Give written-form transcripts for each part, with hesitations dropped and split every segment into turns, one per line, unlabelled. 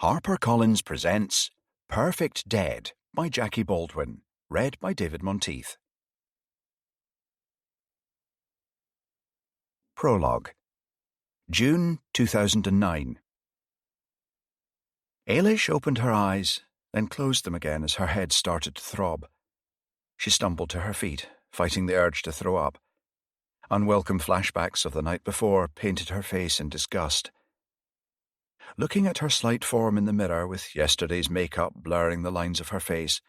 HarperCollins presents Perfect Dead by Jackie Baldwin, read by David Monteith. Prologue. June 2009. Ailish opened her eyes, then closed them again as her head started to throb. She stumbled to her feet, fighting the urge to throw up. Unwelcome flashbacks of the night before painted her face in disgust. Looking at her slight form in the mirror with yesterday's makeup blurring the lines of her face,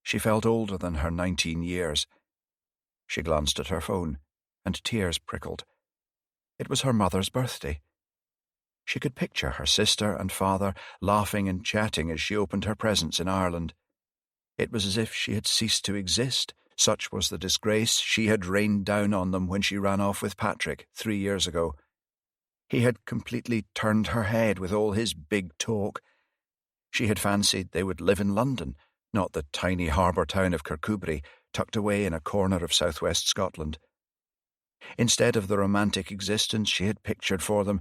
she felt older than her 19 years. She glanced at her phone, and tears prickled. It was her mother's birthday. She could picture her sister and father laughing and chatting as she opened her presents in Ireland. It was as if she had ceased to exist. Such was the disgrace she had rained down on them when she ran off with Patrick 3 years ago. He had completely turned her head with all his big talk. She had fancied they would live in London, not the tiny harbour town of Kirkcudbright, tucked away in a corner of southwest Scotland. Instead of the romantic existence she had pictured for them,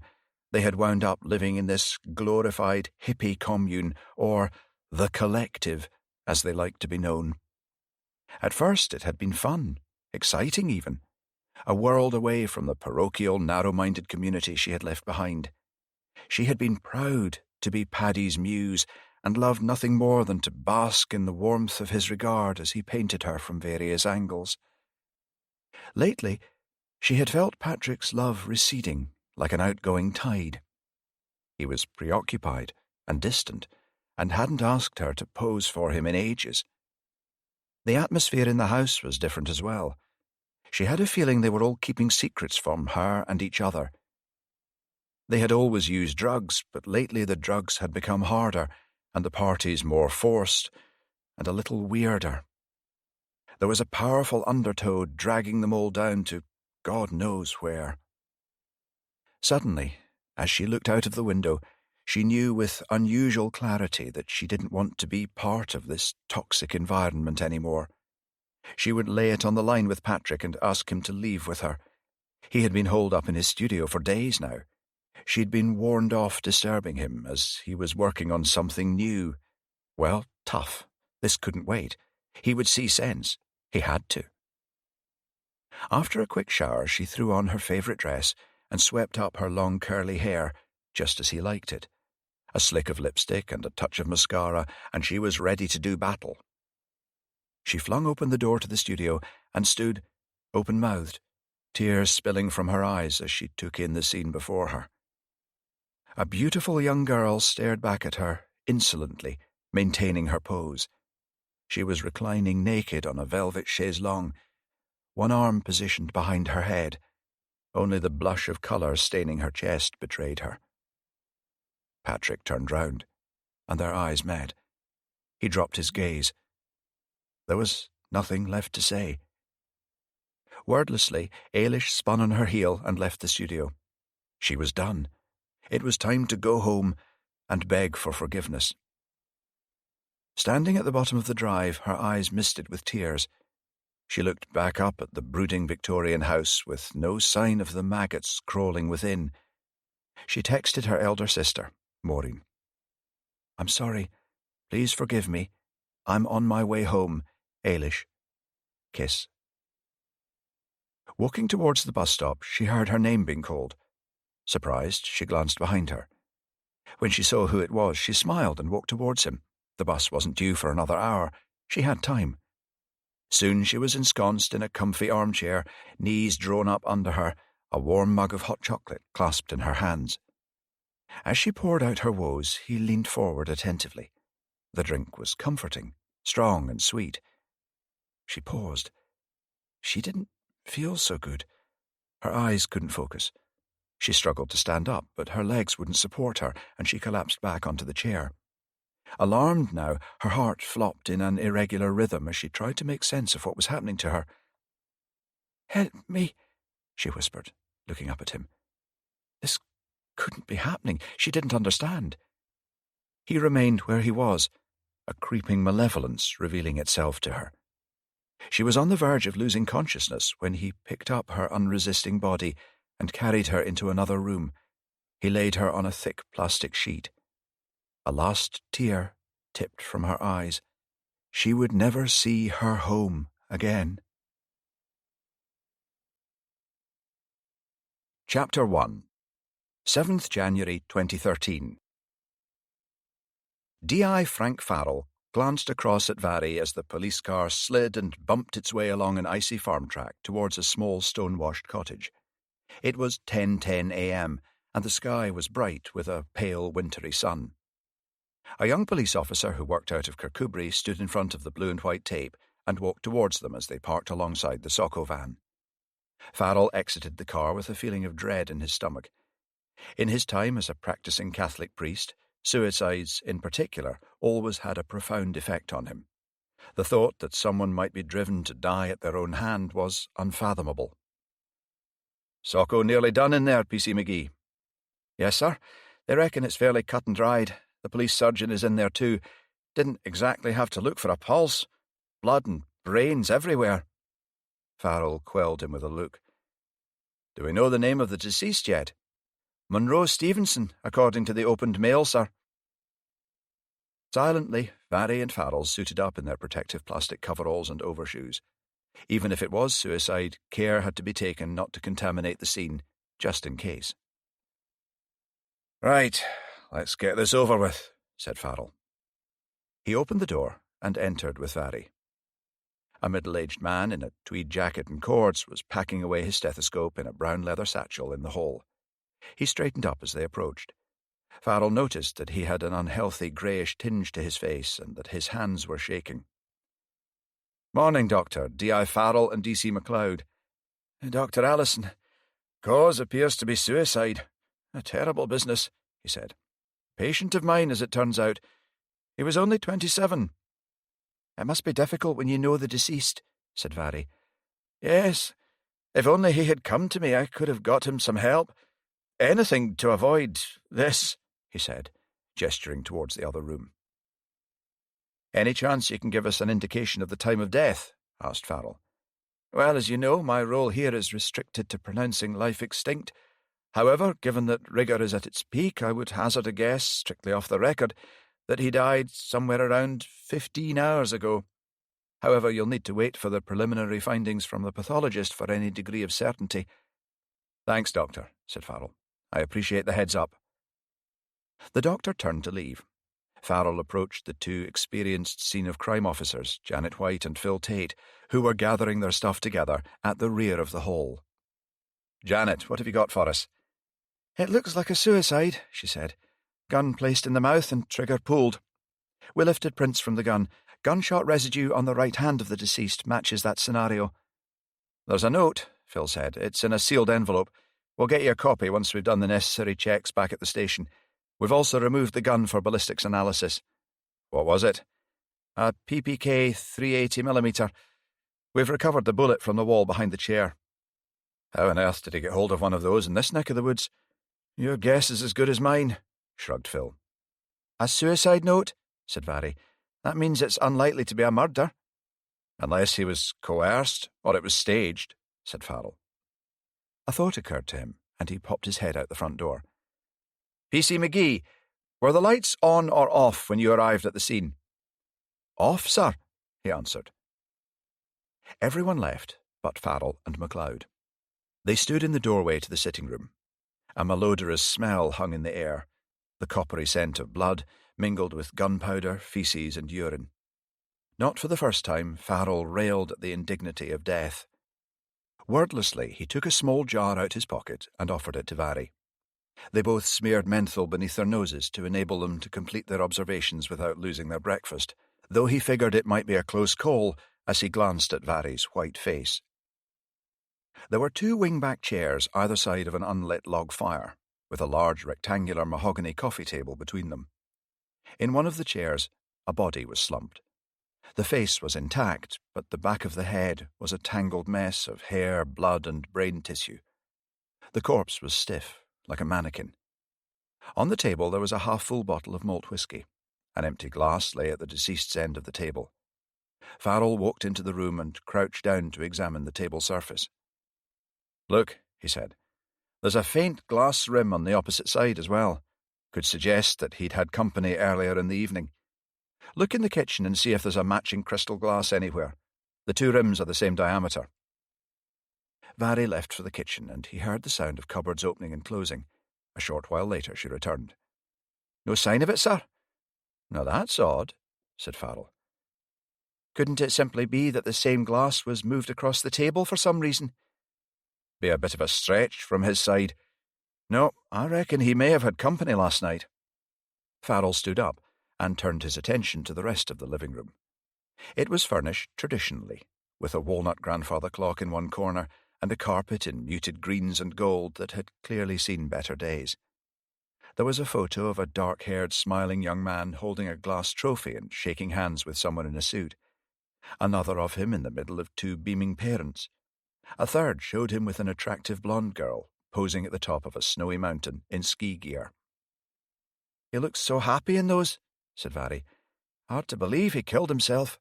they had wound up living in this glorified hippie commune, or the collective, as they liked to be known. At first it had been fun, exciting even. A world away from the parochial, narrow-minded community she had left behind. She had been proud to be Paddy's muse and loved nothing more than to bask in the warmth of his regard as he painted her from various angles. Lately, she had felt Patrick's love receding like an outgoing tide. He was preoccupied and distant and hadn't asked her to pose for him in ages. The atmosphere in the house was different as well. She had a feeling they were all keeping secrets from her and each other. They had always used drugs, but lately the drugs had become harder, and the parties more forced and a little weirder. There was a powerful undertow dragging them all down to God knows where. Suddenly, as she looked out of the window, she knew with unusual clarity that she didn't want to be part of this toxic environment anymore. She would lay it on the line with Patrick and ask him to leave with her. He had been holed up in his studio for days now. She'd been warned off disturbing him as he was working on something new. Well, tough. This couldn't wait. He would see sense. He had to. After a quick shower, she threw on her favourite dress and swept up her long curly hair, just as he liked it. A slick of lipstick and a touch of mascara, and she was ready to do battle. She flung open the door to the studio and stood, open-mouthed, tears spilling from her eyes as she took in the scene before her. A beautiful young girl stared back at her, insolently, maintaining her pose. She was reclining naked on a velvet chaise longue, one arm positioned behind her head. Only the blush of colour staining her chest betrayed her. Patrick turned round, and their eyes met. He dropped his gaze. There was nothing left to say. Wordlessly, Ailish spun on her heel and left the studio. She was done. It was time to go home and beg for forgiveness. Standing at the bottom of the drive, her eyes misted with tears. She looked back up at the brooding Victorian house with no sign of the maggots crawling within. She texted her elder sister, Maureen. "I'm sorry. Please forgive me. I'm on my way home. Ailish. Kiss." Walking towards the bus stop, she heard her name being called. Surprised, she glanced behind her. When she saw who it was, she smiled and walked towards him. The bus wasn't due for another hour. She had time. Soon she was ensconced in a comfy armchair, knees drawn up under her, a warm mug of hot chocolate clasped in her hands. As she poured out her woes, he leaned forward attentively. The drink was comforting, strong and sweet. She paused. She didn't feel so good. Her eyes couldn't focus. She struggled to stand up, but her legs wouldn't support her, and she collapsed back onto the chair. Alarmed now, her heart flopped in an irregular rhythm as she tried to make sense of what was happening to her. "Help me," she whispered, looking up at him. This couldn't be happening. She didn't understand. He remained where he was, a creeping malevolence revealing itself to her. She was on the verge of losing consciousness when he picked up her unresisting body and carried her into another room. He laid her on a thick plastic sheet. A last tear tipped from her eyes. She would never see her home again. Chapter 1. 7th January 2013. D.I. Frank Farrell glanced across at Vary as the police car slid and bumped its way along an icy farm track towards a small stone-washed cottage. It was 10:10 a.m., and the sky was bright with a pale wintry sun. A young police officer who worked out of Kirkcudbright stood in front of the blue and white tape and walked towards them as they parked alongside the Socco van. Farrell exited the car with a feeling of dread in his stomach. In his time as a practicing Catholic priest, suicides, in particular, always had a profound effect on him. The thought that someone might be driven to die at their own hand was unfathomable. "Socco nearly done in there, PC McGee." "Yes, sir. They reckon it's fairly cut and dried. The police surgeon is in there too. Didn't exactly have to look for a pulse. Blood and brains everywhere." Farrell quelled him with a look. "Do we know the name of the deceased yet?" "Monroe Stevenson, according to the opened mail, sir." Silently, Vary and Farrell suited up in their protective plastic coveralls and overshoes. Even if it was suicide, care had to be taken not to contaminate the scene, just in case. "Right, let's get this over with," said Farrell. He opened the door and entered with Vary. A middle-aged man in a tweed jacket and cords was packing away his stethoscope in a brown leather satchel in the hall. He straightened up as they approached. Farrell noticed that he had an unhealthy greyish tinge to his face and that his hands were shaking. "Morning, Doctor. D.I. Farrell and D.C. MacLeod." "Dr. Allison. Cause appears to be suicide. A terrible business," he said. "Patient of mine, as it turns out. He was only 27. "It must be difficult when you know the deceased," said Vary. "Yes. If only he had come to me, I could have got him some help. Anything to avoid this," he said, gesturing towards the other room. "Any chance you can give us an indication of the time of death?" asked Farrell. "Well, as you know, my role here is restricted to pronouncing life extinct. However, given that rigour is at its peak, I would hazard a guess, strictly off the record, that he died somewhere around 15 hours ago. However, you'll need to wait for the preliminary findings from the pathologist for any degree of certainty." "Thanks, Doctor," said Farrell. "I appreciate the heads up." The doctor turned to leave. Farrell approached the two experienced scene-of-crime officers, Janet White and Phil Tate, who were gathering their stuff together at the rear of the hall. "Janet, what have you got for us?" "It looks like a suicide," she said. "Gun placed in the mouth and trigger pulled. We lifted prints from the gun. Gunshot residue on the right hand of the deceased matches that scenario." "There's a note," Phil said. "It's in a sealed envelope. We'll get you a copy once we've done the necessary checks back at the station. We've also removed the gun for ballistics analysis." "What was it?" "A PPK 380mm. We've recovered the bullet from the wall behind the chair." "How on earth did he get hold of one of those in this neck of the woods?" "Your guess is as good as mine," shrugged Phil. "A suicide note?" said Vary. "That means it's unlikely to be a murder." "Unless he was coerced, or it was staged," said Farrell. A thought occurred to him, and he popped his head out the front door. "PC McGee, were the lights on or off when you arrived at the scene?" "Off, sir," he answered. Everyone left but Farrell and MacLeod. They stood in the doorway to the sitting room. A malodorous smell hung in the air, the coppery scent of blood mingled with gunpowder, feces, and urine. Not for the first time, Farrell railed at the indignity of death. Wordlessly, he took a small jar out his pocket and offered it to Vary. They both smeared menthol beneath their noses to enable them to complete their observations without losing their breakfast, though he figured it might be a close call as he glanced at Vary's white face. There were two wing-back chairs either side of an unlit log fire, with a large rectangular mahogany coffee table between them. In one of the chairs, a body was slumped. The face was intact, but the back of the head was a tangled mess of hair, blood, and brain tissue. The corpse was stiff, like a mannequin. On the table there was a half-full bottle of malt whisky. An empty glass lay at the deceased's end of the table. Farrell walked into the room and crouched down to examine the table surface. "Look," he said, "there's a faint glass rim on the opposite side as well. Could suggest that he'd had company earlier in the evening. Look in the kitchen and see if there's a matching crystal glass anywhere. The two rims are the same diameter. Vary left for the kitchen, and he heard the sound of cupboards opening and closing. A short while later she returned. "No sign of it, sir?" "Now that's odd," said Farrell. "Couldn't it simply be that the same glass was moved across the table for some reason?" "Be a bit of a stretch from his side. No, I reckon he may have had company last night." Farrell stood up and turned his attention to the rest of the living room. It was furnished traditionally, with a walnut grandfather clock in one corner and a carpet in muted greens and gold that had clearly seen better days. There was a photo of a dark-haired, smiling young man holding a glass trophy and shaking hands with someone in a suit. Another of him in the middle of two beaming parents. A third showed him with an attractive blonde girl, posing at the top of a snowy mountain in ski gear. "He looks so happy in those," said Vary. "Hard to believe he killed himself."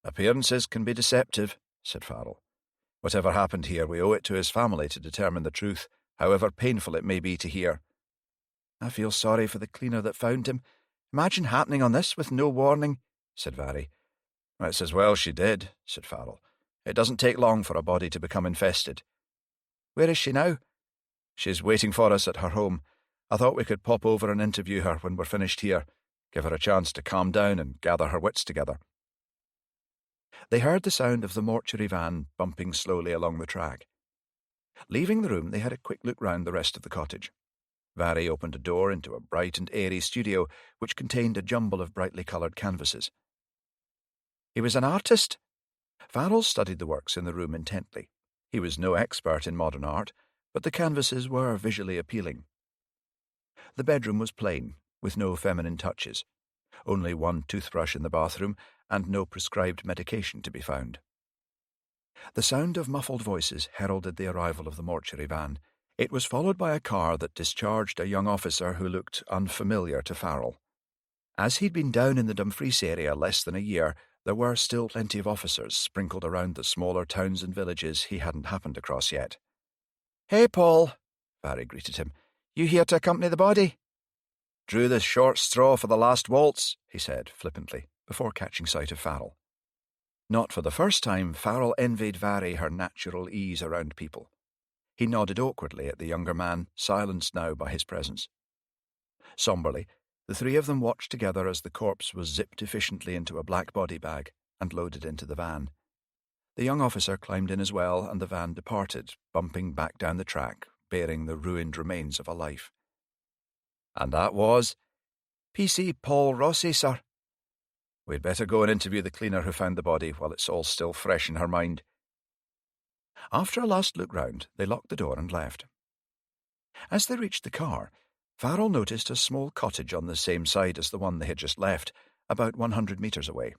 "Appearances can be deceptive," said Farrell. "Whatever happened here, we owe it to his family to determine the truth, however painful it may be to hear." "I feel sorry for the cleaner that found him. Imagine happening on this with no warning," said Vary. "It's as well she did," said Farrell. "It doesn't take long for a body to become infested." "Where is she now?" "She's waiting for us at her home. I thought we could pop over and interview her when we're finished here, give her a chance to calm down and gather her wits together." They heard the sound of the mortuary van bumping slowly along the track. Leaving the room, they had a quick look round the rest of the cottage. Vary opened a door into a bright and airy studio which contained a jumble of brightly coloured canvases. "He was an artist?" Farrell studied the works in the room intently. He was no expert in modern art, but the canvases were visually appealing. The bedroom was plain, with no feminine touches. Only one toothbrush in the bathroom, and no prescribed medication to be found. The sound of muffled voices heralded the arrival of the mortuary van. It was followed by a car that discharged a young officer who looked unfamiliar to Farrell. As he'd been down in the Dumfries area less than a year, there were still plenty of officers sprinkled around the smaller towns and villages he hadn't happened across yet. "Hey, Paul," Vary greeted him. "You here to accompany the body?" "Drew the short straw for the last waltz," he said flippantly, before catching sight of Farrell. Not for the first time, Farrell envied Vary her natural ease around people. He nodded awkwardly at the younger man, silenced now by his presence. Somberly, the three of them watched together as the corpse was zipped efficiently into a black body bag and loaded into the van. The young officer climbed in as well, and the van departed, bumping back down the track, bearing the ruined remains of a life. "And that was?" "PC Paul Rossi, sir." "We'd better go and interview the cleaner who found the body while it's all still fresh in her mind." After a last look round, they locked the door and left. As they reached the car, Farrell noticed a small cottage on the same side as the one they had just left, about 100 metres away.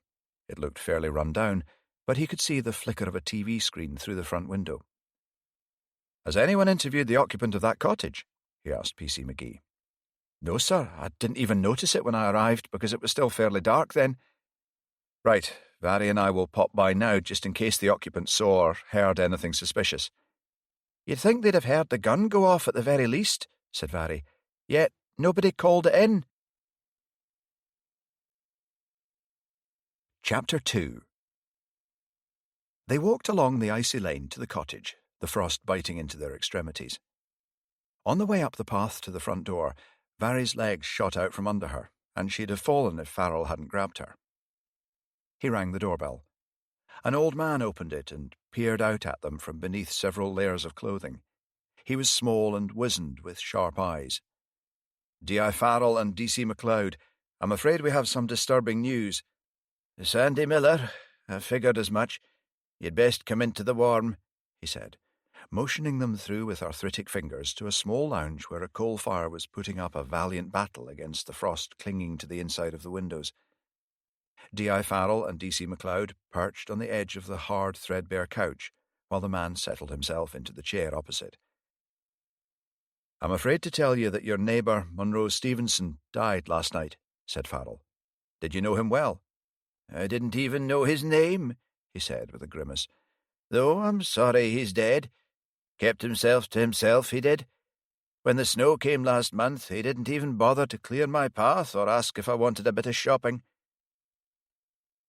It looked fairly run down, but he could see the flicker of a TV screen through the front window. "Has anyone interviewed the occupant of that cottage?" he asked PC McGee. "No, sir. I didn't even notice it when I arrived because it was still fairly dark then." "Right. Vary and I will pop by now just in case the occupant saw or heard anything suspicious." "You'd think they'd have heard the gun go off at the very least," said Vary. "Yet nobody called it in." Chapter 2. They walked along the icy lane to the cottage, the frost biting into their extremities. On the way up the path to the front door, Vary's legs shot out from under her, and she'd have fallen if Farrell hadn't grabbed her. He rang the doorbell. An old man opened it and peered out at them from beneath several layers of clothing. He was small and wizened, with sharp eyes. "D.I. Farrell and D.C. MacLeod. I'm afraid we have some disturbing news." "Sandy Miller, I figured as much. You'd best come into the warm," he said, motioning them through with arthritic fingers to a small lounge where a coal fire was putting up a valiant battle against the frost clinging to the inside of the windows. D.I. Farrell and D.C. MacLeod perched on the edge of the hard, threadbare couch, while the man settled himself into the chair opposite. "I'm afraid to tell you that your neighbour, Monroe Stevenson, died last night," said Farrell. "Did you know him well?" "I didn't even know his name," he said with a grimace. "Though I'm sorry he's dead. Kept himself to himself, he did. When the snow came last month, he didn't even bother to clear my path or ask if I wanted a bit of shopping.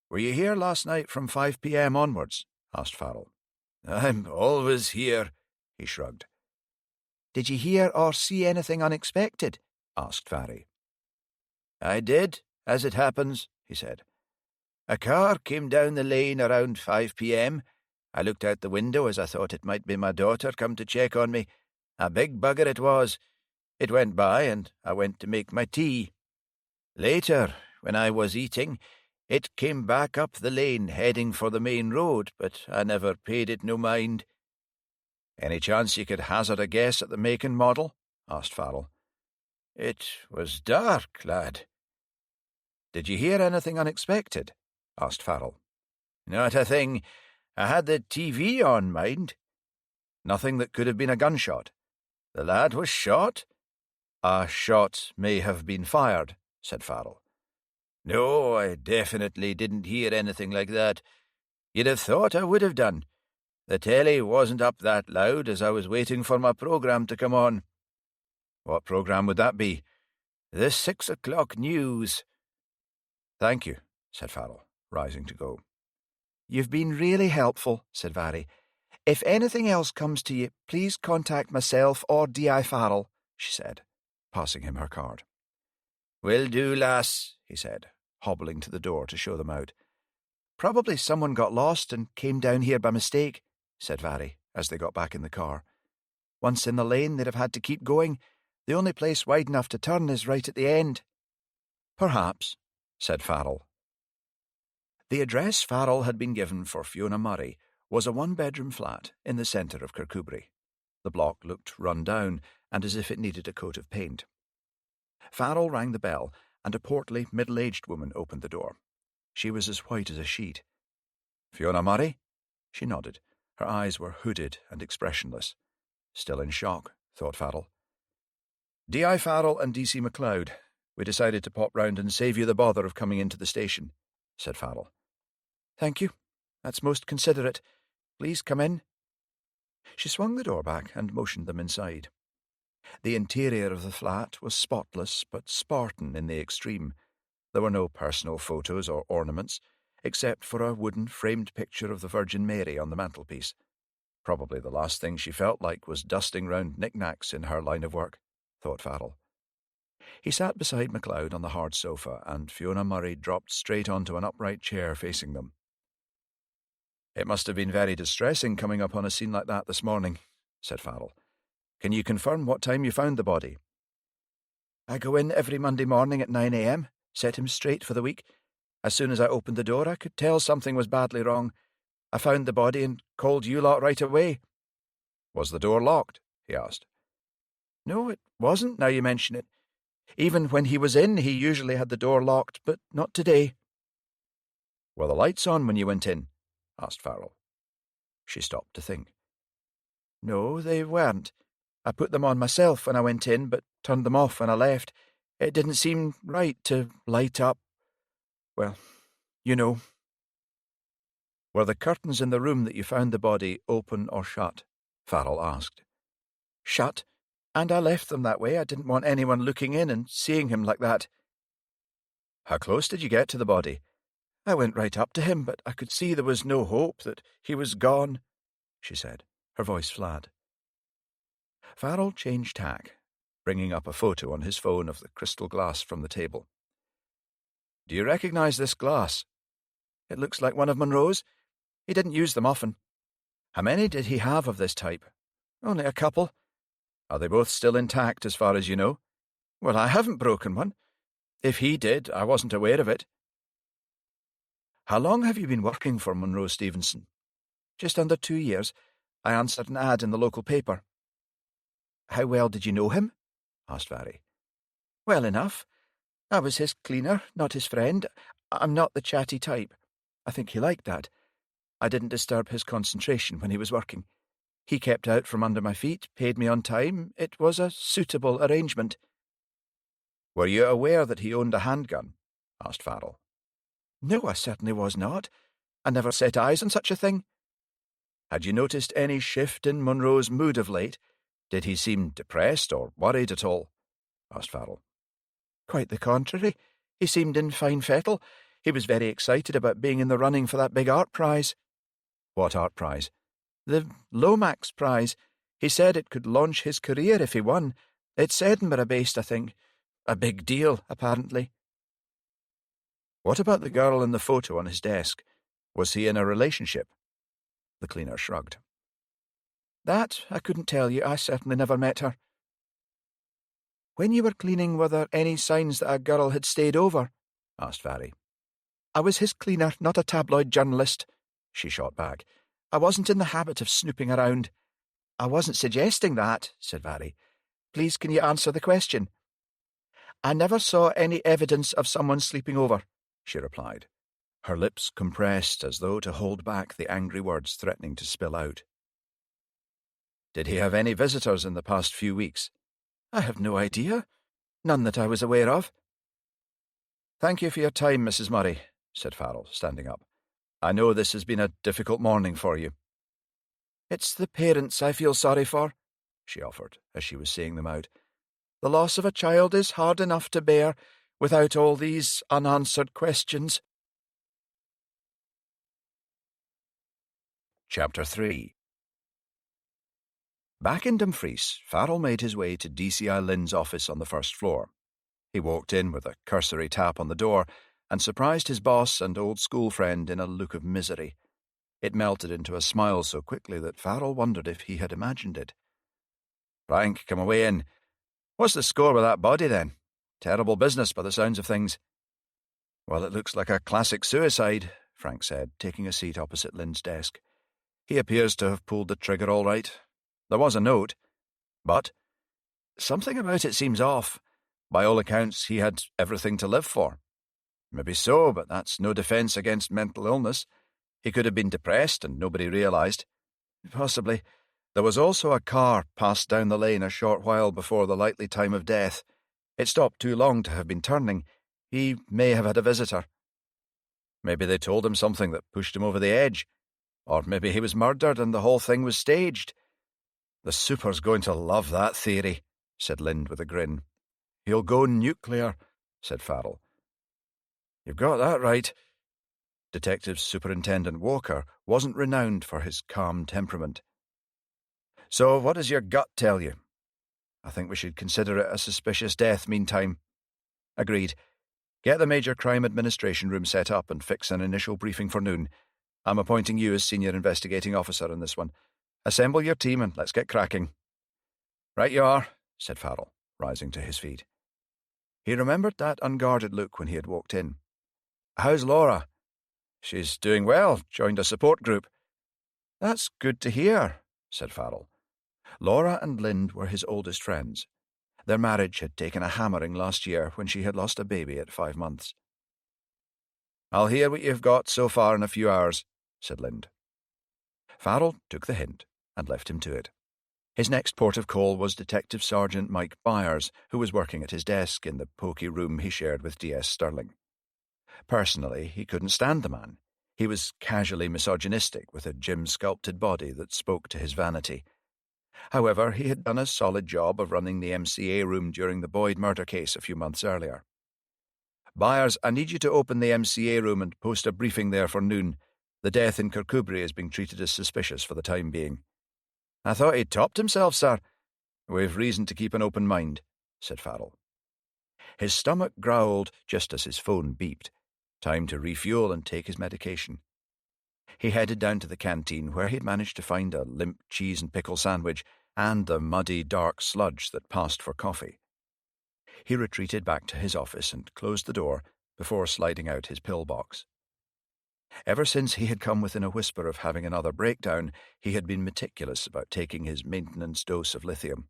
Were you here last night from 5 p.m. onwards? Asked Farrell. I'm always here, he shrugged. Did you hear or see anything unexpected? Asked Varry. I did, as it happens, he said. A car came down the lane around 5 p.m. I looked out the window as I thought it might be my daughter come to check on me. A big bugger it was. It went by and I went to make my tea. Later, when I was eating, it came back up the lane heading for the main road, but I never paid it no mind. Any chance you could hazard a guess at the make and model? Asked Farrell. It was dark, lad. Did you hear anything unexpected? Asked Farrell. Not a thing. I had the TV on, mind. Nothing that could have been a gunshot. The lad was shot? A shot may have been fired, said Farrell. No, I definitely didn't hear anything like that. You'd have thought I would have done. The telly wasn't up that loud as I was waiting for my programme to come on. What programme would that be? The 6 o'clock news. Thank you, said Farrell, rising to go. You've been really helpful, said Varry. If anything else comes to you, please contact myself or D.I. Farrell, she said, passing him her card. Will do, lass, he said, hobbling to the door to show them out. Probably someone got lost and came down here by mistake, said Varry, as they got back in the car. Once in the lane, they'd have had to keep going. The only place wide enough to turn is right at the end. Perhaps, said Farrell. The address Farrell had been given for Fiona Murray was a one-bedroom flat in the centre of Kirkcudbright. The block looked run down and as if it needed a coat of paint. Farrell rang the bell, and a portly, middle-aged woman opened the door. She was as white as a sheet. Fiona Murray? She nodded. Her eyes were hooded and expressionless. Still in shock, thought Farrell. D.I. Farrell and D.C. MacLeod. We decided to pop round and save you the bother of coming into the station, said Farrell. Thank you. That's most considerate. Please come in. She swung the door back and motioned them inside. The interior of the flat was spotless but Spartan in the extreme. There were no personal photos or ornaments, except for a wooden framed picture of the Virgin Mary on the mantelpiece. Probably the last thing she felt like was dusting round knickknacks in her line of work, thought Farrell. He sat beside MacLeod on the hard sofa, and Fiona Murray dropped straight onto an upright chair facing them. It must have been very distressing coming up on a scene like that this morning, said Farrell. Can you confirm what time you found the body? I go in every Monday morning at 9 a.m, set him straight for the week. As soon as I opened the door, I could tell something was badly wrong. I found the body and called you lot right away. Was the door locked? He asked. No, it wasn't, now you mention it. Even when he was in, he usually had the door locked, but not today. Were the lights on when you went in? Asked Farrell. She stopped to think. No, they weren't. I put them on myself when I went in, but turned them off when I left. It didn't seem right to light up. Well, you know. Were the curtains in the room that you found the body open or shut? Farrell asked. Shut, and I left them that way. I didn't want anyone looking in and seeing him like that. How close did you get to the body? I went right up to him, but I could see there was no hope, that he was gone, she said, her voice flat. Farrell changed tack, bringing up a photo on his phone of the crystal glass from the table. Do you recognise this glass? It looks like one of Monroe's. He didn't use them often. How many did he have of this type? Only a couple. Are they both still intact as far as you know? Well, I haven't broken one. If he did, I wasn't aware of it. How long have you been working for Monroe Stevenson? Just under 2 years. I answered an ad in the local paper. How well did you know him? Asked Varry. Well enough. I was his cleaner, not his friend. I'm not the chatty type. I think he liked that. I didn't disturb his concentration when he was working. He kept out from under my feet, paid me on time. It was a suitable arrangement. Were you aware that he owned a handgun? Asked Farrell. No, I certainly was not. I never set eyes on such a thing. Had you noticed any shift in Monroe's mood of late? Did he seem depressed or worried at all? Asked Farrell.
Quite the contrary. He seemed in fine fettle. He was very excited about being in the running for that big art prize.
What art prize?
The Lomax prize. He said it could launch his career if he won. It's Edinburgh-based, I think. A big deal, apparently.
What about the girl in the photo on his desk? Was he in a relationship? The cleaner shrugged.
That I couldn't tell you. I certainly never met her. When you were cleaning, were there any signs that a girl had stayed over? Asked Varry. I was his cleaner, not a tabloid journalist, she shot back. I wasn't in the habit of snooping around. I wasn't suggesting that, said Varry. Please, can you answer the question? I never saw any evidence of someone sleeping over, she replied, her lips compressed as though to hold back the angry words threatening to spill out.
Did he have any visitors in the past few weeks?
I have no idea. None that I was aware of.
Thank you for your time, Mrs. Murray, said Farrell, standing up. I know this has been a difficult morning for you.
It's the parents I feel sorry for, she offered, as she was seeing them out. The loss of a child is hard enough to bear without all these unanswered questions.
Chapter 3. Back in Dumfries, Farrell made his way to DCI Lynn's office on the first floor. He walked in with a cursory tap on the door and surprised his boss and old school friend in a look of misery. It melted into a smile so quickly that Farrell wondered if he had imagined it. Frank, come away in. What's the score with that body, then? Terrible business by the sounds of things. Well, it looks like a classic suicide, Frank said, taking a seat opposite Lynn's desk. He appears to have pulled the trigger all right. There was a note, but something about it seems off. By all accounts, he had everything to live for. Maybe so, but that's no defence against mental illness. He could have been depressed and nobody realised. Possibly. There was also a car passed down the lane a short while before the likely time of death. It stopped too long to have been turning. He may have had a visitor. Maybe they told him something that pushed him over the edge. Or maybe he was murdered and the whole thing was staged. The super's going to love that theory, said Lind with a grin. He'll go nuclear, said Farrell. You've got that right. Detective Superintendent Walker wasn't renowned for his calm temperament. So what does your gut tell you? I think we should consider it a suspicious death meantime. Agreed. Get the Major Crime Administration room set up and fix an initial briefing for noon. I'm appointing you as Senior Investigating Officer in this one. Assemble your team and let's get cracking. Right you are, said Farrell, rising to his feet. He remembered that unguarded look when he had walked in. How's Laura? She's doing well, joined a support group. That's good to hear, said Farrell. Laura and Lind were his oldest friends. Their marriage had taken a hammering last year when she had lost a baby at 5 months. I'll hear what you've got so far in a few hours, said Lind. Farrell took the hint and left him to it. His next port of call was Detective Sergeant Mike Byers, who was working at his desk in the poky room he shared with D.S. Sterling. Personally, he couldn't stand the man. He was casually misogynistic with a gym-sculpted body that spoke to his vanity. However, he had done a solid job of running the MCA room during the Boyd murder case a few months earlier. Byers, I need you to open the MCA room and post a briefing there for noon. The death in Kirkcudbright is being treated as suspicious for the time being. I thought he'd topped himself, sir. We've reason to keep an open mind, said Farrell. His stomach growled just as his phone beeped. Time to refuel and take his medication. He headed down to the canteen where he'd managed to find a limp cheese and pickle sandwich and the muddy, dark sludge that passed for coffee. He retreated back to his office and closed the door before sliding out his pillbox. Ever since he had come within a whisper of having another breakdown, he had been meticulous about taking his maintenance dose of lithium.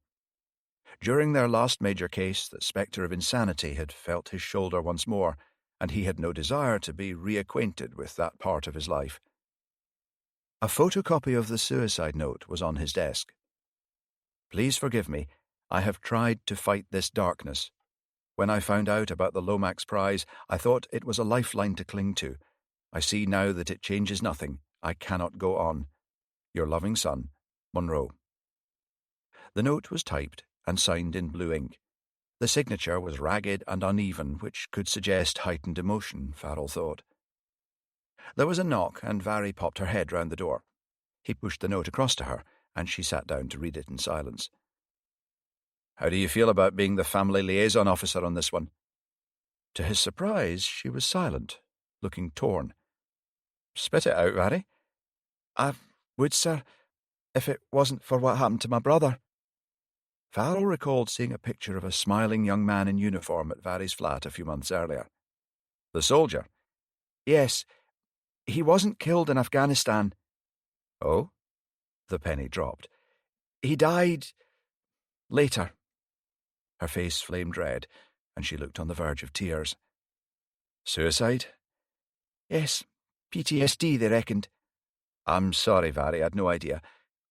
During their last major case, the spectre of insanity had felt his shoulder once more, and he had no desire to be reacquainted with that part of his life. A photocopy of the suicide note was on his desk. Please forgive me. I have tried to fight this darkness. When I found out about the Lomax Prize, I thought it was a lifeline to cling to. I see now that it changes nothing. I cannot go on. Your loving son, Monroe. The note was typed and signed in blue ink. The signature was ragged and uneven, which could suggest heightened emotion, Farrell thought. There was a knock, and Vary popped her head round the door. He pushed the note across to her, and she sat down to read it in silence. "How do you feel about being the family liaison officer on this one?" To his surprise, she was silent, looking torn. "Spit it out, Vary."
"I would, sir, if it wasn't for what happened to my brother."
Farrell recalled seeing a picture of a smiling young man in uniform at Vary's flat a few months earlier. "The soldier?"
"Yes. He wasn't killed in Afghanistan."
"Oh?" The penny dropped.
"He died later."
Her face flamed red, and she looked on the verge of tears. "Suicide?"
"Yes. PTSD, they reckoned."
"I'm sorry, Vary, I'd no idea.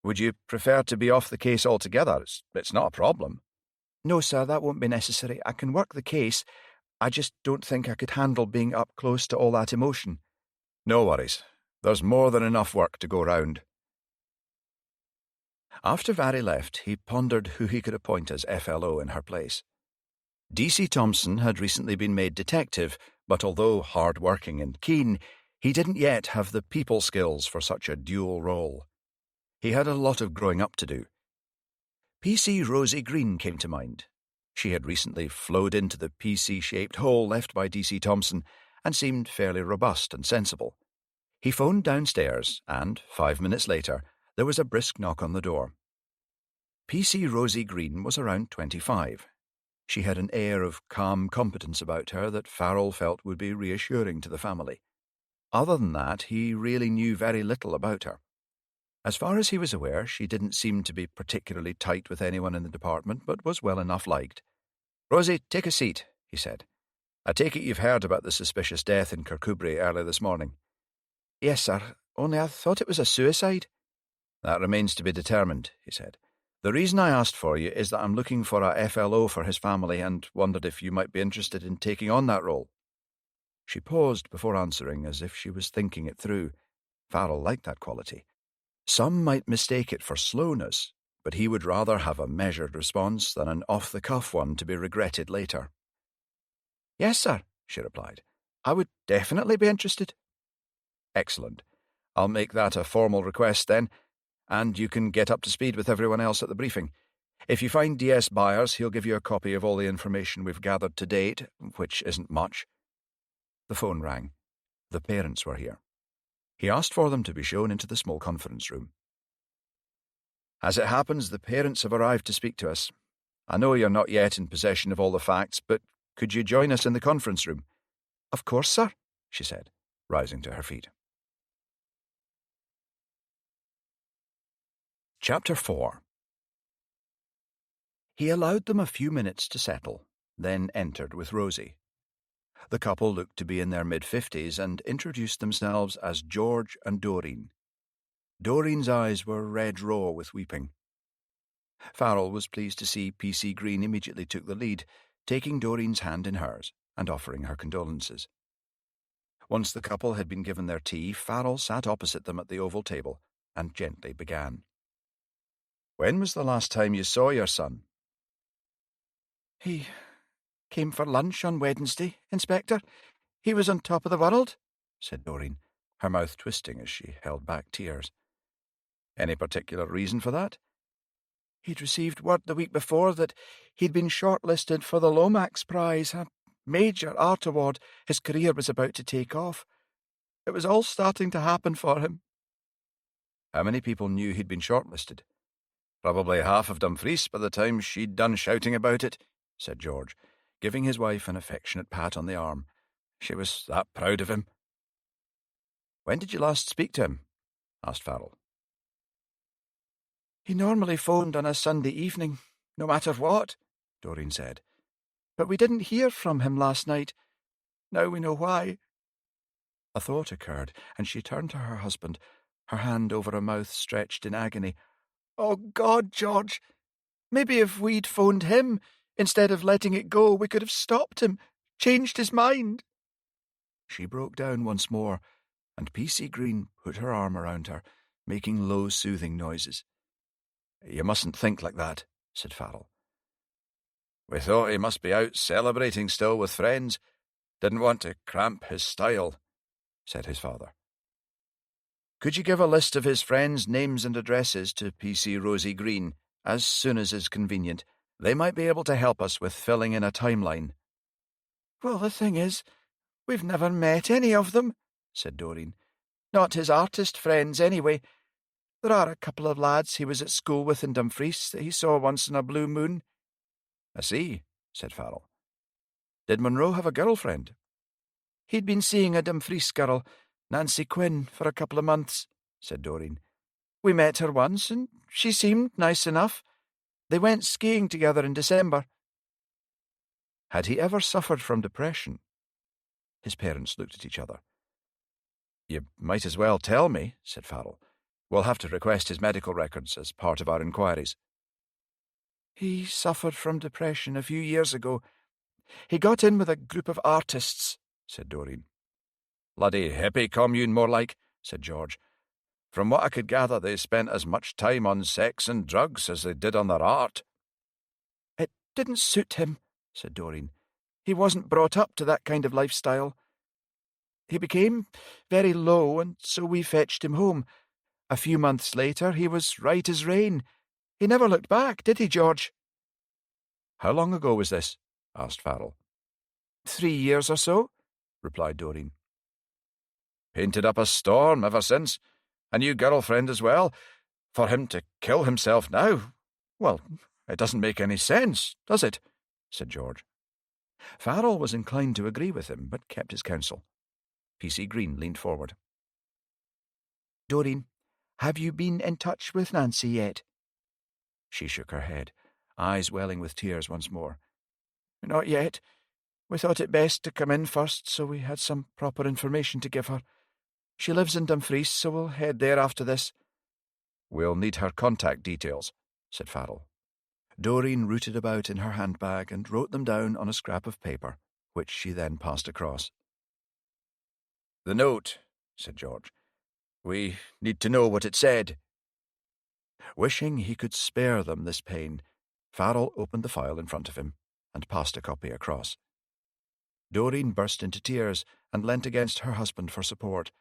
Would you prefer to be off the case altogether? It's not a problem."
"No, sir, that won't be necessary. I can work the case. I just don't think I could handle being up close to all that emotion."
"No worries. There's more than enough work to go round." After Vary left, he pondered who he could appoint as FLO in her place. D.C. Thompson had recently been made detective, but although hard-working and keen, he didn't yet have the people skills for such a dual role. He had a lot of growing up to do. PC Rosie Green came to mind. She had recently flowed into the PC-shaped hole left by D.C. Thompson and seemed fairly robust and sensible. He phoned downstairs, and 5 minutes later, there was a brisk knock on the door. PC Rosie Green was around 25. She had an air of calm competence about her that Farrell felt would be reassuring to the family. Other than that, he really knew very little about her. As far as he was aware, she didn't seem to be particularly tight with anyone in the department, but was well enough liked. "Rosie, take a seat," he said. "I take it you've heard about the suspicious death in Kirkcudbright early this morning."
"Yes, sir, only I thought it was a suicide."
"That remains to be determined," he said. "The reason I asked for you is that I'm looking for a FLO for his family and wondered if you might be interested in taking on that role." She paused before answering, as if she was thinking it through. Farrell liked that quality. Some might mistake it for slowness, but he would rather have a measured response than an off-the-cuff one to be regretted later.
"Yes, sir," she replied. "I would definitely be interested."
"Excellent. I'll make that a formal request then, and you can get up to speed with everyone else at the briefing. If you find DS Byers, he'll give you a copy of all the information we've gathered to date, which isn't much." The phone rang. The parents were here. He asked for them to be shown into the small conference room. "As it happens, the parents have arrived to speak to us. I know you're not yet in possession of all the facts, but could you join us in the conference room?"
"Of course, sir,"
she said, rising to her feet. Chapter 4. He allowed them a few minutes to settle, then entered with Rosie. The couple looked to be in their mid-50s and introduced themselves as George and Doreen. Doreen's eyes were red-raw with weeping. Farrell was pleased to see PC Green immediately took the lead, taking Doreen's hand in hers and offering her condolences. Once the couple had been given their tea, Farrell sat opposite them at the oval table and gently began. "When was the last time you saw your son?"
"He came for lunch on Wednesday, Inspector. He was on top of the world," said Doreen,
her mouth twisting as she held back tears. "Any particular reason for that?"
"He'd received word the week before that he'd been shortlisted for the Lomax Prize, a major art award his career was about to take off. It was all starting to happen for him."
"How many people knew he'd been shortlisted?" "Probably half of Dumfries by the time she'd done shouting about it," said George, giving his wife an affectionate pat on the arm. "She was that proud of him." "When did you last speak to him?" asked Farrell.
"He normally phoned on a Sunday evening, no matter what," Doreen said. "But we didn't hear from him last night. Now we know why."
A thought occurred, and she turned to her husband, her hand over a mouth stretched in agony.
"Oh, God, George! Maybe if we'd phoned him, instead of letting it go, we could have stopped him, changed his mind."
She broke down once more, and PC Green put her arm around her, making low, soothing noises. You mustn't think like that, said Farrell. We thought he must be out celebrating still with friends. Didn't want to cramp his style, said his father. Could you give a list of his friends' names and addresses to PC Rosie Green, as soon as is convenient? They might be able to help us with filling in a timeline.
Well, the thing is, we've never met any of them, said Doreen. Not his artist friends, anyway. There are a couple of lads he was at school with in Dumfries that he saw once in a blue moon.
I see, said Farrell. Did Monroe have a girlfriend?
He'd been seeing a Dumfries girl, Nancy Quinn, for a couple of months, said Doreen. We met her once, and she seemed nice enough. They went skiing together in December.
Had he ever suffered from depression? His parents looked at each other. You might as well tell me, said Farrell. We'll have to request his medical records as part of our inquiries.
He suffered from depression a few years ago. He got in with a group of artists, said Doreen.
Bloody hippie commune, more like, said George. From what I could gather, they spent as much time on sex and drugs as they did on their art.
It didn't suit him, said Doreen. He wasn't brought up to that kind of lifestyle. He became very low, and so we fetched him home. A few months later, he was right as rain. He never looked back, did he, George?
How long ago was this? Asked Farrell.
3 years or so,
replied Doreen. Painted up a storm ever since. A new girlfriend as well. For him to kill himself now, well, it doesn't make any sense, does it? Said George. Farrell was inclined to agree with him, but kept his counsel. PC Green leaned forward.
Doreen, have you been in touch with Nancy yet?
She shook her head, eyes welling with tears once more.
Not yet. We thought it best to come in first, so we had some proper information to give her. She lives in Dumfries, so we'll head there after this.
We'll need her contact details, said Farrell. Doreen rooted about in her handbag and wrote them down on a scrap of paper, which she then passed across. The note, said George. We need to know what it said. Wishing he could spare them this pain, Farrell opened the file in front of him and passed a copy across. Doreen burst into tears and leant against her husband for support.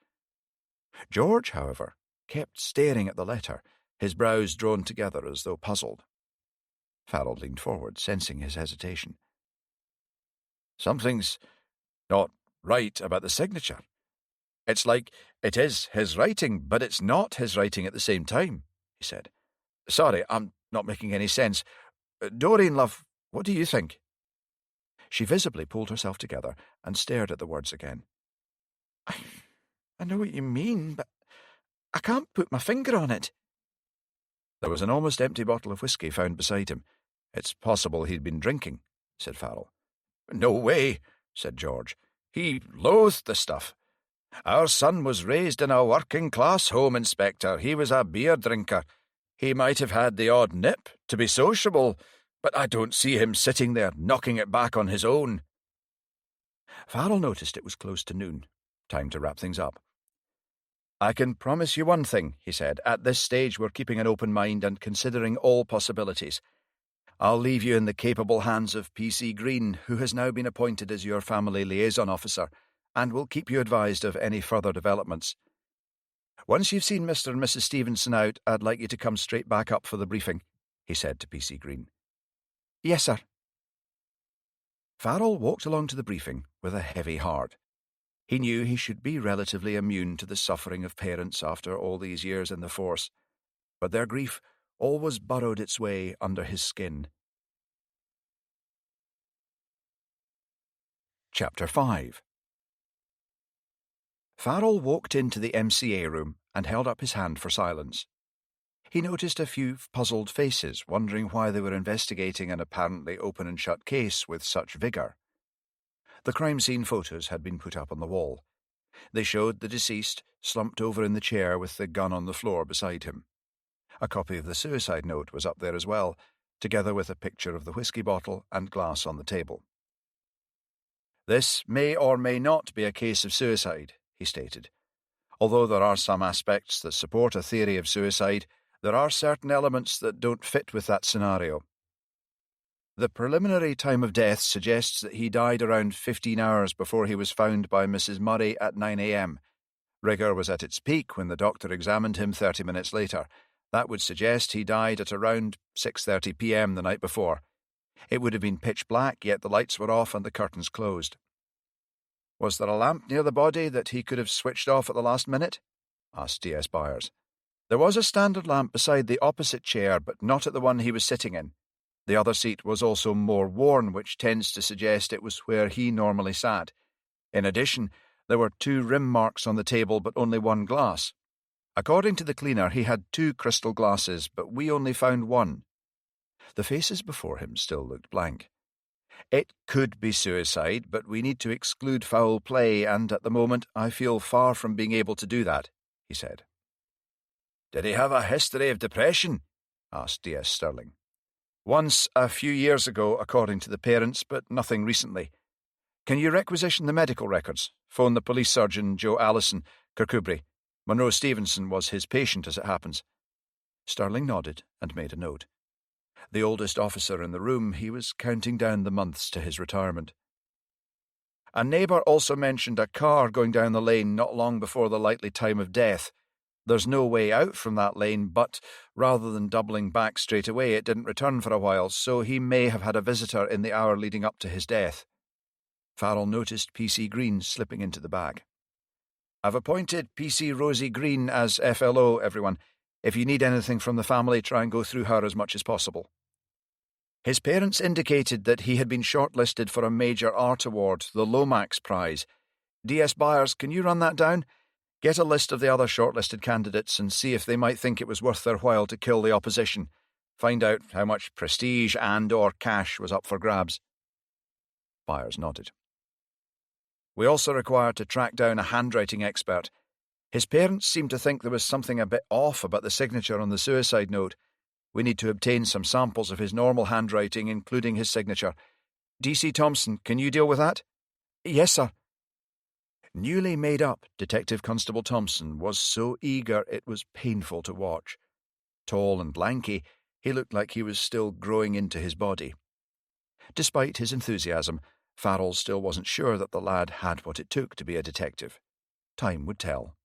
George, however, kept staring at the letter, his brows drawn together as though puzzled. Farrell leaned forward, sensing his hesitation. Something's not right about the signature. It's like it is his writing, but it's not his writing at the same time, he said. Sorry, I'm not making any sense. Doreen, love, what do you think? She visibly pulled herself together and stared at the words again.
I know what you mean, but I can't put my finger on it.
There was an almost empty bottle of whiskey found beside him. It's possible he'd been drinking, said Farrell. No way, said George. He loathed the stuff. Our son was raised in a working-class home, Inspector. He was a beer drinker. He might have had the odd nip to be sociable, but I don't see him sitting there knocking it back on his own. Farrell noticed it was close to noon. Time to wrap things up. I can promise you one thing, he said. At this stage we're keeping an open mind and considering all possibilities. I'll leave you in the capable hands of PC Green, who has now been appointed as your family liaison officer, and will keep you advised of any further developments. Once you've seen Mr. and Mrs. Stevenson out, I'd like you to come straight back up for the briefing, he said to PC Green.
Yes, sir.
Farrell walked along to the briefing with a heavy heart. He knew he should be relatively immune to the suffering of parents after all these years in the force, but their grief always burrowed its way under his skin. Chapter 5. Farrell walked into the MCA room and held up his hand for silence. He noticed a few puzzled faces, wondering why they were investigating an apparently open and shut case with such vigour. The crime scene photos had been put up on the wall. They showed the deceased slumped over in the chair with the gun on the floor beside him. A copy of the suicide note was up there as well, together with a picture of the whiskey bottle and glass on the table. This may or may not be a case of suicide, he stated. Although there are some aspects that support a theory of suicide, There are certain elements that don't fit with that scenario. The preliminary time of death suggests that he died around 15 hours before he was found by Mrs. Murray at 9 a.m. Rigour was at its peak when the doctor examined him 30 minutes later. That would suggest he died at around 6:30 p.m. the night before. It would have been pitch black, yet the lights were off and the curtains closed. Was there a lamp near the body that he could have switched off at the last minute? Asked D.S. Byers. There was a standard lamp beside the opposite chair, but not at the one he was sitting in. The other seat was also more worn, which tends to suggest it was where he normally sat. In addition, there were 2 rim marks on the table, but only 1 glass. According to the cleaner, he had 2 crystal glasses, but we only found 1. The faces before him still looked blank. It could be suicide, but we need to exclude foul play, and at the moment I feel far from being able to do that, he said. Did he have a history of depression? Asked D.S. Stirling. Once, a few years ago, according to the parents, but nothing recently. Can you requisition the medical records? Phone the police surgeon, Joe Allison, Kirkcudbright. Monroe Stevenson was his patient, as it happens. Stirling nodded and made a note. The oldest officer in the room, he was counting down the months to his retirement. A neighbour also mentioned a car going down the lane not long before the likely time of death. There's no way out from that lane, but rather than doubling back straight away, it didn't return for a while, so he may have had a visitor in the hour leading up to his death. Farrell noticed P.C. Green slipping into the bag. I've appointed P.C. Rosie Green as FLO, everyone. If you need anything from the family, try and go through her as much as possible. His parents indicated that he had been shortlisted for a major art award, the Lomax Prize. D.S. Byers, can you run that down? Get a list of the other shortlisted candidates and see if they might think it was worth their while to kill the opposition. Find out how much prestige and/or cash was up for grabs. Byers nodded. We also require to track down a handwriting expert. His parents seem to think there was something a bit off about the signature on the suicide note. We need to obtain some samples of his normal handwriting, including his signature. D.C. Thompson, can you deal with that? Yes, sir. Newly made up Detective Constable Thompson was so eager it was painful to watch. Tall and lanky, he looked like he was still growing into his body. Despite his enthusiasm, Farrell still wasn't sure that the lad had what it took to be a detective. Time would tell.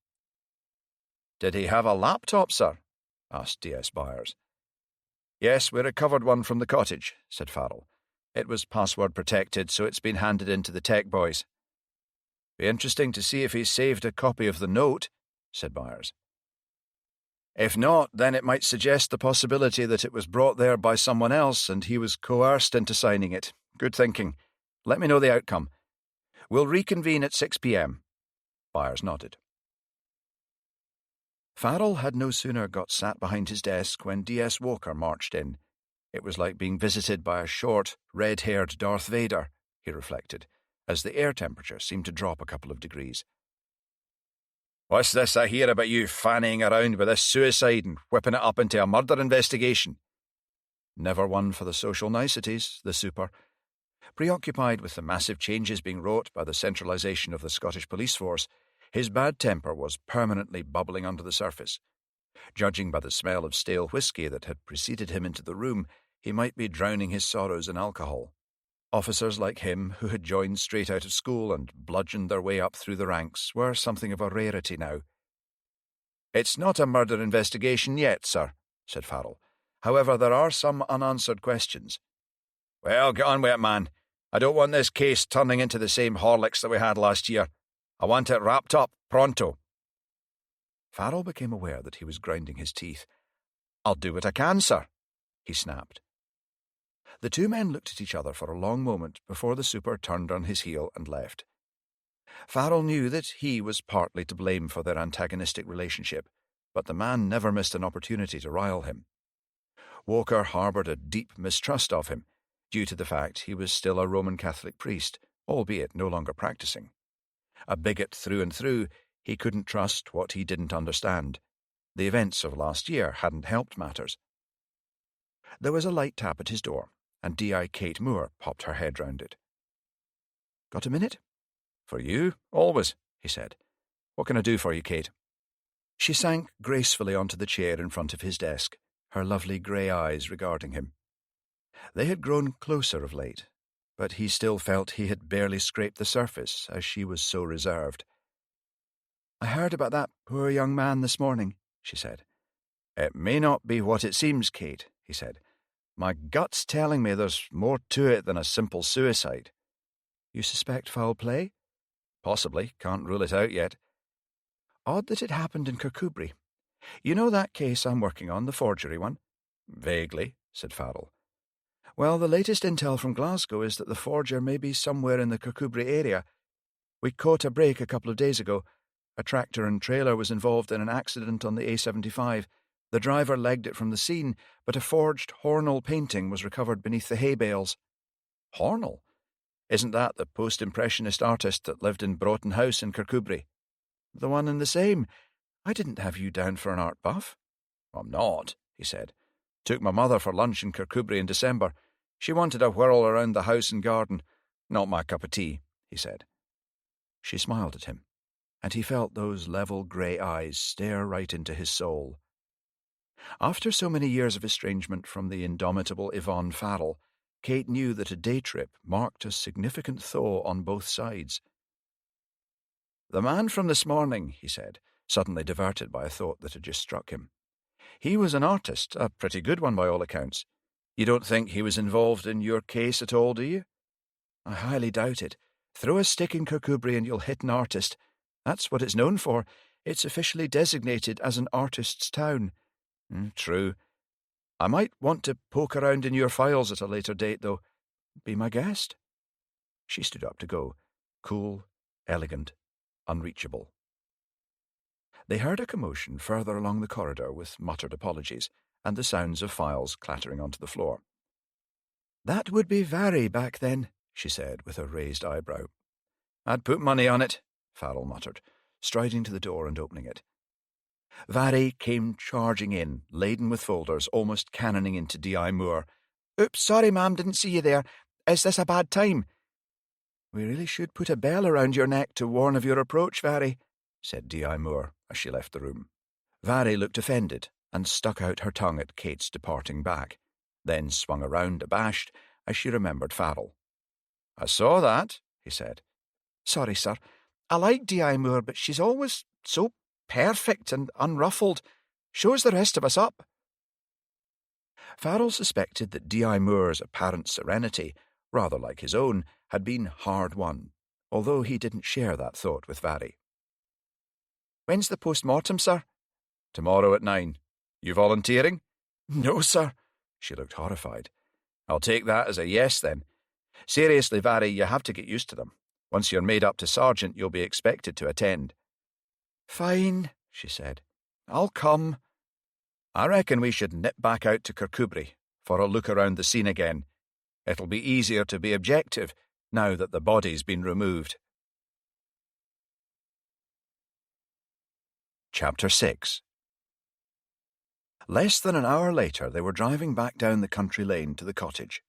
Did he have a laptop, sir? Asked D.S. Byers. Yes, we recovered one from the cottage, said Farrell. It was password protected, so it's been handed in to the tech boys. Be interesting to see if he saved a copy of the note, said Byers. If not, then it might suggest the possibility that it was brought there by someone else and he was coerced into signing it. Good thinking. Let me know the outcome. We'll reconvene at 6 p.m. Byers nodded. Farrell had no sooner got sat behind his desk when D.S. Walker marched in. It was like being visited by a short, red-haired Darth Vader, he reflected, as the air temperature seemed to drop a couple of degrees. What's this I hear about you fannying around with this suicide and whipping it up into a murder investigation? Never one for the social niceties, the super. Preoccupied with the massive changes being wrought by the centralisation of the Scottish police force, his bad temper was permanently bubbling under the surface. Judging by the smell of stale whisky that had preceded him into the room, he might be drowning his sorrows in alcohol. Officers like him, who had joined straight out of school and bludgeoned their way up through the ranks, were something of a rarity now. It's not a murder investigation yet, sir, said Farrell. However, there are some unanswered questions. Well, get on with it, man. I don't want this case turning into the same Horlicks that we had last year. I want it wrapped up, pronto. Farrell became aware that he was grinding his teeth. I'll do what I can, sir, he snapped. The two men looked at each other for a long moment before the super turned on his heel and left. Farrell knew that he was partly to blame for their antagonistic relationship, but the man never missed an opportunity to rile him. Walker harboured a deep mistrust of him, due to the fact he was still a Roman Catholic priest, albeit no longer practising. A bigot through and through, he couldn't trust what he didn't understand. The events of last year hadn't helped matters. There was a light tap at his door, and D.I. Kate Moore popped her head round it. Got a minute? For you, always, he said. What can I do for you, Kate? She sank gracefully onto the chair in front of his desk, her lovely grey eyes regarding him. They had grown closer of late, but he still felt he had barely scraped the surface, as she was so reserved.
"I heard about that poor young man this morning," she said.
"It may not be what it seems, Kate," he said. "My gut's telling me there's more to it than a simple suicide."
"You suspect foul play?"
"Possibly. Can't rule it out yet."
"Odd that it happened in Kirkcudbright. You know that case I'm working on, the forgery one?"
"Vaguely," said Farrell.
"Well, the latest intel from Glasgow is that the forger may be somewhere in the Kirkcudbright area. We caught a break a couple of days ago. A tractor and trailer was involved in an accident on the A75. The driver legged it from the scene, but a forged Hornell painting was recovered beneath the hay bales."
"Hornell? Isn't that the post-impressionist artist that lived in Broughton House in Kirkcudbright?"
"The one and the same. I didn't have you down for an art buff."
"I'm not," he said. "Took my mother for lunch in Kirkcudbright in December. She wanted a whirl around the house and garden. Not my cup of tea," he said.
She smiled at him, and he felt those level grey eyes stare right into his soul. After so many years of estrangement from the indomitable Yvonne Farrell, Kate knew that a day trip marked a significant thaw on both sides.
"The man from this morning," he said, suddenly diverted by a thought that had just struck him. "He was an artist, a pretty good one by all accounts. You don't think he was involved in your case at all, do you?"
"I highly doubt it. Throw a stick in Kirkcudbright and you'll hit an artist. That's what it's known for. It's officially designated as an artist's town."
"True. I might want to poke around in your files at a later date, though."
"Be my guest."
She stood up to go, cool, elegant, unreachable. They heard a commotion further along the corridor with muttered apologies and the sounds of files clattering onto the floor.
"That would be Vary back then," she said with a raised eyebrow.
"I'd put money on it," Farrell muttered, striding to the door and opening it.
Vary came charging in, laden with folders, almost cannoning into D.I. Moore. "Oops, sorry, ma'am, didn't see you there. Is this a bad time?" "We really should put a bell around your neck to warn of your approach, Vary," said D.I. Moore as she left the room.
Vary looked offended and stuck out her tongue at Kate's departing back, then swung around abashed as she remembered Farrell. "I saw that," he said.
"Sorry, sir. I like D.I. Moore, but she's always so perfect and unruffled. Shows the rest of us up."
Farrell suspected that D.I. Moore's apparent serenity, rather like his own, had been hard-won, although he didn't share that thought with Vary.
"When's the post-mortem, sir?"
"Tomorrow at 9. You volunteering?"
"No, sir."
She looked horrified. "I'll take that as a yes, then. Seriously, Vary, you have to get used to them. Once you're made up to sergeant, you'll be expected to attend."
"Fine," she said. "I'll come."
"I reckon we should nip back out to Kirkcudbright for a look around the scene again. It'll be easier to be objective now that the body's been removed." Chapter 6. Less than an hour later, they were driving back down the country lane to the cottage.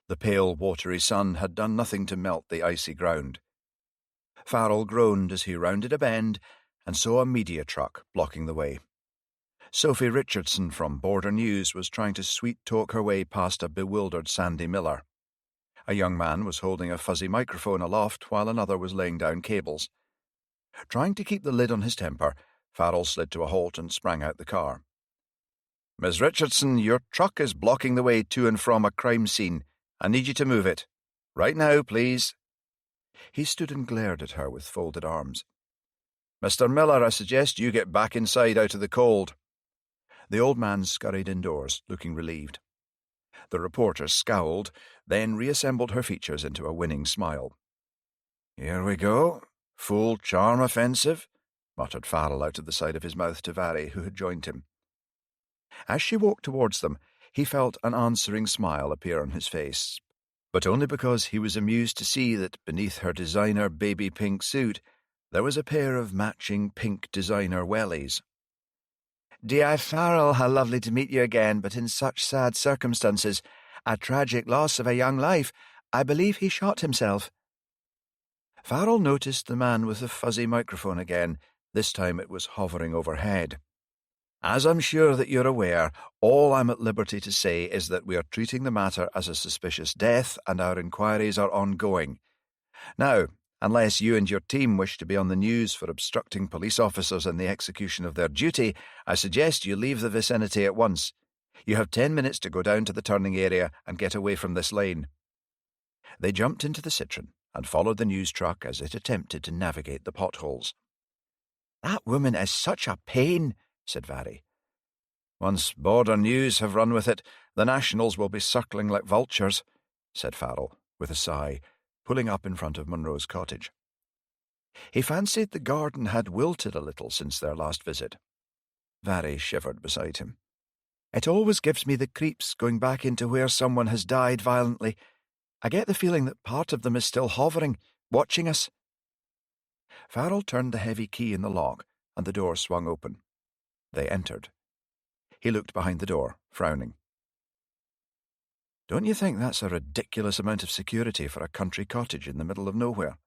The pale, watery sun had done nothing to melt the icy ground. Farrell groaned as he rounded a bend and saw a media truck blocking the way. Sophie Richardson from Border News was trying to sweet-talk her way past a bewildered Sandy Miller. A young man was holding a fuzzy microphone aloft while another was laying down cables. Trying to keep the lid on his temper, Farrell slid to a halt and sprang out the car. "Miss Richardson, your truck is blocking the way to and from a crime scene. I need you to move it. Right now, please." He stood and glared at her with folded arms. "Mr. Miller, I suggest you get back inside out of the cold." The old man scurried indoors, looking relieved. The reporter scowled, then reassembled her features into a winning smile. "Here we go. Full charm offensive," muttered Farrell out of the side of his mouth to Vary, who had joined him. As she walked towards them, he felt an answering smile appear on his face, but only because he was amused to see that beneath her designer baby pink suit there was a pair of matching pink designer wellies.
"D.I. Farrell, how lovely to meet you again, but in such sad circumstances. A tragic loss of a young life. I believe he shot himself."
Farrell noticed the man with the fuzzy microphone again, This time it was hovering overhead. "As I'm sure that you're aware, all I'm at liberty to say is that we are treating the matter as a suspicious death and our inquiries are ongoing. Now, unless you and your team wish to be on the news for obstructing police officers in the execution of their duty, I suggest you leave the vicinity at once. You have 10 minutes to go down to the turning area and get away from this lane." They jumped into the Citroen and followed the news truck as it attempted to navigate the potholes.
"That woman is such a pain," said Vary.
"Once Border News have run with it, the Nationals will be circling like vultures," said Farrell, with a sigh, pulling up in front of Munro's cottage. He fancied the garden had wilted a little since their last visit. Vary shivered beside him. "It always gives me the creeps going back into where someone has died violently. I get the feeling that part of them is still hovering, watching us." Farrell turned the heavy key in the lock, and the door swung open. They entered. He looked behind the door, frowning. "Don't you think that's a ridiculous amount of security for a country cottage in the middle of nowhere?"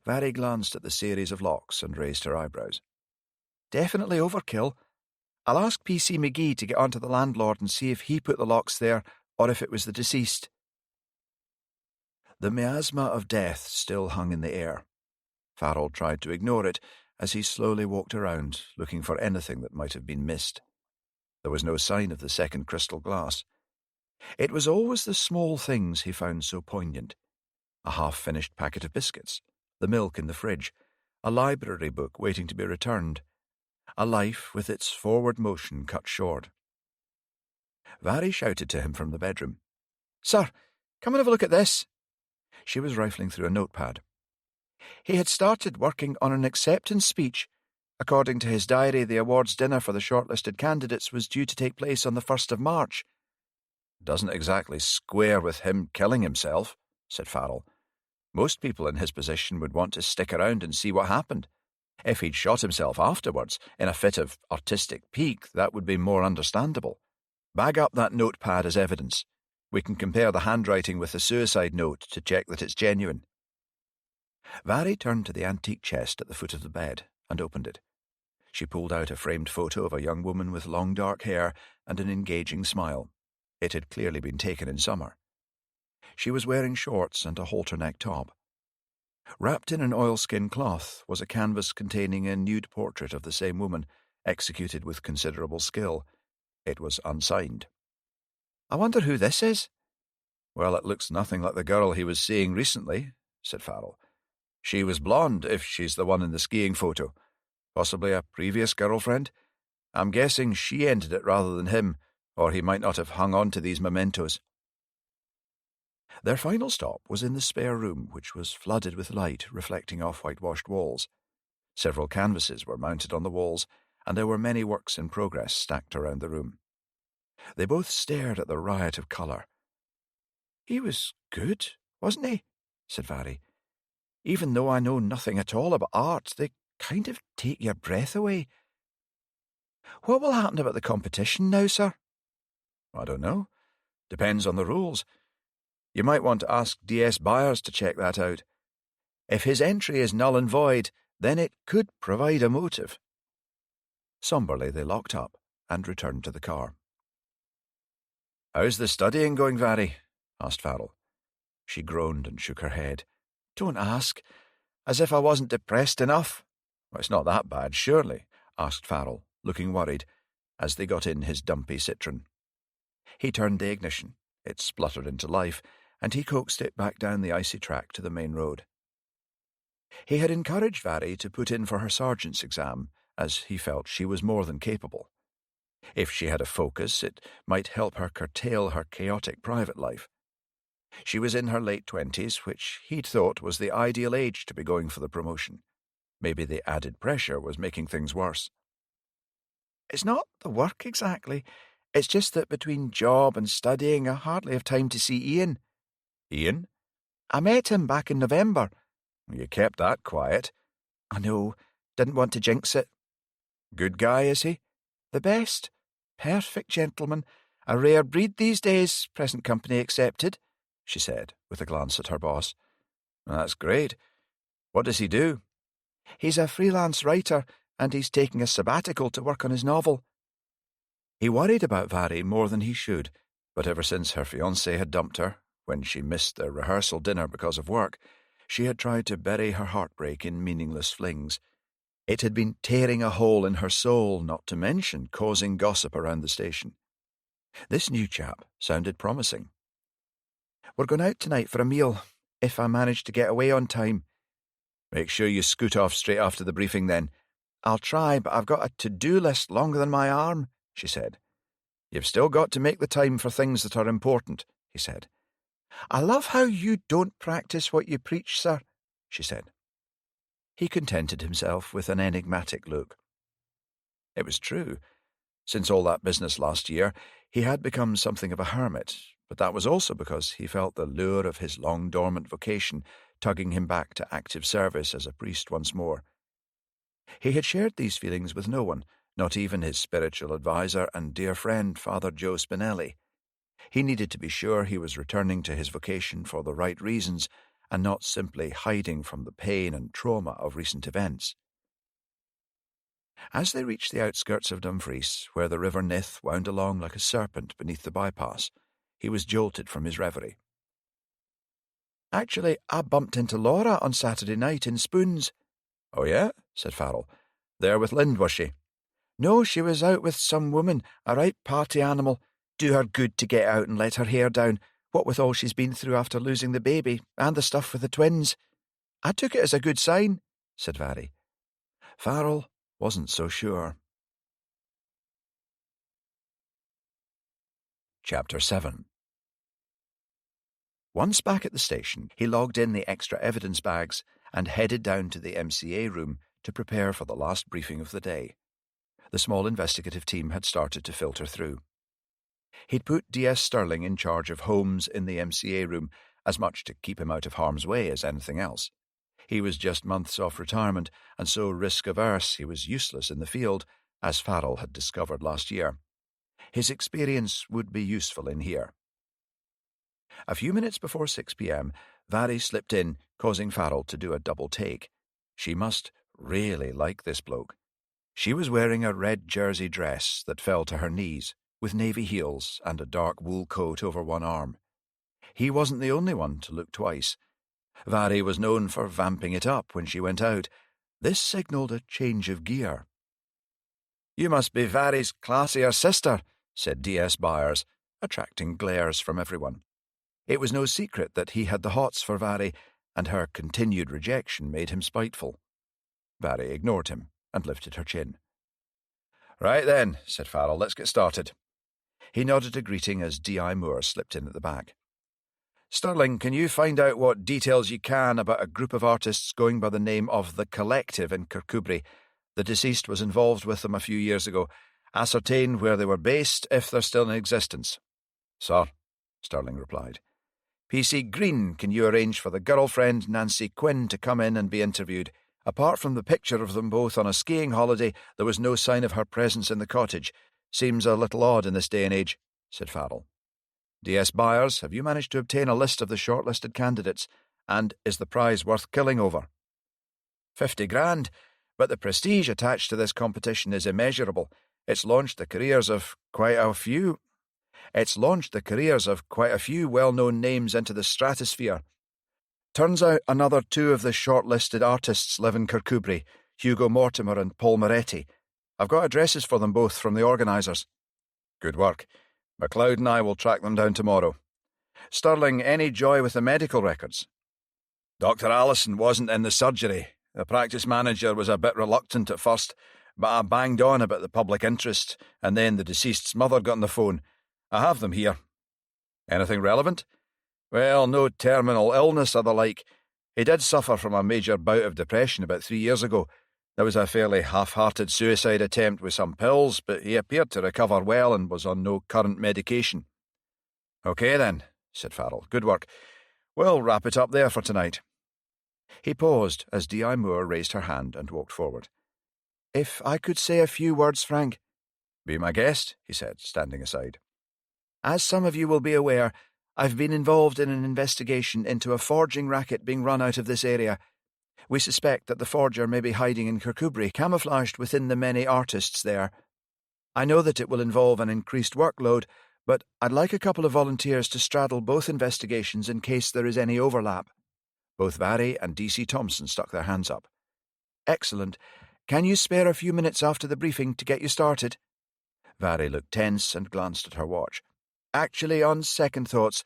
Vary glanced at the series of locks and raised her eyebrows.
"Definitely overkill. I'll ask P.C. McGee to get on to the landlord and see if he put the locks there or if it was the deceased."
The miasma of death still hung in the air. Farrell tried to ignore it as he slowly walked around, looking for anything that might have been missed. There was no sign of the second crystal glass. It was always the small things he found so poignant. A half-finished packet of biscuits, the milk in the fridge, a library book waiting to be returned, a life with its forward motion cut short. Vary shouted to him from the bedroom.
"Sir, come and have a look at this."
She was rifling through a notepad.
He had started working on an acceptance speech. According to his diary, the awards dinner for the shortlisted candidates was due to take place on the 1st of March.
"Doesn't exactly square with him killing himself," said Farrell. "Most people in his position would want to stick around and see what happened. If he'd shot himself afterwards, in a fit of artistic pique, that would be more understandable. Bag up that notepad as evidence. We can compare the handwriting with the suicide note to check that it's genuine." Vary turned to the antique chest at the foot of the bed and opened it. She pulled out a framed photo of a young woman with long dark hair and an engaging smile. It had clearly been taken in summer. She was wearing shorts and a halter-neck top. Wrapped in an oilskin cloth was a canvas containing a nude portrait of the same woman, executed with considerable skill. It was unsigned.
"I wonder who this is."
"Well, it looks nothing like the girl he was seeing recently," said Farrell. "She was blonde, if she's the one in the skiing photo. Possibly a previous girlfriend. I'm guessing she ended it rather than him, or he might not have hung on to these mementos." Their final stop was in the spare room, which was flooded with light reflecting off whitewashed walls. Several canvases were mounted on the walls, and there were many works in progress stacked around the room. They both stared at the riot of colour.
"He was good, wasn't he?" said Vary. "Even though I know nothing at all about art, they kind of take your breath away. What will happen about the competition now, sir?"
"I don't know. Depends on the rules. You might want to ask D.S. Byers to check that out. If his entry is null and void, then it could provide a motive." Somberly they locked up and returned to the car. "How's the studying going, Vary?" asked Farrell. She groaned and shook her head.
"Don't ask. As if I wasn't depressed enough."
"Well, it's not that bad, surely?" asked Farrell, looking worried, as they got in his dumpy Citroen. He turned the ignition. It spluttered into life, and he coaxed it back down the icy track to the main road. He had encouraged Vary to put in for her sergeant's exam, as he felt she was more than capable. If she had a focus, it might help her curtail her chaotic private life. She was in her late 20s, which he'd thought was the ideal age to be going for the promotion. Maybe the added pressure was making things worse.
"It's not the work exactly. It's just that between job and studying, I hardly have time to see Ian."
"Ian?"
"I met him back in November."
"You kept that quiet."
"I know. Didn't want to jinx it."
"Good guy, is he?"
"The best. Perfect gentleman. A rare breed these days, present company accepted," she said, with a glance at her boss.
"That's great. What does he do?"
He's a freelance writer, and he's taking a sabbatical to work on his novel.
He worried about Vari more than he should, but ever since her fiancé had dumped her, when she missed their rehearsal dinner because of work, she had tried to bury her heartbreak in meaningless flings. It had been tearing a hole in her soul, not to mention causing gossip around the station. This new chap sounded promising.
We're going out tonight for a meal, if I manage to get away on time.
Make sure you scoot off straight after the briefing then.
I'll try, but I've got a to-do list longer than my arm, she said.
You've still got to make the time for things that are important, he said.
I love how you don't practice what you preach, sir, she said.
He contented himself with an enigmatic look. It was true. Since all that business last year, he had become something of a hermit, but that was also because he felt the lure of his long-dormant vocation tugging him back to active service as a priest once more. He had shared these feelings with no one, not even his spiritual adviser and dear friend, Father Joe Spinelli. He needed to be sure he was returning to his vocation for the right reasons and not simply hiding from the pain and trauma of recent events. As they reached the outskirts of Dumfries, where the River Nith wound along like a serpent beneath the bypass, he was jolted from his reverie.
Actually, I bumped into Laura on Saturday night in Spoons.
Oh, yeah? Said Farrell. There with Lind, was she?
No, she was out with some woman, a right party animal. Do her good to get out and let her hair down, what with all she's been through after losing the baby, and the stuff with the twins. I took it as a good sign, said Vari.
Farrell wasn't so sure. Chapter 7. Once back at the station, he logged in the extra evidence bags and headed down to the MCA room to prepare for the last briefing of the day. The small investigative team had started to filter through. He'd put D.S. Sterling in charge of Holmes in the MCA room, as much to keep him out of harm's way as anything else. He was just months off retirement, and so risk-averse he was useless in the field, as Farrell had discovered last year. His experience would be useful in here. A few minutes before 6 p.m., Vari slipped in, causing Farrell to do a double take. She must really like this bloke. She was wearing a red jersey dress that fell to her knees, with navy heels and a dark wool coat over one arm. He wasn't the only one to look twice. Vari was known for vamping it up when she went out. This signalled a change of gear.
"You must be Vari's classier sister,"
said D.S. Byers, attracting glares from everyone. It was no secret that he had the hots for Vari, and her continued rejection made him spiteful. Vari ignored him and lifted her chin. "Right then," said Farrell, "let's get started." He nodded a greeting as D.I. Moore slipped in at the back. "Sterling, can you find out what details you can about a group of artists going by the name of The Collective in Kirkcudbright? The deceased was involved with them a few years ago. Ascertain where they were based, if they're still in existence." "Sir," Sterling replied. "P.C. Green, can you arrange for the girlfriend, Nancy Quinn, to come in and be interviewed? Apart from the picture of them both on a skiing holiday, there was no sign of her presence in the cottage. Seems a little odd in this day and age," said Farrell. "D.S. Byers, have you managed to obtain a list of the shortlisted candidates? And is the prize worth killing over?" $50,000, but the prestige attached to this competition is immeasurable. It's launched the careers of quite a few well-known names into the stratosphere. Turns out another two of the shortlisted artists live in Kirkcudbright, Hugo Mortimer and Paul Moretti. I've got addresses for them both from the organisers." "Good work. MacLeod and I will track them down tomorrow. Sterling, any joy with the medical records?" "Dr. Allison wasn't in the surgery. The practice manager was a bit reluctant at first, but I banged on about the public interest, and then the deceased's mother got on the phone. I have them here." "Anything relevant?" "Well, no terminal illness or the like. He did suffer from a major bout of depression about 3 years ago. There was a fairly half-hearted suicide attempt with some pills, but he appeared to recover well and was on no current medication." "Okay then," said Farrell. "Good work. We'll wrap it up there for tonight." He paused as D.I. Moore raised her hand and walked forward.
"If I could say a few words, Frank."
"Be my guest," he said, standing aside.
"As some of you will be aware, I've been involved in an investigation into a forging racket being run out of this area. We suspect that the forger may be hiding in Kirkcudbright, camouflaged within the many artists there. I know that it will involve an increased workload, but I'd like a couple of volunteers to straddle both investigations in case there is any overlap. Both Barry and D.C. Thompson stuck their hands up. Excellent. Can you spare a few minutes after the briefing to get you started? Barry looked tense and glanced at her watch. Actually, on second thoughts,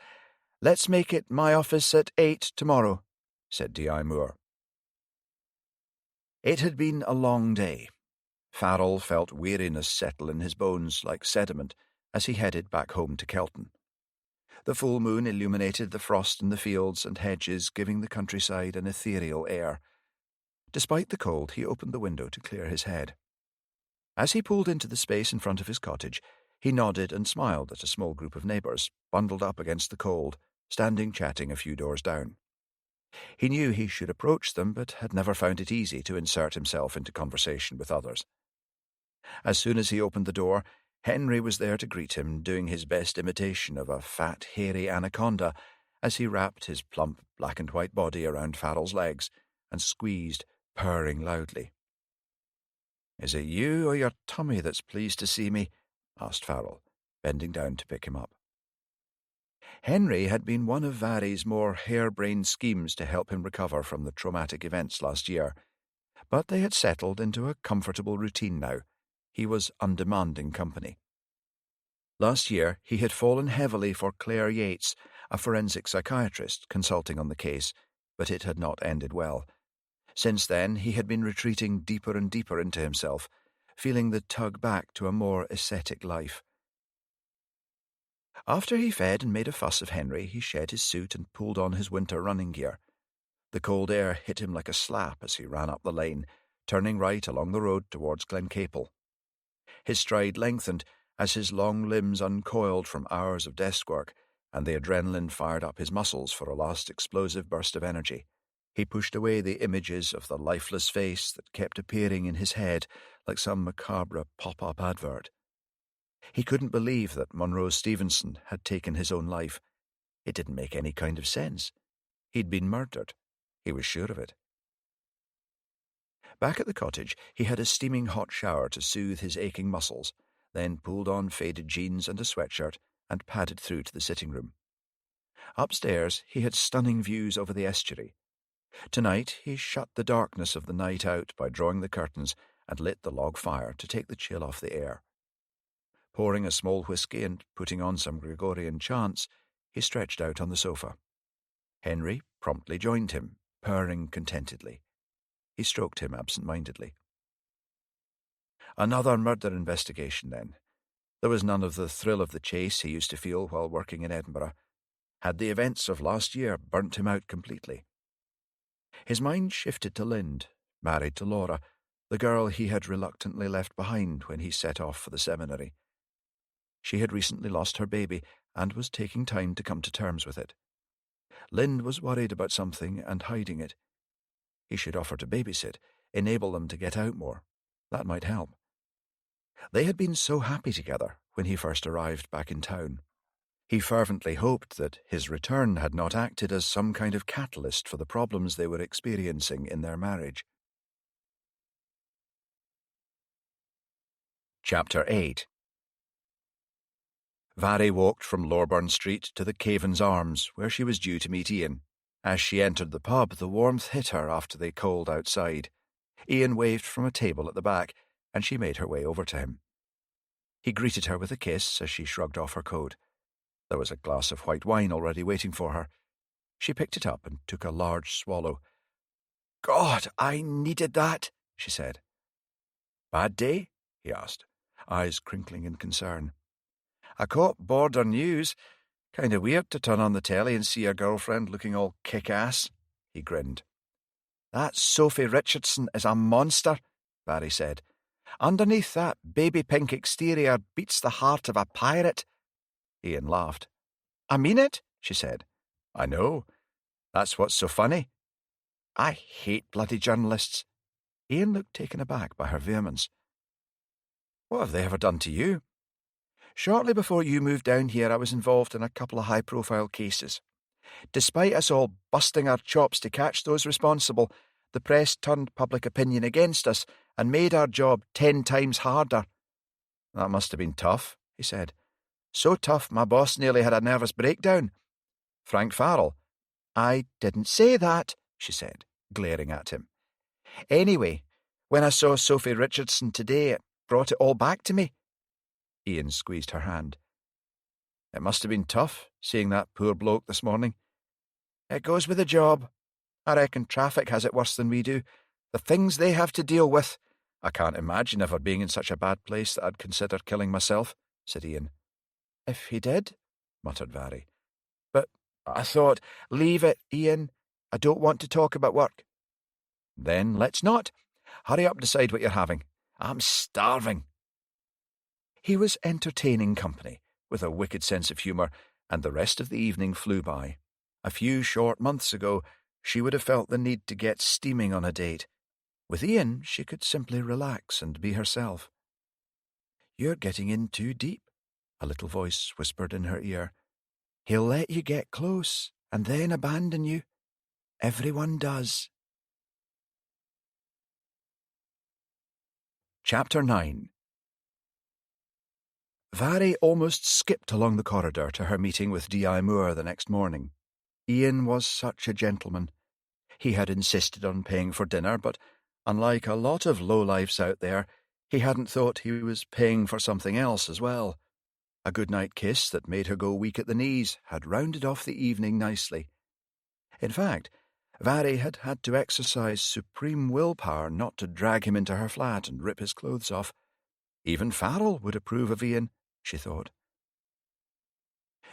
let's make it my office at 8 tomorrow, said D.I. Moore. It had been a long day. Farrell felt weariness settle in his bones like sediment as he headed back home to Kelton. The full moon illuminated the frost in the fields and hedges, giving the countryside an ethereal air. Despite the cold, he opened the window to clear his head. As he pulled into the space in front of his cottage, he nodded and smiled at a small group of neighbours, bundled up against the cold, standing chatting a few doors down. He knew he should approach them, but had never found it easy to insert himself into conversation with others. As soon as he opened the door, Henry was there to greet him, doing his best imitation of a fat, hairy anaconda as he wrapped his plump black and white body around Farrell's legs and squeezed, purring loudly. "Is it you or your tummy that's pleased to see me?" asked Farrell, bending down to pick him up. Henry had been one of Vary's more harebrained schemes to help him recover from the traumatic events last year, but they had settled into a comfortable routine now. He was undemanding company. Last year, he had fallen heavily for Claire Yates, a forensic psychiatrist, consulting on the case, but it had not ended well. Since then, he had been retreating deeper and deeper into himself, feeling the tug back to a more ascetic life. After he fed and made a fuss of Henry, he shed his suit and pulled on his winter running gear. The cold air hit him like a slap as he ran up the lane, turning right along the road towards Glencapel. His stride lengthened as his long limbs uncoiled from hours of desk work, and the adrenaline fired up his muscles for a last explosive burst of energy. He pushed away the images of the lifeless face that kept appearing in his head like some macabre pop-up advert. He couldn't believe that Monroe Stevenson had taken his own life. It didn't make any kind of sense. He'd been murdered. He was sure of it. Back at the cottage, he had a steaming hot shower to soothe his aching muscles, then pulled on faded jeans and a sweatshirt and padded through to the sitting room. Upstairs, he had stunning views over the estuary. Tonight, he shut the darkness of the night out by drawing the curtains and lit the log fire to take the chill off the air. Pouring a small whisky and putting on some Gregorian chants, he stretched out on the sofa. Henry promptly joined him, purring contentedly. He stroked him absent-mindedly. Another murder investigation, then. There was none of the thrill of the chase he used to feel while working in Edinburgh. Had the events of last year burnt him out completely? His mind shifted to Lind, married to Laura, the girl he had reluctantly left behind when he set off for the seminary. She had recently lost her baby and was taking time to come to terms with it. Lind was worried about something and hiding it. He should offer to babysit, enable them to get out more. That might help. They had been so happy together when he first arrived back in town. He fervently hoped that his return had not acted as some kind of catalyst for the problems they were experiencing in their marriage. Chapter 8. Vary walked from Lorburn Street to the Cavens Arms, where she was due to meet Ian. As she entered the pub, the warmth hit her after they cold outside. Ian waved from a table at the back, and she made her way over to him. He greeted her with a kiss as she shrugged off her coat. There was a glass of white wine already waiting for her. She picked it up and took a large swallow. "God, I needed that," she said. "Bad day?" he asked, eyes crinkling in concern. "I caught Border News. Kinda weird to turn on the telly and see your girlfriend looking all kick-ass," he grinned. "That Sophie Richardson is a monster," Barry said. "Underneath that baby pink exterior beats the heart of a pirate." Ian laughed. "I mean it," she said. "I know. That's what's so funny." "I hate bloody journalists." Ian looked taken aback by her vehemence. "What have they ever done to you?" "Shortly before you moved down here, I was involved in a couple of high-profile cases. Despite us all busting our chops to catch those responsible, the press turned public opinion against us and made our job 10 times harder.
That must have been tough, he said.
So tough my boss nearly had a nervous breakdown.
Frank Farrell?
I didn't say that, she said, glaring at him. Anyway, when I saw Sophie Richardson today, it brought it all back to me.
Ian squeezed her hand. It must have been tough, seeing that poor bloke this morning.
It goes with the job. I reckon traffic has it worse than we do. The things they have to deal with.
I can't imagine ever being in such a bad place that I'd consider killing myself, said Ian.
If he did,
muttered Vary.
But I thought, leave it, Ian. I don't want to talk about work.
Then let's not. Hurry up, decide what you're having. I'm starving. He was entertaining company, with a wicked sense of humour, and the rest of the evening flew by. A few short months ago, she would have felt the need to get steaming on a date. With Ian, she could simply relax and be herself.
You're getting in too deep, a little voice whispered in her ear. He'll let you get close and then abandon you. Everyone does.
Chapter 9. Vary almost skipped along the corridor to her meeting with D.I. Moore the next morning. Ian was such a gentleman. He had insisted on paying for dinner, but unlike a lot of lowlifes out there, he hadn't thought he was paying for something else as well. A goodnight kiss that made her go weak at the knees had rounded off the evening nicely. In fact, Vary had had to exercise supreme willpower not to drag him into her flat and rip his clothes off. Even Farrell would approve of Ian, she thought.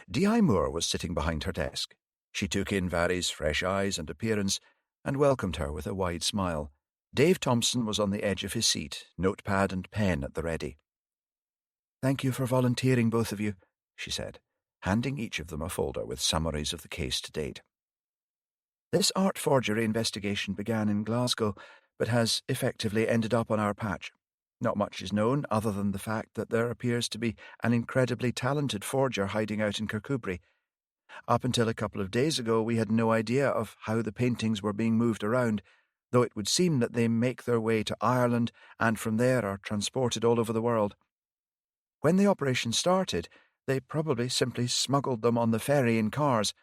D.I. Moore was sitting behind her desk. She took in Vary's fresh eyes and appearance and welcomed her with a wide smile. Dave Thompson was on the edge of his seat, notepad and pen at the ready.
Thank you for volunteering, both of you,
she said, handing each of them a folder with summaries of the case to date.
This art forgery investigation began in Glasgow, but has effectively ended up on our patch. Not much is known other than the fact that there appears to be an incredibly talented forger hiding out in Kirkcudbright. Up until a couple of days ago, we had no idea of how the paintings were being moved around, though it would seem that they make their way to Ireland and from there are transported all over the world. When the operation started, they probably simply smuggled them on the ferry in cars,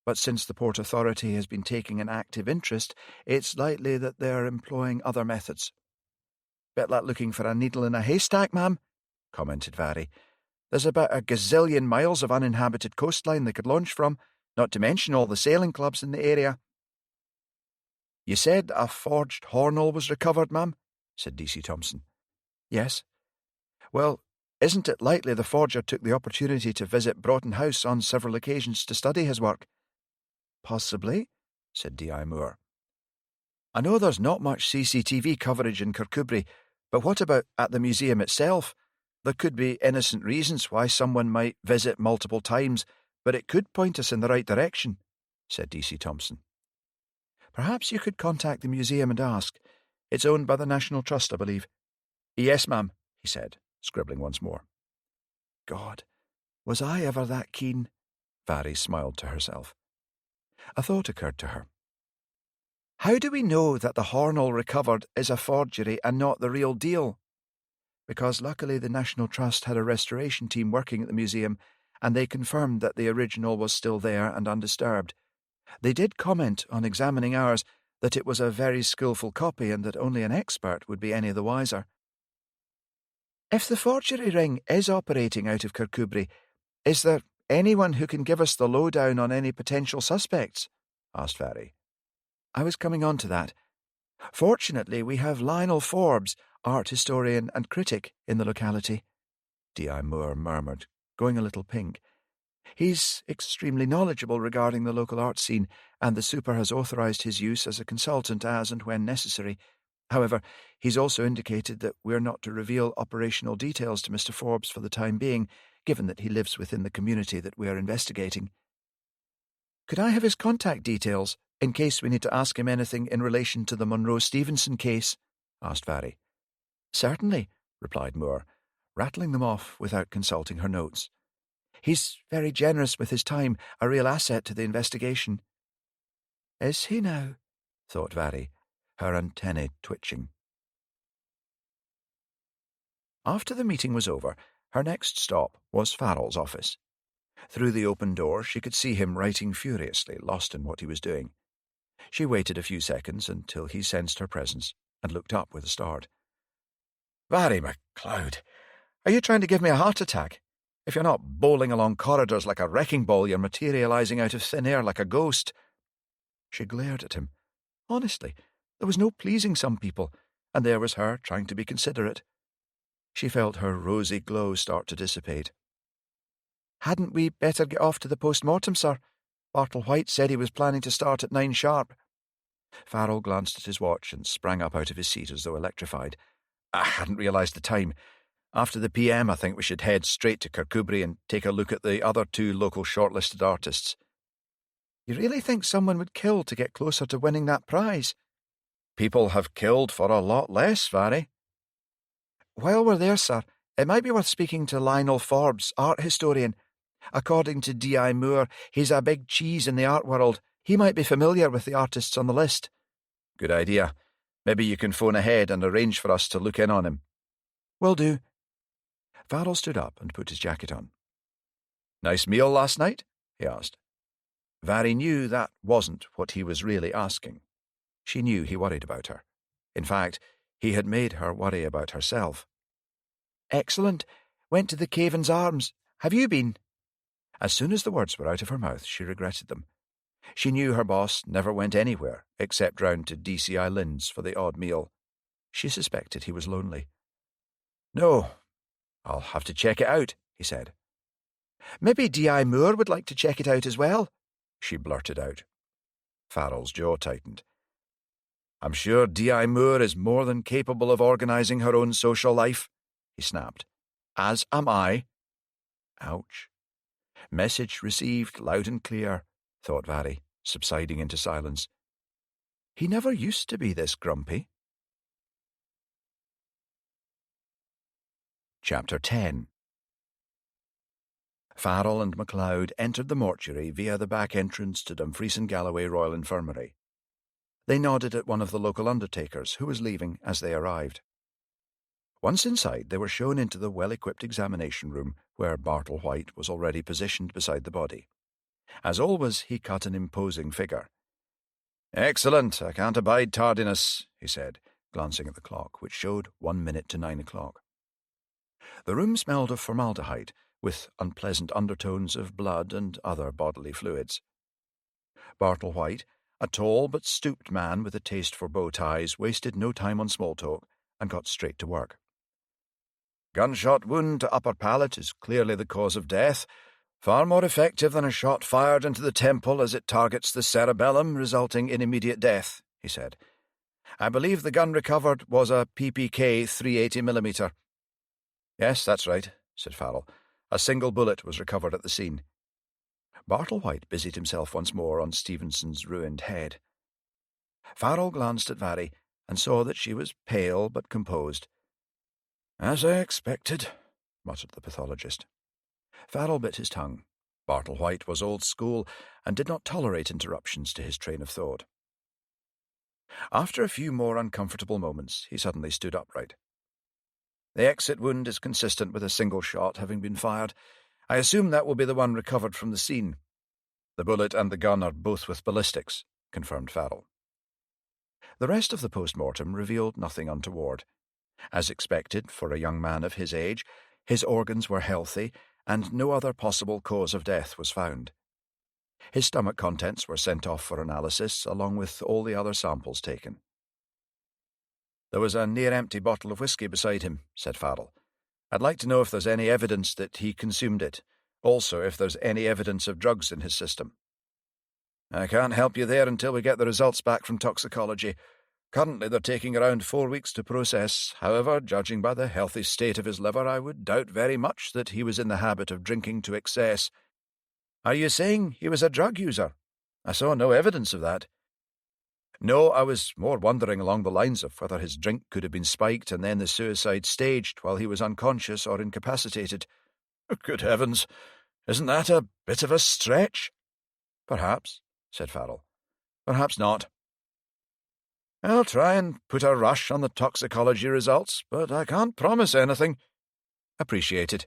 but since the Port Authority has been taking an active interest, it's likely that they're employing other methods.
Bit like looking for a needle in a haystack, ma'am, commented Vary.
There's about a gazillion miles of uninhabited coastline they could launch from, not to mention all the sailing clubs in the area.
You said a forged hornel was recovered, ma'am, said D.C. Thompson.
Yes.
Well, isn't it likely the forger took the opportunity to visit Broughton House on several occasions to study his work?
Possibly,
said D.I. Moore. I know there's not much CCTV coverage in Kirkcudbright, but what about at the museum itself? There could be innocent reasons why someone might visit multiple times, but it could point us in the right direction, said D.C. Thompson.
Perhaps you could contact the museum and ask. It's owned by the National Trust, I believe.
Yes, ma'am, he said, scribbling once more.
God, was I ever that keen?
Vary smiled to herself. A thought occurred to her.
How do we know that the hornel recovered is a forgery and not the real deal? Because luckily the National Trust had a restoration team working at the museum, and they confirmed that the original was still there and undisturbed. They did comment on examining ours that it was a very skillful copy and that only an expert would be any the wiser. If the forgery ring is operating out of Kirkcudbright, is there anyone who can give us the lowdown on any potential suspects? Asked Vary. I was coming on to that. Fortunately, we have Lionel Forbes, art historian and critic, in the locality, D.I. Moore murmured, going a little pink. He's extremely knowledgeable regarding the local art scene, and the super has authorised his use as a consultant as and when necessary. However, he's also indicated that we're not to reveal operational details to Mr. Forbes for the time being, given that he lives within the community that we're investigating. Could I have his contact details, in case we need to ask him anything in relation to the Monroe Stevenson case? Asked Vary. Certainly, replied Moore, rattling them off without consulting her notes. He's very generous with his time, a real asset to the investigation. Is he now? Thought Vary,
her antennae twitching. After the meeting was over, her next stop was Farrell's office. Through the open door, she could see him writing furiously, lost in what he was doing. She waited a few seconds until he sensed her presence and looked up with a start.
"Barry McLeod, are you trying to give me a heart attack? If you're not bowling along corridors like a wrecking ball, you're materializing out of thin air like a ghost."
She glared at him.
Honestly, there was no pleasing some people, and there was her trying to be considerate.
She felt her rosy glow start to dissipate.
"Hadn't we better get off to the post-mortem, sir? Bartle White said he was planning to start at 9 sharp.
Farrell glanced at his watch and sprang up out of his seat as though electrified. "I hadn't realised the time. After the PM, I think we should head straight to Kirkcudbright and take a look at the other 2 local shortlisted artists."
"You really think someone would kill to get closer to winning that prize?"
"People have killed for a lot less, Varry."
"While we're there, sir, it might be worth speaking to Lionel Forbes, art historian. According to D.I. Moore, he's a big cheese in the art world. He might be familiar with the artists on the list."
"Good idea. Maybe you can phone ahead and arrange for us to look in on him."
"Will do."
Farrell stood up and put his jacket on. "Nice meal last night?" he asked. Varry knew that wasn't what he was really asking. She knew he worried about her. In fact, he had made her worry about herself.
"Excellent. Went to the Caven's Arms. Have you been?"
As soon as the words were out of her mouth, she regretted them. She knew her boss never went anywhere except round to DCI Lynn's for the odd meal. She suspected he was lonely. "No, I'll have to check it out," he said.
"Maybe D.I. Moore would like to check it out as well,"
she blurted out. Farrell's jaw tightened. "I'm sure D.I. Moore is more than capable of organising her own social life," he snapped. "As am I." Ouch. Message received loud and clear, thought Varry, subsiding into silence. He never used to be this grumpy. Chapter 10. Farrell and MacLeod entered the mortuary via the back entrance to Dumfries and Galloway Royal Infirmary. They nodded at one of the local undertakers, who was leaving as they arrived. Once inside, they were shown into the well-equipped examination room, where Bartle White was already positioned beside the body. As always, he cut an imposing figure. "Excellent, I can't abide tardiness," he said, glancing at the clock, which showed 1 minute to 9 o'clock. The room smelled of formaldehyde, with unpleasant undertones of blood and other bodily fluids. Bartle White, a tall but stooped man with a taste for bow ties, wasted no time on small talk and got straight to work. "Gunshot wound to upper palate is clearly the cause of death, far more effective than a shot fired into the temple as it targets the cerebellum, resulting in immediate death," he said. "I believe the gun recovered was a PPK 380mm. "Yes, that's right," said Farrell. "A single bullet was recovered at the scene." Bartle White busied himself once more on Stevenson's ruined head. Farrell glanced at Varry and saw that she was pale but composed. "As I expected," muttered the pathologist. Farrell bit his tongue. Bartle White was old school and did not tolerate interruptions to his train of thought. After a few more uncomfortable moments, he suddenly stood upright. "The exit wound is consistent with a single shot having been fired. I assume that will be the one recovered from the scene." "The bullet and the gun are both with ballistics," confirmed Farrell. The rest of the post-mortem revealed nothing untoward. As expected for a young man of his age, his organs were healthy, and no other possible cause of death was found. His stomach contents were sent off for analysis, along with all the other samples taken. "There was a near-empty bottle of whiskey beside him," said Farrell. "I'd like to know if there's any evidence that he consumed it. Also, if there's any evidence of drugs in his system." "I can't help you there until we get the results back from toxicology. Currently, they're taking around 4 weeks to process. However, judging by the healthy state of his liver, I would doubt very much that he was in the habit of drinking to excess." "Are you saying he was a drug user?" "I saw no evidence of that." "No, I was more wondering along the lines of whether his drink could have been spiked and then the suicide staged while he was unconscious or incapacitated." "Good heavens, isn't that a bit of a stretch?" "Perhaps," said Farrell. "Perhaps not." I'll try and put a rush on the toxicology results, but I can't promise anything. Appreciated.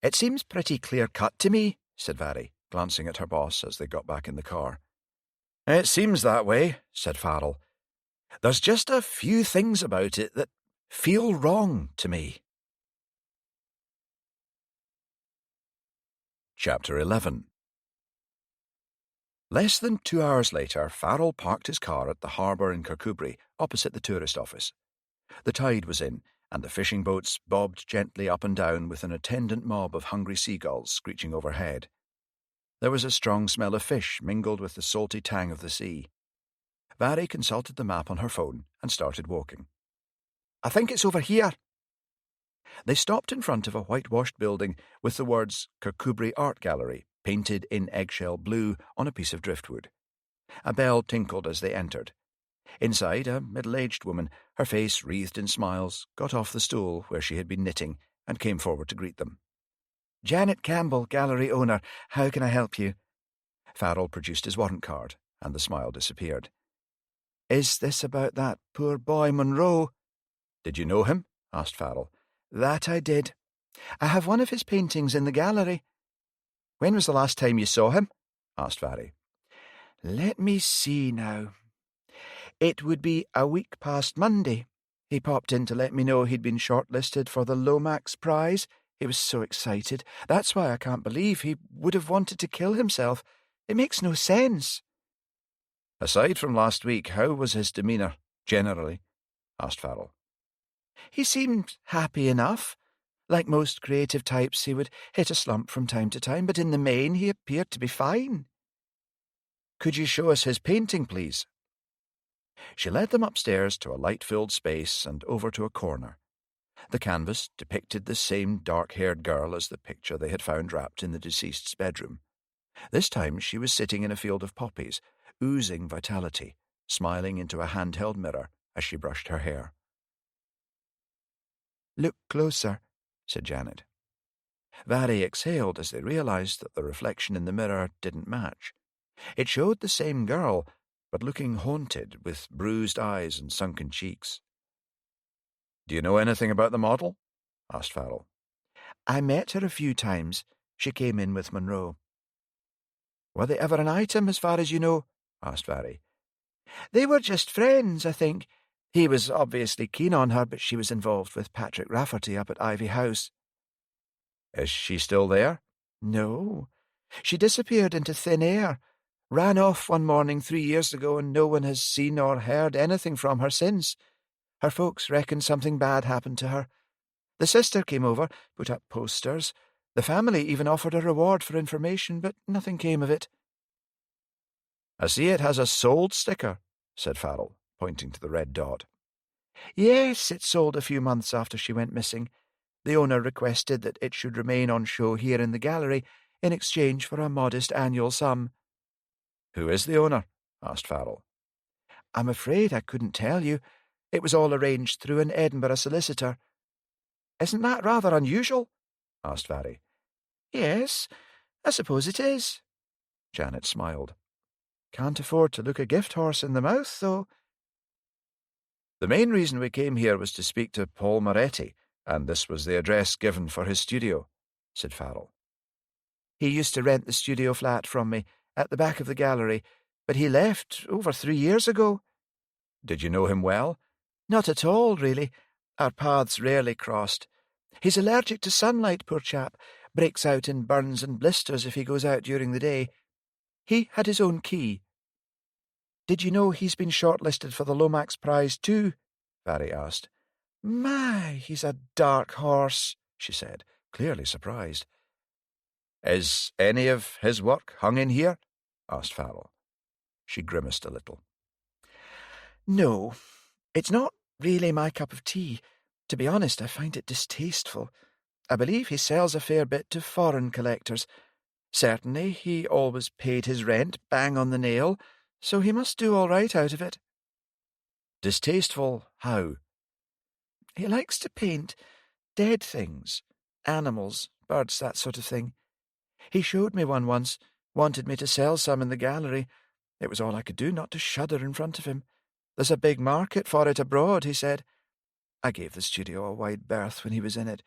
It seems pretty clear-cut to me, said Varry, glancing at her boss as they got back in the car.
It seems that way, said Farrell. There's just a few things about it that feel wrong to me. Chapter 11. Less than 2 hours later, Farrell parked his car at the harbour in Kirkcudbright, opposite the tourist office. The tide was in, and the fishing boats bobbed gently up and down with an attendant mob of hungry seagulls screeching overhead. There was a strong smell of fish mingled with the salty tang of the sea. Varry consulted the map on her phone and started walking.
I think it's over here.
They stopped in front of a whitewashed building with the words Kirkcudbright Art Gallery painted in eggshell blue on a piece of driftwood. A bell tinkled as they entered. Inside, a middle-aged woman, her face wreathed in smiles, got off the stool where she had been knitting and came forward to greet them.
Janet Campbell, gallery owner. How can I help you?
Farrell produced his warrant card, and the smile disappeared.
Is this about that poor boy Monroe?
Did you know him? Asked Farrell.
That I did. I have one of his paintings in the gallery.
When was the last time you saw him? Asked Varry.
Let me see now. It would be a week past Monday. He popped in to let me know he'd been shortlisted for the Lomax Prize. He was so excited. That's why I can't believe he would have wanted to kill himself. It makes no sense.
Aside from last week, how was his demeanour, generally? Asked Farrell.
He seemed happy enough. Like most creative types, he would hit a slump from time to time, but in the main he appeared to be fine.
Could you show us his painting, please? She led them upstairs to a light-filled space and over to a corner. The canvas depicted the same dark-haired girl as the picture they had found wrapped in the deceased's bedroom. This time she was sitting in a field of poppies, oozing vitality, smiling into a handheld mirror as she brushed her hair.
Look closer, said Janet.
Varry exhaled as they realized that the reflection in the mirror didn't match. It showed the same girl, but looking haunted, with bruised eyes and sunken cheeks. Do you know anything about the model? Asked Farrell.
I met her a few times. She came in with Monroe.
Were they ever an item, as far as you know? Asked Varry.
They were just friends, I think. He was obviously keen on her, but she was involved with Patrick Rafferty up at Ivy House.
Is she still there?
No. She disappeared into thin air, ran off one morning 3 years ago, and no one has seen or heard anything from her since. Her folks reckon something bad happened to her. The sister came over, put up posters. The family even offered a reward for information, but nothing came of it.
I see it has a sold sticker, said Farrell, pointing to the red dot.
Yes, it sold a few months after she went missing. The owner requested that it should remain on show here in the gallery in exchange for a modest annual sum.
Who is the owner? Asked Farrell.
I'm afraid I couldn't tell you. It was all arranged through an Edinburgh solicitor. Isn't that rather unusual? Asked Varry. Yes, I suppose it is.
Janet smiled.
Can't afford to look a gift horse in the mouth, though.
The main reason we came here was to speak to Paul Moretti, and this was the address given for his studio, said Farrell.
He used to rent the studio flat from me at the back of the gallery, but he left over 3 years ago.
Did you know him well?
Not at all, really. Our paths rarely crossed. He's allergic to sunlight, poor chap. Breaks out in burns and blisters if he goes out during the day. He had his own key. Did you know he's been shortlisted for the Lomax Prize too? Varry asked. My, he's a dark horse, she said, clearly surprised.
Is any of his work hung in here? Asked Farrell. She grimaced a little.
No, it's not really my cup of tea. To be honest, I find it distasteful. I believe he sells a fair bit to foreign collectors. Certainly, he always paid his rent bang on the nail, so he must do all right out of it.
Distasteful how?
He likes to paint dead things, animals, birds, that sort of thing. He showed me one once, wanted me to sell some in the gallery. It was all I could do not to shudder in front of him. There's a big market for it abroad, he said. I gave the studio a wide berth when he was in it,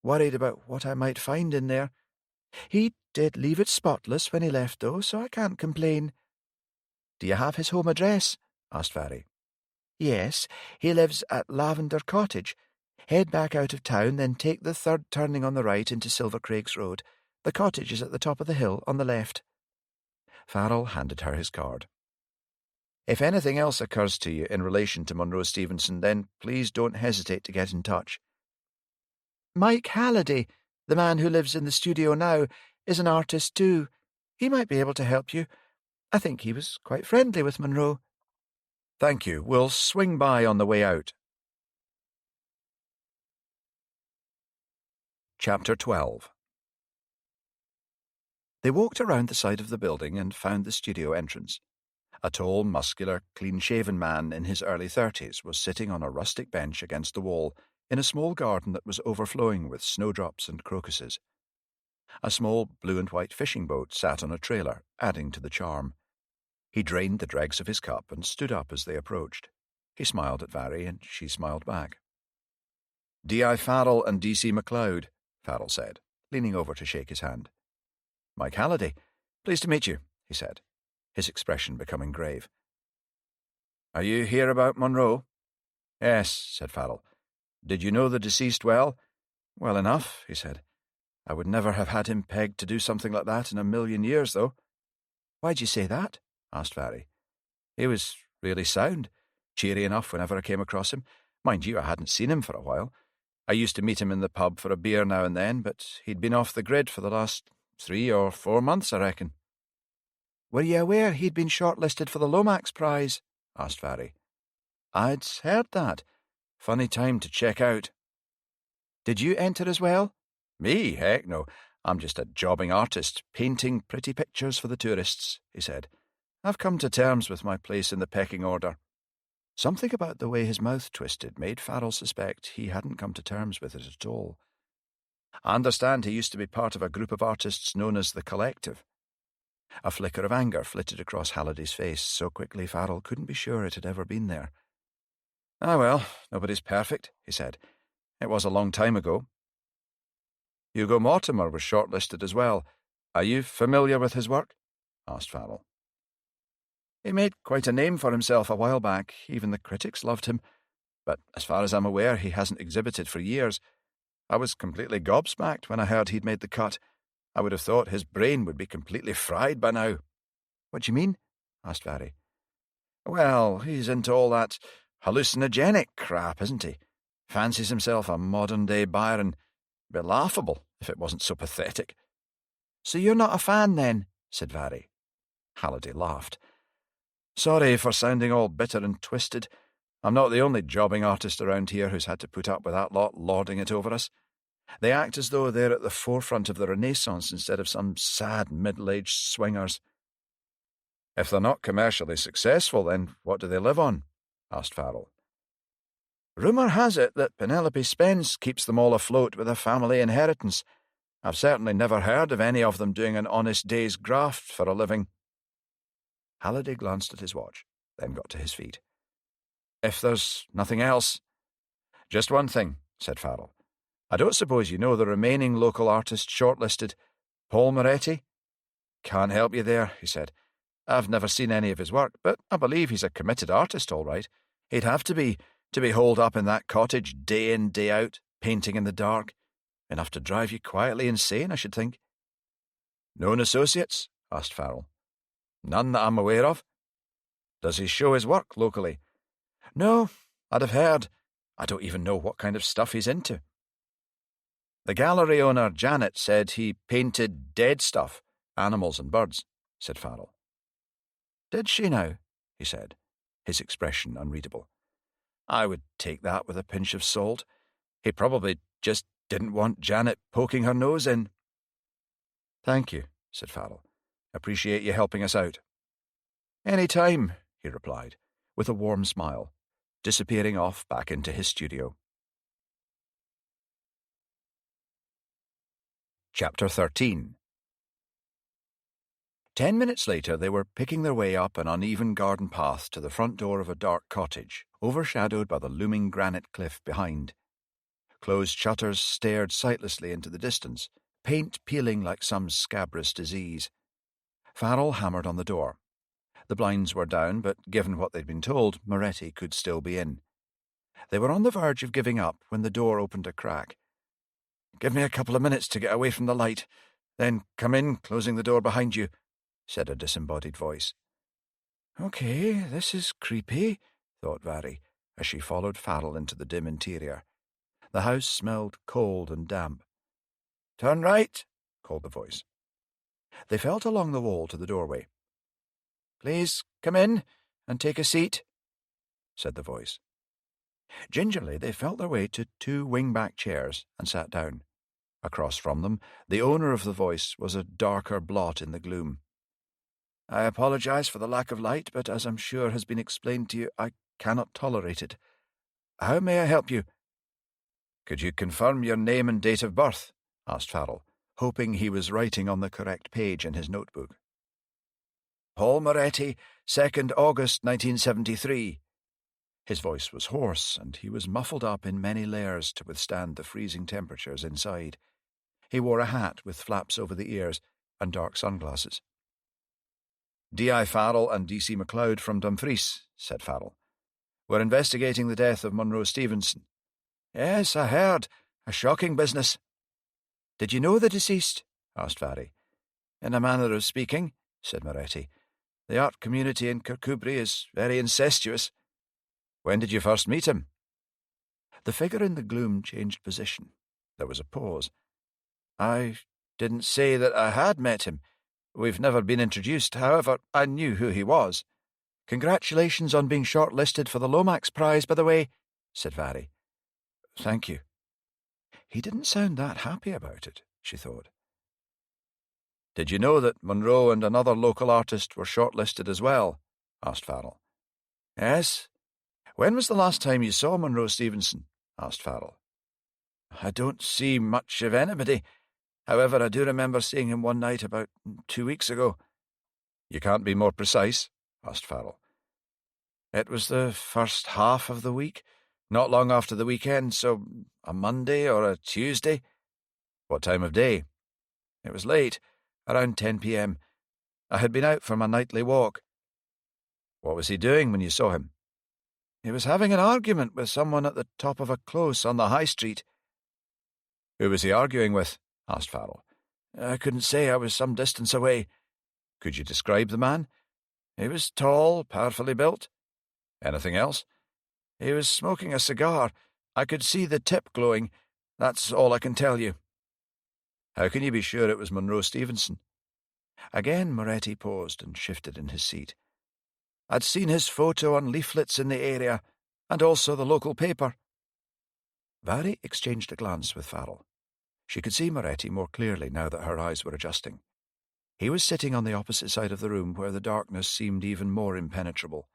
worried about what I might find in there. He did leave it spotless when he left, though, so I can't complain. Do you have his home address? Asked Varry. Yes, he lives at Lavender Cottage. Head back out of town, then take the third turning on the right into Silver Craigs Road. The cottage is at the top of the hill on the left. Farrell handed her his card. If anything else occurs to you in relation to Monroe Stevenson, then please don't hesitate to get in touch. Mike Halliday, the man who lives in the studio now, is an artist too. He might be able to help you. I think he was quite friendly with Monroe. Thank you. We'll swing by on the way out. Chapter 12. They walked around the side of the building and found the studio entrance. A tall, muscular, clean-shaven man in his early 30s was sitting on a rustic bench against the wall in a small garden that was overflowing with snowdrops and crocuses. A small blue and white fishing boat sat on a trailer, adding to the charm. He drained the dregs of his cup and stood up as they approached. He smiled at Varry, and she smiled back. D.I. Farrell and D.C. MacLeod, Farrell said, leaning over to shake his hand. Mike Halliday, pleased to meet you, he said, his expression becoming grave. Are you here about Monroe? Yes, said Farrell. Did you know the deceased well? Well enough, he said. I would never have had him pegged to do something like that in a million years, though. Why'd you say that? Asked Varry. He was really sound, cheery enough whenever I came across him. Mind you, I hadn't seen him for a while. I used to meet him in the pub for a beer now and then, but he'd been off the grid for the last 3 or 4 months, I reckon. Were you aware he'd been shortlisted for the Lomax Prize? Asked Varry. I'd heard that. Funny time to check out. Did you enter as well? Me? Heck no. I'm just a jobbing artist, painting pretty pictures for the tourists, he said. I've come to terms with my place in the pecking order. Something about the way his mouth twisted made Farrell suspect he hadn't come to terms with it at all. I understand he used to be part of a group of artists known as the Collective. A flicker of anger flitted across Halliday's face so quickly Farrell couldn't be sure it had ever been there. Ah well, nobody's perfect, he said. It was a long time ago. Hugo Mortimer was shortlisted as well. Are you familiar with his work? Asked Farrell. He made quite a name for himself a while back. Even the critics loved him. But as far as I'm aware, he hasn't exhibited for years. I was completely gobsmacked when I heard he'd made the cut. I would have thought his brain would be completely fried by now. What do you mean? Asked Varry. Well, he's into all that hallucinogenic crap, isn't he? Fancies himself a modern-day Byron. Be laughable if it wasn't so pathetic. So you're not a fan, then? Said Varry. Halliday laughed. Sorry for sounding all bitter and twisted. I'm not the only jobbing artist around here who's had to put up with that lot lording it over us. They act as though they're at the forefront of the Renaissance instead of some sad middle-aged swingers. If they're not commercially successful, then what do they live on? Asked Farrell. Rumour has it that Penelope Spence keeps them all afloat with a family inheritance. I've certainly never heard of any of them doing an honest day's graft for a living. Halliday glanced at his watch, then got to his feet. If there's nothing else— Just one thing, said Farrell. I don't suppose you know the remaining local artist shortlisted, Paul Moretti? Can't help you there, he said. I've never seen any of his work, but I believe he's a committed artist, all right. He'd have to be holed up in that cottage day in, day out, painting in the dark. Enough to drive you quietly insane, I should think. Known associates? Asked Farrell. None that I'm aware of. Does he show his work locally? No, I'd have heard. I don't even know what kind of stuff he's into. The gallery owner, Janet, said he painted dead stuff, animals and birds, said Farrell. Did she now? He said, his expression unreadable. I would take that with a pinch of salt. He probably just didn't want Janet poking her nose in. Thank you, said Farrell. Appreciate you helping us out. Any time, he replied, with a warm smile, disappearing off back into his studio. Chapter 13.
10 minutes later, they were picking their way up an uneven garden path to the front door of a dark cottage, overshadowed by the looming granite cliff behind. Closed shutters stared sightlessly into the distance, paint peeling like some scabrous disease. Farrell hammered on the door. The blinds were down, but given what they'd been told, Moretti could still be in. They were on the verge of giving up when the door opened a crack. "Give me a couple of minutes to get away from the light, then come in, closing the door behind you," said a disembodied voice. "Okay, this is creepy," thought Vari, as she followed Farrell into the dim interior. The house smelled cold and damp. "Turn right," called the voice. They felt along the wall to the doorway. "Please come in and take a seat," said the voice. Gingerly, they felt their way to 2 wing-back chairs and sat down. Across from them, the owner of the voice was a darker blot in the gloom. "I apologize for the lack of light, but as I'm sure has been explained to you, I cannot tolerate it. How may I help you?" "Could you confirm your name and date of birth?" asked Farrell, hoping he was writing on the correct page in his notebook. "Paul Moretti, 2nd August 1973. His voice was hoarse, and he was muffled up in many layers to withstand the freezing temperatures inside. He wore a hat with flaps over the ears and dark sunglasses. "D.I. Farrell and D.C. MacLeod from Dumfries," said Farrell. "We're investigating the death of Monroe Stevenson." "Yes, I heard. A shocking business." "Did you know the deceased?" asked Vari. "In a manner of speaking," said Moretti. "The art community in Kirkcudbright is very incestuous." "When did you first meet him?" The figure in the gloom changed position. There was a pause. "I didn't say that I had met him. We've never been introduced. However, I knew who he was." "Congratulations on being shortlisted for the Lomax Prize, by the way," said Vari. "Thank you." He didn't sound that happy about it, she thought. "Did you know that Monroe and another local artist were shortlisted as well?" asked Farrell. "Yes." "When was the last time you saw Monroe Stevenson?" asked Farrell. "I don't see much of anybody. However, I do remember seeing him one night about 2 weeks ago." "You can't be more precise?" asked Farrell. "It was the first half of the week, not long after the weekend, so a Monday or a Tuesday." "What time of day?" "It was late, around 10 p.m. I had been out for my nightly walk." "What was he doing when you saw him?" "He was having an argument with someone at the top of a close on the high street." "Who was he arguing with?" asked Farrell. "I couldn't say. I was some distance away." "Could you describe the man?" "He was tall, powerfully built." "Anything else?" "He was smoking a cigar. I could see the tip glowing. That's all I can tell you." "How can you be sure it was Monroe Stevenson?" Again Moretti paused and shifted in his seat. "I'd seen his photo on leaflets in the area, and also the local paper." Vari exchanged a glance with Farrell. She could see Moretti more clearly now that her eyes were adjusting. He was sitting on the opposite side of the room where the darkness seemed even more impenetrable.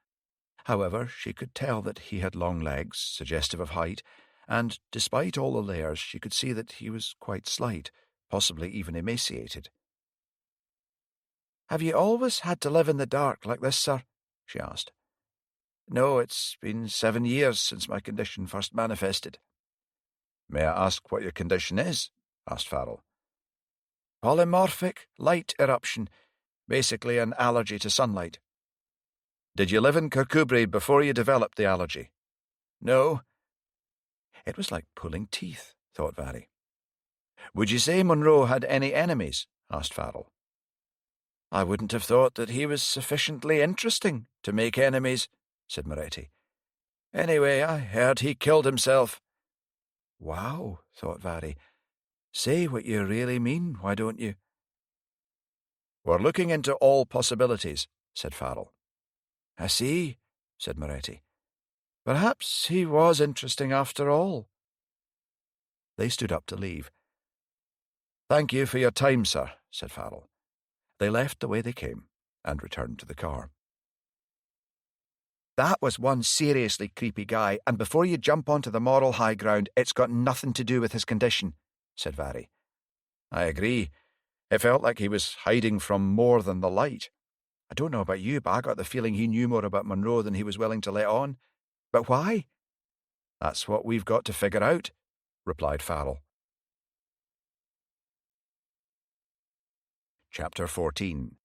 However, she could tell that he had long legs, suggestive of height, and, despite all the layers, she could see that he was quite slight, possibly even emaciated. "Have you always had to live in the dark like this, sir?" she asked. "No, it's been 7 years since my condition first manifested." "May I ask what your condition is?" asked Farrell. "Polymorphic light eruption, basically an allergy to sunlight." "Did you live in Kirkcudbright before you developed the allergy?" "No." It was like pulling teeth, thought Vari. "Would you say Monroe had any enemies?" asked Farrell. "I wouldn't have thought that he was sufficiently interesting to make enemies," said Moretti. "Anyway, I heard he killed himself." "Wow," thought Vari. "Say what you really mean, why don't you?" "We're looking into all possibilities," said Farrell. "I see," said Moretti. "Perhaps he was interesting after all." They stood up to leave. "Thank you for your time, sir," said Farrell. They left the way they came and returned to the car. "That was one seriously creepy guy, and before you jump onto the moral high ground, it's got nothing to do with his condition," said Vari. "I agree. It felt like he was hiding from more than the light. I don't know about you, but I got the feeling he knew more about Monroe than he was willing to let on. But why? That's what we've got to figure out, replied Farrell. Chapter 14.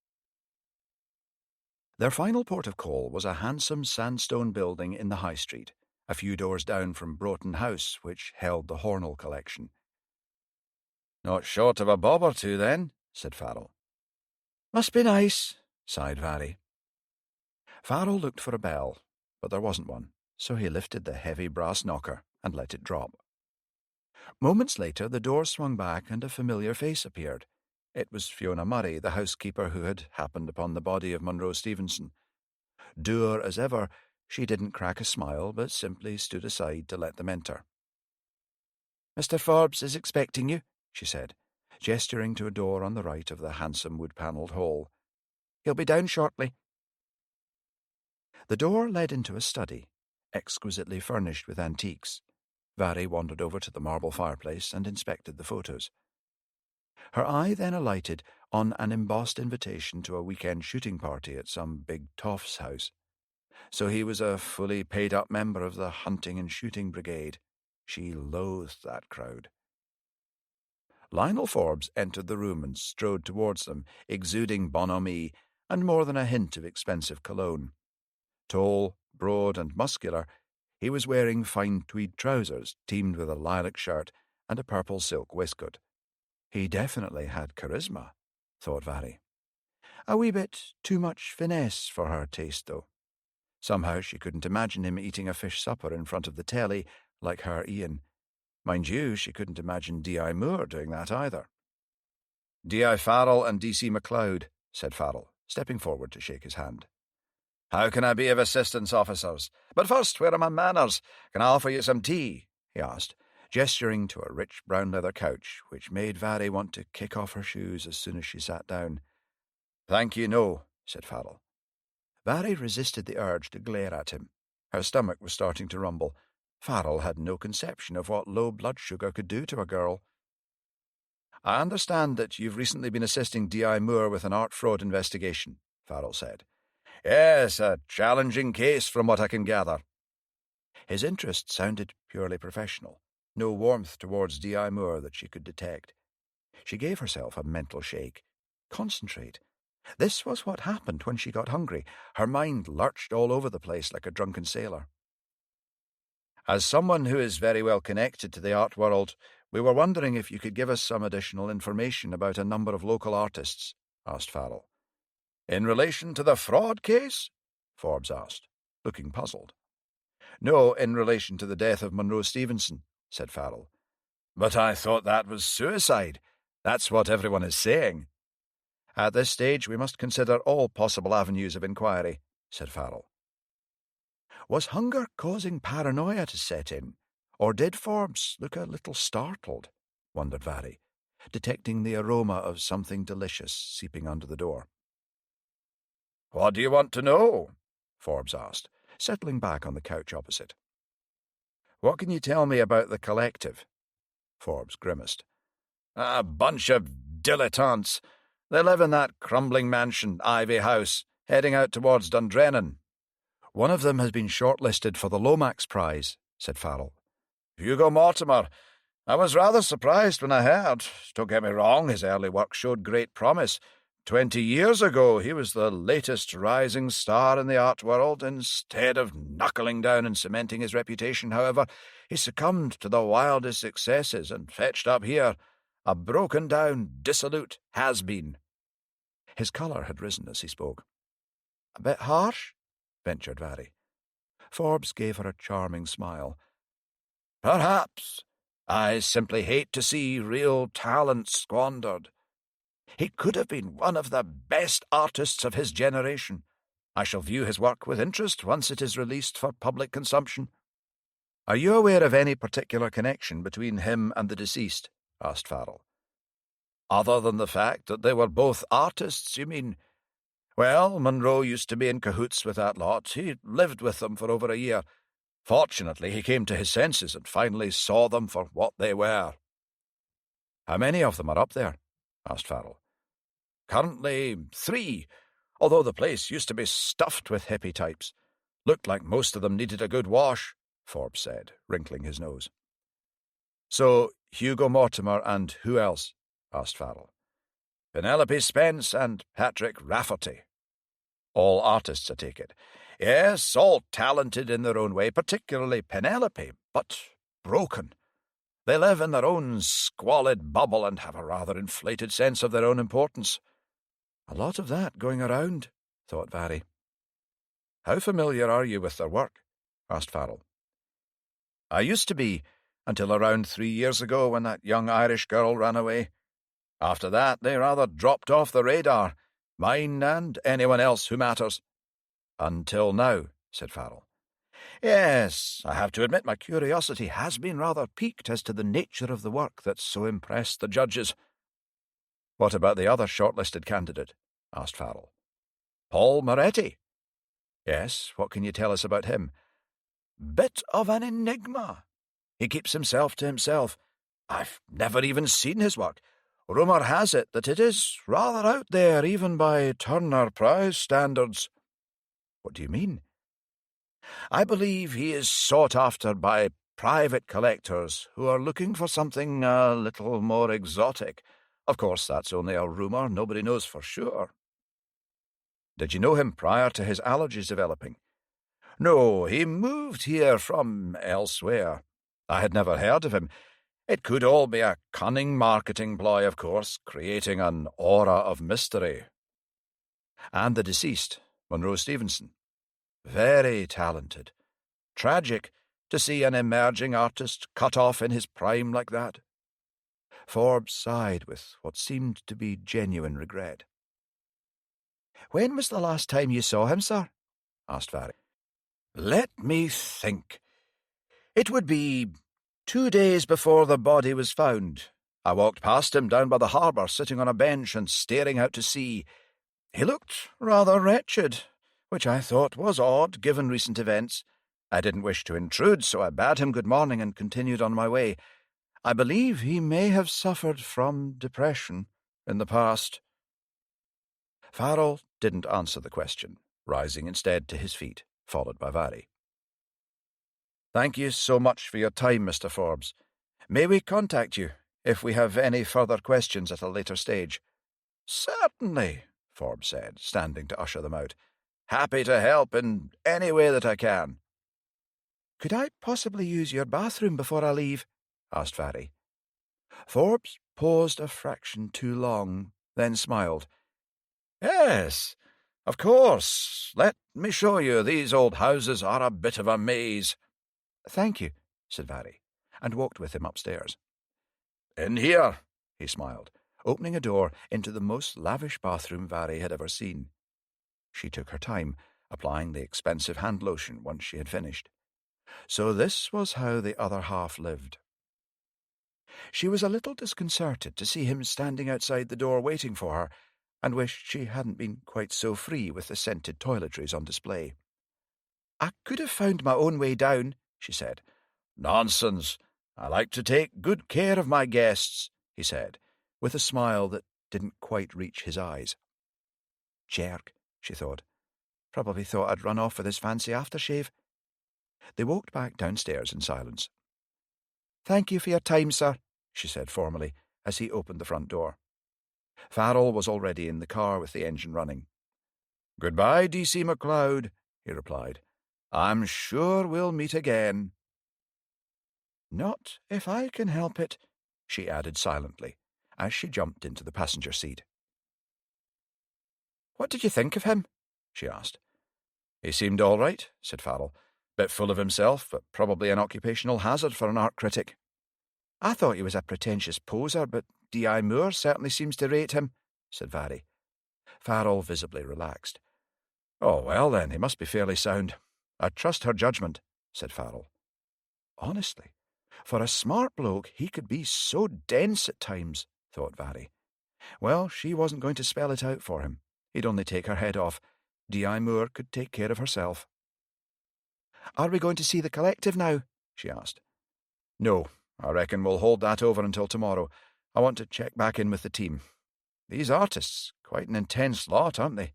Their final port of call was a handsome sandstone building in the High Street, a few doors down from Broughton House, which held the Hornell collection. Not short of a bob or two, then, said Farrell.
Must be nice,
sighed Varry. Farrell looked for a bell, but there wasn't one, so he lifted the heavy brass knocker and let it drop. Moments later, the door swung back and a familiar face appeared. It was Fiona Murray, the housekeeper who had happened upon the body of Monroe Stevenson. Dour as ever, she didn't crack a smile, but simply stood aside to let them enter.
Mr. Forbes is expecting you,
she said, gesturing to a door on the right of the handsome wood-panelled hall.
He'll be down shortly.
The door led into a study, exquisitely furnished with antiques. Varry wandered over to the marble fireplace and inspected the photos. Her eye then alighted on an embossed invitation to a weekend shooting party at some big toff's house. So he was a fully paid-up member of the hunting and shooting brigade. She loathed that crowd. Lionel Forbes entered the room and strode towards them, exuding bonhomie and more than a hint of expensive cologne. Tall, broad, and muscular, he was wearing fine tweed trousers teamed with a lilac shirt and a purple silk waistcoat. He definitely had charisma, thought Varry. A wee bit too much finesse for her taste, though. Somehow she couldn't imagine him eating a fish supper in front of the telly like her Ian. Mind you, she couldn't imagine D.I. Moore doing that either. D.I. Farrell and D.C. MacLeod, said Farrell, stepping forward to shake his hand. How can I be of assistance, officers? But first, where are my manners? Can I offer you some tea? He asked, gesturing to a rich brown leather couch, which made Varry want to kick off her shoes as soon as she sat down. Thank you, no, said Farrell. Varry resisted the urge to glare at him. Her stomach was starting to rumble. Farrell had no conception of what low blood sugar could do to a girl. I understand that you've recently been assisting D.I. Moore with an art fraud investigation, Farrell said. Yes, a challenging case from what I can gather. His interest sounded purely professional, no warmth towards D.I. Moore that she could detect. She gave herself a mental shake. Concentrate. This was what happened when she got hungry. Her mind lurched all over the place like a drunken sailor. As someone who is very well connected to the art world, we were wondering if you could give us some additional information about a number of local artists, asked Farrell. In relation to the fraud case? Forbes asked, looking puzzled. No, in relation to the death of Monroe Stevenson, said Farrell. But I thought that was suicide. That's what everyone is saying. At this stage, we must consider all possible avenues of inquiry, said Farrell. Was hunger causing paranoia to set in, or did Forbes look a little startled? Wondered Varry, detecting the aroma of something delicious seeping under the door. What do you want to know? Forbes asked, settling back on the couch opposite. What can you tell me about the collective? Forbes grimaced. A bunch of dilettantes. They live in that crumbling mansion, Ivy House, heading out towards Dundrennan. One of them has been shortlisted for the Lomax Prize, said Farrell. Hugo Mortimer. I was rather surprised when I heard. Don't get me wrong, his early work showed great promise. 20 years ago, he was the latest rising star in the art world. Instead of knuckling down and cementing his reputation, however, he succumbed to the wildest excesses and fetched up here, a broken-down, dissolute has-been. His colour had risen as he spoke. A bit harsh? Ventured Varry. Forbes gave her a charming smile. Perhaps. I simply hate to see real talent squandered. He could have been one of the best artists of his generation. I shall view his work with interest once it is released for public consumption. Are you aware of any particular connection between him and the deceased? Asked Farrell. Other than the fact that they were both artists, you mean? Well, Monroe used to be in cahoots with that lot. He lived with them for over a year. Fortunately, he came to his senses and finally saw them for what they were. How many of them are up there? Asked Farrell. Currently 3, although the place used to be stuffed with hippie types. Looked like most of them needed a good wash, Forbes said, wrinkling his nose. So, Hugo Mortimer and who else? Asked Farrell. Penelope Spence and Patrick Rafferty. All artists, I take it. Yes, all talented in their own way, particularly Penelope, but broken. They live in their own squalid bubble and have a rather inflated sense of their own importance. A lot of that going around, thought Varry. How familiar are you with their work? Asked Farrell. I used to be, until around 3 years ago when that young Irish girl ran away. After that, they rather dropped off the radar, mine and anyone else who matters. Until now, said Farrell. Yes, I have to admit my curiosity has been rather piqued as to the nature of the work that so impressed the judges. What about the other shortlisted candidate? Asked Farrell. Paul Moretti. Yes, what can you tell us about him? Bit of an enigma. He keeps himself to himself. I've never even seen his work. Rumour has it that it is rather out there, even by Turner Prize standards. What do you mean? I believe he is sought after by private collectors who are looking for something a little more exotic. Of course, that's only a rumour. Nobody knows for sure. Did you know him prior to his allergies developing? No, he moved here from elsewhere. I had never heard of him. It could all be a cunning marketing ploy, of course, creating an aura of mystery. And the deceased, Monroe Stevenson. Very talented. Tragic to see an emerging artist cut off in his prime like that. Forbes sighed with what seemed to be genuine regret. When was the last time you saw him, sir? Asked Varry. Let me think. It would be 2 days before the body was found. I walked past him down by the harbour, sitting on a bench and staring out to sea. He looked rather wretched, which I thought was odd, given recent events. I didn't wish to intrude, so I bade him good morning and continued on my way. I believe he may have suffered from depression in the past. Farrell didn't answer the question, rising instead to his feet, followed by Varry. Thank you so much for your time, Mr. Forbes. May we contact you if we have any further questions at a later stage? Certainly, Forbes said, standing to usher them out. Happy to help in any way that I can. Could I possibly use your bathroom before I leave? Asked Varry. Forbes paused a fraction too long, then smiled. Yes, of course. Let me show you. These old houses are a bit of a maze. Thank you, said Varry, and walked with him upstairs. In here, he smiled, opening a door into the most lavish bathroom Varry had ever seen. She took her time, applying the expensive hand lotion once she had finished. So this was how the other half lived. She was a little disconcerted to see him standing outside the door waiting for her, and wished she hadn't been quite so free with the scented toiletries on display. I could have found my own way down, she said. Nonsense. I like to take good care of my guests, he said, with a smile that didn't quite reach his eyes. Jerk, she thought. Probably thought I'd run off with his fancy aftershave. They walked back downstairs in silence. Thank you for your time, sir, she said formally, as he opened the front door. Farrell was already in the car with the engine running. Goodbye, D.C. MacLeod, he replied. I'm sure we'll meet again. Not if I can help it, she added silently, as she jumped into the passenger seat. What did you think of him? She asked. He seemed all right, said Farrell. Bit full of himself, but probably an occupational hazard for an art critic. I thought he was a pretentious poser, but D.I. Moore certainly seems to rate him, said Varry. Farrell visibly relaxed. Oh, well then, he must be fairly sound. I trust her judgment, said Farrell. Honestly, for a smart bloke, he could be so dense at times, thought Varry. Well, she wasn't going to spell it out for him. He'd only take her head off. D.I. Moore could take care of herself. Are we going to see the collective now? She asked. No, I reckon we'll hold that over until tomorrow. I want to check back in with the team.
These artists, quite an intense lot, aren't they?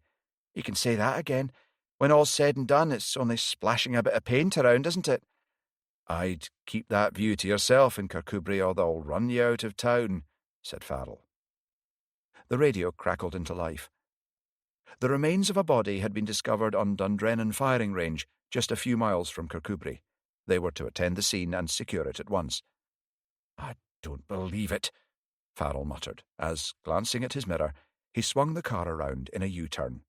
You can say that again. When all's said and done, it's only splashing a bit of paint around, isn't it? I'd keep that view to yourself in Kirkcudbright, or they'll run you out of town, said Farrell. The radio crackled into life. The remains of a body had been discovered on Dundrennan firing range, just a few miles from Kirkcudbright. They were to attend the scene and secure it at once. I don't believe it, Farrell muttered, as, glancing at his mirror, he swung the car around in a U-turn.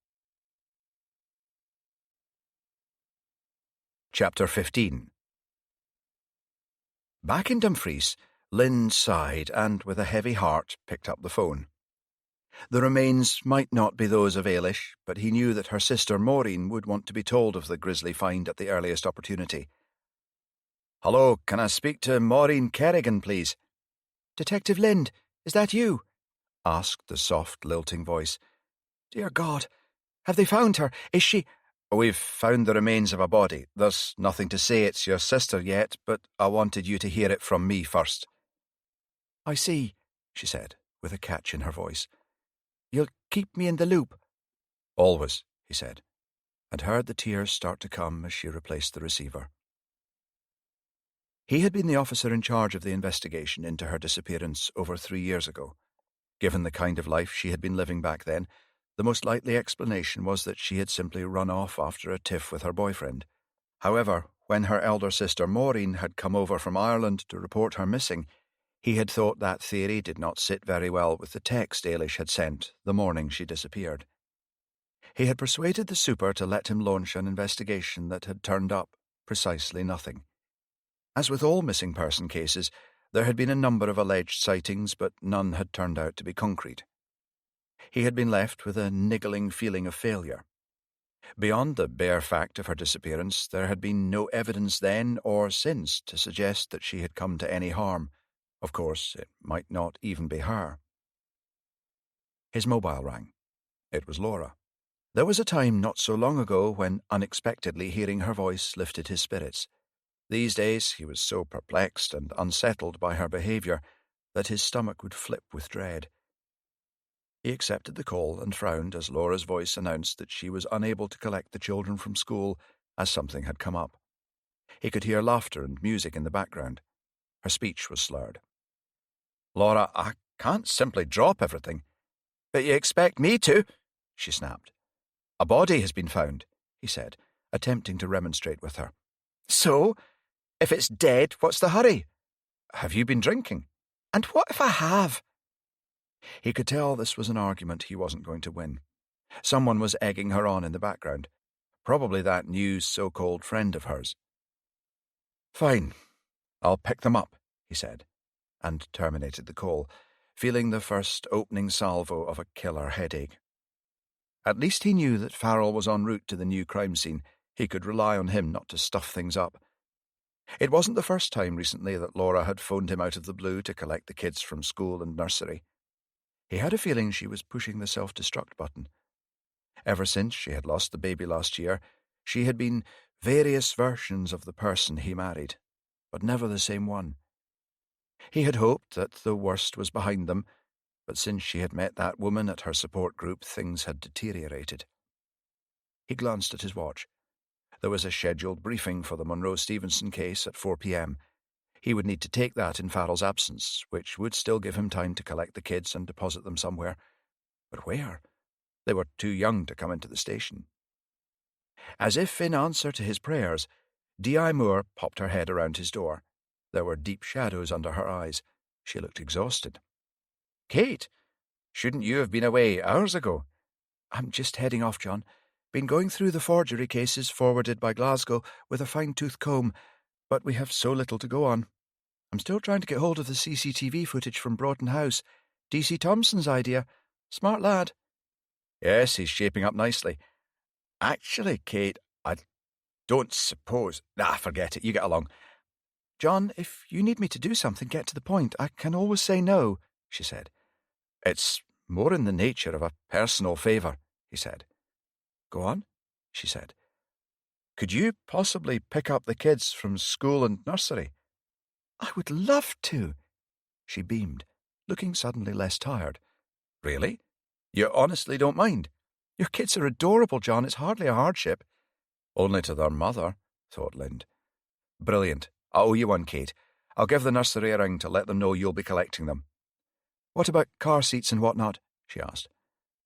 Chapter 15. Back in Dumfries, Lynn sighed and, with a heavy heart, picked up the phone. The remains might not be those of Ailish, but he knew that her sister Maureen would want to be told of the grisly find at the earliest opportunity. "Hello, can I speak to Maureen Kerrigan, please?" "Detective Lind, is that you?" asked the soft, lilting voice. "Dear God, have they found her? Is she—" "We've found the remains of a body. There's nothing to say it's your sister yet, but I wanted you to hear it from me first." "I see," she said, with a catch in her voice. "You'll keep me in the loop?" "Always," he said, and heard the tears start to come as she replaced the receiver. He had been the officer in charge of the investigation into her disappearance over 3 years ago. Given the kind of life she had been living back then, the most likely explanation was that she had simply run off after a tiff with her boyfriend. However, when her elder sister Maureen had come over from Ireland to report her missing, he had thought that theory did not sit very well with the text Ailish had sent the morning she disappeared. He had persuaded the super to let him launch an investigation that had turned up precisely nothing. As with all missing person cases, there had been a number of alleged sightings, but none had turned out to be concrete. He had been left with a niggling feeling of failure. Beyond the bare fact of her disappearance, there had been no evidence then or since to suggest that she had come to any harm. Of course, it might not even be her. His mobile rang. It was Laura. There was a time not so long ago when unexpectedly hearing her voice lifted his spirits. These days he was so perplexed and unsettled by her behaviour that his stomach would flip with dread. He accepted the call and frowned as Laura's voice announced that she was unable to collect the children from school as something had come up. He could hear laughter and music in the background. Her speech was slurred. "Laura, I can't simply drop everything." "But you expect me to," she snapped. "A body has been found," he said, attempting to remonstrate with her. "So? If it's dead, what's the hurry?" "Have you been drinking?" "And what if I have?" He could tell this was an argument he wasn't going to win. Someone was egging her on in the background, probably that new so-called friend of hers. "Fine, I'll pick them up," he said, and terminated the call, feeling the first opening salvo of a killer headache. At least he knew that Farrell was en route to the new crime scene. He could rely on him not to stuff things up. It wasn't the first time recently that Laura had phoned him out of the blue to collect the kids from school and nursery. He had a feeling she was pushing the self-destruct button. Ever since she had lost the baby last year, she had been various versions of the person he married, but never the same one. He had hoped that the worst was behind them, but since she had met that woman at her support group, things had deteriorated. He glanced at his watch. There was a scheduled briefing for the Monroe Stevenson case at 4 p.m. He would need to take that in Farrell's absence, which would still give him time to collect the kids and deposit them somewhere. But where? They were too young to come into the station. As if in answer to his prayers, D.I. Moore popped her head around his door. There were deep shadows under her eyes. She looked exhausted. "Kate, shouldn't you have been away hours ago?" "I'm just heading off, John. Been going through the forgery cases forwarded by Glasgow with a fine-tooth comb, but we have so little to go on. I'm still trying to get hold of the CCTV footage from Broughton House. D.C. Thompson's idea. Smart lad." "Yes, he's shaping up nicely. Actually, Kate, I don't suppose—" Forget it, you get along." "John, if you need me to do something, get to the point. I can always say no," she said. "It's more in the nature of a personal favour," he said. "Go on," she said. "Could you possibly pick up the kids from school and nursery?" "I would love to." She beamed, looking suddenly less tired. "Really? You honestly don't mind? Your kids are adorable, John. It's hardly a hardship. Only to their mother, thought Lind. Brilliant. I owe you one, Kate. I'll give the nursery a ring to let them know you'll be collecting them. What about car seats and whatnot? She asked.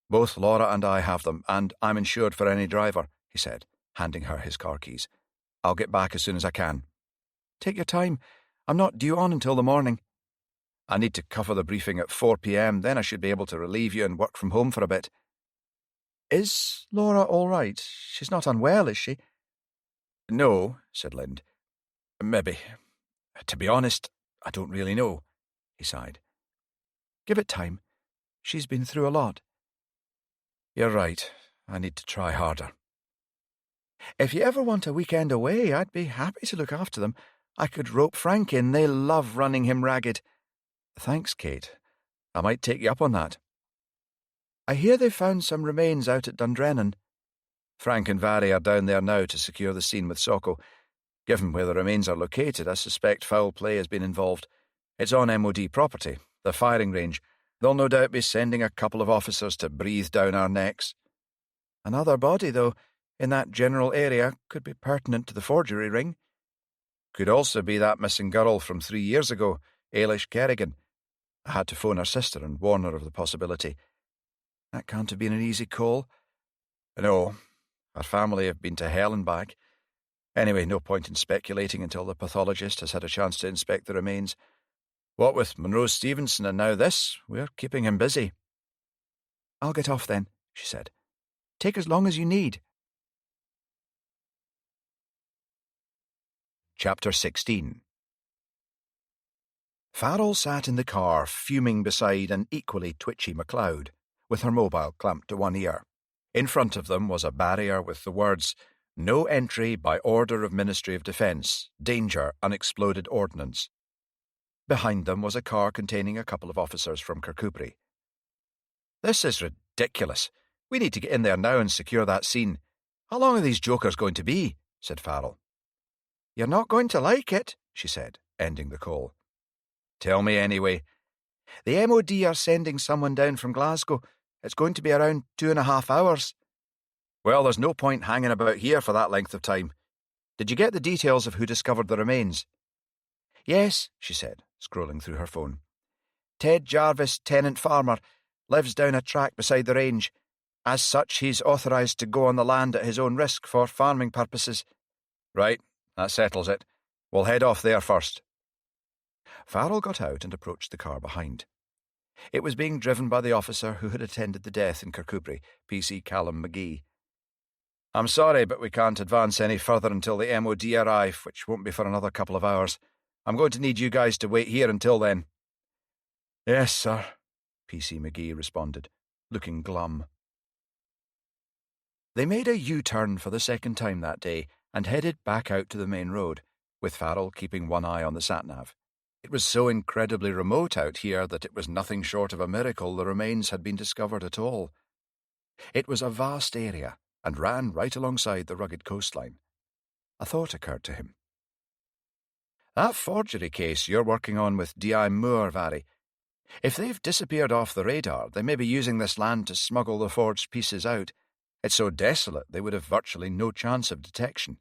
Both Laura and I have them, and I'm insured for any driver, he said, handing her his car keys. I'll get back as soon as I can. Take your time. I'm not due on until the morning. I need to cover the briefing at 4 p.m, then I should be able to relieve you and work from home for a bit. Is Laura all right? She's not unwell, is she? No, said Lind. Maybe. To be honest, I don't really know, he sighed. Give it time. She's been through a lot. You're right. I need to try harder. If you ever want a weekend away, I'd be happy to look after them. I could rope Frank in. They love running him ragged. Thanks, Kate. I might take you up on that. I hear they've found some remains out at Dundrennan. Frank and Vary are down there now to secure the scene with Socko. Given where the remains are located, I suspect foul play has been involved. It's on MOD property, the firing range. They'll no doubt be sending a couple of officers to breathe down our necks. Another body, though, in that general area could be pertinent to the forgery ring. Could also be that missing girl from 3 years ago, Ailish Kerrigan. I had to phone her sister and warn her of the possibility. That can't have been an easy call. No, her family have been to hell and back. Anyway, no point in speculating until the pathologist has had a chance to inspect the remains. What with Monroe Stevenson and now this, we're keeping him busy. I'll get off then, she said. Take as long as you need. Chapter 16. Farrell sat in the car, fuming beside an equally twitchy MacLeod, with her mobile clamped to one ear. In front of them was a barrier with the words, "No entry by order of Ministry of Defence. Danger, unexploded ordnance." Behind them was a car containing a couple of officers from Kirkcudbright. This is ridiculous. We need to get in there now and secure that scene. How long are these jokers going to be? Said Farrell. You're not going to like it, she said, ending the call. Tell me anyway. The MOD are sending someone down from Glasgow. It's going to be around 2.5 hours. Well, there's no point hanging about here for that length of time. Did you get the details of who discovered the remains? Yes, she said, scrolling through her phone. Ted Jarvis, tenant farmer, lives down a track beside the range. As such, he's authorised to go on the land at his own risk for farming purposes. Right, that settles it. We'll head off there first. Farrell got out and approached the car behind. It was being driven by the officer who had attended the death in Kirkcudbright, PC Callum McGee. I'm sorry, but we can't advance any further until the MOD arrive, which won't be for another couple of hours. I'm going to need you guys to wait here until then. Yes, sir, PC McGee responded, looking glum. They made a U-turn for the second time that day and headed back out to the main road, with Farrell keeping one eye on the sat-nav. It was so incredibly remote out here that it was nothing short of a miracle the remains had been discovered at all. It was a vast area and ran right alongside the rugged coastline. A thought occurred to him. That forgery case you're working on with D.I. Moore, Vary. If they've disappeared off the radar, they may be using this land to smuggle the forged pieces out. It's so desolate they would have virtually no chance of detection.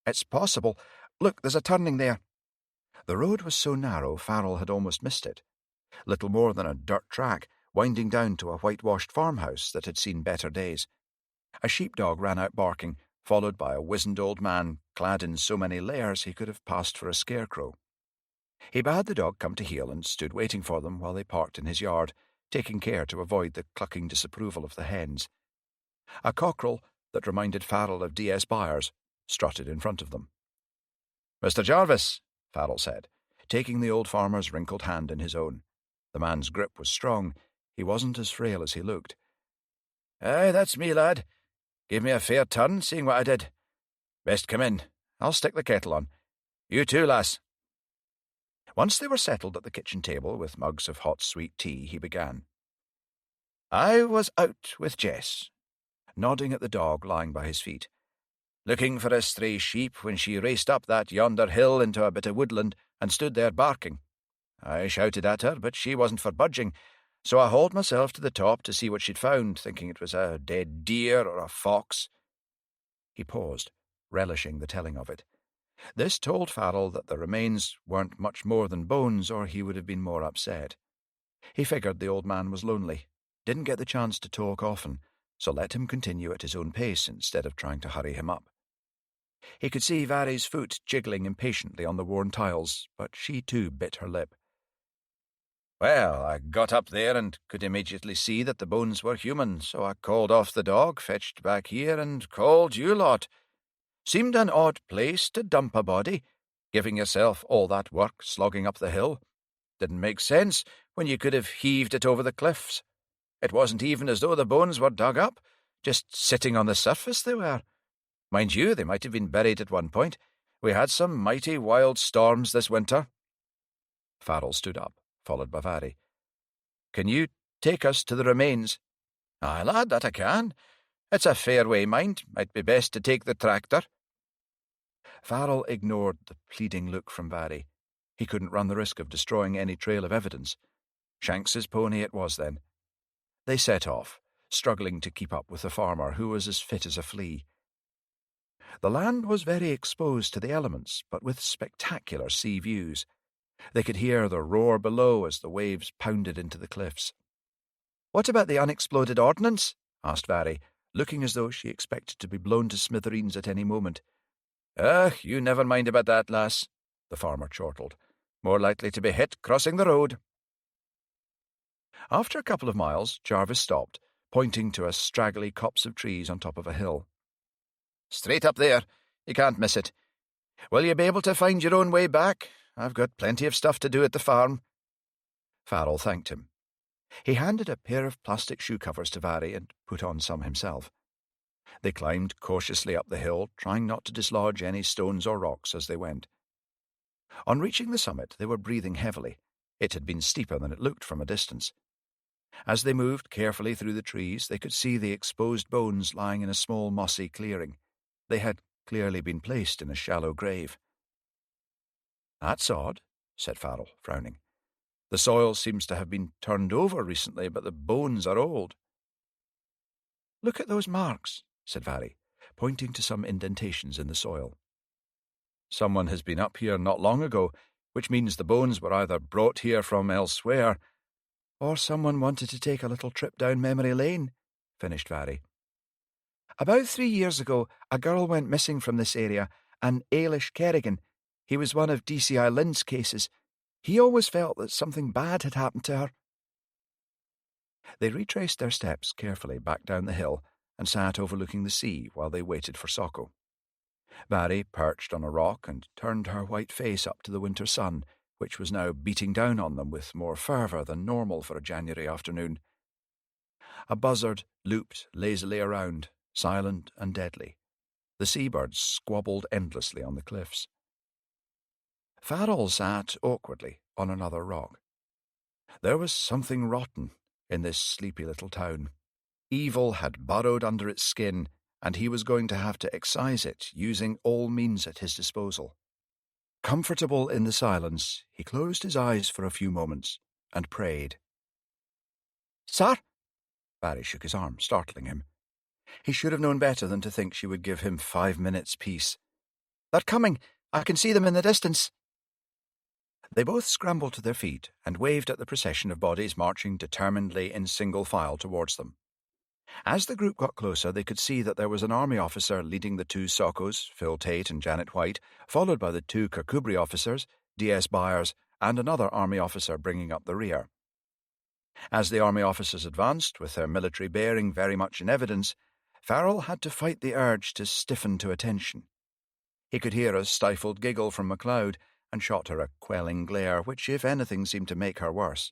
It's possible. Look, there's a turning there. The road was so narrow Farrell had almost missed it. Little more than a dirt track, winding down to a whitewashed farmhouse that had seen better days. A sheepdog ran out barking, followed by a wizened old man clad in so many layers he could have passed for a scarecrow. He bade the dog come to heel and stood waiting for them while they parked in his yard, taking care to avoid the clucking disapproval of the hens. A cockerel that reminded Farrell of D.S. Byers strutted in front of them. Mr. Jarvis, Farrell said, taking the old farmer's wrinkled hand in his own. The man's grip was strong. He wasn't as frail as he looked. Aye, that's me, lad. Gave me a fair turn, seeing what I did. Best come in. I'll stick the kettle on. You too, lass. Once they were settled at the kitchen table with mugs of hot sweet tea, he began. I was out with Jess, nodding at the dog lying by his feet, looking for a stray sheep when she raced up that yonder hill into a bit of woodland and stood there barking. I shouted at her, but she wasn't for budging, So I hauled myself to the top to see what she'd found, thinking it was a dead deer or a fox." He paused, relishing the telling of it. This told Farrell that the remains weren't much more than bones, or he would have been more upset. He figured the old man was lonely, didn't get the chance to talk often, so let him continue at his own pace instead of trying to hurry him up. He could see Vari's foot jiggling impatiently on the worn tiles, but she too bit her lip. "Well, I got up there and could immediately see that the bones were human, so I called off the dog, fetched back here, and called you lot. Seemed an odd place to dump a body, giving yourself all that work slogging up the hill. Didn't make sense when you could have heaved it over the cliffs. It wasn't even as though the bones were dug up, just sitting on the surface they were. Mind you, they might have been buried at one point. We had some mighty wild storms this winter." Farrell stood up, followed by Vari. "Can you take us to the remains?" "Aye, lad, that I can. It's a fair way, mind. Might be best to take the tractor." Farrell ignored the pleading look from Vari. He couldn't run the risk of destroying any trail of evidence. Shanks's pony it was, then. They set off, struggling to keep up with the farmer, who was as fit as a flea. The land was very exposed to the elements, but with spectacular sea views. They could hear the roar below as the waves pounded into the cliffs. "What about the unexploded ordnance?" asked Vari, looking as though she expected to be blown to smithereens at any moment. You never mind about that, lass," the farmer chortled. "More likely to be hit crossing the road." After a couple of miles, Jarvis stopped, pointing to a straggly copse of trees on top of a hill. "Straight up there. You can't miss it. Will you be able to find your own way back? I've got plenty of stuff to do at the farm." Farrell thanked him. He handed a pair of plastic shoe covers to Vari and put on some himself. They climbed cautiously up the hill, trying not to dislodge any stones or rocks as they went. On reaching the summit, they were breathing heavily. It had been steeper than it looked from a distance. As they moved carefully through the trees, they could see the exposed bones lying in a small mossy clearing. They had clearly been placed in a shallow grave. "That's odd," said Farrell, frowning. "The soil seems to have been turned over recently, but the bones are old." "Look at those marks," said Vari, pointing to some indentations in the soil. "Someone has been up here not long ago, which means the bones were either brought here from elsewhere, or someone wanted to take a little trip down memory lane," finished Vari. "About 3 years ago, a girl went missing from this area, and Ailish Kerrigan. He was one of DCI Lynn's cases. He always felt that something bad had happened to her." They retraced their steps carefully back down the hill and sat overlooking the sea while they waited for Socko. Vari perched on a rock and turned her white face up to the winter sun, which was now beating down on them with more fervour than normal for a January afternoon. A buzzard looped lazily around, silent and deadly. The seabirds squabbled endlessly on the cliffs. Farrell sat awkwardly on another rock. There was something rotten in this sleepy little town. Evil had burrowed under its skin, and he was going to have to excise it using all means at his disposal. Comfortable in the silence, he closed his eyes for a few moments and prayed. "Sir?" Barry shook his arm, startling him. He should have known better than to think she would give him 5 minutes' peace. "They're coming. I can see them in the distance." They both scrambled to their feet and waved at the procession of bodies marching determinedly in single file towards them. As the group got closer, they could see that there was an army officer leading the 2 Sockos, Phil Tate and Janet White, followed by the 2 Kirkcudbright officers, D.S. Byers, and another army officer bringing up the rear. As the army officers advanced, with their military bearing very much in evidence, Farrell had to fight the urge to stiffen to attention. He could hear a stifled giggle from MacLeod, and shot her a quelling glare, which, if anything, seemed to make her worse.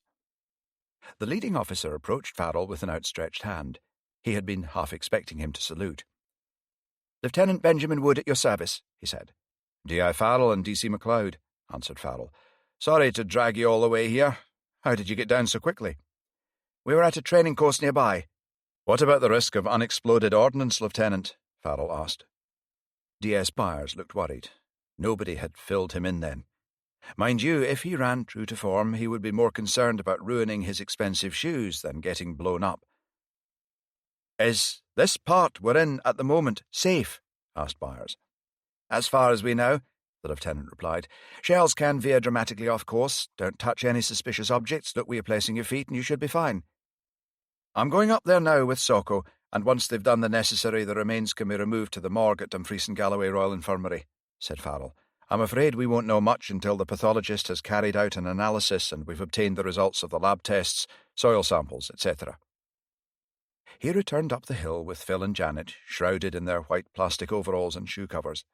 The leading officer approached Farrell with an outstretched hand. He had been half expecting him to salute. "Lieutenant Benjamin Wood at your service," he said. "D.I. Farrell and D.C. MacLeod," answered Farrell. "Sorry to drag you all the way here. How did you get down so quickly?" "We were at a training course nearby." "What about the risk of unexploded ordnance, Lieutenant?" Farrell asked. D.S. Byers looked worried. Nobody had filled him in then.
Mind you, if he ran true to form, he would be more concerned about ruining his expensive shoes than getting blown up. "Is this part we're in at the moment safe?" asked Byers. "As far as we know," the lieutenant replied. "Shells can veer dramatically off course. Don't touch any suspicious objects. Look where you're placing your feet, and you should be fine." "I'm going up there now with Socko, and once they've done the necessary, the remains can be removed to the morgue at Dumfries and Galloway Royal Infirmary," said Farrell. "I'm afraid we won't know much until the pathologist has carried out an analysis and we've obtained the results of the lab tests, soil samples, etc." He returned up the hill with Phil and Janet, shrouded in their white plastic overalls and shoe covers.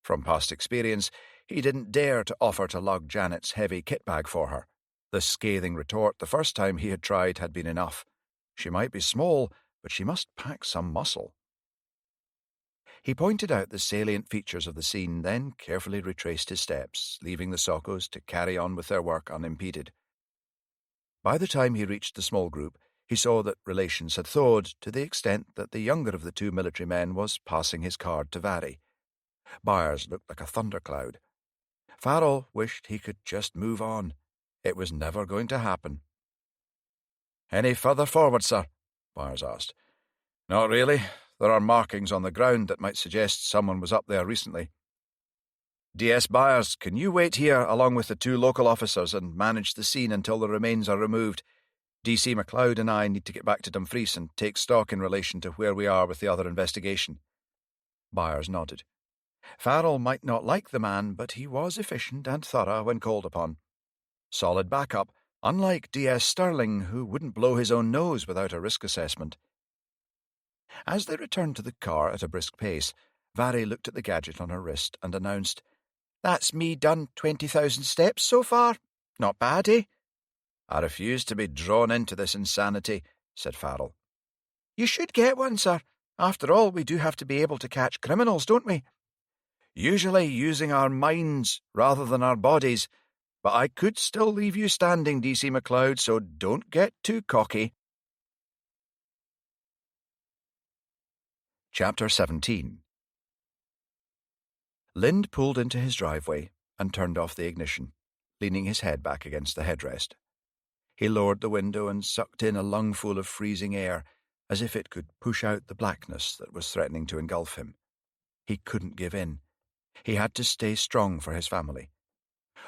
From past experience, he didn't dare to offer to lug Janet's heavy kit bag for her. The scathing retort the first time he had tried had been enough. She might be small, but she must pack some muscle. He pointed out the salient features of the scene, then carefully retraced his steps, leaving the Sockos to carry on with their work unimpeded. By the time he reached the small group, he saw that relations had thawed to the extent that the younger of the two military men was passing his card to Vary. Byers looked like a thundercloud. Farrell wished he could just move on. It was never going to happen. "Any further forward, sir?" Byers asked. "Not really. There are markings on the ground that might suggest someone was up there recently." "DS Byers, can you wait here along with the two local officers and manage the scene until the remains are removed? DC MacLeod and I need to get back to Dumfries and take stock in relation to where we are with the other investigation." Byers nodded. Farrell might not like the man, but he was efficient and thorough when called upon. Solid backup, unlike DS Sterling, who wouldn't blow his own nose without a risk assessment. As they returned to the car at a brisk pace, Vary looked at the gadget on her wrist and announced, "That's me done 20,000 steps so far. Not bad, eh?" "I refuse to be drawn into this insanity," said Farrell. "You should get one, sir. After all, we do have to be able to catch criminals, don't we?" "Usually using our minds rather than our bodies, but I could still leave you standing, DC MacLeod, so don't get too cocky." Chapter 17. Lind pulled into his driveway and turned off the ignition, leaning his head back against the headrest. He lowered the window and sucked in a lungful of freezing air, as if it could push out the blackness that was threatening to engulf him. He couldn't give in. He had to stay strong for his family.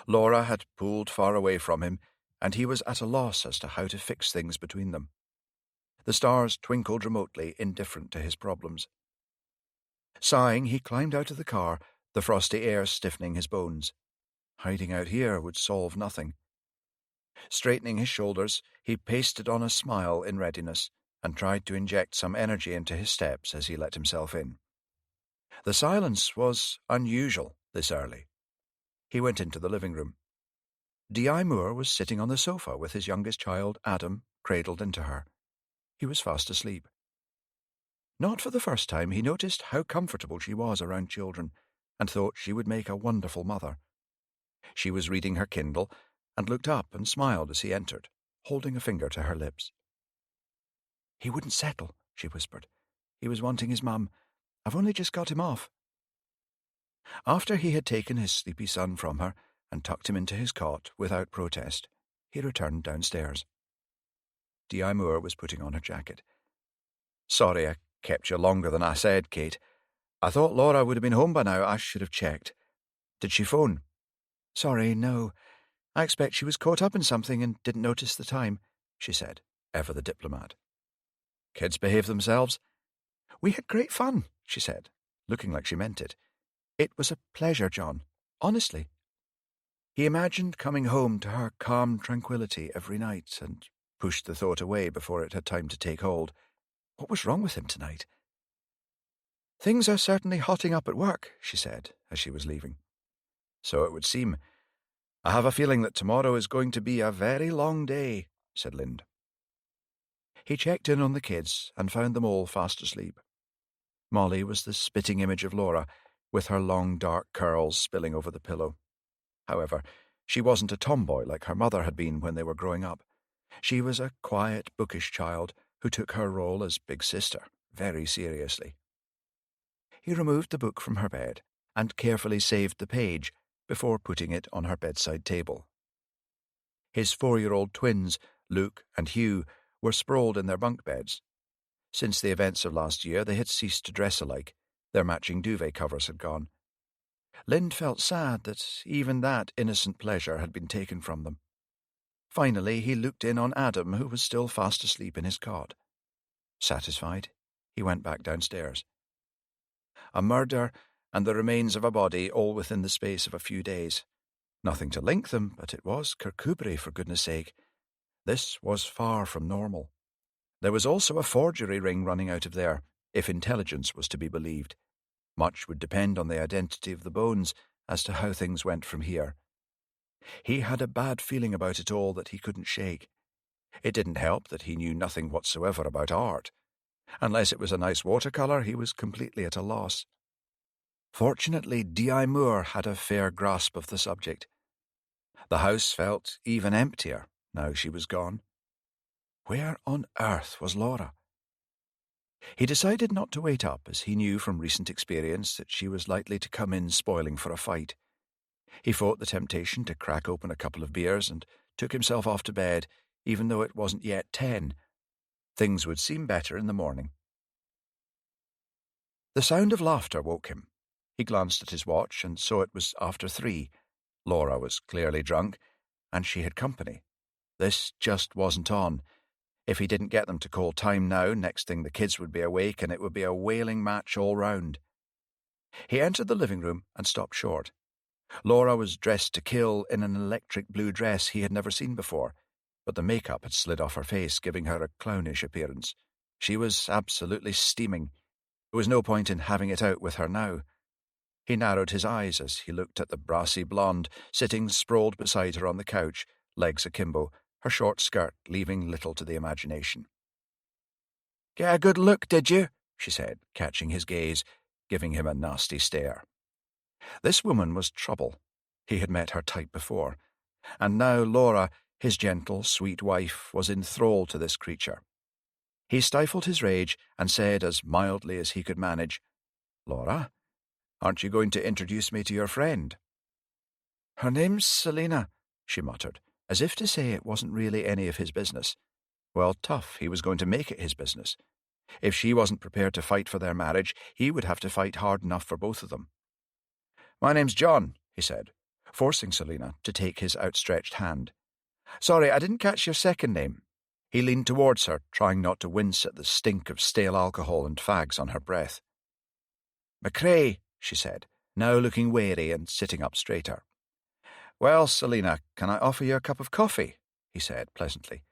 Laura had pulled far away from him, and he was at a loss as to how to fix things between them. The stars twinkled remotely, indifferent to his problems. Sighing, he climbed out of the car, the frosty air stiffening his bones. Hiding out here would solve nothing. Straightening his shoulders, he pasted on a smile in readiness and tried to inject some energy into his steps as he let himself in. The silence was unusual this early. He went into the living room. D.I. Moore was sitting on the sofa with his youngest child, Adam, cradled into her. He was fast asleep. Not for the first time, he noticed how comfortable she was around children and thought she would make a wonderful mother. She was reading her Kindle and looked up and smiled as he entered, holding a finger to her lips. "He wouldn't settle," she whispered. "He was wanting his mum. I've only just got him off." After he had taken his sleepy son from her and tucked him into his cot without protest, he returned downstairs. D.I. Moore was putting on her jacket. "Sorry I kept you longer than I said, Kate. I thought Laura would have been home by now. I should have checked. Did she phone?" "Sorry, no. I expect she was caught up in something and didn't notice the time," she said, ever the diplomat. "Kids behave themselves?" "We had great fun," she said, looking like she meant it. "It was a pleasure, John. Honestly." He imagined coming home to her calm tranquility every night and pushed the thought away before it had time to take hold. What was wrong with him tonight? "Things are certainly hotting up at work," she said as she was leaving. "So it would seem. I have a feeling that tomorrow is going to be a very long day," said Lind. He checked in on the kids and found them all fast asleep. Molly was the spitting image of Laura, with her long dark curls spilling over the pillow. However, she wasn't a tomboy like her mother had been when they were growing up. She was a quiet, bookish child who took her role as big sister very seriously. He removed the book from her bed and carefully saved the page, before putting it on her bedside table. His 4-year-old twins, Luke and Hugh, were sprawled in their bunk beds. Since the events of last year, they had ceased to dress alike. Their matching duvet covers had gone. Lind felt sad that even that innocent pleasure had been taken from them. Finally, he looked in on Adam, who was still fast asleep in his cot. Satisfied, he went back downstairs. A murder and the remains of a body, all within the space of a few days. Nothing to link them, but it was Kirkcudbright, for goodness sake. This was far from normal. There was also a forgery ring running out of there, if intelligence was to be believed. Much would depend on the identity of the bones as to how things went from here. He had a bad feeling about it all that he couldn't shake. It didn't help that he knew nothing whatsoever about art. Unless it was a nice watercolour, he was completely at a loss. Fortunately, D.I. Moore had a fair grasp of the subject. The house felt even emptier now she was gone. Where on earth was Laura? He decided not to wait up, as he knew from recent experience that she was likely to come in spoiling for a fight. He fought the temptation to crack open a couple of beers and took himself off to bed, even though it wasn't yet 10. Things would seem better in the morning. The sound of laughter woke him. He glanced at his watch and saw it was after 3. Laura was clearly drunk, and she had company. This just wasn't on. If he didn't get them to call time now, next thing the kids would be awake and it would be a wailing match all round. He entered the living room and stopped short. Laura was dressed to kill in an electric blue dress he had never seen before, but the makeup had slid off her face, giving her a clownish appearance. She was absolutely steaming. There was no point in having it out with her now. He narrowed his eyes as he looked at the brassy blonde sitting sprawled beside her on the couch, legs akimbo, her short skirt leaving little to the imagination. "Get a good look, did you?" she said, catching his gaze, giving him a nasty stare. This woman was trouble. He had met her type before, and now Laura, his gentle, sweet wife, was enthralled to this creature. He stifled his rage and said as mildly as he could manage, "Laura, aren't you going to introduce me to your friend?" "Her name's Selina," she muttered, as if to say it wasn't really any of his business. Well, tough, he was going to make it his business. If she wasn't prepared to fight for their marriage, he would have to fight hard enough for both of them. "My name's John," he said, forcing Selina to take his outstretched hand. "Sorry, I didn't catch your second name." He leaned towards her, trying not to wince at the stink of stale alcohol and fags on her breath. "McCrae," she said, now looking wary and sitting up straighter. "Well, Selina, can I offer you a cup of coffee?" he said pleasantly.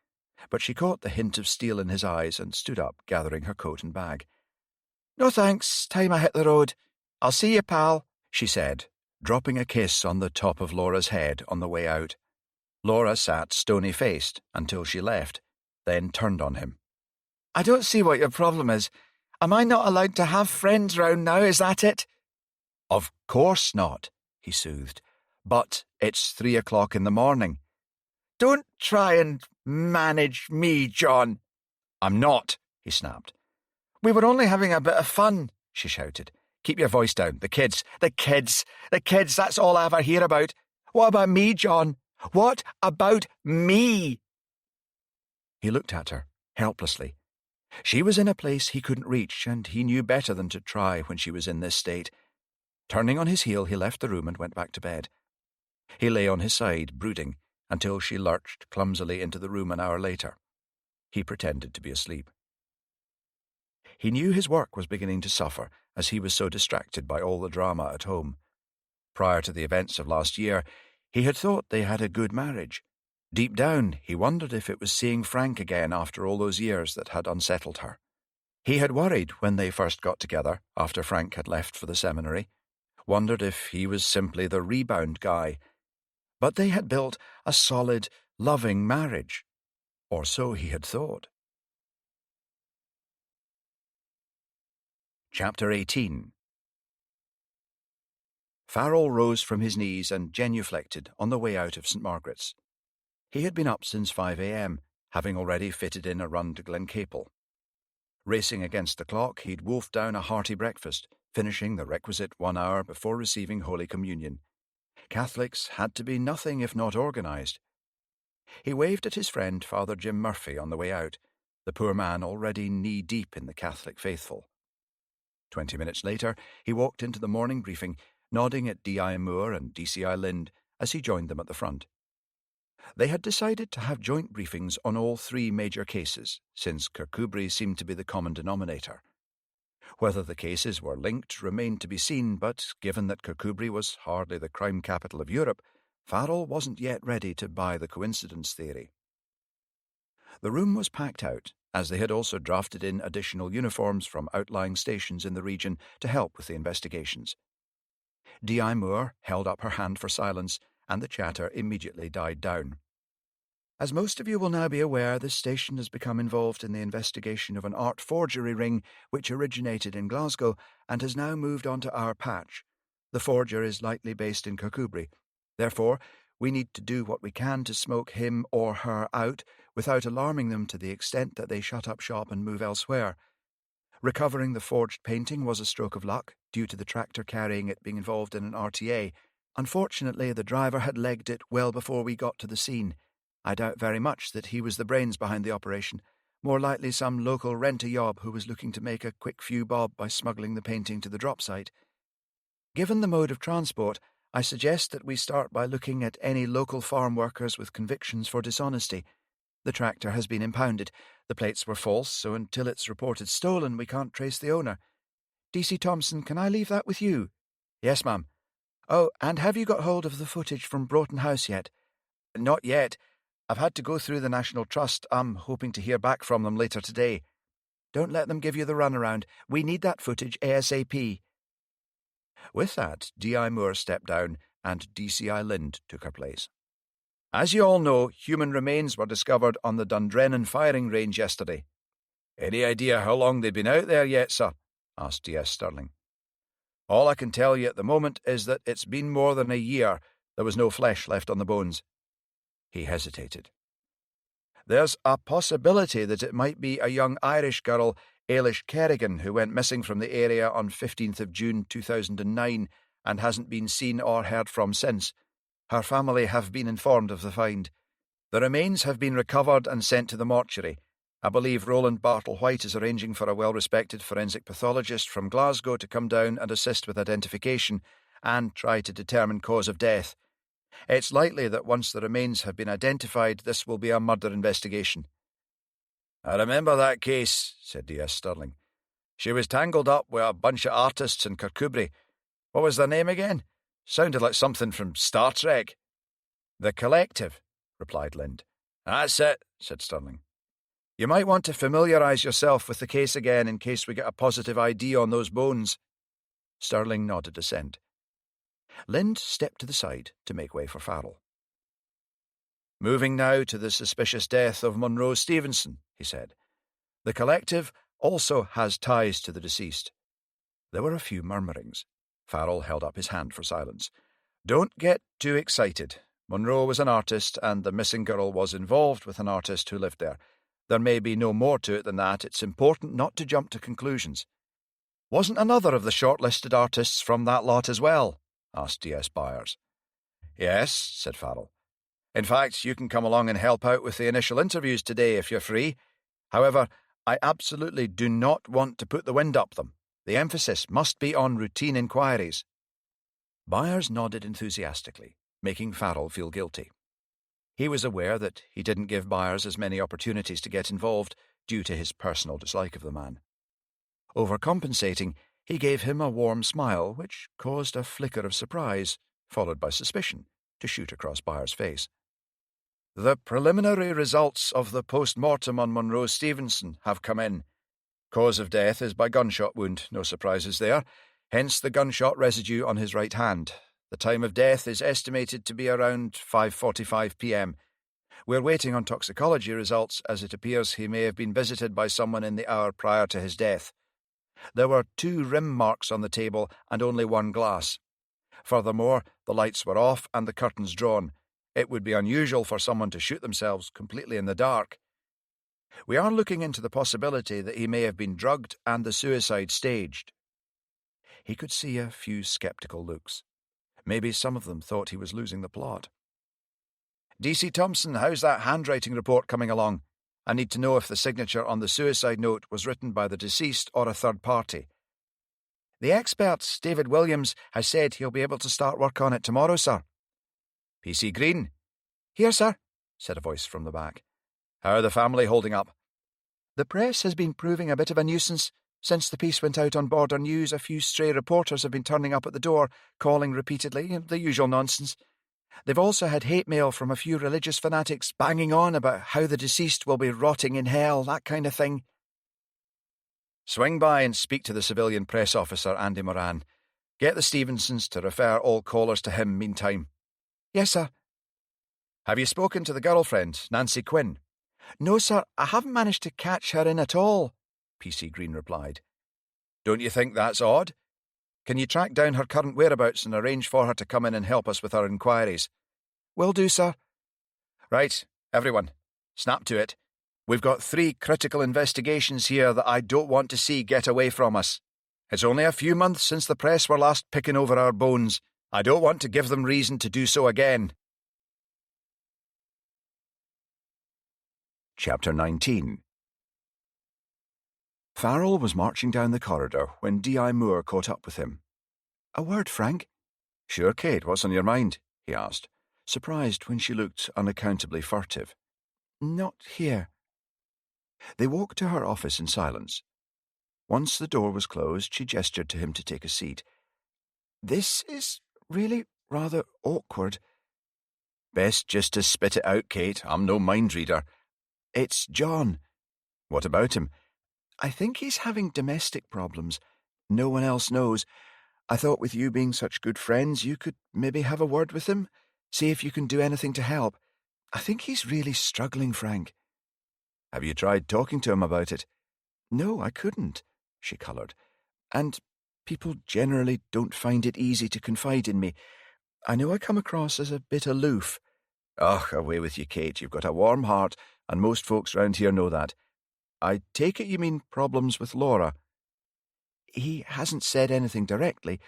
But she caught the hint of steel in his eyes and stood up, gathering her coat and bag. "No thanks, time I hit the road. I'll see you, pal," she said, dropping a kiss on the top of Laura's head on the way out. Laura sat stony-faced until she left, then turned on him. "I don't see what your problem is. Am I not allowed to have friends round now, is that it?" "Of course not," he soothed. "But it's 3 o'clock in the morning." "Don't try and manage me, John." "I'm not," he snapped. "We were only having a bit of fun," she shouted. "Keep your voice down. The kids, that's all I ever hear about. What about me, John? What about me?" He looked at her, helplessly. She was in a place he couldn't reach, and he knew better than to try when she was in this state. Turning on his heel, he left the room and went back to bed. He lay on his side, brooding, until she lurched clumsily into the room an hour later. He pretended to be asleep. He knew his work was beginning to suffer, as he was so distracted by all the drama at home. Prior to the events of last year, he had thought they had a good marriage. Deep down, he wondered if it was seeing Frank again after all those years that had unsettled her. He had worried when they first got together, after Frank had left for the seminary, wondered if he was simply the rebound guy. But they had built a solid, loving marriage. Or so he had thought. Chapter 18. Farrell rose from his knees and genuflected on the way out of St. Margaret's. He had been up since 5 a.m., having already fitted in a run to Glencapel. Racing against the clock, he'd wolfed down a hearty breakfast, finishing the requisite 1 hour before receiving Holy Communion. Catholics had to be nothing if not organised. He waved at his friend Father Jim Murphy on the way out, the poor man already knee-deep in the Catholic faithful. 20 minutes later, he walked into the morning briefing, nodding at D.I. Moore and D.C.I. Lind as he joined them at the front. They had decided to have joint briefings on all three major cases, since Kirkcudbright seemed to be the common denominator. Whether the cases were linked remained to be seen, but given that Kirkcudbright was hardly the crime capital of Europe, Farrell wasn't yet ready to buy the coincidence theory. The room was packed out, as they had also drafted in additional uniforms from outlying stations in the region to help with the investigations. D.I. Moore held up her hand for silence, and the chatter immediately died down. As most of you will now be aware, this station has become involved in the investigation of an art forgery ring which originated in Glasgow and has now moved onto our patch. The forger is likely based in Kirkcudbright. Therefore, we need to do what we can to smoke him or her out without alarming them to the extent that they shut up shop and move elsewhere. Recovering the forged painting was a stroke of luck, due to the tractor carrying it being involved in an RTA. Unfortunately, the driver had legged it well before we got to the scene. I doubt very much that he was the brains behind the operation, more likely some local rent-a-yob who was looking to make a quick few bob by smuggling the painting to the drop site. Given the mode of transport, I suggest that we start by looking at any local farm workers with convictions for dishonesty. The tractor has been impounded. The plates were false, so until it's reported stolen, we can't trace the owner. D.C. Thompson, can I leave that with you? Yes, ma'am. Oh, and have you got hold of the footage from Broughton House yet? Not yet. I've had to go through the National Trust. I'm hoping to hear back from them later today. Don't let them give you the runaround. We need that footage ASAP. With that, D.I. Moore stepped down and D.C.I. Lind took her place. As you all know, human remains were discovered on the Dundrennan firing range yesterday. Any idea how long they've been out there yet, sir? Asked D.S. Stirling. All I can tell you at the moment is that it's been more than a year. There was no flesh left on the bones. He hesitated. There's a possibility that it might be a young Irish girl, Ailish Kerrigan, who went missing from the area on 15th of June 2009 and hasn't been seen or heard from since. Her family have been informed of the find. The remains have been recovered and sent to the mortuary. I believe Roland Bartle-White is arranging for a well-respected forensic pathologist from Glasgow to come down and assist with identification and try to determine cause of death. It's likely that once the remains have been identified, this will be a murder investigation. I remember that case, said D.S. Stirling. She was tangled up with a bunch of artists in Kirkcudbright. What was their name again? Sounded like something from Star Trek. The Collective, replied Lind. That's it, said Stirling. You might want to familiarise yourself with the case again in case we get a positive ID on those bones. Stirling nodded assent. Lind stepped to the side to make way for Farrell. Moving now to the suspicious death of Monroe Stevenson, he said. The Collective also has ties to the deceased. There were a few murmurings. Farrell held up his hand for silence. Don't get too excited. Monroe was an artist, and the missing girl was involved with an artist who lived there. There may be no more to it than that. It's important not to jump to conclusions. Wasn't another of the shortlisted artists from that lot as well? Asked D.S. Byers. Yes, said Farrell. In fact, you can come along and help out with the initial interviews today if you're free. However, I absolutely do not want to put the wind up them. The emphasis must be on routine inquiries. Byers nodded enthusiastically, making Farrell feel guilty. He was aware that he didn't give Byers as many opportunities to get involved due to his personal dislike of the man. Overcompensating, he gave him a warm smile, which caused a flicker of surprise, followed by suspicion, to shoot across Byers' face. The preliminary results of the post-mortem on Monroe Stevenson have come in. Cause of death is by gunshot wound, no surprises there, hence the gunshot residue on his right hand. The time of death is estimated to be around 5:45 p.m. We're waiting on toxicology results, as it appears he may have been visited by someone in the hour prior to his death. There were 2 rim marks on the table and only 1 glass. Furthermore, the lights were off and the curtains drawn. It would be unusual for someone to shoot themselves completely in the dark. We are looking into the possibility that he may have been drugged and the suicide staged. He could see a few sceptical looks. Maybe some of them thought he was losing the plot. DC Thompson, how's that handwriting report coming along? I need to know if the signature on the suicide note was written by the deceased or a third party. The expert, David Williams, has said he'll be able to start work on it tomorrow, sir. PC Green?
Here, sir,
said a voice from the back. How are the family holding up?
The press has been proving a bit of a nuisance. Since the piece went out on Border News, a few stray reporters have been turning up at the door, calling repeatedly, the usual nonsense. They've also had hate mail from a few religious fanatics banging on about how the deceased will be rotting in hell, that kind of thing.
Swing by and speak to the civilian press officer, Andy Moran. Get the Stevensons to refer all callers to him meantime.
Yes, sir.
Have you spoken to the girlfriend, Nancy Quinn?
No, sir, I haven't managed to catch her in at all,
PC Green replied. Don't you think that's odd? Can you track down her current whereabouts and arrange for her to come in and help us with our inquiries?
Will do, sir.
Right, everyone, snap to it. We've got 3 critical investigations here that I don't want to see get away from us. It's only a few months since the press were last picking over our bones. I don't want to give them reason to do so again. Chapter 19. Farrell was marching down the corridor when D.I. Moore caught up with him.
A word, Frank?
Sure, Kate, what's on your mind? He asked, surprised when she looked unaccountably furtive.
Not here.
They walked to her office in silence. Once the door was closed, she gestured to him to take a seat.
This is really rather awkward.
Best just to spit it out, Kate. I'm no mind reader.
It's John.
What about him?
I think he's having domestic problems. No one else knows. I thought with you being such good friends, you could maybe have a word with him, see if you can do anything to help. I think he's really struggling, Frank.
Have you tried talking to him about it?
No, I couldn't, she coloured. And people generally don't find it easy to confide in me. I know I come across as a bit aloof.
Ugh, away with you, Kate. You've got a warm heart, and most folks round here know that. I take it you mean problems with Laura?
He hasn't said anything directly.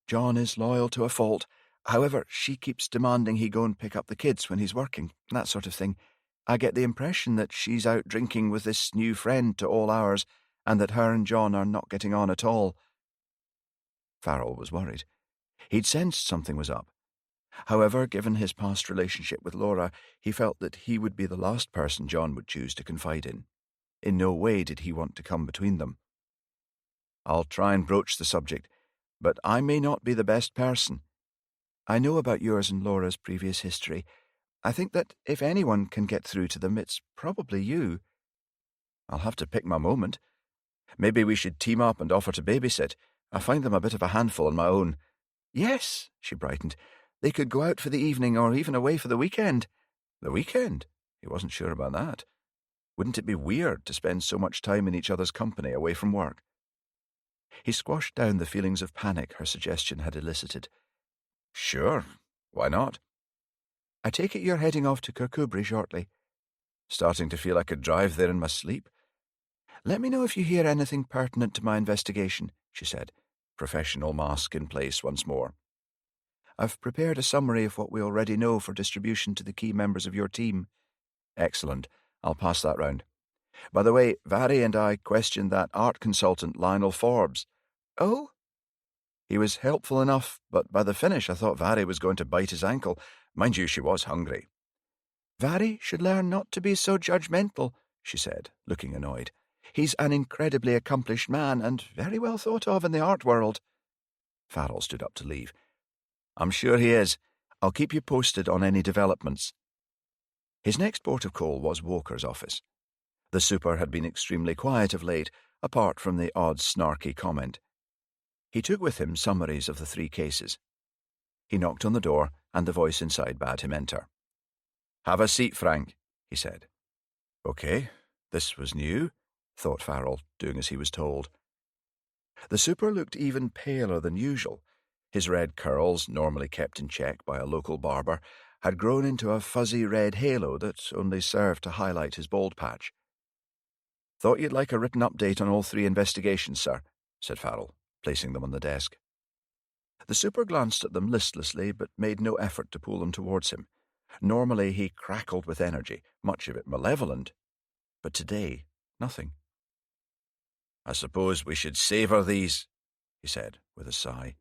John is loyal to a fault. However, she keeps demanding he go and pick up the kids when he's working, that sort of thing. I get the impression that she's out drinking with this new friend to all hours, and that her and John are not getting on at all.
Farrell was worried. He'd sensed something was up. However, given his past relationship with Laura, he felt that he would be the last person John would choose to confide in. In no way did he want to come between them. I'll try and broach the subject, but I may not be the best person.
I know about yours and Laura's previous history. I think that if anyone can get through to them, it's probably you.
I'll have to pick my moment. Maybe we should team up and offer to babysit. I find them a bit of a handful on my own.
Yes, she brightened. They could go out for the evening or even away for the weekend.
The weekend? He wasn't sure about that. Wouldn't it be weird to spend so much time in each other's company away from work? He squashed down the feelings of panic her suggestion had elicited. Sure, why not?
I take it you're heading off to Kirkcudbright shortly.
Starting to feel I could drive there in my sleep.
Let me know if you hear anything pertinent to my investigation, she said,
professional mask in place once more.
I've prepared a summary of what we already know for distribution to the key members of your team.
Excellent. I'll pass that round. By the way, Vary and I questioned that art consultant Lionel Forbes.
Oh?
He was helpful enough, but by the finish I thought Vary was going to bite his ankle. Mind you, she was hungry.
Vary should learn not to be so judgmental, she said, looking annoyed. He's an incredibly accomplished man and very well thought of in the art world.
Farrell stood up to leave. I'm sure he is. I'll keep you posted on any developments. His next port of call was Walker's office. The super had been extremely quiet of late, apart from the odd snarky comment. He took with him summaries of the 3 cases. He knocked on the door, and the voice inside bade him enter. Have a seat, Frank, he said. Okay, this was new, thought Farrell, doing as he was told. The super looked even paler than usual. His red curls, normally kept in check by a local barber, had grown into a fuzzy red halo that only served to highlight his bald patch. Thought you'd like a written update on all 3 investigations, sir, said Farrell, placing them on the desk. The super glanced at them listlessly, but made no effort to pull them towards him. Normally he crackled with energy, much of it malevolent, but today, nothing. "I suppose we should savour these," he said, with a sigh.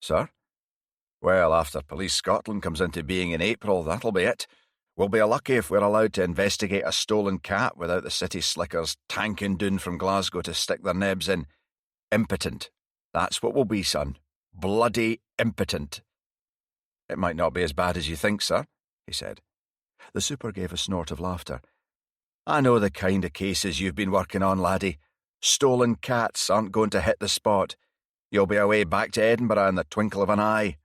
"Sir? Well, after Police Scotland comes into being in April, that'll be it. We'll be lucky if we're allowed to investigate a stolen cat without the city slickers tanking doon from Glasgow to stick their nebs in. Impotent. That's what we'll be, son. Bloody impotent." "It might not be as bad as you think, sir," he said. The super gave a snort of laughter. "I know the kind of cases you've been working on, laddie. Stolen cats aren't going to hit the spot. You'll be away back to Edinburgh in the twinkle of an eye."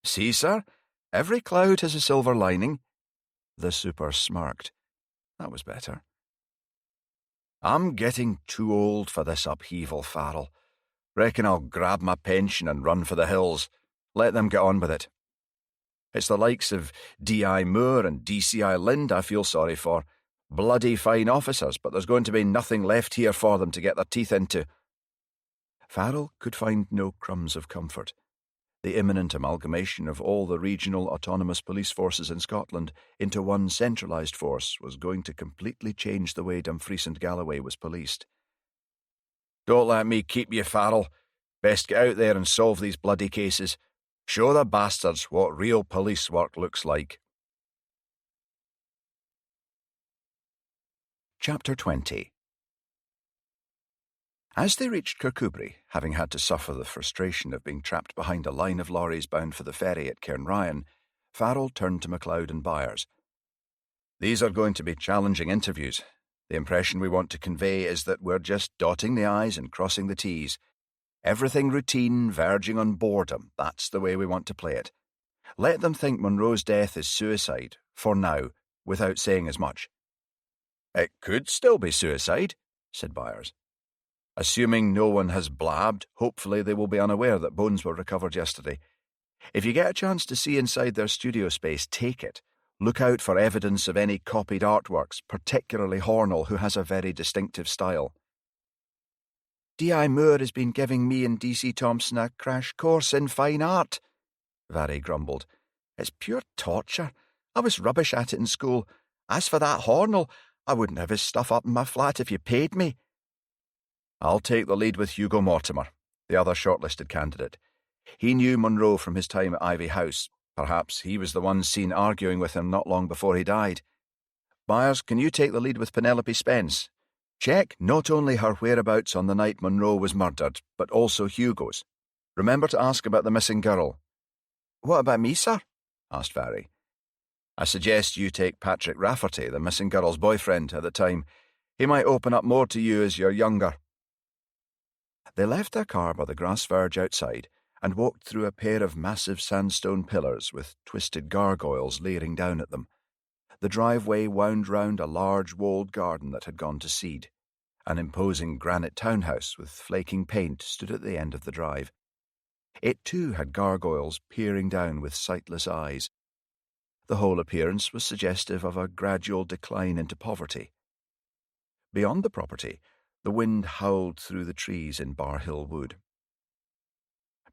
"See, sir, every cloud has a silver lining." The super smirked. That was better. "I'm getting too old for this upheaval, Farrell. Reckon I'll grab my pension and run for the hills. Let them get on with it. It's the likes of D.I. Moore and D.C.I. Lind I feel sorry for. Bloody fine officers, but there's going to be nothing left here for them to get their teeth into." Farrell could find no crumbs of comfort. The imminent amalgamation of all the regional autonomous police forces in Scotland into one centralised force was going to completely change the way Dumfries and Galloway was policed. "Don't let me keep you, Farrell. Best get out there and solve these bloody cases. Show the bastards what real police work looks like." Chapter 20. As they reached Kirkcudbright, having had to suffer the frustration of being trapped behind a line of lorries bound for the ferry at Cairnryan, Farrell turned to MacLeod and Byers. "These are going to be challenging interviews. The impression we want to convey is that we're just dotting the I's and crossing the T's. Everything routine, verging on boredom, that's the way we want to play it. Let them think Monroe's death is suicide, for now, without saying as much." "It could still be suicide," said Byers. "Assuming no one has blabbed, hopefully they will be unaware that bones were recovered yesterday. If you get a chance to see inside their studio space, take it. Look out for evidence of any copied artworks, particularly Hornell, who has a very distinctive style." "D.I. Moore has been giving me and D.C. Thompson a crash course in fine art," Vary grumbled. "It's pure torture. I was rubbish at it in school. As for that Hornell, I wouldn't have his stuff up in my flat if you paid me." "I'll take the lead with Hugo Mortimer, the other shortlisted candidate. He knew Monroe from his time at Ivy House. Perhaps he was the one seen arguing with him not long before he died. Byers, can you take the lead with Penelope Spence? Check not only her whereabouts on the night Monroe was murdered, but also Hugo's. Remember to ask about the missing girl." "What about me, sir?" asked Vary. "I suggest you take Patrick Rafferty, the missing girl's boyfriend at the time. He might open up more to you as you're younger." They left their car by the grass verge outside and walked through a pair of massive sandstone pillars with twisted gargoyles leering down at them. The driveway wound round a large walled garden that had gone to seed. An imposing granite townhouse with flaking paint stood at the end of the drive. It too had gargoyles peering down with sightless eyes. The whole appearance was suggestive of a gradual decline into poverty. Beyond the property, the wind howled through the trees in Bar Hill Wood.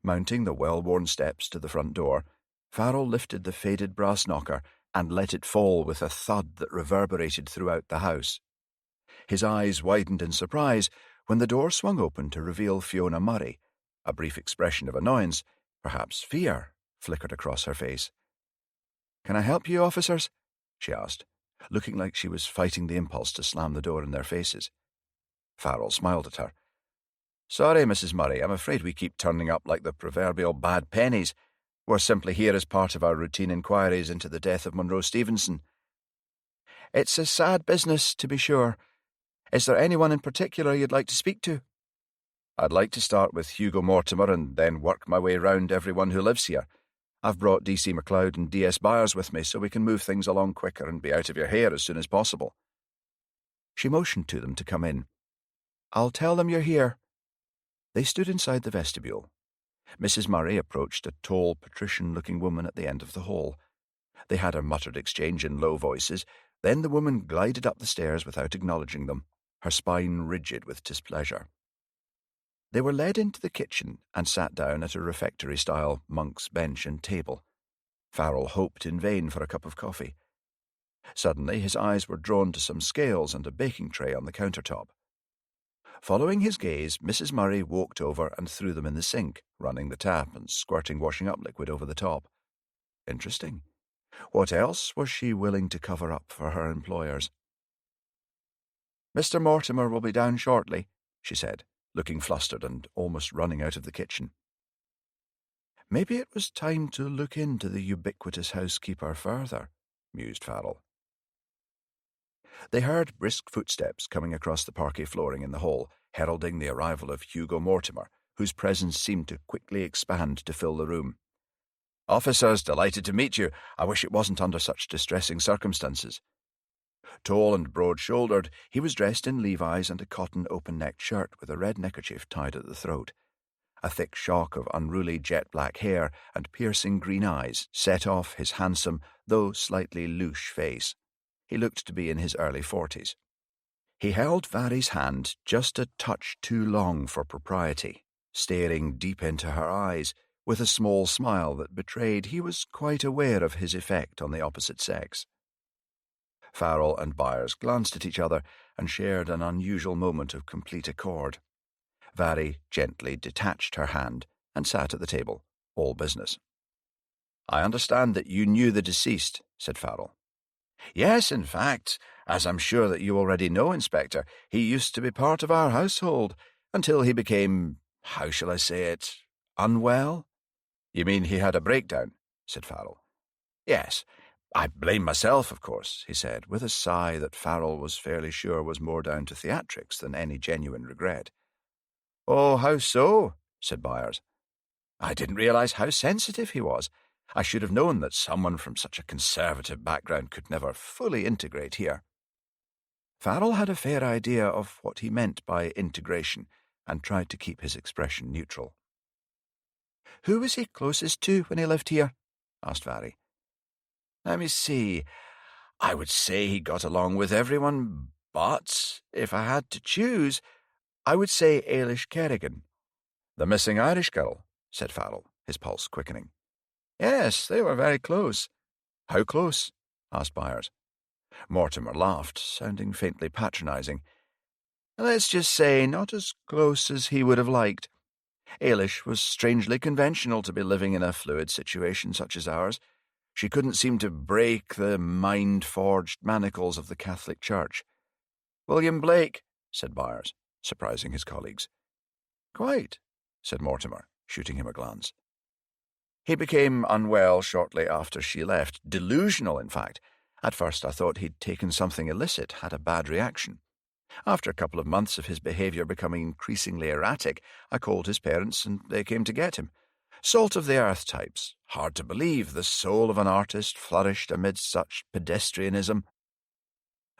Mounting the well-worn steps to the front door, Farrell lifted the faded brass knocker and let it fall with a thud that reverberated throughout the house. His eyes widened in surprise when the door swung open to reveal Fiona Murray. A brief expression of annoyance, perhaps fear, flickered across her face. "Can I help you, officers?" she asked, looking like she was fighting the impulse to slam the door in their faces. Farrell smiled at her. "Sorry, Mrs. Murray, I'm afraid we keep turning up like the proverbial bad pennies. We're simply here as part of our routine inquiries into the death of Monroe Stevenson." "It's a sad business, to be sure. Is there anyone in particular you'd like to speak to?" "I'd like to start with Hugo Mortimer and then work my way round everyone who lives here. I've brought D.C. MacLeod and D.S. Byers with me so we can move things along quicker and be out of your hair as soon as possible." She motioned to them to come in. "I'll tell them you're here." They stood inside the vestibule. Mrs. Murray approached a tall, patrician-looking woman at the end of the hall. They had a muttered exchange in low voices, then the woman glided up the stairs without acknowledging them, her spine rigid with displeasure. They were led into the kitchen and sat down at a refectory-style monk's bench and table. Farrell hoped in vain for a cup of coffee. Suddenly his eyes were drawn to some scales and a baking tray on the countertop. Following his gaze, Mrs. Murray walked over and threw them in the sink, running the tap and squirting washing-up liquid over the top. Interesting. What else was she willing to cover up for her employers? "Mr. Mortimer will be down shortly," she said, looking flustered and almost running out of the kitchen. Maybe it was time to look into the ubiquitous housekeeper further, mused Farrell. They heard brisk footsteps coming across the parquet flooring in the hall, heralding the arrival of Hugo Mortimer, whose presence seemed to quickly expand to fill the room. "Officers, delighted to meet you. I wish it wasn't under such distressing circumstances." Tall and broad-shouldered, he was dressed in Levi's and a cotton open-necked shirt with a red neckerchief tied at the throat. A thick shock of unruly jet-black hair and piercing green eyes set off his handsome, though slightly louche face. He looked to be in his early 40s. He held Vary's hand just a touch too long for propriety, staring deep into her eyes, with a small smile that betrayed he was quite aware of his effect on the opposite sex. Farrell and Byers glanced at each other and shared an unusual moment of complete accord. Vary gently detached her hand and sat at the table, all business. "I understand that you knew the deceased," said Farrell. "Yes, in fact, as I'm sure that you already know, Inspector, he used to be part of our household, until he became, how shall I say it, unwell?" "You mean he had a breakdown?" said Farrell. "Yes. I blame myself, of course," he said, with a sigh that Farrell was fairly sure was more down to theatrics than any genuine regret. "Oh, how so?" said Byers. "I didn't realize how sensitive he was. I should have known that someone from such a conservative background could never fully integrate here." Farrell had a fair idea of what he meant by integration and tried to keep his expression neutral. "Who was he closest to when he lived here?" asked Vary. "Let me see. I would say he got along with everyone, but if I had to choose, I would say Ailish Kerrigan." "The missing Irish girl," said Farrell, his pulse quickening. "Yes, they were very close." "How close?" asked Byers. Mortimer laughed, sounding faintly patronizing. "Let's just say not as close as he would have liked. Ailish was strangely conventional to be living in a fluid situation such as ours. She couldn't seem to break the mind-forged manacles of the Catholic Church." "William Blake," said Byers, surprising his colleagues. "Quite," said Mortimer, shooting him a glance. "He became unwell shortly after she left, delusional, in fact. At first I thought he'd taken something illicit, had a bad reaction. After a couple of months of his behaviour becoming increasingly erratic, I called his parents and they came to get him. Salt-of-the-earth types. Hard to believe the soul of an artist flourished amidst such pedestrianism."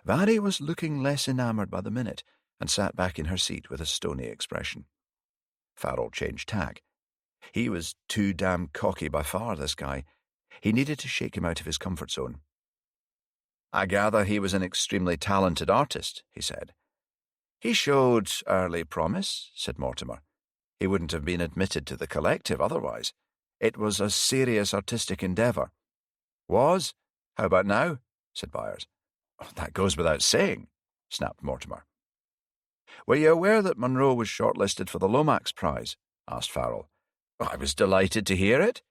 Vary was looking less enamoured by the minute and sat back in her seat with a stony expression. Farrell changed tack. He was too damn cocky by far, this guy. He needed to shake him out of his comfort zone. "I gather he was an extremely talented artist," he said. "He showed early promise," said Mortimer. "He wouldn't have been admitted to the collective otherwise. It was a serious artistic endeavour." "Was? How about now?" said Byers. "That goes without saying," snapped Mortimer. "Were you aware that Monroe was shortlisted for the Lomax Prize?" asked Farrell. "I was delighted to hear it."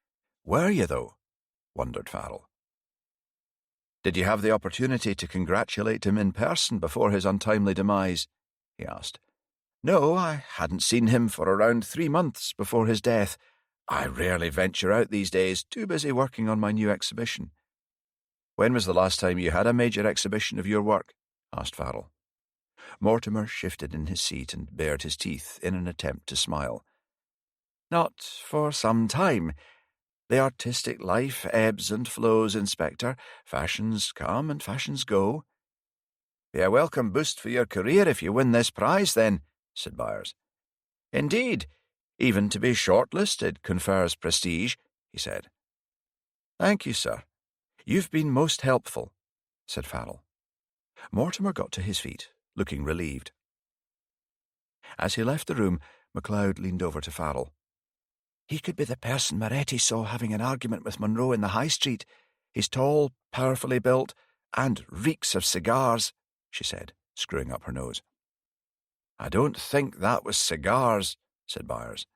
"Were you, though?" wondered Farrell. "Did you have the opportunity to congratulate him in person before his untimely demise?" he asked. "No, I hadn't seen him for around 3 months before his death. I rarely venture out these days, too busy working on my new exhibition." "When was the last time you had a major exhibition of your work?" asked Farrell. Mortimer shifted in his seat and bared his teeth in an attempt to smile. "Not for some time. The artistic life ebbs and flows, Inspector. Fashions come and fashions go." "Be a welcome boost for your career if you win this prize, then," said Byers. "Indeed, even to be shortlisted confers prestige," he said. "Thank you, sir. You've been most helpful," said Farrell. Mortimer got to his feet, looking relieved. As he left the room, MacLeod leaned over to Farrell.
He could be the person Moretti saw having an argument with Monroe in the high street. He's tall, powerfully built, and reeks of cigars, she said, screwing up her nose.
I don't think that was cigars, said Byers.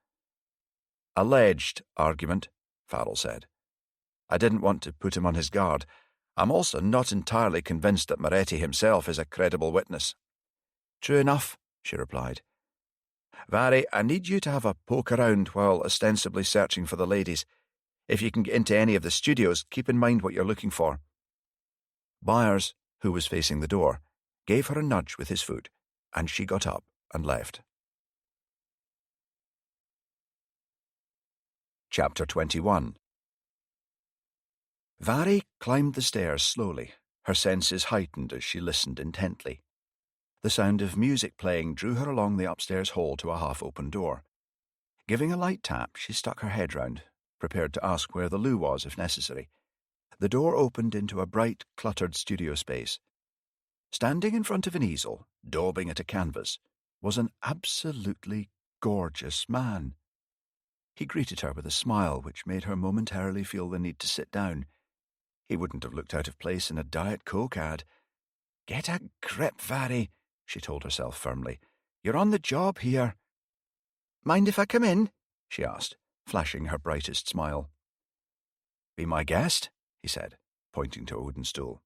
Alleged argument, Farrell said. I didn't want to put him on his guard. I'm also not entirely convinced that Moretti himself is a credible witness.
True enough, she replied.
Varry, I need you to have a poke around while ostensibly searching for the ladies. If you can get into any of the studios, keep in mind what you're looking for. Byers, who was facing the door, gave her a nudge with his foot, and she got up and left. Chapter 21. Varry climbed the stairs slowly, her senses heightened as she listened intently. The sound of music playing drew her along the upstairs hall to a half-open door. Giving a light tap, she stuck her head round, prepared to ask where the loo was if necessary. The door opened into a bright, cluttered studio space. Standing in front of an easel, daubing at a canvas, was an absolutely gorgeous man. He greeted her with a smile which made her momentarily feel the need to sit down. He wouldn't have looked out of place in a Diet Coke ad. "Get a grip, Varry," she told herself firmly. "You're on the job here."
"Mind if I come in?"
she asked, flashing her brightest smile. "Be my guest," he said, pointing to a wooden stool.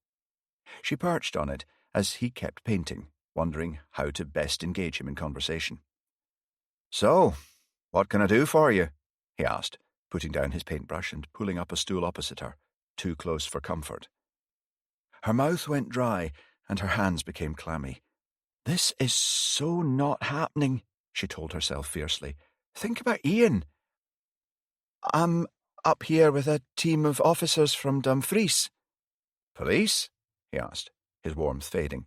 She perched on it as he kept painting, wondering how to best engage him in conversation. "So, what can I do for you?" he asked, putting down his paintbrush and pulling up a stool opposite her, too close for comfort. Her mouth went dry and her hands became clammy.
"This is so not happening," she told herself fiercely. "Think about Ian. I'm up here with a team of officers from Dumfries."
"Police?" he asked, his warmth fading.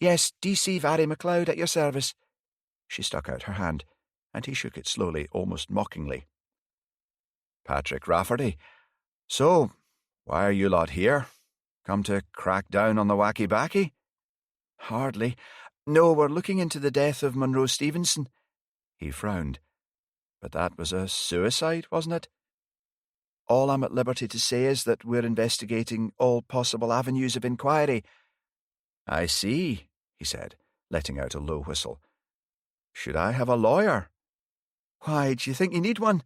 "Yes, DC Varry MacLeod at your service."
She stuck out her hand, and he shook it slowly, almost mockingly. "Patrick Rafferty. So, why are you lot here? Come to crack down on the wacky-backy?"
"Hardly. No, we're looking into the death of Monroe Stevenson."
He frowned. "But that was a suicide, wasn't it?"
"All I'm at liberty to say is that we're investigating all possible avenues of inquiry."
"I see," he said, letting out a low whistle. "Should I have a lawyer?"
"Why, do you think you need one?"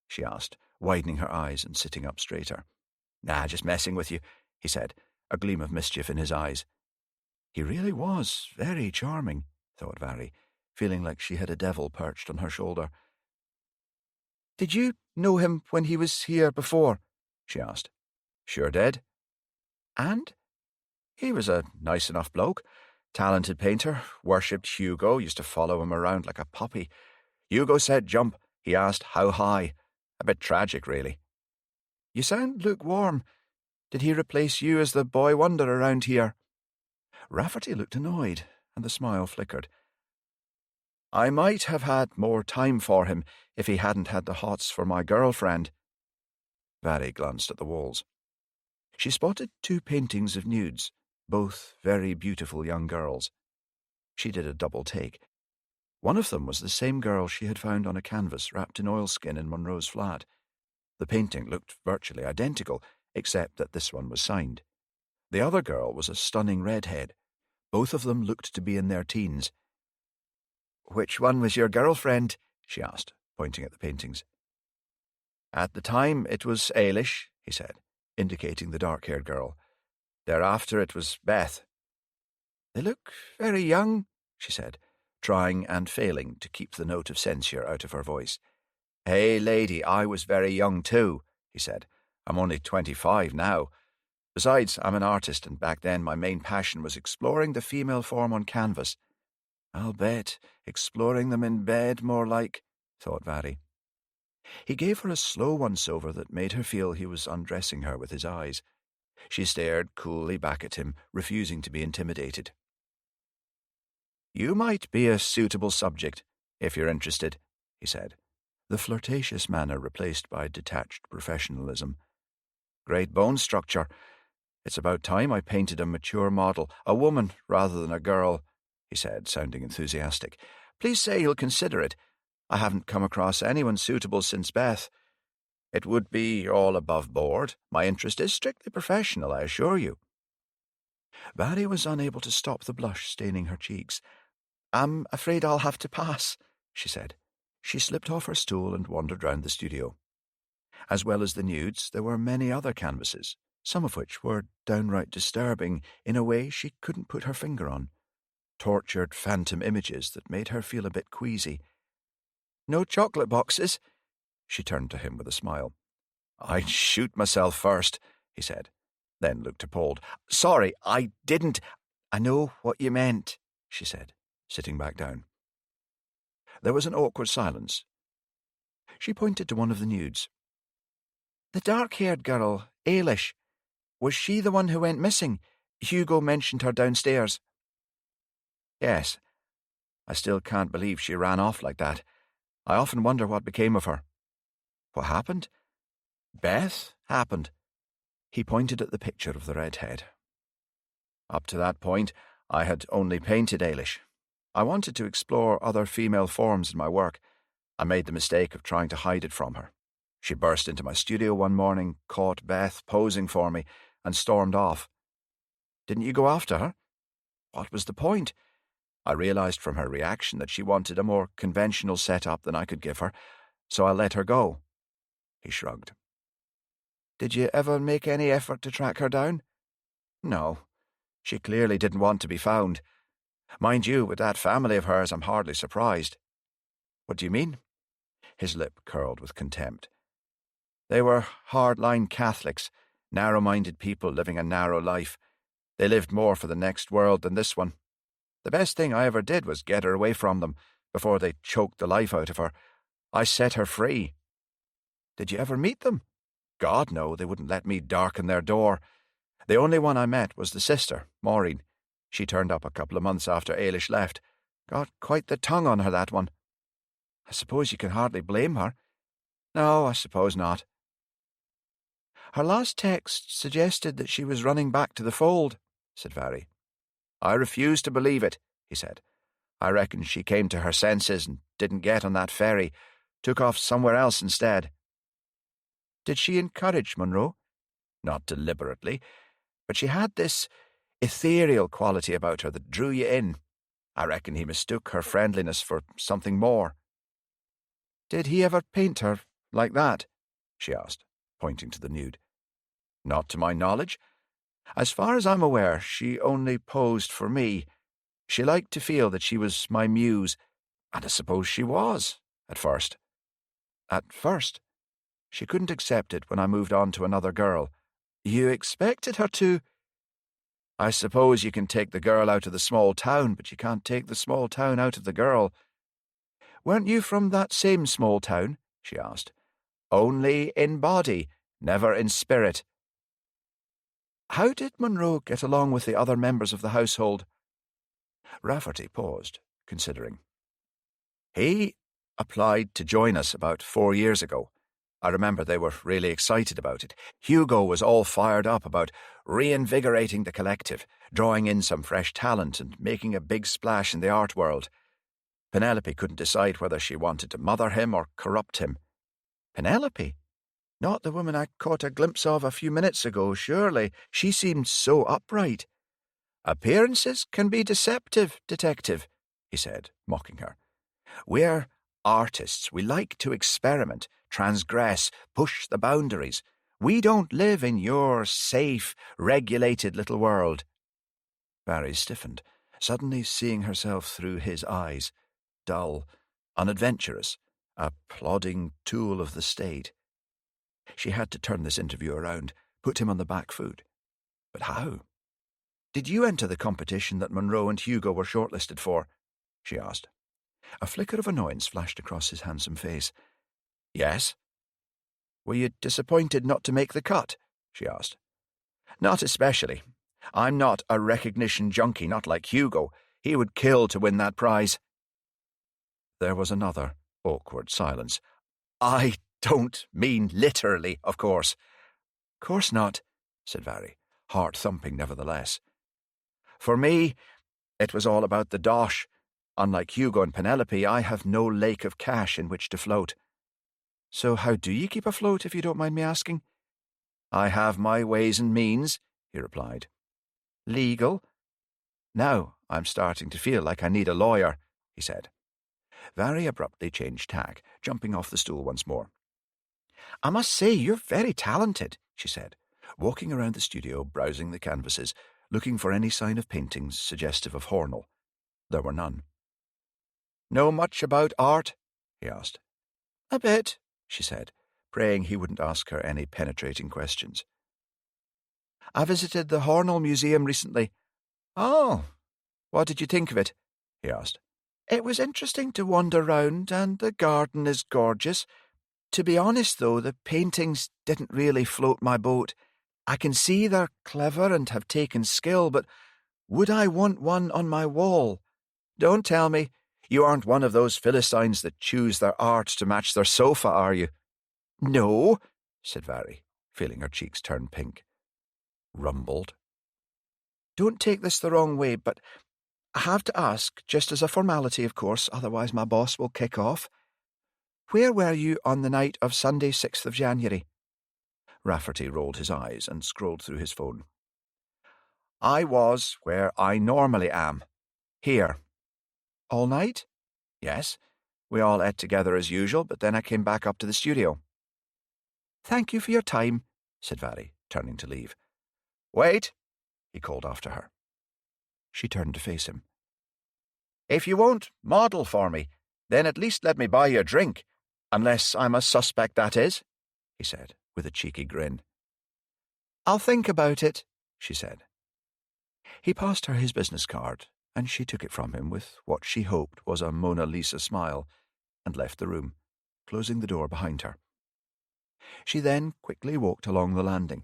she asked, widening her eyes and sitting up straighter. "Nah, just messing with you," he said, a gleam of mischief in his eyes. He really was very charming, thought Varry, feeling like she had a devil perched on her shoulder.
"Did you know him when he was here before?" she asked.
"Sure did."
"And?"
"He was a nice enough bloke. Talented painter, worshipped Hugo, used to follow him around like a puppy. Hugo said jump. He asked how high. A bit tragic, really."
"You sound lukewarm. Did he replace you as the boy wonder around here?"
Rafferty looked annoyed, and the smile flickered. "I might have had more time for him if he hadn't had the hots for my girlfriend." Varry glanced at the walls. She spotted 2 paintings of nudes, both very beautiful young girls. She did a double take. One of them was the same girl she had found on a canvas wrapped in oilskin in Monroe's flat. The painting looked virtually identical, except that this one was signed. The other girl was a stunning redhead. Both of them looked to be in their teens.
"Which one was your girlfriend?"
she asked, pointing at the paintings. "At the time it was Ailish," he said, indicating the dark-haired girl. "Thereafter it was Beth."
"They look very young,"
she said, trying and failing to keep the note of censure out of her voice. "Hey, lady, I was very young too," he said. "I'm only 25 now. Besides, I'm an artist, and back then my main passion was exploring the female form on canvas."
"I'll bet. Exploring them in bed, more like,"
thought Varry. He gave her a slow once-over that made her feel he was undressing her with his eyes. She stared coolly back at him, refusing to be intimidated. "You might be a suitable subject, if you're interested," he said, the flirtatious manner replaced by detached professionalism. "Great bone structure. It's about time I painted a mature model, a woman rather than a girl," he said, sounding enthusiastic. "Please say you'll consider it.
I haven't come across anyone suitable since Beth. It would be all above board. My interest is strictly professional, I assure you." Barry was unable to stop the blush staining her cheeks. "I'm afraid I'll have to pass," she said. She slipped off her stool and wandered round the studio. As well as the nudes, there were many other canvases, some of which were downright disturbing in a way she couldn't put her finger on. Tortured phantom images that made her feel a bit queasy. "No chocolate boxes?" She turned to him with a smile. "I'd shoot myself first," he said, then looked appalled. "Sorry, I didn't—" "I know what you meant," she said, sitting back down. There was an awkward silence. She pointed to one of the nudes. "The dark-haired girl, Ailish. Was she the one who went missing? Hugo mentioned her downstairs." "Yes. I still can't believe she ran off like that. I often wonder what became of her." "What happened?" "Beth happened." He pointed at the picture of the redhead. "Up to that point, I had only painted Ailish. I wanted to explore other female forms in my work. I made the mistake of trying to hide it from her. She burst into my studio one morning, caught Beth posing for me, and stormed off." "Didn't you go after her?" "What was the point? I realized from her reaction that she wanted a more conventional setup than I could give her, so I let her go." He shrugged. "Did you ever make any effort to track her down?" "No. She clearly didn't want to be found. Mind you, with that family of hers, I'm hardly surprised." "What do you mean?" His lip curled with contempt. "They were hard-line Catholics, narrow-minded people living a narrow life. They lived more for the next world than this one. The best thing I ever did was get her away from them, before they choked the life out of her. I set her free." "Did you ever meet them?" "God, no, they wouldn't let me darken their door. The only one I met was the sister, Maureen. She turned up a couple of months after Ailish left. Got quite the tongue on her, that one." "I suppose you can hardly blame her." "No, I suppose not." "Her last text suggested that she was running back to the fold," said Varry. "I refuse to believe it," he said. "I reckon she came to her senses and didn't get on that ferry, took off somewhere else instead." "Did she encourage Monroe?" "Not deliberately, but she had this ethereal quality about her that drew you in. I reckon he mistook her friendliness for something more." "Did he ever paint her like that?" she asked, pointing to the nude. "Not to my knowledge. As far as I'm aware, she only posed for me. She liked to feel that she was my muse, and I suppose she was, at first." "At first?" "She couldn't accept it when I moved on to another girl." "You expected her to—" "I suppose you can take the girl out of the small town, but you can't take the small town out of the girl." "Weren't you from that same small town?" she asked. "Only in body, never in spirit." "How did Monroe get along with the other members of the household?" Rafferty paused, considering. "He applied to join us about 4 years ago. I remember they were really excited about it. Hugo was all fired up about reinvigorating the collective, drawing in some fresh talent and making a big splash in the art world. Penelope couldn't decide whether she wanted to mother him or corrupt him." "Penelope? Not the woman I caught a glimpse of a few minutes ago, surely. She seemed so upright." "Appearances can be deceptive, detective," he said, mocking her. "We're artists. We like to experiment, transgress, push the boundaries. We don't live in your safe, regulated little world." Barry stiffened, suddenly seeing herself through his eyes, dull, unadventurous, a plodding tool of the state. She had to turn this interview around, put him on the back foot. But how? "Did you enter the competition that Monroe and Hugo were shortlisted for?" she asked. A flicker of annoyance flashed across his handsome face. "Yes." "Were you disappointed not to make the cut?" she asked. "Not especially. I'm not a recognition junkie, not like Hugo. He would kill to win that prize." There was another awkward silence. "I don't mean literally, of course." "Course not," said Varry, heart thumping nevertheless. "For me, it was all about the dosh. Unlike Hugo and Penelope, I have no lake of cash in which to float. So how do you keep afloat, if you don't mind me asking? I have my ways and means, he replied. Legal? Now I'm starting to feel like I need a lawyer, he said. Very abruptly changed tack, jumping off the stool once more. I must say, you're very talented, she said, walking around the studio, browsing the canvases, looking for any sign of paintings suggestive of Hornell. There were none. Know much about art? He asked. A bit, she said, praying he wouldn't ask her any penetrating questions. I visited the Hornell Museum recently. Oh, what did you think of it? He asked. It was interesting to wander round, and the garden is gorgeous. To be honest, though, the paintings didn't really float my boat. I can see they're clever and have taken skill, but would I want one on my wall? Don't tell me you aren't one of those Philistines that choose their art to match their sofa, are you? No, said Vary, feeling her cheeks turn pink. Rumbled. Don't take this the wrong way, but I have to ask, just as a formality, of course, otherwise my boss will kick off. Where were you on the night of Sunday, 6th of January? Rafferty rolled his eyes and scrolled through his phone. I was where I normally am. Here. All night? Yes. We all ate together as usual, but then I came back up to the studio. Thank you for your time, said Vary, turning to leave. Wait, he called after her. She turned to face him. If you won't model for me, then at least let me buy you a drink, unless I'm a suspect, that is, he said, with a cheeky grin. I'll think about it, she said. He passed her his business card, and she took it from him with what she hoped was a Mona Lisa smile, and left the room, closing the door behind her. She then quickly walked along the landing.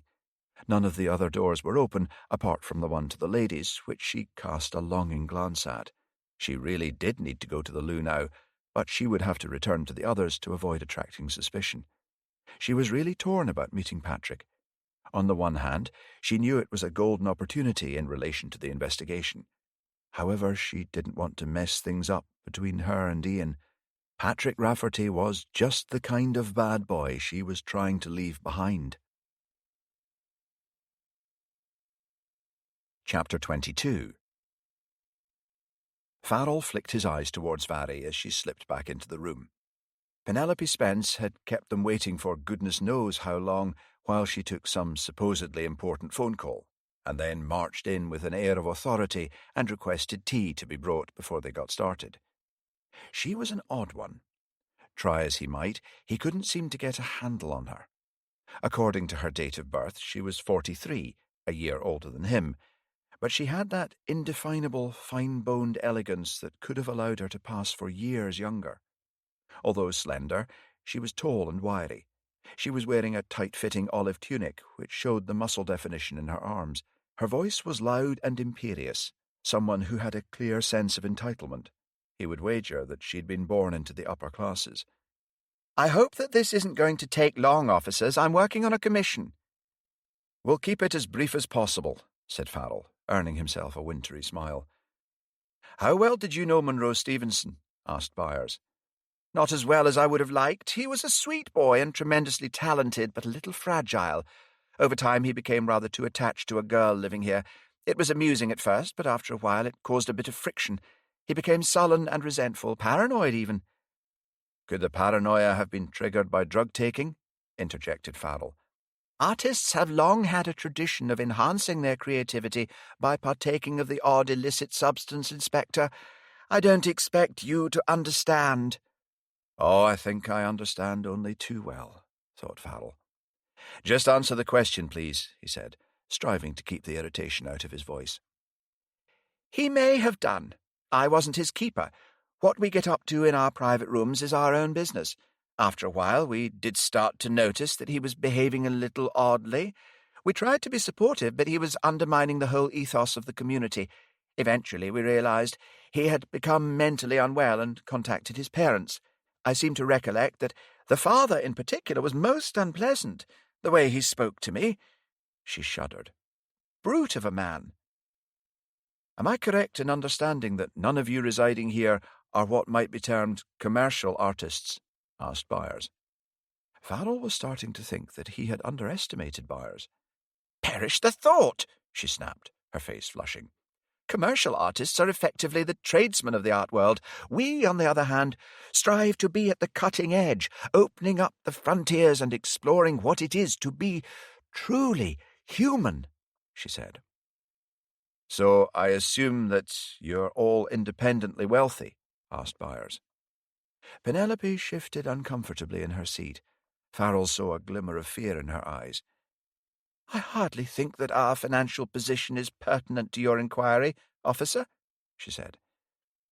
None of the other doors were open, apart from the one to the ladies, which she cast a longing glance at. She really did need to go to the loo now, but she would have to return to the others to avoid attracting suspicion. She was really torn about meeting Patrick. On the one hand, she knew it was a golden opportunity in relation to the investigation. However, she didn't want to mess things up between her and Ian. Patrick Rafferty was just the kind of bad boy she was trying to leave behind. Chapter 22. Farrell flicked his eyes towards Vary as she slipped back into the room. Penelope Spence had kept them waiting for goodness knows how long while she took some supposedly important phone call, and then marched in with an air of authority and requested tea to be brought before they got started. She was an odd one. Try as he might, he couldn't seem to get a handle on her. According to her date of birth, she was 43, a year older than him, but she had that indefinable, fine-boned elegance that could have allowed her to pass for years younger. Although slender, she was tall and wiry. She was wearing a tight-fitting olive tunic, which showed the muscle definition in her arms. Her voice was loud and imperious, someone who had a clear sense of entitlement. He would wager that she'd been born into the upper classes. I hope that this isn't going to take long, officers. I'm working on a commission. We'll keep it as brief as possible, said Farrell, earning himself a wintry smile. How well did you know Monroe Stevenson? Asked Byers. Not as well as I would have liked. He was a sweet boy and tremendously talented, but a little fragile. Over time he became rather too attached to a girl living here. It was amusing at first, but after a while it caused a bit of friction. He became sullen and resentful, paranoid even. Could the paranoia have been triggered by drug-taking? Interjected Farrell. Artists have long had a tradition of enhancing their creativity by partaking of the odd illicit substance, Inspector. I don't expect you to understand. Oh, I think I understand only too well, thought Farrell. Just answer the question, please, he said, striving to keep the irritation out of his voice. He may have done. I wasn't his keeper. What we get up to in our private rooms is our own business. After a while, we did start to notice that he was behaving a little oddly. We tried to be supportive, but he was undermining the whole ethos of the community. Eventually, we realized he had become mentally unwell and contacted his parents. I seem to recollect that the father in particular was most unpleasant. The way he spoke to me. She shuddered. Brute of a man. Am I correct in understanding that none of you residing here are what might be termed commercial artists?" asked Byers. Farrell was starting to think that he had underestimated Byers. "Perish the thought!" she snapped, her face flushing. "Commercial artists are effectively the tradesmen of the art world. We, on the other hand, strive to be at the cutting edge, opening up the frontiers and exploring what it is to be truly human," she said. "So I assume that you're all independently wealthy?" asked Byers. Penelope shifted uncomfortably in her seat. Farrell saw a glimmer of fear in her eyes. "I hardly think that our financial position is pertinent to your inquiry, officer," she said.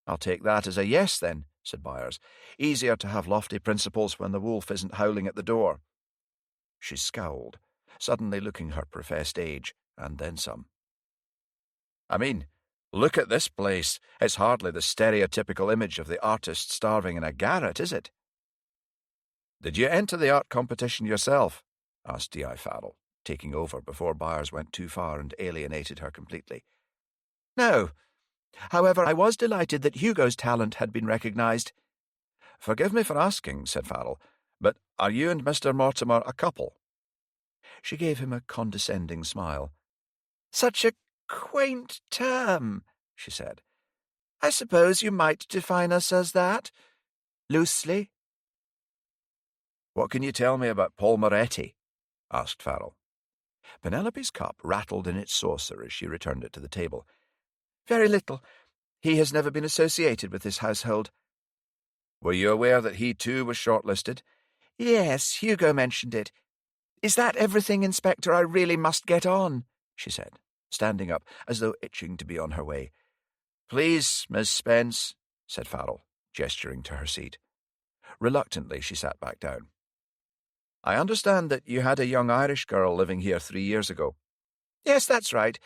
"I'll take that as a yes, then," said Byers. "Easier to have lofty principles when the wolf isn't howling at the door." She scowled, suddenly looking her professed age, and then some. "I mean, look at this place. It's hardly the stereotypical image of the artist starving in a garret, is it?" "Did you enter the art competition yourself?" asked D.I. Farrell, taking over before Byers went too far and alienated her completely. "No. However, I was delighted that Hugo's talent had been recognized." "Forgive me for asking," said Farrell, "but are you and Mr. Mortimer a couple?" She gave him a condescending smile. "Such a quaint term," she said. "I suppose you might define us as that, loosely." "What can you tell me about Paul Moretti?" asked Farrell. Penelope's cup rattled in its saucer as she returned it to the table. "Very little. He has never been associated with this household." "Were you aware that he too was shortlisted?" "Yes, Hugo mentioned it. Is that everything, Inspector? I really must get on," she said, standing up as though itching to be on her way. "Please, Miss Spence," said Farrell, gesturing to her seat. Reluctantly, she sat back down. "I understand that you had a young Irish girl living here 3 years ago." "Yes, that's right.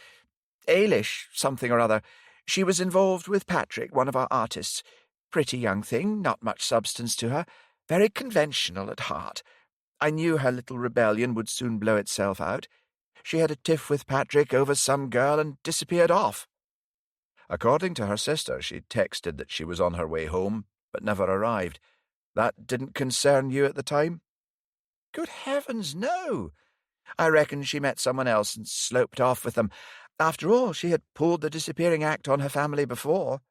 Ailish, something or other. She was involved with Patrick, one of our artists. Pretty young thing, not much substance to her. Very conventional at heart. I knew her little rebellion would soon blow itself out. She had a tiff with Patrick over some girl and disappeared off." "According to her sister, she texted that she was on her way home, but never arrived. That didn't concern you at the time?" "Good heavens, no. I reckon she met someone else and sloped off with them. After all, she had pulled the disappearing act on her family before."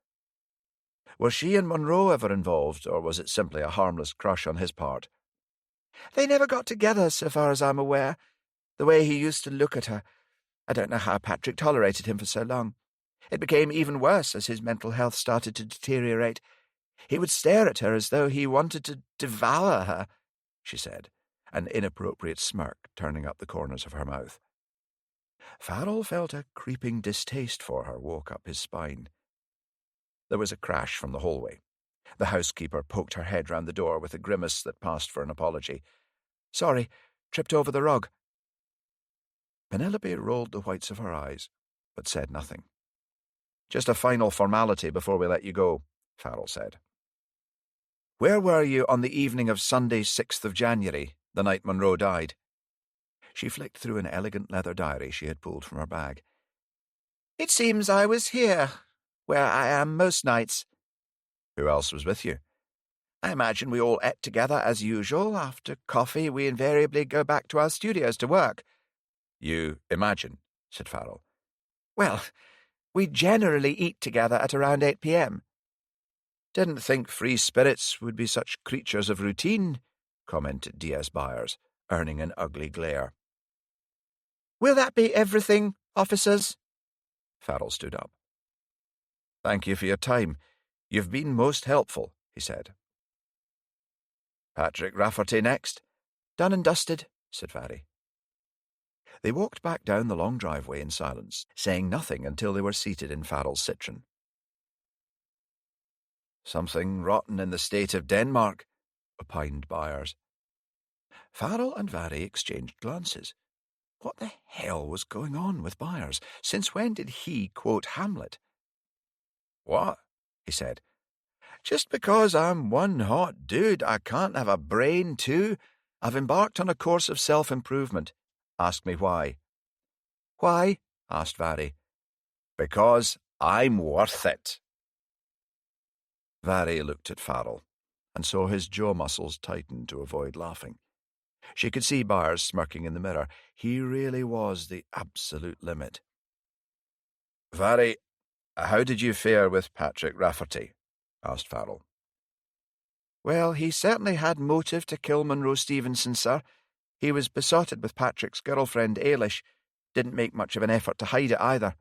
"Were she and Monroe ever involved, or was it simply a harmless crush on his part?" "They never got together, so far as I'm aware. The way he used to look at her. I don't know how Patrick tolerated him for so long. It became even worse as his mental health started to deteriorate. He would stare at her as though he wanted to devour her," she said, an inappropriate smirk turning up the corners of her mouth. Farrell felt a creeping distaste for her woke up his spine. There was a crash from the hallway. The housekeeper poked her head round the door with a grimace that passed for an apology. "Sorry, tripped over the rug." Penelope rolled the whites of her eyes, but said nothing. "Just a final formality before we let you go," Farrell said. "Where were you on the evening of Sunday, 6th of January, the night Monroe died?" She flicked through an elegant leather diary she had pulled from her bag. "It seems I was here, where I am most nights." "Who else was with you?" "I imagine we all ate together as usual. After coffee, we invariably go back to our studios to work." "You imagine," said Farrell. "Well, we generally eat together at around 8 p.m. "Didn't think free spirits would be such creatures of routine," commented D.S. Byers, earning an ugly glare. "Will that be everything, officers?" Farrell stood up. "Thank you for your time. You've been most helpful," he said. "Patrick Rafferty next?" "Done and dusted," said Farry. They walked back down the long driveway in silence, saying nothing until they were seated in Farrell's Citroen. "Something rotten in the state of Denmark," opined Byers. Farrell and Vary exchanged glances. What the hell was going on with Byers? Since when did he quote Hamlet? "What?" he said. "Just because I'm one hot dude, I can't have a brain too. I've embarked on a course of self-improvement. Ask me why." "Why?" asked Vary. "Because
I'm worth it. Vary looked at Farrell and saw his jaw muscles tighten to avoid laughing. She could see Byers smirking in the mirror. He really was the absolute limit. Vary, how did you fare with Patrick Rafferty? Asked Farrell.
Well, he certainly had motive to kill Monroe Stevenson, sir. He was besotted with Patrick's girlfriend, Ailish. Didn't make much of an effort to hide it either.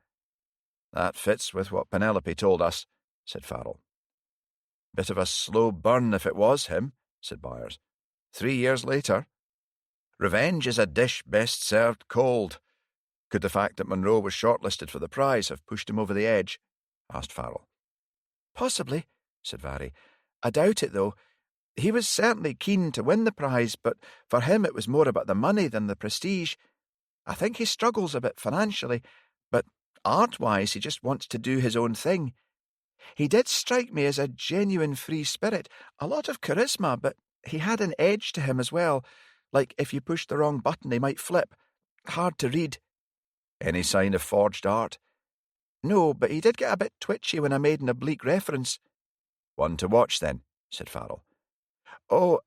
That fits with what Penelope told us, said Farrell. Bit of a slow burn if it was him, said Byers. 3 years later. Revenge is a dish best served cold. Could the fact that Monroe was shortlisted for the prize have pushed him over the edge? Asked Farrell.
Possibly, said Vary. I doubt it, though. He was certainly keen to win the prize, but for him it was more about the money than the prestige. I think he struggles a bit financially, but art-wise he just wants to do his own thing. He did strike me as a genuine free spirit, a lot of charisma, but he had an edge to him as well, like if you pushed the wrong button he might flip. Hard to read.
Any sign of forged art?
No, but he did get a bit twitchy when I made an oblique reference.
One to watch, then, said Farrell.
Oh,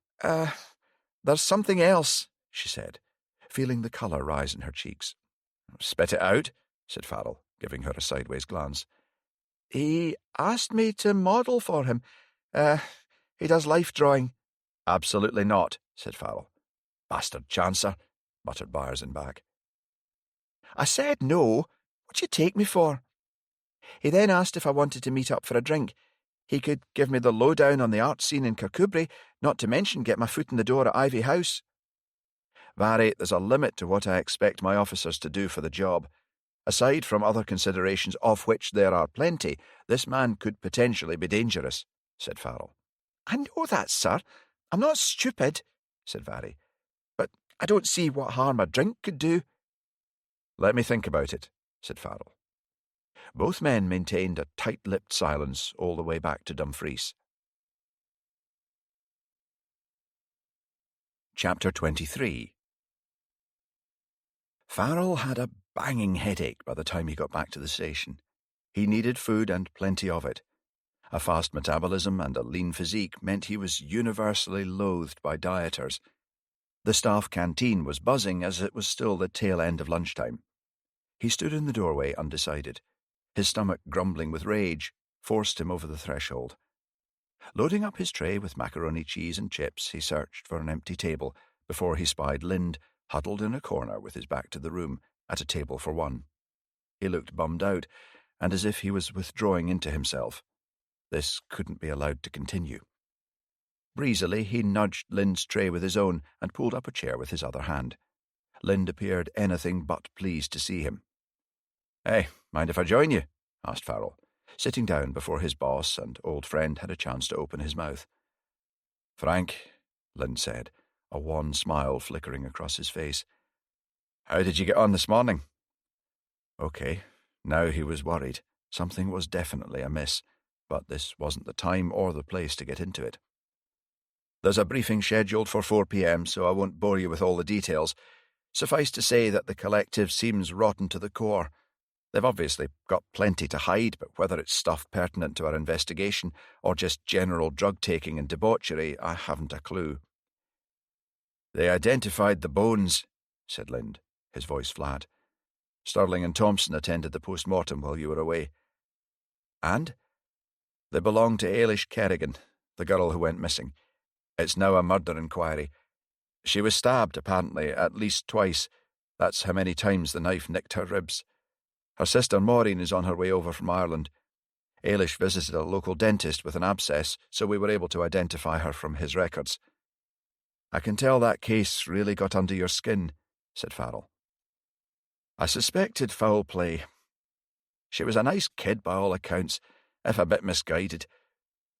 there's something else, she said, feeling the colour rise in her cheeks.
Spit it out, said Farrell, giving her a sideways glance.
He asked me to model for him. He does life drawing.
Absolutely not, said Farrell. Bastard chancer, muttered Byers in back.
I said no. What'd you take me for? He then asked if I wanted to meet up for a drink. He could give me the lowdown on the art scene in Kirkcudbright, not to mention get my foot in the door at Ivy House.
Vary, there's a limit to what I expect my officers to do for the job. Aside from other considerations, of which there are plenty, this man could potentially be dangerous, said Farrell.
I know that, sir. I'm not stupid, said Vary. But I don't see what harm a drink could do.
Let me think about it, said Farrell. Both men maintained a tight-lipped silence all the way back to Dumfries. Chapter 23. Farrell had a banging headache by the time he got back to the station. He needed food and plenty of it. A fast metabolism and a lean physique meant he was universally loathed by dieters. The staff canteen was buzzing as it was still the tail end of lunchtime. He stood in the doorway undecided. His stomach, grumbling with rage, forced him over the threshold. Loading up his tray with macaroni, cheese and chips, he searched for an empty table before he spied Lind huddled in a corner with his back to the room at a table for one. He looked bummed out, and as if he was withdrawing into himself. This couldn't be allowed to continue. Breezily, he nudged Lind's tray with his own and pulled up a chair with his other hand. Lind appeared anything but pleased to see him. "Hey, mind if I join you?" asked Farrell, sitting down before his boss and old friend had a chance to open his mouth. "Frank," Lind said, a wan smile flickering across his face. "How did you get on this morning?" Okay, now he was worried. Something was definitely amiss, but this wasn't the time or the place to get into it. "There's a briefing scheduled for 4 p.m, so I won't bore you with all the details. Suffice to say that the collective seems rotten to the core. They've obviously got plenty to hide, but whether it's stuff pertinent to our investigation or just general drug-taking and debauchery, I haven't a clue." "They identified the bones," said Lind, his voice flat. "Sterling and Thompson attended the post-mortem while you were away." "And?" "They belong to Ailish Kerrigan, the girl who went missing. It's now a murder inquiry. She was stabbed, apparently, at least twice. That's how many times the knife nicked her ribs. Her sister Maureen is on her way over from Ireland. Ailish visited a local dentist with an abscess, so we were able to identify her from his records." "I can tell that case really got under your skin," said Farrell. "I suspected foul play. She was a nice kid by all accounts, if a bit misguided.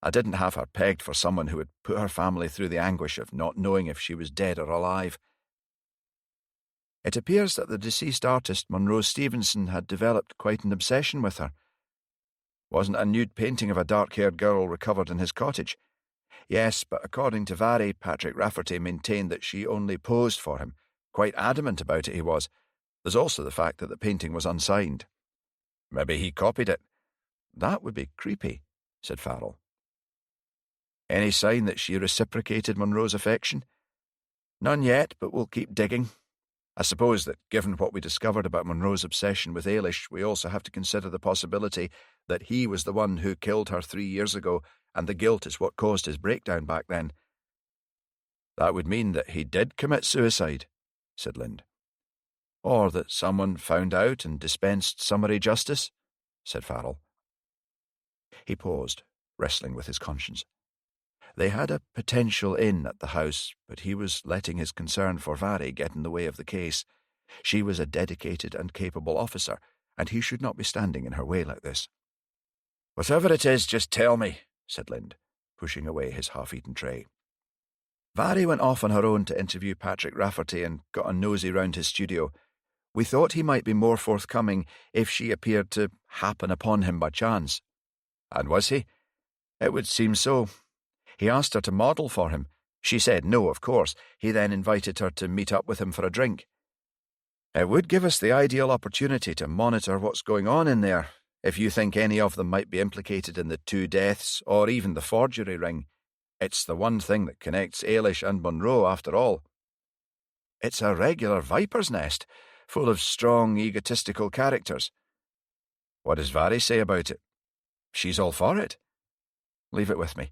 I didn't have her pegged for someone who would put her family through the anguish of not knowing if she was dead or alive." "It appears that the deceased artist, Monroe Stevenson, had developed quite an obsession with her." "Wasn't a nude painting of a dark-haired girl recovered in his cottage?" "Yes, but according to Vary, Patrick Rafferty maintained that she only posed for him. Quite adamant about it, he was. There's also the fact that the painting was unsigned." "Maybe he copied it." That would be creepy, said Farrell. Any sign that she reciprocated Monroe's affection? None yet, but we'll keep digging. I suppose that given what we discovered about Monroe's obsession with Ailish, we also have to consider the possibility that he was the one who killed her 3 years ago, and the guilt is what caused his breakdown back then. That would mean that he did commit suicide, said Lind. Or that someone found out and dispensed summary justice, said Farrell. He paused, wrestling with his conscience. They had a potential in at the house, but he was letting his concern for Vari get in the way of the case. She was a dedicated and capable officer, and he should not be standing in her way like this. Whatever it is, just tell me, said Lind, pushing away his half-eaten tray. Vari went off on her own to interview Patrick Rafferty and got a nosy round his studio. We thought he might be more forthcoming if she appeared to happen upon him by chance. And was he? It would seem so. He asked her to model for him. She said no, of course. He then invited her to meet up with him for a drink. It would give us the ideal opportunity to monitor what's going on in there, if you think any of them might be implicated in the 2 deaths or even the forgery ring. It's the one thing that connects Ailish and Monroe, after all. It's a regular viper's nest, full of strong, egotistical characters. What does Vari say about it? She's all for it. Leave it with me.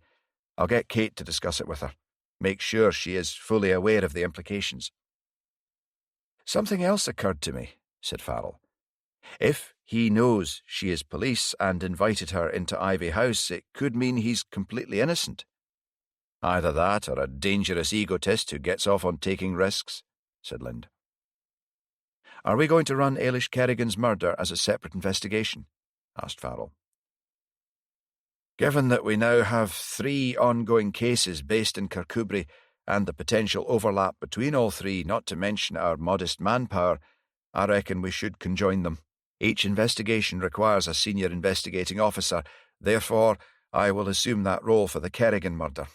I'll get Kate to discuss it with her. Make sure she is fully aware of the implications. Something else occurred to me, said Farrell. If he knows she is police and invited her into Ivy House, it could mean he's completely innocent. Either that or a dangerous egotist who gets off on taking risks, said Lind. Are we going to run Ailish Kerrigan's murder as a separate investigation? Asked Farrell. Given that we now have 3 ongoing cases based in Kirkcudbright and the potential overlap between all 3, not to mention our modest manpower, I reckon we should conjoin them. Each investigation requires a senior investigating officer. Therefore, I will assume that role for the Kerrigan murder.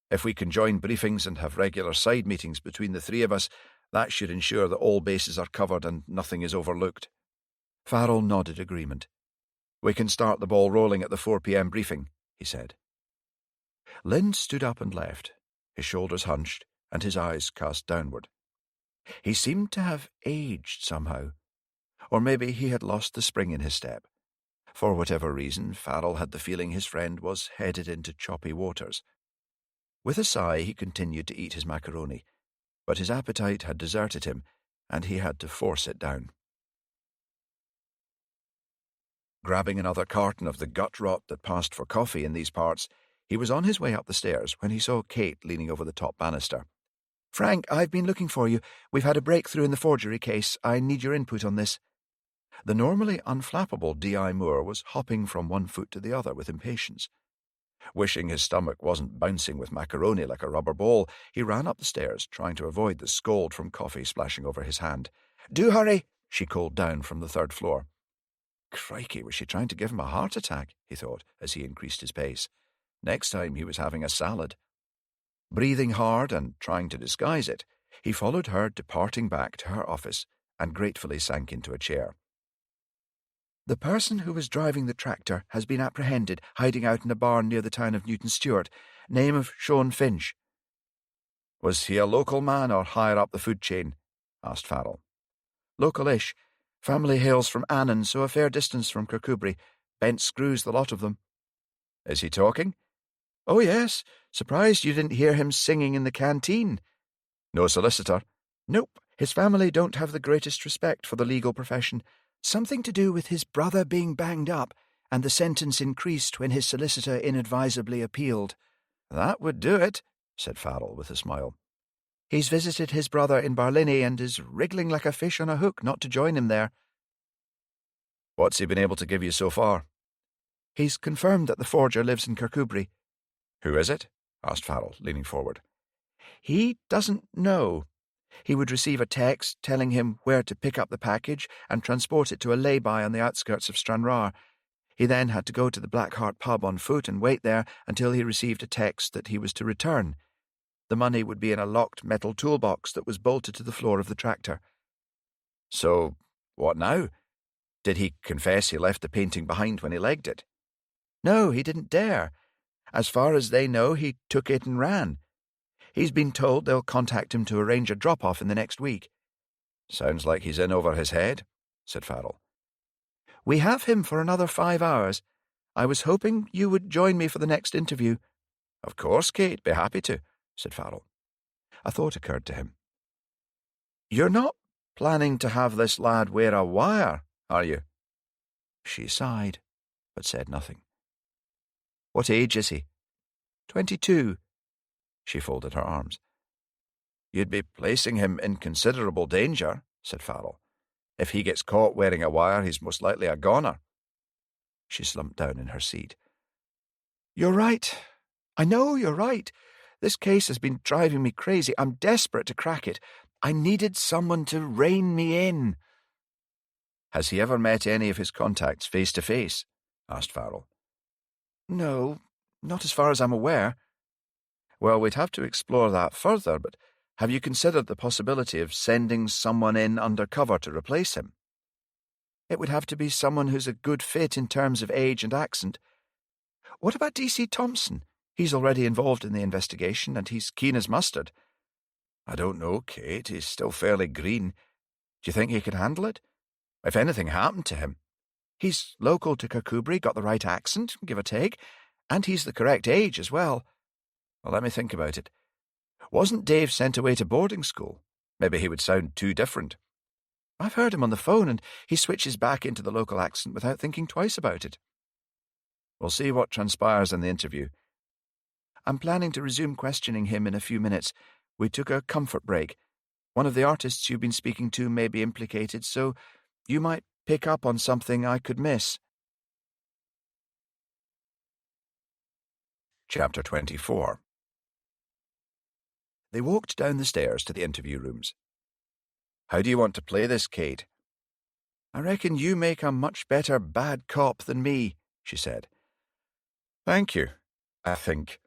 If we conjoin briefings and have regular side meetings between the 3 of us, that should ensure that all bases are covered and nothing is overlooked. Farrell nodded agreement. We can start the ball rolling at the 4 p.m. briefing, he said. Lind stood up and left, his shoulders hunched and his eyes cast downward. He seemed to have aged somehow, or maybe he had lost the spring in his step. For whatever reason, Farrell had the feeling his friend was headed into choppy waters. With a sigh, he continued to eat his macaroni, but his appetite had deserted him, and he had to force it down. Grabbing another carton of the gut rot that passed for coffee in these parts, he was on his way up the stairs when he saw Kate leaning over the top banister. "Frank, I've been looking for you. We've had a breakthrough in the forgery case. I need your input on this." The normally unflappable D.I. Moore was hopping from one foot to the other with impatience. Wishing his stomach wasn't bouncing with macaroni like a rubber ball, he ran up the stairs, trying to avoid the scald from coffee splashing over his hand. "Do hurry," she called down from the 3rd floor. Crikey, was she trying to give him a heart attack, he thought, as he increased his pace. Next time he was having a salad. Breathing hard and trying to disguise it, he followed her departing back to her office and gratefully sank into a chair. "The person who was driving the tractor has been apprehended, hiding out in a barn near the town of Newton Stewart. Name of Sean Finch." "Was he a local man or higher up the food chain?" asked Farrell. "Local-ish. Family hails from Annan, so a fair distance from Kirkcudbright. Bent screws, the lot of them." "Is he talking?" "Oh, yes. Surprised you didn't hear him singing in the canteen." "No solicitor?" "Nope. His family don't have the greatest respect for the legal profession. Something to do with his brother being banged up, and the sentence increased when his solicitor inadvisably appealed." "That would do it," said Farrell with a smile. "He's visited his brother in Barlinnie and is wriggling like a fish on a hook not to join him there." "What's he been able to give you so far?" "He's confirmed that the forger lives in Kirkcudbright." "Who is it?" asked Farrell, leaning forward. "He doesn't know. He would receive a text telling him where to pick up the package and transport it to a lay-by on the outskirts of Stranraer. He then had to go to the Black Hart pub on foot and wait there until he received a text that he was to return. The money would be in a locked metal toolbox that was bolted to the floor of the tractor." "So, what now? Did he confess he left the painting behind when he legged it?"
No, he didn't dare. As far as they know, he took it and ran. He's been told they'll contact him to arrange a drop-off in the next week.
Sounds like he's in over his head, said Farrell.
We have him for another 5 hours. I was hoping you would join me for the next interview.
Of course, Kate, be happy to, said Farrell.
A thought occurred to him. You're not planning to have this lad wear a wire, are you? She sighed, but said nothing. What age is he? 22.
She folded her arms. You'd be placing him in considerable danger, said Farrell. If he gets caught wearing a wire, he's most likely a goner.
She slumped down in her seat. You're right. I know you're right. This case has been driving me crazy. I'm desperate to crack it. I needed someone to rein me in.
Has he ever met any of his contacts face to face? Asked Farrell.
No, not as far as I'm aware.
Well, we'd have to explore that further, but have you considered the possibility of sending someone in undercover to replace him?
It would have to be someone who's a good fit in terms of age and accent. What about D.C. Thompson? He's already involved in the investigation, and he's keen as mustard.
I don't know, Kate. He's still fairly green. Do you think he could handle it? If anything happened to him?
He's local to Kirkcudbright, got the right accent, give or take, and he's the correct age as well.
Well, let me think about it. Wasn't Dave sent away to boarding school? Maybe he would sound too different.
I've heard him on the phone, and he switches back into the local accent without thinking twice about it.
We'll see what transpires in the interview.
I'm planning to resume questioning him in a few minutes. We took a comfort break. One of the artists you've been speaking to may be implicated, so you might pick up on something I could miss.
Chapter 24. They walked down the stairs to the interview rooms. How do you want to play this, Kate?
I reckon you make a much better bad cop than me, she said.
Thank you, I think.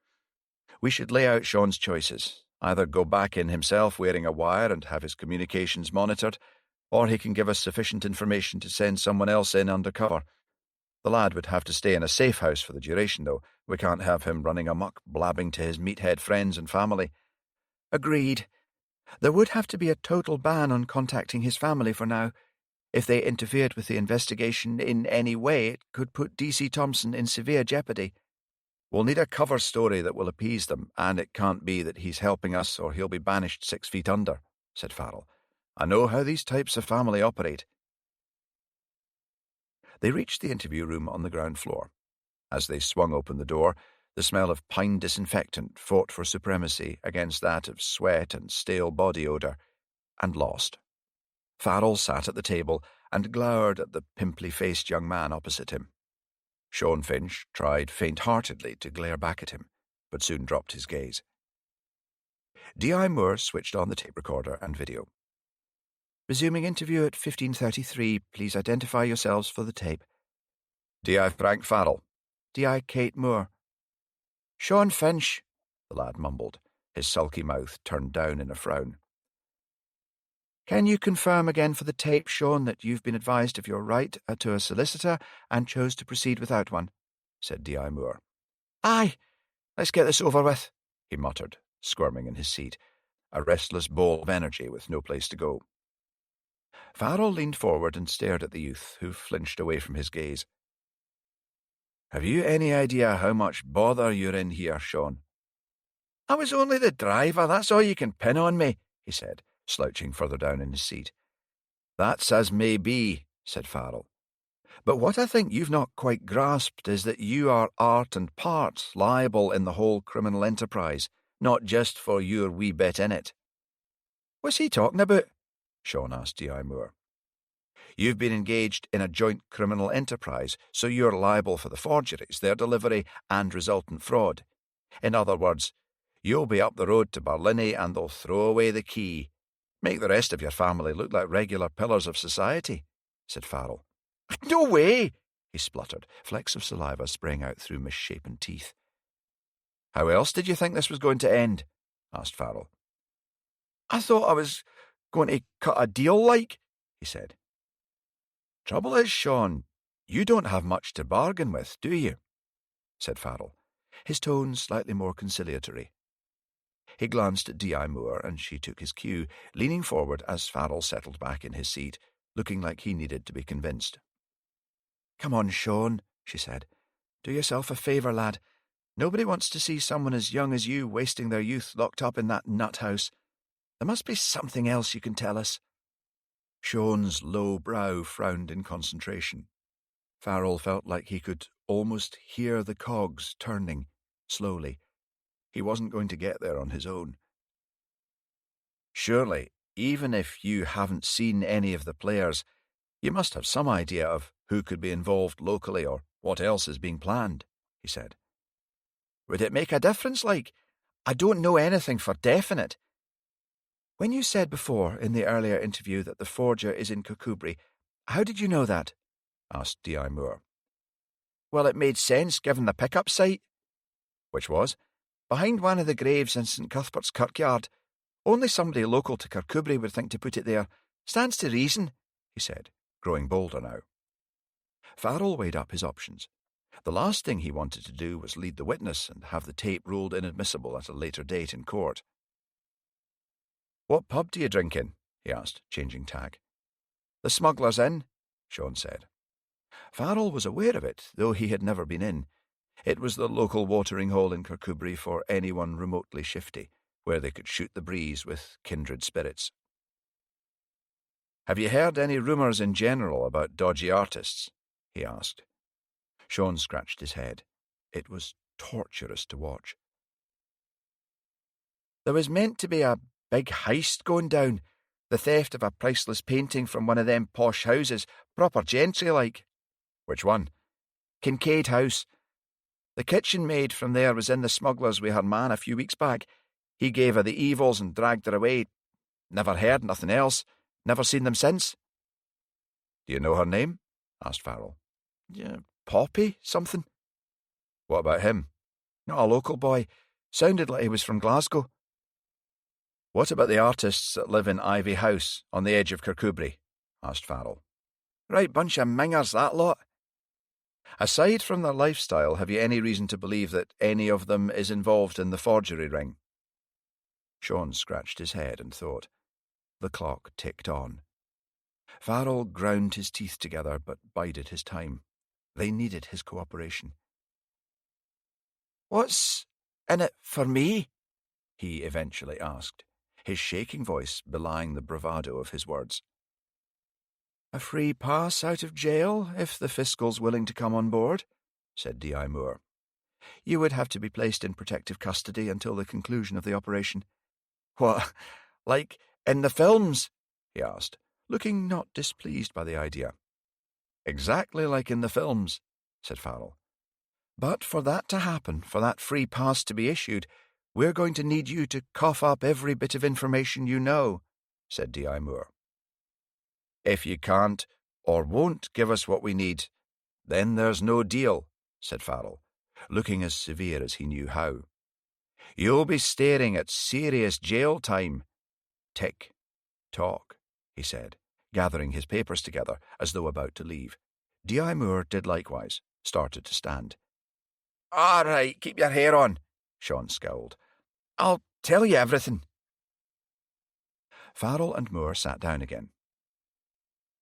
We should lay out Sean's choices. Either go back in himself wearing a wire and have his communications monitored, or he can give us sufficient information to send someone else in undercover. The lad would have to stay in a safe house for the duration, though. We can't have him running amok, blabbing to his meathead friends and family.
Agreed. There would have to be a total ban on contacting his family for now. If they interfered with the investigation in any way, it could put D.C. Thompson in severe jeopardy.
We'll need a cover story that will appease them, and it can't be that he's helping us or he'll be banished 6 feet under, said Farrell. I know how these types of family operate. They reached the interview room on the ground floor. As they swung open the door, the smell of pine disinfectant fought for supremacy against that of sweat and stale body odour, and lost. Farrell sat at the table and glowered at the pimply-faced young man opposite him. Sean Finch tried faint-heartedly to glare back at him, but soon dropped his gaze. D.I. Moore switched on the tape recorder and video.
Resuming interview at 15:33. Please identify yourselves for the tape.
D.I. Frank Farrell.
D.I. Kate Moore. Sean Finch,
the lad mumbled, his sulky mouth turned down in a frown.
Can you confirm again for the tape, Sean, that you've been advised of your right to a solicitor and chose to proceed without one? Said D.I. Moore. Aye, let's get this over with, he muttered, squirming in his seat, a restless ball of energy with no place to go. Farrell leaned forward and stared at the youth, who flinched away from his gaze.
Have you any idea how much bother you're in here, Sean?
I was only the driver, that's all you can pin on me, he said, slouching further down in his seat.
That's as may be, said Farrell. But what I think you've not quite grasped is that you are art and part liable in the whole criminal enterprise, not just for your wee bit in it.
What's he talking about?
Sean asked D.I. Moore. You've been engaged in a joint criminal enterprise, so you're liable for the forgeries, their delivery, and resultant fraud. In other words, you'll be up the road to Barlinnie and they'll throw away the key. Make the rest of your family look like regular pillars of society, said Farrell.
No way,
he spluttered, flecks of saliva spraying out through misshapen teeth. How else did you think this was going to end? Asked Farrell.
I thought I was going to cut a deal like, he said.
Trouble is, Sean, you don't have much to bargain with, do you? said Farrell, his tone slightly more conciliatory. He glanced at D.I. Moore, and she took his cue, leaning forward as Farrell settled back in his seat, looking like he needed to be convinced.
"Come on, Sean," she said. "Do yourself a favour, lad. Nobody wants to see someone as young as you wasting their youth locked up in that nut house. There must be something else you can tell us."
Sean's low brow frowned in concentration. Farrell felt like he could almost hear the cogs turning, slowly. He wasn't going to get there on his own. "Surely, even if you haven't seen any of the players, you must have some idea of who could be involved locally or what else is being planned," he said.
"Would it make a difference, like? I don't know anything for definite. When you said before, in the earlier interview, that the forger is in Kirkcudbright, how did you know that?"
asked D.I. Moore.
"Well, it made sense, given the pickup site."
"Which was?"
"Behind one of the graves in St. Cuthbert's kirkyard. Only somebody local to Kirkcudbright would think to put it there. Stands to reason," he said, growing bolder now.
Farrell weighed up his options. The last thing he wanted to do was lead the witness and have the tape ruled inadmissible at a later date in court. "What pub do you drink in?" he asked, changing tack.
"The Smuggler's Inn,"
Sean said. Farrell was aware of it, though he had never been in. It was the local watering hole in Kirkcudbright for anyone remotely shifty, where they could shoot the breeze with kindred spirits. "Have you heard any rumours in general about dodgy artists?" he asked. Sean scratched his head. It was torturous to watch.
"There was meant to be a big heist going down, the theft of a priceless painting from one of them posh houses, proper gentry-like."
"Which one?"
"Kincaid House. The kitchen maid from there was in the smugglers with her man a few weeks back. He gave her the evils and dragged her away. Never heard nothing else. Never seen them since."
"Do you know her name?" asked Farrell.
"Yeah, Poppy, something."
"What about him?"
"Not a local boy. Sounded like he was from Glasgow."
"What about the artists that live in Ivy House, on the edge of Kirkcudbright?" asked Farrell.
"Right bunch of mingers, that lot."
"Aside from their lifestyle, have you any reason to believe that any of them is involved in the forgery ring?" Sean scratched his head and thought. The clock ticked on. Farrell ground his teeth together but bided his time. They needed his cooperation.
"What's in it for me?"
he eventually asked, his shaking voice belying the bravado of his words.
"A free pass out of jail, if the fiscal's willing to come on board," said D.I. Moore. "You would have to be placed in protective custody until the conclusion of the operation." "What, like in the films?" he asked, looking not displeased by the idea.
"Exactly like in the films," said Farrell.
"But for that to happen, for that free pass to be issued, we're going to need you to cough up every bit of information you know," said D.I. Moore.
"If you can't or won't give us what we need, then there's no deal," said Farrell, looking as severe as he knew how. "You'll be staring at serious jail time." "Tick, tock," he said, gathering his papers together as though about to leave. D.I. Moore did likewise, started to stand.
"All right, keep your hair on," Sean scowled. "I'll tell you everything."
Farrell and Moore sat down again.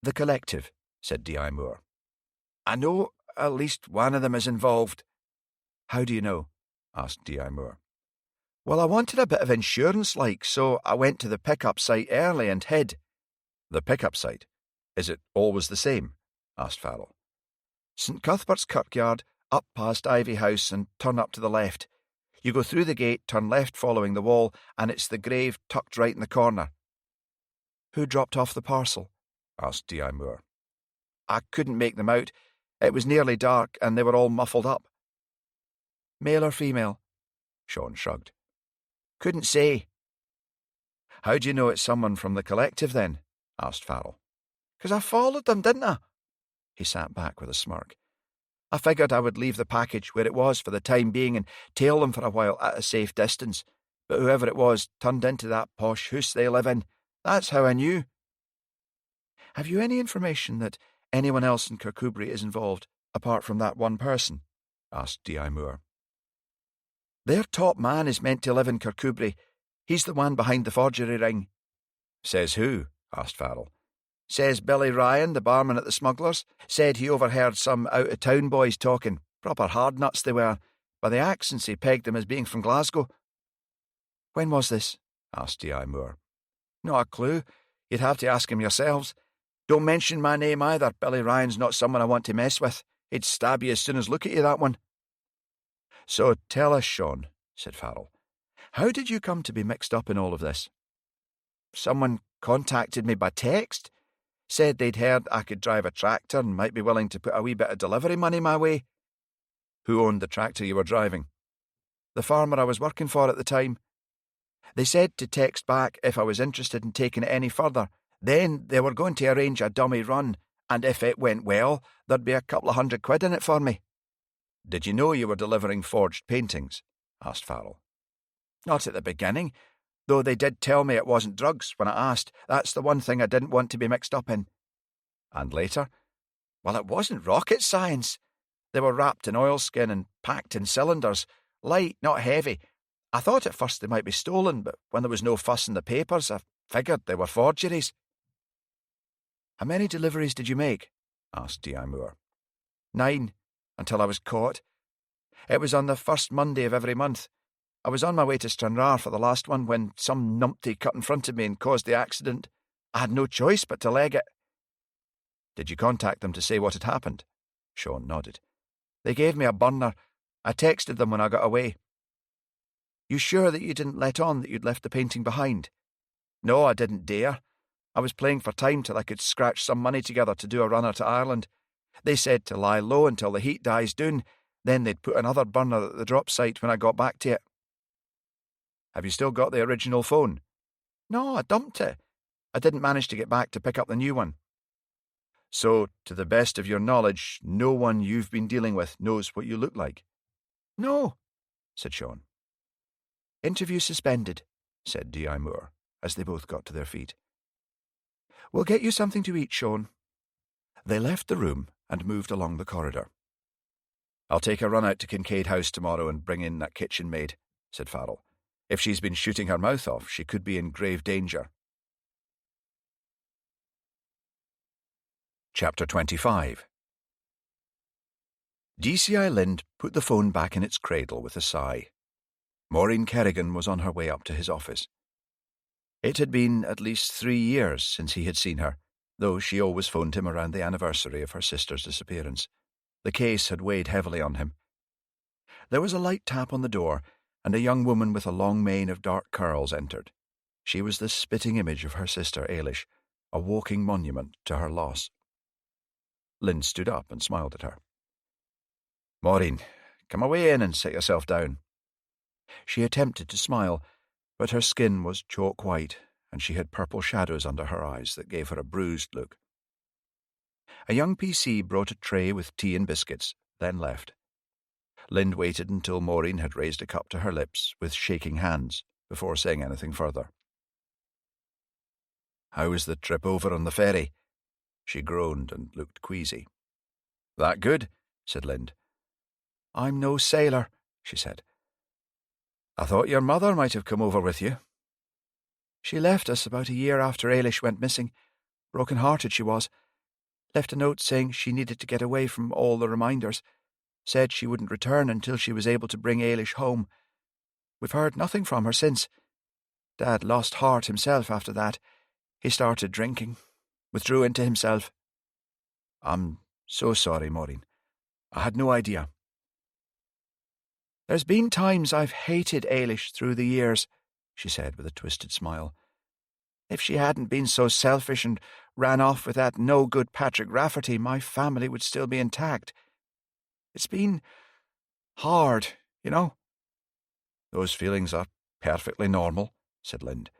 "The collective," said D.I. Moore.
"I know at least one of them is involved."
"How do you know?" asked D.I. Moore.
"Well, I wanted a bit of insurance, so I went to the pickup site early and hid."
"The pickup site? Is it always the same?" asked Farrell.
"St. Cuthbert's kirkyard, up past Ivy House and turn up to the left. You go through the gate, turn left following the wall, and it's the grave tucked right in the corner."
"Who dropped off the parcel?" asked D.I. Moore.
"I couldn't make them out. It was nearly dark, and they were all muffled up."
"Male or female?" Sean shrugged.
"Couldn't say."
"How do you know it's someone from the collective, then?" asked Farrell.
"'Cause I followed them, didn't I?"
He sat back with a smirk.
"I figured I would leave the package where it was for the time being and tail them for a while at a safe distance. But whoever it was turned into that posh house they live in. That's how I knew."
"Have you any information that anyone else in Kirkcudbright is involved, apart from that one person?" asked D.I. Moore.
Their top man is meant to live in Kirkcudbright. He's the one behind the forgery ring.
Says who? Asked Farrell.
Says Billy Ryan, the barman at the Smugglers, said he overheard some out-of-town boys talking. Proper hard nuts they were. By the accents he pegged them as being from Glasgow. When was this? Asked D.I. Moore. Not a clue. You'd have to ask him yourselves. Don't mention my name either. Billy Ryan's not someone I want to mess with. He'd stab you as soon as look at you, that one.
So tell us, Sean, said Farrell.
How did you come to be mixed up in all of this? Someone contacted me by text. Said they'd heard I could drive a tractor and might be willing to put a wee bit of delivery money my way.
Who owned the tractor you were driving?
The farmer I was working for at the time. They said to text back if I was interested in taking it any further. Then they were going to arrange a dummy run, and if it went well, there'd be a couple of £100 in it for me.
Did you know you were delivering forged paintings? Asked Farrell.
Not at the beginning, though they did tell me it wasn't drugs when I asked. That's the one thing I didn't want to be mixed up in.
And later?
Well, it wasn't rocket science. They were wrapped in oilskin and packed in cylinders. Light, not heavy. I thought at first they might be stolen, but when there was no fuss in the papers, I figured they were forgeries. How many deliveries did you make? Asked D.I. Moore. 9, until I was caught. It was on the first Monday of every month. I was on my way to Stranraer for the last one when some numpty cut in front of me and caused the accident. I had no choice but to leg it.
Did you contact them to say what had happened? Sean nodded.
They gave me a burner. I texted them when I got away. You sure that you didn't let on that you'd left the painting behind? No, I didn't dare. I was playing for time till I could scratch some money together to do a runner to Ireland. They said to lie low until the heat dies down, then they'd put another burner at the drop site when I got back to it.
Have you still got the original phone?
No, I dumped it. I didn't manage to get back to pick up the new one.
So, to the best of your knowledge, no one you've been dealing with knows what you look like?
No,
said Sean.
Interview suspended, said D.I. Moore, as they both got to their feet. We'll get you something to eat, Sean.
They left the room and moved along the corridor. I'll take a run out to Kincaid House tomorrow and bring in that kitchen maid, said Farrell. If she's been shooting her mouth off, she could be in grave danger. Chapter 25. DCI Lind put the phone back in its cradle with a sigh. Maureen Kerrigan was on her way up to his office. It had been at least 3 years since he had seen her, though she always phoned him around the anniversary of her sister's disappearance. The case had weighed heavily on him. There was a light tap on the door, and a young woman with a long mane of dark curls entered. She was the spitting image of her sister Ailish, a walking monument to her loss. Lind stood up and smiled at her. Maureen, come away in and sit yourself down. She attempted to smile, but her skin was chalk white, and she had purple shadows under her eyes that gave her a bruised look. A young PC brought a tray with tea and biscuits, then left. Lind waited until Maureen had raised a cup to her lips with shaking hands before saying anything further. How was the trip over on the ferry? She groaned and looked queasy. That good? Said Lind.
I'm no sailor, she said.
I thought your mother might have come over with you.
She left us about a year after Ailish went missing. Broken-hearted she was. Left a note saying she needed to get away from all the reminders. Said she wouldn't return until she was able to bring Ailish home. We've heard nothing from her since. Dad lost heart himself after that. He started drinking. Withdrew into himself.
I'm so sorry, Maureen. I had no idea.
There's been times I've hated Ailish through the years, she said with a twisted smile. If she hadn't been so selfish and ran off with that no-good Patrick Rafferty, my family would still be intact. It's been hard, you know.
Those feelings are perfectly normal, said Lind.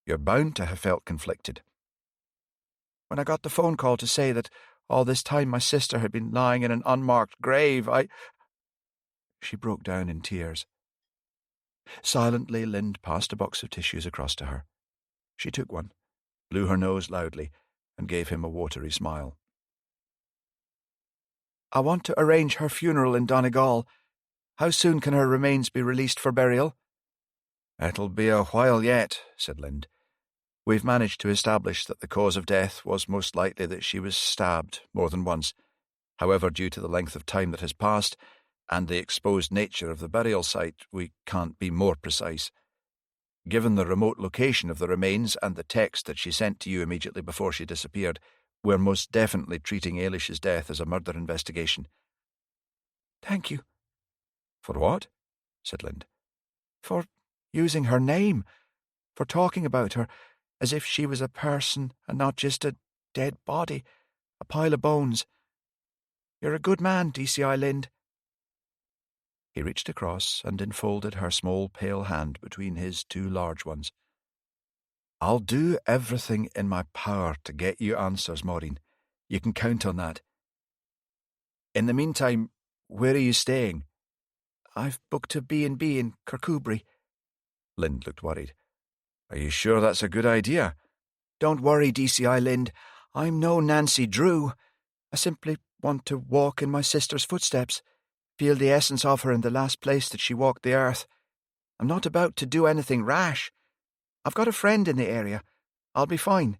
You're bound to have felt conflicted.
When I got the phone call to say that all this time my sister had been lying in an unmarked grave, She broke down in tears. Silently, Lind passed a box of tissues across to her. She took one, blew her nose loudly, and gave him a watery smile. I want to arrange her funeral in Donegal. How soon can her remains be released for burial?"
"It'll be a while yet," said Lind. "We've managed to establish that the cause of death was most likely that she was stabbed more than once. However, due to the length of time that has passed and the exposed nature of the burial site, we can't be more precise. Given the remote location of the remains and the text that she sent to you immediately before she disappeared, we're most definitely treating Ailish's death as a murder investigation."
"Thank you."
"For what?" said Lind.
"For using her name, for talking about her as if she was a person and not just a dead body, a pile of bones. You're a good man, DCI Lind."
He reached across and enfolded her small pale hand between his two large ones. "I'll do everything in my power to get you answers, Maureen. You can count on that. In the meantime, where are you staying?"
"I've booked a B&B in Kirkcudbright."
Lind looked worried. "Are you sure that's a good idea?"
"Don't worry, DCI Lind. I'm no Nancy Drew. I simply want to walk in my sister's footsteps, feel the essence of her in the last place that she walked the earth. I'm not about to do anything rash. I've got a friend in the area. I'll be fine."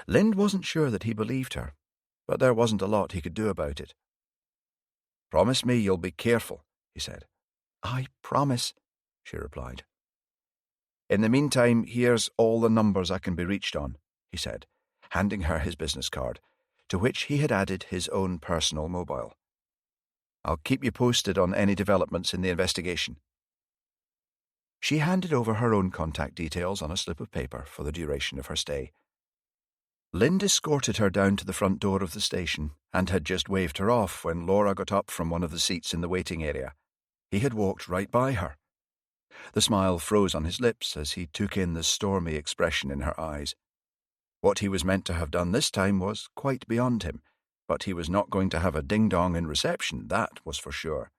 Lind wasn't sure that he believed her, but there wasn't a lot he could do about it. "Promise me you'll be careful," he said.
"I promise,"
she replied. "In the meantime, here's all the numbers I can be reached on," he said, handing her his business card, to which he had added his own personal mobile. "I'll keep you posted on any developments in the investigation." She handed over her own contact details on a slip of paper for the duration of her stay. Lind escorted her down to the front door of the station and had just waved her off when Laura got up from one of the seats in the waiting area. He had walked right by her. The smile froze on his lips as he took in the stormy expression in her eyes. What he was meant to have done this time was quite beyond him, but he was not going to have a ding-dong in reception, that was for sure.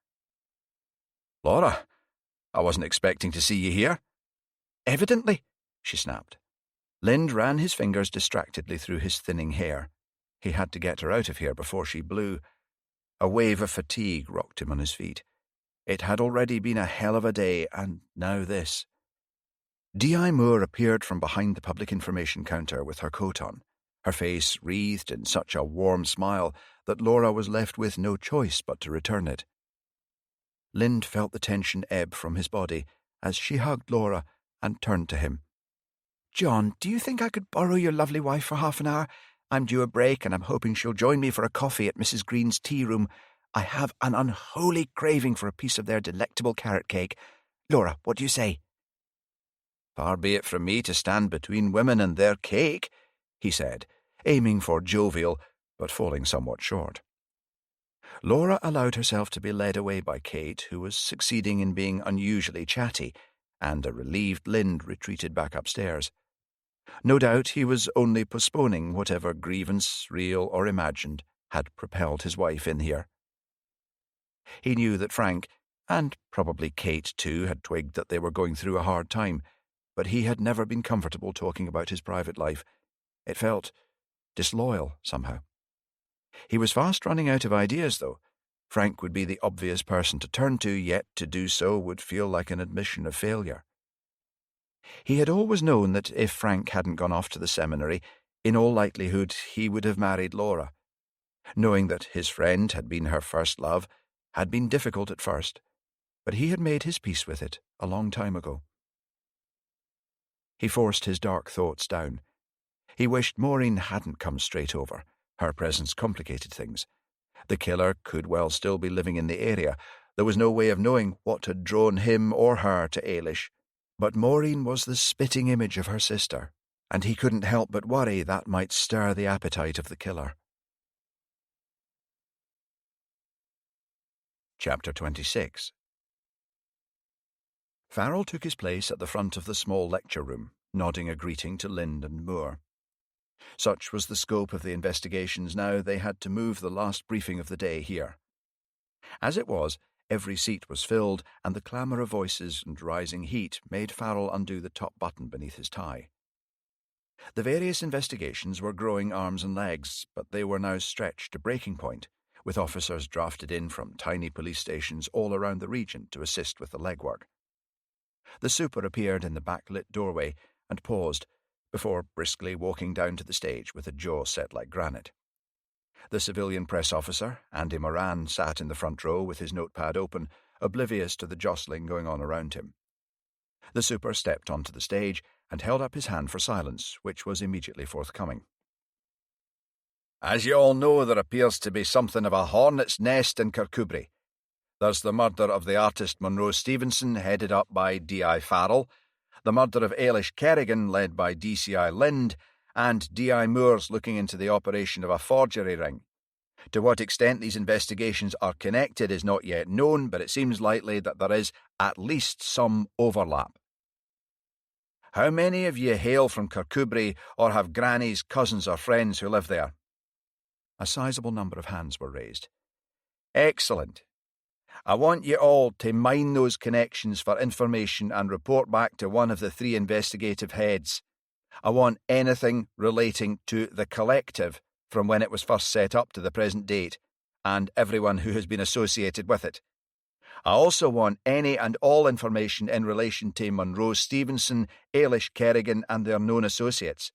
"Laura, I wasn't expecting to see you here."
"Evidently," she snapped.
Lind ran his fingers distractedly through his thinning hair. He had to get her out of here before she blew. A wave of fatigue rocked him on his feet. It had already been a hell of a day, and now this. D.I. Moore appeared from behind the public information counter with her coat on, her face wreathed in such a warm smile that Laura was left with no choice but to return it. Lind felt the tension ebb from his body as she hugged Laura and turned to him.
"John, do you think I could borrow your lovely wife for half an hour? I'm due a break, and I'm hoping she'll join me for a coffee at Mrs. Green's tea room. I have an unholy craving for a piece of their delectable carrot cake. Laura, what do you say?"
"Far be it from me to stand between women and their cake," he said, aiming for jovial, but falling somewhat short. Laura allowed herself to be led away by Kate, who was succeeding in being unusually chatty, and a relieved Lind retreated back upstairs. No doubt he was only postponing whatever grievance, real or imagined, had propelled his wife in here. He knew that Frank, and probably Kate too, had twigged that they were going through a hard time, but he had never been comfortable talking about his private life. It felt disloyal, somehow. He was fast running out of ideas, though. Frank would be the obvious person to turn to, yet to do so would feel like an admission of failure. He had always known that if Frank hadn't gone off to the seminary, in all likelihood he would have married Laura. Knowing that his friend had been her first love had been difficult at first, but he had made his peace with it a long time ago. He forced his dark thoughts down. He wished Maureen hadn't come straight over. Her presence complicated things. The killer could well still be living in the area. There was no way of knowing what had drawn him or her to Ailish, but Maureen was the spitting image of her sister, and he couldn't help but worry that might stir the appetite of the killer. Chapter 26. Farrell took his place at the front of the small lecture room, nodding a greeting to Lind and Moore. Such was the scope of the investigations now, they had to move the last briefing of the day here. As it was, every seat was filled, and the clamour of voices and rising heat made Farrell undo the top button beneath his tie. The various investigations were growing arms and legs, but they were now stretched to breaking point, with officers drafted in from tiny police stations all around the region to assist with the legwork. The super appeared in the backlit doorway and paused before briskly walking down to the stage with a jaw set like granite. The civilian press officer, Andy Moran, sat in the front row with his notepad open, oblivious to the jostling going on around him. The super stepped onto the stage and held up his hand for silence, which was immediately forthcoming. As you all know, there appears to be something of a hornet's nest in Kirkcudbright. There's the murder of the artist Monroe Stevenson, headed up by D.I. Farrell, the murder of Ailish Kerrigan, led by DCI Lind, and D.I. Moore's looking into the operation of a forgery ring. To what extent these investigations are connected is not yet known, but it seems likely that there is at least some overlap. How many of you hail from Kirkcudbright or have grannies, cousins or friends who live there? A sizable number of hands were raised. Excellent. I want you all to mine those connections for information and report back to one of the 3 investigative heads. I want anything relating to the collective from when it was first set up to the present date, and everyone who has been associated with it. I also want any and all information in relation to Monroe Stevenson, Ailish Kerrigan and their known associates.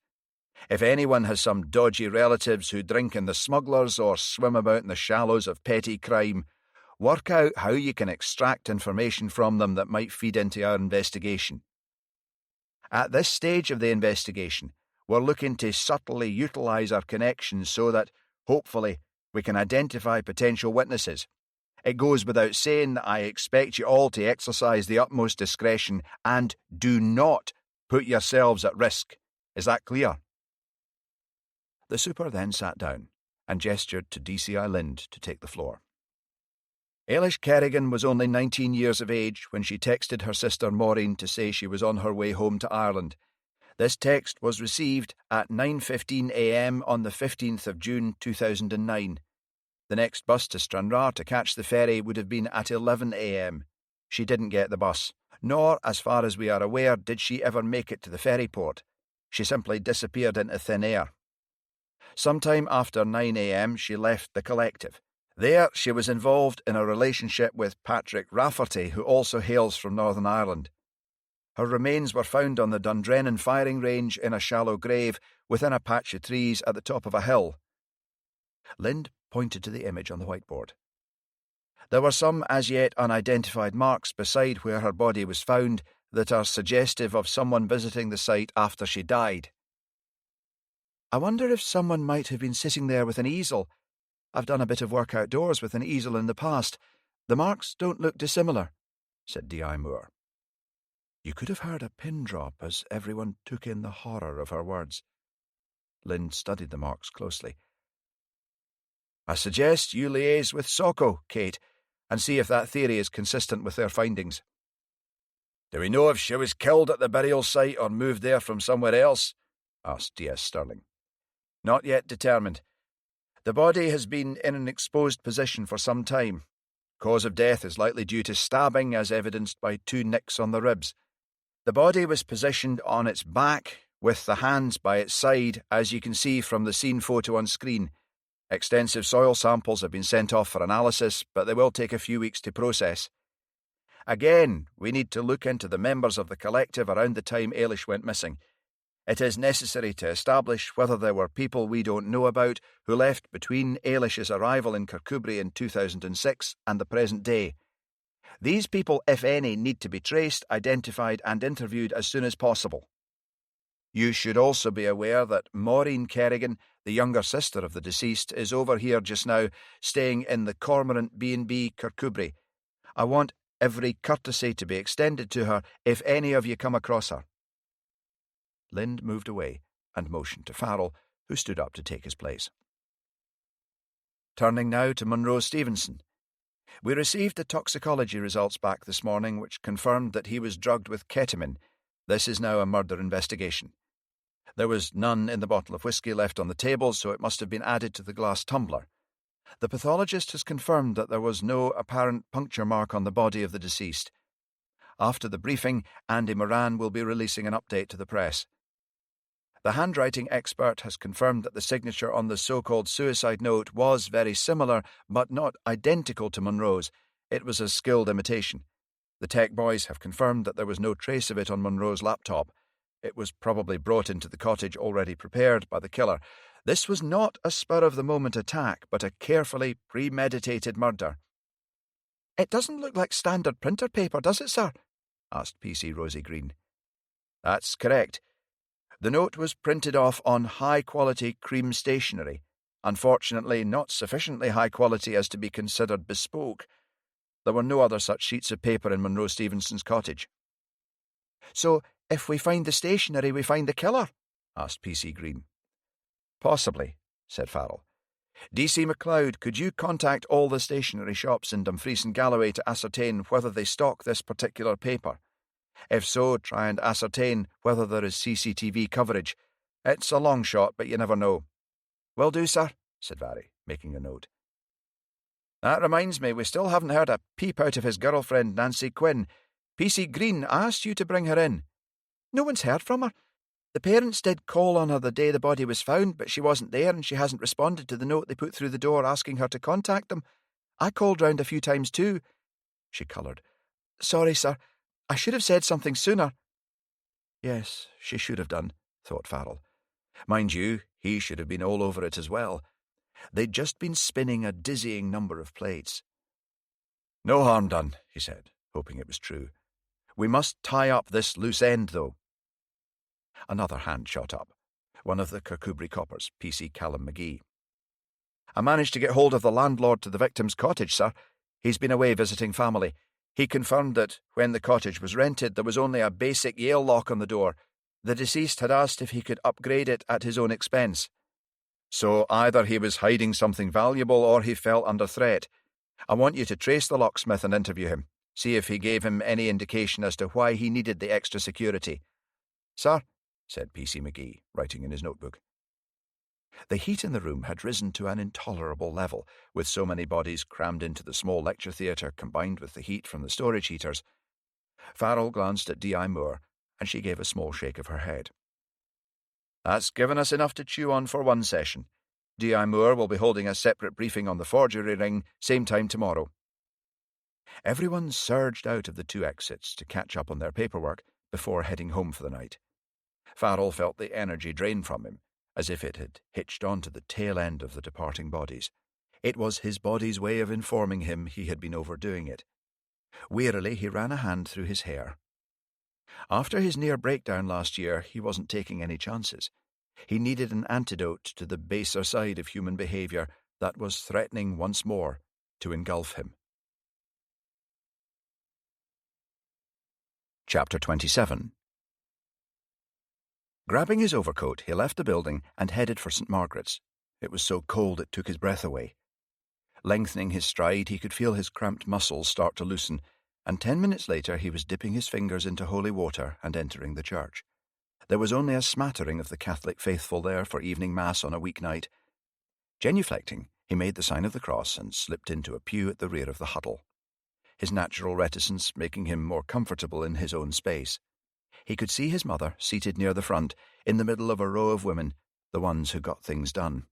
If anyone has some dodgy relatives who drink in the smugglers or swim about in the shallows of petty crime, work out how you can extract information from them that might feed into our investigation. At this stage of the investigation, we're looking to subtly utilise our connections so that, hopefully, we can identify potential witnesses. It goes without saying that I expect you all to exercise the utmost discretion and do not put yourselves at risk. Is that clear? The super then sat down and gestured to DCI Lind to take the floor. Ailish Kerrigan was only 19 years of age when she texted her sister Maureen to say she was on her way home to Ireland. This text was received at 9:15 a.m. on the 15th of June 2009. The next bus to Stranraer to catch the ferry would have been at 11 a.m. She didn't get the bus, nor, as far as we are aware, did she ever make it to the ferry port. She simply disappeared into thin air. Sometime after 9 a.m. she left the collective. There she was involved in a relationship with Patrick Rafferty, who also hails from Northern Ireland. Her remains were found on the Dundrennan firing range in a shallow grave within a patch of trees at the top of a hill. Lind pointed to the image on the whiteboard. There were some as yet unidentified marks beside where her body was found that are suggestive of someone visiting the site after she died. I wonder if someone might have been sitting there with an easel. I've done a bit of work outdoors with an easel in the past. The marks don't look dissimilar, said D.I. Moore. You could have heard a pin drop as everyone took in the horror of her words. Lind studied the marks closely. I suggest you liaise with Socko, Kate, and see if that theory is consistent with their findings. Do we know if she was killed at the burial site or moved there from somewhere else? Asked D.S. Stirling. Not yet determined. The body has been in an exposed position for some time. Cause of death is likely due to stabbing, as evidenced by 2 nicks on the ribs. The body was positioned on its back, with the hands by its side, as you can see from the scene photo on screen. Extensive soil samples have been sent off for analysis, but they will take a few weeks to process. Again, we need to look into the members of the collective around the time Ailish went missing. It is necessary to establish whether there were people we don't know about who left between Ailish's arrival in Kirkcudbright in 2006 and the present day. These people, if any, need to be traced, identified and interviewed as soon as possible. You should also be aware that Maureen Kerrigan, the younger sister of the deceased, is over here just now, staying in the Cormorant B&B Kirkcudbright. I want every courtesy to be extended to her if any of you come across her. Lind moved away and motioned to Farrell, who stood up to take his place. Turning now to Monroe Stevenson. We received the toxicology results back this morning, which confirmed that he was drugged with ketamine. This is now a murder investigation. There was none in the bottle of whisky left on the table, so it must have been added to the glass tumbler. The pathologist has confirmed that there was no apparent puncture mark on the body of the deceased. After the briefing, Andy Moran will be releasing an update to the press.
The handwriting expert has confirmed that the signature on the so-called suicide note was very similar, but not identical to Monroe's. It was a skilled imitation. The tech boys have confirmed that there was no trace of it on Monroe's laptop. It was probably brought into the cottage already prepared by the killer. This was not a spur-of-the-moment attack, but a carefully premeditated murder. "It doesn't look like standard printer paper, does it, sir?" asked PC Rosie Green. "That's correct. The note was printed off on high-quality cream stationery, unfortunately not sufficiently high quality as to be considered bespoke. There were no other such sheets of paper in Monroe Stevenson's cottage." "So, if we find the stationery, we find the killer?" asked PC Green. "Possibly," said Farrell. "D.C. MacLeod, could you contact all the stationery shops in Dumfries and Galloway to ascertain whether they stock this particular paper? If so, try and ascertain whether there is CCTV coverage. It's a long shot, but you never know." "Will do, sir," said Vary, making a note. "That reminds me, we still haven't heard a peep out of his girlfriend, Nancy Quinn. PC Green asked you to bring her in." "No one's heard from her. The parents did call on her the day the body was found, but she wasn't there and she hasn't responded to the note they put through the door asking her to contact them. I called round a few times too." She coloured. "Sorry, sir. I should have said something sooner." Yes, she should have done, thought Farrell. Mind you, he should have been all over it as well. They'd just been spinning a dizzying number of plates. "No harm done," he said, hoping it was true. "We must tie up this loose end, though." Another hand shot up, one of the Kirkcudbright coppers, PC Callum McGee. "I managed to get hold of the landlord to the victim's cottage, sir. He's been away visiting family. He confirmed that when the cottage was rented, there was only a basic Yale lock on the door. The deceased had asked if he could upgrade it at his own expense. So either he was hiding something valuable or he felt under threat. I want you to trace the locksmith and interview him. See if he gave him any indication as to why he needed the extra security." "Sir," said PC McGee, writing in his notebook. The heat in the room had risen to an intolerable level, with so many bodies crammed into the small lecture theatre combined with the heat from the storage heaters. Farrell glanced at D.I. Moore, and she gave a small shake of her head. "That's given us enough to chew on for one session. D.I. Moore will be holding a separate briefing on the forgery ring, same time tomorrow." Everyone surged out of the two exits to catch up on their paperwork before heading home for the night. Farrell felt the energy drain from him, as if it had hitched onto the tail end of the departing bodies. It was his body's way of informing him he had been overdoing it. Wearily, he ran a hand through his hair. After his near breakdown last year, he wasn't taking any chances. He needed an antidote to the baser side of human behaviour that was threatening once more to engulf him. Chapter 27. Grabbing his overcoat, he left the building and headed for St. Margaret's. It was so cold it took his breath away. Lengthening his stride, he could feel his cramped muscles start to loosen, and 10 minutes later he was dipping his fingers into holy water and entering the church. There was only a smattering of the Catholic faithful there for evening mass on a weeknight. Genuflecting, he made the sign of the cross and slipped into a pew at the rear of the huddle, his natural reticence making him more comfortable in his own space. He could see his mother seated near the front, in the middle of a row of women, the ones who got things done.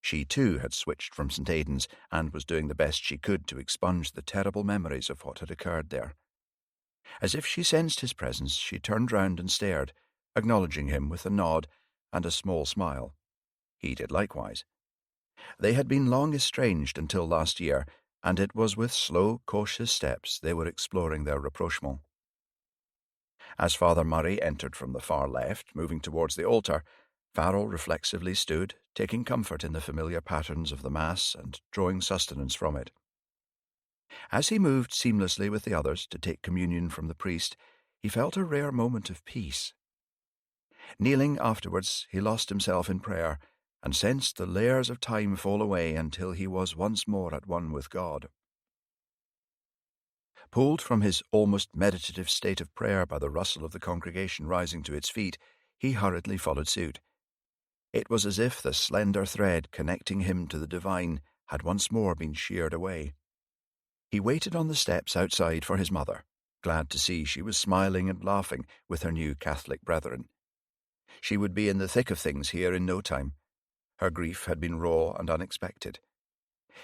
She too had switched from St. Aidan's and was doing the best she could to expunge the terrible memories of what had occurred there. As if she sensed his presence, she turned round and stared, acknowledging him with a nod and a small smile. He did likewise. They had been long estranged until last year, and it was with slow, cautious steps they were exploring their rapprochement. As Father Murray entered from the far left, moving towards the altar, Farrell reflexively stood, taking comfort in the familiar patterns of the Mass and drawing sustenance from it. As he moved seamlessly with the others to take communion from the priest, he felt a rare moment of peace. Kneeling afterwards, he lost himself in prayer and sensed the layers of time fall away until he was once more at one with God. Pulled from his almost meditative state of prayer by the rustle of the congregation rising to its feet, he hurriedly followed suit. It was as if the slender thread connecting him to the divine had once more been sheared away. He waited on the steps outside for his mother, glad to see she was smiling and laughing with her new Catholic brethren.
She would be in the thick of things here in no time. Her grief had been raw and unexpected.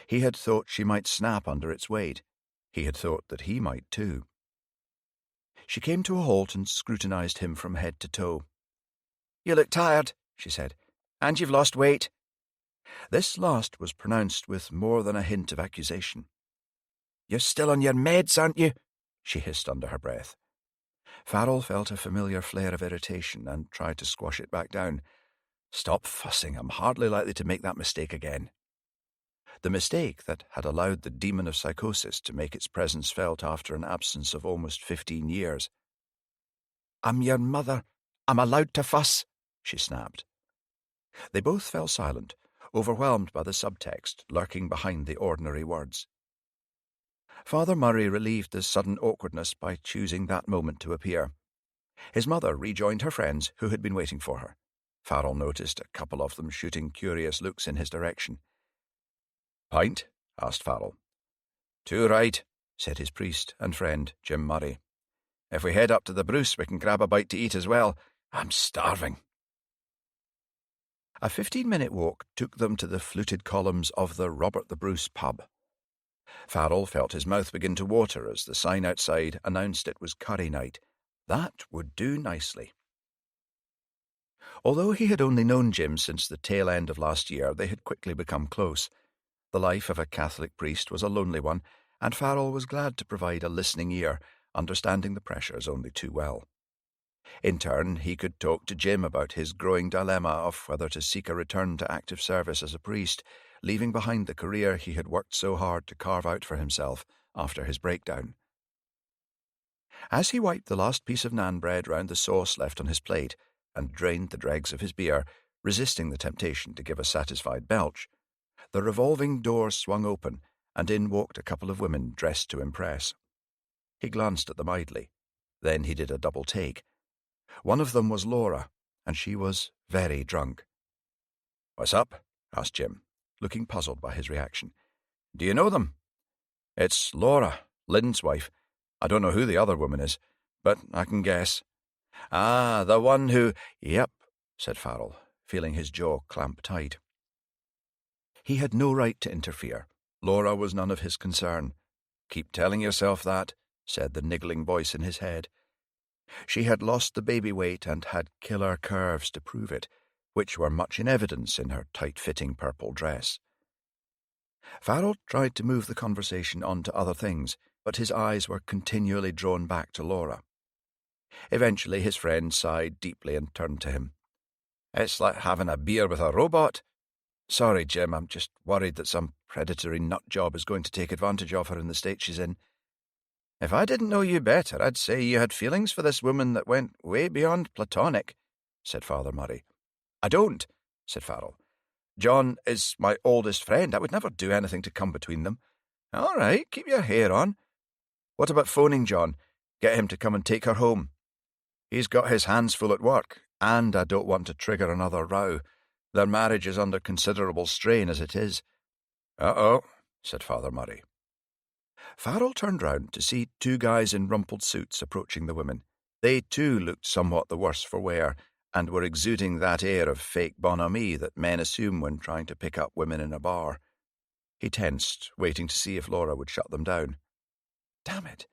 He had thought she might snap under its weight. He had thought that he might too. She came to a halt and scrutinized him from head to toe. "You look tired," she said, "and you've lost weight." This last was pronounced with more than a hint of accusation. "You're still on your meds, aren't you?" she hissed under her breath. Farrell felt a familiar flare of irritation and tried to squash it back down. "Stop fussing. I'm hardly likely to make that mistake again." The mistake that had allowed the demon of psychosis to make its presence felt after an absence of almost 15 years. "I'm your mother. I'm allowed to fuss," she snapped. They both fell silent, overwhelmed by the subtext lurking behind the ordinary words. Father Murray relieved the sudden awkwardness by choosing that moment to appear. His mother rejoined her friends who had been waiting for her. Farrell noticed a couple of them shooting curious looks in his direction. "Pint?" asked Farrell. "Too right," said his priest and friend, Jim Murray. "If we head up to the Bruce, we can grab a bite to eat as well. I'm starving." A 15-minute walk took them to the fluted columns of the Robert the Bruce pub. Farrell felt his mouth begin to water as the sign outside announced it was curry night. That would do nicely. Although he had only known Jim since the tail end of last year, they had quickly become close. The life of a Catholic priest was a lonely one, and Farrell was glad to provide a listening ear, understanding the pressures only too well. In turn, he could talk to Jim about his growing dilemma of whether to seek a return to active service as a priest, leaving behind the career he had worked so hard to carve out for himself after his breakdown. As he wiped the last piece of naan bread round the sauce left on his plate and drained the dregs of his beer, resisting the temptation to give a satisfied belch, the revolving door swung open, and in walked a couple of women dressed to impress. He glanced at them idly. Then he did a double take. One of them was Laura, and she was very drunk. "What's up?" asked Jim, looking puzzled by his reaction. "Do you know them?" "It's Laura, Lynn's wife. I don't know who the other woman is, but I can guess." "Ah, the one who—" "Yep," said Farrell, feeling his jaw clamp tight. He had no right to interfere. Laura was none of his concern. "Keep telling yourself that," said the niggling voice in his head. She had lost the baby weight and had killer curves to prove it, which were much in evidence in her tight-fitting purple dress. Farrell tried to move the conversation on to other things, but his eyes were continually drawn back to Laura. Eventually his friend sighed deeply and turned to him. "It's like having a beer with a robot. Sorry, Jim, I'm just worried that some predatory nutjob is going to take advantage of her in the state she's in. If I didn't know you better, I'd say you had feelings for this woman that went way beyond platonic," said Father Murray. "I don't," said Farrell. "John is my oldest friend. I would never do anything to come between them." "All right, keep your hair on. What about phoning John? Get him to come and take her home. He's got his hands full at work, and I don't want to trigger another row. Their marriage is under considerable strain as it is." "Uh-oh," said Father Murray. Farrell turned round to see two guys in rumpled suits approaching the women. They, too, looked somewhat the worse for wear, and were exuding that air of fake bonhomie that men assume when trying to pick up women in a bar. He tensed, waiting to see if Laura would shut them down. Damn it,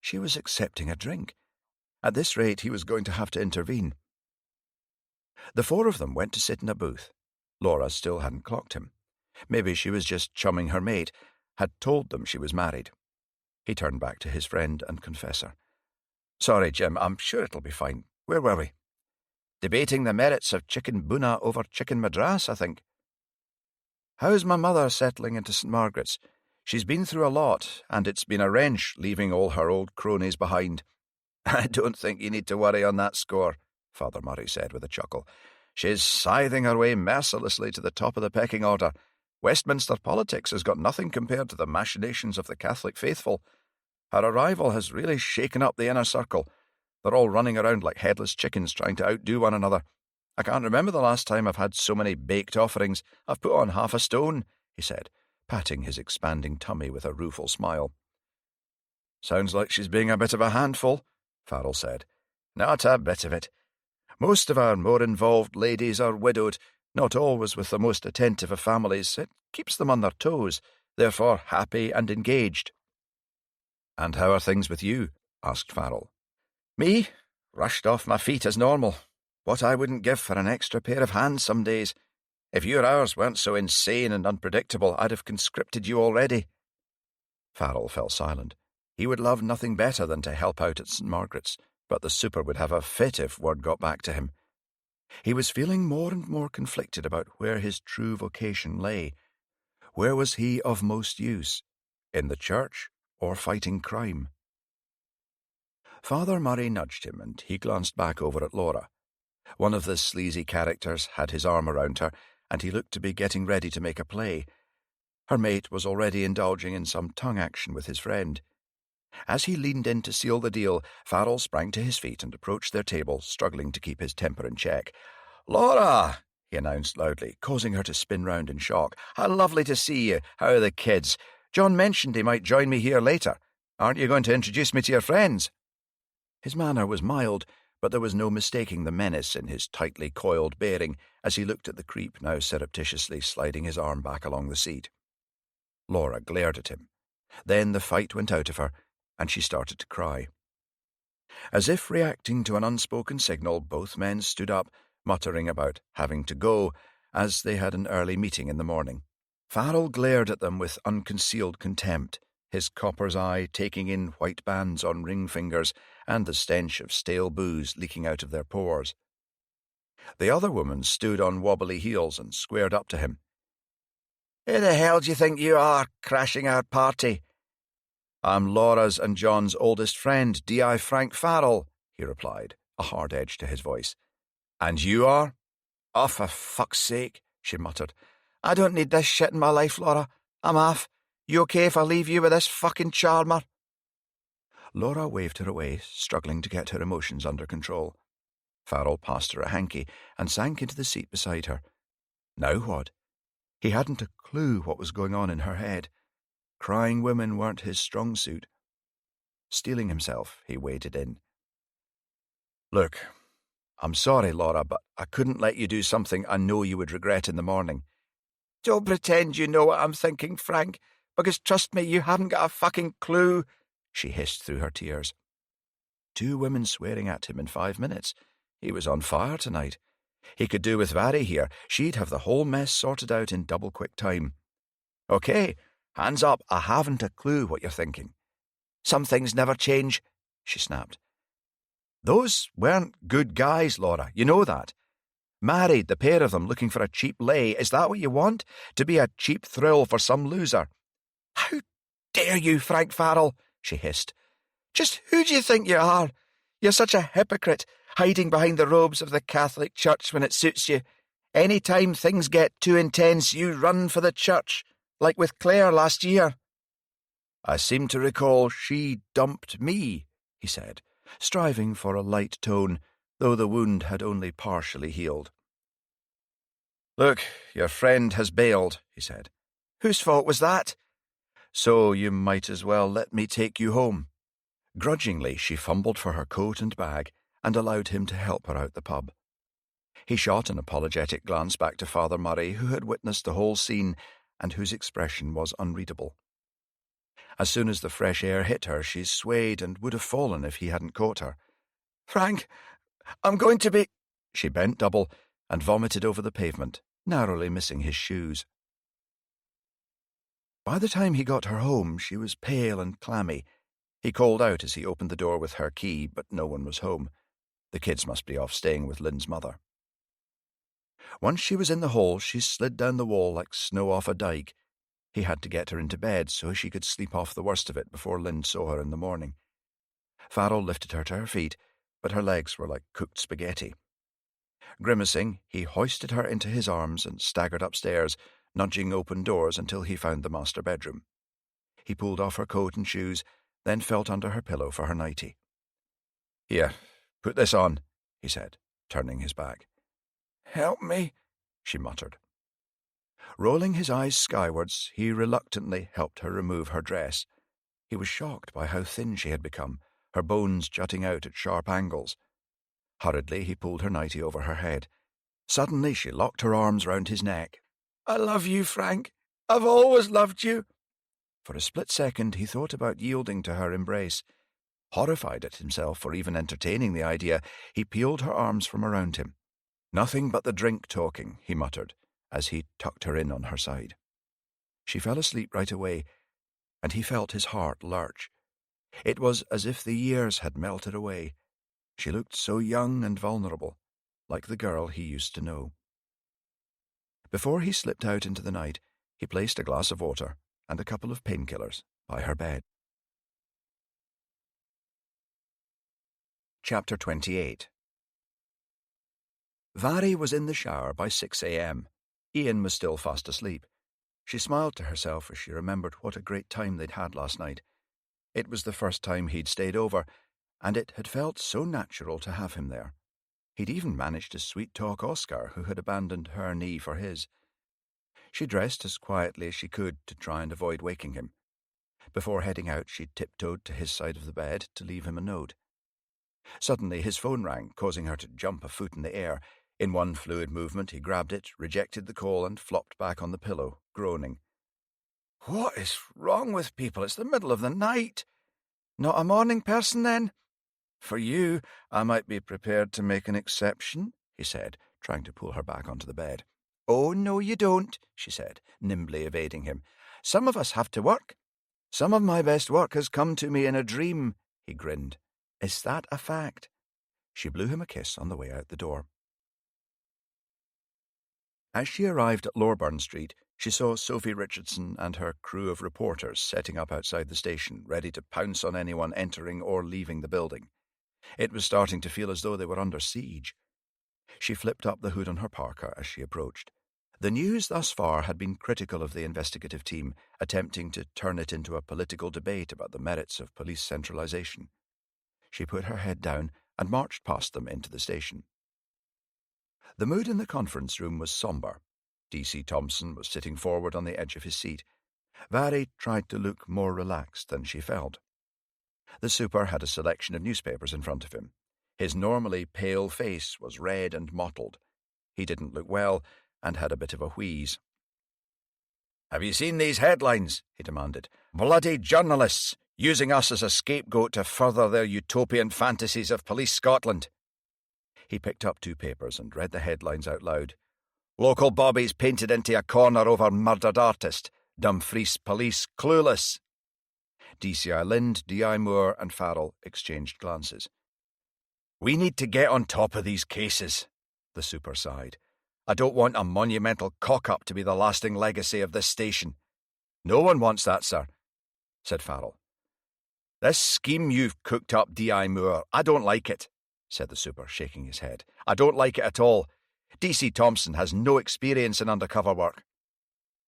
she was accepting a drink. At this rate, he was going to have to intervene. The four of them went to sit in a booth. Laura still hadn't clocked him. Maybe she was just chumming her mate, had told them she was married. He turned back to his friend and confessor. "Sorry, Jim, I'm sure it'll be fine. Where were we?" "Debating the merits of chicken buna over chicken madras, I think." "How's my mother settling into St. Margaret's? She's been through a lot, and it's been a wrench leaving all her old cronies behind." "I don't think you need to worry on that score," Father Murray said with a chuckle. "She's scything her way mercilessly to the top of the pecking order. Westminster politics has got nothing compared to the machinations of the Catholic faithful. Her arrival has really shaken up the inner circle. They're all running around like headless chickens trying to outdo one another. I can't remember the last time I've had so many baked offerings. I've put on half a stone," he said, patting his expanding tummy with a rueful smile. "Sounds like she's being a bit of a handful," Farrell said. "Not a bit of it.
Most of our more involved ladies are widowed, not always with the most attentive of families. It keeps them on their toes, therefore happy and engaged."
"And how are things with you?" asked Farrell.
"Me? Rushed off my feet as normal. What I wouldn't give for an extra pair of hands some days. If your hours weren't so insane and unpredictable, I'd have conscripted you already."
Farrell fell silent. He would love nothing better than to help out at St. Margaret's, but the super would have a fit if word got back to him. He was feeling more and more conflicted about where his true vocation lay. Where was he of most use? In the church or fighting crime? Father Murray nudged him, and he glanced back over at Laura. One of the sleazy characters had his arm around her, and he looked to be getting ready to make a play. Her mate was already indulging in some tongue action with his friend. As he leaned in to seal the deal, Farrell sprang to his feet and approached their table, struggling to keep his temper in check. "Laura!" he announced loudly, causing her to spin round in shock. "How lovely to see you. How are the kids? John mentioned he might join me here later. Aren't you going to introduce me to your friends?" His manner was mild, but there was no mistaking the menace in his tightly coiled bearing as he looked at the creep now surreptitiously sliding his arm back along the seat. Laura glared at him. Then the fight went out of her, and she started to cry. As if reacting to an unspoken signal, both men stood up, muttering about having to go, as they had an early meeting in the morning. Farrell glared at them with unconcealed contempt, his copper's eye taking in white bands on ring fingers and the stench of stale booze leaking out of their pores. The other woman stood on wobbly heels and squared up to him. "Who the hell do you think you are, crashing our party?" "I'm Laura's and John's oldest friend, D.I. Frank Farrell," he replied, a hard edge to his voice. "And you are?" "Oh, for fuck's sake," she muttered. "I don't need this shit in my life, Laura. I'm off. You okay if I leave you with this fucking charmer?" Laura waved her away, struggling to get her emotions under control. Farrell passed her a hanky and sank into the seat beside her. Now what? He hadn't a clue what was going on in her head. Crying women weren't his strong suit. Steeling himself, he waded in. "Look, I'm sorry, Laura, but I couldn't let you do something I know you would regret in the morning." "Don't pretend you know what I'm thinking, Frank, because trust me, you haven't got a fucking clue," she hissed through her tears. 2 women swearing at him in 5 minutes. He was on fire tonight. He could do with Vari here. She'd have the whole mess sorted out in double quick time. "Okay, hands up, I haven't a clue what you're thinking." "Some things never change," she snapped. "Those weren't good guys, Laura, you know that. Married, the pair of them, looking for a cheap lay. Is that what you want? To be a cheap thrill for some loser?" "How dare you, Frank Farrell?" she hissed. "Just who do you think you are? You're such a hypocrite, hiding behind the robes of the Catholic Church when it suits you. Any time things get too intense, you run for the church, like with Claire last year." "I seem to recall she dumped me," he said, striving for a light tone, though the wound had only partially healed. "Look, your friend has bailed," he said. "Whose fault was that?" "So you might as well let me take you home." Grudgingly, she fumbled for her coat and bag and allowed him to help her out the pub. He shot an apologetic glance back to Father Murray, who had witnessed the whole scene and whose expression was unreadable. As soon as the fresh air hit her, she swayed and would have fallen if he hadn't caught her. "Frank, I'm going to be—" She bent double and vomited over the pavement, narrowly missing his shoes. By the time he got her home, she was pale and clammy. He called out as he opened the door with her key, but no one was home. The kids must be off staying with Lynn's mother. Once she was in the hall, she slid down the wall like snow off a dike. He had to get her into bed so she could sleep off the worst of it before Lynn saw her in the morning. Farrell lifted her to her feet, but her legs were like cooked spaghetti. Grimacing, he hoisted her into his arms and staggered upstairs, nudging open doors until he found the master bedroom. He pulled off her coat and shoes, then felt under her pillow for her nightie. "Here, put this on," he said, turning his back. "Help me," she muttered. Rolling his eyes skywards, he reluctantly helped her remove her dress. He was shocked by how thin she had become, her bones jutting out at sharp angles. Hurriedly, he pulled her nightie over her head. Suddenly, she locked her arms round his neck.
"I love you, Frank. I've always loved you."
For a split second, he thought about yielding to her embrace. Horrified at himself for even entertaining the idea, he peeled her arms from around him. "Nothing but the drink talking," he muttered, as he tucked her in on her side. She fell asleep right away, and he felt his heart lurch. It was as if the years had melted away. She looked so young and vulnerable, like the girl he used to know. Before he slipped out into the night, he placed a glass of water and a couple of painkillers by her bed. Chapter 28. Vari was in the shower by 6 a.m. Ian was still fast asleep. She smiled to herself as she remembered what a great time they'd had last night. It was the first time he'd stayed over, and it had felt so natural to have him there. He'd even managed to sweet-talk Oscar, who had abandoned her knee for his. She dressed as quietly as she could to try and avoid waking him. Before heading out, she tiptoed to his side of the bed to leave him a note. Suddenly his phone rang, causing her to jump a foot in the air. In one fluid movement, he grabbed it, rejected the call, and flopped back on the pillow, groaning.
"What is wrong with people? It's the middle of the night. Not a morning person, then?"
"For you, I might be prepared to make an exception," he said, trying to pull her back onto the bed.
"Oh, no, you don't," she said, nimbly evading him. "Some of us have to work. Some of my best work has come to me in a dream," he grinned. "Is that a fact?"
She blew him a kiss on the way out the door. As she arrived at Loreburn Street, she saw Sophie Richardson and her crew of reporters setting up outside the station, ready to pounce on anyone entering or leaving the building. It was starting to feel as though they were under siege. She flipped up the hood on her parka as she approached. The news thus far had been critical of the investigative team, attempting to turn it into a political debate about the merits of police centralisation. She put her head down and marched past them into the station. The mood in the conference room was sombre. D.C. Thompson was sitting forward on the edge of his seat. Vari tried to look more relaxed than she felt. The super had a selection of newspapers in front of him. His normally pale face was red and mottled. He didn't look well and had a bit of a wheeze.
"Have you seen these headlines?" he demanded. "Bloody journalists using us as a scapegoat to further their utopian fantasies of Police Scotland."
He picked up 2 papers and read the headlines out loud.
"Local bobbies painted into a corner over murdered artist. Dumfries police clueless."
DCI Lind, D.I. Moore and Farrell exchanged glances.
"We need to get on top of these cases," the super sighed. "I don't want a monumental cock-up to be the lasting legacy of this station." "No one wants that, sir," said Farrell. "This scheme you've cooked up, D.I. Moore, I don't like it," said the super, shaking his head. "I don't like it at all. D.C. Thompson has no experience in undercover work."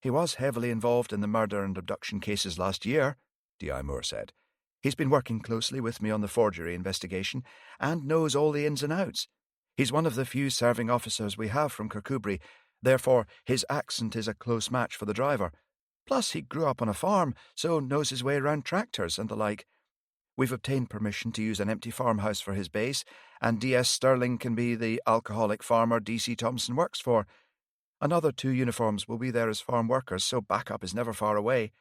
"He was heavily involved in the murder and abduction cases last year," D.I. Moore said. "He's been working closely with me on the forgery investigation and knows all the ins and outs. He's one of the few serving officers we have from Kirkcudbright, therefore his accent is a close match for the driver. Plus he grew up on a farm, so knows his way around tractors and the like. We've obtained permission to use an empty farmhouse for his base, and D.S. Sterling can be the alcoholic farmer D.C. Thompson works for. Another 2 uniforms will be there as farm workers, so backup is never far away."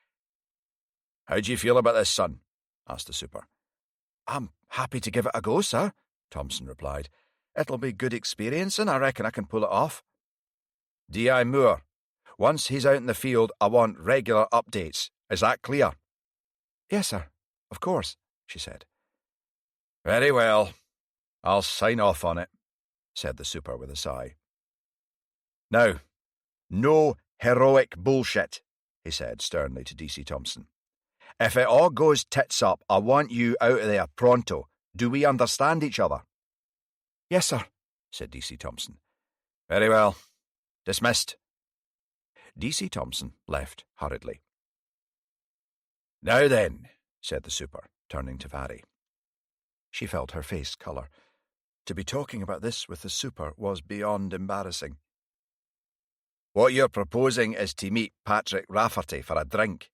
"How do you feel about this, son?" asked the super.
"I'm happy to give it a go, sir," Thompson replied. "It'll be good experience, and I reckon I can pull it off."
D.I. Moore, once he's out in the field, I want regular updates. Is that clear?"
"Yes, sir. Of course," she said.
"Very well. I'll sign off on it," said the super with a sigh. "Now, no heroic bullshit," he said sternly to D.C. Thompson. "If it all goes tits up, I want you out of there pronto. Do we understand each other?"
"Yes, sir,"
said D.C. Thompson. "Very well. Dismissed."
D.C. Thompson left hurriedly.
"Now then," said the super, turning to Vari.
She felt her face colour. To be talking about this with the super was beyond embarrassing.
"What you're proposing is to meet Patrick Rafferty for a drink?"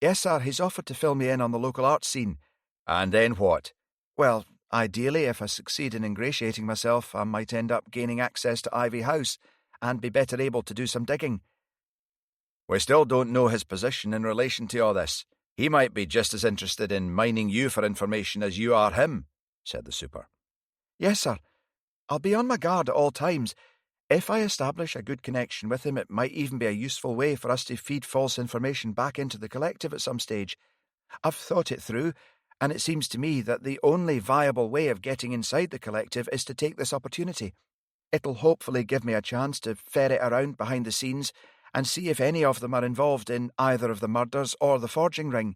"Yes, sir, he's offered to fill me in on the local art scene."
"And then what?"
"Well,
Ideally, if I succeed in ingratiating myself, I might end up gaining access to Ivy House and be better able to do some digging.
We still don't know his position in relation to all this. He might be just as interested in mining you for information as you are him, said the super.
Yes, sir. I'll be on my guard at all times. If I establish a good connection with him, it might even be a useful way for us to feed false information back into the collective at some stage. I've thought it through, and it seems to me that the only viable way of getting inside the collective is to take this opportunity. It'll hopefully give me a chance to ferret around behind the scenes and see if any of them are involved in either of the murders or the forging ring.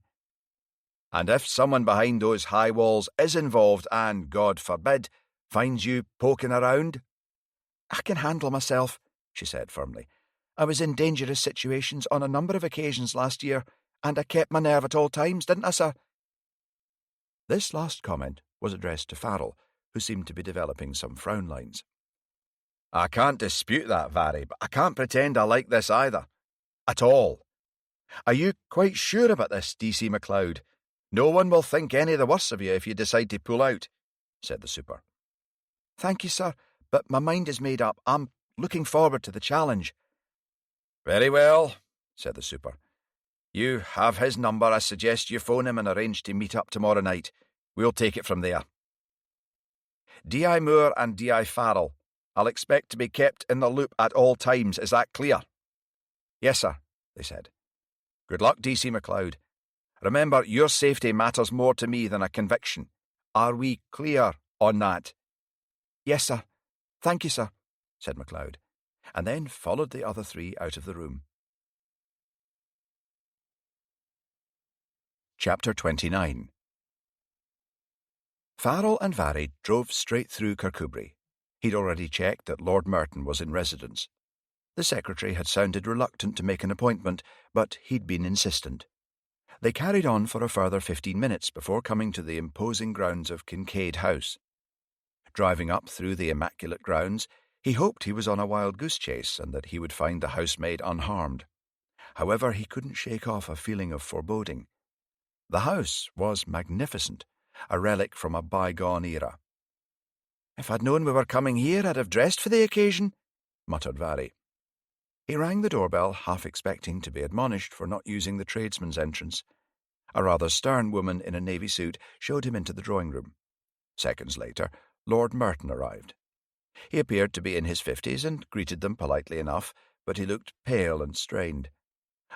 And if someone behind those high walls is involved and, God forbid, finds you poking around?
I can handle myself, she said firmly. I was in dangerous situations on a number of occasions last year, and I kept my nerve at all times, didn't I, sir?
This last comment was addressed to Farrell, who seemed to be developing some frown lines. I can't dispute that, Vary, but I can't pretend I like this either. At all. Are you quite sure about this, D.C. MacLeod? No one will think any the worse of you if you decide to pull out, said the super.
Thank you, sir, but my mind is made up. I'm looking forward to the challenge.
Very well, said the super. You have his number. I suggest you phone him and arrange to meet up tomorrow night. We'll take it from there. D.I. Moore and D.I. Farrell. I'll expect to be kept in the loop at all times. Is that clear?
Yes, sir, they said.
Good luck, D.C. MacLeod. Remember, your safety matters more to me than a conviction. Are we clear on that?
Yes, sir. Thank you, sir,
said MacLeod, and then followed the other three out of the room. Chapter 29. Farrell and Vary drove straight through Kirkcudbright. He'd already checked that Lord Merton was in residence. The secretary had sounded reluctant to make an appointment, but he'd been insistent. They carried on for a further 15 minutes before coming to the imposing grounds of Kincaid House. Driving up through the immaculate grounds, he hoped he was on a wild goose chase and that he would find the housemaid unharmed. However, he couldn't shake off a feeling of foreboding. The house was magnificent, a relic from a bygone era.
If I'd known we were coming here, I'd have dressed for the occasion, muttered Vary.
He rang the doorbell, half expecting to be admonished for not using the tradesman's entrance. A rather stern woman in a navy suit showed him into the drawing room. Seconds later, Lord Merton arrived. He appeared to be in his 50s and greeted them politely enough, but he looked pale and strained.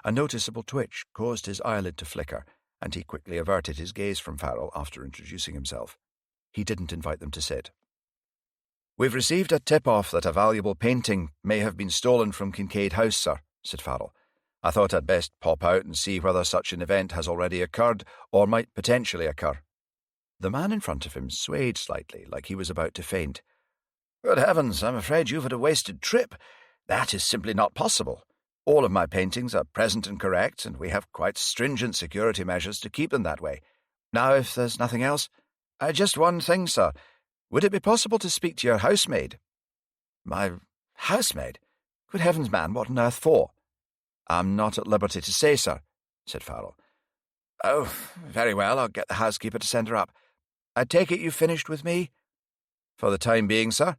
A noticeable twitch caused his eyelid to flicker, and he quickly averted his gaze from Farrell after introducing himself. He didn't invite them to sit. "We've received a tip-off that a valuable painting may have been stolen from Kincaid House, sir," said Farrell. "I thought I'd best pop out and see whether such an event has already occurred or might potentially occur." The man in front of him swayed slightly, like he was about to faint. "Good heavens, I'm afraid you've had a wasted trip. That is simply not possible. All of my paintings are present and correct, and we have quite stringent security measures to keep them that way. Now, if there's nothing else, just one thing, sir. Would it be possible to speak to your housemaid?" "My housemaid? Good heavens, man, what on earth for?" "I'm not at liberty to say, sir," said Farrell. "Oh, very well, I'll get the housekeeper to send her up. I take it you've finished with me?" "For the time being, sir."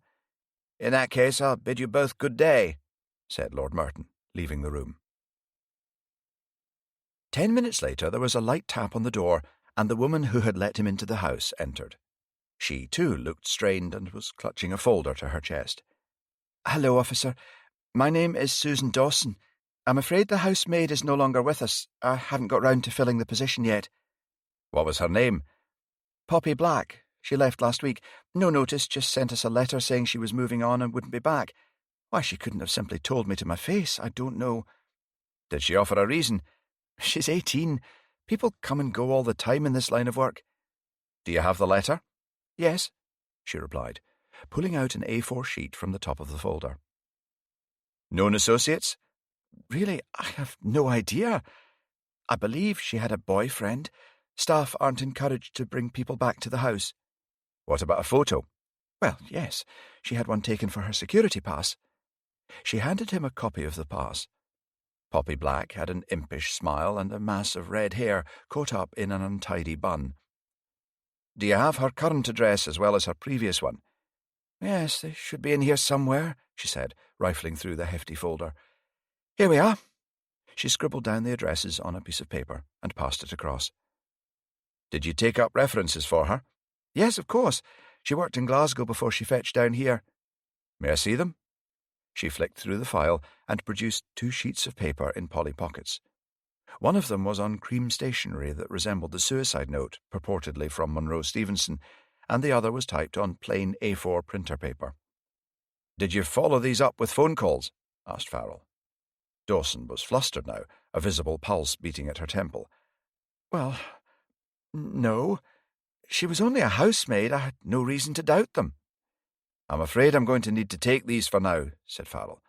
"In that case, I'll bid you both good day," said Lord Merton, leaving the room. 10 minutes later, there was a light tap on the door, and the woman who had let him into the house entered. She, too, looked strained and was clutching a folder to her chest.
"Hello, officer. My name is Susan Dawson. I'm afraid the housemaid is no longer with us. I haven't got round to filling the position yet."
"What was her name?"
"Poppy Black. She left last week. No notice, just sent us a letter saying she was moving on and wouldn't be back. Why she couldn't have simply told me to my face, I don't know."
"Did she offer a reason?"
"She's 18. People come and go all the time in this line of work."
"Do you have the letter?"
"Yes,"
she replied, pulling out an A4 sheet from the top of the folder. "Known associates?"
"Really, I have no idea. I believe she had a boyfriend. Staff aren't encouraged to bring people back to the house."
"What about a photo?"
"Well, yes. She had one taken for her security pass."
She handed him a copy of the pass. Poppy Black had an impish smile and a mass of red hair caught up in an untidy bun. Do you have her current address as well as her previous one?"
"Yes, they should be in here somewhere," she said, rifling through the hefty folder. "Here we are." She scribbled down the addresses on a piece of paper and passed it across.
"Did you take up references for her?"
"Yes, of course. She worked in Glasgow before she fetched down here."
"May I see them?" She flicked through the file and produced 2 sheets of paper in Polly pockets. One of them was on cream stationery that resembled the suicide note, purportedly from Monroe Stevenson, and the other was typed on plain A4 printer paper. "Did you follow these up with phone calls?" asked Farrell. Dawson was flustered now, a visible pulse beating at her temple.
"Well, no. She was only a housemaid. I had no reason to doubt them."
"I'm afraid I'm going to need to take these for now," said Farrell.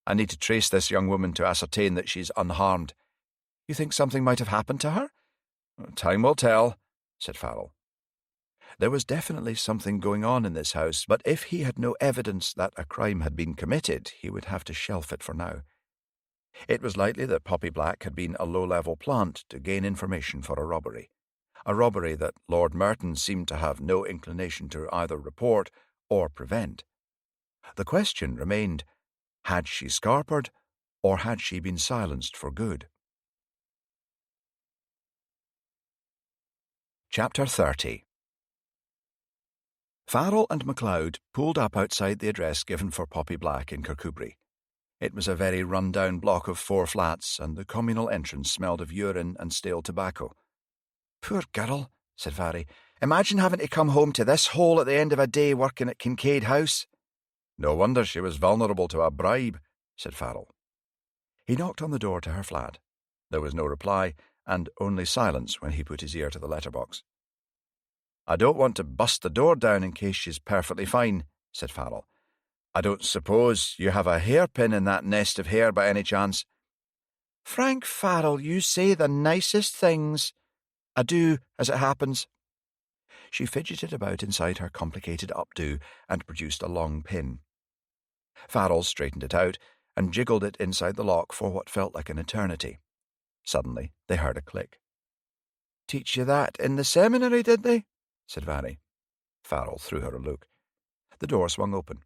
"I need to trace this young woman to ascertain that she's unharmed."
"You think something might have happened to her?"
"Time will tell," said Farrell.
There was definitely something going on in this house, but if he had no evidence that a crime had been committed, he would have to shelf it for now. It was likely that Poppy Black had been a low-level plant to gain information for a robbery that Lord Merton seemed to have no inclination to either report or prevent. The question remained, had she scarpered, or had she been silenced for good? Chapter 30. Farrell and MacLeod pulled up outside the address given for Poppy Black in Kirkcudbright. It was a very run-down block of 4 flats, and the communal entrance smelled of urine and stale tobacco. "Poor girl," said Varry. "Imagine having to come home to this hole at the end of a day working at Kincaid House."
"No wonder she was vulnerable to a bribe," said Farrell.
He knocked on the door to her flat. There was no reply, and only silence when he put his ear to the letterbox.
"I don't want to bust the door down in case she's perfectly fine," said Farrell. "I don't suppose you have a hairpin in that nest of hair by any chance?"
"Frank Farrell, you say the nicest things." "I do, as it happens." She fidgeted about inside her complicated updo and produced a long pin. Farrell straightened it out and jiggled it inside the lock for what felt like an eternity. Suddenly they heard a click. "Teach you that in the seminary, did they?" said Varry. Farrell threw her a look. The door swung open.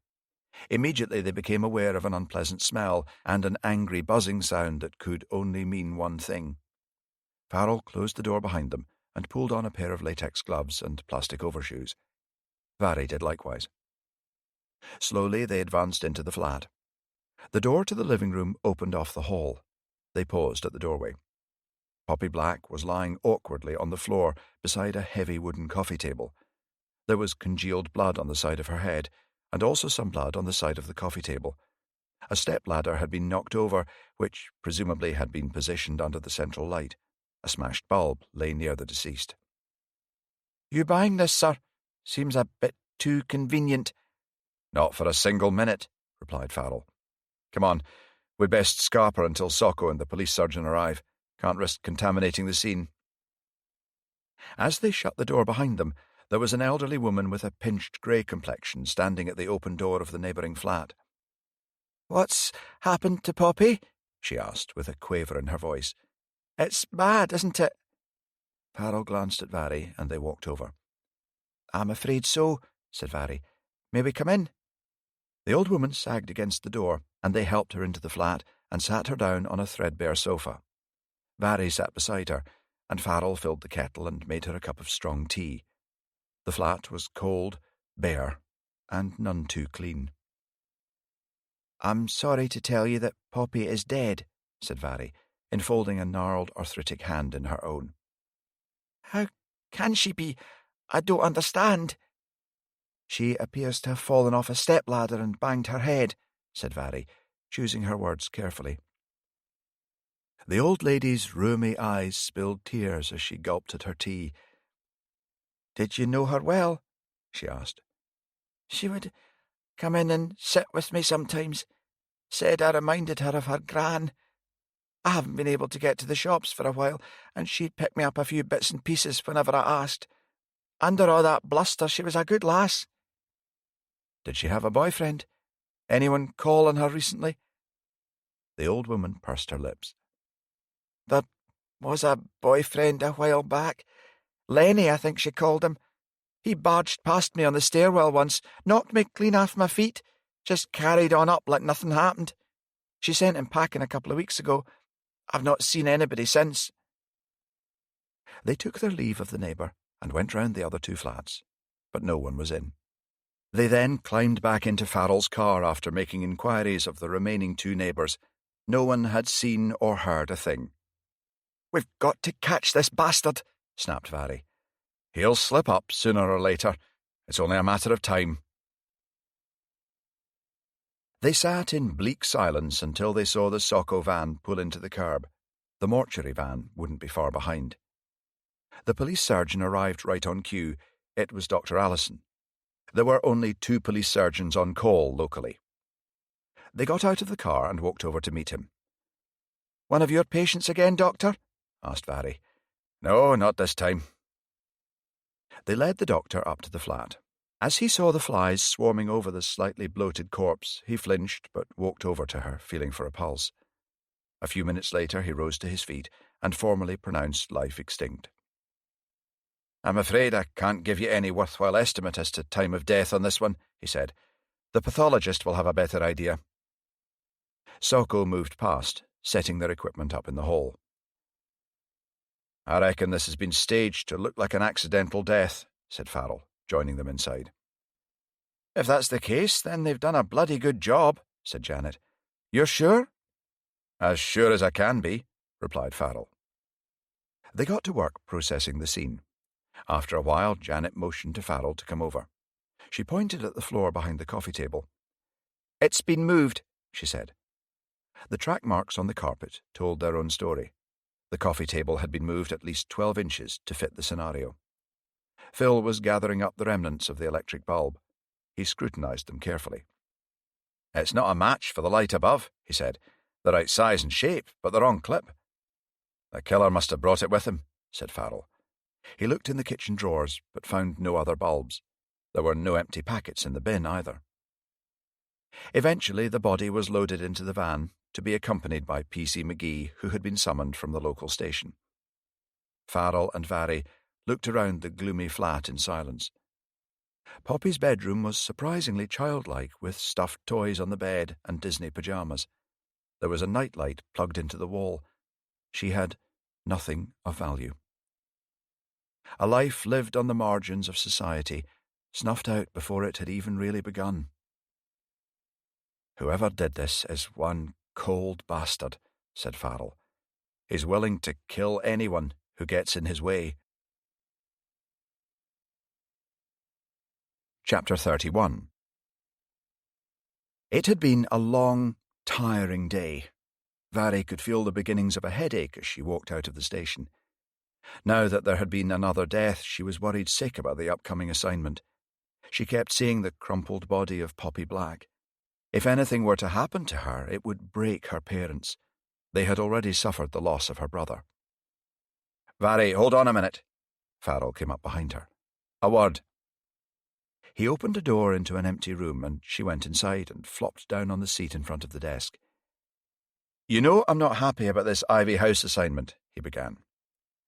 Immediately they became aware of an unpleasant smell and an angry buzzing sound that could only mean one thing. Farrell closed the door behind them and pulled on a pair of latex gloves and plastic overshoes. Varry did likewise. Slowly they advanced into the flat. The door to the living room opened off the hall. They paused at the doorway. Poppy Black was lying awkwardly on the floor beside a heavy wooden coffee table. There was congealed blood on the side of her head, and also some blood on the side of the coffee table. A step-ladder had been knocked over, which presumably had been positioned under the central light. A smashed bulb lay near the deceased. "You buying this, sir? Seems a bit too convenient."
"Not for a single minute," replied Farrell. "Come on, we'd best scarper until Socko and the police surgeon arrive. Can't risk contaminating the scene."
As they shut the door behind them, there was an elderly woman with a pinched grey complexion standing at the open door of the neighbouring flat. "What's happened to Poppy?" she asked, with a quaver in her voice. "It's bad, isn't it?" Farrell glanced at Varry, and they walked over. "I'm afraid so," said Varry. "May we come in?" The old woman sagged against the door, and they helped her into the flat and sat her down on a threadbare sofa. Varry sat beside her, and Farrell filled the kettle and made her a cup of strong tea. The flat was cold, bare, and none too clean. "I'm sorry to tell you that Poppy is dead," said Varry, enfolding a gnarled arthritic hand in her own. "How can she be? I don't understand." "She appears to have fallen off a step-ladder and banged her head," said Varry, choosing her words carefully. The old lady's rheumy eyes spilled tears as she gulped at her tea. "Did you know her well?" she asked. "She would come in and sit with me sometimes. Said I reminded her of her gran. I haven't been able to get to the shops for a while, and she'd pick me up a few bits and pieces whenever I asked. Under all that bluster, she was a good lass." "Did she have a boyfriend? Anyone call on her recently?" The old woman pursed her lips. "There was a boyfriend a while back. Lenny, I think she called him. He barged past me on the stairwell once, knocked me clean off my feet, just carried on up like nothing happened. She sent him packing a couple of weeks ago. I've not seen anybody since."
They took their leave of the neighbour and went round the other 2 flats, but no one was in. They then climbed back into Farrell's car after making inquiries of the remaining 2 neighbours. No one had seen or heard a thing.
"We've got to catch this bastard," snapped Vary.
"He'll slip up sooner or later. It's only a matter of time." They sat in bleak silence until they saw the Socko van pull into the curb. The mortuary van wouldn't be far behind. The police surgeon arrived right on cue. It was Dr. Allison. There were only 2 police surgeons on call locally. They got out of the car and walked over to meet him.
"One of your patients again, Doctor?"
asked Vary. "No, not this time." They led the doctor up to the flat. As he saw the flies swarming over the slightly bloated corpse, he flinched but walked over to her, feeling for a pulse. A few minutes later he rose to his feet and formally pronounced life extinct. "I'm afraid I can't give you any worthwhile estimate as to time of death on this one," he said. "The pathologist will have a better idea." Socko moved past, setting their equipment up in the hall. "I reckon this has been staged to look like an accidental death," said Farrell, joining them inside.
"If that's the case, then they've done a bloody good job," said Janet. "You're sure?"
"As sure as I can be," replied Farrell. They got to work processing the scene. After a while, Janet motioned to Farrell to come over. She pointed at the floor behind the coffee table.
"It's been moved," she said.
The track marks on the carpet told their own story. The coffee table had been moved at least 12 inches to fit the scenario. Phil was gathering up the remnants of the electric bulb. He scrutinized them carefully. "It's not a match for the light above," he said. "The right size and shape, but the wrong clip." "The killer must have brought it with him," said Farrell. He looked in the kitchen drawers, but found no other bulbs. There were no empty packets in the bin either. Eventually, the body was loaded into the van, to be accompanied by P.C. McGee, who had been summoned from the local station. Farrell and Vary looked around the gloomy flat in silence. Poppy's bedroom was surprisingly childlike, with stuffed toys on the bed and Disney pajamas. There was a nightlight plugged into the wall. She had nothing of value. A life lived on the margins of society, snuffed out before it had even really begun. "Whoever did this is one cold bastard," said Farrell. "He's willing to kill anyone who gets in his way." Chapter 31. It had been a long, tiring day. Vary could feel the beginnings of a headache as she walked out of the station. Now that there had been another death, she was worried sick about the upcoming assignment. She kept seeing the crumpled body of Poppy Black. If anything were to happen to her, it would break her parents. They had already suffered the loss of her brother. "Vary, hold on a minute." Farrell came up behind her. "A word." He opened a door into an empty room, and she went inside and flopped down on the seat in front of the desk. "You know I'm not happy about this Ivy House assignment," he began.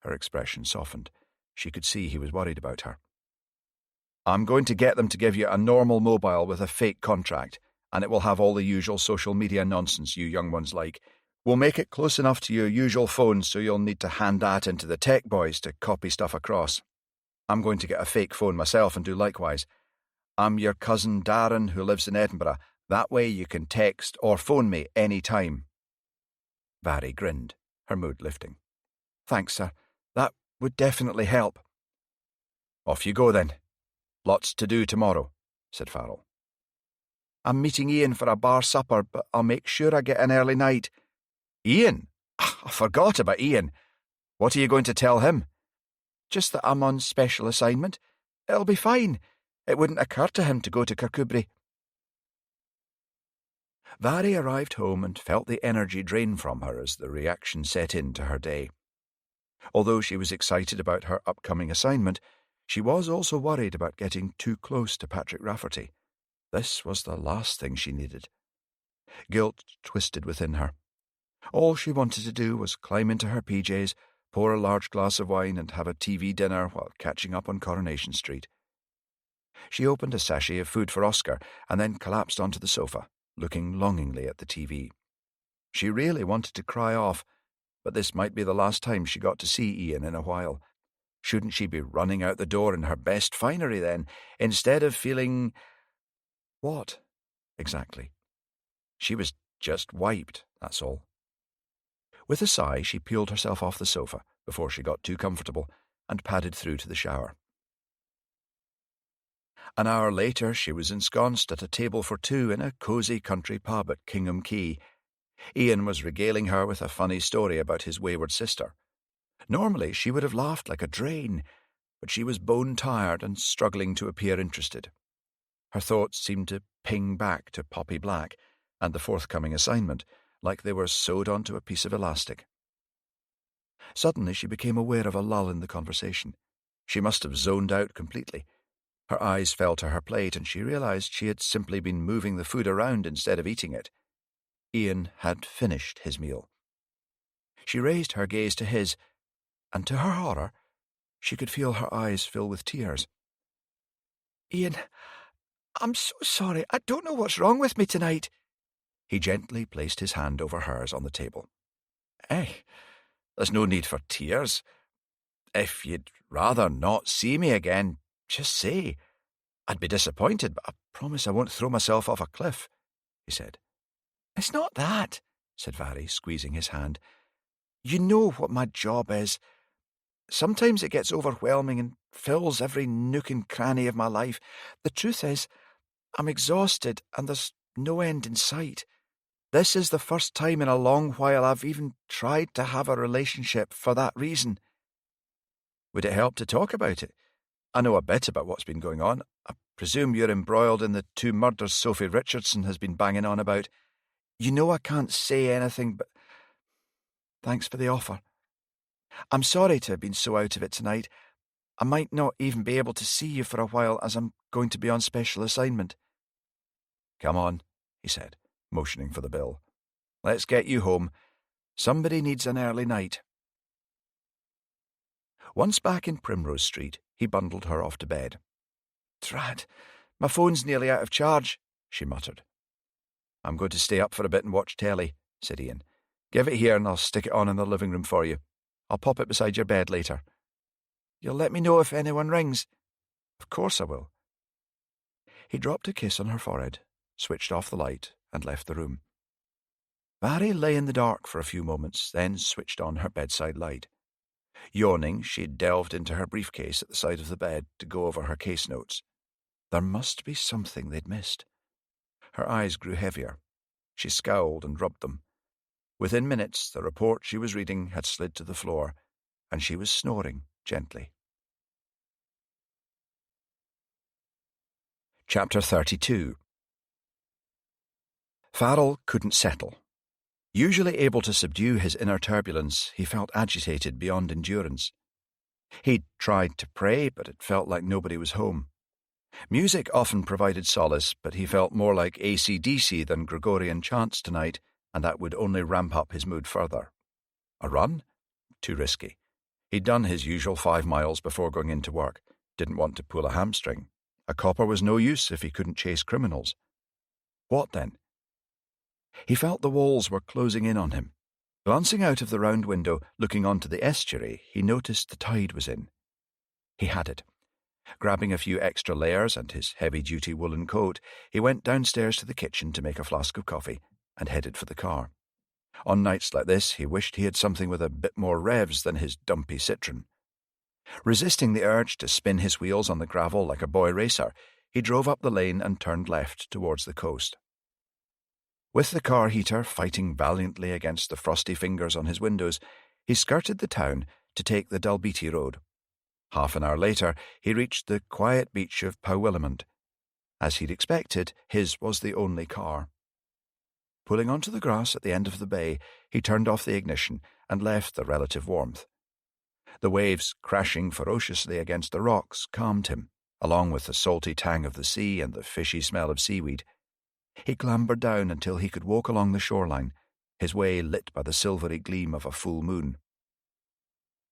Her expression softened. She could see he was worried about her. "I'm going to get them to give you a normal mobile with a fake contract, and it will have all the usual social media nonsense you young ones like. We'll make it close enough to your usual phone so you'll need to hand that into the tech boys to copy stuff across. I'm going to get a fake phone myself and do likewise. I'm your cousin Darren who lives in Edinburgh. That way you can text or phone me any time." Vary grinned, her mood lifting.
"Thanks, sir. That would definitely help."
"Off you go, then. Lots to do tomorrow," said Farrell.
"I'm meeting Ian for a bar supper, but I'll make sure I get an early night."
"Ian? I forgot about Ian. What are you going to tell him?"
"Just that I'm on special assignment. It'll be fine. It wouldn't occur to him to go to Kirkcudbright."
Vary arrived home and felt the energy drain from her as the reaction set in to her day. Although she was excited about her upcoming assignment, she was also worried about getting too close to Patrick Rafferty. This was the last thing she needed. Guilt twisted within her. All she wanted to do was climb into her PJs, pour a large glass of wine, and have a TV dinner while catching up on Coronation Street. She opened a sachet of food for Oscar and then collapsed onto the sofa, looking longingly at the TV. She really wanted to cry off, but this might be the last time she got to see Ian in a while. Shouldn't she be running out the door in her best finery then, instead of feeling... What, exactly? She was just wiped, that's all. With a sigh, she peeled herself off the sofa before she got too comfortable and padded through to the shower. An hour later, she was ensconced at a table for two in a cosy country pub at Kingham Quay. Ian was regaling her with a funny story about his wayward sister. Normally, she would have laughed like a drain, but she was bone-tired and struggling to appear interested. Her thoughts seemed to ping back to Poppy Black and the forthcoming assignment, like they were sewed onto a piece of elastic. Suddenly, she became aware of a lull in the conversation. She must have zoned out completely. Her eyes fell to her plate, and she realized she had simply been moving the food around instead of eating it. Ian had finished his meal. She raised her gaze to his, and to her horror, she could feel her eyes fill with tears.
"Ian, I'm so sorry. I don't know what's wrong with me tonight."
He gently placed his hand over hers on the table. There's no need for tears. If you'd rather not see me again, just say. I'd be disappointed, but I promise I won't throw myself off a cliff," he said.
"It's not that," said Vary, squeezing his hand. "You know what my job is. Sometimes it gets overwhelming and fills every nook and cranny of my life. The truth is, I'm exhausted and there's no end in sight. This is the first time in a long while I've even tried to have a relationship for that reason."
"Would it help to talk about it? I know a bit about what's been going on. I presume you're embroiled in the 2 murders Sophie Richardson has been banging on about."
"You know I can't say anything, but thanks for the offer. I'm sorry to have been so out of it tonight. I might not even be able to see you for a while as I'm going to be on special assignment."
"Come on," he said, motioning for the bill. "Let's get you home. Somebody needs an early night." Once back in Primrose Street, he bundled her off to bed.
"Drat, my phone's nearly out of charge," she muttered.
"I'm going to stay up for a bit and watch telly," said Ian. "Give it here and I'll stick it on in the living room for you. I'll pop it beside your bed later."
"You'll let me know if anyone rings?"
"Of course I will." He dropped a kiss on her forehead, switched off the light, and left the room. Vary lay in the dark for a few moments, then switched on her bedside light. Yawning, she delved into her briefcase at the side of the bed to go over her case notes. There must be something they'd missed. Her eyes grew heavier. She scowled and rubbed them. Within minutes, the report she was reading had slid to the floor, and she was snoring gently. Chapter 32. Farrell couldn't settle. Usually able to subdue his inner turbulence, he felt agitated beyond endurance. He'd tried to pray, but it felt like nobody was home. Music often provided solace, but he felt more like AC/DC than Gregorian chants tonight, and that would only ramp up his mood further. A run? Too risky. He'd done his usual 5 miles before going into work. Didn't want to pull a hamstring. A copper was no use if he couldn't chase criminals. What then? He felt the walls were closing in on him. Glancing out of the round window, looking onto the estuary, he noticed the tide was in. He had it. Grabbing a few extra layers and his heavy-duty woolen coat, he went downstairs to the kitchen to make a flask of coffee and headed for the car. On nights like this, he wished he had something with a bit more revs than his dumpy Citroen. Resisting the urge to spin his wheels on the gravel like a boy racer, he drove up the lane and turned left towards the coast. With the car heater fighting valiantly against the frosty fingers on his windows, he skirted the town to take the Dalbeattie Road. Half an hour later, he reached the quiet beach of Powillimont. As he'd expected, his was the only car. Pulling onto the grass at the end of the bay, he turned off the ignition and left the relative warmth. The waves crashing ferociously against the rocks calmed him, along with the salty tang of the sea and the fishy smell of seaweed. He clambered down until he could walk along the shoreline, his way lit by the silvery gleam of a full moon.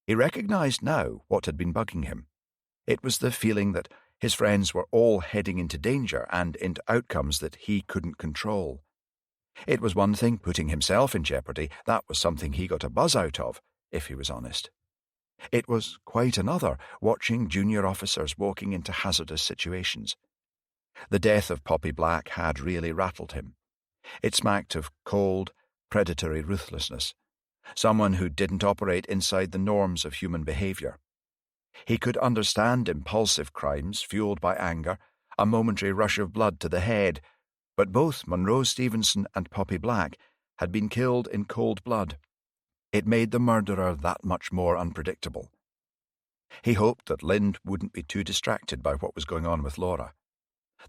He recognized now what had been bugging him. It was the feeling that His friends were all heading into danger and into outcomes that he couldn't control. It was one thing putting himself in jeopardy. That was something he got a buzz out of, if he was honest. It was quite another watching junior officers walking into hazardous situations. The death of Poppy Black had really rattled him. It smacked of cold, predatory ruthlessness, someone who didn't operate inside the norms of human behavior. He could understand impulsive crimes fueled by anger, a momentary rush of blood to the head, but both Monroe Stevenson and Poppy Black had been killed in cold blood. It made the murderer that much more unpredictable. He hoped that Lind wouldn't be too distracted by what was going on with Laura.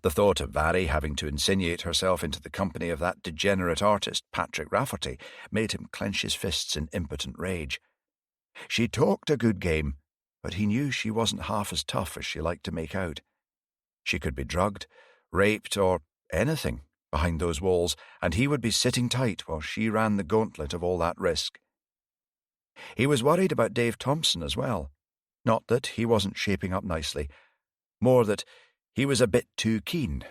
The thought of Vary having to insinuate herself into the company of that degenerate artist, Patrick Rafferty, made him clench his fists in impotent rage. She talked a good game, but he knew she wasn't half as tough as she liked to make out. She could be drugged, raped, or anything behind those walls, and he would be sitting tight while she ran the gauntlet of all that risk. He was worried about Dave Thompson as well. Not that he wasn't shaping up nicely, more that he was a bit too keen,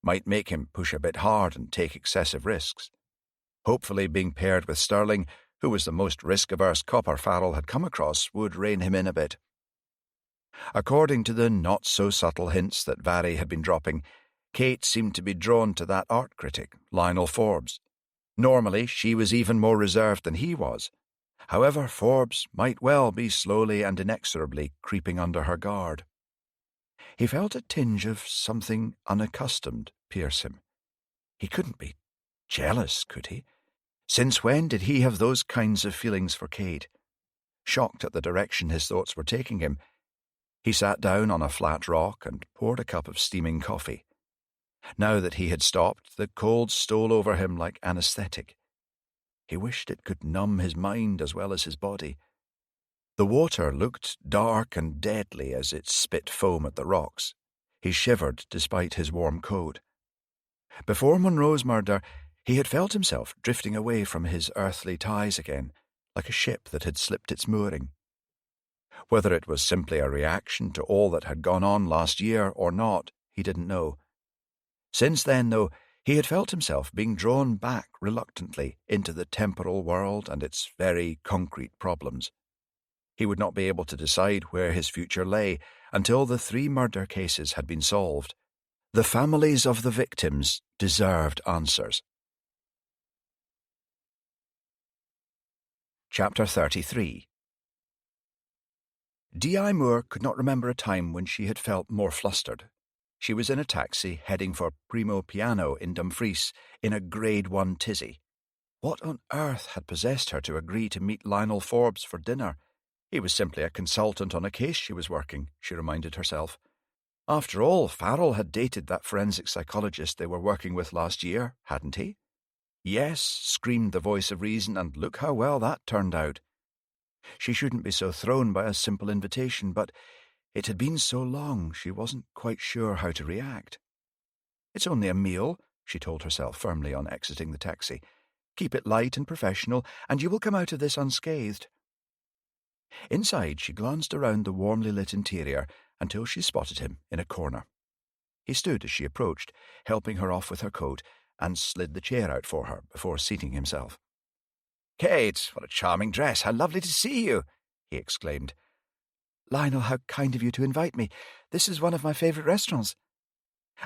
might make him push a bit hard and take excessive risks. Hopefully being paired with Sterling, who was the most risk-averse copper Farrell had come across, would rein him in a bit. According to the not-so-subtle hints that Vary had been dropping, Kate seemed to be drawn to that art critic, Lionel Forbes. Normally, she was even more reserved than he was. However, Forbes might well be slowly and inexorably creeping under her guard. He felt a tinge of something unaccustomed pierce him. He couldn't be jealous, could he? Since when did he have those kinds of feelings for Kate? Shocked at the direction his thoughts were taking him, he sat down on a flat rock and poured a cup of steaming coffee. Now that he had stopped, the cold stole over him like anesthetic. He wished it could numb his mind as well as his body. The water looked dark and deadly as it spit foam at the rocks. He shivered despite his warm coat. Before Monroe's murder, he had felt himself drifting away from his earthly ties again, like a ship that had slipped its mooring. Whether it was simply a reaction to all that had gone on last year or not, he didn't know. Since then, though, he had felt himself being drawn back reluctantly into the temporal world and its very concrete problems. He would not be able to decide where his future lay until the 3 murder cases had been solved. The families of the victims deserved answers. Chapter 33. D.I. Moore could not remember a time when she had felt more flustered. She was in a taxi heading for Primo Piano in Dumfries in a Grade 1 tizzy. What on earth had possessed her to agree to meet Lionel Forbes for dinner? He was simply a consultant on a case she was working, she reminded herself. After all, Farrell had dated that forensic psychologist they were working with last year, hadn't he? Yes, screamed the voice of reason, and look how well that turned out. She shouldn't be so thrown by a simple invitation, but it had been so long she wasn't quite sure how to react. It's only a meal, she told herself firmly on exiting the taxi. Keep it light and professional, and you will come out of this unscathed. Inside, she glanced around the warmly lit interior until she spotted him in a corner. He stood as she approached, helping her off with her coat, and slid the chair out for her before seating himself. "Kate, what a charming dress! How lovely to see you!" he exclaimed. "Lionel, how kind of you to invite me. This is one of my favourite restaurants."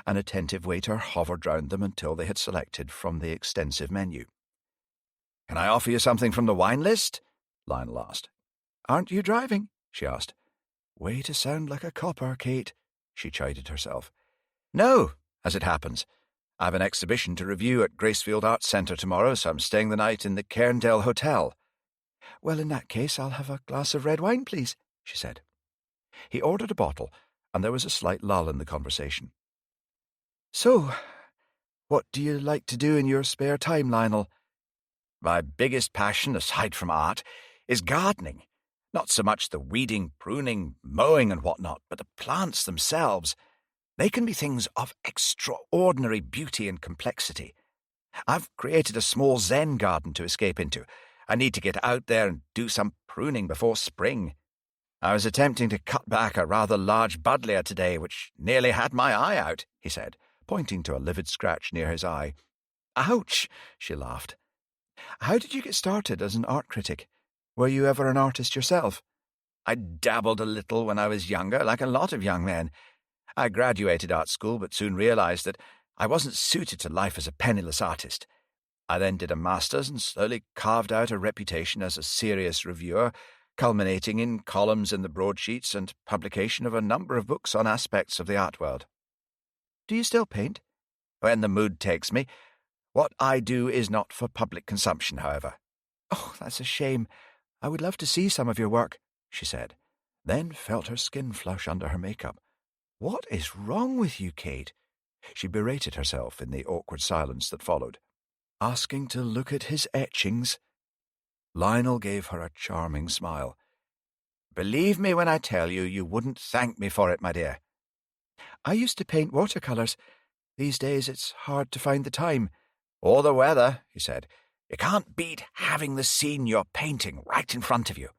An attentive waiter hovered round them until they had selected from the extensive menu. "Can I offer you something from the wine list?" Lionel asked. "Aren't you driving?" she asked. "Way to sound like a copper, Kate," she chided herself. "No, as it happens. I have an exhibition to review at Gracefield Arts Centre tomorrow, so I'm staying the night in the Cairndale Hotel." "Well, in that case, I'll have a glass of red wine, please," she said. He ordered a bottle, and there was a slight lull in the conversation. "So, what do you like to do in your spare time, Lionel?" "My biggest passion, aside from art, is gardening. Not so much the weeding, pruning, mowing and whatnot, but the plants themselves. They can be things of extraordinary beauty and complexity. I've created a small Zen garden to escape into. I need to get out there and do some pruning before spring." I was attempting to cut back a rather large buddleia today, which nearly had my eye out, he said, pointing to a livid scratch near his eye.
Ouch, she laughed. How did you get started as an art critic? Were you ever an artist yourself?
I dabbled a little when I was younger, like a lot of young men. I graduated art school, but soon realised that I wasn't suited to life as a penniless artist. I then did a master's and slowly carved out a reputation as a serious reviewer, culminating in columns in the broadsheets and publication of a number of books on aspects of the art world.
Do you still paint?
When the mood takes me. What I do is not for public consumption, however.
Oh, that's a shame. I would love to see some of your work, she said, then felt her skin flush under her makeup. What is wrong with you, Kate? She berated herself in the awkward silence that followed. Asking to look at his etchings? Lionel gave her a charming smile.
Believe me when I tell you, you wouldn't thank me for it, my dear.
I used to paint watercolours. These days it's hard to find the time.
Or the weather, he said. You can't beat having the scene you're painting right in front of you.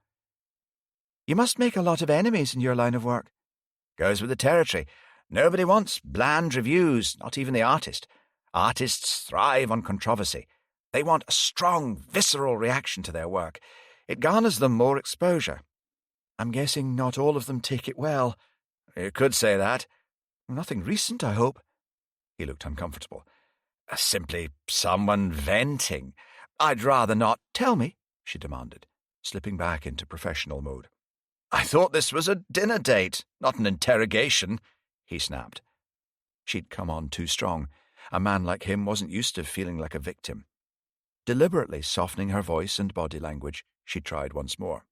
You must make a lot of enemies in your line of work.
Goes with the territory. Nobody wants bland reviews, not even the artist. Artists thrive on controversy. They want a strong, visceral reaction to their work. It garners them more exposure.
I'm guessing not all of them take it well.
You could say that.
Nothing recent, I hope.
He looked uncomfortable. Simply someone venting. I'd rather not.
Tell me, she demanded, slipping back into professional mode.
I thought this was a dinner date, not an interrogation, he snapped.
She'd come on too strong. A man like him wasn't used to feeling like a victim. Deliberately softening her voice and body language, she tried once more.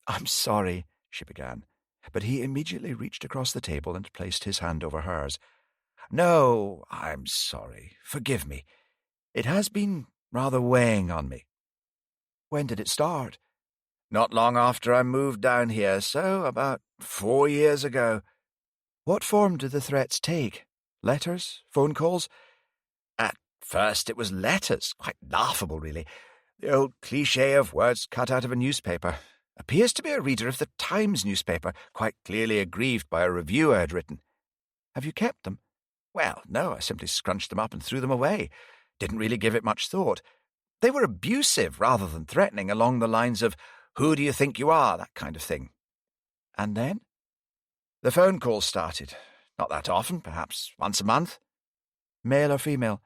I'm sorry, she began, but he immediately reached across the table and placed his hand over hers.
No, I'm sorry. Forgive me. It has been rather weighing on me.
When did it start?
Not long after I moved down here, so about 4 years ago.
What form did the threats take? Letters? Phone calls?
At first it was letters. Quite laughable, really. The old cliché of words cut out of a newspaper. Appears to be a reader of the Times newspaper, quite clearly aggrieved by a review I had written.
Have you kept them?
Well, no, I simply scrunched them up and threw them away. Didn't really give it much thought. They were abusive rather than threatening, along the lines of, who do you think you are, that kind of thing.
And then?
The phone calls started. Not that often, perhaps once a month.
Male or female?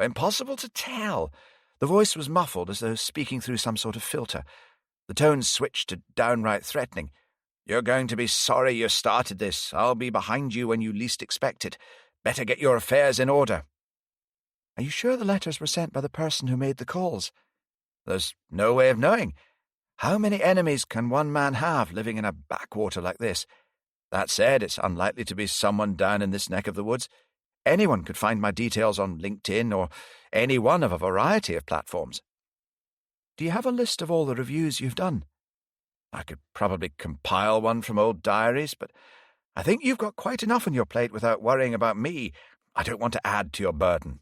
Impossible to tell. The voice was muffled, as though speaking through some sort of filter. The tone switched to downright threatening. You're going to be sorry you started this. I'll be behind you when you least expect it. Better get your affairs in order.
Are you sure the letters were sent by the person who made the calls?
There's no way of knowing. How many enemies can one man have living in a backwater like this? That said, it's unlikely to be someone down in this neck of the woods. Anyone could find my details on LinkedIn or any one of a variety of platforms.
Do you have a list of all the reviews you've done?
I could probably compile one from old diaries, but I think you've got quite enough on your plate without worrying about me. I don't want to add to your burden.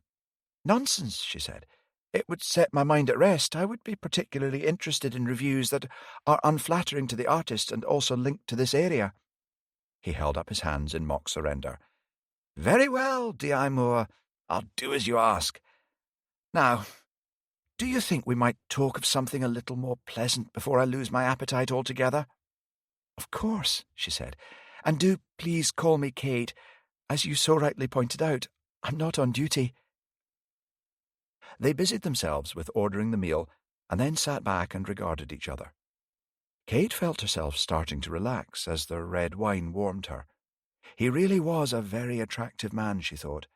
Nonsense, she said. It would set my mind at rest. I would be particularly interested in reviews that are unflattering to the artist and also linked to this area.
He held up his hands in mock surrender. Very well, D.I. Moore. I'll do as you ask. Now, do you think we might talk of something a little more pleasant before I lose my appetite altogether?
Of course, she said. And do please call me Kate. As you so rightly pointed out, I'm not on duty. They busied themselves with ordering the meal and then sat back and regarded each other. Kate felt herself starting to relax as the red wine warmed her. He really was a very attractive man, she thought.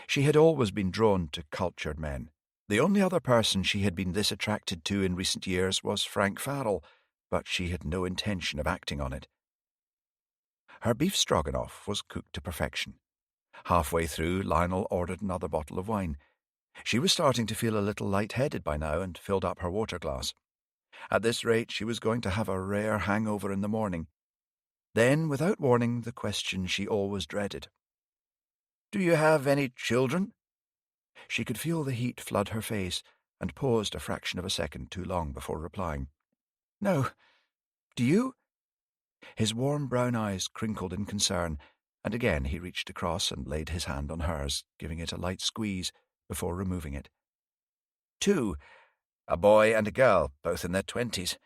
She had always been drawn to cultured men. The only other person she had been this attracted to in recent years was Frank Farrell, but she had no intention of acting on it. Her beef stroganoff was cooked to perfection. Halfway through, Lionel ordered another bottle of wine. She was starting to feel a little light-headed by now and filled up her water glass. At this rate, she was going to have a rare hangover in the morning. Then, without warning, the question she always dreaded. "Do you have any children?" She could feel the heat flood her face and paused a fraction of a second too long before replying. "No. Do you?"
His warm brown eyes crinkled in concern, and again he reached across and laid his hand on hers, giving it a light squeeze before removing it. 2, a boy and a girl, both in their 20s.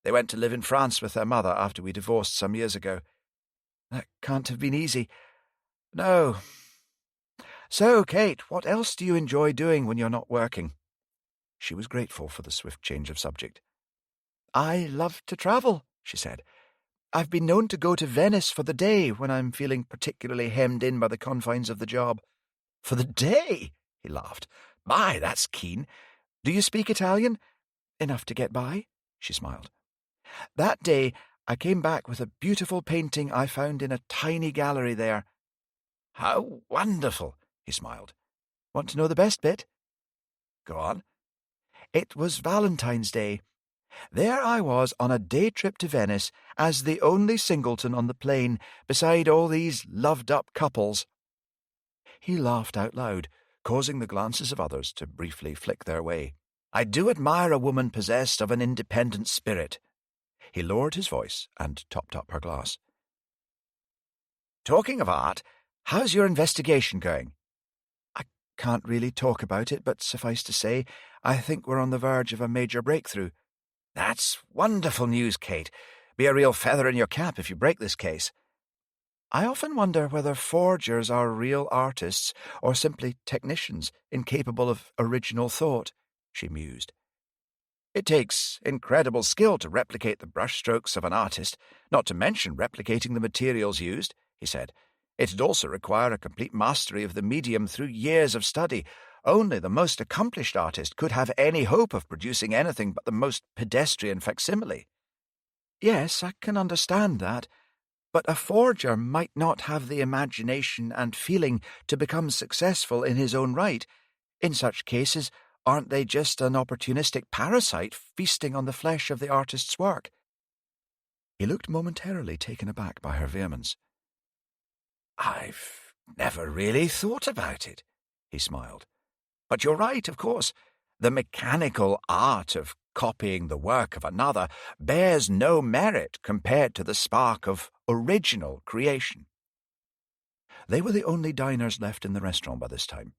They went to live in France with their mother after we divorced some years ago.
That can't have been easy.
No.
So, Kate, what else do you enjoy doing when you're not working?
She was grateful for the swift change of subject.
I love to travel, she said. I've been known to go to Venice for the day when I'm feeling particularly hemmed in by the confines of the job.
For the day? He laughed. My, that's keen.
Do you speak Italian? Enough to get by, she smiled. That day, I came back with a beautiful painting I found in a tiny gallery there.
How wonderful, he smiled.
Want to know the best bit?
Go on.
It was Valentine's Day. There I was on a day trip to Venice as the only singleton on the plane beside all these loved-up couples.
He laughed out loud, causing the glances of others to briefly flick their way. I do admire a woman possessed of an independent spirit. He lowered his voice and topped up her glass. Talking of art, how's your investigation going?
I can't really talk about it, but suffice to say, I think we're on the verge of a major breakthrough.
That's wonderful news, Kate. Be a real feather in your cap if you break this case.
I often wonder whether forgers are real artists or simply technicians incapable of original thought, she mused.
It takes incredible skill to replicate the brushstrokes of an artist, not to mention replicating the materials used, he said. It'd also require a complete mastery of the medium through years of study. Only the most accomplished artist could have any hope of producing anything but the most pedestrian facsimile.
Yes, I can understand that, but a forger might not have the imagination and feeling to become successful in his own right. In such cases, aren't they just an opportunistic parasite feasting on the flesh of the artist's work?
He looked momentarily taken aback by her vehemence. I've never really thought about it, he smiled. But you're right, of course. The mechanical art of copying the work of another bears no merit compared to the spark of original creation. They were the only diners left in the restaurant by this time.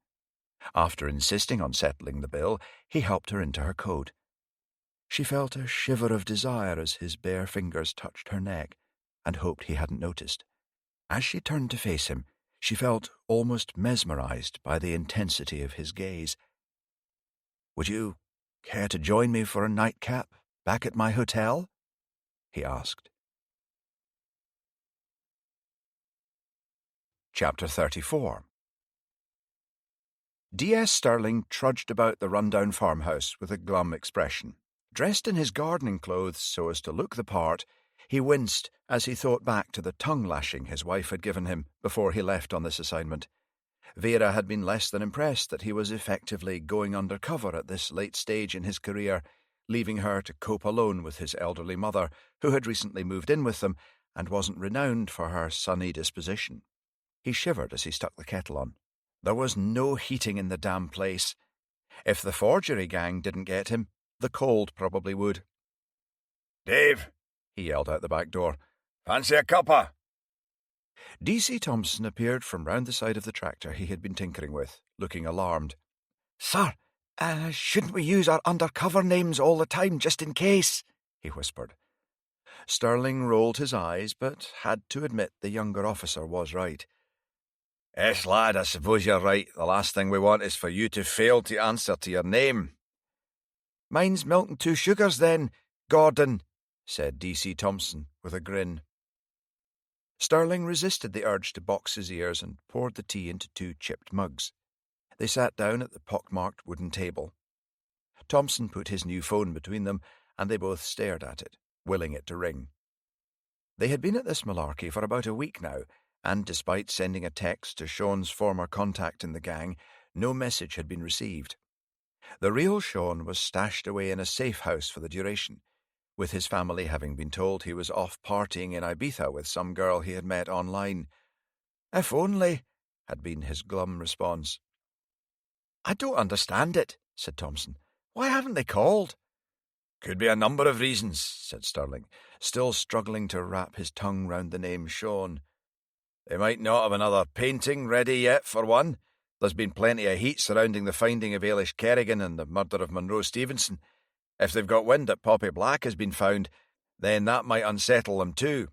After insisting on settling the bill, he helped her into her coat. She felt a shiver of desire as his bare fingers touched her neck, and hoped he hadn't noticed. As she turned to face him, she felt almost mesmerized by the intensity of his gaze. Would you care to join me for a nightcap back at my hotel? He asked. Chapter 34. D.S. Sterling trudged about the rundown farmhouse with a glum expression. Dressed in his gardening clothes so as to look the part, he winced as he thought back to the tongue-lashing his wife had given him before he left on this assignment. Vera had been less than impressed that he was effectively going undercover at this late stage in his career, leaving her to cope alone with his elderly mother, who had recently moved in with them and wasn't renowned for her sunny disposition. He shivered as he stuck the kettle on. There was no heating in the damn place. If the forgery gang didn't get him, the cold probably would.
Dave, he yelled out the back door, fancy a cuppa?
D.C. Thompson appeared from round the side of the tractor he had been tinkering with, looking alarmed.
Sir, shouldn't we use our undercover names all the time just in case? He whispered.
Sterling rolled his eyes, but had to admit the younger officer was right.
Yes, lad, I suppose you're right. The last thing we want is for you to fail to answer to your name.
Mine's Milk and Two Sugars, then, Gordon,
said D.C. Thompson with a grin. Sterling resisted the urge to box his ears and poured the tea into 2 chipped mugs. They sat down at the pock-marked wooden table. Thompson put his new phone between them, and they both stared at it, willing it to ring. They had been at this malarkey for about a week now, and despite sending a text to Sean's former contact in the gang, no message had been received. The real Sean was stashed away in a safe house for the duration, with his family having been told he was off partying in Ibiza with some girl he had met online.
If only,
had been his glum response.
I don't understand it, said Thompson. Why haven't they called?
Could be a number of reasons, said Stirling,
still struggling to wrap his tongue round the name Sean.
They might not have another painting ready yet, for one. There's been plenty of heat surrounding the finding of Ailish Kerrigan and the murder of Monroe Stevenson. If they've got wind that Poppy Black has been found, then that might unsettle them too.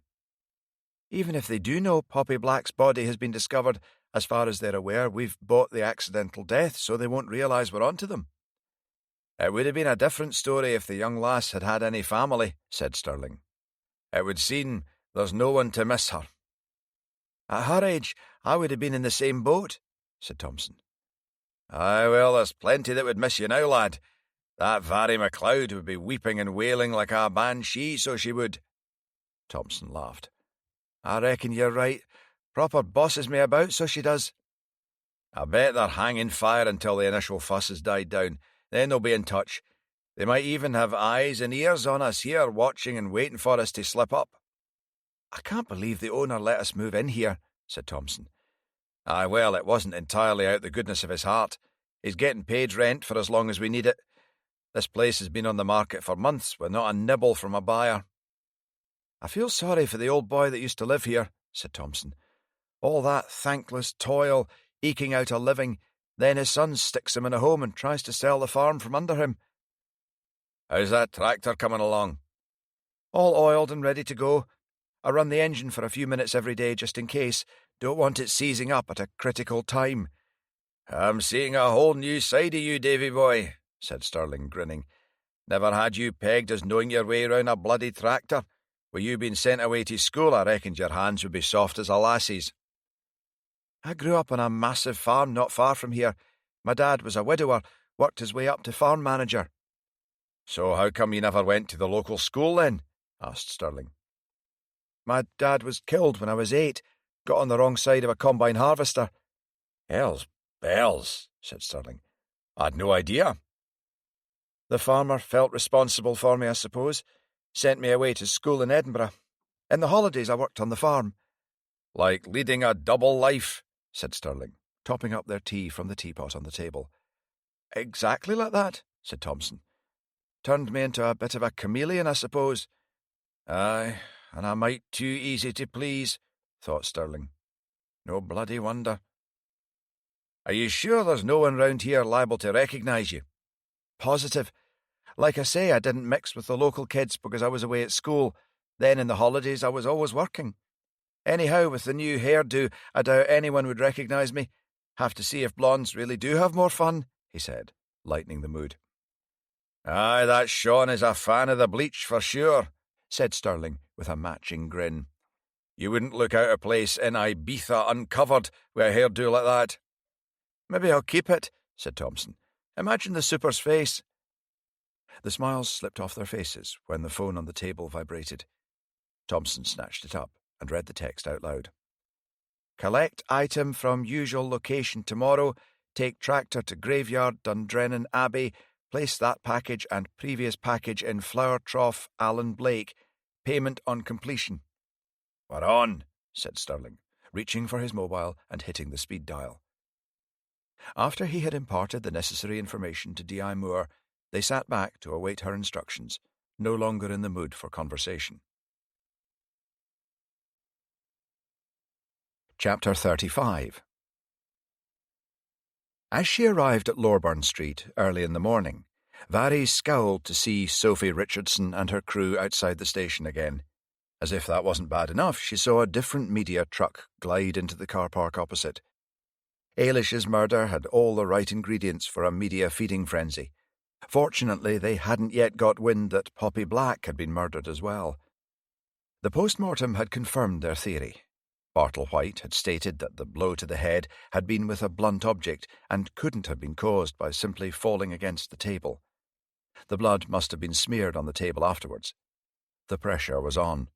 Even if they do know Poppy Black's body has been discovered, as far as they're aware, we've bought the accidental death, so they won't realise we're onto them.
It would have been a different story if the young lass had had any family, said Stirling. It would seem there's no one to miss her.
At her age, I would have been in the same boat, said Thompson.
Aye, well, there's plenty that would miss you now, lad. That Vary MacLeod would be weeping and wailing like a banshee, so she would.
Thompson laughed. I reckon you're right. Proper bosses me about, so she does.
I bet they're hanging fire until the initial fuss has died down. Then they'll be in touch. They might even have eyes and ears on us here, watching and waiting for us to slip up.
I can't believe the owner let us move in here, said Thompson.
Aye, well, it wasn't entirely out the goodness of his heart. He's getting paid rent for as long as we need it. This place has been on the market for months with not a nibble from a buyer.
I feel sorry for the old boy that used to live here, said Thompson. All that thankless toil, eking out a living, then his son sticks him in a home and tries to sell the farm from under him.
How's that tractor coming along?
All oiled and ready to go. I run the engine for a few minutes every day just in case. Don't want it seizing up at a critical time.
I'm seeing a whole new side of you, Davy boy, said Stirling, grinning. Never had you pegged as knowing your way round a bloody tractor. With you being sent away to school, I reckoned your hands would be soft as a lassie's.
I grew up on a massive farm not far from here. My dad was a widower, worked his way up to farm manager.
So how come you never went to the local school then? Asked Stirling.
My dad was killed when I was 8, got on the wrong side of a combine harvester.
Hell's bells, said Stirling. I'd no idea.
The farmer felt responsible for me, I suppose. Sent me away to school in Edinburgh. In the holidays I worked on the farm.
Like leading a double life, said Stirling,
topping up their tea from the teapot on the table. Exactly like that, said Thompson. Turned me into a bit of a chameleon, I suppose.
Aye, and I might too easy to please, thought Stirling. No bloody wonder. Are you sure there's no one round here liable to recognise you?
Positive. Like I say, I didn't mix with the local kids because I was away at school. Then in the holidays I was always working. Anyhow, with the new hairdo, I doubt anyone would recognise me. Have to see if blondes really do have more fun, he said, lightening the mood.
Aye, that Sean is a fan of the bleach for sure,
said Stirling with a matching grin.
You wouldn't look out of place in Ibiza uncovered with a hairdo like that.
Maybe I'll keep it, said Thompson. Imagine the super's face. The smiles slipped off their faces when the phone on the table vibrated. Thompson snatched it up and read the text out loud. Collect item from usual location tomorrow. Take tractor to graveyard Dundrennan Abbey. Place that package and previous package in Flower Trough, Alan Blake. Payment on completion.
We're on,
said Stirling, reaching for his mobile and hitting the speed dial. After he had imparted the necessary information to D.I. Moore, they sat back to await her instructions, no longer in the mood for conversation. Chapter 35. As she arrived at Lorburn Street early in the morning, Vary scowled to see Sophie Richardson and her crew outside the station again. As if that wasn't bad enough, she saw a different media truck glide into the car park opposite. Ailish's murder had all the right ingredients for a media feeding frenzy. Fortunately, they hadn't yet got wind that Poppy Black had been murdered as well. The post-mortem had confirmed their theory. Bartle White had stated that the blow to the head had been with a blunt object and couldn't have been caused by simply falling against the table. The blood must have been smeared on the table afterwards. The pressure was on.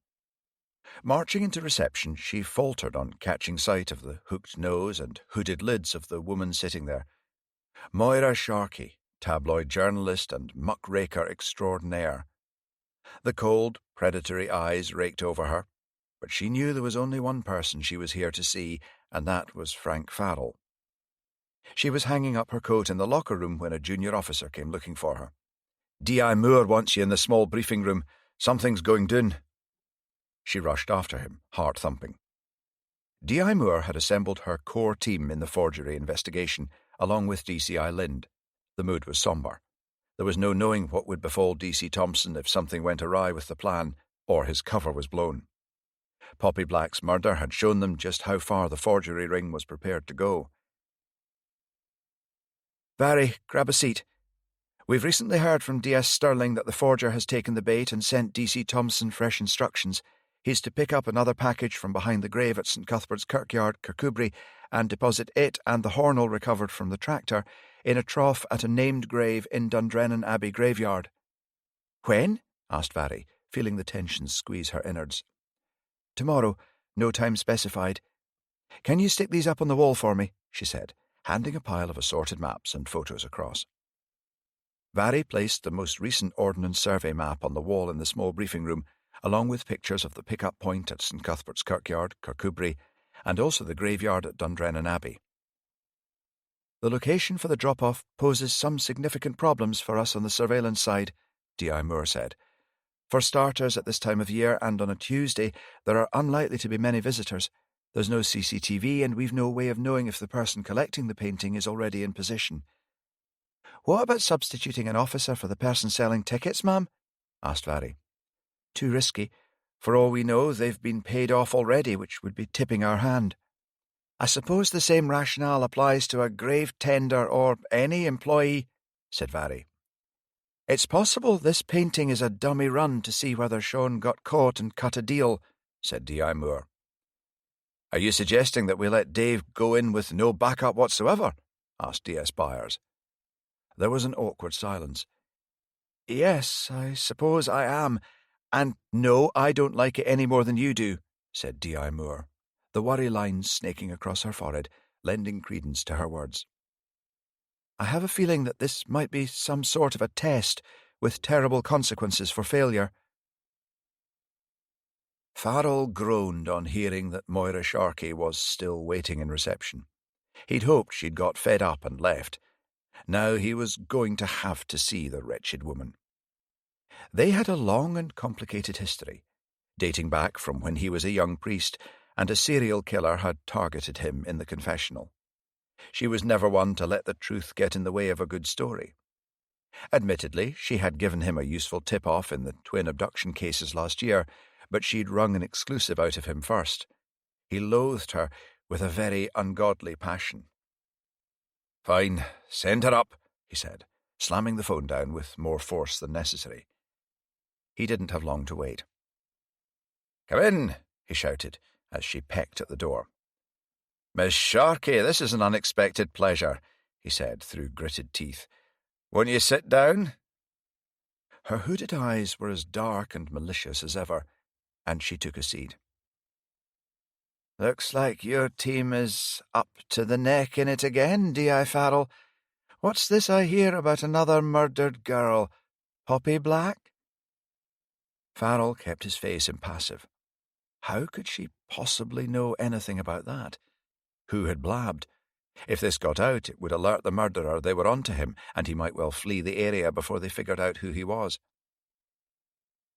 Marching into reception, she faltered on catching sight of the hooked nose and hooded lids of the woman sitting there. Moira Sharkey, tabloid journalist and muckraker extraordinaire. The cold, predatory eyes raked over her, but she knew there was only one person she was here to see, and that was Frank Farrell. She was hanging up her coat in the locker room when a junior officer came looking for her.
D.I. Moore wants you in the small briefing room. Something's going down. She rushed after him, heart thumping. D.I. Moore had assembled her core team in the forgery investigation, along with DCI Lind. The mood was sombre. There was no knowing what would befall D.C. Thompson if something went awry with the plan, or his cover was blown. Poppy Black's murder had shown them just how far the forgery ring was prepared to go.
Barry, grab a seat. We've recently heard from D.S. Sterling that the forger has taken the bait and sent D.C. Thompson fresh instructions. He's to pick up another package from behind the grave at St. Cuthbert's Kirkyard, Kirkcudbright, and deposit it and the hornel recovered from the tractor in a trough at a named grave in Dundrennan Abbey graveyard. When? Asked Barry, feeling the tension squeeze her innards. Tomorrow, no time specified. Can you stick these up on the wall for me? She said, handing a pile of assorted maps and photos across. Barry placed the most recent Ordnance Survey map on the wall in the small briefing room, along with pictures of the pick-up point at St. Cuthbert's Kirkyard, Kirkcudbright, and also the graveyard at Dundrennan Abbey. The location for the drop-off poses some significant problems for us on the surveillance side, D.I. Moore said. For starters, at this time of year and on a Tuesday, there are unlikely to be many visitors. There's no CCTV, and we've no way of knowing if the person collecting the painting is already in position. What about substituting an officer for the person selling tickets, ma'am? Asked Barry. Too risky. For all we know, they've been paid off already, which would be tipping our hand. I suppose the same rationale applies to a grave tender or any employee, said Barry. It's possible this painting is a dummy run to see whether Sean got caught and cut a deal, said D.I. Moore. Are you suggesting that we let Dave go in with no backup whatsoever? Asked D.S. Byers. There was an awkward silence. Yes, I suppose I am. And no, I don't like it any more than you do, said D.I. Moore, the worry lines snaking across her forehead, lending credence to her words. I have a feeling that this might be some sort of a test with terrible consequences for failure. Farrell groaned on hearing that Moira Sharkey was still waiting in reception. He'd hoped she'd got fed up and left. Now he was going to have to see the wretched woman. They had a long and complicated history, dating back from when he was a young priest and a serial killer had targeted him in the confessional. She was never one to let the truth get in the way of a good story. Admittedly, she had given him a useful tip-off in the twin abduction cases last year, but she'd wrung an exclusive out of him first. He loathed her with a very ungodly passion. Fine, send her up, he said, slamming the phone down with more force than necessary. He didn't have long to wait. Come in, he shouted, as she pecked at the door. Miss Sharkey, this is an unexpected pleasure, he said through gritted teeth. Won't you sit down? Her hooded eyes were as dark and malicious as ever, and she took a seat. Looks like your team is up to the neck in it again, D.I. Farrell. What's this I hear about another murdered girl? Poppy Black? Farrell kept his face impassive. How could she possibly know anything about that? Who had blabbed? If this got out, it would alert the murderer they were onto him, and he might well flee the area before they figured out who he was.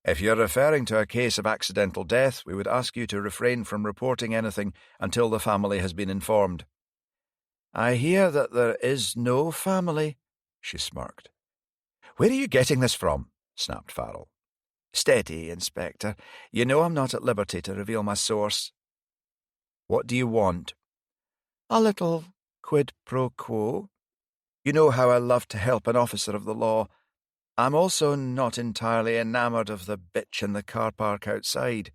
If you're referring to a case of accidental death, we would ask you to refrain from reporting anything until the family has been informed. I hear that there is no family, she smirked. Where are you getting this from? Snapped Farrell. Steady, Inspector. You know I'm not at liberty to reveal my source. What do you want? A little quid pro quo. You know how I love to help an officer of the law. I'm also not entirely enamoured of the bitch in the car park outside.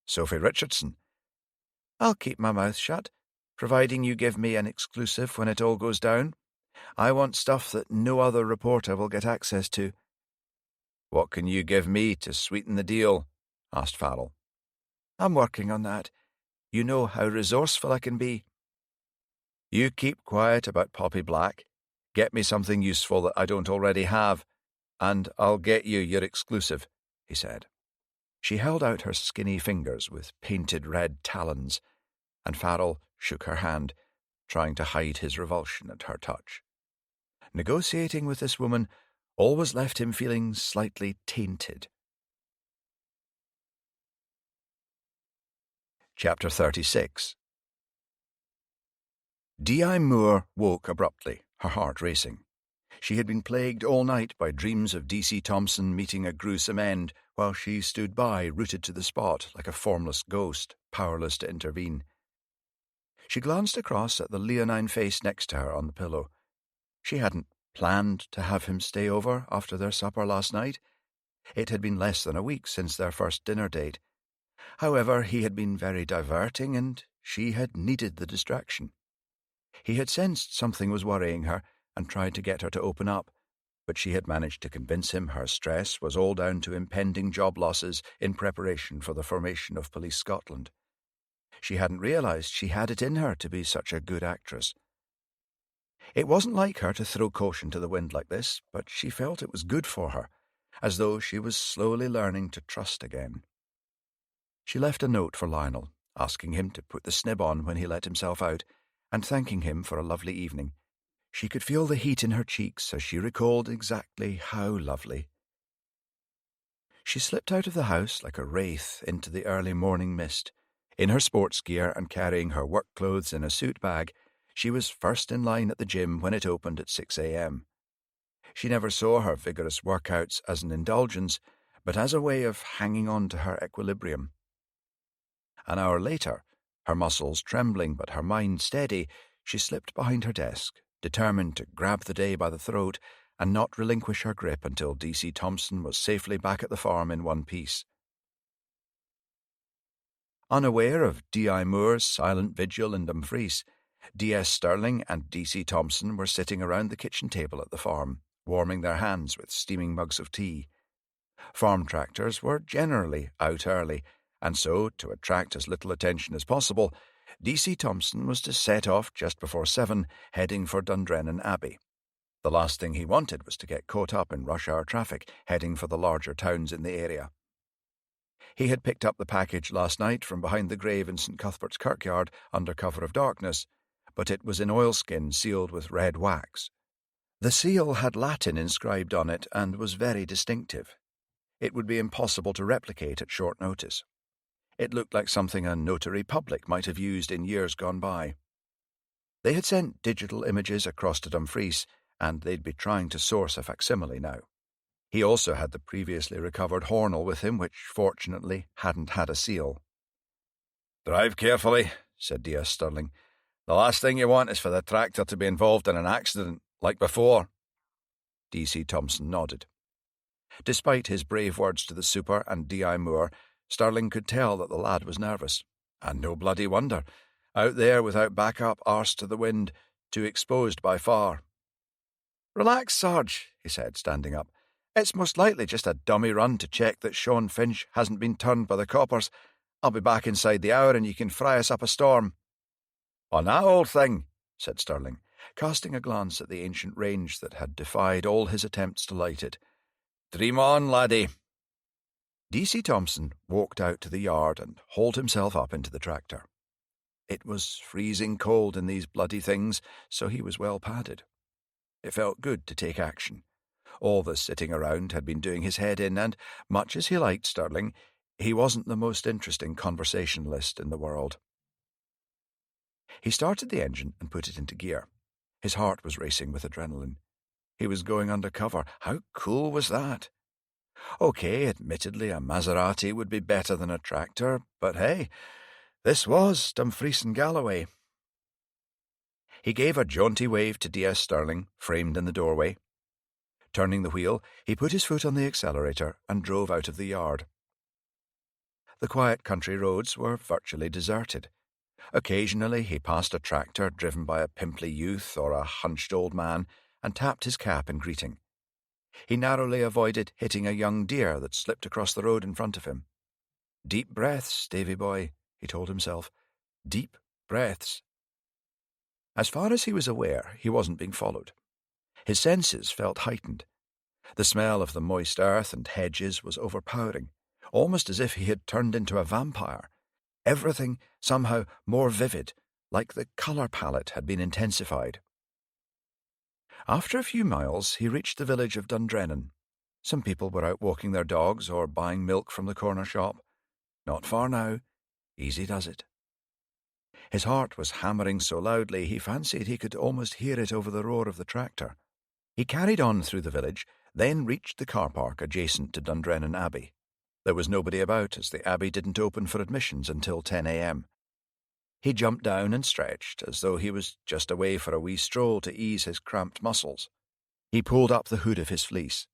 Sophie Richardson. I'll keep my mouth shut, providing you give me an exclusive when it all goes down. I want stuff that no other reporter will get access to. What can you give me to sweeten the deal? Asked Farrell. I'm working on that. You know how resourceful I can be. You keep quiet about Poppy Black. Get me something useful that I don't already have, and I'll get you your exclusive, he said. She held out her skinny fingers with painted red talons, and Farrell shook her hand, trying to hide his revulsion at her touch. Negotiating with this woman
always left him feeling slightly tainted. Chapter 36. D.I. Moore woke abruptly, her heart racing. She had been plagued all night by dreams of D.C. Thompson meeting a gruesome end, while she stood by, rooted to the spot like a formless ghost, powerless to intervene. She glanced across at the leonine face next to her on the pillow. She hadn't planned to have him stay over after their supper last night. It had been less than a week since their first dinner date. However, he had been very diverting, and she had needed the distraction. He had sensed something was worrying her and tried to get her to open up, but she had managed to convince him her stress was all down to impending job losses in preparation for the formation of Police Scotland. She hadn't realised she had it in her to be such a good actress. It wasn't like her to throw caution to the wind like this, but she felt it was good for her, as though she was slowly learning to trust again. She left a note for Lionel, asking him to put the snib on when he let himself out, and thanking him for a lovely evening. She could feel the heat in her cheeks as she recalled exactly how lovely. She slipped out of the house like a wraith into the early morning mist. In her sports gear and carrying her work clothes in a suit bag, she was first in line at the gym when it opened at 6 a.m. She never saw her vigorous workouts as an indulgence, but as a way of hanging on to her equilibrium. An hour later, her muscles trembling but her mind steady, she slipped behind her desk, determined to grab the day by the throat and not relinquish her grip until D.C. Thompson was safely back at the farm in one piece. Unaware of D.I. Moore's silent vigil in Dumfries, D.S. Stirling and D.C. Thompson were sitting around the kitchen table at the farm, warming their hands with steaming mugs of tea. Farm tractors were generally out early, and so, to attract as little attention as possible, D.C. Thompson was to set off just before 7, heading for Dundrennan Abbey. The last thing he wanted was to get caught up in rush-hour traffic, heading for the larger towns in the area. He had picked up the package last night from behind the grave in St. Cuthbert's kirkyard under cover of darkness, but it was in oilskin sealed with red wax. The seal had Latin inscribed on it and was very distinctive. It would be impossible to replicate at short notice. It looked like something a notary public might have used in years gone by. They had sent digital images across to Dumfries, and they'd be trying to source a facsimile now. He also had the previously recovered Hornell with him, which fortunately hadn't had a seal.
"Drive carefully," said D.S. Stirling. "The last thing you want is for the tractor to be involved in an accident, like before."
D.C. Thompson nodded. Despite his brave words to the super and D.I. Moore, Stirling could tell that the lad was nervous. And no bloody wonder. Out there without backup, arse to the wind, too exposed by far. "Relax, Sarge," he said, standing up. "It's most likely just a dummy run to check that Sean Finch hasn't been turned by the coppers. I'll be back inside the hour and you can fry us up a storm."
"On that old thing," said Stirling,
casting a glance at the ancient range that had defied all his attempts to light it.
"Dream on, laddie."
D.C. Thompson walked out to the yard and hauled himself up into the tractor. It was freezing cold in these bloody things, so he was well padded. It felt good to take action. All the sitting around had been doing his head in, and, much as he liked Stirling, he wasn't the most interesting conversationalist in the world. He started the engine and put it into gear. His heart was racing with adrenaline. He was going undercover. How cool was that? Okay, admittedly a Maserati would be better than a tractor, but hey, this was Dumfries and Galloway. He gave a jaunty wave to D.S. Stirling, framed in the doorway. Turning the wheel, he put his foot on the accelerator and drove out of the yard. The quiet country roads were virtually deserted. Occasionally he passed a tractor driven by a pimply youth or a hunched old man and tapped his cap in greeting. He narrowly avoided hitting a young deer that slipped across the road in front of him. Deep breaths, Davy boy, he told himself. Deep breaths. As far as he was aware, he wasn't being followed. His senses felt heightened. The smell of the moist earth and hedges was overpowering, almost as if he had turned into a vampire. Everything somehow more vivid, like the colour palette had been intensified. After a few miles, he reached the village of Dundrennan. Some people were out walking their dogs or buying milk from the corner shop. Not far now. Easy does it. His heart was hammering so loudly he fancied he could almost hear it over the roar of the tractor. He carried on through the village, then reached the car park adjacent to Dundrennan Abbey. There was nobody about, as the Abbey didn't open for admissions until 10 a.m. He jumped down and stretched, as though he was just away for a wee stroll to ease his cramped muscles. He pulled up the hood of his fleece.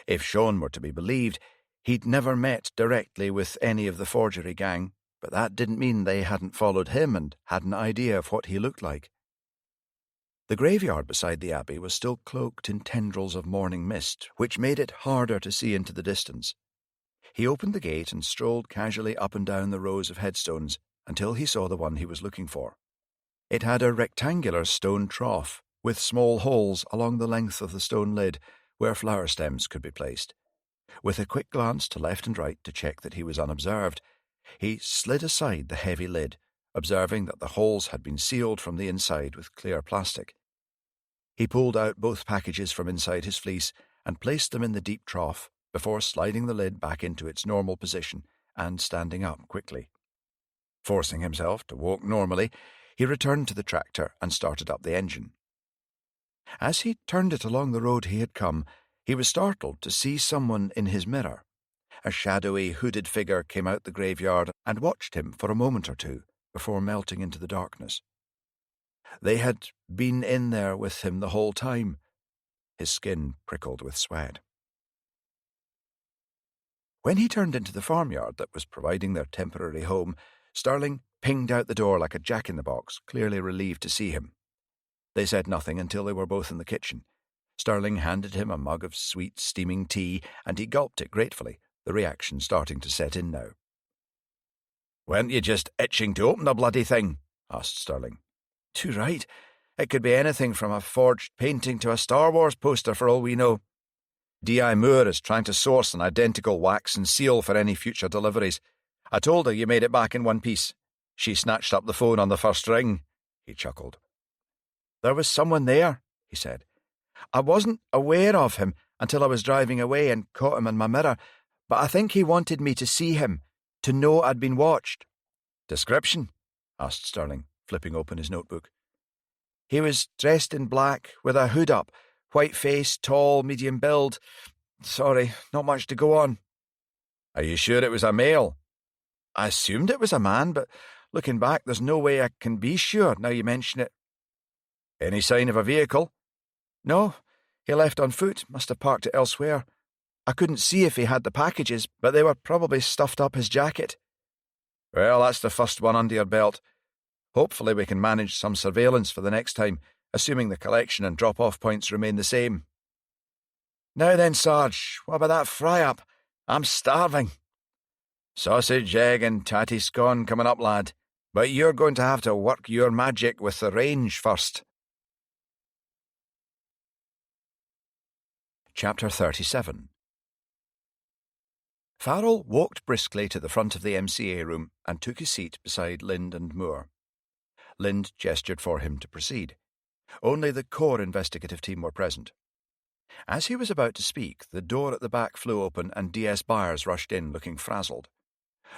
If Sean were to be believed, he'd never met directly with any of the forgery gang, but that didn't mean they hadn't followed him and had an idea of what he looked like. The graveyard beside the Abbey was still cloaked in tendrils of morning mist, which made it harder to see into the distance. He opened the gate and strolled casually up and down the rows of headstones until he saw the one he was looking for. It had a rectangular stone trough, with small holes along the length of the stone lid where flower stems could be placed. With a quick glance to left and right to check that he was unobserved, he slid aside the heavy lid, observing that the holes had been sealed from the inside with clear plastic. He pulled out both packages from inside his fleece and placed them in the deep trough before sliding the lid back into its normal position and standing up quickly. Forcing himself to walk normally, he returned to the tractor and started up the engine. As he turned it along the road he had come, he was startled to see someone in his mirror. A shadowy, hooded figure came out the graveyard and watched him for a moment or two before melting into the darkness. They had been in there with him the whole time. His skin prickled with sweat. When he turned into the farmyard that was providing their temporary home, Sterling pinged out the door like a jack-in-the-box, clearly relieved to see him. They said nothing until they were both in the kitchen. Sterling handed him a mug of sweet, steaming tea, and he gulped it gratefully, the reaction starting to set in now. "Weren't you just itching to open the bloody thing?" asked Sterling. "Too right. It could be anything from a forged painting to a Star Wars poster for all we know. D.I. Moore is trying to source an identical wax and seal for any future deliveries. I told her you made it back in one piece. She snatched up the phone on the first ring." He chuckled. "There was someone there," he said. "I wasn't aware of him until I was driving away and caught him in my mirror, but I think he wanted me to see him, to know I'd been watched." "Description?" asked Sterling, flipping open his notebook. "He was dressed in black, with a hood up, white face, tall, medium build. Sorry, not much to go on." "Are you sure it was a male?" "I assumed it was a man, but looking back, there's no way I can be sure now you mention it." "Any sign of a vehicle?" "No, he left on foot, must have parked it elsewhere. I couldn't see if he had the packages, but they were probably stuffed up his jacket." "Well, that's the first one under your belt. Hopefully we can manage some surveillance for the next time, assuming the collection and drop-off points remain the same." "Now then, Sarge, what about that fry-up? I'm starving." "Sausage, egg and tatty scone coming up, lad. But you're going to have to work your magic with the range first." Chapter 37. Farrell walked briskly to the front of the MCA room and took his seat beside Lind and Moore. Lind gestured for him to proceed. Only the core investigative team were present. As he was about to speak, the door at the back flew open and D.S. Byers rushed in looking frazzled.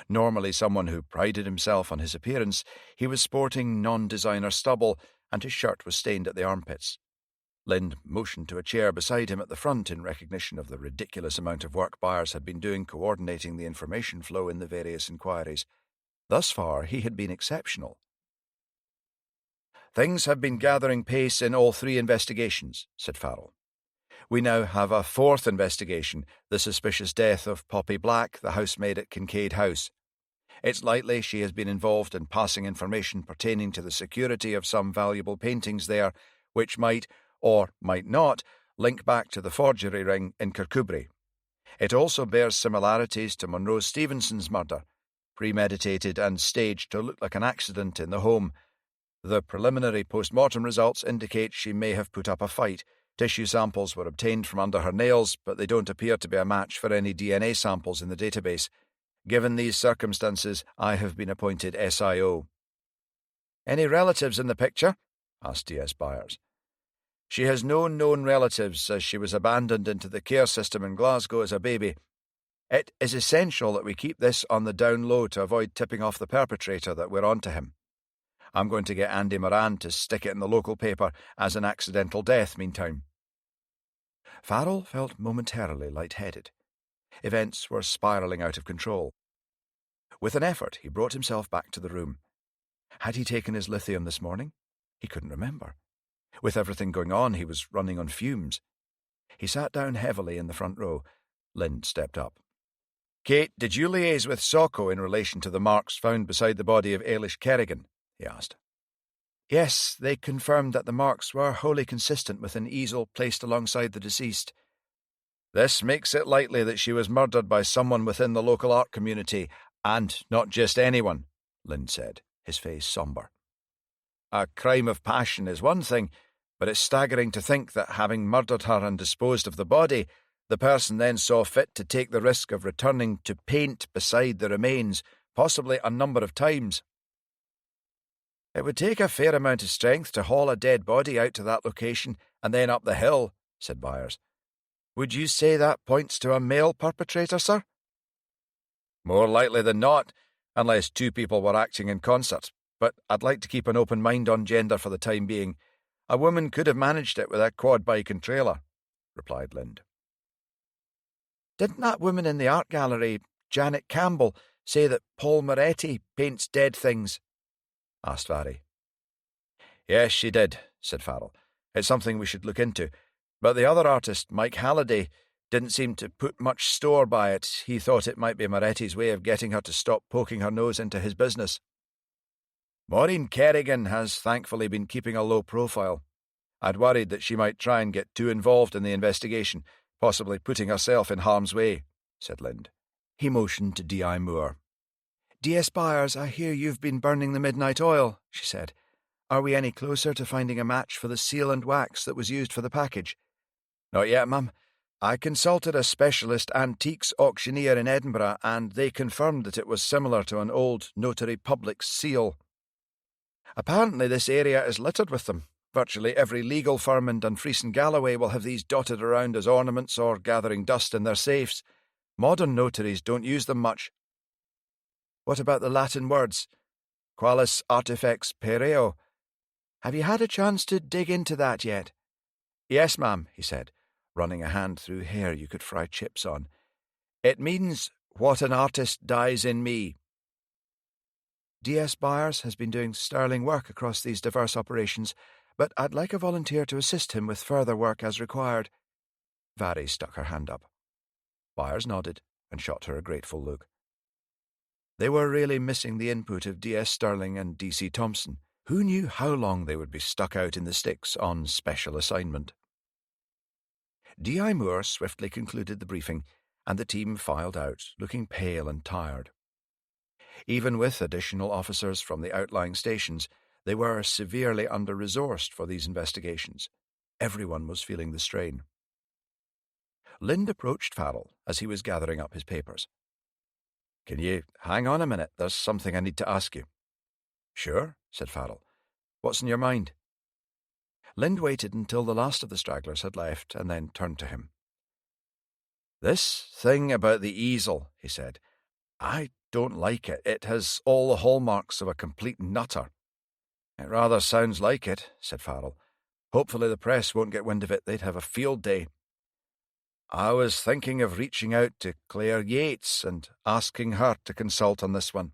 Normally someone who prided himself on his appearance, he was sporting non-designer stubble and his shirt was stained at the armpits. Lind motioned to a chair beside him at the front in recognition of the ridiculous amount of work Byers had been doing coordinating the information flow in the various inquiries. Thus far, he had been exceptional. "Things have been gathering pace in all three investigations," said Farrell. "We now have a fourth investigation, the suspicious death of Poppy Black, the housemaid at Kincaid House. It's likely she has been involved in passing information pertaining to the security of some valuable paintings there, which might, or might not, link back to the forgery ring in Kirkcudbright. It also bears similarities to Monroe Stevenson's murder, premeditated and staged to look like an accident in the home. The preliminary post-mortem results indicate she may have put up a fight. Tissue samples were obtained from under her nails, but they don't appear to be a match for any DNA samples in the database. Given these circumstances, I have been appointed SIO." "Any relatives in the picture?" asked D.S. Byers.
She has no known relatives, as she was abandoned into the care system in Glasgow as a baby. It is essential that we keep this on the down low to avoid tipping off the perpetrator that we're on to him. I'm going to get Andy Moran to stick it in the local paper as an accidental death meantime."
Farrell felt momentarily light-headed. Events were spiralling out of control. With an effort, he brought himself back to the room. Had he taken his lithium this morning? He couldn't remember. With everything going on, he was running on fumes. He sat down heavily in the front row. Lind stepped up.
"Kate, did you liaise with Socko in relation to the marks found beside the body of Ailish Kerrigan?" he asked.
"Yes, they confirmed that the marks were wholly consistent with an easel placed alongside the deceased."
"This makes it likely that she was murdered by someone within the local art community, and not just anyone," Lind said, his face sombre. "A crime of passion is one thing, but it's staggering to think that having murdered her and disposed of the body, the person then saw fit to take the risk of returning to paint beside the remains, possibly a number of times." "It would take a fair amount of strength to haul a dead body out to that location and then up the hill," said Byers. "Would you say that points to a male perpetrator, sir?" "More likely than not, unless two people were acting in concert, but I'd like to keep an open mind on gender for the time being. A woman could have managed it with a quad bike and trailer," replied Lind.
"Didn't that woman in the art gallery, Janet Campbell, say that Paul Moretti paints dead things?"
asked Varry. "Yes, she did," said Farrell. "It's something we should look into. But the other artist, Mike Halliday, didn't seem to put much store by it. He thought it might be Moretti's way of getting her to stop poking her nose into his business. Maureen Kerrigan has thankfully been keeping a low profile. I'd worried that she might try and get too involved in the investigation, possibly putting herself in harm's way," said Lind.
He motioned to D.I. Moore.
"D.S. Byers, I hear you've been burning the midnight oil," she said. "Are we any closer to finding a match for the seal and wax that was used for the package?"
"Not yet, ma'am. I consulted a specialist antiques auctioneer in Edinburgh, and they confirmed that it was similar to an old notary public's seal. Apparently this area is littered with them. Virtually every legal firm in Dumfries and Galloway will have these dotted around as ornaments or gathering dust in their safes. Modern notaries don't use them much."
"What about the Latin words? Qualis artifex pereo? Have you had a chance to dig into that yet?"
"Yes, ma'am," he said, running a hand through hair you could fry chips on. "It means what an artist dies in me."
D.S. Byers has been doing sterling work across these diverse operations, but I'd like a volunteer to assist him with further work as required."
Varry stuck her hand up. Byers nodded and shot her a grateful look. They were really missing the input of D.S. Sterling and D.C. Thompson. Who knew how long they would be stuck out in the sticks on special assignment? D.I. Moore swiftly concluded the briefing, and the team filed out, looking pale and tired. Even with additional officers from the outlying stations, they were severely under-resourced for these investigations. Everyone was feeling the strain. Lind approached Farrell as he was gathering up his papers.
"Can you hang on a minute? There's something I need to ask you."
"Sure," said Farrell. "What's in your mind?" Lind waited until the last of the stragglers had left and then turned to him.
"This thing about the easel," he said. "I don't like it. It has all the hallmarks of a complete nutter." "It rather sounds like it," said Farrell. "Hopefully the press won't get wind of it. They'd have a field day." "I was thinking of reaching out to Claire Yates and asking her to consult on this one."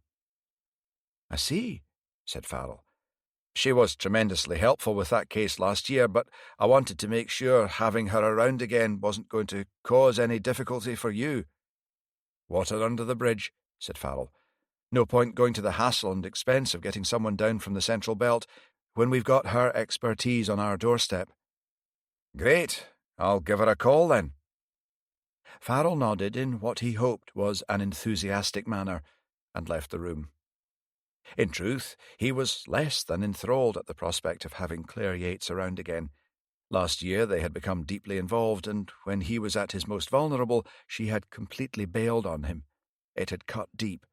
"I see," said Farrell.
"She was tremendously helpful with that case last year, but I wanted to make sure having her around again wasn't going to cause any difficulty for you." "Water under the bridge," said Farrell. "No point going to the hassle and expense of getting someone down from the Central Belt when we've got her expertise on our doorstep." "Great. I'll give her a call then."
Farrell nodded in what he hoped was an enthusiastic manner and left the room. In truth, he was less than enthralled at the prospect of having Claire Yates around again. Last year they had become deeply involved, and when he was at his most vulnerable, she had completely bailed on him. It had cut deep.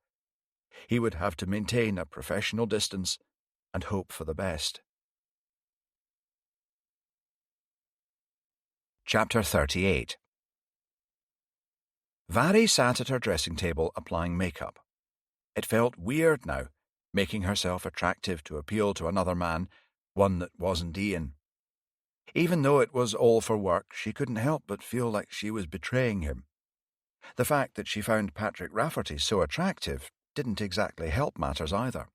He would have to maintain a professional distance and hope for the best. Chapter 38. Vari sat at her dressing table applying makeup. It felt weird now, making herself attractive to appeal to another man, one that wasn't Ian. Even though it was all for work, she couldn't help but feel like she was betraying him. The fact that she found Patrick Rafferty so attractive didn't exactly help matters either.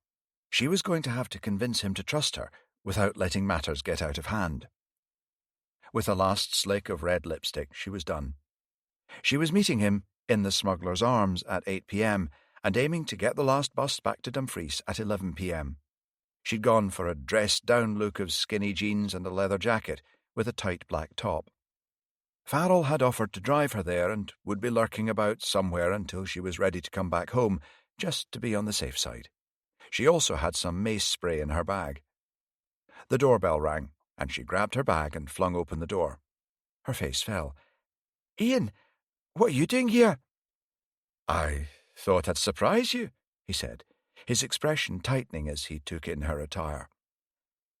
She was going to have to convince him to trust her without letting matters get out of hand. With a last slick of red lipstick, she was done. She was meeting him in the Smuggler's Arms at 8 p.m. and aiming to get the last bus back to Dumfries at 11 p.m. She'd gone for a dressed-down look of skinny jeans and a leather jacket with a tight black top. Farrell had offered to drive her there and would be lurking about somewhere until she was ready to come back home, just to be on the safe side. She also had some mace spray in her bag. The doorbell rang, and she grabbed her bag and flung open the door. Her face fell.
"Ian, what are you doing here?"
"I thought I'd surprise you," he said, his expression tightening as he took in her attire.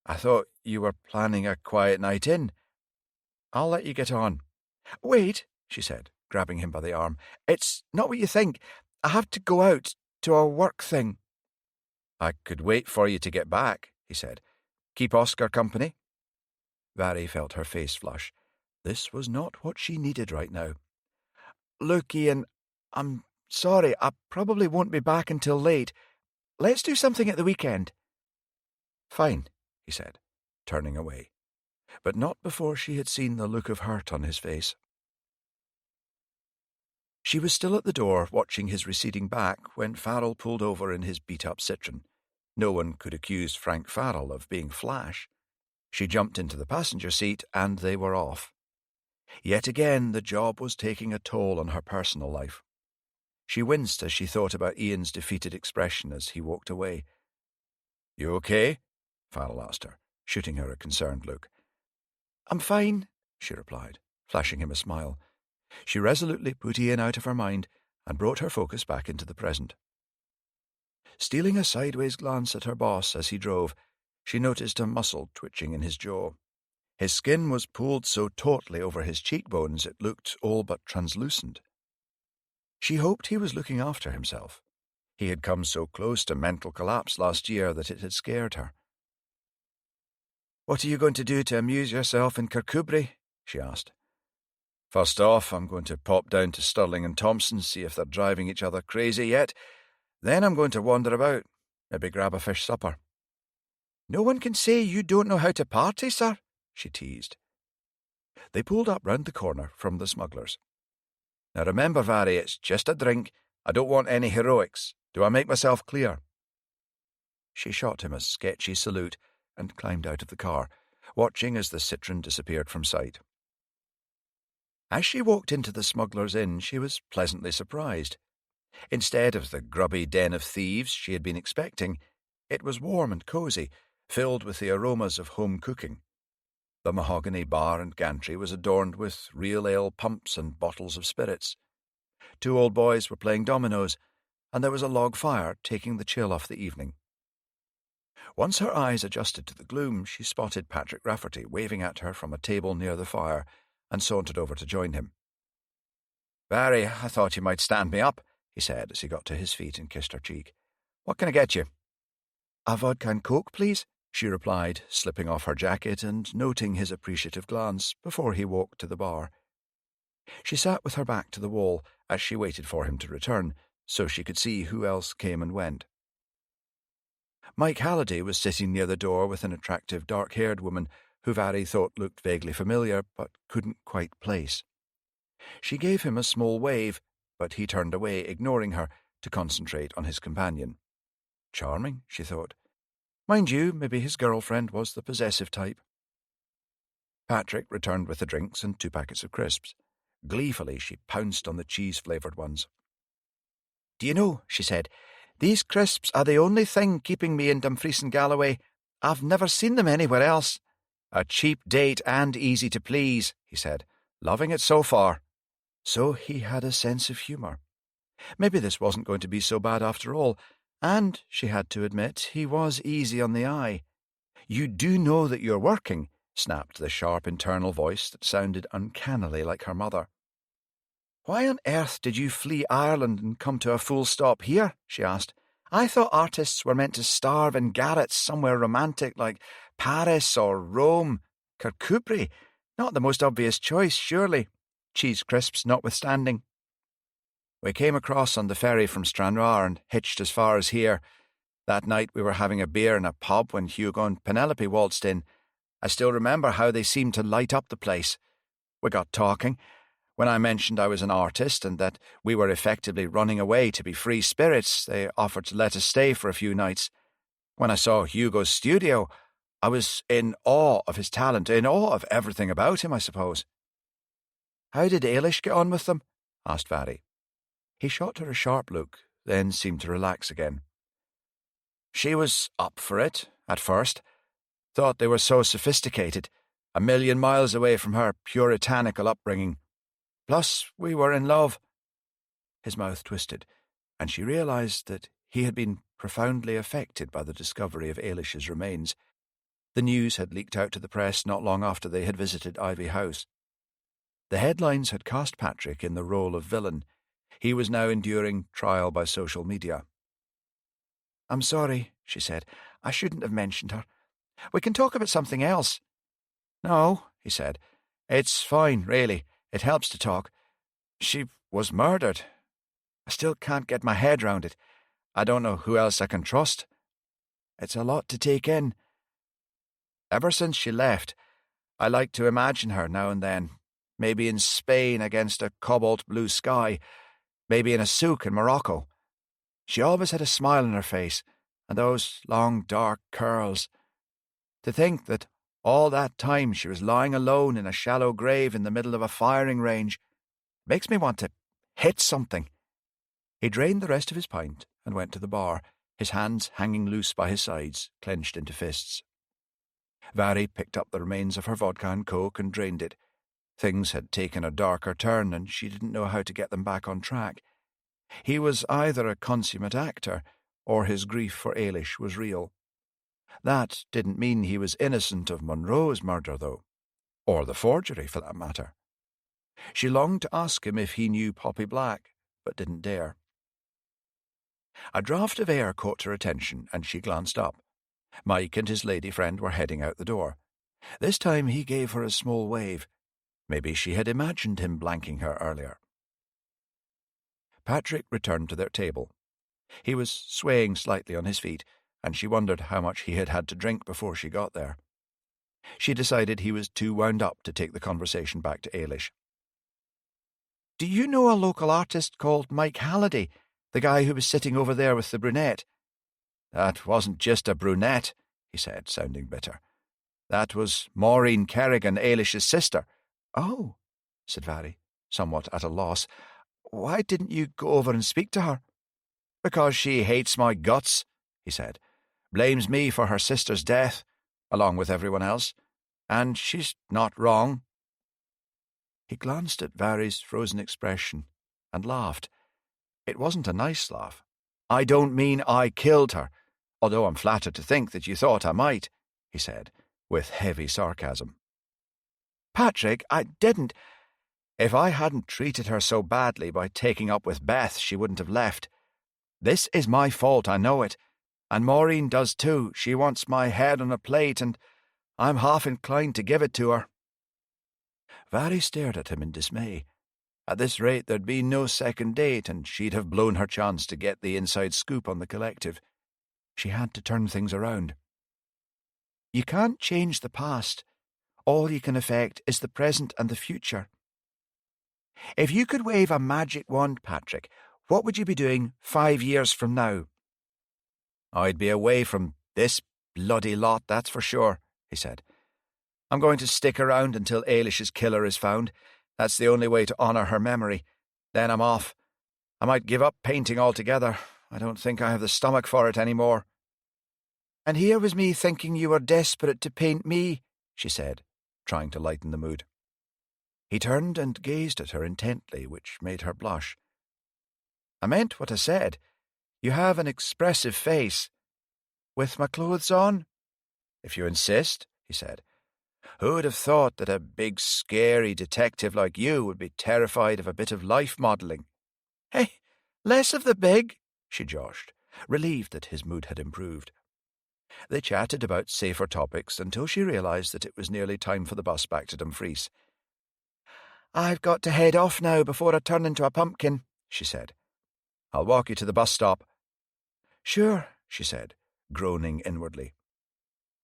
"I thought you were planning a quiet night in. I'll let you get on."
"Wait," she said, grabbing him by the arm. "It's not what you think. I have to go out to a work thing."
"I could wait for you to get back," he said. "Keep Oscar company?" Vari felt her face flush. This was not what she needed right now.
"Look, Ian, I'm sorry. I probably won't be back until late. Let's do something at the weekend."
"Fine," he said, turning away, but not before she had seen the look of hurt on his face. She was still at the door, watching his receding back, when Farrell pulled over in his beat-up Citroen. No one could accuse Frank Farrell of being flash. She jumped into the passenger seat, and they were off. Yet again, the job was taking a toll on her personal life. She winced as she thought about Ian's defeated expression as he walked away. "You okay?" Farrell asked her, shooting her a concerned look.
"I'm fine,"
she replied, flashing him a smile. She resolutely put Ian out of her mind and brought her focus back into the present. Stealing a sideways glance at her boss as he drove, she noticed a muscle twitching in his jaw. His skin was pulled so tautly over his cheekbones it looked all but translucent. She hoped he was looking after himself. He had come so close to mental collapse last year that it had scared her.
"What are you going to do to amuse yourself in Kirkcudbright?" she asked.
"First off, I'm going to pop down to Stirling and Thompson, see if they're driving each other crazy yet. Then I'm going to wander about, maybe grab a fish supper."
"No one can say you don't know how to party, sir," she teased.
They pulled up round the corner from the Smugglers. "Now remember, Vari, it's just a drink. I don't want any heroics. Do I make myself clear?" She shot him a sketchy salute and climbed out of the car, watching as the Citroen disappeared from sight. As she walked into the Smuggler's Inn, she was pleasantly surprised. Instead of the grubby den of thieves she had been expecting, it was warm and cosy, filled with the aromas of home cooking. The mahogany bar and gantry was adorned with real ale pumps and bottles of spirits. 2 old boys were playing dominoes, and there was a log fire taking the chill off the evening. Once her eyes adjusted to the gloom, she spotted Patrick Rafferty waving at her from a table near the fire and sauntered over to join him. "Vari, I thought you might stand me up," he said as he got to his feet and kissed her cheek. "What can I get you?"
"A vodka and coke, please,"
she replied, slipping off her jacket and noting his appreciative glance before he walked to the bar. She sat with her back to the wall as she waited for him to return, so she could see who else came and went. Mike Halliday was sitting near the door with an attractive dark-haired woman who Vari thought looked vaguely familiar but couldn't quite place. She gave him a small wave, but he turned away, ignoring her, to concentrate on his companion. Charming, she thought. Mind you, maybe his girlfriend was the possessive type. Patrick returned with the drinks and 2 packets of crisps. Gleefully, she pounced on the cheese-flavoured ones.
"Do you know," she said, "these crisps are the only thing keeping me in Dumfries and Galloway. I've never seen them anywhere else."
"A cheap date and easy to please," he said. "Loving it so far." So he had a sense of humour. Maybe this wasn't going to be so bad after all, and, she had to admit, he was easy on the eye. You do know that you're working, snapped the sharp internal voice that sounded uncannily like her mother.
"Why on earth did you flee Ireland and come to a full stop here?" she asked. "I thought artists were meant to starve in garrets somewhere romantic like Paris or Rome. Kirkcudbright, not the most obvious choice, surely, cheese crisps notwithstanding."
"We came across on the ferry from Stranraer and hitched as far as here. That night we were having a beer in a pub when Hugo and Penelope waltzed in. I still remember how they seemed to light up the place. We got talking. When I mentioned I was an artist and that we were effectively running away to be free spirits, they offered to let us stay for a few nights. When I saw Hugo's studio, I was in awe of his talent, in awe of everything about him, I suppose."
"How did Ailish get on with them?"
asked Varry. He shot her a sharp look, then seemed to relax again. "She was up for it, at first. Thought they were so sophisticated, a million miles away from her puritanical upbringing. Plus, we were in love." His mouth twisted, and she realised that he had been profoundly affected by the discovery of Ailish's remains. The news had leaked out to the press not long after they had visited Ivy House. The headlines had cast Patrick in the role of villain. He was now enduring trial by social media.
"I'm sorry," she said. "I shouldn't have mentioned her. We can talk about something else."
"No," he said. "It's fine, really. It helps to talk. She was murdered. I still can't get my head round it. I don't know who else I can trust. It's a lot to take in. Ever since she left, I like to imagine her now and then, maybe in Spain against a cobalt blue sky, maybe in a souk in Morocco. She always had a smile on her face, and those long dark curls. To think that all that time she was lying alone in a shallow grave in the middle of a firing range makes me want to hit something." He drained the rest of his pint and went to the bar, his hands hanging loose by his sides, clenched into fists. Varry picked up the remains of her vodka and coke and drained it. Things had taken a darker turn, and she didn't know how to get them back on track. He was either a consummate actor, or his grief for Ailish was real. That didn't mean he was innocent of Monroe's murder, though, or the forgery, for that matter. She longed to ask him if he knew Poppy Black, but didn't dare. A draught of air caught her attention, and she glanced up. Mike and his lady friend were heading out the door. This time he gave her a small wave. Maybe she had imagined him blanking her earlier. Patrick returned to their table. He was swaying slightly on his feet, and she wondered how much he had had to drink before she got there. She decided he was too wound up to take the conversation back to Ailish.
"Do you know a local artist called Mike Halliday, the guy who was sitting over there with the brunette?"
"That wasn't just a brunette," he said, sounding bitter. "That was Maureen Kerrigan, Ailish's sister."
"Oh," said Varry, somewhat at a loss. "Why didn't you go over and speak to her?"
"Because she hates my guts," he said. "Blames me for her sister's death, along with everyone else. And she's not wrong." He glanced at Varry's frozen expression and laughed. It wasn't a nice laugh. "I don't mean I killed her, although I'm flattered to think that you thought I might," he said, with heavy sarcasm.
"Patrick, I didn't."
"If I hadn't treated her so badly by taking up with Beth, she wouldn't have left. This is my fault, I know it, and Maureen does too. She wants my head on a plate, and I'm half inclined to give it to her." Varry stared at him in dismay. At this rate there'd be no second date, and she'd have blown her chance to get the inside scoop on the collective. She had to turn things around.
"You can't change the past. All you can affect is the present and the future. If you could wave a magic wand, Patrick, what would you be doing 5 years from now?"
"I'd be away from this bloody lot, that's for sure," he said. "I'm going to stick around until Ailish's killer is found. That's the only way to honour her memory. Then I'm off. I might give up painting altogether. I don't think I have the stomach for it any more."
"And here was me thinking you were desperate to paint me," she said, trying to lighten the mood.
He turned and gazed at her intently, which made her blush.
"I meant what I said. You have an expressive face. With my clothes on?"
"If you insist," he said.
Who'd have thought that a big, scary detective like you would be terrified of a bit of life modelling?
Hey, less of the big, she joshed, relieved that his mood had improved.
They chatted about safer topics until she realised that it was nearly time for the bus back to Dumfries.
I've got to head off now before I turn into a pumpkin, she said.
I'll walk you to the bus stop.
Sure,
she said, groaning inwardly.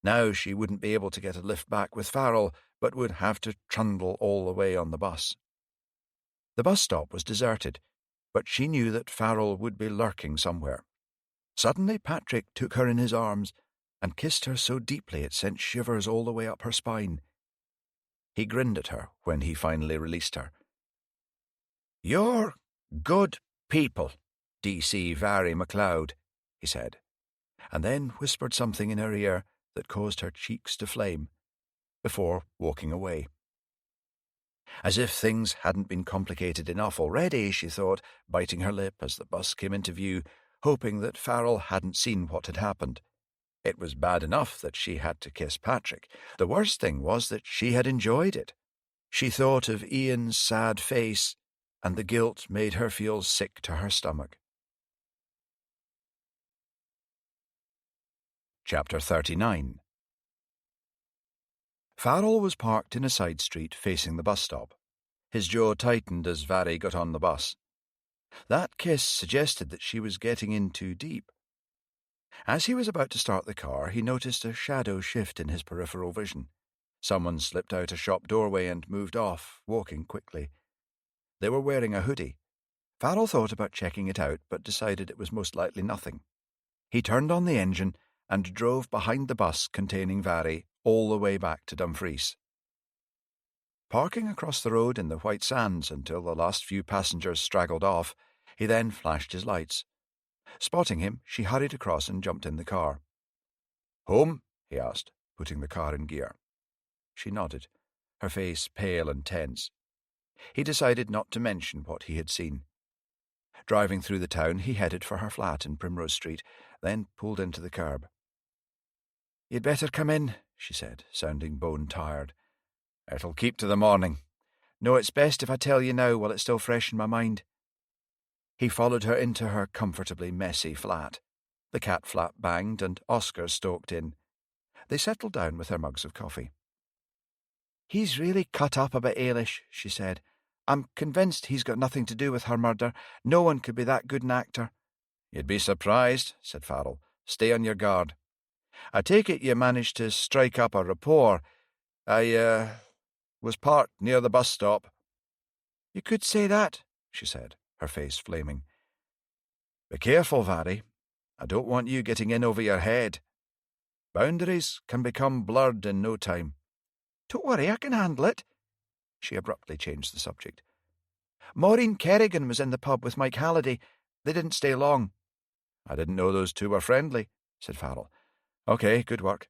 Now she wouldn't be able to get a lift back with Farrell, but would have to trundle all the way on the bus. The bus stop was deserted, but she knew that Farrell would be lurking somewhere. Suddenly Patrick took her in his arms and kissed her so deeply it sent shivers all the way up her spine. He grinned at her when he finally released her.
"You're good people, D.C. Vary MacLeod," he said,
and then whispered something in her ear that caused her cheeks to flame, before walking away. As if things hadn't been complicated enough already, she thought, biting her lip as the bus came into view, hoping that Farrell hadn't seen what had happened. It was bad enough that she had to kiss Patrick. The worst thing was that she had enjoyed it. She thought of Ian's sad face, and the guilt made her feel sick to her stomach. Chapter 39. Farrell was parked in a side street facing the bus stop. His jaw tightened as Vary got on the bus. That kiss suggested that she was getting in too deep. As he was about to start the car, he noticed a shadow shift in his peripheral vision. Someone slipped out a shop doorway and moved off, walking quickly. They were wearing a hoodie. Farrell thought about checking it out, but decided it was most likely nothing. He turned on the engine and drove behind the bus containing Vary all the way back to Dumfries. Parking across the road in the white sands until the last few passengers straggled off, he then flashed his lights. Spotting him, she hurried across and jumped in the car. "Home?" he asked, putting the car in gear. She nodded, her face pale and tense. He decided not to mention what he had seen. Driving through the town, he headed for her flat in Primrose Street, then pulled into the curb.
"You'd better come in," she said, sounding bone-tired.
"It'll keep to the morning."
"No, it's best if I tell you now while it's still fresh in my mind."
He followed her into her comfortably messy flat. The cat flap banged and Oscar stalked in. They settled down with their mugs of coffee.
"He's really cut up about Ailish," she said. "I'm convinced he's got nothing to do with her murder. No one could be that good an actor."
"You'd be surprised," said Farrell. "Stay on your guard. I take it you managed to strike up a rapport. I was parked near the bus stop."
"You could say that," she said, her face flaming.
"Be careful, Vary. I don't want you getting in over your head. Boundaries can become blurred in no time."
"Don't worry, I can handle it." She abruptly changed the subject. "Maureen Kerrigan was in the pub with Mike Halliday. They didn't stay long."
"I didn't know those two were friendly," said Farrell. "Okay, good work.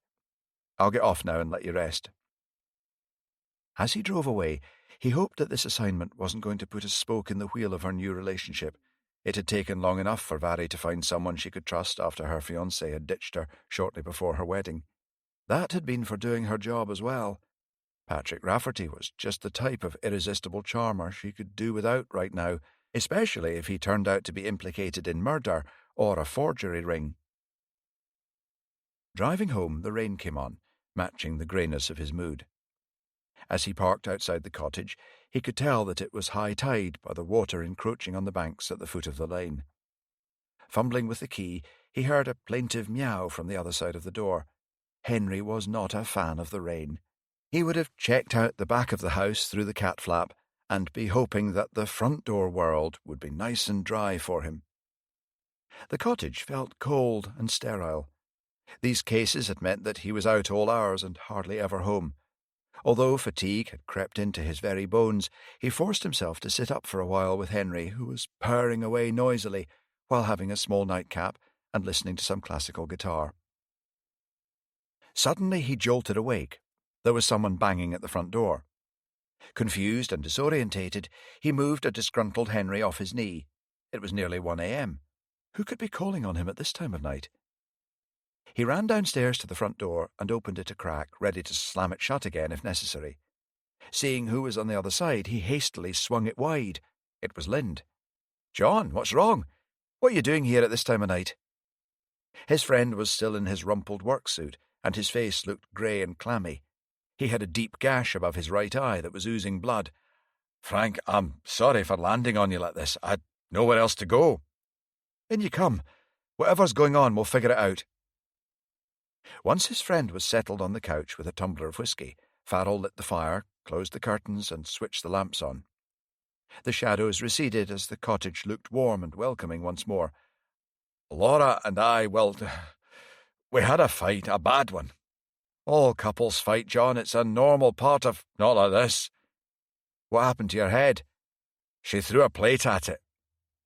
I'll get off now and let you rest." As he drove away, he hoped that this assignment wasn't going to put a spoke in the wheel of her new relationship. It had taken long enough for Vary to find someone she could trust after her fiancé had ditched her shortly before her wedding. That had been for doing her job as well. Patrick Rafferty was just the type of irresistible charmer she could do without right now, especially if he turned out to be implicated in murder or a forgery ring. Driving home, the rain came on, matching the greyness of his mood. As he parked outside the cottage, he could tell that it was high tide by the water encroaching on the banks at the foot of the lane. Fumbling with the key, he heard a plaintive meow from the other side of the door. Henry was not a fan of the rain. He would have checked out the back of the house through the cat flap and be hoping that the front door world would be nice and dry for him. The cottage felt cold and sterile. These cases had meant that he was out all hours and hardly ever home. Although fatigue had crept into his very bones, he forced himself to sit up for a while with Henry, who was purring away noisily while having a small nightcap and listening to some classical guitar. Suddenly he jolted awake. There was someone banging at the front door. Confused and disorientated, he moved a disgruntled Henry off his knee. It was nearly 1 a.m. Who could be calling on him at this time of night?
He ran downstairs to the front door and opened it a crack, ready to slam it shut again if necessary. Seeing who was on the other side, he hastily swung it wide. It was Lind. "John, what's wrong? What are you doing here at this time of night?" His friend was still in his rumpled work suit, and his face looked grey and clammy. He had a deep gash above his right eye that was oozing blood. "Frank, I'm sorry for landing on you like this. I'd nowhere else to go." "In you come. Whatever's going on, we'll figure it out." Once his friend was settled on the couch with a tumbler of whisky, Farrell lit the fire, closed the curtains, and switched the lamps on. The shadows receded as the cottage looked warm and welcoming once more. "Laura and I, well, we had a fight, a bad one. All couples fight, John. It's a normal part of... Not like this." "What happened to your head?" "She threw a plate at it.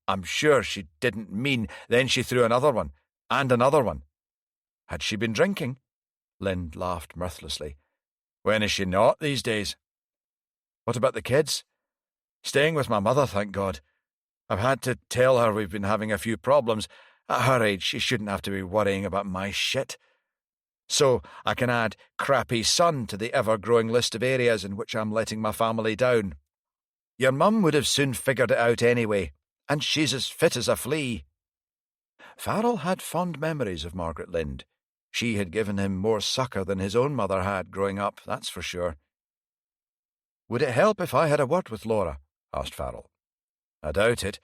I'm sure she didn't mean. Then she threw another one, and another one." "Had she been drinking?" Lind laughed mirthlessly. "When is she not these days?" "What about the kids?" "Staying with my mother, thank God. I've had to tell her we've been having a few problems. At her age, she shouldn't have to be worrying about my shit. So I can add crappy son to the ever-growing list of areas in which I'm letting my family down. Your mum would have soon figured it out anyway, and she's as fit as a flea." Farrell had fond memories of Margaret Lind. She had given him more succour than his own mother had growing up, that's for sure. "Would it help if I had a word with Laura?" asked Farrell. "I doubt it.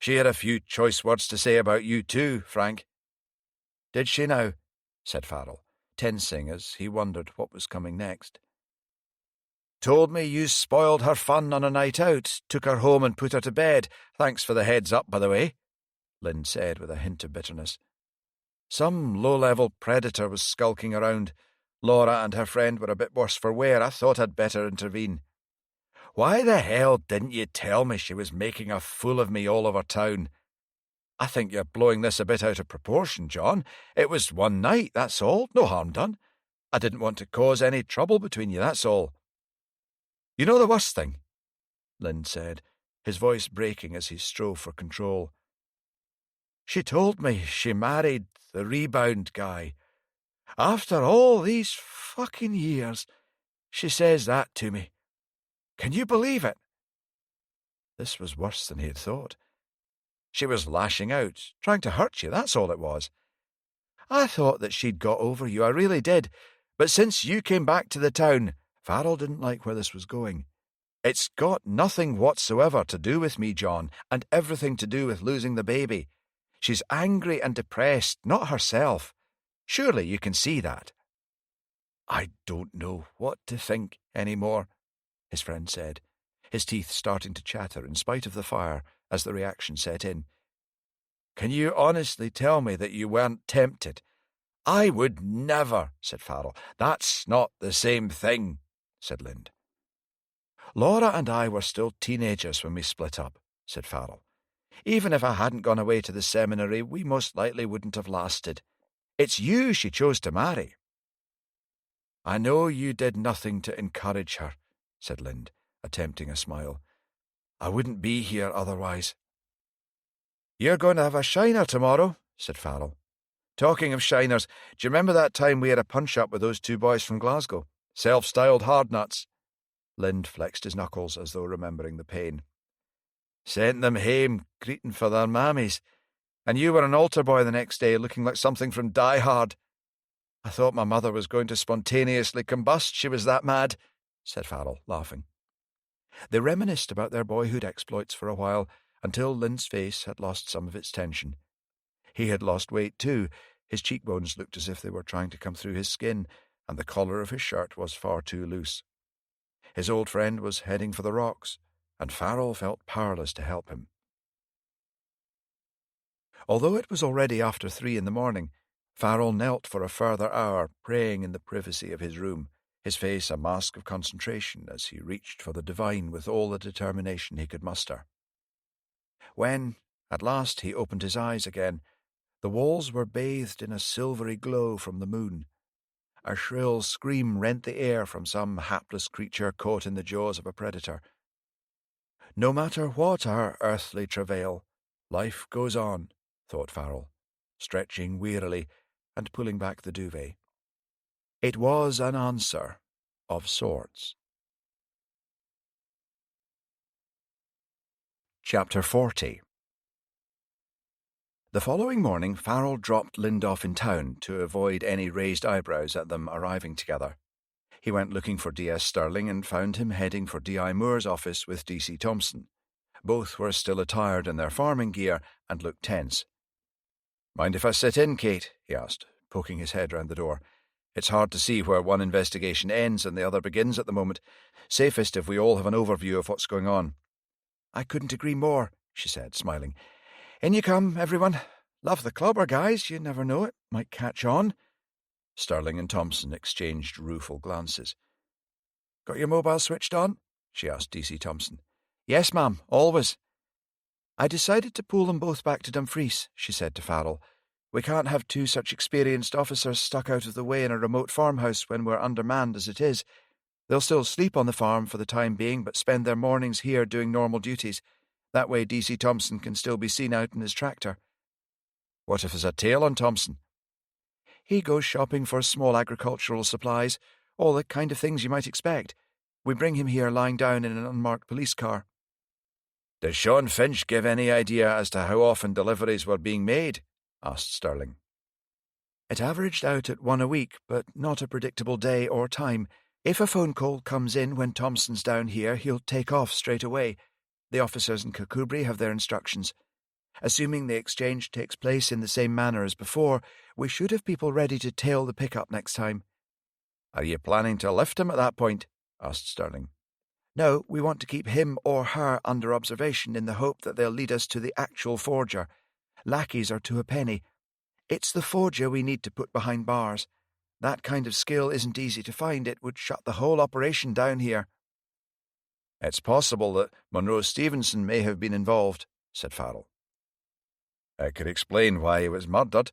She had a few choice words to say about you too, Frank." "Did she now?" said Farrell, tensing as he wondered what was coming next. "Told me you spoiled her fun on a night out, took her home and put her to bed. Thanks for the heads up, by the way," Lind said with a hint of bitterness. "Some low-level predator was skulking around. Laura and her friend were a bit worse for wear. I thought I'd better intervene." "Why the hell didn't you tell me she was making a fool of me all over town?" "I think you're blowing this a bit out of proportion, John. It was one night, that's all. No harm done. I didn't want to cause any trouble between you, that's all." "You know the worst thing?" Lind said, his voice breaking as he strove for control. "She told me she married the rebound guy. After all these fucking years, she says that to me. Can you believe it?" This was worse than he had thought. "She was lashing out, trying to hurt you, that's all it was. I thought that she'd got over you, I really did. But since you came back to the town..." Farrell didn't like where this was going. "It's got nothing whatsoever to do with me, John, and everything to do with losing the baby. She's angry and depressed, not herself. Surely you can see that." "I don't know what to think anymore," his friend said, his teeth starting to chatter in spite of the fire as the reaction set in. "Can you honestly tell me that you weren't tempted?" "I would never," said Farrell. "That's not the same thing," said Lind. "Laura and I were still teenagers when we split up," said Farrell. "Even if I hadn't gone away to the seminary, we most likely wouldn't have lasted. It's you she chose to marry." "I know you did nothing to encourage her," said Lind, attempting a smile. "I wouldn't be here otherwise." "You're going to have a shiner tomorrow," said Farrell. "Talking of shiners, do you remember that time we had a punch-up with those two boys from Glasgow? Self-styled hard nuts." Lind flexed his knuckles as though remembering the pain. "Sent them hame, greeting for their mammies. And you were an altar boy the next day, looking like something from Die Hard. I thought my mother was going to spontaneously combust, she was that mad," said Farrell, laughing. They reminisced about their boyhood exploits for a while, until Lind's face had lost some of its tension. He had lost weight too. His cheekbones looked as if they were trying to come through his skin, and the collar of his shirt was far too loose. His old friend was heading for the rocks, and Farrell felt powerless to help him. Although it was already after 3 in the morning, Farrell knelt for a further hour, praying in the privacy of his room, his face a mask of concentration as he reached for the divine with all the determination he could muster. When, at last, he opened his eyes again, the walls were bathed in a silvery glow from the moon. A shrill scream rent the air from some hapless creature caught in the jaws of a predator. No matter what our earthly travail, life goes on, thought Farrell, stretching wearily,
and pulling back the duvet. It was an answer of sorts.
Chapter 40. The following morning, Farrell dropped Lind off in town to avoid any raised eyebrows at them arriving together. He went looking for D.S. Stirling and found him heading for D.I. Moore's office with D.C. Thompson. Both were still attired in their farming gear and looked tense. "Mind if I sit in, Kate?" he asked, poking his head round the door. "It's hard to see where one investigation ends and the other begins at the moment. Safest if we all have an overview of what's going on."
"I couldn't agree more," she said, smiling. "In you come, everyone. Love the clubber, guys. You never know, it might catch on."
Stirling and Thompson exchanged rueful glances.
"Got your mobile switched on?" she asked D.C. Thompson. "Yes, ma'am, always." "I decided to pull them both back to Dumfries," she said to Farrell. "We can't have two such experienced officers stuck out of the way in a remote farmhouse when we're undermanned as it is. They'll still sleep on the farm for the time being, but spend their mornings here doing normal duties. That way D.C. Thompson can still be seen out in his tractor."
"What if there's a tail on Thompson?"
"He goes shopping for small agricultural supplies, all the kind of things you might expect. We bring him here lying down in an unmarked police car."
"Does Sean Finch give any idea as to how often deliveries were being made?" asked Stirling.
"It averaged out at one a week, but not a predictable day or time. If a phone call comes in when Thompson's down here, he'll take off straight away. The officers in Kirkcudbright have their instructions. Assuming the exchange takes place in the same manner as before, we should have people ready to tail the pickup next time."
"Are you planning to lift him at that point?" asked Stirling.
"No, we want to keep him or her under observation in the hope that they'll lead us to the actual forger. Lackeys are to a penny. It's the forger we need to put behind bars. That kind of skill isn't easy to find. It would shut the whole operation down here."
"It's possible that Monroe Stevenson may have been involved," said Farrell. "It could explain why he was murdered.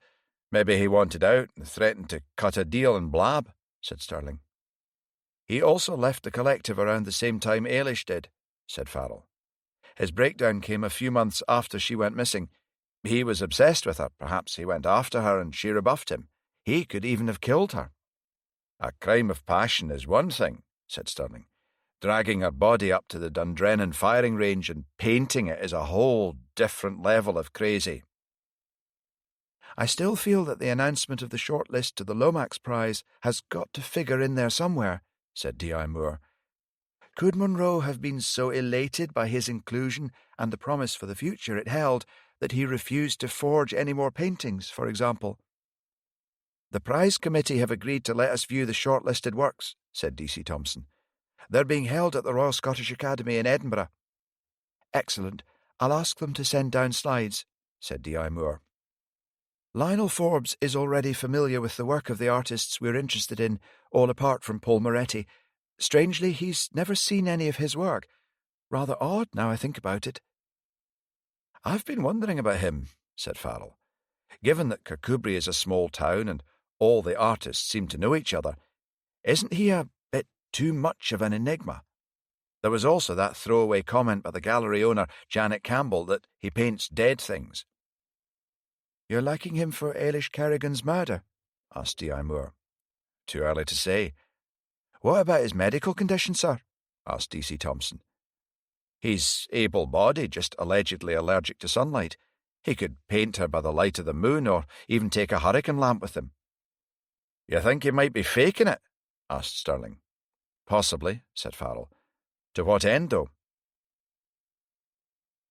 Maybe he wanted out and threatened to cut a deal and blab," said Stirling.
"He also left the collective around the same time Ailish did," said Farrell. "His breakdown came a few months after she went missing. He was obsessed with her. Perhaps he went after her and she rebuffed him. He could even have killed her."
"A crime of passion is one thing," said Stirling. "Dragging her body up to the Dundrennan firing range and painting it is a whole different level of crazy."
"I still feel that the announcement of the shortlist to the Lomax Prize has got to figure in there somewhere," said D.I. Moore. "Could Monroe have been so elated by his inclusion and the promise for the future it held that he refused to forge any more paintings, for example?" "The prize committee have agreed to let us view the shortlisted works," said D.C. Thompson. "They're being held at the Royal Scottish Academy in Edinburgh." "Excellent. I'll ask them to send down slides," said D.I. Moore. "Lionel Forbes is already familiar with the work of the artists we're interested in, all apart from Paul Moretti. Strangely, he's never seen any of his work. Rather odd, now I think about it."
"I've been wondering about him," said Farrell. "Given that Kirkcudbright is a small town and all the artists seem to know each other, isn't he a bit too much of an enigma? There was also that throwaway comment by the gallery owner, Janet Campbell, that he paints dead things."
"You're liking him for Ailish Kerrigan's murder?" asked D.I. Moore.
"Too early to say."
"What about his medical condition, sir?" asked D.C. Thompson.
"He's able-bodied, just allegedly allergic to sunlight. He could paint her by the light of the moon or even take a hurricane lamp with him." "You think he might be faking it?" asked Stirling.
"Possibly," said Farrell. "To what end, though?"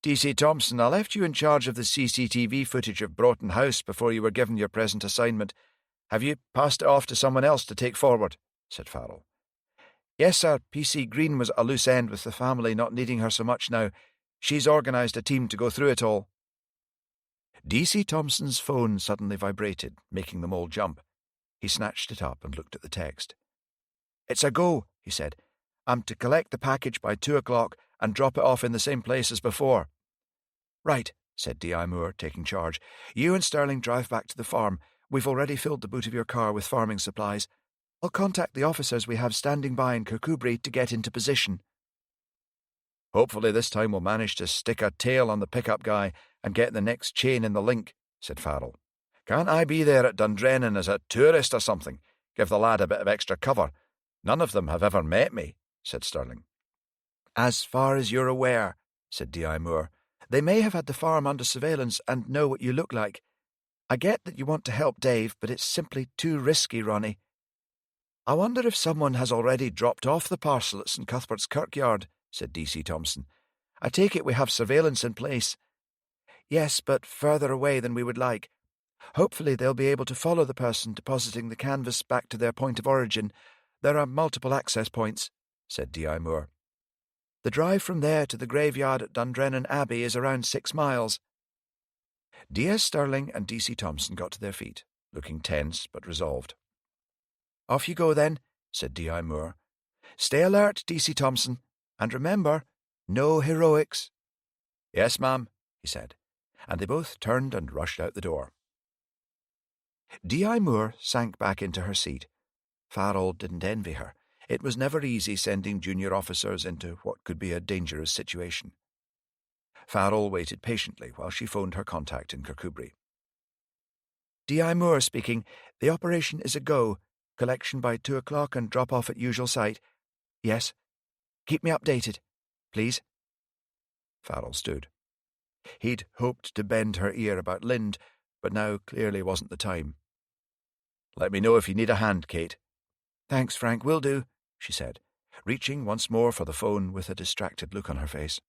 D.C. Thompson, I left you in charge of the CCTV footage of Broughton House before you were given your present assignment. Have you passed it off to someone else to take forward?" said Farrell. "Yes, sir. P.C. Green was a loose end with the family not needing her so much now. She's organised a team to go through it all." D.C. Thompson's phone suddenly vibrated, making them all jump. He snatched it up and looked at the text. "It's a go," he said. "I'm to collect the package by 2 o'clock and drop it off in the same place as before." "Right," said D.I. Moore, taking charge. "You and Stirling drive back to the farm. We've already filled the boot of your car with farming supplies. I'll contact the officers we have standing by in Kirkcudbright to get into position."
"Hopefully this time we'll manage to stick a tail on the pickup guy and get the next chain in the link," said Farrell. Can't I be there at Dundrennan as a tourist or something? Give the lad a bit of extra cover. None of them have ever met me, said Stirling.
As far as you're aware, said D.I. Moore, they may have had the farm under surveillance and know what you look like. I get that you want to help Dave, but it's simply too risky, Ronnie. I wonder if someone has already dropped off the parcel at St. Cuthbert's Kirkyard, said D.C. Thompson. I take it we have surveillance in place. Yes, but further away than we would like. Hopefully they'll be able to follow the person depositing the canvas back to their point of origin. There are multiple access points, said D.I. Moore. The drive from there to the graveyard at Dundrennan Abbey is around 6 miles. D.S. Stirling and D.C. Thompson got to their feet, looking tense but resolved. Off you go, then, said D.I. Moore. Stay alert, D.C. Thompson, and remember, no heroics.
Yes, ma'am, he said, and they both turned and rushed out the door.
D.I. Moore sank back into her seat. Farrell didn't envy her. It was never easy sending junior officers into what could be a dangerous situation.
Farrell waited patiently while she phoned her contact in Kirkcudbright.
D.I. Moore speaking. The operation is a go. Collection by 2 o'clock and drop off at usual site. Yes. Keep me updated, please.
Farrell stood. He'd hoped to bend her ear about Lind, but now clearly wasn't the time. Let me know if you need a hand, Kate.
Thanks, Frank, will do,
she said, reaching once more for the phone with a distracted look on her face.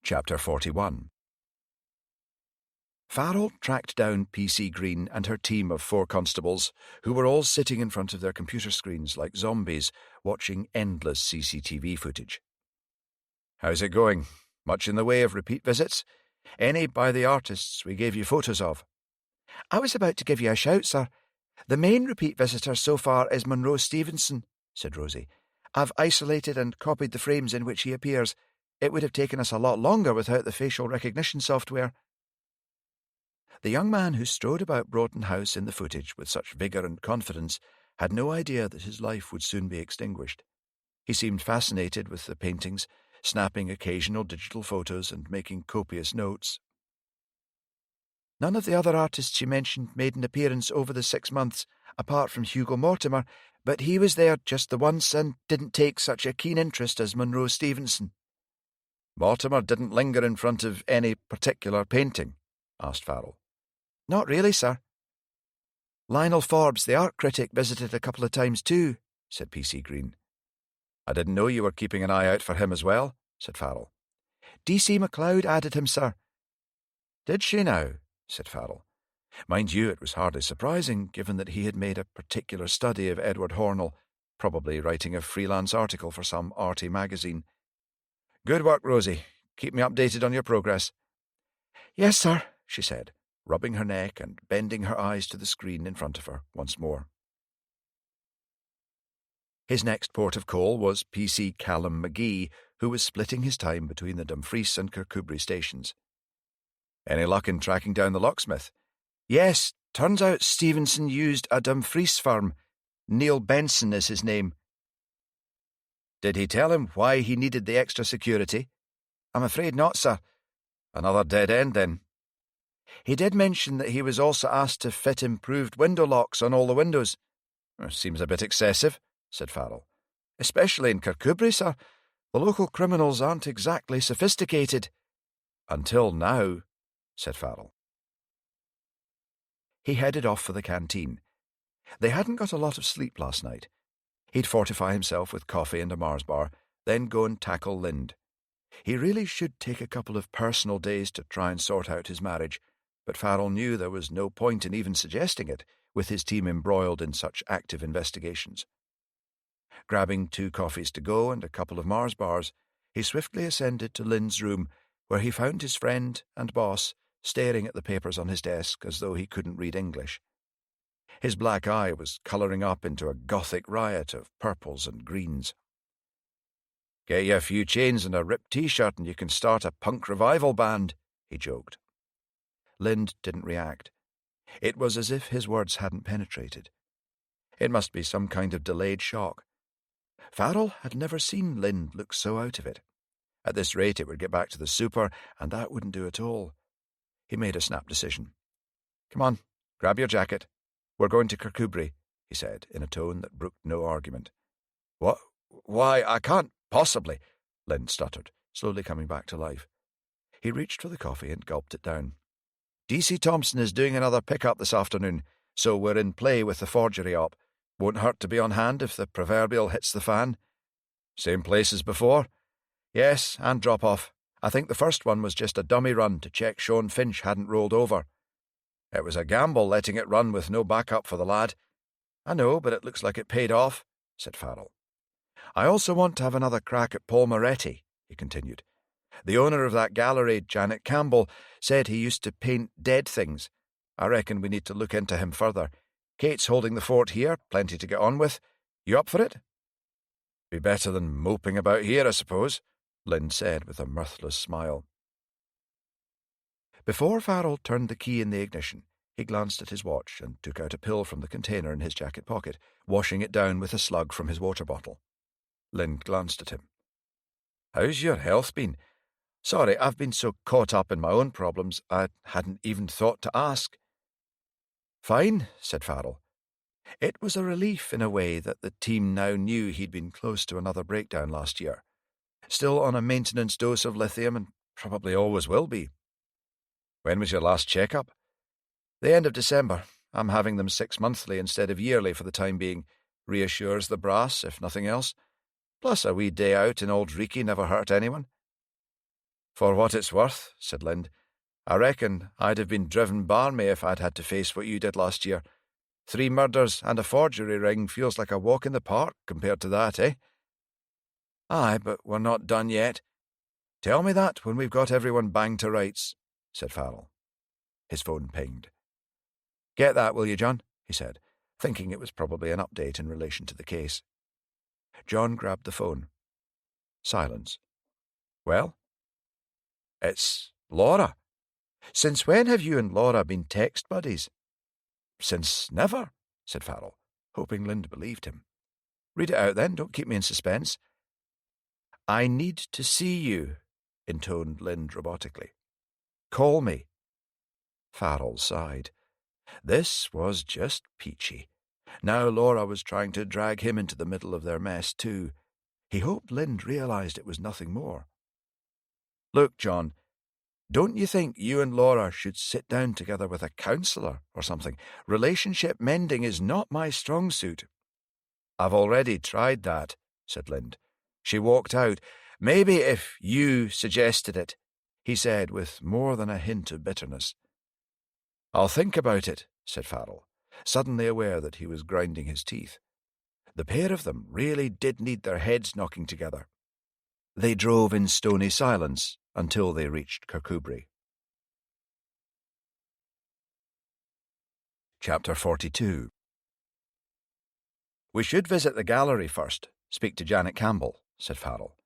Chapter 41. Farrell tracked down P.C. Green and her team of 4 constables, who were all sitting in front of their computer screens like zombies, watching endless CCTV footage. How's it going? Much in the way of repeat visits? Any by the artists we gave you photos of?
I was about to give you a shout, sir. The main repeat visitor so far is Monroe Stevenson, said Rosie. I've isolated and copied the frames in which he appears. It would have taken us a lot longer without the facial recognition software.
The young man who strode about Broughton House in the footage with such vigour and confidence had no idea that his life would soon be extinguished. He seemed fascinated with the paintings, snapping occasional digital photos and making copious notes.
None of the other artists you mentioned made an appearance over the 6 months, apart from Hugo Mortimer, but he was there just the once and didn't take such a keen interest as Monroe Stevenson.
Mortimer didn't linger in front of any particular painting? Asked Farrell.
Not really, sir. Lionel Forbes, the art critic, visited a couple of times too, said P.C. Green.
I didn't know you were keeping an eye out for him as well, said Farrell.
D.C. MacLeod added him, sir.
Did she now? Said Farrell. Mind you, it was hardly surprising, given that he had made a particular study of Edward Hornell, probably writing a freelance article for some arty magazine. Good work, Rosie. Keep me updated on your progress.
Yes, sir,
she said, rubbing her neck and bending her eyes to the screen in front of her once more. His next port of call was P.C. Callum McGee, who was splitting his time between the Dumfries and Kirkcudbright stations. Any luck in tracking down the locksmith?
Yes, turns out Stevenson used a Dumfries firm. Neil Benson is his name.
Did he tell him why he needed the extra security?
I'm afraid not, sir.
Another dead end, then.
He did mention that he was also asked to fit improved window locks on all the windows.
Seems a bit excessive, said Farrell.
Especially in Kirkcudbright, sir. The local criminals aren't exactly sophisticated.
Until now, said Farrell. He headed off for the canteen. They hadn't got a lot of sleep last night. He'd fortify himself with coffee and a Mars bar, then go and tackle Lind. He really should take a couple of personal days to try and sort out his marriage, but Farrell knew there was no point in even suggesting it, with his team embroiled in such active investigations. Grabbing 2 coffees to go and a couple of Mars bars, he swiftly ascended to Lind's room, where he found his friend and boss staring at the papers on his desk as though he couldn't read English. His black eye was colouring up into a gothic riot of purples and greens. Get you a few chains and a ripped T-shirt and you can start a punk revival band, he joked. Lind didn't react. It was as if his words hadn't penetrated. It must be some kind of delayed shock. Farrell had never seen Lind look so out of it. At this rate it would get back to the super, and that wouldn't do at all. He made a snap decision. "Come on, grab your jacket. We're going to Kirkcudbright," he said, in a tone that brooked no argument.
"What? Why, I can't possibly,"
Lind stuttered, slowly coming back to life. He reached for the coffee and gulped it down. "DC Thompson is doing another pick-up this afternoon, so we're in play with the forgery op. Won't hurt to be on hand if the proverbial hits the fan."
"Same place as before?"
"Yes, and drop-off. I think the first one was just a dummy run to check Sean Finch hadn't rolled over."
"It was a gamble letting it run with no backup for the lad."
"I know, but it looks like it paid off," said Farrell. "I also want to have another crack at Paul Moretti," he continued. "The owner of that gallery, Janet Campbell, said he used to paint dead things. I reckon we need to look into him further. Kate's holding the fort here, plenty to get on with. You up for it?"
"Be better than moping about here, I suppose," Lind said with a mirthless smile.
Before Farrell turned the key in the ignition, he glanced at his watch and took out a pill from the container in his jacket pocket, washing it down with a slug from his water bottle. Lind glanced at him.
"How's your health been?"
"Sorry, I've been so caught up in my own problems, I hadn't even thought to ask." "Fine," said Farrell. It was a relief in a way that the team now knew he'd been close to another breakdown last year. Still on a maintenance dose of lithium and probably always will be.
"When was your last checkup?"
"The end of December. I'm having them 6-monthly instead of yearly for the time being. Reassures the brass, if nothing else. Plus a wee day out in Old Reekie never hurt anyone."
"For what it's worth," said Lind, "I reckon I'd have been driven barmy if I'd had to face what you did last year. 3 murders and a forgery ring feels like a walk in the park compared to that, eh?"
"Aye, but we're not done yet. Tell me that when we've got everyone banged to rights," said Farrell. His phone pinged. "Get that, will you, John?" he said, thinking it was probably an update in relation to the case. John grabbed the phone. Silence. "Well?"
"It's Laura."
"Since when have you and Laura been text buddies?"
"Since never,"
said Farrell, hoping Lind believed him. "Read it out, then. Don't keep me in suspense." "I need to see you," intoned Lind robotically. "Call me." Farrell sighed. This was just peachy. Now Laura was trying to drag him into the middle of their mess, too. He hoped Lind realized it was nothing more. "Look, John, don't you think you and Laura should sit down together with a counsellor or something? Relationship mending is not my strong suit." "I've already tried that," said Lind. "She walked out. Maybe if you suggested it," he said with more than a hint of bitterness. "I'll think about it," said Farrell, suddenly aware that he was grinding his teeth. The pair of them really did need their heads knocking together. They drove in stony silence until they reached Kirkcudbright. Chapter 42. "We should visit the gallery first, speak to Janet Campbell," said Farrell.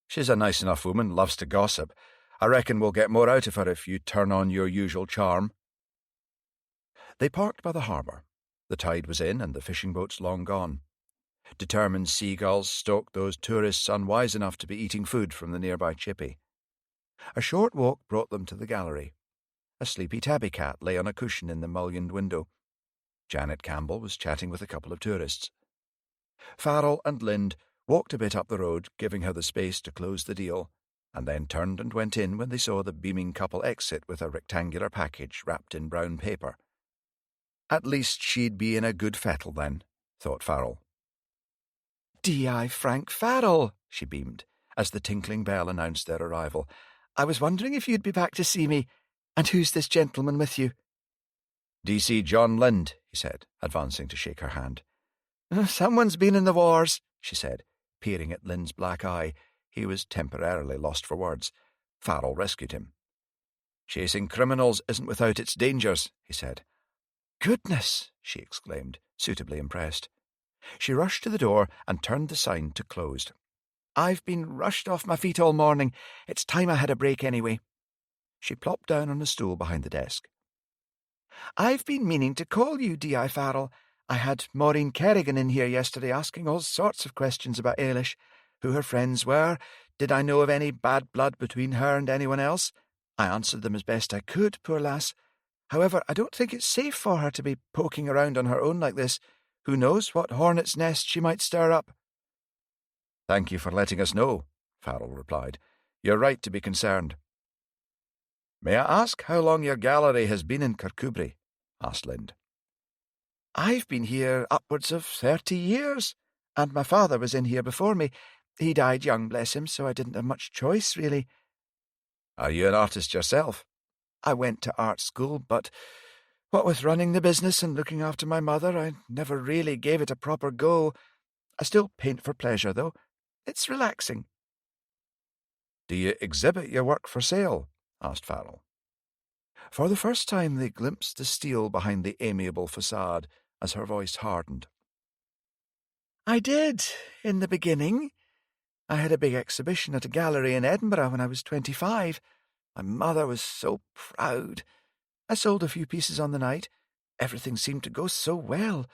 "She's a nice enough woman, loves to gossip. I reckon we'll get more out of her if you turn on your usual charm." They parked by the harbour. The tide was in and the fishing boats long gone. Determined seagulls stalked those tourists unwise enough to be eating food from the nearby chippy. A short walk brought them to the gallery. A sleepy tabby cat lay on a cushion in the mullioned window. Janet Campbell was chatting with a couple of tourists. Farrell and Lind walked a bit up the road, giving her the space to close the deal, and then turned and went in when they saw the beaming couple exit with a rectangular package wrapped in brown paper. At least she'd be in a good fettle then, thought Farrell. "D.I. Frank Farrell," she beamed, as the tinkling bell announced their arrival. "I was wondering if you'd be back to see me. And who's this gentleman with you?" "D.C. John Lind," he said, advancing to shake her hand. "Someone's been in the wars," she said, peering at Lind's black eye. He was temporarily lost for words. Farrell rescued him. "Chasing criminals isn't without its dangers," he said. "Goodness!" she exclaimed, suitably impressed. She rushed to the door and turned the sign to closed. "I've been rushed off my feet all morning. It's time I had a break anyway." She plopped down on a stool behind the desk. "I've been meaning to call you, D.I. Farrell. I had Maureen Kerrigan in here yesterday asking all sorts of questions about Ailish, who her friends were, did I know of any bad blood between her and anyone else.
I answered them as best I could, poor lass. However, I don't think it's safe for her to be poking around on her own like this. Who knows what hornet's nest she might stir up?
Thank you for letting us know, Farrell replied. You're right to be concerned. May I ask how long your gallery has been in Kirkcudbright? Asked Lind.
I've been here upwards of 30 years, and my father was in here before me. He died young, bless him, so I didn't have much choice, really.
Are you an artist yourself?
I went to art school, but what with running the business and looking after my mother, I never really gave it a proper go. I still paint for pleasure, though. It's relaxing.
Do you exhibit your work for sale? Asked Farrell.
For the first time they glimpsed the steel behind the amiable facade as her voice hardened. I did, in the beginning. I had a big exhibition at a gallery in Edinburgh when I was 25. My mother was so proud. I sold a few pieces on the night. Everything seemed to go so well.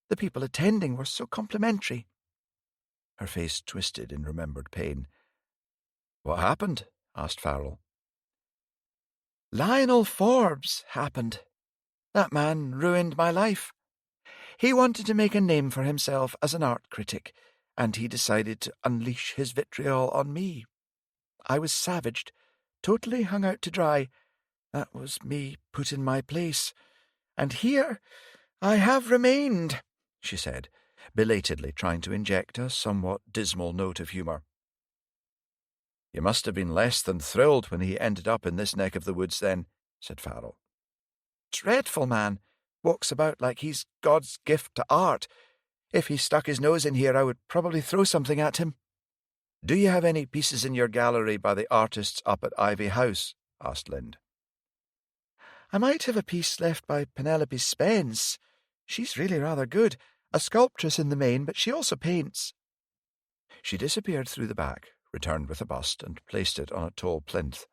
The people attending were so complimentary.
Her face twisted in remembered pain.
What happened? Asked Farrell.
Lionel Forbes happened. That man ruined my life. He wanted to make a name for himself as an art critic, and he decided to unleash his vitriol on me. I was savaged, totally hung out to dry. That was me put in my place. And here I have remained, she said, belatedly trying to inject a somewhat dismal note of humour.
You must have been less than thrilled when he ended up in this neck of the woods then, said Farrell.
Dreadful man. Walks about like he's God's gift to art. If he stuck his nose in here, I would probably throw something at him.
Do you have any pieces in your gallery by the artists up at Ivy House? Asked Lind.
I might have a piece left by Penelope Spence. She's really rather good. A sculptress in the main, but she also paints.
She disappeared through the back, returned with a bust, and placed it on a tall plinth.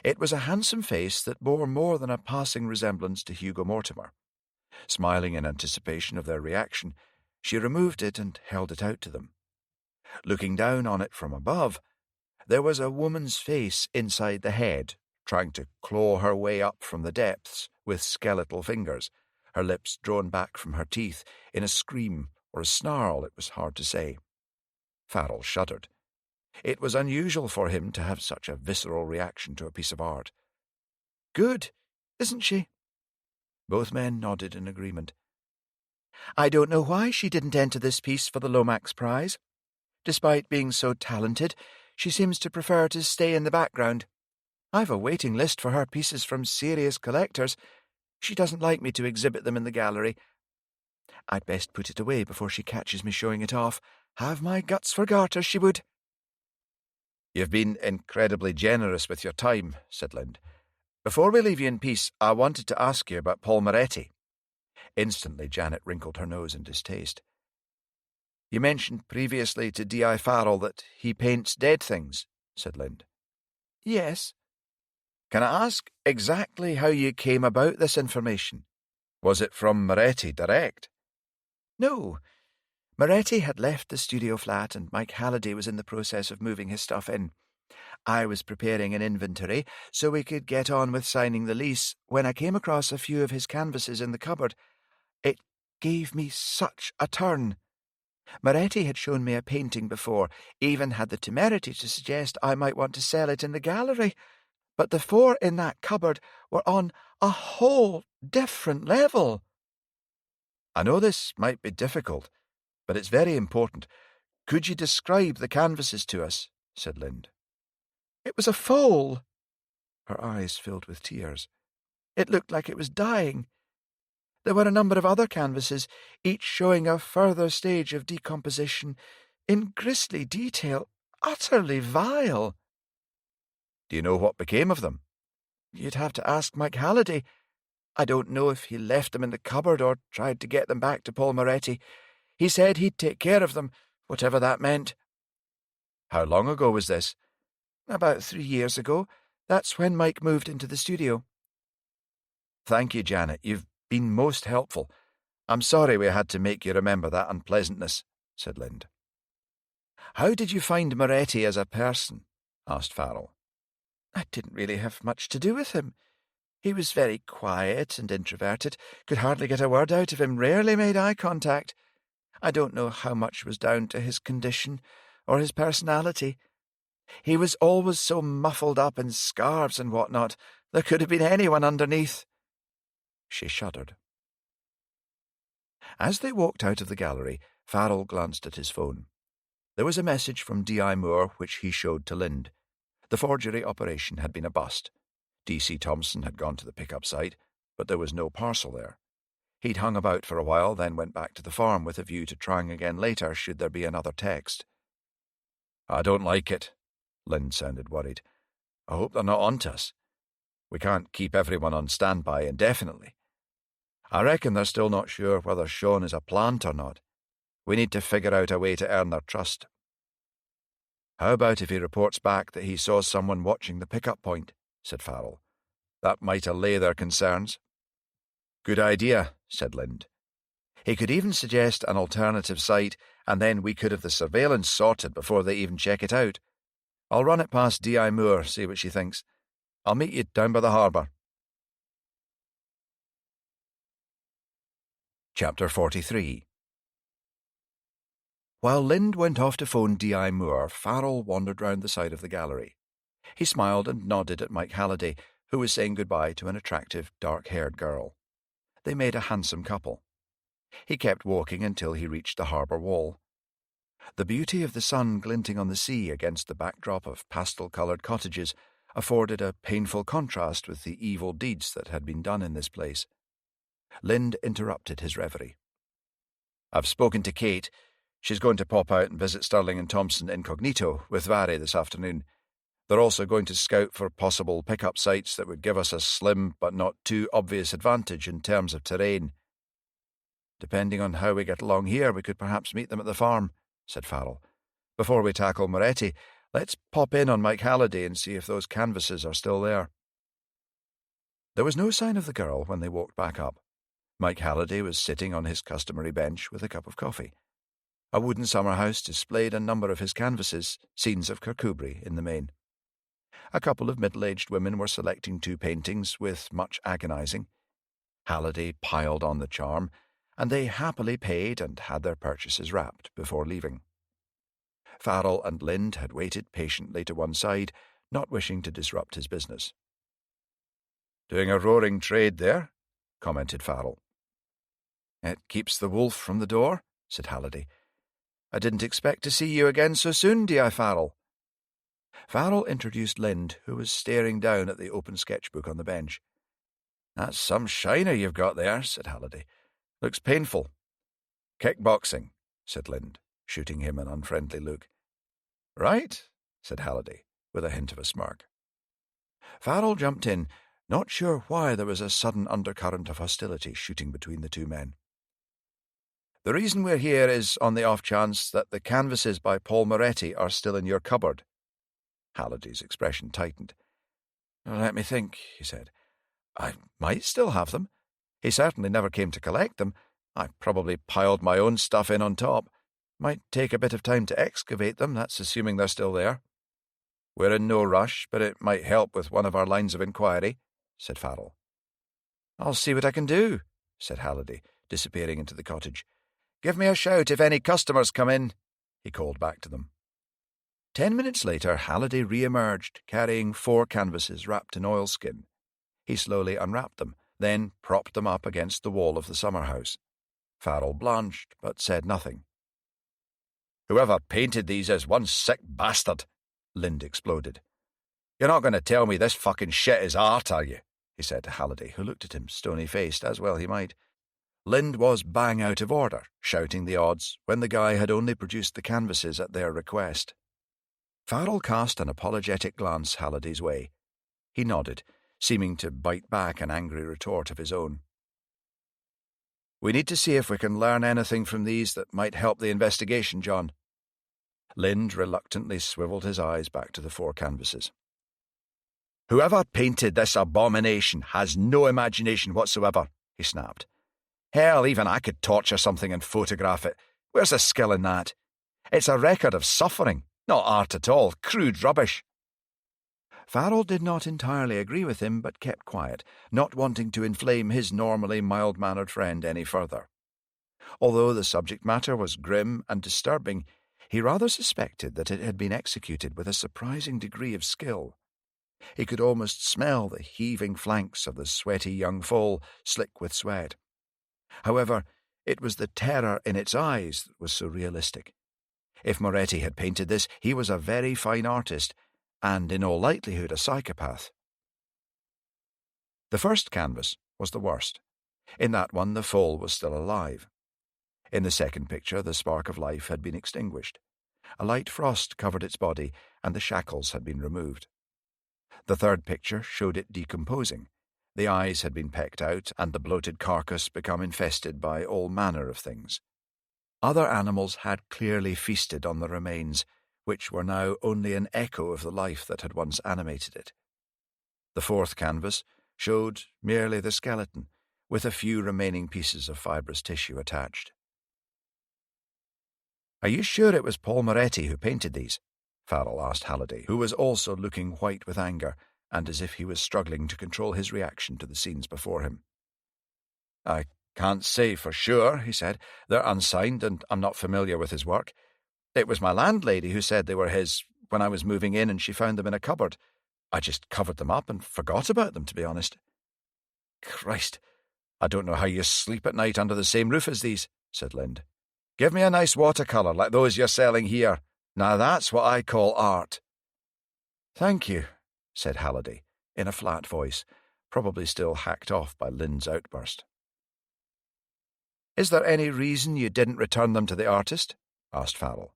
It was a handsome face that bore more than a passing resemblance to Hugo Mortimer. Smiling in anticipation of their reaction, she removed it and held it out to them. Looking down on it from above, there was a woman's face inside the head, trying to claw her way up from the depths with skeletal fingers, her lips drawn back from her teeth in a scream or a snarl, it was hard to say. Farrell shuddered. It was unusual for him to have such a visceral reaction to a piece of art.
Good, isn't she?
Both men nodded in agreement.
I don't know why she didn't enter this piece for the Lomax Prize. Despite being so talented, she seems to prefer to stay in the background. I've a waiting list for her pieces from serious collectors. She doesn't like me to exhibit them in the gallery. I'd best put it away before she catches me showing it off. Have my guts for garters, she would.
You've been incredibly generous with your time, said Lind. Before we leave you in peace, I wanted to ask you about Paul Moretti.
Instantly, Janet wrinkled her nose in distaste.
You mentioned previously to D.I. Farrell that he paints dead things, said Lind.
Yes.
Can I ask exactly how you came about this information? Was it from Moretti direct?
No. Moretti had left the studio flat and Mike Halliday was in the process of moving his stuff in. I was preparing an inventory so we could get on with signing the lease when I came across a few of his canvases in the cupboard. It gave me such a turn. Moretti had shown me a painting before, even had the temerity to suggest I might want to sell it in the gallery, but the four in that cupboard were on a whole different level.
I know this might be difficult, but it's very important. Could you describe the canvases to us? Said Lind.
It was a foal. Her eyes filled with tears. It looked like it was dying. There were a number of other canvases, each showing a further stage of decomposition, in grisly detail, utterly vile.
Do you know what became of them?
You'd have to ask Mike Halliday. I don't know if he left them in the cupboard or tried to get them back to Paul Moretti. He said he'd take care of them, whatever that meant.
How long ago was this?
About 3 years ago. That's when Mike moved into the studio.
Thank you, Janet. You've been most helpful. I'm sorry we had to make you remember that unpleasantness, said Lind. How did you find Moretti as a person? Asked Farrell.
I didn't really have much to do with him. He was very quiet and introverted, could hardly get a word out of him, rarely made eye contact. I don't know how much was down to his condition or his personality. He was always so muffled up in scarves and what-not. There could have been anyone underneath. She shuddered. As they walked out of the gallery, Farrell glanced at his phone. There was a message from D.I. Moore which he showed to Lind. The forgery operation had been a bust. D.C. Thompson had gone to the pickup site, but there was no parcel there. He'd hung about for a while, then went back to the farm with a view to trying again later should there be another text.
I don't like it. Lind sounded worried. I hope they're not onto us. We can't keep everyone on standby indefinitely. I reckon they're still not sure whether Sean is a plant or not. We need to figure out a way to earn their trust.
How about if he reports back that he saw someone watching the pickup point? Said Farrell. That might allay their concerns.
Good idea, said Lind. He could even suggest an alternative site, and then we could have the surveillance sorted before they even check it out. I'll run it past D.I. Moore, see what she thinks. I'll meet you down by the harbour.
Chapter 43. While Lind went off to phone D.I. Moore, Farrell wandered round the side of the gallery. He smiled and nodded at Mike Halliday, who was saying goodbye to an attractive, dark-haired girl. They made a handsome couple. He kept walking until he reached the harbour wall. The beauty of the sun glinting on the sea against the backdrop of pastel-coloured cottages afforded a painful contrast with the evil deeds that had been done in this place. Lind interrupted his reverie.
I've spoken to Kate. She's going to pop out and visit Stirling and Thompson incognito with Vary this afternoon. They're also going to scout for possible pickup sites that would give us a slim but not too obvious advantage in terms of terrain.
Depending on how we get along here, we could perhaps meet them at the farm, said Farrell. Before we tackle Moretti, let's pop in on Mike Halliday and see if those canvases are still there. There was no sign of the girl when they walked back up. Mike Halliday was sitting on his customary bench with a cup of coffee. A wooden summer house displayed a number of his canvases, scenes of Kirkcudbright in the main. A couple of middle-aged women were selecting two paintings with much agonizing. Halliday piled on the charm, and they happily paid and had their purchases wrapped before leaving. Farrell and Lind had waited patiently to one side, not wishing to disrupt his business.
Doing a roaring trade there, commented Farrell.
It keeps the wolf from the door, said Halliday. I didn't expect to see you again so soon, D.I. Farrell. Farrell introduced Lind, who was staring down at the open sketchbook on the bench.
That's some shiner you've got there, said Halliday. Looks painful. Kickboxing, said Lind, shooting him an unfriendly look.
Right, said Halliday, with a hint of a smirk. Farrell jumped in, not sure why there was a sudden undercurrent of hostility shooting between the two men. The reason we're here is on the off chance that the canvases by Paul Moretti are still in your cupboard. Halliday's expression tightened. Let me think, he said. I might still have them. He certainly never came to collect them. I probably piled my own stuff in on top. Might take a bit of time to excavate them, that's assuming they're still there. We're in no rush, but it might help with one of our lines of inquiry, said Farrell. I'll see what I can do, said Halliday, disappearing into the cottage. Give me a shout if any customers come in, he called back to them. 10 minutes later, Halliday re-emerged, carrying 4 canvases wrapped in oilskin. He slowly unwrapped them, then propped them up against the wall of the summer house. Farrell blanched, but said nothing.
Whoever painted these is one sick bastard, Lind exploded. You're not going to tell me this fucking shit is art, are you? He said to Halliday, who looked at him stony-faced, as well he might.
Lind was bang out of order, shouting the odds, when the guy had only produced the canvases at their request. Farrell cast an apologetic glance Halliday's way. He nodded, seeming to bite back an angry retort of his own. We need to see if we can learn anything from these that might help the investigation, John. Lind reluctantly swivelled his eyes back to the 4 canvases.
Whoever painted this abomination has no imagination whatsoever, he snapped. Hell, even I could torture something and photograph it. Where's the skill in that? It's a record of suffering, not art at all, crude rubbish.
Farrell did not entirely agree with him, but kept quiet, not wanting to inflame his normally mild-mannered friend any further. Although the subject matter was grim and disturbing, he rather suspected that it had been executed with a surprising degree of skill. He could almost smell the heaving flanks of the sweaty young foal, slick with sweat. However, it was the terror in its eyes that was so realistic. If Moretti had painted this, he was a very fine artist, and in all likelihood a psychopath. The first canvas was the worst. In that one, the foal was still alive. In the second picture, the spark of life had been extinguished. A light frost covered its body, and the shackles had been removed. The third picture showed it decomposing. The eyes had been pecked out, and the bloated carcass become infested by all manner of things. Other animals had clearly feasted on the remains, which were now only an echo of the life that had once animated it. The fourth canvas showed merely the skeleton, with a few remaining pieces of fibrous tissue attached. "Are you sure it was Paul Moretti who painted these?" Farrell asked Halliday, who was also looking white with anger, and as if he was struggling to control his reaction to the scenes before him. "I can't say for sure," he said. "They're unsigned, and I'm not familiar with his work. It was my landlady who said they were his when I was moving in, and she found them in a cupboard. I just covered them up and forgot about them, to be honest." "Christ, I don't know how you sleep at night under the same roof as these," said Lind. "Give me a nice watercolour like those you're selling here. Now that's what I call art." "Thank you," said Halliday, in a flat voice, probably still hacked off by Lind's outburst. "Is there any reason you didn't return them to the artist?" asked Farrell.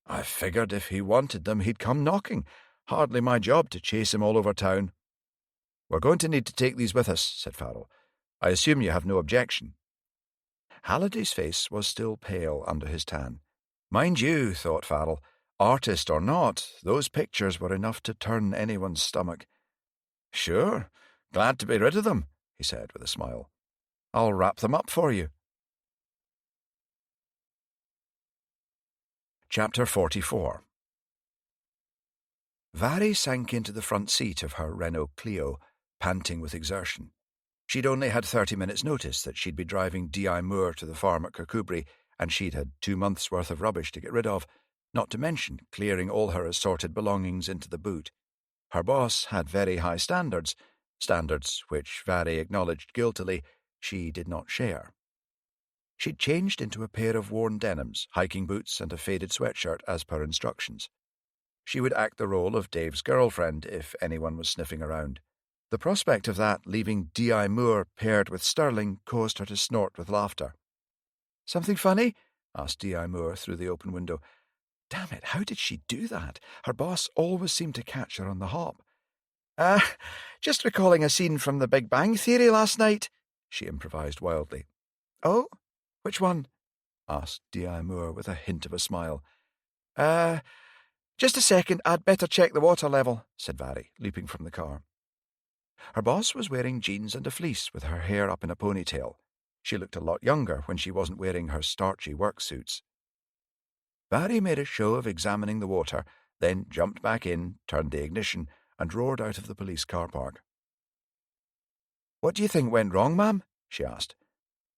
"I figured if he wanted them, he'd come knocking. Hardly my job to chase him all over town." "We're going to need to take these with us," said Farrell. "I assume you have no objection." Halliday's face was still pale under his tan. Mind you, thought Farrell, artist or not, those pictures were enough to turn anyone's stomach. "Sure, glad to be rid of them," he said with a smile. "I'll wrap them up for you." Chapter 44. Vari sank into the front seat of her Renault Clio, panting with exertion. She'd only had 30 minutes' notice that she'd be driving D.I. Moore to the farm at Kirkcudbright, and she'd had 2 months' worth of rubbish to get rid of, not to mention clearing all her assorted belongings into the boot. Her boss had very high standards which Vari acknowledged guiltily she did not share. She'd changed into a pair of worn denims, hiking boots, and a faded sweatshirt as per instructions. She would act the role of Dave's girlfriend if anyone was sniffing around. The prospect of that leaving D.I. Moore paired with Sterling caused her to snort with laughter. "Something funny?" asked D.I. Moore through the open window. Damn it, how did she do that? Her boss always seemed to catch her on the hop. Just recalling a scene from The Big Bang Theory last night," she improvised wildly. "Oh? Which one?" asked D.I. Moore with a hint of a smile. Just a second, I'd better check the water level," said Vari, leaping from the car. Her boss was wearing jeans and a fleece with her hair up in a ponytail. She looked a lot younger when she wasn't wearing her starchy work suits. Vari made a show of examining the water, then jumped back in, turned the ignition, and roared out of the police car park. "What do you think went wrong, ma'am?" she asked.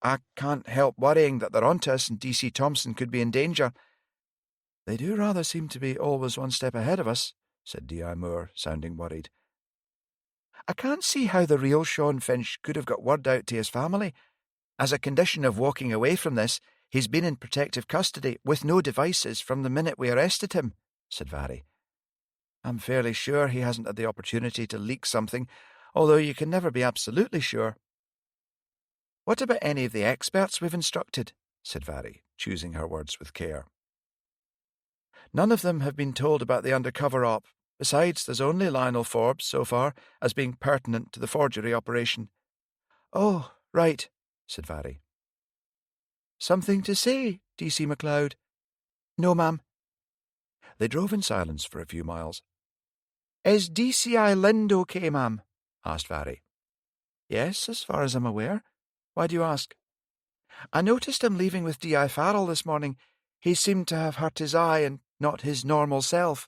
"I can't help worrying that they're onto us and D.C. Thompson could be in danger." "They do rather seem to be always one step ahead of us," said D.I. Moore, sounding worried. "I can't see how the real Sean Finch could have got word out to his family. As a condition of walking away from this, he's been in protective custody with no devices from the minute we arrested him," said Vari. "I'm fairly sure he hasn't had the opportunity to leak something, although you can never be absolutely sure." "What about any of the experts we've instructed?" said Vari, choosing her words with care. "None of them have been told about the undercover op. Besides, there's only Lionel Forbes, so far, as being pertinent to the forgery operation." "Oh, right," said Vari. "Something to say, D.C. MacLeod?" "No, ma'am." They drove in silence for a few miles. "Is DCI Lind okay, ma'am?" asked Vari. "Yes, as far as I'm aware. Why do you ask?" "I noticed him leaving with D.I. Farrell this morning. He seemed to have hurt his eye and not his normal self."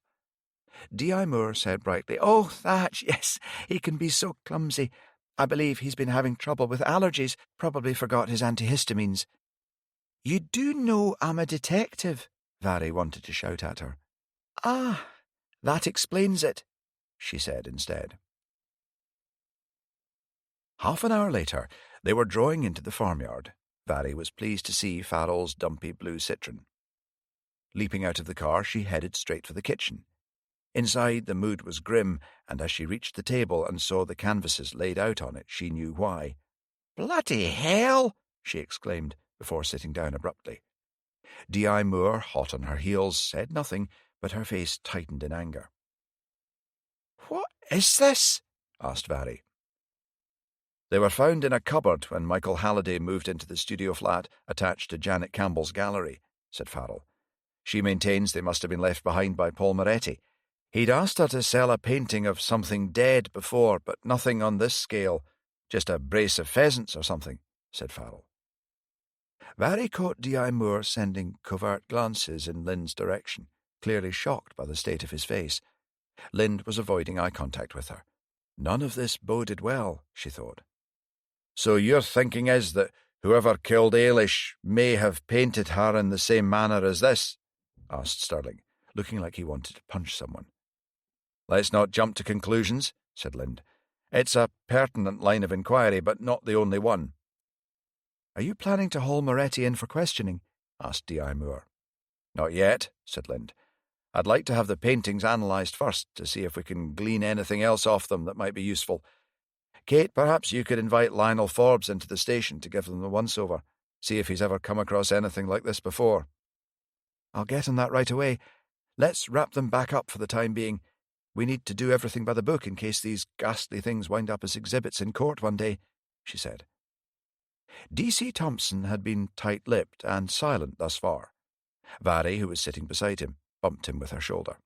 D.I. Moore said brightly, "Oh, Thatch, yes, he can be so clumsy. I believe he's been having trouble with allergies, probably forgot his antihistamines." "You do know I'm a detective," Vari wanted to shout at her. "Ah, that explains it," she said instead. Half an hour later, they were drawing into the farmyard. Vari was pleased to see Farrell's dumpy blue Citroen. Leaping out of the car, she headed straight for the kitchen. Inside, the mood was grim, and as she reached the table and saw the canvases laid out on it, she knew why. "Bloody hell!" she exclaimed, before sitting down abruptly. D.I. Moore, hot on her heels, said nothing, but her face tightened in anger. "What is this?" asked Vari. "They were found in a cupboard when Michael Halliday moved into the studio flat attached to Janet Campbell's gallery," said Farrell. "She maintains they must have been left behind by Paul Moretti. He'd asked her to sell a painting of something dead before, but nothing on this scale. Just a brace of pheasants or something," said Farrell. Vari caught D.I. Moore sending covert glances in Lynd's direction, clearly shocked by the state of his face. Lynd was avoiding eye contact with her. None of this boded well, she thought. "So your thinking is that whoever killed Ailish may have painted her in the same manner as this?" asked Stirling, looking like he wanted to punch someone. "Let's not jump to conclusions," said Lynd. "It's a pertinent line of inquiry, but not the only one." "Are you planning to haul Moretti in for questioning?" asked D.I. Moore. "Not yet," said Lynd. "I'd like to have the paintings analysed first to see if we can glean anything else off them that might be useful. Kate, perhaps you could invite Lionel Forbes into the station to give them the once-over, see if he's ever come across anything like this before." "I'll get on that right away. Let's wrap them back up for the time being. We need to do everything by the book in case these ghastly things wind up as exhibits in court one day," she said. D.C. Thompson had been tight-lipped and silent thus far. Vari, who was sitting beside him, bumped him with her shoulder.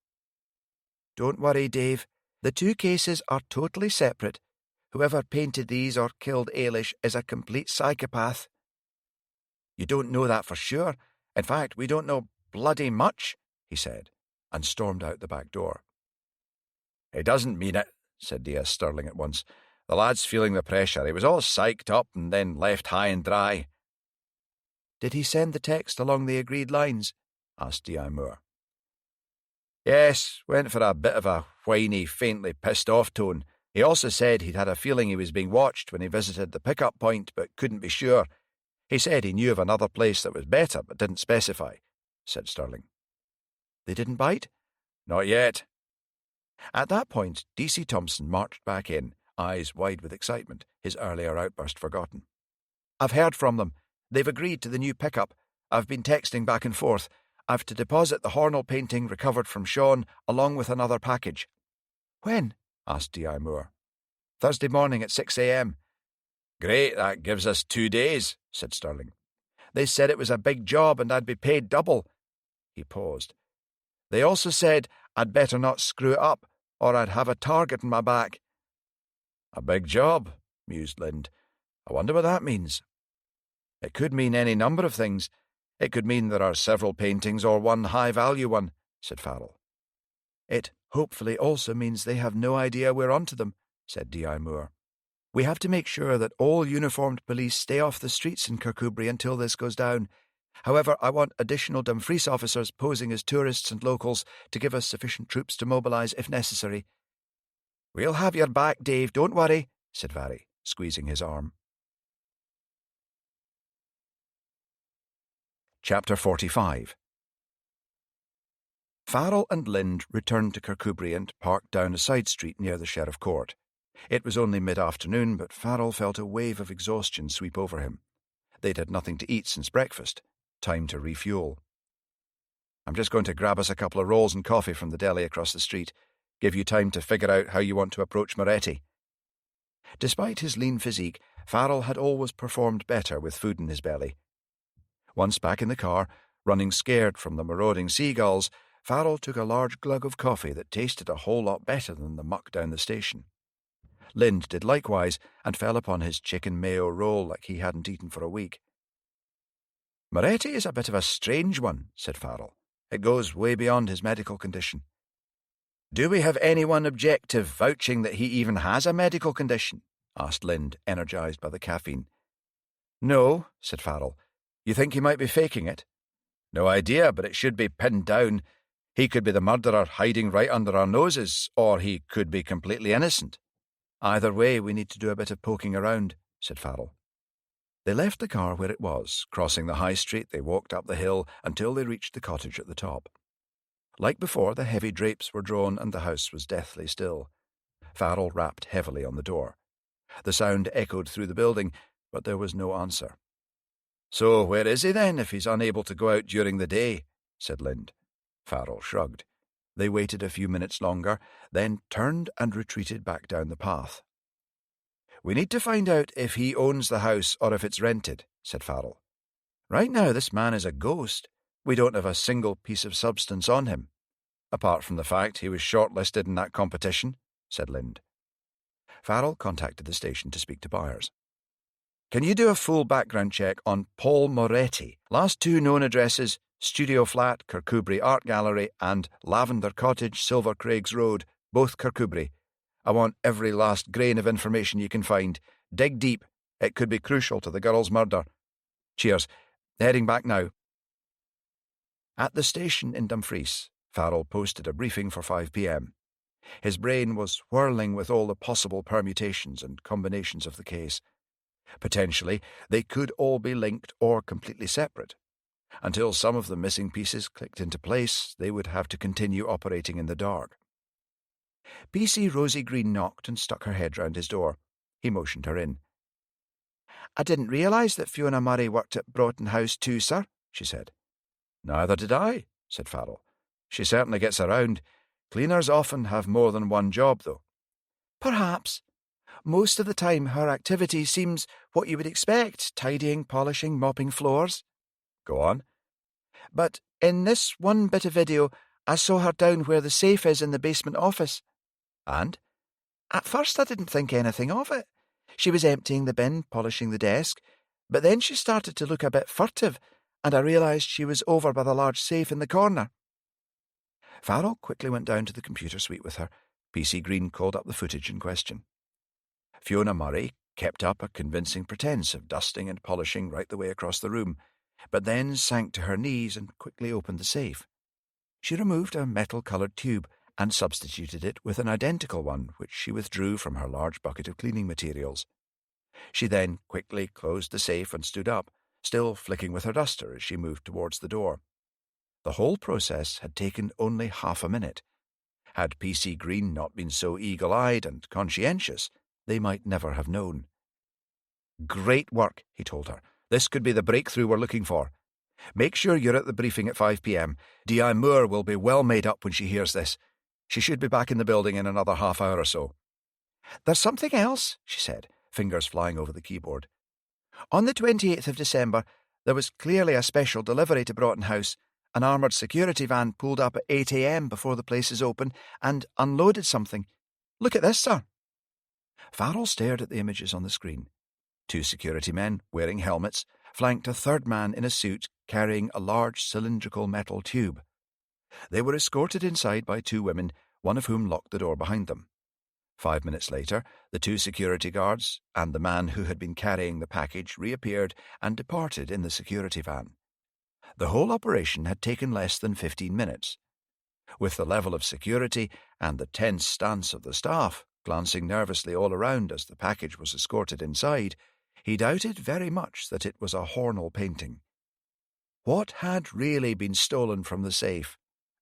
"Don't worry, Dave. The two cases are totally separate. Whoever painted these or killed Ailish is a complete psychopath." "You don't know that for sure. In fact, we don't know bloody much," he said, and stormed out the back door. "He doesn't mean it," said D.S. Stirling at once. "The lad's feeling the pressure. He was all psyched up and then left high and dry." "Did he send the text along the agreed lines?" asked D.I. Moore. "Yes, went for a bit of a whiny, faintly pissed-off tone. He also said he'd had a feeling he was being watched when he visited the pick-up point, but couldn't be sure. He said he knew of another place that was better, but didn't specify," said Stirling. "They didn't bite?" "Not yet." At that point, D.C. Thompson marched back in, eyes wide with excitement, his earlier outburst forgotten. "I've heard from them. They've agreed to the new pickup. I've been texting back and forth. I've to deposit the Hornell painting recovered from Sean, along with another package." "When?" asked D.I. Moore. "Thursday morning at 6 a.m. "Great, that gives us 2 days," said Stirling. "They said it was a big job and I'd be paid double." He paused. "They also said I'd better not screw it up, or I'd have a target on my back." "A big job," mused Lynd. "I wonder what that means." "It could mean any number of things. It could mean there are several paintings or one high-value one," said Farrell. "It hopefully also means they have no idea we're onto them," said D.I. Moore. "We have to make sure that all uniformed police stay off the streets in Kirkcudbright until this goes down. However, I want additional Dumfries officers posing as tourists and locals to give us sufficient troops to mobilise if necessary." "We'll have your back, Dave, don't worry," said Vari, squeezing his arm. Chapter 45. Farrell and Lynd returned to Kirkcudbright and parked down a side street near the Sheriff Court. It was only mid-afternoon, but Farrell felt a wave of exhaustion sweep over him. They'd had nothing to eat since breakfast. Time to refuel. "I'm just going to grab us a couple of rolls and coffee from the deli across the street. Give you time to figure out how you want to approach Moretti." Despite his lean physique, Farrell had always performed better with food in his belly. Once back in the car, running scared from the marauding seagulls, Farrell took a large glug of coffee that tasted a whole lot better than the muck down the station. Lynd did likewise and fell upon his chicken mayo roll like he hadn't eaten for a week. "Moretti is a bit of a strange one," said Farrell. "It goes way beyond his medical condition."
Do we have anyone objective vouching that he even has a medical condition? Asked Lind, energised by the caffeine. No, said Farrell. You think he might be faking it? No idea, but it should be pinned down. He could be the murderer hiding right under our noses, or he could be completely innocent. Either way, we need to do a bit of poking around, said Farrell. They left the car where it was. Crossing the high street, they walked up the hill until they reached the cottage at the top. Like before, the heavy drapes were drawn and the house was deathly still. Farrell rapped heavily on the door. The sound echoed through the building, but there was no answer. So where is he then, if he's unable to go out during the day? Said Lind. Farrell shrugged. They waited a few minutes longer, then turned and retreated back down the path. We need to find out if he owns the house or if it's rented, said Farrell. Right now this man is a ghost. We don't have a single piece of substance on him. Apart from the fact he was shortlisted in that competition, said Lind. Farrell contacted the station to speak to Byers. Can you do a full background check on Paul Moretti? Last two known addresses, Studio Flat, Kirkcudbright Art Gallery, and Lavender Cottage, Silver Craigs Road, both Kirkcudbright. I want every last grain of information you can find. Dig deep. It could be crucial to the girl's murder. Cheers. Heading back now. At the station in Dumfries, Farrell posted a briefing for 5 p.m. His brain was whirling with all the possible permutations and combinations of the case. Potentially, they could all be linked or completely separate. Until some of the missing pieces clicked into place, they would have to continue operating in the dark. PC Rosie Green knocked and stuck her head round his door. He motioned her in. I didn't realise that Fiona Murray worked at Broughton House too, sir, she said. Neither did I, said Farrell. She certainly gets around. Cleaners often have more than one job, though. Perhaps. Most of the time her activity seems what you would expect, tidying, polishing, mopping floors. Go on. But in this one bit of video, I saw her down where the safe is in the basement office. And? At first I didn't think anything of it. She was emptying the bin, polishing the desk, but then she started to look a bit furtive, and I realised she was over by the large safe in the corner. Farrell quickly went down to the computer suite with her. PC Green called up the footage in question. Fiona Murray kept up a convincing pretence of dusting and polishing right the way across the room, but then sank to her knees and quickly opened the safe. She removed a metal-coloured tube and substituted it with an identical one, which she withdrew from her large bucket of cleaning materials. She then quickly closed the safe and stood up, still flicking with her duster as she moved towards the door. The whole process had taken only half a minute. Had PC Green not been so eagle-eyed and conscientious, they might never have known. Great work, he told her. This could be the breakthrough we're looking for. Make sure you're at the briefing at 5 p.m. D.I. Moore will be well made up when she hears this. She should be back in the building in another half hour or so. There's something else, she said, fingers flying over the keyboard. On the 28th of December, there was clearly a special delivery to Broughton House. An armoured security van pulled up at 8 a.m. before the place is open and unloaded something. Look at this, sir. Farrell stared at the images on the screen. 2 security men, wearing helmets, flanked a third man in a suit carrying a large cylindrical metal tube. They were escorted inside by 2 women, one of whom locked the door behind them. 5 minutes later, the 2 security guards and the man who had been carrying the package reappeared and departed in the security van. The whole operation had taken less than 15 minutes. With the level of security and the tense stance of the staff, glancing nervously all around as the package was escorted inside, he doubted very much that it was a Hornell painting. What had really been stolen from the safe,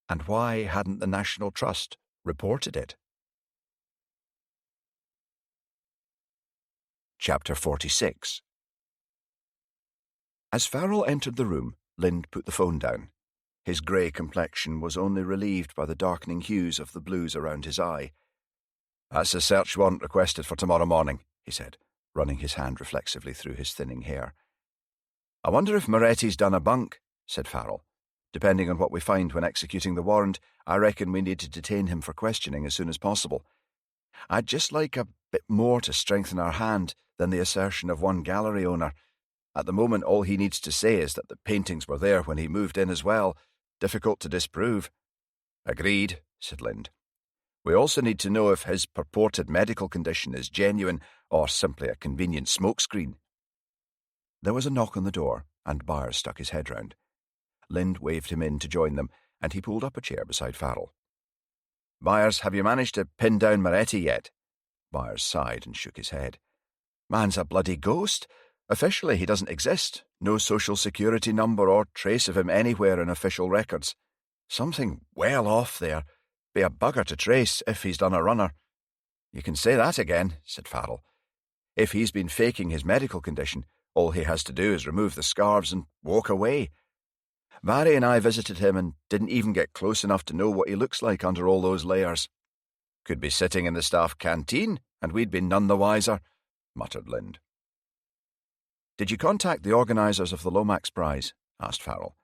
and why hadn't the National Trust reported it? Chapter 46. As Farrell entered the room, Lind put the phone down. His grey complexion was only relieved by the darkening hues of the blues around his eye. That's a search warrant requested for tomorrow morning, he said, running his hand reflexively through his thinning hair. I wonder if Moretti's done a bunk, said Farrell. Depending on what we find when executing the warrant, I reckon we need to detain him for questioning as soon as possible. I'd just like a bit more to strengthen our hand than the assertion of one gallery owner. At the moment, all he needs to say is that the paintings were there when he moved in as well. Difficult to disprove. Agreed, said Lind. We also need to know if his purported medical condition is genuine or simply a convenient smokescreen. There was a knock on the door, and Byers stuck his head round. Lind waved him in to join them, and he pulled up a chair beside Farrell. "Byers, have you managed to pin down Moretti yet?" Byers sighed and shook his head. "Man's a bloody ghost. Officially, he doesn't exist. No social security number or trace of him anywhere in official records. Something well off there. Be a bugger to trace if he's done a runner." "You can say that again," said Farrell. "If he's been faking his medical condition, all he has to do is remove the scarves and walk away. Barry and I visited him and didn't even get close enough to know what he looks like under all those layers." "Could be sitting in the staff canteen, and we'd be none the wiser," muttered Lind. "Did you contact the organisers of the Lomax Prize?" asked Farrell.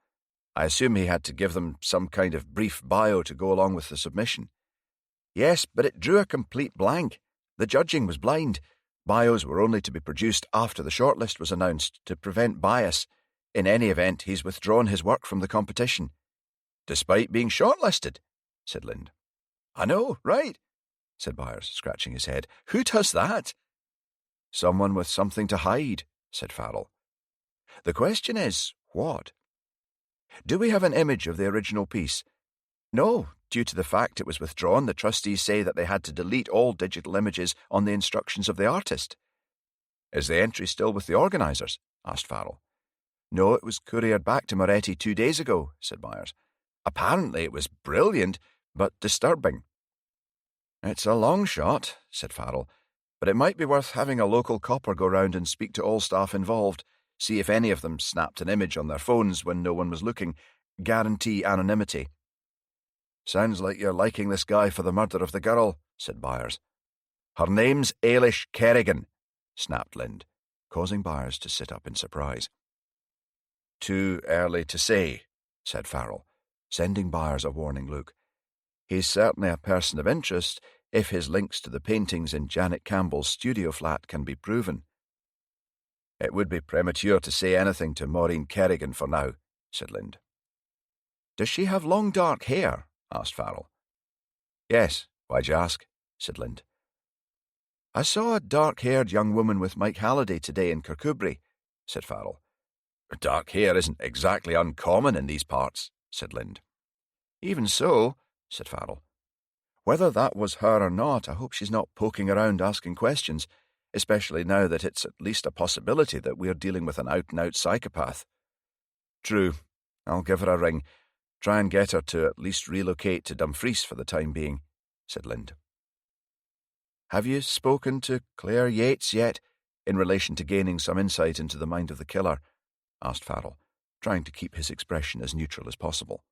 "I assume he had to give them some kind of brief bio to go along with the submission." "Yes, but it drew a complete blank. The judging was blind. Bios were only to be produced after the shortlist was announced to prevent bias. In any event, he's withdrawn his work from the competition." "Despite being shortlisted?" said Lind. "I know, right?" said Byers, scratching his head. "Who does that?" "Someone with something to hide," said Farrell. "The question is, what? Do we have an image of the original piece?" "No. Due to the fact it was withdrawn, the trustees say that they had to delete all digital images on the instructions of the artist." "Is the entry still with the organisers?" asked Farrell. "No, it was couriered back to Moretti 2 days ago," said Byers. "Apparently it was brilliant, but disturbing." "It's a long shot," said Farrell, "but it might be worth having a local copper go round and speak to all staff involved, see if any of them snapped an image on their phones when no one was looking. Guarantee anonymity." "Sounds like you're liking this guy for the murder of the girl," said Byers. "Her name's Ailish Kerrigan," snapped Lind, causing Byers to sit up in surprise. "Too early to say," said Farrell, sending Byers a warning look. "He's certainly a person of interest if his links to the paintings in Janet Campbell's studio flat can be proven." "It would be premature to say anything to Maureen Kerrigan for now," said Lind. "Does she have long dark hair?" asked Farrell. "Yes, why'd you ask?" said Lind. "I saw a dark-haired young woman with Mike Halliday today in Kirkcudbright," said Farrell. "Dark hair isn't exactly uncommon in these parts," said Lind. "Even so," said Farrell. "Whether that was her or not, I hope she's not poking around asking questions, especially now that it's at least a possibility that we're dealing with an out-and-out psychopath." "True. I'll give her a ring. Try and get her to at least relocate to Dumfries for the time being," said Lind. "Have you spoken to Claire Yates yet, in relation to gaining some insight into the mind of the killer?" asked Farrell, trying to keep his expression as neutral as possible.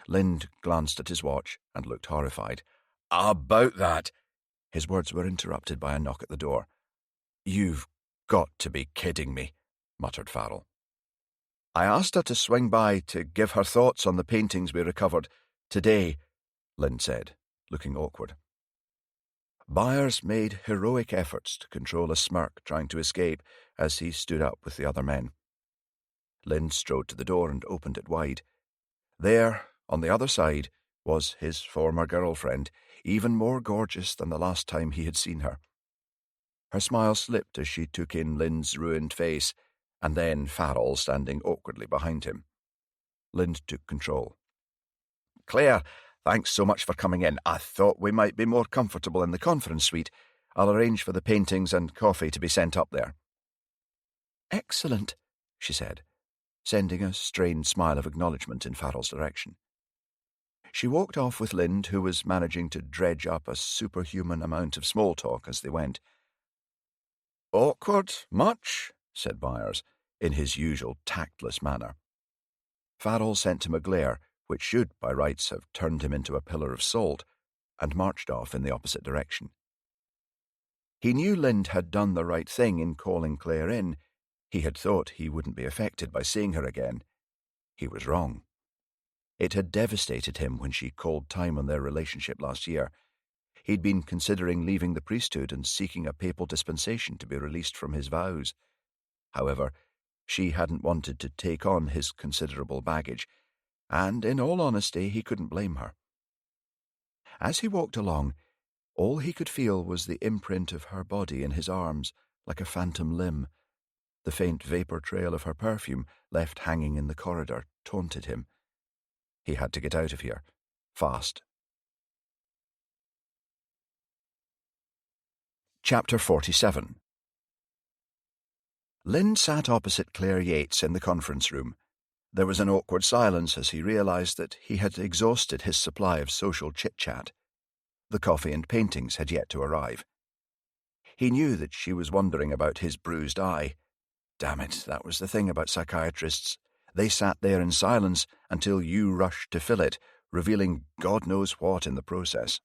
Lind glanced at his watch and looked horrified. "About that—" His words were interrupted by a knock at the door. "You've got to be kidding me," muttered Farrell. "I asked her to swing by to give her thoughts on the paintings we recovered today," Lind said, looking awkward. Byers made heroic efforts to control a smirk trying to escape as he stood up with the other men. Lind strode to the door and opened it wide. There, on the other side, was his former girlfriend, even more gorgeous than the last time he had seen her. Her smile slipped as she took in Lind's ruined face, and then Farrell standing awkwardly behind him. Lind took control. "Claire, thanks so much for coming in. I thought we might be more comfortable in the conference suite. I'll arrange for the paintings and coffee to be sent up there." "Excellent," she said, sending a strained smile of acknowledgement in Farrell's direction. She walked off with Lind, who was managing to dredge up a superhuman amount of small talk as they went. "Awkward, much?" said Byers, in his usual tactless manner. Farrell sent him a glare, which should, by rights, have turned him into a pillar of salt, and marched off in the opposite direction. He knew Lind had done the right thing in calling Claire in. He had thought he wouldn't be affected by seeing her again. He was wrong. It had devastated him when she called time on their relationship last year. He'd been considering leaving the priesthood and seeking a papal dispensation to be released from his vows. However, she hadn't wanted to take on his considerable baggage, and in all honesty he couldn't blame her. As he walked along, all he could feel was the imprint of her body in his arms, like a phantom limb. The faint vapour trail of her perfume, left hanging in the corridor, taunted him. He had to get out of here, fast. Chapter 47. Lind sat opposite Claire Yates in the conference room. There was an awkward silence as he realised that he had exhausted his supply of social chit-chat. The coffee and paintings had yet to arrive. He knew that she was wondering about his bruised eye. Damn it, that was the thing about psychiatrists. They sat there in silence until you rushed to fill it, revealing God knows what in the process.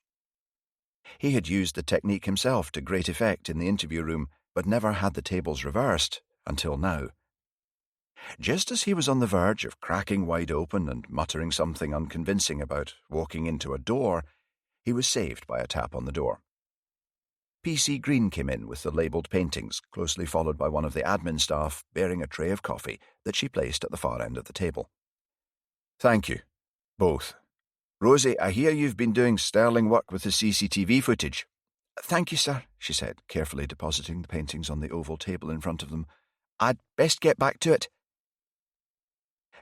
He had used the technique himself to great effect in the interview room, but never had the tables reversed until now. Just as he was on the verge of cracking wide open and muttering something unconvincing about walking into a door, he was saved by a tap on the door. P.C. Green came in with the labelled paintings, closely followed by one of the admin staff bearing a tray of coffee that she placed at the far end of the table. "Thank you. Both. Rosie, I hear you've been doing sterling work with the CCTV footage."
"Thank you, sir," she said, carefully depositing the paintings on the oval table in front of them. "I'd best get back to it."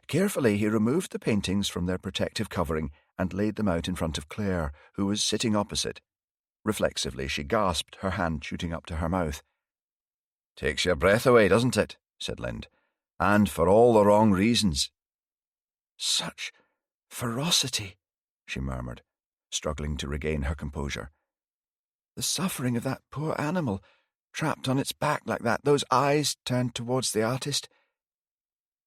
Carefully, he removed the paintings from their protective covering and laid them out in front of Claire, who was sitting opposite. Reflexively, she gasped, her hand shooting up to her mouth.
"Takes your breath away, doesn't it?" said Lind. "And for all the wrong reasons."
"Such ferocity," she murmured, struggling to regain her composure. "The suffering of that poor animal, trapped on its back like that, those eyes turned towards the artist."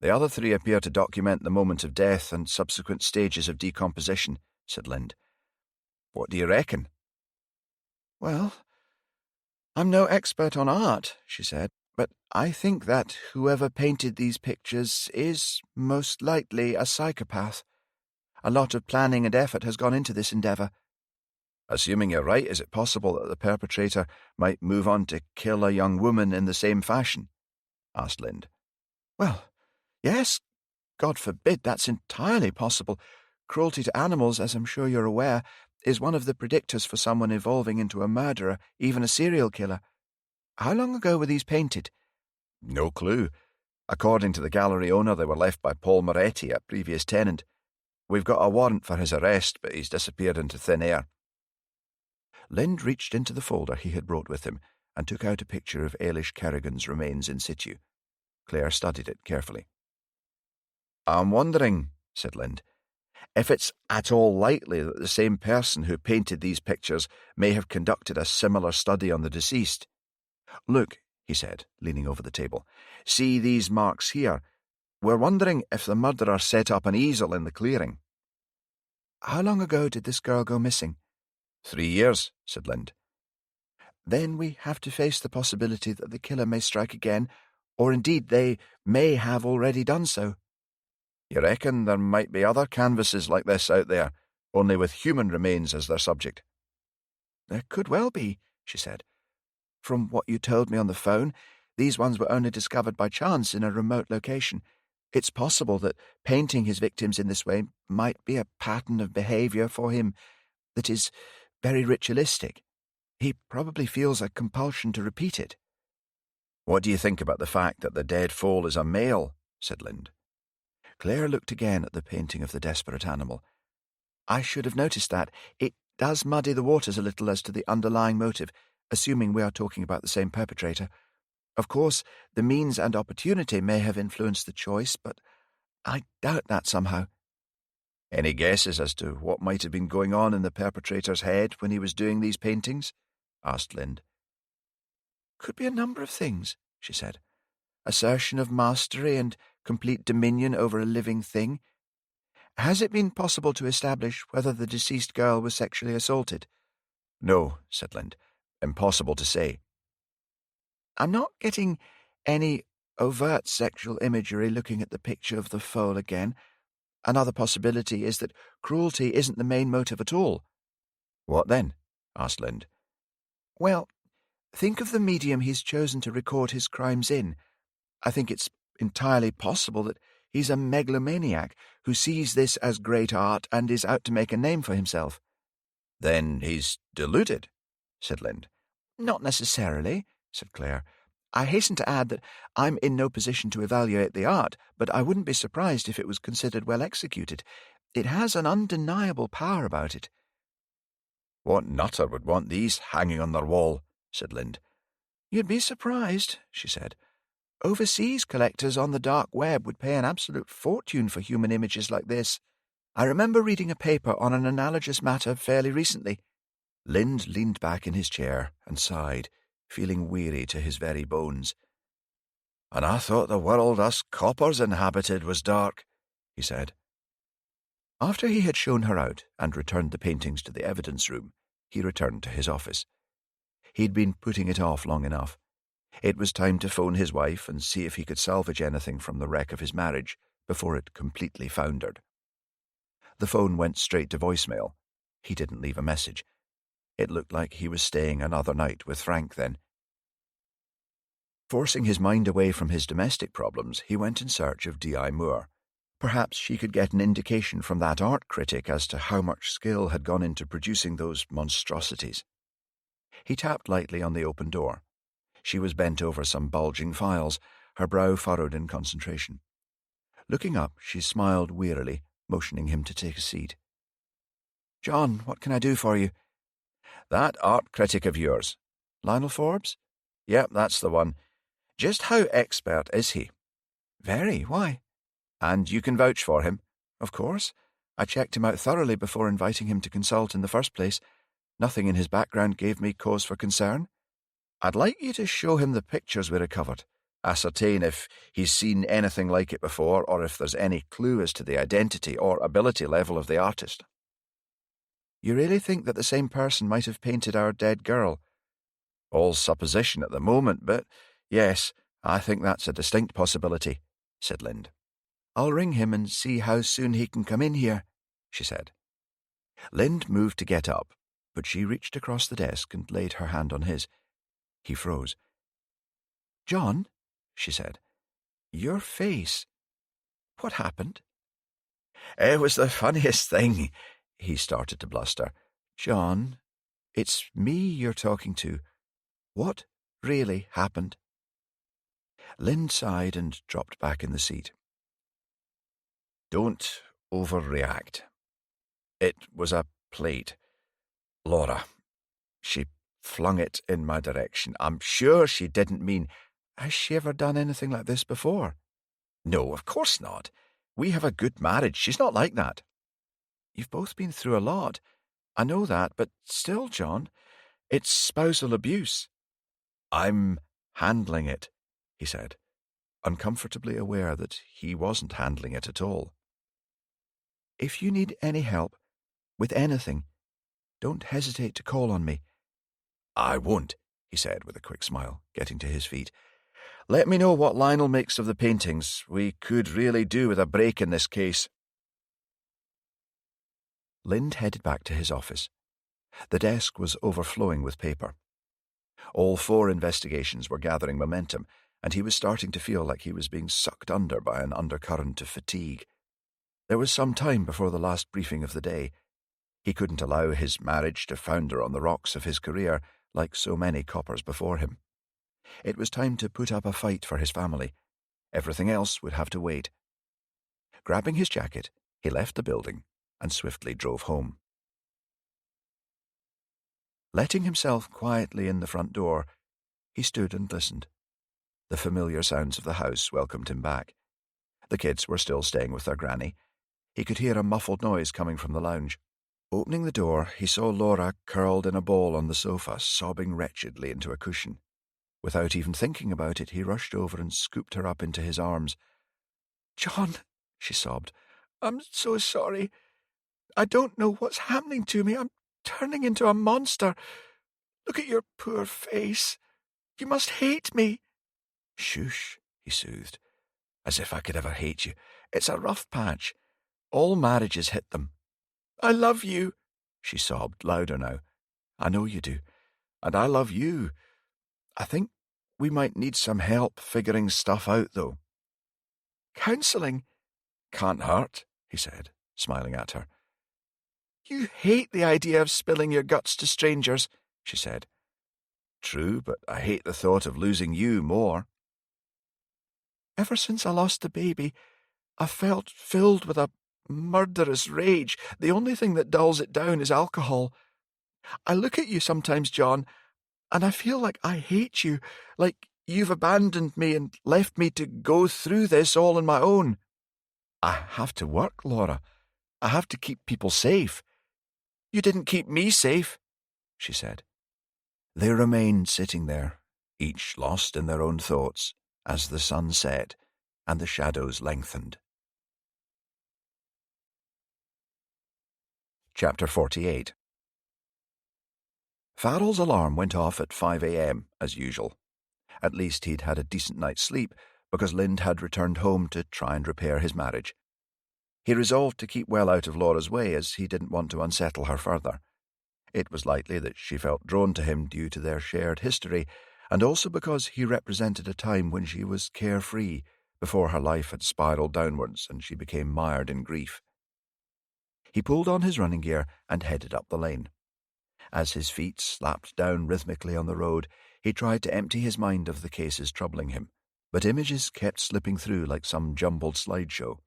"The other three appear to document the moment of death and subsequent stages of decomposition," said Lind. "What do you reckon?"
"Well, I'm no expert on art," she said, "but I think that whoever painted these pictures is most likely a psychopath. A lot of planning and effort has gone into this endeavour."
"Assuming you're right, is it possible that the perpetrator might move on to kill a young woman in the same fashion?" asked Lind.
"Well, yes. God forbid, that's entirely possible. Cruelty to animals, as I'm sure you're aware, is one of the predictors for someone evolving into a murderer, even a serial killer. How long ago were these painted?"
"No clue. According to the gallery owner, they were left by Paul Moretti, a previous tenant. We've got a warrant for his arrest, but he's disappeared into thin air."
Lind reached into the folder he had brought with him and took out a picture of Ailish Kerrigan's remains in situ. Claire studied it carefully.
"I'm wondering," said Lind, "if it's at all likely that the same person who painted these pictures may have conducted a similar study on the deceased."
"Look," he said, leaning over the table. "See these marks here? We're wondering if the murderer set up an easel in the clearing."
"How long ago did this girl go missing?"
3 years, said Lind.
"Then we have to face the possibility that the killer may strike again, or indeed they may have already done so."
"You reckon there might be other canvases like this out there, only with human remains as their subject?"
"There could well be," she said. "From what you told me on the phone, these ones were only discovered by chance in a remote location. It's possible that painting his victims in this way might be a pattern of behaviour for him that is very ritualistic. He probably feels a compulsion to repeat it."
"What do you think about the fact that the dead foal is a male?" said Lind.
Claire looked again at the painting of the desperate animal.
"I should have noticed that. It does muddy the waters a little as to the underlying motive, assuming we are talking about the same perpetrator. Of course, the means and opportunity may have influenced the choice, but I doubt that somehow."
"Any guesses as to what might have been going on in the perpetrator's head when he was doing these paintings?" asked Lind.
"Could be a number of things," she said. "Assertion of mastery and complete dominion over a living thing. Has it been possible to establish whether the deceased girl was sexually assaulted?"
"No," said Lind. "Impossible to say."
"I'm not getting any overt sexual imagery looking at the picture of the foal again. Another possibility is that cruelty isn't the main motive at all."
"What then?" asked Lind.
"Well, think of the medium he's chosen to record his crimes in. I think it's entirely possible that he's a megalomaniac who sees this as great art and is out to make a name for himself."
Then he's deluded, said Lind.
Not necessarily, said Claire. I hasten to add that I'm in no position to evaluate the art, but I wouldn't be surprised if it was considered well executed. It has an undeniable power about it.
What nutter would want these hanging on their wall? Said Lind.
You'd be surprised, she said. Overseas collectors on the dark web would pay an absolute fortune for human images like this. I remember reading a paper on an analogous matter fairly recently.
Lind leaned back in his chair and sighed, feeling weary to his very bones.
And I thought the world us coppers inhabited was dark, he said.
After he had shown her out and returned the paintings to the evidence room, he returned to his office. He'd been putting it off long enough. It was time to phone his wife and see if he could salvage anything from the wreck of his marriage before it completely foundered. The phone went straight to voicemail. He didn't leave a message. It looked like he was staying another night with Frank then. Forcing his mind away from his domestic problems, he went in search of D.I. Moore. Perhaps she could get an indication from that art critic as to how much skill had gone into producing those monstrosities. He tapped lightly on the open door. She was bent over some bulging files, her brow furrowed in concentration. Looking up, she smiled wearily, motioning him to take a seat.
"John, what can I do for you?"
"That art critic of yours."
"Lionel Forbes?"
"Yep, that's the one. Just how expert is he?"
"Very. Why?"
"And you can vouch for him?"
"Of course. I checked him out thoroughly before inviting him to consult in the first place. Nothing in his background gave me cause for concern."
"I'd like you to show him the pictures we recovered. Ascertain if he's seen anything like it before or if there's any clue as to the identity or ability level of the artist."
"You really think that the same person might have painted our dead girl?"
"All supposition at the moment, but yes, I think that's a distinct possibility," said Lind.
"I'll ring him and see how soon he can come in here," she said.
Lind moved to get up, but she reached across the desk and laid her hand on his. He froze.
"John," she said, "your face. What happened?"
"It was the funniest thing," he started to bluster.
"John, it's me you're talking to. What really happened?"
Lind sighed and dropped back in the seat.
"Don't overreact. It was a plate. Laura, she flung it in my direction. I'm sure she didn't mean—"
"Has she ever done anything like this before?"
"No, of course not. We have a good marriage. She's not like that."
"You've both been through a lot. I know that, but still, John, it's spousal abuse."
"I'm handling it," he said, uncomfortably aware that he wasn't handling it at all.
"If you need any help with anything, don't hesitate to call on me."
"I won't," he said with a quick smile, getting to his feet.
"Let me know what Lionel makes of the paintings. We could really do with a break in this case."
Lind headed back to his office. The desk was overflowing with paper. All 4 investigations were gathering momentum, and he was starting to feel like he was being sucked under by an undercurrent of fatigue. There was some time before the last briefing of the day. He couldn't allow his marriage to founder on the rocks of his career like so many coppers before him. It was time to put up a fight for his family. Everything else would have to wait. Grabbing his jacket, he left the building and swiftly drove home. Letting himself quietly in the front door, he stood and listened. The familiar sounds of the house welcomed him back. The kids were still staying with their granny. He could hear a muffled noise coming from the lounge. Opening the door, he saw Laura curled in a ball on the sofa, sobbing wretchedly into a cushion. Without even thinking about it, he rushed over and scooped her up into his arms.
"John," she sobbed, "I'm so sorry. I don't know what's happening to me. I'm turning into a monster. Look at your poor face. You must hate me."
"Shush," he soothed. "As if I could ever hate you. It's a rough patch. All marriages hit them."
"I love you,"
she sobbed, louder now. "I know you do. And I love you. I think we might need some help figuring stuff out, though."
"Counselling?"
"Can't hurt," he said, smiling at her.
You hate the idea of spilling your guts to strangers, she said.
True, but I hate the thought of losing you more.
Ever since I lost the baby, I've felt filled with a murderous rage. The only thing that dulls it down is alcohol. I look at you sometimes, John, and I feel like I hate you, like you've abandoned me and left me to go through this all on my own.
I have to work, Laura. I have to keep people safe.
You didn't keep me safe, she said.
They remained sitting there, each lost in their own thoughts, as the sun set and the shadows lengthened. Chapter 48. Farrell's alarm went off at 5 a.m, as usual. At least he'd had a decent night's sleep, because Lind had returned home to try and repair his marriage. He resolved to keep well out of Laura's way, as he didn't want to unsettle her further. It was likely that she felt drawn to him due to their shared history, and also because he represented a time when she was carefree, before her life had spiraled downwards and she became mired in grief. He pulled on his running gear and headed up the lane. As his feet slapped down rhythmically on the road, he tried to empty his mind of the cases troubling him, but images kept slipping through like some jumbled slideshow.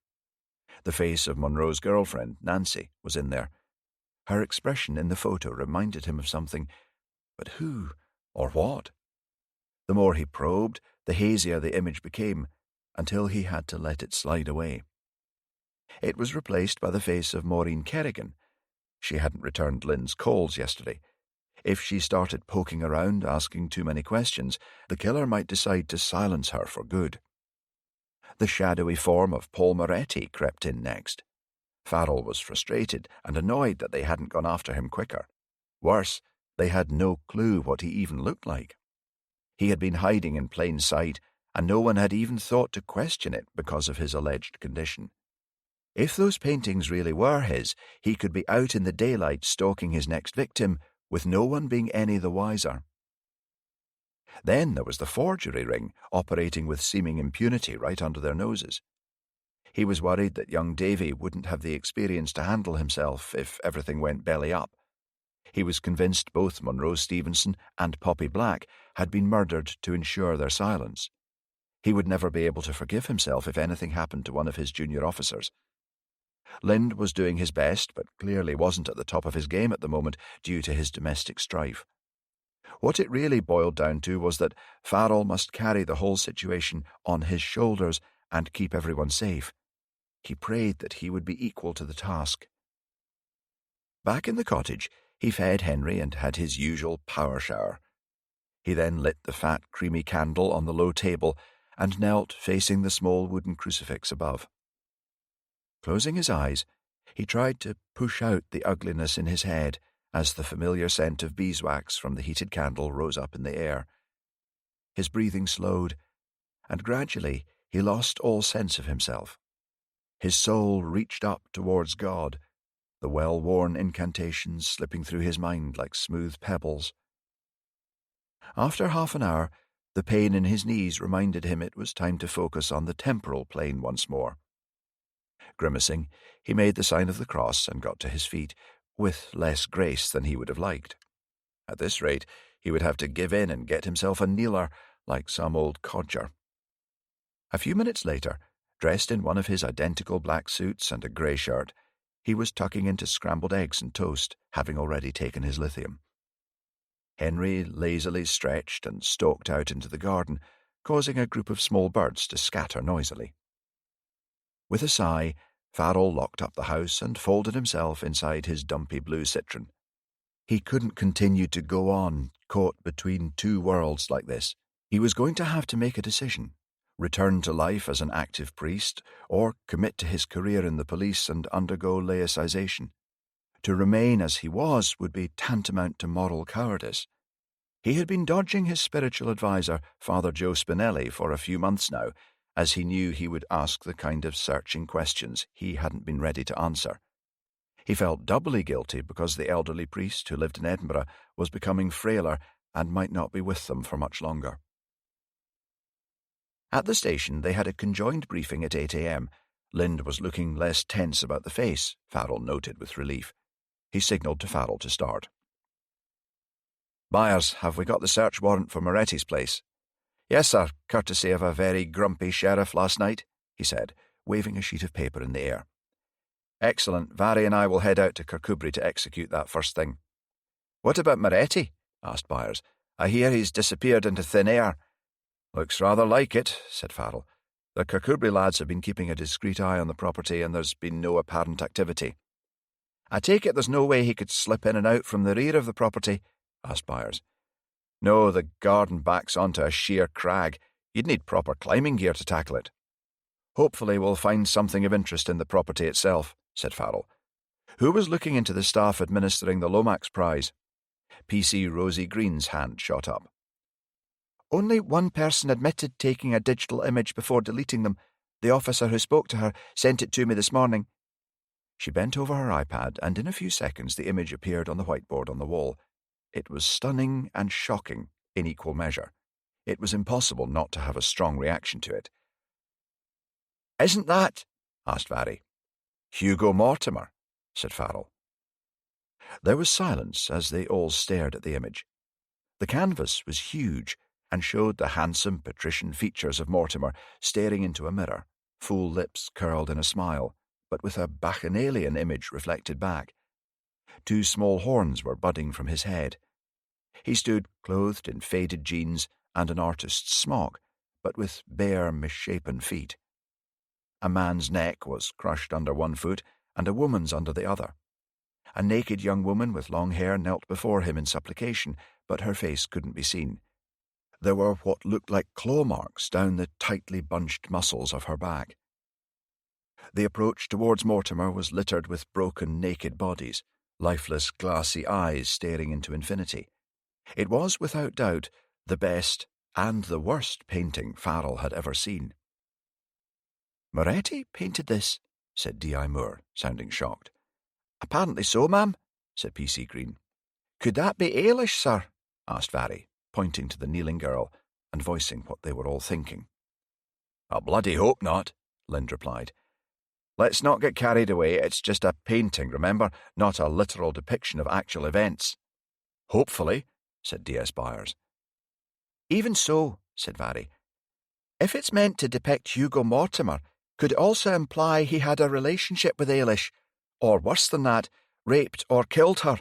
The face of Monroe's girlfriend, Nancy, was in there. Her expression in the photo reminded him of something, but who or what? The more he probed, the hazier the image became, until he had to let it slide away. It was replaced by the face of Maureen Kerrigan. She hadn't returned Lynn's calls yesterday. If she started poking around, asking too many questions, the killer might decide to silence her for good. The shadowy form of Paul Moretti crept in next. Farrell was frustrated and annoyed that they hadn't gone after him quicker. Worse, they had no clue what he even looked like. He had been hiding in plain sight, and no one had even thought to question it because of his alleged condition. If those paintings really were his, he could be out in the daylight stalking his next victim, with no one being any the wiser. Then there was the forgery ring, operating with seeming impunity right under their noses. He was worried that young Davy wouldn't have the experience to handle himself if everything went belly up. He was convinced both Monroe Stevenson and Poppy Black had been murdered to ensure their silence. He would never be able to forgive himself if anything happened to one of his junior officers. Lind was doing his best, but clearly wasn't at the top of his game at the moment due to his domestic strife. What it really boiled down to was that Farrell must carry the whole situation on his shoulders and keep everyone safe. He prayed that he would be equal to the task. Back in the cottage, he fed Henry and had his usual power shower. He then lit the fat, creamy candle on the low table and knelt facing the small wooden crucifix above. Closing his eyes, he tried to push out the ugliness in his head as the familiar scent of beeswax from the heated candle rose up in the air. His breathing slowed, and gradually he lost all sense of himself. His soul reached up towards God, the well-worn incantations slipping through his mind like smooth pebbles. After half an hour, the pain in his knees reminded him it was time to focus on the temporal plane once more. Grimacing, he made the sign of the cross and got to his feet, with less grace than he would have liked. At this rate, he would have to give in and get himself a kneeler, like some old codger. A few minutes later, dressed in one of his identical black suits and a grey shirt, he was tucking into scrambled eggs and toast, having already taken his lithium. Henry lazily stretched and stalked out into the garden, causing a group of small birds to scatter noisily. With a sigh, Farrell locked up the house and folded himself inside his dumpy blue citron. He couldn't continue to go on, caught between two worlds like this. He was going to have to make a decision: return to life as an active priest, or commit to his career in the police and undergo laicization. To remain as he was would be tantamount to moral cowardice. He had been dodging his spiritual adviser, Father Joe Spinelli, for a few months now, as he knew he would ask the kind of searching questions he hadn't been ready to answer. He felt doubly guilty because the elderly priest who lived in Edinburgh was becoming frailer and might not be with them for much longer. At the station, they had a conjoined briefing at 8 a.m. Lind was looking less tense about the face, Farrell noted with relief. He signalled to Farrell to start. "Byers, have we got the search warrant for Moretti's place?" "Yes, sir, courtesy of a very grumpy sheriff last night," he said, waving a sheet of paper in the air. "Excellent. Vary and I will head out to Kirkcudbright to execute that first thing." "What about Moretti?" asked Byers. "I hear he's disappeared into thin air." "Looks rather like it," said Farrell. "The Kirkcudbright lads have been keeping a discreet eye on the property, and there's been no apparent activity." "I take it there's no way he could slip in and out from the rear of the property?" asked Byers. "No, the garden backs onto a sheer crag. You'd need proper climbing gear to tackle it." "Hopefully we'll find something of interest in the property itself," said Farrell. "Who was looking into the staff administering the Lomax Prize?" PC Rosie Green's hand shot up. "Only one person admitted taking a digital image before deleting them. The officer who spoke to her sent it to me this morning." She bent over her iPad, and in a few seconds the image appeared on the whiteboard on the wall. It was stunning and shocking in equal measure. It was impossible not to have a strong reaction to it. "Isn't that?" asked Vary. "Hugo Mortimer," said Farrell. There was silence as they all stared at the image. The canvas was huge and showed the handsome patrician features of Mortimer staring into a mirror, full lips curled in a smile, but with a bacchanalian image reflected back. 2 small horns were budding from his head. He stood clothed in faded jeans and an artist's smock, but with bare, misshapen feet. A man's neck was crushed under one foot and a woman's under the other. A naked young woman with long hair knelt before him in supplication, but her face couldn't be seen. There were what looked like claw marks down the tightly bunched muscles of her back. The approach towards Mortimer was littered with broken, naked bodies, lifeless, glassy eyes staring into infinity. It was, without doubt, the best and the worst painting Farrell had ever seen. "Moretti painted this," said D.I. Moore, sounding shocked. "Apparently so, ma'am," said P.C. Green. "Could that be Ailish, sir?" asked Vary, pointing to the kneeling girl and voicing what they were all thinking. "I bloody hope not," Lind replied. "Let's not get carried away. It's just a painting, remember, not a literal depiction of actual events." "Hopefully," said D.S. Byers. "Even so," said Vary, "if it's meant to depict Hugo Mortimer, could it also imply he had a relationship with Ailish, or worse than that, raped or killed her?"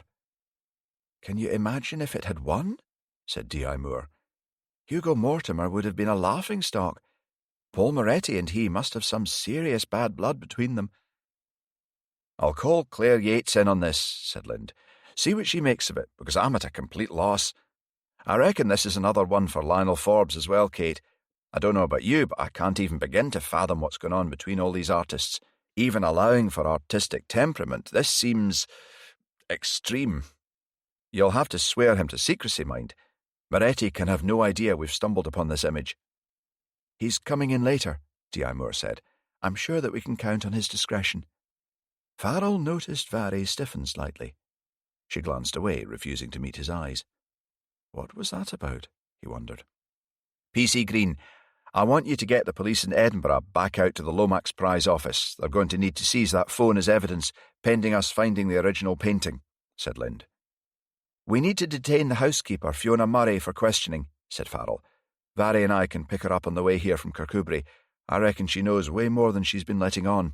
"Can you imagine if it had won?" said D.I. Moore. "Hugo Mortimer would have been a laughingstock. Paul Moretti and he must have some serious bad blood between them." "I'll call Claire Yates in on this," said Lind. "See what she makes of it, because I'm at a complete loss. I reckon this is another one for Lionel Forbes as well, Kate. I don't know about you, but I can't even begin to fathom what's going on between all these artists. Even allowing for artistic temperament, this seems extreme. You'll have to swear him to secrecy, mind. Moretti can have no idea we've stumbled upon this image." "He's coming in later," D.I. Moore said. "I'm sure that we can count on his discretion." Farrell noticed Vary stiffen slightly. She glanced away, refusing to meet his eyes. What was that about? He wondered. "PC Green, I want you to get the police in Edinburgh back out to the Lomax Prize office. They're going to need to seize that phone as evidence, pending us finding the original painting," said Lind. "We need to detain the housekeeper, Fiona Murray, for questioning," said Farrell. "Vary and I can pick her up on the way here from Kirkcudbright. I reckon she knows way more than she's been letting on.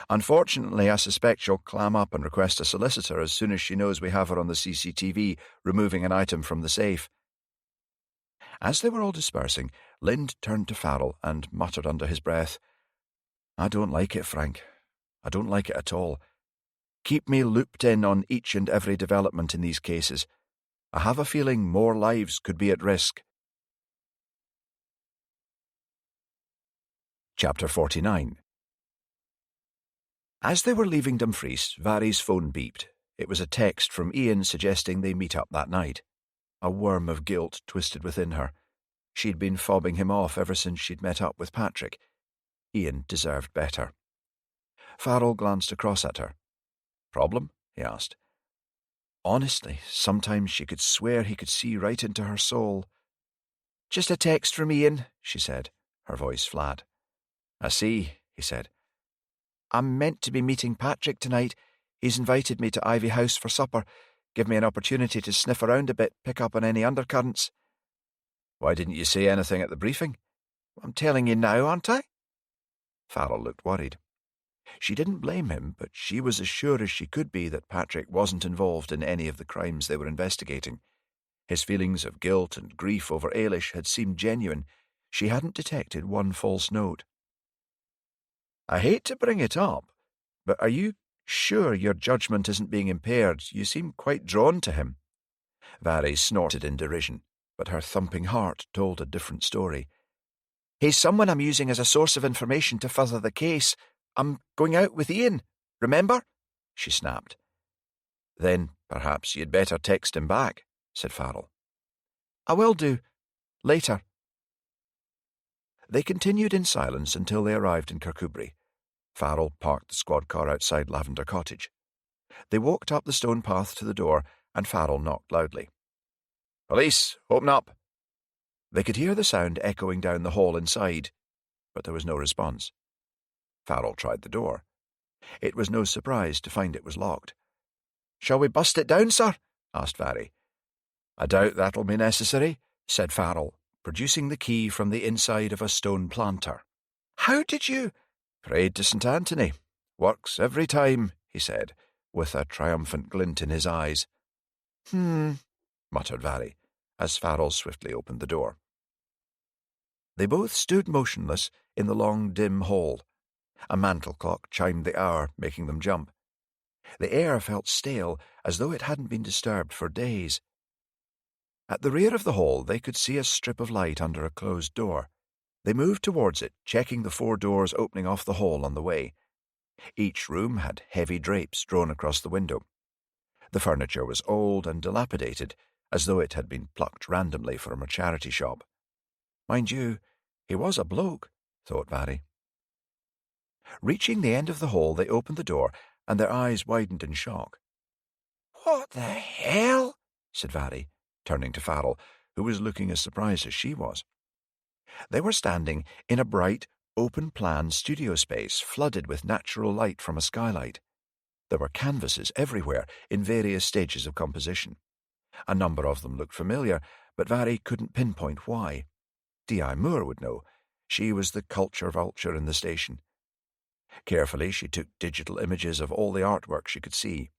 Unfortunately, I suspect she'll clam up and request a solicitor as soon as she knows we have her on the CCTV removing an item from the safe." As they were all dispersing, Lind turned to Farrell and muttered under his breath, "I don't like it, Frank. I don't like it at all. Keep me looped in on each and every development in these cases. I have a feeling more lives could be at risk." Chapter 49. As they were leaving Dumfries, Vary's phone beeped. It was a text from Ian suggesting they meet up that night. A worm of guilt twisted within her. She'd been fobbing him off ever since she'd met up with Patrick. Ian deserved better. Farrell glanced across at her. "Problem?" he asked. Honestly, sometimes she could swear he could see right into her soul. "Just a text from Ian," she said, her voice flat. "I see," he said. "I'm meant to be meeting Patrick tonight.
He's invited me to Ivy House for supper, give me an opportunity to sniff around a bit, pick up on any undercurrents.
Why didn't you say anything at the briefing?
I'm telling you now, aren't I?
Farrell looked worried. She didn't blame him, but she was as sure as she could be that Patrick wasn't involved in any of the crimes they were investigating. His feelings of guilt and grief over Ailish had seemed genuine. She hadn't detected one false note. I hate to bring it up, but are you sure your judgment isn't being impaired? You seem quite drawn to him. Vary snorted in derision, but her thumping heart told a different story.
He's someone I'm using as a source of information to further the case. I'm going out with Ian, remember? She snapped.
Then perhaps you'd better text him back, said Farrell.
I will do. Later.
They continued in silence until they arrived in Kirkcudbright. Farrell parked the squad car outside Lavender Cottage. They walked up the stone path to the door, and Farrell knocked loudly. Police, open up! They could hear the sound echoing down the hall inside, but there was no response. Farrell tried the door. It was no surprise to find it was locked.
Shall we bust it down, sir?
Asked Vary. I doubt that'll be necessary, said Farrell, producing the key from the inside of a stone planter.
How did you—
Prayed to St. Anthony. Works every time, he said, with a triumphant glint in his eyes. Muttered Vary, as Farrell swiftly opened the door. They both stood motionless in the long, dim hall. A mantel clock chimed the hour, making them jump. The air felt stale, as though it hadn't been disturbed for days. At the rear of the hall, they could see a strip of light under a closed door. They moved towards it, checking the 4 doors opening off the hall on the way. Each room had heavy drapes drawn across the window. The furniture was old and dilapidated, as though it had been plucked randomly from a charity shop. Mind you, he was a bloke, thought Vary. Reaching the end of the hall, they opened the door, and their eyes widened in shock.
What the hell?
Said Vary, turning to Farrell, who was looking as surprised as she was. They were standing in a bright, open-plan studio space flooded with natural light from a skylight. There were canvases everywhere in various stages of composition. A number of them looked familiar, but Vary couldn't pinpoint why. D.I. Moore would know. She was the culture vulture in the station. Carefully, she took digital images of all the artwork she could see.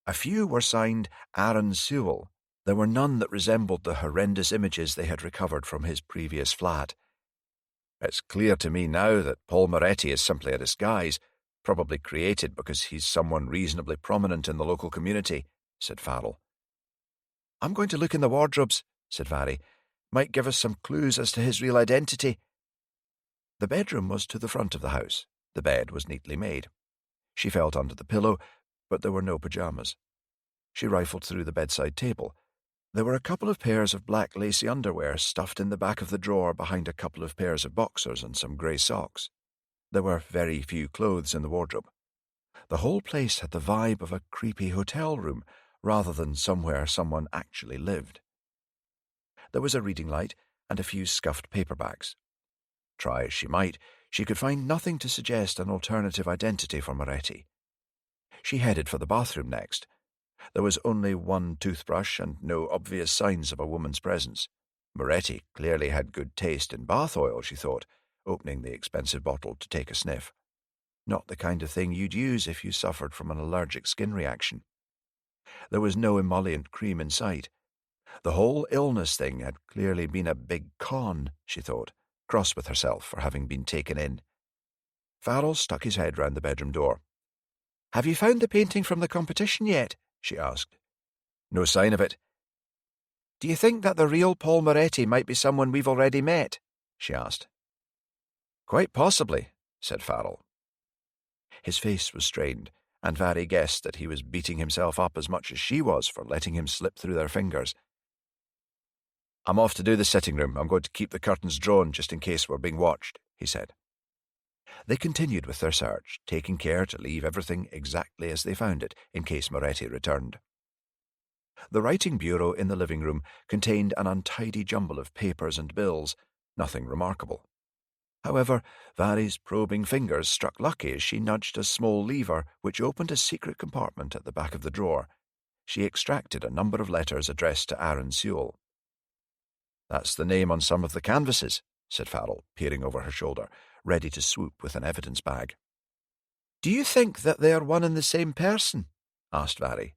A few were signed Aaron Sewell. There were none that resembled the horrendous images they had recovered from his previous flat. It's clear to me now that Paul Moretti is simply a disguise, probably created because he's someone reasonably prominent in the local community, said Farrell.
I'm going to look in the wardrobes, said Vary. Might give us some clues as to his real identity.
The bedroom was to the front of the house. The bed was neatly made. She felt under the pillow, but there were no pyjamas. She rifled through the bedside table. There were a couple of pairs of black lacy underwear stuffed in the back of the drawer behind a couple of pairs of boxers and some grey socks. There were very few clothes in the wardrobe. The whole place had the vibe of a creepy hotel room rather than somewhere someone actually lived. There was a reading light and a few scuffed paperbacks. Try as she might, she could find nothing to suggest an alternative identity for Moretti. She headed for the bathroom next. There was only one toothbrush and no obvious signs of a woman's presence. Moretti clearly had good taste in bath oil, she thought, opening the expensive bottle to take a sniff. Not the kind of thing you'd use if you suffered from an allergic skin reaction. There was no emollient cream in sight. The whole illness thing had clearly been a big con, she thought, cross with herself for having been taken in. Farrell stuck his head round the bedroom door.
Have you found the painting from the competition yet? She asked.
No sign of it.
Do you think that the real Paul Moretti might be someone we've already met? She asked.
Quite possibly, said Farrell. His face was strained, and Vary guessed that he was beating himself up as much as she was for letting him slip through their fingers. I'm off to do the sitting room. I'm going to keep the curtains drawn just in case we're being watched, he said. They continued with their search, taking care to leave everything exactly as they found it in case Moretti returned. The writing bureau in the living room contained an untidy jumble of papers and bills, nothing remarkable. However, Vary's probing fingers struck lucky as she nudged a small lever which opened a secret compartment at the back of the drawer. She extracted a number of letters addressed to Aaron Sewell. "That's the name on some of the canvases," said Farrell, peering over her shoulder, ready to swoop with an evidence bag.
"Do you think that they are one and the same person?" asked Vary.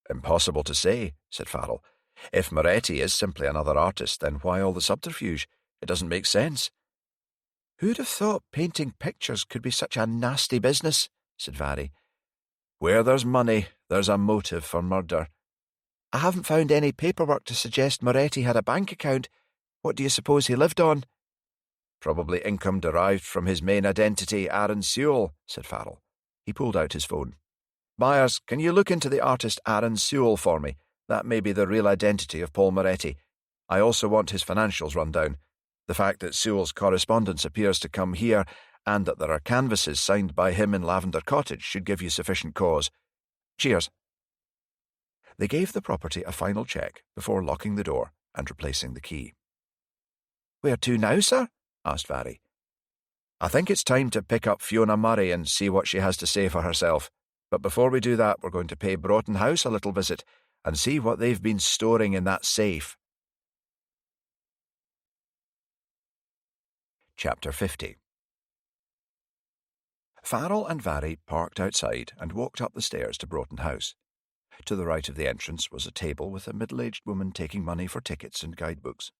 "Impossible to say," said Farrell. "If Moretti is simply another artist, then why all the subterfuge? It doesn't make sense."
"Who'd have thought painting pictures could be such a nasty business?" said Vary.
"Where there's money, there's a motive for murder."
"I haven't found any paperwork to suggest Moretti had a bank account. What do you suppose he lived on?"
"Probably income derived from his main identity, Aaron Sewell," said Farrell. He pulled out his phone. "Myers, can you look into the artist Aaron Sewell for me? That may be the real identity of Paul Moretti. I also want his financials run down. The fact that Sewell's correspondence appears to come here and that there are canvases signed by him in Lavender Cottage should give you sufficient cause. Cheers." They gave the property a final check before locking the door and replacing the key.
"Where to now, sir?"
asked Vary. "I think it's time to pick up Fiona Murray and see what she has to say for herself. But before we do that, we're going to pay Broughton House a little visit and see what they've been storing in that safe." Chapter 50. Farrell and Vary parked outside and walked up the stairs to Broughton House. To the right of the entrance was a table with a middle-aged woman taking money for tickets and guidebooks.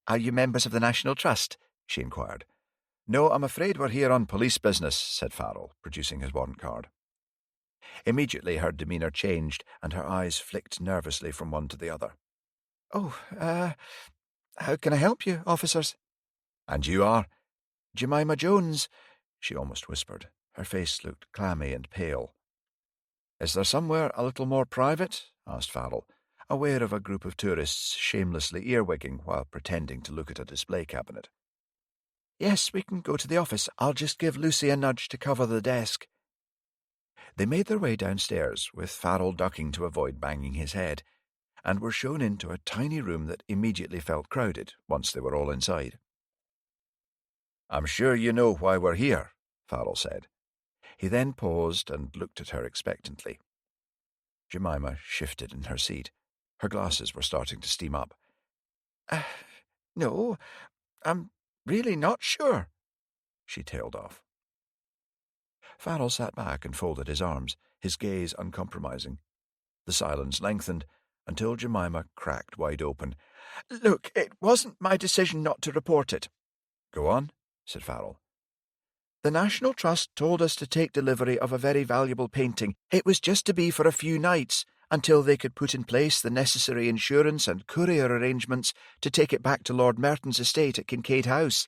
"Are you members of the National Trust?" she inquired.
"No, I'm afraid we're here on police business," said Farrell, producing his warrant card. Immediately her demeanour changed, and her eyes flicked nervously from one to the other.
"Oh, how can I help you, officers?"
"And you are?"
"Jemima Jones,"
she almost whispered. Her face looked clammy and pale. "Is there somewhere a little more private?" asked Farrell, aware of a group of tourists shamelessly earwigging while pretending to look at a display cabinet.
"Yes, we can go to the office. I'll just give Lucy a nudge to cover the desk."
They made their way downstairs, with Farrell ducking to avoid banging his head, and were shown into a tiny room that immediately felt crowded once they were all inside. "I'm sure you know why we're here," Farrell said. He then paused and looked at her expectantly. Jemima shifted in her seat. Her glasses were starting to steam up.
"No, I'm really not sure,"
she tailed off. Farrell sat back and folded his arms, his gaze uncompromising. The silence lengthened until Jemima cracked wide open.
"Look, it wasn't my decision not to report it."
"Go on," said Farrell.
"The National Trust told us to take delivery of a very valuable painting. It was just to be for a few nights, until they could put in place the necessary insurance and courier arrangements to take it back to Lord Merton's estate at Kincaid House."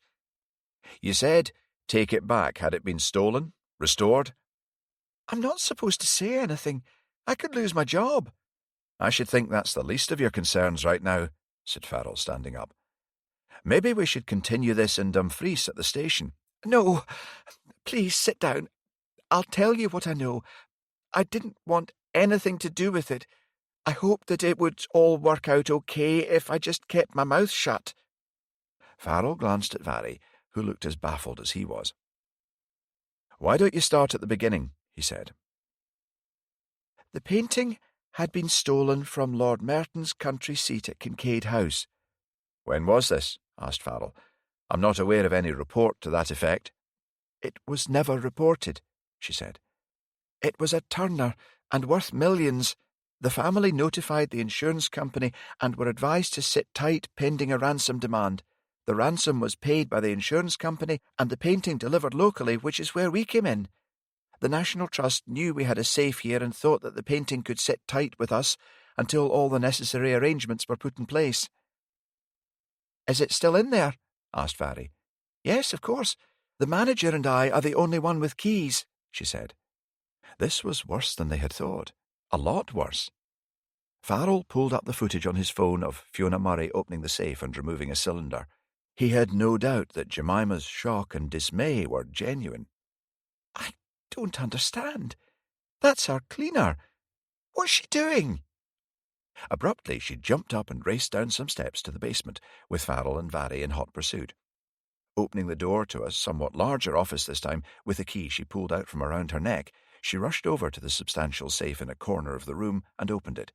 "You said, take it back. Had it been stolen? Restored?"
"I'm not supposed to say anything. I could lose my job."
"I should think that's the least of your concerns right now," said Farrell, standing up. "Maybe we should continue this in Dumfries at the station."
"No, please sit down. I'll tell you what I know. I didn't want anything to do with it. I hoped that it would all work out okay if I just kept my mouth shut."
Farrell glanced at Vary, who looked as baffled as he was. "Why don't you start at the beginning?" he said.
"The painting had been stolen from Lord Merton's country seat at Kincaid House."
"When was this?" asked Farrell. "I'm not aware of any report to that effect."
"It was never reported," she said. "It was a Turner, and worth millions. The family notified the insurance company and were advised to sit tight pending a ransom demand. The ransom was paid by the insurance company and the painting delivered locally, which is where we came in. The National Trust knew we had a safe here and thought that the painting could sit tight with us until all the necessary arrangements were put in place." "Is it still in there?" asked Vary. "Yes, of course. The manager and I are the only one with keys," she said.
This was worse than they had thought. A lot worse. Farrell pulled up the footage on his phone of Fiona Murray opening the safe and removing a cylinder. He had no doubt that Jemima's shock and dismay were genuine.
"I don't understand. That's our cleaner. What's she doing?"
Abruptly, she jumped up and raced down some steps to the basement, with Farrell and Vary in hot pursuit. Opening the door to a somewhat larger office this time, with a key she pulled out from around her neck, she rushed over to the substantial safe in a corner of the room and opened it.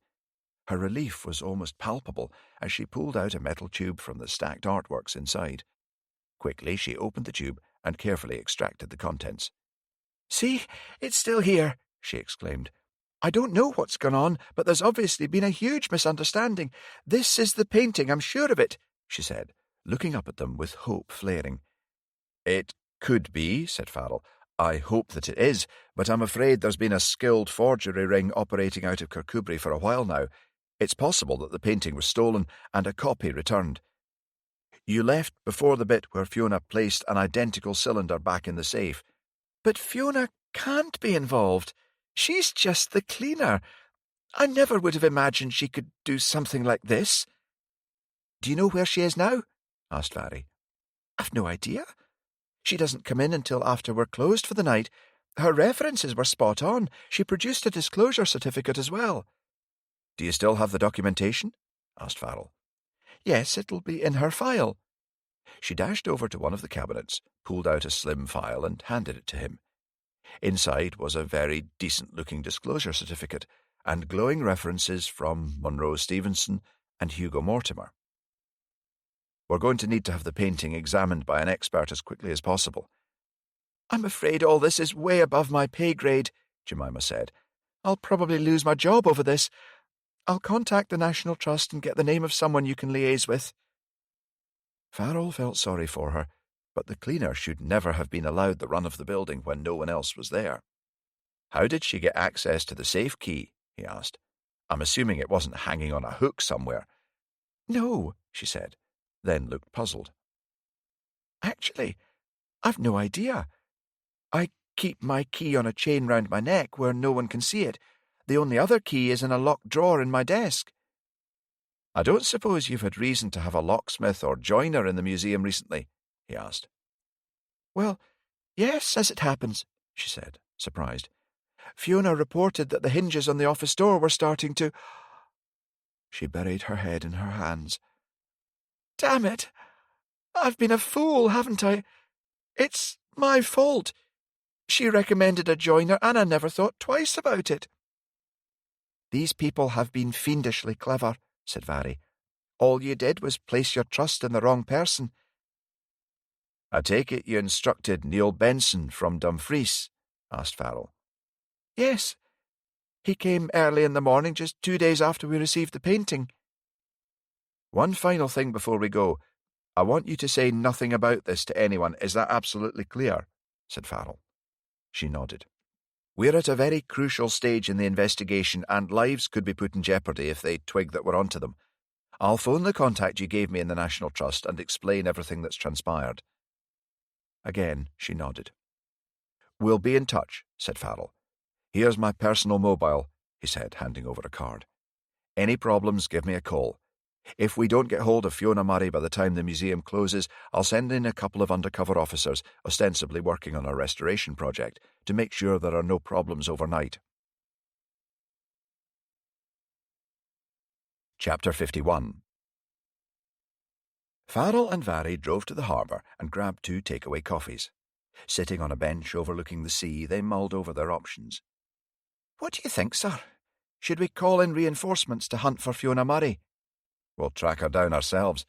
Her relief was almost palpable as she pulled out a metal tube from the stacked artworks inside. Quickly, she opened the tube and carefully extracted the contents.
"See, it's still here," she exclaimed. "I don't know what's gone on, but there's obviously been a huge misunderstanding. This is the painting, I'm sure of it," she said, looking up at them with hope flaring.
"It could be," said Farrell. "I hope that it is, but I'm afraid there's been a skilled forgery ring operating out of Kirkcudbright for a while now. It's possible that the painting was stolen and a copy returned. You left before the bit where Fiona placed an identical cylinder back in the safe."
"But Fiona can't be involved. She's just the cleaner. I never would have imagined she could do something like this." "Do you know where she is now?" asked Varry. "I've no idea. She doesn't come in until after we're closed for the night. Her references were spot on. She produced a disclosure certificate as well."
"Do you still have the documentation?" asked Farrell.
"Yes, it'll be in her file."
She dashed over to one of the cabinets, pulled out a slim file and handed it to him. Inside was a very decent-looking disclosure certificate and glowing references from Monroe Stevenson and Hugo Mortimer. "We're going to need to have the painting examined by an expert as quickly as possible."
"I'm afraid all this is way above my pay grade," Jemima said. "I'll probably lose my job over this. I'll contact the National Trust and get the name of someone you can liaise with."
Farrell felt sorry for her, but the cleaner should never have been allowed the run of the building when no one else was there. "How did she get access to the safe key?" he asked. "I'm assuming it wasn't hanging on a hook somewhere."
"No," she said, then looked puzzled. "Actually, I've no idea. I keep my key on a chain round my neck where no one can see it. The only other key is in a locked drawer in my desk."
"I don't suppose you've had reason to have a locksmith or joiner in the museum recently?" he asked.
"Well, yes, as it happens," she said, surprised. "Fiona reported that the hinges on the office door were starting to—" She buried her head in her hands. "Damn it! I've been a fool, haven't I? It's my fault. She recommended a joiner, and I never thought twice about it." "These people have been fiendishly clever," said Varry. "All you did was place your trust in the wrong person."
"I take it you instructed Neil Benson from Dumfries?" asked Farrell.
"Yes. He came early in the morning, just 2 days after we received the painting."
"One final thing before we go. I want you to say nothing about this to anyone. Is that absolutely clear?" said Farrell. She nodded. "We're at a very crucial stage in the investigation, and lives could be put in jeopardy if they twig that we're onto them. I'll phone the contact you gave me in the National Trust and explain everything that's transpired." Again, she nodded. "We'll be in touch," said Farrell. "Here's my personal mobile," he said, handing over a card. "Any problems, give me a call. If we don't get hold of Fiona Murray by the time the museum closes, I'll send in a couple of undercover officers, ostensibly working on our restoration project, to make sure there are no problems overnight." Chapter 51. Farrell and Varry drove to the harbour and grabbed 2 takeaway coffees. Sitting on a bench overlooking the sea, they mulled over their options.
"What do you think, sir? Should we call in reinforcements to hunt for Fiona Murray?"
"We'll track her down ourselves.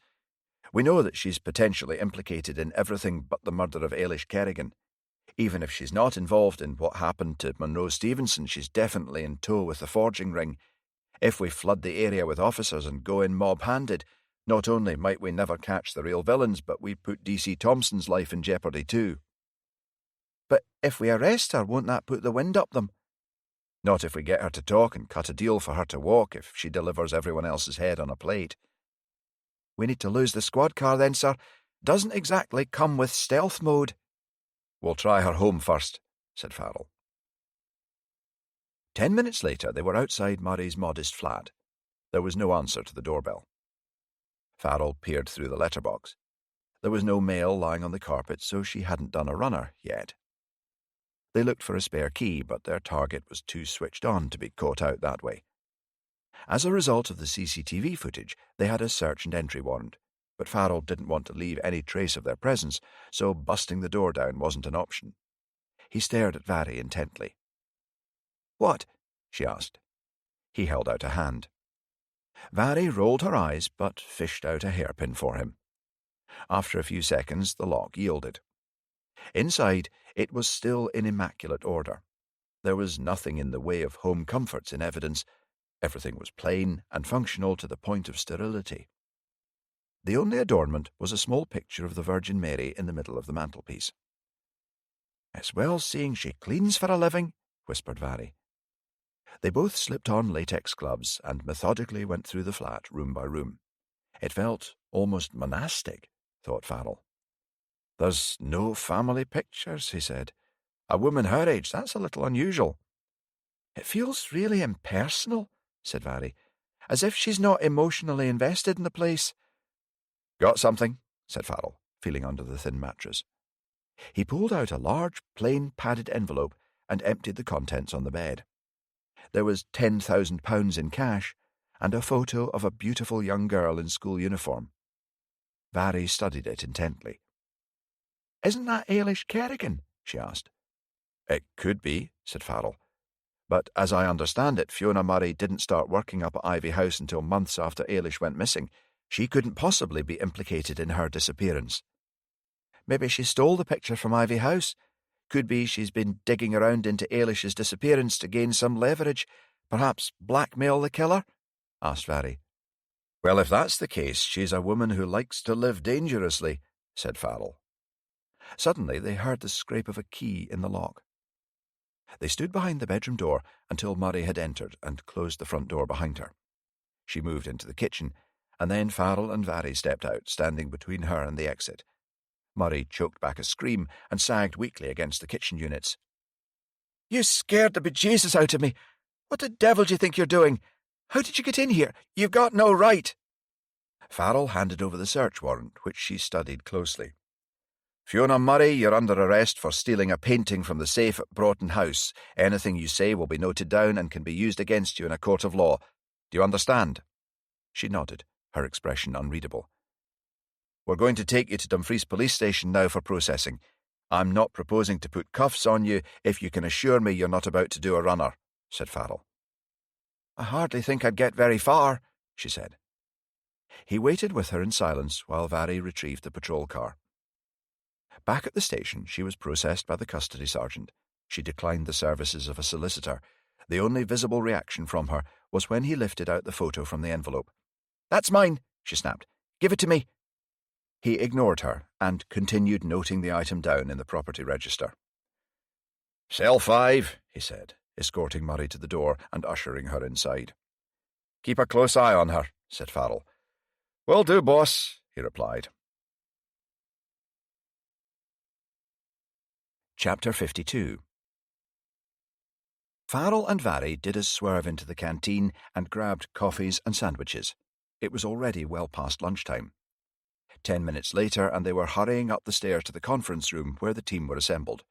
We know that she's potentially implicated in everything but the murder of Ailish Kerrigan. Even if she's not involved in what happened to Monroe Stevenson, she's definitely in tow with the forging ring. If we flood the area with officers and go in mob-handed, not only might we never catch the real villains, but we put D.C. Thompson's life in jeopardy too."
"But if we arrest her, won't that put the wind up them?"
"Not if we get her to talk and cut a deal for her to walk if she delivers everyone else's head on a plate."
"We need to lose the squad car then, sir. Doesn't exactly come with stealth mode."
"We'll try her home first," said Farrell. 10 minutes later, they were outside Murray's modest flat. There was no answer to the doorbell. Farrell peered through the letterbox. There was no mail lying on the carpet, so she hadn't done a runner yet. They looked for a spare key, but their target was too switched on to be caught out that way. As a result of the CCTV footage, they had a search and entry warrant. but Farrell didn't want to leave any trace of their presence, so busting the door down wasn't an option. He stared at Vari intently. "What?" she asked. He held out a hand. Vari rolled her eyes, but fished out a hairpin for him. After a few seconds, the lock yielded. Inside, it was still in immaculate order. There was nothing in the way of home comforts in evidence. Everything was plain and functional to the point of sterility. The only adornment was a small picture of the Virgin Mary in the middle of the mantelpiece. "It's well seeing she cleans for a living," whispered Vari. They both slipped on latex gloves and methodically went through the flat room by room. It felt almost monastic, thought Farrell. "There's no family pictures," he said. "A woman her age, that's a little unusual." "It feels really impersonal," said Vari, "as if she's not emotionally invested in the place." "Got something?" said Farrell, feeling under the thin mattress. He pulled out a large, plain, padded envelope and emptied the contents on the bed. There was £10,000 in cash and a photo of a beautiful young girl in school uniform. Vari studied it intently. "Isn't that Ailish Kerrigan?" she asked. "It could be," said Farrell. "But as I understand it, Fiona Murray didn't start working up at Ivy House until months after Ailish went missing. She couldn't possibly be implicated in her disappearance." "Maybe she stole the picture from Ivy House. Could be she's been digging around into Ailish's disappearance to gain some leverage, perhaps blackmail the killer?" asked Vari. "Well, if that's the case, she's a woman who likes to live dangerously," said Farrell. Suddenly they heard the scrape of a key in the lock. They stood behind the bedroom door until Murray had entered and closed the front door behind her. She moved into the kitchen, and then Farrell and Vari stepped out, standing between her and the exit. Murray choked back a scream and sagged weakly against the kitchen units. "You scared the bejesus out of me! What the devil do you think you're doing? How did you get in here? You've got no right!" Farrell handed over the search warrant, which she studied closely. "Fiona Murray, you're under arrest for stealing a painting from the safe at Broughton House. Anything you say will be noted down and can be used against you in a court of law. Do you understand?" She nodded, her expression unreadable. "We're going to take you to Dumfries Police Station now for processing. I'm not proposing to put cuffs on you if you can assure me you're not about to do a runner," said Farrell. "I hardly think I'd get very far," she said. He waited with her in silence while Vari retrieved the patrol car. Back at the station, she was processed by the custody sergeant. She declined the services of a solicitor. The only visible reaction from her was when he lifted out the photo from the envelope. "That's mine," she snapped. "Give it to me." He ignored her and continued noting the item down in the property register. "Cell 5, he said, escorting Murray to the door and ushering her inside. "Keep a close eye on her," said Farrell. "Will do, boss," he replied. Chapter 52. Farrell and Vari did a swerve into the canteen and grabbed coffees and sandwiches. It was already well past lunchtime. 10 minutes later, and they were hurrying up the stairs to the conference room where the team were assembled.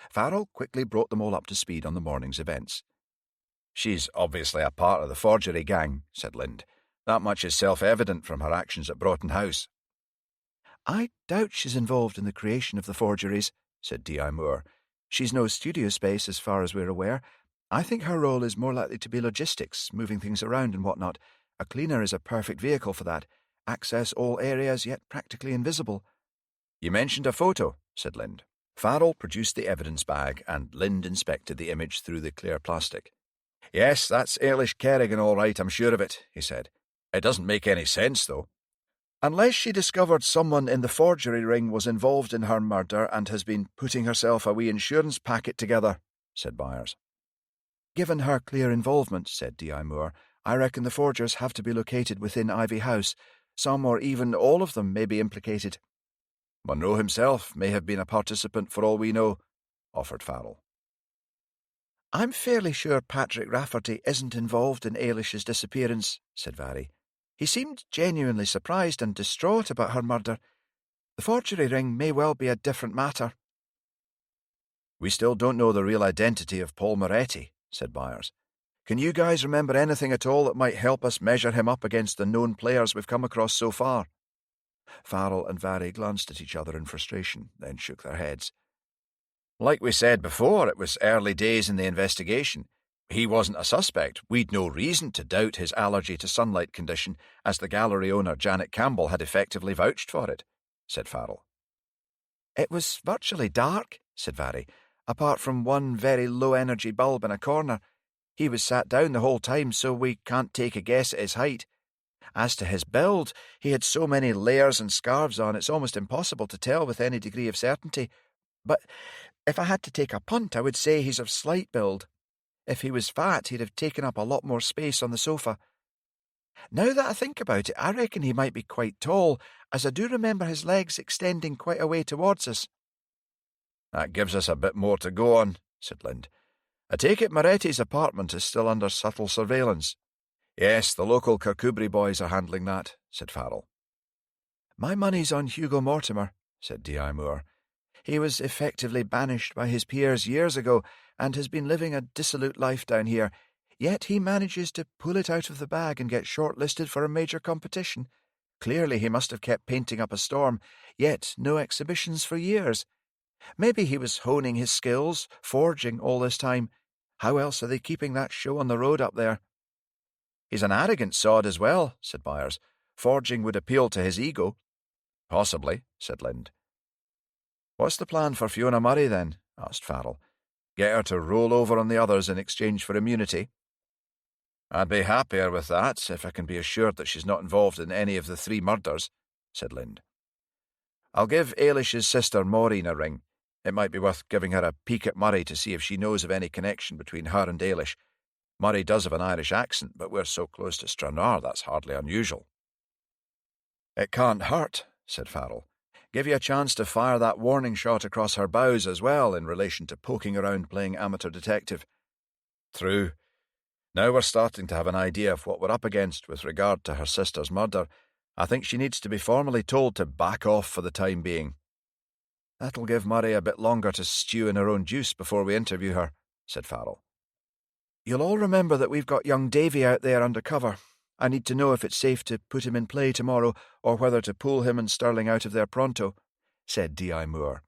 Farrell quickly brought them all up to speed on the morning's events. "She's obviously a part of the forgery gang," said Lind. "That much is self-evident from her actions at Broughton House." "I doubt she's involved in the creation of the forgeries," said D.I. Moore. "She's no studio space as far as we're aware. I think her role is more likely to be logistics, moving things around and whatnot. A cleaner is a perfect vehicle for that. Access all areas, yet practically invisible." "You mentioned a photo," said Lind. Farrell produced the evidence bag, and Lind inspected the image through the clear plastic. "Yes, that's Ailish Kerrigan all right, I'm sure of it," he said. "It doesn't make any sense, though." "Unless she discovered someone in the forgery ring was involved in her murder and has been putting herself a wee insurance packet together," said Byers. "Given her clear involvement," said D.I. Moore, "I reckon the forgers have to be located within Ivy House. Some or even all of them may be implicated." "Monroe himself may have been a participant for all we know," offered Farrell. "I'm fairly sure Patrick Rafferty isn't involved in Ailish's disappearance," said Vari. "He seemed genuinely surprised and distraught about her murder. The forgery ring may well be a different matter." "We still don't know the real identity of Paul Moretti," said Byers. "Can you guys remember anything at all that might help us measure him up against the known players we've come across so far?" Farrell and Vary glanced at each other in frustration, then shook their heads.
Like we said before, it was early days in the investigation. He wasn't a suspect. We'd no reason to doubt his allergy to sunlight condition, as the gallery owner Janet Campbell had effectively vouched for it, said Farrell.
It was virtually dark, said Vary, apart from one very low-energy bulb in a corner. He was sat down the whole time, so we can't take a guess at his height. As to his build, he had so many layers and scarves on, it's almost impossible to tell with any degree of certainty. But if I had to take a punt, I would say he's of slight build. If he was fat, he'd have taken up a lot more space on the sofa. Now that I think about it, I reckon he might be quite tall, as I do remember his legs extending quite a way towards us.
That gives us a bit more to go on, said Lind. I take it Moretti's apartment is still under subtle surveillance.
Yes, the local Kirkcudbright boys are handling that, said Farrell.
My money's on Hugo Mortimer, said D.I. Moore. He was effectively banished by his peers years ago and has been living a dissolute life down here, yet he manages to pull it out of the bag and get shortlisted for a major competition. Clearly he must have kept painting up a storm, yet no exhibitions for years. Maybe he was honing his skills, forging all this time. How else are they keeping that show on the road up there?
He's an arrogant sod as well, said Byers. Forging would appeal to his ego.
Possibly, said Lind.
What's the plan for Fiona Murray, then? Asked Farrell. Get her to roll over on the others in exchange for immunity?
I'd be happier with that if I can be assured that she's not involved in any of the 3 murders, said Lind.
I'll give Ailish's sister Maureen a ring. It might be worth giving her a peek at Murray to see if she knows of any connection between her and Ailish. Murray does have an Irish accent, but we're so close to Stranraer that's hardly unusual. It can't hurt, said Farrell. Give you a chance to fire that warning shot across her bows as well in relation to poking around playing amateur detective.
True. Now we're starting to have an idea of what we're up against with regard to her sister's murder. I think she needs to be formally told to back off for the time being.
That'll give Murray a bit longer to stew in her own juice before we interview her, said Farrell. You'll all remember that we've got young Davy out there under cover. I need to know if it's safe to put him in play tomorrow, or whether to pull him and Stirling out of there pronto, said D.I. Moore.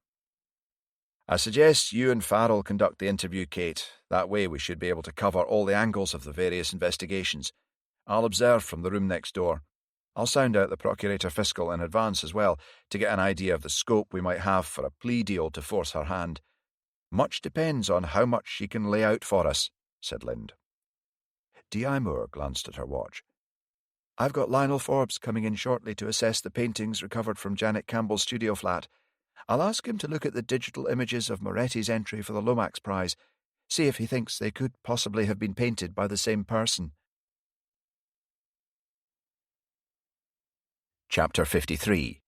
I suggest you and Farrell conduct the interview, Kate. That way we should be able to cover all the angles of the various investigations. I'll observe from the room next door. I'll sound out the Procurator Fiscal in advance as well, to get an idea of the scope we might have for a plea deal to force her hand. Much depends on how much she can lay out for us, said Lind. D.I. Moore glanced at her watch. I've got Lionel Forbes coming in shortly to assess the paintings recovered from Janet Campbell's studio flat. I'll ask him to look at the digital images of Moretti's entry for the Lomax Prize, see if he thinks they could possibly have been painted by the same person. Chapter 53.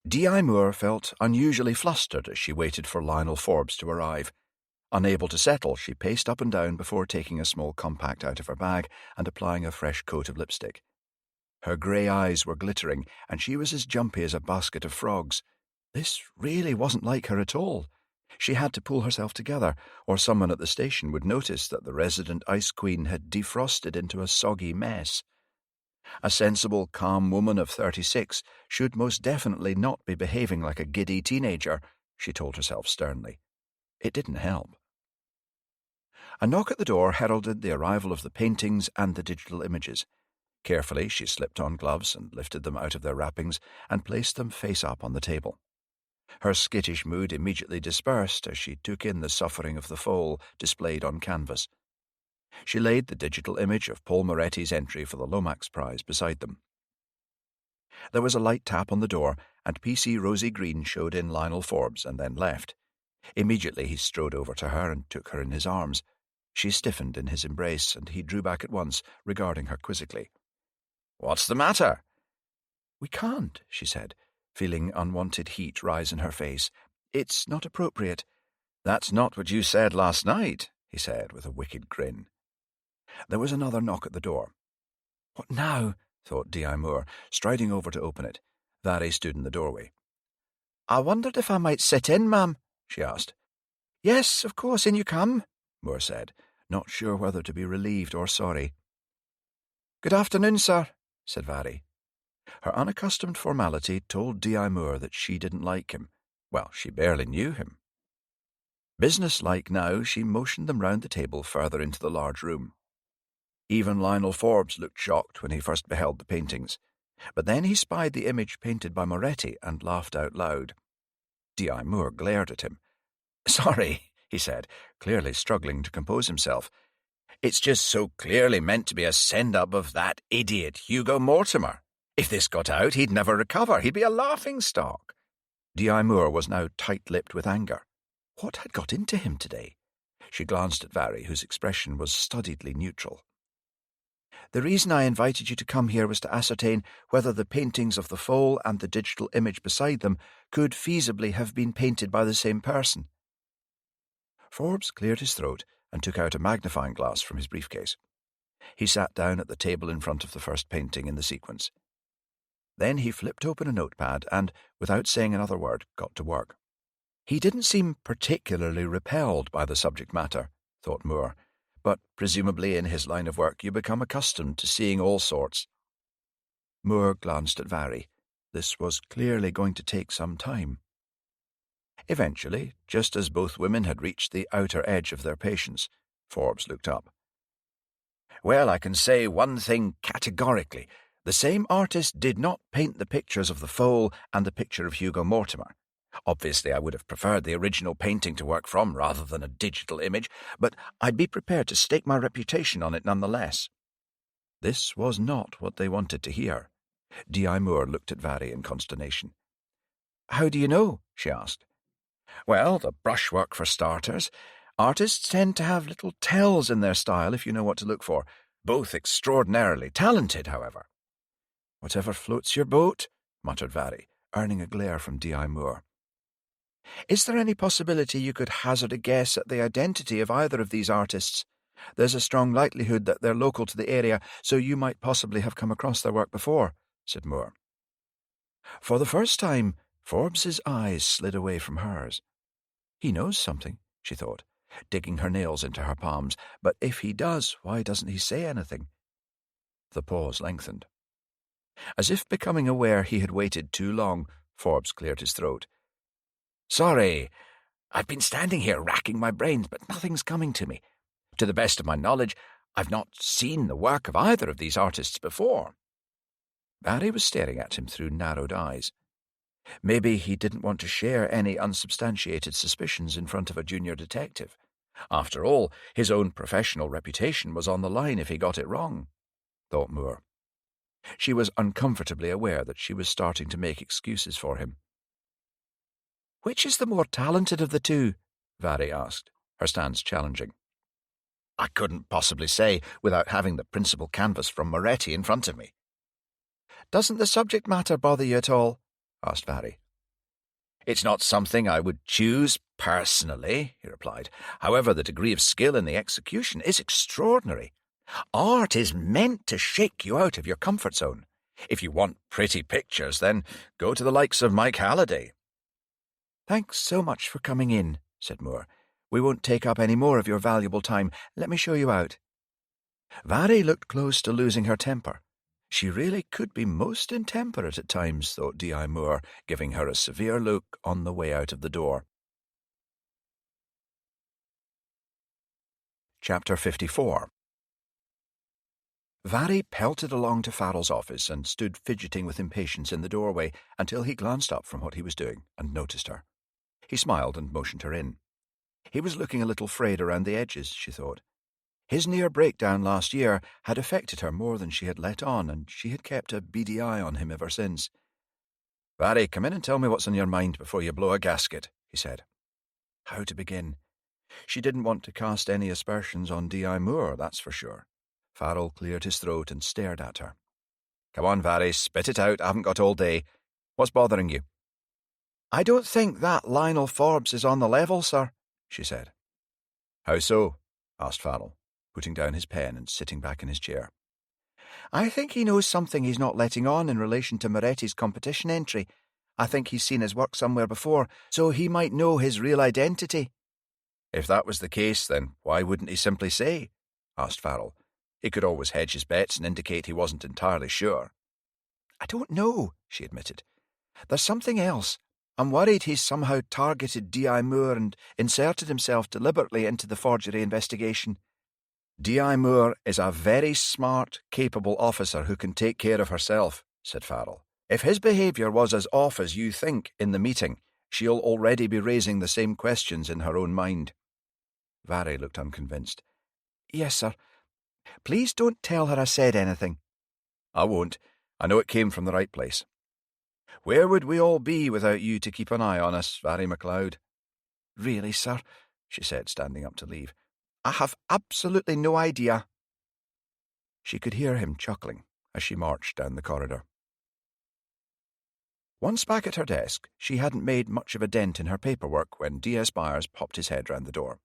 D.I. Moore felt unusually flustered as she waited for Lionel Forbes to arrive. Unable to settle, she paced up and down before taking a small compact out of her bag and applying a fresh coat of lipstick. Her grey eyes were glittering, and she was as jumpy as a basket of frogs. This really wasn't like her at all. She had to pull herself together, or someone at the station would notice that the resident ice queen had defrosted into a soggy mess. A sensible, calm woman of 36 should most definitely not be behaving like a giddy teenager, she told herself sternly. It didn't help. A knock at the door heralded the arrival of the paintings and the digital images. Carefully, she slipped on gloves and lifted them out of their wrappings and placed them face up on the table. Her skittish mood immediately dispersed as she took in the suffering of the foal displayed on canvas. She laid the digital image of Paul Moretti's entry for the Lomax Prize beside them. There was a light tap on the door, and P.C. Rosie Green showed in Lionel Forbes and then left. Immediately he strode over to her and took her in his arms. She stiffened in his embrace, and he drew back at once, regarding her quizzically.
"What's the matter?"
"We can't," she said, feeling unwanted heat rise in her face. "It's not appropriate."
"That's not what you said last night," he said, with a wicked grin.
There was another knock at the door. "What now?" thought D.I. Moore, striding over to open it. Vary stood in the doorway. "I wondered if I might sit in, ma'am," she asked. "Yes, of course, in you come," Moore said, not sure whether to be relieved or sorry. "Good afternoon, sir," said Vary.
Her unaccustomed formality told D.I. Moore that she didn't like him. Well, she barely knew him. Business-like now, she motioned them round the table further into the large room. Even Lionel Forbes looked shocked when he first beheld the paintings, but then he spied the image painted by Moretti and laughed out loud. D.I. Moore glared at him. "Sorry," he said, clearly struggling to compose himself. "It's just so clearly meant to be a send-up of that idiot Hugo Mortimer. If this got out, he'd never recover. He'd be a laughing-stock." D.I. Moore was now tight-lipped with anger. What had got into him today? She glanced at Vary, whose expression was studiedly neutral. "The reason I invited you to come here was to ascertain whether the paintings of the foal and the digital image beside them could feasibly have been painted by the same person." Forbes cleared his throat and took out a magnifying glass from his briefcase. He sat down at the table in front of the first painting in the sequence. Then he flipped open a notepad and, without saying another word, got to work. He didn't seem particularly repelled by the subject matter, thought Moore, but presumably in his line of work you become accustomed to seeing all sorts. Moore glanced at Vary. This was clearly going to take some time. Eventually, just as both women had reached the outer edge of their patience, Forbes looked up. "Well, I can say one thing categorically. The same artist did not paint the pictures of the foal and the picture of Hugo Mortimer. Obviously, I would have preferred the original painting to work from rather than a digital image, but I'd be prepared to stake my reputation on it nonetheless." This was not what they wanted to hear. D.I. Moore looked at Vary in consternation. "How do you know?" she asked. "Well, the brushwork for starters. Artists tend to have little tells in their style if you know what to look for. Both extraordinarily talented, however." "Whatever floats your boat," muttered Vary, earning a glare from D.I. Moore. "Is there any possibility you could hazard a guess at the identity of either of these artists? There's a strong likelihood that they're local to the area, so you might possibly have come across their work before," said Moore. For the first time, Forbes's eyes slid away from hers. He knows something, she thought, digging her nails into her palms, but if he does, why doesn't he say anything? The pause lengthened. As if becoming aware he had waited too long, Forbes cleared his throat. "Sorry, I've been standing here racking my brains, but nothing's coming to me. To the best of my knowledge, I've not seen the work of either of these artists before." Barry was staring at him through narrowed eyes. Maybe he didn't want to share any unsubstantiated suspicions in front of a junior detective. After all, his own professional reputation was on the line if he got it wrong, thought Moore. She was uncomfortably aware that she was starting to make excuses for him. "Which is the more talented of the two?" Vary asked, her stance challenging. "I couldn't possibly say without having the principal canvas from Moretti in front of me." "Doesn't the subject matter bother you at all?" asked Vary. "It's not something I would choose personally," he replied. "However, the degree of skill in the execution is extraordinary. Art is meant to shake you out of your comfort zone. If you want pretty pictures, then go to the likes of Mike Halliday." "Thanks so much for coming in," said Moore. "We won't take up any more of your valuable time. Let me show you out." Vary looked close to losing her temper. She really could be most intemperate at times, thought D.I. Moore, giving her a severe look on the way out of the door. Chapter 54. Vary pelted along to Farrell's office and stood fidgeting with impatience in the doorway until he glanced up from what he was doing and noticed her. He smiled and motioned her in. He was looking a little frayed around the edges, she thought. His near breakdown last year had affected her more than she had let on, and she had kept a beady eye on him ever since. "Vary, come in and tell me what's on your mind before you blow a gasket," he said. How to begin? She didn't want to cast any aspersions on D.I. Moore, that's for sure. Farrell cleared his throat and stared at her. "Come on, Vary, spit it out. I haven't got all day. What's bothering you?" "I don't think that Lionel Forbes is on the level, sir," she said. "How so?" asked Farrell, putting down his pen and sitting back in his chair. "I think he knows something he's not letting on in relation to Moretti's competition entry. I think he's seen his work somewhere before, so he might know his real identity." "If that was the case, then why wouldn't he simply say?" asked Farrell. He could always hedge his bets and indicate he wasn't entirely sure.
I don't know, she admitted. There's something else. I'm worried he's somehow targeted D.I. Moore and inserted himself deliberately into the forgery investigation.
D.I. Moore is a very smart, capable officer who can take care of herself, said Farrell. If his behaviour was as off as you think in the meeting, she'll already be raising the same questions in her own mind.
Vary looked unconvinced. Yes, sir. Please don't tell her I said anything.
I won't. I know it came from the right place. Where would we all be without you to keep an eye on us, Vary MacLeod?
Really, sir, she said, standing up to leave. I have absolutely no idea.
She could hear him chuckling as she marched down the corridor. Once back at her desk, she hadn't made much of a dent in her paperwork when D.S. Byers popped his head round the door.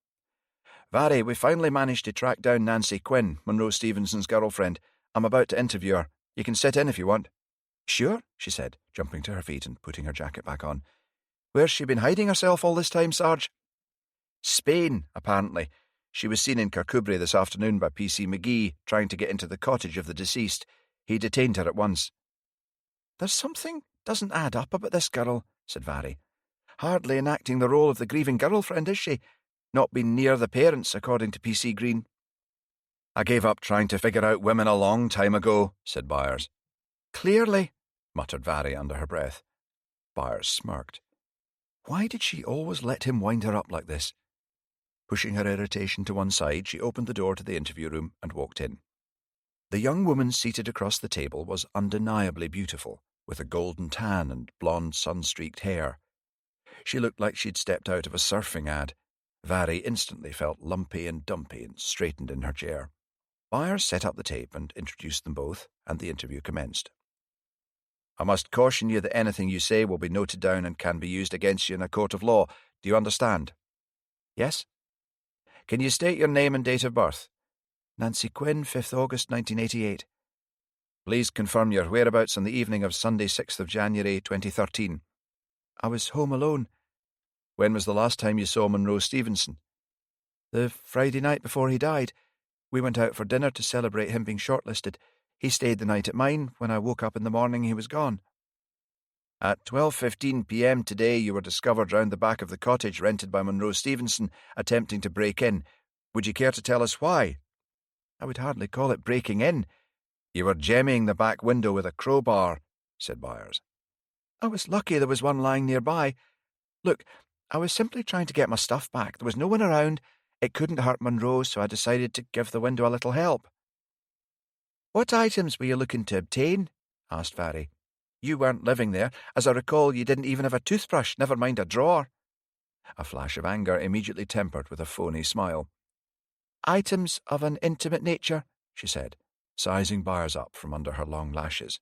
Vary, we finally managed to track down Nancy Quinn, Monroe Stevenson's girlfriend. I'm about to interview her. You can sit in if you want.
Sure, she said, jumping to her feet and putting her jacket back on. Where's she been hiding herself all this time, Sarge?
Spain, apparently. She was seen in Kirkcudbright this afternoon by P.C. McGee, trying to get into the cottage of the deceased. He detained her at once.
There's something doesn't add up about this girl, said Vary. Hardly enacting the role of the grieving girlfriend, is she? Not been near the parents, according to P.C. Green.
I gave up trying to figure out women a long time ago, said Byers.
Clearly,
muttered Vary under her breath.
Byers smirked. Why did she always let him wind her up like this? Pushing her irritation to one side, she opened the door to the interview room and walked in. The young woman seated across the table was undeniably beautiful, with a golden tan and blonde sun-streaked hair. She looked like she'd stepped out of a surfing ad. Vary instantly felt lumpy and dumpy and straightened in her chair. Byers set up the tape and introduced them both, and the interview commenced.
I must caution you that anything you say will be noted down and can be used against you in a court of law. Do you understand?
Yes.
Can you state your name and date of birth?
Nancy Quinn, 5th August 1988.
Please confirm your whereabouts on the evening of Sunday, 6th of January 2013.
I was home alone.
When was the last time you saw Monroe Stevenson?
The Friday night before he died. We went out for dinner to celebrate him being shortlisted. He stayed the night at mine. When I woke up in the morning, he was gone.
At 12:15 p.m. today, you were discovered round the back of the cottage rented by Monroe Stevenson, attempting to break in. Would you care to tell us why?
I would hardly call it breaking in.
You were jemmying the back window with a crowbar, said Byers.
I was lucky there was one lying nearby. Look, I was simply trying to get my stuff back. There was no one around. It couldn't hurt Monroe, so I decided to give the window a little help. What items were you looking to obtain? Asked Vary. You weren't living there. As I recall, you didn't even have a toothbrush, never mind a drawer.
A flash of anger immediately tempered with a phony smile.
Items of an intimate nature, she said,
sizing Byers up from under her long lashes.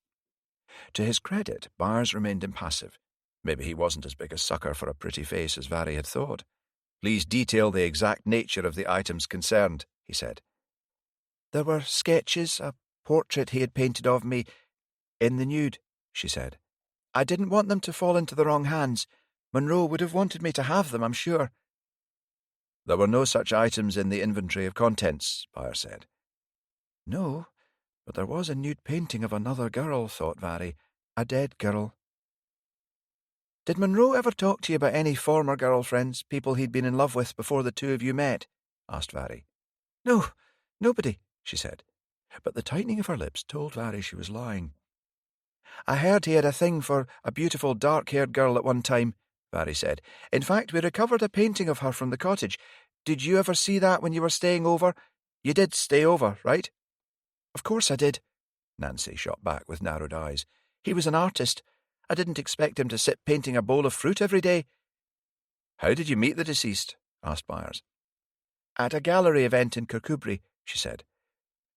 To his credit, Byers remained impassive. Maybe he wasn't as big a sucker for a pretty face as Vary had thought. Please detail the exact nature of the items concerned, he said.
There were sketches, a portrait he had painted of me in the nude, she said. I didn't want them to fall into the wrong hands. Monroe would have wanted me to have them, I'm sure.
There were no such items in the inventory of contents, Byers said.
No, but there was a nude painting of another girl, thought Vary. A dead girl. Did Monroe ever talk to you about any former girlfriends, people he'd been in love with before the two of you met? Asked Vary. No, nobody, she said. But the tightening of her lips told Vary she was lying. I heard he had a thing for a beautiful dark-haired girl at one time, Vary said. In fact, we recovered a painting of her from the cottage. Did you ever see that when you were staying over? You did stay over, right? Of course I did, Nancy shot back with narrowed eyes. He was an artist. I didn't expect him to sit painting a bowl of fruit every day.
How did you meet the deceased? Asked Byers.
At a gallery event in Kirkcudbright, she said.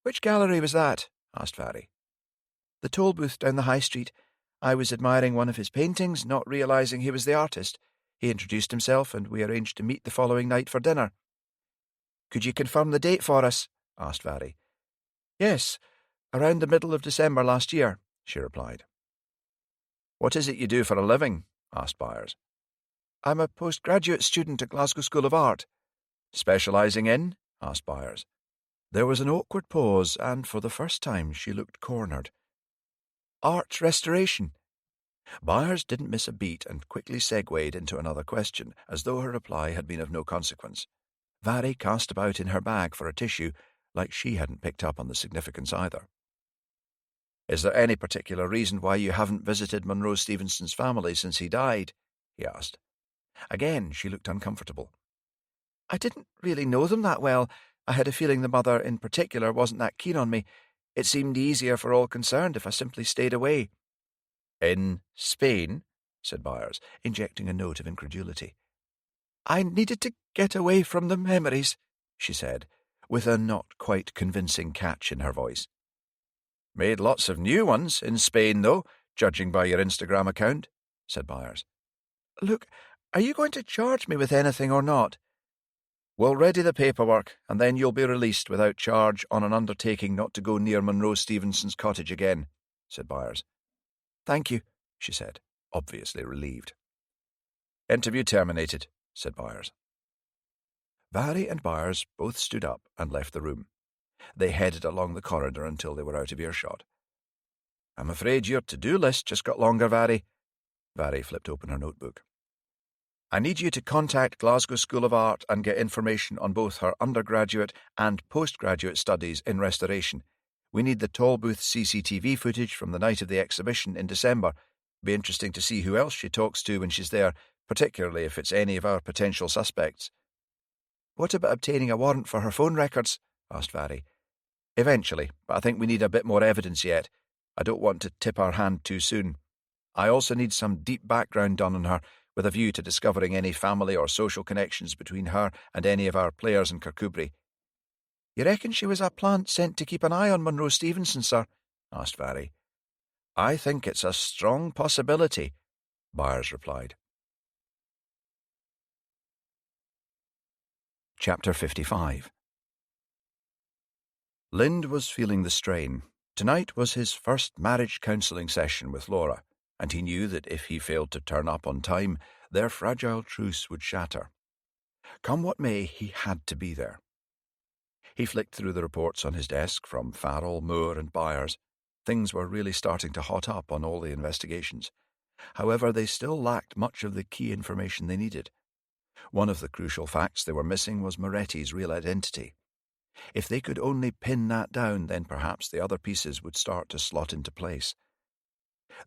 Which gallery was that? Asked Vary. The toll booth down the high street. I was admiring one of his paintings, not realising he was the artist. He introduced himself, and we arranged to meet the following night for dinner. Could you confirm the date for us? Asked Vary. Yes, around the middle of December last year, she replied.
What is it you do for a living? Asked Byers.
I'm a postgraduate student at Glasgow School of Art.
Specialising in? Asked Byers.
There was an awkward pause, and for the first time she looked cornered. Art restoration.
Byers didn't miss a beat and quickly segued into another question, as though her reply had been of no consequence. Vari cast about in her bag for a tissue, like she hadn't picked up on the significance either. "Is there any particular reason why you haven't visited Monroe Stevenson's family since he died?" he asked. Again, she looked uncomfortable.
I didn't really know them that well. I had a feeling the mother in particular wasn't that keen on me. It seemed easier for all concerned if I simply stayed away.
"In Spain?" said Byers, injecting a note of incredulity.
I needed to get away from the memories, she said,
with a not quite convincing catch in her voice. "Made lots of new ones in Spain, though, judging by your Instagram account," said Byers.
Look, are you going to charge me with anything or not?
"We'll ready the paperwork, and then you'll be released without charge on an undertaking not to go near Monroe Stevenson's cottage again," said Byers.
Thank you,
she said, obviously relieved. "Interview terminated," said Byers. Vari and Byers both stood up and left the room. They headed along the corridor until they were out of earshot. "I'm afraid your to-do list just got longer, Vari." Vari flipped open her notebook. "I need you to contact Glasgow School of Art and get information on both her undergraduate and postgraduate studies in restoration. We need the Tollbooth CCTV footage from the night of the exhibition in December. Be interesting to see who else she talks to when she's there, particularly if it's any of our potential suspects."
What about obtaining a warrant for her phone records? Asked Vari.
Eventually, but I think we need a bit more evidence yet. I don't want to tip our hand too soon. I also need some deep background done on her, with a view to discovering any family or social connections between her and any of our players in Kirkcudbright.
You reckon she was a plant sent to keep an eye on Monroe Stevenson, sir? Asked Vari.
I think it's a strong possibility, Byers replied. Chapter 55. Lind was feeling the strain. Tonight was his first marriage counselling session with Laura, and he knew that if he failed to turn up on time, their fragile truce would shatter. Come what may, he had to be there. He flicked through the reports on his desk from Farrell, Moore, and Byers. Things were really starting to hot up on all the investigations. However, they still lacked much of the key information they needed. One of the crucial facts they were missing was Moretti's real identity. If they could only pin that down, then perhaps the other pieces would start to slot into place.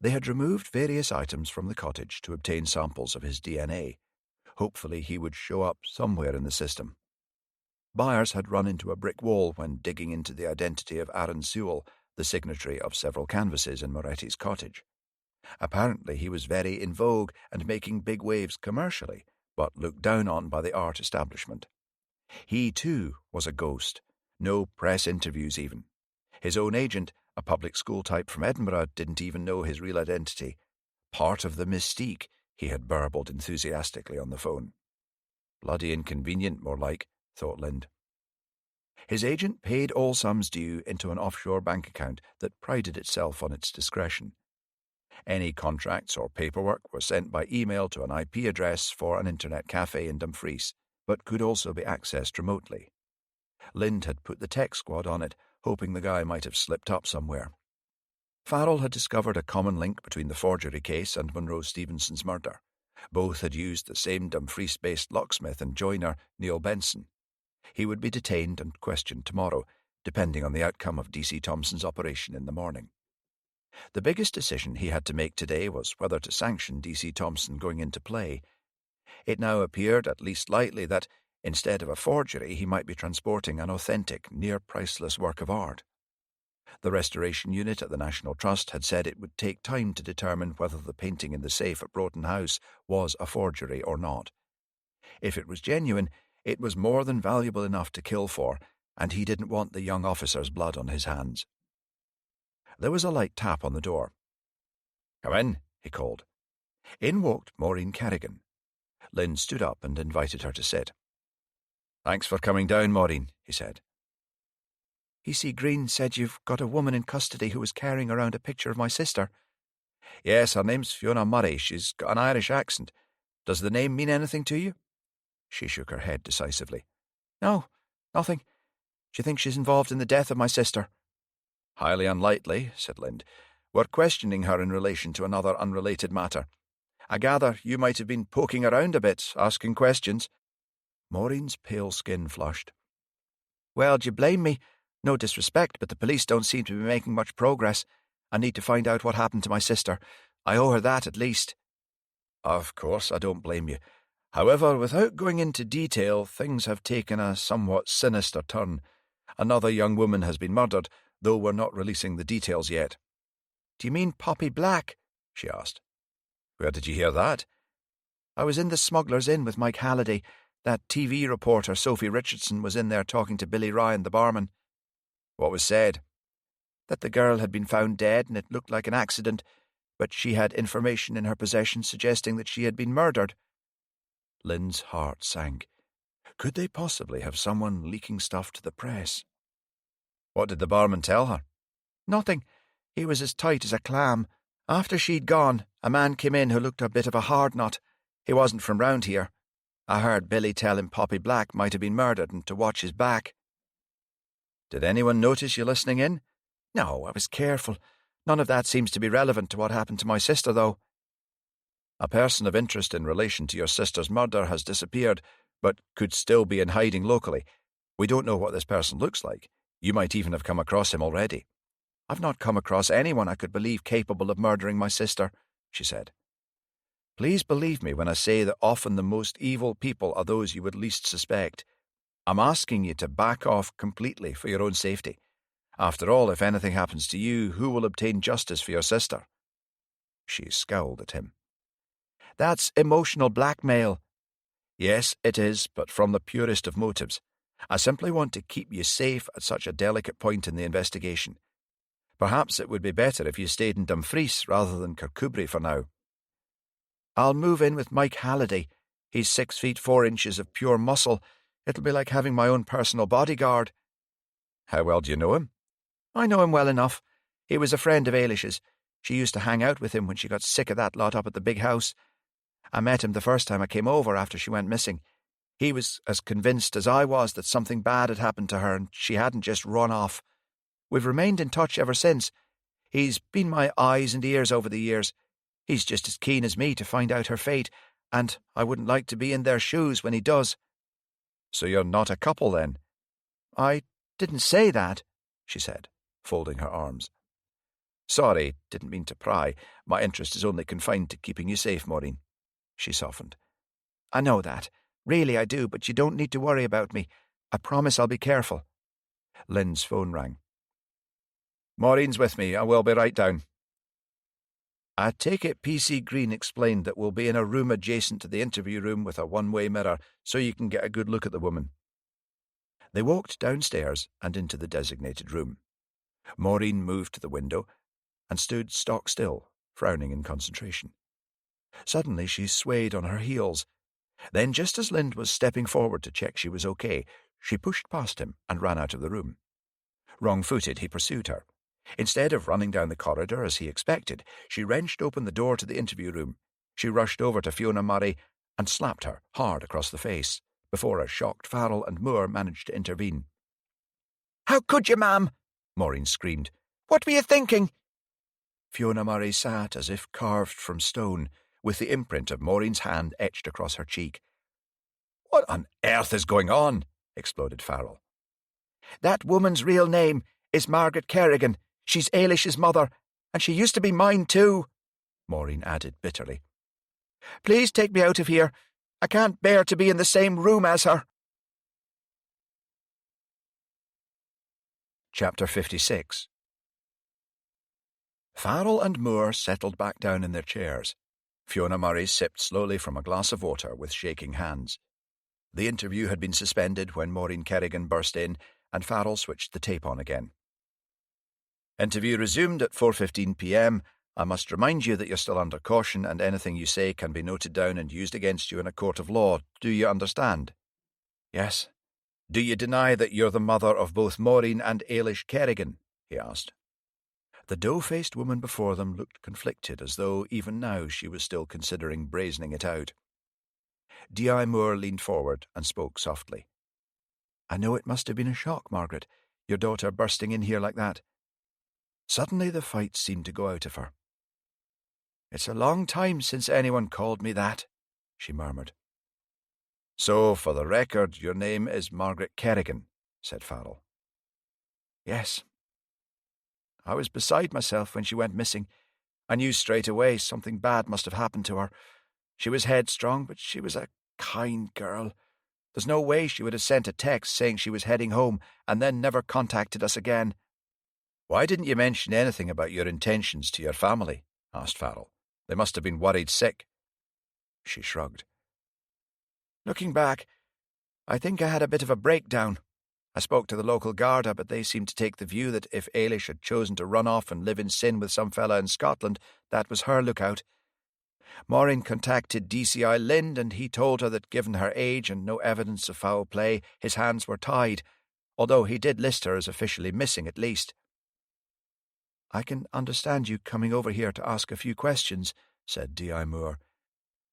They had removed various items from the cottage to obtain samples of his DNA. Hopefully he would show up somewhere in the system. Byers had run into a brick wall when digging into the identity of Aaron Sewell, the signatory of several canvases in Moretti's cottage. Apparently he was very in vogue and making big waves commercially, but looked down on by the art establishment. He, too, was a ghost. No press interviews even. His own agent, a public school type from Edinburgh, didn't even know his real identity. Part of the mystique, he had burbled enthusiastically on the phone. Bloody inconvenient, more like, thought Lind. His agent paid all sums due into an offshore bank account that prided itself on its discretion. Any contracts or paperwork were sent by email to an IP address for an internet cafe in Dumfries, but could also be accessed remotely. Lind had put the tech squad on it, hoping the guy might have slipped up somewhere. Farrell had discovered a common link between the forgery case and Monroe Stevenson's murder. Both had used the same Dumfries-based locksmith and joiner, Neil Benson. He would be detained and questioned tomorrow, depending on the outcome of D.C. Thompson's operation in the morning. The biggest decision he had to make today was whether to sanction D.C. Thompson going into play. It now appeared, at least lightly, that instead of a forgery, he might be transporting an authentic, near-priceless work of art. The restoration unit at the National Trust had said it would take time to determine whether the painting in the safe at Broughton House was a forgery or not. If it was genuine, it was more than valuable enough to kill for, and he didn't want the young officer's blood on his hands. There was a light tap on the door. "Come in," he called. In walked Maureen Kerrigan. Lynn stood up and invited her to sit. "Thanks for coming down, Maureen," he said.
E.C. Green said you've got a woman in custody who was carrying around a picture of my sister.
Yes, her name's Fiona Murray. She's got an Irish accent. Does the name mean anything to you? She shook her head decisively.
No, nothing. Do you think she's involved in the death of my sister?
Highly unlikely, said Lind. We're questioning her in relation to another unrelated matter. I gather you might have been poking around a bit, asking questions." Maureen's pale skin flushed. "Well, do you blame me? No disrespect, but the police don't seem to be making much progress. I need to find out what happened to my sister. I owe her that, at least." "Of course, I don't blame you. However, without going into detail, things have taken a somewhat sinister turn. Another young woman has been murdered, though we're not releasing the details yet." "Do you mean Poppy Black?" she asked. "Where did you hear that?" "I was in the Smuggler's Inn with Mike Halliday. That TV reporter, Sophie Richardson, was in there talking to Billy Ryan, the barman." "What was said?" "That the girl had been found dead and it looked like an accident, but she had information in her possession suggesting that she had been murdered." Lynn's heart sank. Could they possibly have someone leaking stuff to the press? "What did the barman tell her?" "Nothing. He was as tight as a clam. After she'd gone, a man came in who looked a bit of a hard nut. He wasn't from round here. I heard Billy tell him Poppy Black might have been murdered and to watch his back." "Did anyone notice you listening in?" "No, I was careful. None of that seems to be relevant to what happened to my sister, though." "A person of interest in relation to your sister's murder has disappeared, but could still be in hiding locally. We don't know what this person looks like. You might even have come across him already." "I've not come across anyone I could believe capable of murdering my sister," she said. "Please believe me when I say that often the most evil people are those you would least suspect. I'm asking you to back off completely for your own safety. After all, if anything happens to you, who will obtain justice for your sister?" She scowled at him. "That's emotional blackmail." "Yes, it is, but from the purest of motives. I simply want to keep you safe at such a delicate point in the investigation. Perhaps it would be better if you stayed in Dumfries rather than Kirkcudbright for now." "I'll move in with Mike Halliday. He's 6 feet 4 inches of pure muscle. It'll be like having my own personal bodyguard." "How well do you know him?" "I know him well enough. He was a friend of Ailish's. She used to hang out with him when she got sick of that lot up at the big house. I met him the first time I came over after she went missing. He was as convinced as I was that something bad had happened to her and she hadn't just run off. We've remained in touch ever since. He's been my eyes and ears over the years. He's just as keen as me to find out her fate, and I wouldn't like to be in their shoes when he does." "So you're not a couple, then?" "I didn't say that," she said, folding her arms. "Sorry, didn't mean to pry. My interest is only confined to keeping you safe, Maureen." She softened. "I know that. Really I do, but you don't need to worry about me. I promise I'll be careful." Lynn's phone rang. "Maureen's with me. I will be right down." "I take it PC Green explained that we'll be in a room adjacent to the interview room with a one-way mirror, so you can get a good look at the woman." They walked downstairs and into the designated room. Maureen moved to the window and stood stock still, frowning in concentration. Suddenly she swayed on her heels. Then, just as Lind was stepping forward to check she was okay, she pushed past him and ran out of the room. Wrong-footed, he pursued her. Instead of running down the corridor as he expected, she wrenched open the door to the interview room. She rushed over to Fiona Murray and slapped her hard across the face, before a shocked Farrell and Moore managed to intervene. "How could you, ma'am?" Maureen screamed. "What were you thinking?" Fiona Murray sat as if carved from stone, with the imprint of Maureen's hand etched across her cheek. "What on earth is going on?" exploded Farrell. "That woman's real name is Margaret Kerrigan. She's Ailish's mother, and she used to be mine too," Maureen added bitterly. "Please take me out of here. I can't bear to be in the same room as her." Chapter 56. Farrell and Moore settled back down in their chairs. Fiona Murray sipped slowly from a glass of water with shaking hands. The interview had been suspended when Maureen Kerrigan burst in, and Farrell switched the tape on again. "Interview resumed at 4:15 p.m. I must remind you that you're still under caution and anything you say can be noted down and used against you in a court of law. Do you understand?" "Yes." "Do you deny that you're the mother of both Maureen and Ailish Kerrigan?" he asked. The dough-faced woman before them looked conflicted, as though even now she was still considering brazening it out. D.I. Moore leaned forward and spoke softly. "I know it must have been a shock, Margaret, your daughter bursting in here like that." Suddenly the fight seemed to go out of her. "It's a long time since anyone called me that," she murmured.
"So, for the record, your name is Margaret Kerrigan," said Farrell.
"Yes. I was beside myself when she went missing. I knew straight away something bad must have happened to her. She was headstrong, but she was a kind girl. There's no way she would have sent a text saying she was heading home and then never contacted us again."
"Why didn't you mention anything about your intentions to your family?" asked Farrell. "They must have been worried sick."
She shrugged. "Looking back, I think I had a bit of a breakdown. I spoke to the local Garda, but they seemed to take the view that if Ailish had chosen to run off and live in sin with some fella in Scotland, that was her lookout. Maureen contacted DCI Lind, and he told her that given her age and no evidence of foul play, his hands were tied, although he did list her as officially missing at least." "I can understand you coming over here to ask a few questions," said D.I. Moore.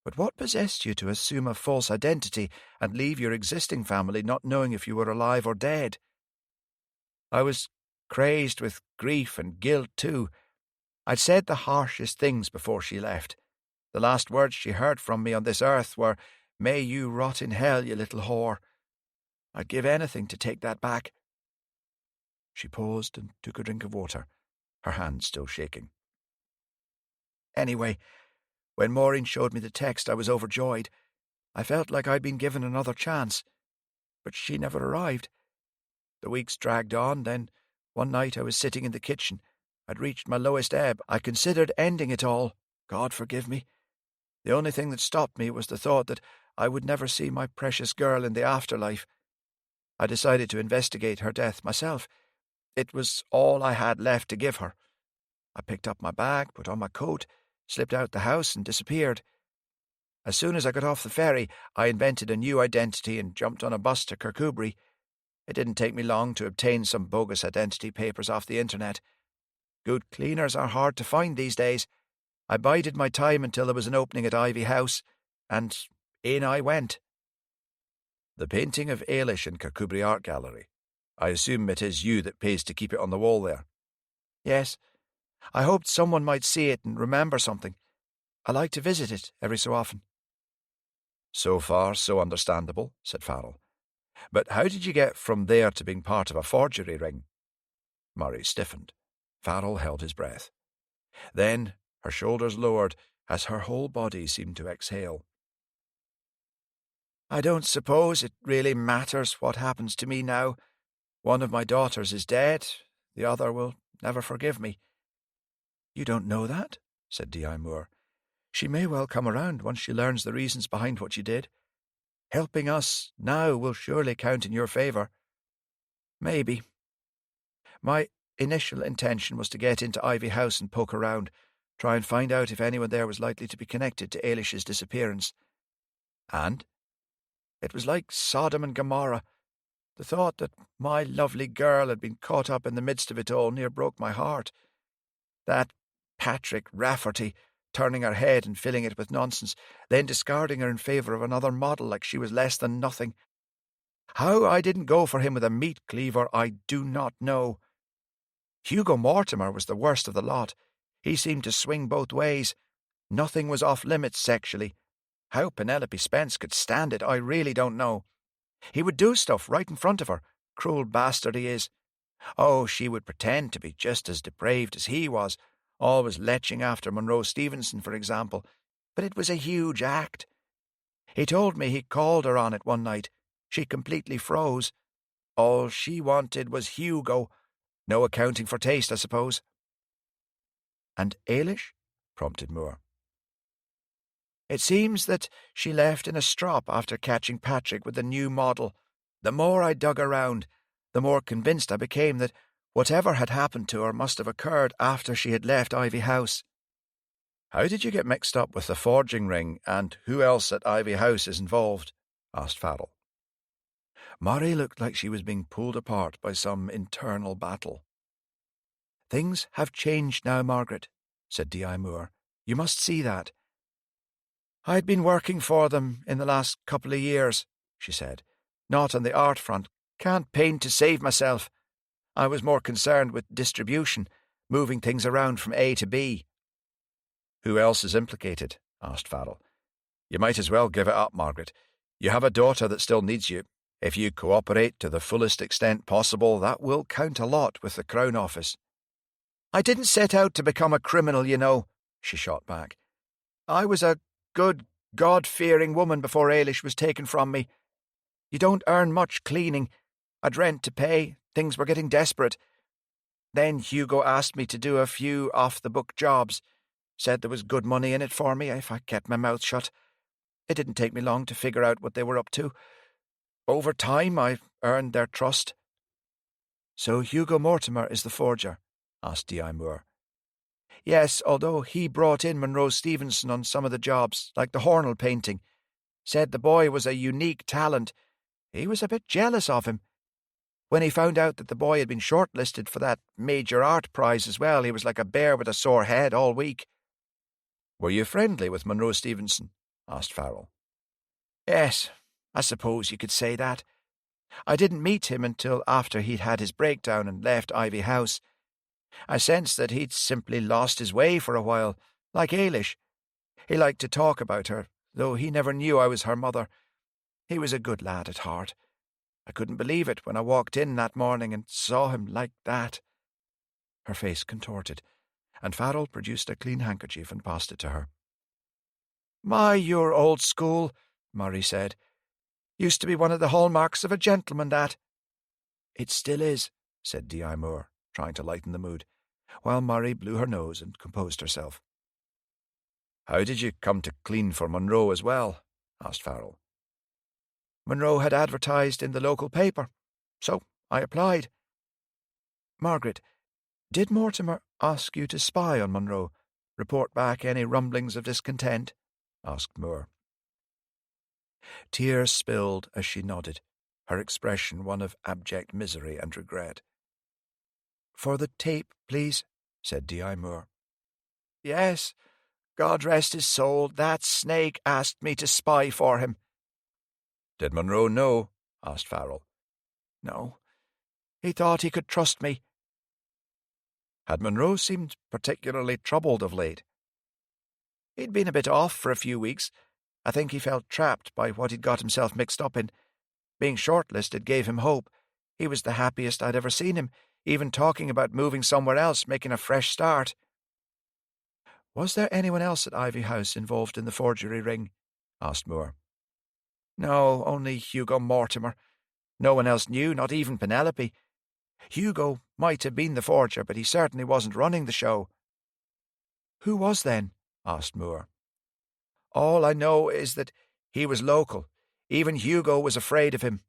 "But what possessed you to assume a false identity and leave your existing family not knowing if you were alive or dead?" "I was crazed with grief and guilt, too. I'd said the harshest things before she left. The last words she heard from me on this earth were, 'May you rot in hell, you little whore.' I'd give anything to take that back." She paused and took a drink of water, her hand still shaking. "Anyway, when Maureen showed me the text, I was overjoyed. I felt like I'd been given another chance. But she never arrived. The weeks dragged on, then one night I was sitting in the kitchen. I'd reached my lowest ebb. I considered ending it all. God forgive me. The only thing that stopped me was the thought that I would never see my precious girl in the afterlife. I decided to investigate her death myself. It was all I had left to give her. I picked up my bag, put on my coat, slipped out the house and disappeared. As soon as I got off the ferry, I invented a new identity and jumped on a bus to Kirkcudbright. It didn't take me long to obtain some bogus identity papers off the internet. Good cleaners are hard to find these days. I bided my time until there was an opening at Ivy House, and in I went."
"The painting of Ailish in Kirkcudbright Art Gallery. I assume it is you that pays to keep it on the wall there."
"Yes. I hoped someone might see it and remember something. I like to visit it every so often."
"So far, so understandable," said Farrell. "But how did you get from there to being part of a forgery ring?" Murray stiffened. Farrell held his breath. Then her shoulders lowered as her whole body seemed to exhale.
"I don't suppose it really matters what happens to me now. One of my daughters is dead. The other will never forgive me." "You don't know that," said D.I. Moore. "She may well come around once she learns the reasons behind what you did. Helping us now will surely count in your favour." "Maybe. My initial intention was to get into Ivy House and poke around, try and find out if anyone there was likely to be connected to Ailish's disappearance.
And?
It was like Sodom and Gomorrah. The thought that my lovely girl had been caught up in the midst of it all near broke my heart. That Patrick Rafferty turning her head and filling it with nonsense, then discarding her in favour of another model like she was less than nothing. How I didn't go for him with a meat cleaver, I do not know. Hugo Mortimer was the worst of the lot. He seemed to swing both ways. Nothing was off limits sexually. How Penelope Spence could stand it, I really don't know. He would do stuff right in front of her. Cruel bastard he is. Oh, she would pretend to be just as depraved as he was, always leching after Monroe Stevenson, for example, but it was a huge act. He told me he called her on it one night. She completely froze. All she wanted was Hugo. No accounting for taste, I suppose." "And Ailish?" prompted Moore. "It seems that she left in a strop after catching Patrick with the new model. The more I dug around, the more convinced I became that whatever had happened to her must have occurred after she had left Ivy House."
"How did you get mixed up with the forging ring, and who else at Ivy House is involved?" asked Farrell.
Murray looked like she was being pulled apart by some internal battle. "Things have changed now, Margaret," said D.I. Moore. "You must see that." "I'd been working for them in the last couple of years," she said. "Not on the art front. Can't paint to save myself. I was more concerned with distribution,
moving things around from A to B.
Who else is implicated? Asked Farrell. You might as well give it up, Margaret. You have a daughter that still needs you. If you cooperate to the fullest extent possible, that will count a lot with the Crown Office.
I didn't set out to become a criminal, you know, she shot back. I was a good, God-fearing woman before Ailish was taken from me. You don't earn much cleaning. I'd rent to pay. Things were getting desperate. Then Hugo asked me to do a few off-the-book jobs. Said there was good money in it for me if I kept my mouth shut. It didn't take me long to figure out what they were up to. Over time, I earned their trust.
So Hugo Mortimer is the forger? Asked D.I. Moore.
Yes, although he brought in Monroe Stevenson on some of the jobs, like the Hornell painting. Said the boy was a unique talent. He was a bit jealous of him. When he found out that the boy had been shortlisted for that major art prize as well, he was like a bear with a sore head all week.
Were you friendly with Monroe Stevenson? Asked Farrell.
Yes, I suppose you could say that. I didn't meet him until after he'd had his breakdown and left Ivy House. I sensed that he'd simply lost his way for a while, like Ailish. He liked to talk about her, though he never knew I was her mother. He was a good lad at heart. I couldn't believe it when I walked in that morning and saw him like that.
Her face contorted, and Farrell produced a clean handkerchief and passed it to her.
My, you're old school, Murray said. Used to be one of the hallmarks of a gentleman, that.
It still is, said D.I. Moore, trying to lighten the mood, while Murray blew her nose and composed herself. How did you come to clean for Monroe as well? Asked Farrell.
Monroe had advertised in the local paper, so I applied. Margaret, did Mortimer ask you to spy on Monroe, report back any rumblings of discontent? Asked Moore.
Tears spilled as she nodded, her expression one of abject misery and regret.
For the tape, please,
said D.I. Moore.
Yes, God rest his soul, that snake asked me to spy for him.
Did Monroe know? Asked Farrell.
No, he thought he could trust me.
Had Monroe seemed particularly troubled of late?
He'd been a bit off for a few weeks. I think he felt trapped by what he'd got himself mixed up in. Being shortlisted gave him hope. He was the happiest I'd ever seen him, even talking about moving somewhere else, making a fresh start.
Was there anyone else at Ivy House involved in the forgery ring? Asked Moore.
No, only Hugo Mortimer. No one else knew, not even Penelope. Hugo might have been the forger, but he certainly wasn't running the show.
Who was then? Asked Moore.
All I know is that he was local. Even Hugo was afraid of him.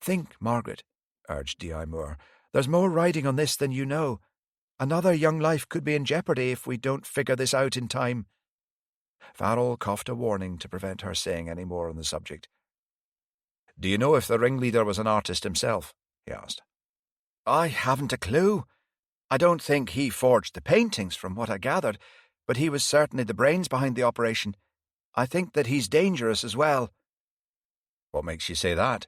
Think, Margaret, urged D.I. Moore. There's more riding on this than you know. Another young life could be in jeopardy if we don't figure this out in time. Farrell coughed a warning to prevent her saying any more on the subject. Do you know if the ringleader was an artist himself? He asked.
I haven't a clue. I don't think he forged the paintings, from what I gathered, but he was certainly the brains behind the operation. I think that he's dangerous as well.
What makes you say that?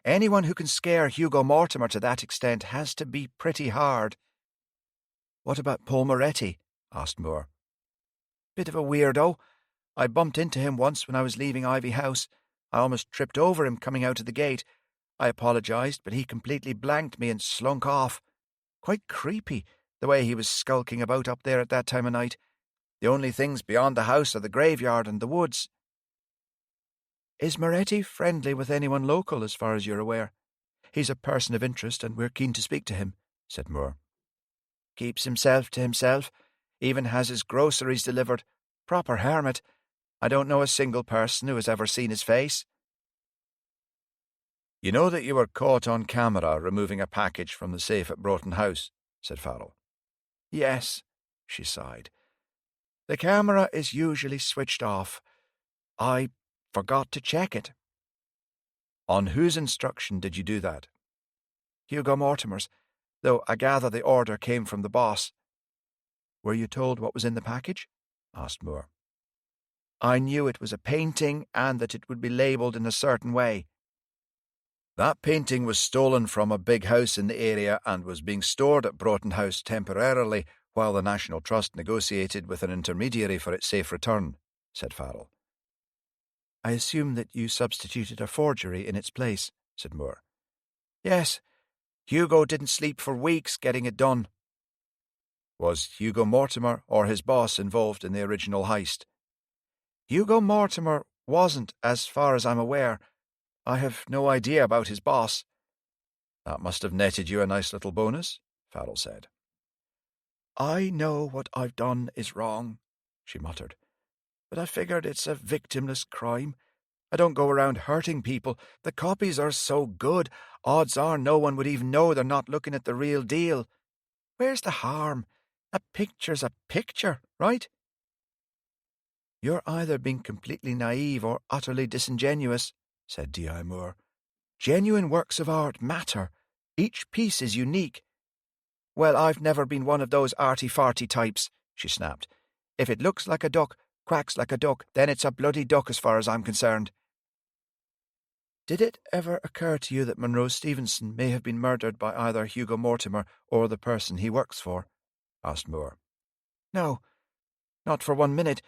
Anyone who can scare Hugo Mortimer to that extent has to be pretty hard.
What about Paul Moretti? Asked Moore.
Bit of a weirdo. I bumped into him once when I was leaving Ivy House. I almost tripped over him coming out of the gate. I apologised, but he completely blanked me and slunk off. Quite creepy, the way he was skulking about up there at that time of night. The only things beyond the house are the graveyard and the woods.
Is Moretti friendly with anyone local, as far as you're aware? He's a person of interest, and we're keen to speak to him, said Moore.
Keeps himself to himself, even has his groceries delivered. Proper hermit. I don't know a single person who has ever seen his face.
You know that you were caught on camera removing a package from the safe at Broughton House, said Farrell.
Yes, she sighed. The camera is usually switched off. I forgot to check it.
On whose instruction did you do that?
Hugo Mortimer's, though I gather the order came from the boss.
Were you told what was in the package? Asked Moore.
I knew it was a painting and that it would be labelled in a certain way.
That painting was stolen from a big house in the area and was being stored at Broughton House temporarily while the National Trust negotiated with an intermediary for its safe return, said Farrell.
I assume that you substituted a forgery in its place, said Moore. Yes. Hugo didn't sleep for weeks getting it done.
Was Hugo Mortimer or his boss involved in the original heist?
Hugo Mortimer wasn't, as far as I'm aware. I have no idea about his boss.
That must have netted you a nice little bonus, Farrell said.
I know what I've done is wrong, she muttered. But I figured it's a victimless crime. I don't go around hurting people. The copies are so good, odds are no one would even know they're not looking at the real deal. Where's the harm? A picture's a picture, right? You're either being completely naive or utterly disingenuous, said D.I. Moore. Genuine works of art matter. Each piece is unique. Well, I've never been one of those arty-farty types, she snapped. If it looks like a duck, quacks like a duck, then it's a bloody duck as far as I'm concerned. Did it ever occur to you that Monroe Stevenson may have been murdered by either Hugo Mortimer or the person he works for? Asked Moore. No, not for 1 minute.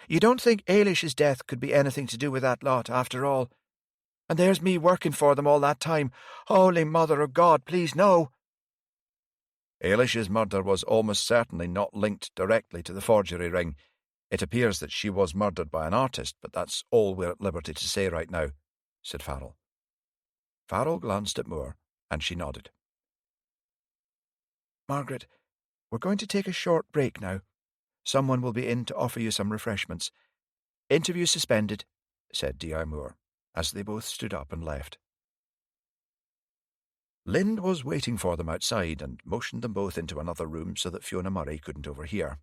You don't think Ailish's death could be anything to do with that lot, after all? And there's me working for them all that time. Holy Mother of God, please no!
Ailish's murder was almost certainly not linked directly to the forgery ring. It appears that she was murdered by an artist, but that's all we're at liberty to say right now, said Farrell. Farrell glanced at Moore, and she nodded.
Margaret, we're going to take a short break now. Someone will be in to offer you some refreshments. Interview suspended, said D.I. Moore, as they both stood up and left.
Lind was waiting for them outside and motioned them both into another room so that Fiona Murray couldn't overhear.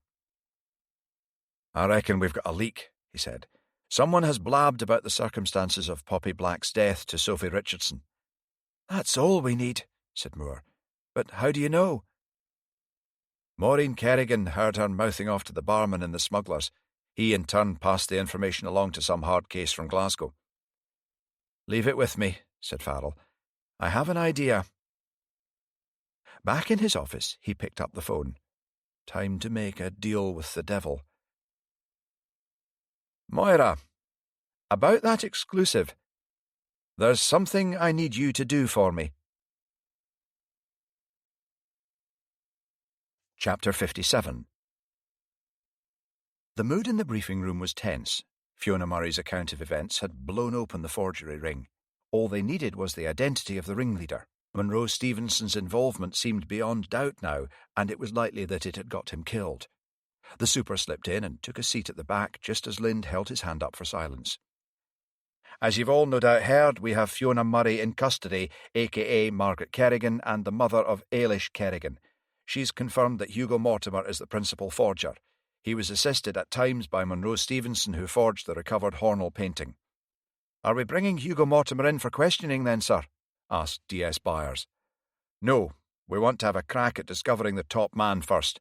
I reckon we've got a leak, he said. Someone has blabbed about the circumstances of Poppy Black's death to Sophie Richardson.
That's all we need, said Moore. But how do you know?
Maureen Kerrigan heard her mouthing off to the barman in The Smugglers. He in turn passed the information along to some hard case from Glasgow.
Leave it with me, said Farrell. I have an idea. Back in his office, he picked up the phone. Time to make a deal with the devil.
Moira,
about that exclusive. There's something I need you to do for me.
Chapter 57. The mood in the briefing room was tense. Fiona Murray's account of events had blown open the forgery ring. All they needed was the identity of the ringleader. Monroe Stevenson's involvement seemed beyond doubt now, and it was likely that it had got him killed. The super slipped in and took a seat at the back just as Lind held his hand up for silence.
As you've all no doubt heard, we have Fiona Murray in custody, a.k.a. Margaret Kerrigan, and the mother of Ailish Kerrigan. She's confirmed that Hugo Mortimer is the principal forger. He was assisted at times by Monroe Stevenson, who forged the recovered Hornell painting.
Are we bringing Hugo Mortimer in for questioning then, sir? Asked D.S. Byers.
No, we want to have a crack at discovering the top man first.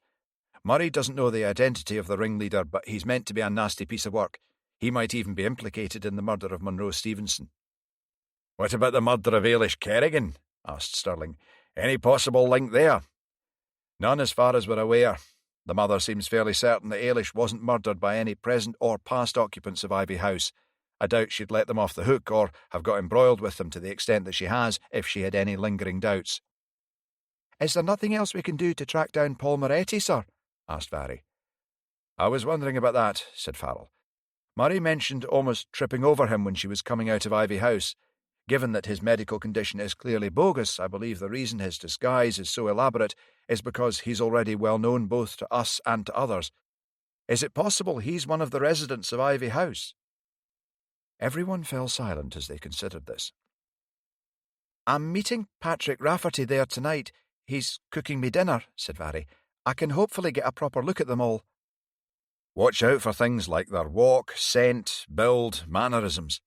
Murray doesn't know the identity of the ringleader, but he's meant to be a nasty piece of work. He might even be implicated in the murder of Monroe Stevenson. What about the murder of Ailish Kerrigan? Asked Stirling. Any possible link there? None as far as we're aware. The mother seems fairly certain that Ailish wasn't murdered by any present or past occupants of Ivy House. I doubt she'd let them off the hook or have got embroiled with them to the extent that she has, if she had any lingering doubts.
Is there nothing else we can do to track down Paul Moretti, sir? Asked Vary.
I was wondering about that, said Farrell. Murray mentioned almost tripping over him when she was coming out of Ivy House. Given that his medical condition is clearly bogus, I believe the reason his disguise is so elaborate is because he's already well known both to us and to others. Is it possible he's one of the residents of Ivy House?
Everyone fell silent as they considered this. I'm meeting Patrick Rafferty there tonight. He's cooking me dinner, said Vary. I can hopefully get a proper look at them all.
Watch out for things like their walk, scent, build, mannerisms.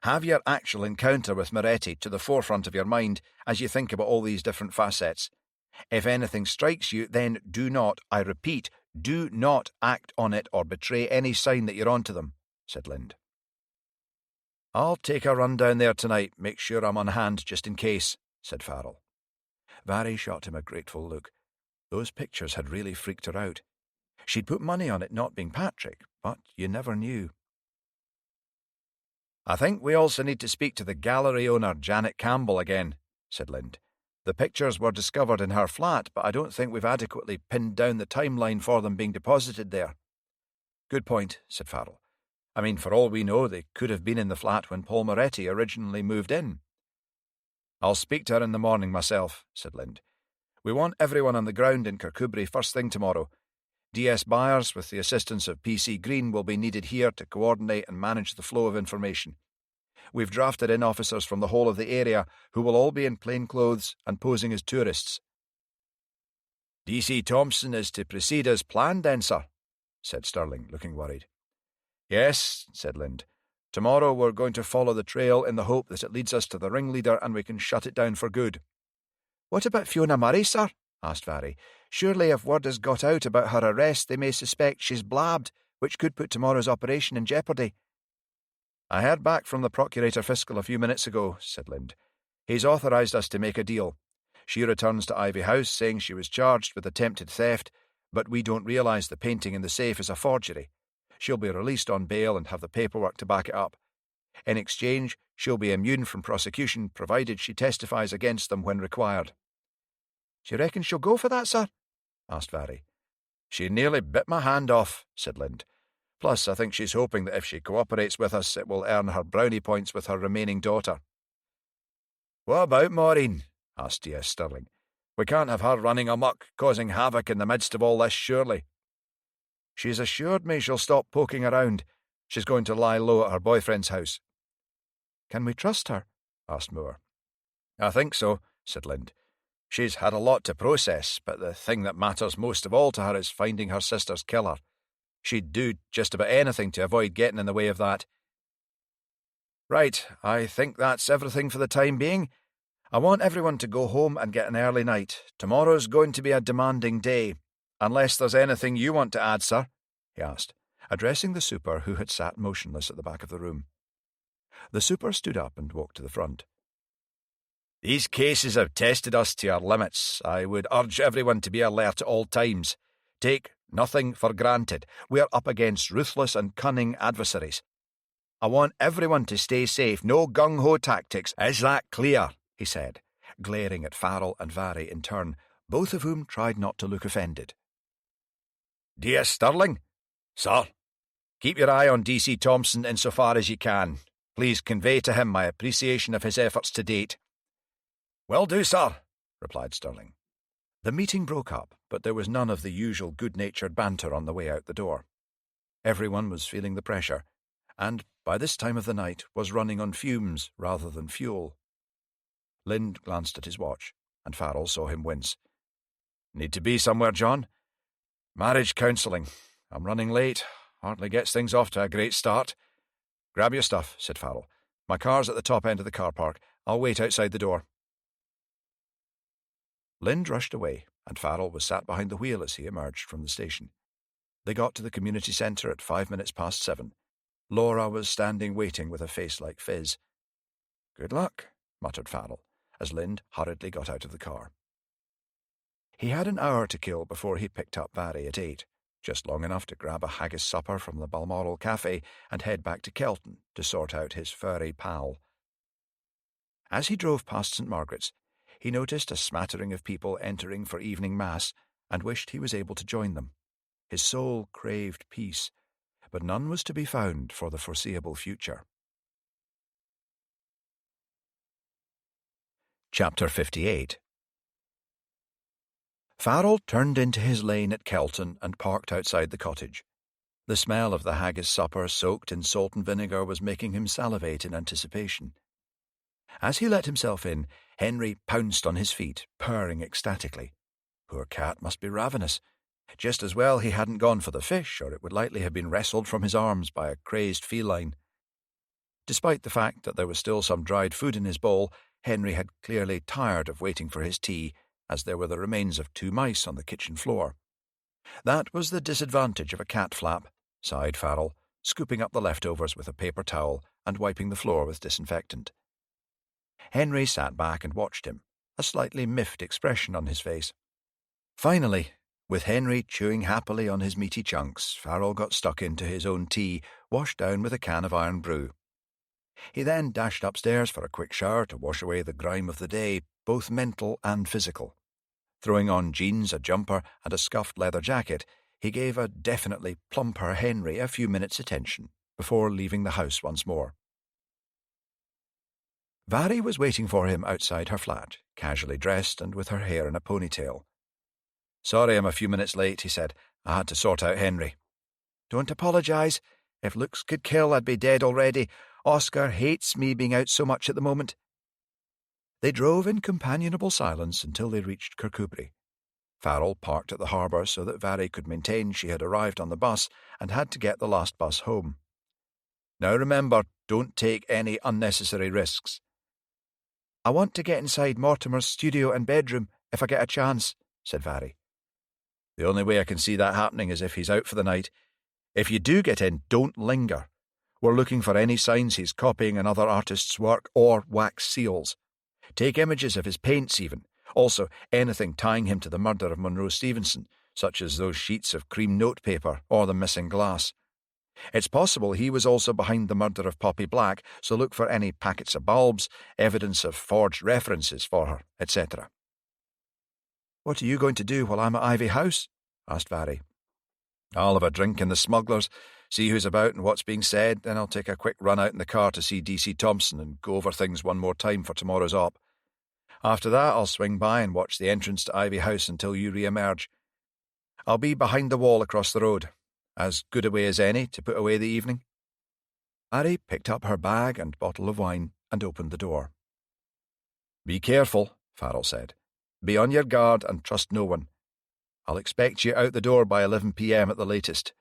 Have your actual encounter with Moretti to the forefront of your mind as you think about all these different facets. If anything strikes you, then do not, I repeat, do not act on it or betray any sign that you're onto them, said Lind. I'll take a run down there tonight, make sure I'm on hand just in case, said Farrell.
Varry shot him a grateful look. Those pictures had really freaked her out. She'd put money on it not being Patrick, but you never knew.
I think we also need to speak to the gallery owner, Janet Campbell, again, said Lind. The pictures were discovered in her flat, but I don't think we've adequately pinned down the timeline for them being deposited there.
Good point, said Farrell. I mean, for all we know, they could have been in the flat when Paul Moretti originally moved in.
I'll speak to her in the morning myself, said Lind. We want everyone on the ground in Kirkcudbright first thing tomorrow. DS Byers, with the assistance of PC Green, will be needed here to coordinate and manage the flow of information. We've drafted in officers from the whole of the area who will all be in plain clothes and posing as tourists. DC Thompson is to proceed as planned then, sir, said Stirling, looking worried. Yes, said Lind. Tomorrow we're going to follow the trail in the hope that it leads us to the ringleader and we can shut it down for good.
What about Fiona Murray, sir? Asked Varry. Surely if word has got out about her arrest, they may suspect she's blabbed, which could put tomorrow's operation in jeopardy.
I heard back from the Procurator Fiscal a few minutes ago, said Lind. He's authorised us to make a deal. She returns to Ivy House saying she was charged with attempted theft, but we don't realise the painting in the safe is a forgery. She'll be released on bail and have the paperwork to back it up. In exchange, she'll be immune from prosecution, provided she testifies against them when required.
Do you reckon she'll go for that, sir?
Asked Varry. She nearly bit my hand off, said Lind. Plus, I think she's hoping that if she cooperates with us, it will earn her brownie points with her remaining daughter. What about Maureen? Asked D.S. Stirling. We can't have her running amok, causing havoc in the midst of all this, surely. She's assured me she'll stop poking around. She's going to lie low at her boyfriend's house.
Can we trust her?
Asked Moore. I think so, said Lind. She's had a lot to process, but the thing that matters most of all to her is finding her sister's killer. She'd do just about anything to avoid getting in the way of that. Right, I think that's everything for the time being. I want everyone to go home and get an early night. Tomorrow's going to be a demanding day. Unless there's anything you want to add, sir, he asked, addressing the super who had sat motionless at the back of the room. The super stood up and walked to the front. These cases have tested us to our limits. I would urge everyone to be alert at all times. Take nothing for granted. We're up against ruthless and cunning adversaries. I want everyone to stay safe. No gung-ho tactics. Is that clear? He said, glaring at Farrell and Varry in turn, both of whom tried not to look offended. D.S. Stirling? Sir? Keep your eye on D.C. Thompson insofar as you can. Please convey to him my appreciation of his efforts to date. Will do, sir, replied Stirling. The meeting broke up, but there was none of the usual good-natured banter on the way out the door. Everyone was feeling the pressure, and, by this time of the night, was running on fumes rather than fuel. Lind glanced at his watch, and Farrell saw him wince. Need to be somewhere, John? Marriage counselling. I'm running late. Hardly gets things off to a great start. Grab your stuff, said Farrell. My car's at the top end of the car park. I'll wait outside the door. Lind rushed away, and Farrell was sat behind the wheel as he emerged from the station. They got to the community centre at 7:05. Laura was standing waiting with a face like fizz. Good luck, muttered Farrell, as Lind hurriedly got out of the car. He had an hour to kill before he picked up Varry at 8, just long enough to grab a haggis supper from the Balmoral Cafe and head back to Kelton to sort out his furry pal. As he drove past St. Margaret's, he noticed a smattering of people entering for evening mass and wished he was able to join them. His soul craved peace, but none was to be found for the foreseeable future. Chapter 58. Farrell turned into his lane at Kelton and parked outside the cottage. The smell of the haggis supper soaked in salt and vinegar was making him salivate in anticipation. As he let himself in, Henry pounced on his feet, purring ecstatically. Poor cat must be ravenous. Just as well he hadn't gone for the fish, or it would likely have been wrestled from his arms by a crazed feline. Despite the fact that there was still some dried food in his bowl, Henry had clearly tired of waiting for his tea, as there were the remains of 2 mice on the kitchen floor. That was the disadvantage of a cat flap, sighed Farrell,
scooping up the leftovers with a paper towel and wiping the floor with disinfectant. Henry sat back and watched him, a slightly miffed expression on his face. Finally, with Henry chewing happily on his meaty chunks, Farrell got stuck into his own tea, washed down with a can of iron brew. He then dashed upstairs for a quick shower to wash away the grime of the day, both mental and physical. Throwing on jeans, a jumper, and a scuffed leather jacket, he gave a definitely plumper Henry a few minutes' attention before leaving the house once more. Vari was waiting for him outside her flat, casually dressed and with her hair in a ponytail. "Sorry I'm a few minutes late," he said. "I had to sort out Henry." "Don't apologise. If looks could kill, I'd be dead already. Oscar hates me being out so much at the moment." They drove in companionable silence until they reached Kirkcudbright. Farrell parked at the harbour so that Vari could maintain she had arrived on the bus and had to get the last bus home. "Now remember, don't take any unnecessary risks." "I want to get inside Mortimer's studio and bedroom if I get a chance," said Vari. "The only way I can see that happening is if he's out for the night. If you do get in, don't linger. We're looking for any signs he's copying another artist's work or wax seals. Take images of his paints even. Also, anything tying him to the murder of Monroe Stevenson, such as those sheets of cream notepaper or the missing glass. It's possible he was also behind the murder of Poppy Black, so look for any packets of bulbs, evidence of forged references for her, etc." "What are you going to do while I'm at Ivy House?" asked Vari. "I'll have a drink in the Smugglers, see who's about and what's being said, then I'll take a quick run out in the car to see DC Thompson and go over things one more time for tomorrow's op. After that, I'll swing by and watch the entrance to Ivy House until you re-emerge. I'll be behind the wall across the road, as good a way as any to put away the evening." Vari picked up her bag and bottle of wine and opened the door. "Be careful," Farrell said. "Be on your guard and trust no one. I'll expect you out the door by 11 p.m. at the latest."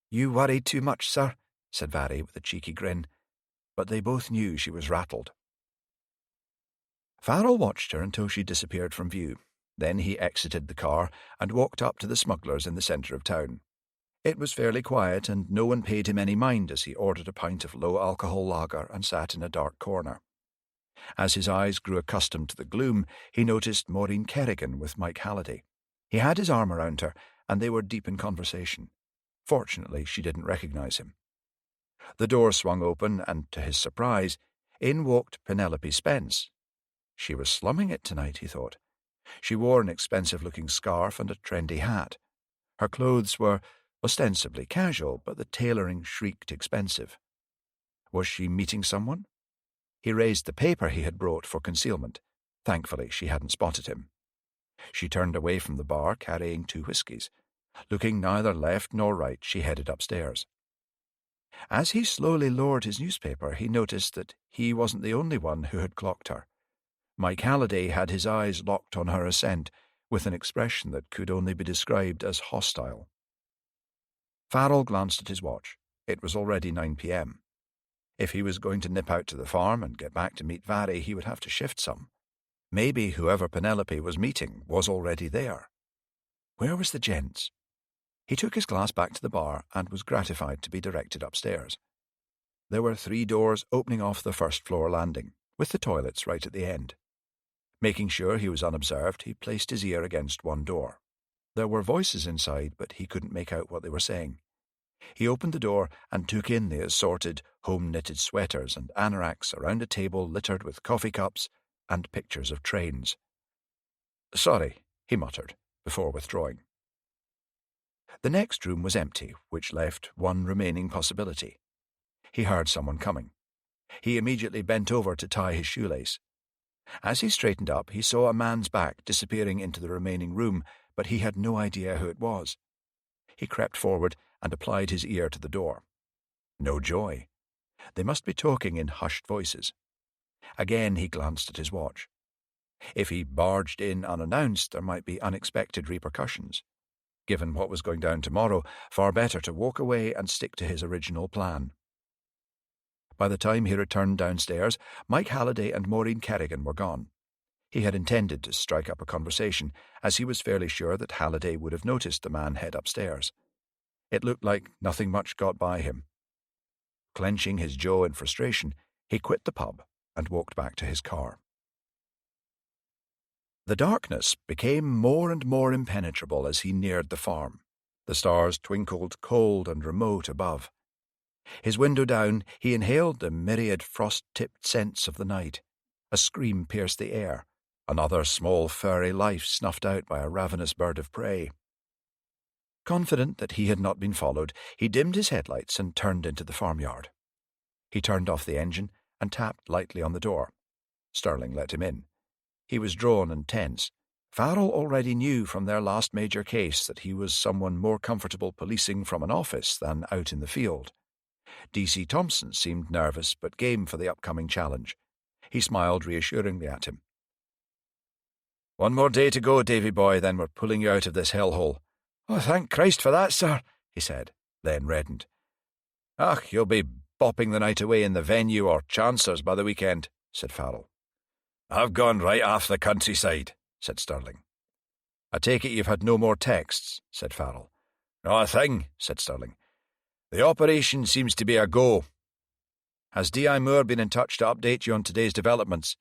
"You worry too much, sir," said Vari with a cheeky grin, but they both knew she was rattled. Farrell watched her until she disappeared from view. Then he exited the car and walked up to the Smugglers in the centre of town. It was fairly quiet, and no one paid him any mind as he ordered a pint of low-alcohol lager and sat in a dark corner. As his eyes grew accustomed to the gloom, he noticed Maureen Kerrigan with Mike Halliday. He had his arm around her, and they were deep in conversation. Fortunately, she didn't recognise him. The door swung open, and to his surprise, in walked Penelope Spence. She was slumming it tonight, he thought. She wore an expensive-looking scarf and a trendy hat. Her clothes were ostensibly casual, but the tailoring shrieked expensive. Was she meeting someone? He raised the paper he had brought for concealment. Thankfully, she hadn't spotted him. She turned away from the bar, carrying 2 whiskies. Looking neither left nor right, she headed upstairs. As he slowly lowered his newspaper, he noticed that he wasn't the only one who had clocked her. Mike Halliday had his eyes locked on her ascent, with an expression that could only be described as hostile. Farrell glanced at his watch. It was already 9 p.m. If he was going to nip out to the farm and get back to meet Vari, he would have to shift some. Maybe whoever Penelope was meeting was already there. Where was the gents? He took his glass back to the bar and was gratified to be directed upstairs. There were 3 doors opening off the first-floor landing, with the toilets right at the end. Making sure he was unobserved, he placed his ear against one door. There were voices inside, but he couldn't make out what they were saying. He opened the door and took in the assorted, home-knitted sweaters and anoraks around a table littered with coffee cups and pictures of trains. "Sorry," he muttered, before withdrawing. The next room was empty, which left one remaining possibility. He heard someone coming. He immediately bent over to tie his shoelace. As he straightened up, he saw a man's back disappearing into the remaining room, but he had no idea who it was. He crept forward and applied his ear to the door. No joy. They must be talking in hushed voices. Again he glanced at his watch. If he barged in unannounced, there might be unexpected repercussions. Given what was going down tomorrow, far better to walk away and stick to his original plan. By the time he returned downstairs, Mike Halliday and Maureen Kerrigan were gone. He had intended to strike up a conversation, as he was fairly sure that Halliday would have noticed the man head upstairs. It looked like nothing much got by him. Clenching his jaw in frustration, he quit the pub and walked back to his car. The darkness became more and more impenetrable as he neared the farm. The stars twinkled cold and remote above. His window down, he inhaled the myriad frost-tipped scents of the night. A scream pierced the air, another small furry life snuffed out by a ravenous bird of prey. Confident that he had not been followed, he dimmed his headlights and turned into the farmyard. He turned off the engine and tapped lightly on the door. Sterling let him in. He was drawn and tense. Farrell already knew from their last major case that he was someone more comfortable policing from an office than out in the field. D.C. Thompson seemed nervous but game for the upcoming challenge. He smiled reassuringly at him. "One more day to go, Davy boy, then we're pulling you out of this hellhole." "Oh, thank Christ for that, sir," he said, then reddened. "Ach, you'll be bopping the night away in the Venue or Chancer's by the weekend," said Farrell. "I've gone right off the countryside," said Sterling. "I take it you've had no more texts," said Farrell. "Not a thing," said Sterling. "The operation seems to be a go." "Has D.I. Moore been in touch to update you on today's developments?"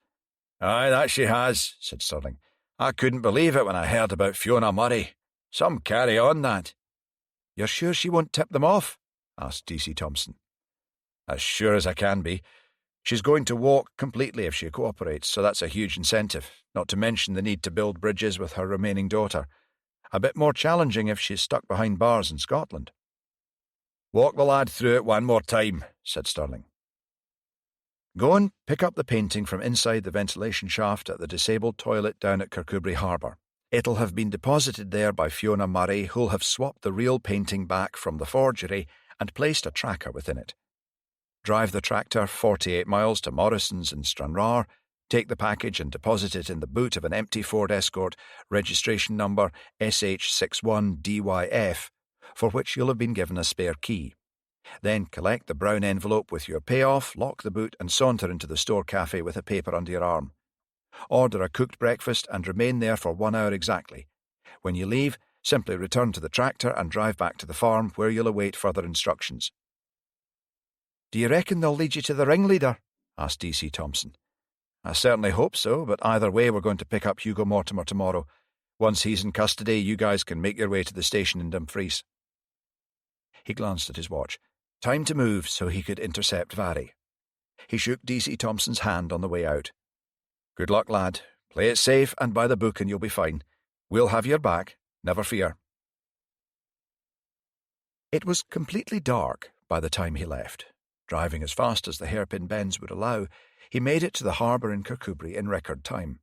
"Aye, that she has," said Sterling. "I couldn't believe it when I heard about Fiona Murray. Some carry on, that." "You're sure she won't tip them off?" asked D.C. Thompson. "As sure as I can be. She's going to walk completely if she cooperates, so that's a huge incentive, not to mention the need to build bridges with her remaining daughter. A bit more challenging if she's stuck behind bars in Scotland." "Walk the lad through it one more time," said Sterling. "Go and pick up the painting from inside the ventilation shaft at the disabled toilet down at Kirkcudbright Harbour. It'll have been deposited there by Fiona Murray, who'll have swapped the real painting back from the forgery and placed a tracker within it. Drive the tractor 48 miles to Morrison's in Stranraer, take the package and deposit it in the boot of an empty Ford Escort, registration number SH61DYF, for which you'll have been given a spare key. Then collect the brown envelope with your payoff, lock the boot and saunter into the store cafe with a paper under your arm. Order a cooked breakfast and remain there for 1 hour exactly. When you leave, simply return to the tractor and drive back to the farm where you'll await further instructions." "Do you reckon they'll lead you to the ringleader?" asked D.C. Thompson. "I certainly hope so, but either way we're going to pick up Hugo Mortimer tomorrow. Once he's in custody, you guys can make your way to the station in Dumfries." He glanced at his watch. Time to move so he could intercept Vary. He shook D.C. Thompson's hand on the way out. "Good luck, lad. Play it safe and by the book and you'll be fine. We'll have your back, never fear." It was completely dark by the time he left. Driving as fast as the hairpin bends would allow, he made it to the harbour in Kirkcudbright in record time.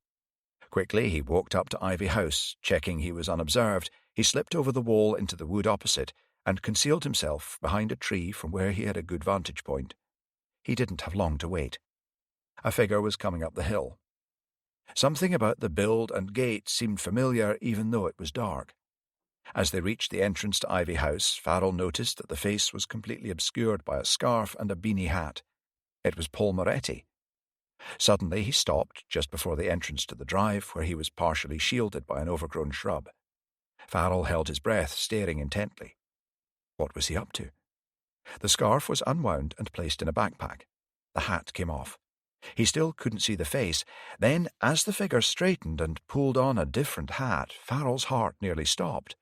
Quickly he walked up to Ivy House. Checking he was unobserved, he slipped over the wall into the wood opposite and concealed himself behind a tree from where he had a good vantage point. He didn't have long to wait. A figure was coming up the hill. Something about the build and gait seemed familiar even though it was dark. As they reached the entrance to Ivy House, Farrell noticed that the face was completely obscured by a scarf and a beanie hat. It was Paul Moretti. Suddenly he stopped just before the entrance to the drive, where he was partially shielded by an overgrown shrub. Farrell held his breath, staring intently. What was he up to? The scarf was unwound and placed in a backpack. The hat came off. He still couldn't see the face. Then, as the figure straightened and pulled on a different hat, Farrell's heart nearly stopped.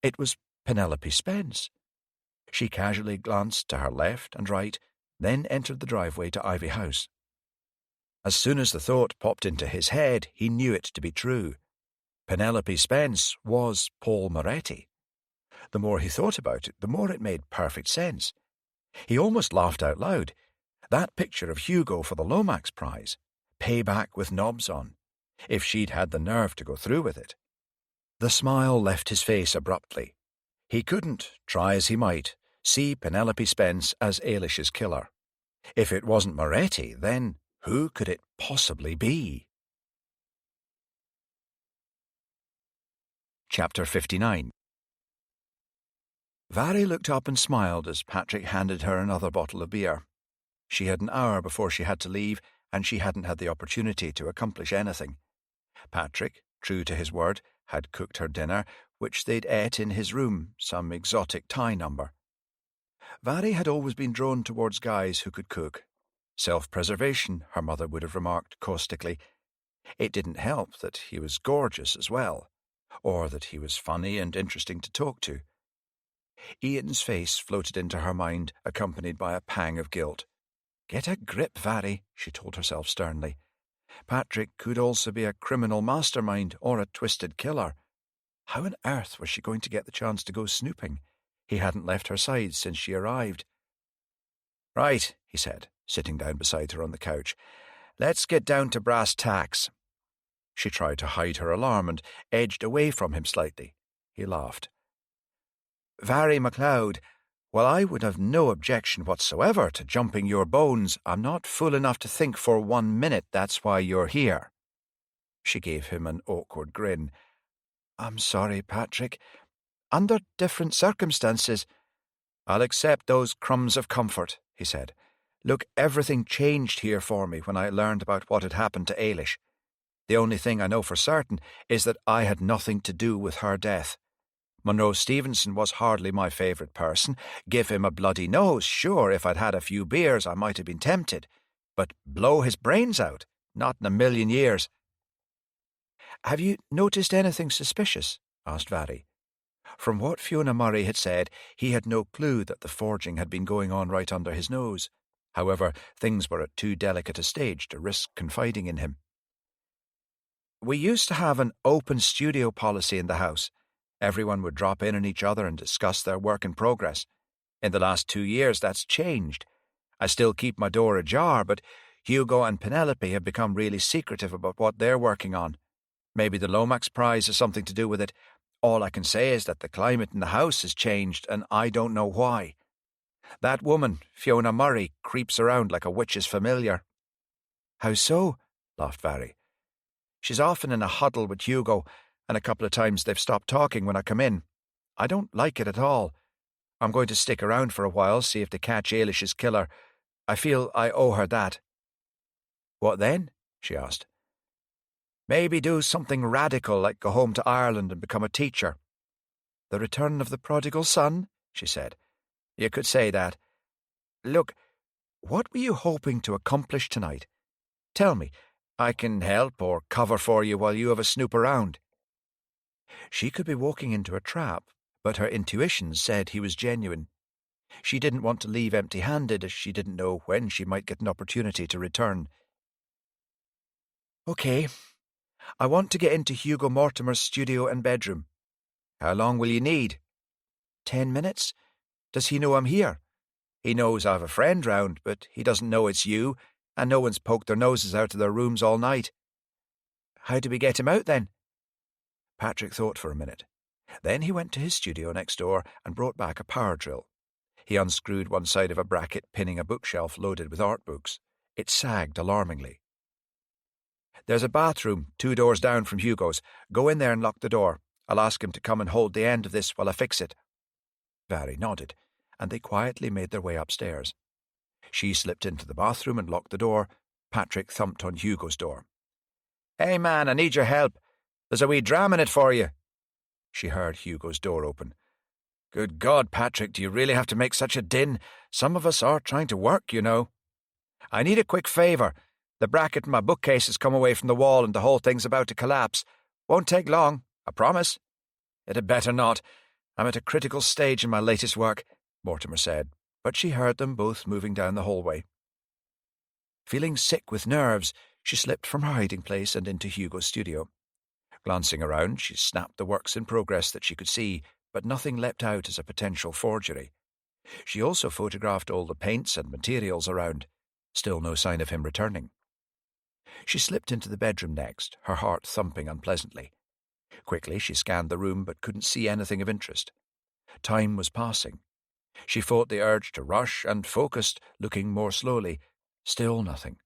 It was Penelope Spence. She casually glanced to her left and right, then entered the driveway to Ivy House. As soon as the thought popped into his head, he knew it to be true. Penelope Spence was Paul Moretti. The more he thought about it, the more it made perfect sense. He almost laughed out loud. That picture of Hugo for the Lomax Prize. Payback with knobs on. If she'd had the nerve to go through with it. The smile left his face abruptly. He couldn't, try as he might, see Penelope Spence as Ailish's killer. If it wasn't Moretti, then who could it possibly be? Chapter 59. Vary looked up and smiled as Patrick handed her another bottle of beer. She had an hour before she had to leave, and she hadn't had the opportunity to accomplish anything. Patrick, true to his word, had cooked her dinner, which they'd ate in his room, some exotic Thai number. Vari had always been drawn towards guys who could cook. Self-preservation, her mother would have remarked caustically. It didn't help that he was gorgeous as well, or that he was funny and interesting to talk to. Ian's face floated into her mind, accompanied by a pang of guilt. Get a grip, Vari, she told herself sternly. Patrick could also be a criminal mastermind or a twisted killer. How on earth was she going to get the chance to go snooping? He hadn't left her side since she arrived. Right, he said, sitting down beside her on the couch. Let's get down to brass tacks. She tried to hide her alarm and edged away from him slightly. He laughed. Vari MacLeod, while I would have no objection whatsoever to jumping your bones, I'm not fool enough to think for 1 minute that's why you're here. She gave him an awkward grin. I'm sorry, Patrick. Under different circumstances. I'll accept those crumbs of comfort, he said. Look, everything changed here for me when I learned about what had happened to Ailish. The only thing I know for certain is that I had nothing to do with her death. Monroe Stevenson was hardly my favourite person. Give him a bloody nose, sure, if I'd had a few beers I might have been tempted. But blow his brains out? Not in a million years. Have you noticed anything suspicious? Asked Vari. From what Fiona Murray had said, he had no clue that the forging had been going on right under his nose. However, things were at too delicate a stage to risk confiding in him. We used to have an open studio policy in the house. Everyone would drop in on each other and discuss their work in progress. In the last 2 years, that's changed. I still keep my door ajar, but Hugo and Penelope have become really secretive about what they're working on. Maybe the Lomax Prize has something to do with it. All I can say is that the climate in the house has changed, and I don't know why. That woman, Fiona Murray, creeps around like a witch's familiar. How so? Laughed Vari. She's often in a huddle with Hugo, and a couple of times they've stopped talking when I come in. I don't like it at all. I'm going to stick around for a while, see if they catch Ailish's killer. I feel I owe her that. What then? She asked. Maybe do something radical like go home to Ireland and become a teacher. The return of the prodigal son, she said. You could say that. Look, what were you hoping to accomplish tonight? Tell me. I can help or cover for you while you have a snoop around. She could be walking into a trap, but her intuition said he was genuine. She didn't want to leave empty-handed, as she didn't know when she might get an opportunity to return. Okay. I want to get into Hugo Mortimer's studio and bedroom. How long will you need? 10 minutes? Does he know I'm here? He knows I have a friend round, but he doesn't know it's you, and no one's poked their noses out of their rooms all night. How do we get him out, then? Patrick thought for a minute. Then he went to his studio next door and brought back a power drill. He unscrewed one side of a bracket pinning a bookshelf loaded with art books. It sagged alarmingly. There's a bathroom 2 doors down from Hugo's. Go in there and lock the door. I'll ask him to come and hold the end of this while I fix it. Vari nodded, and they quietly made their way upstairs. She slipped into the bathroom and locked the door. Patrick thumped on Hugo's door. Hey, man, I need your help. There's a wee dram in it for you. She heard Hugo's door open. Good God, Patrick, do you really have to make such a din? Some of us are trying to work, you know. I need a quick favour. The bracket in my bookcase has come away from the wall and the whole thing's about to collapse. Won't take long, I promise. It had better not. I'm at a critical stage in my latest work, Mortimer said, but she heard them both moving down the hallway. Feeling sick with nerves, she slipped from her hiding place and into Hugo's studio. Glancing around, she snapped the works in progress that she could see, but nothing leapt out as a potential forgery. She also photographed all the paints and materials around. Still no sign of him returning. She slipped into the bedroom next, her heart thumping unpleasantly. Quickly she scanned the room but couldn't see anything of interest. Time was passing. She fought the urge to rush and focused, looking more slowly. Still nothing.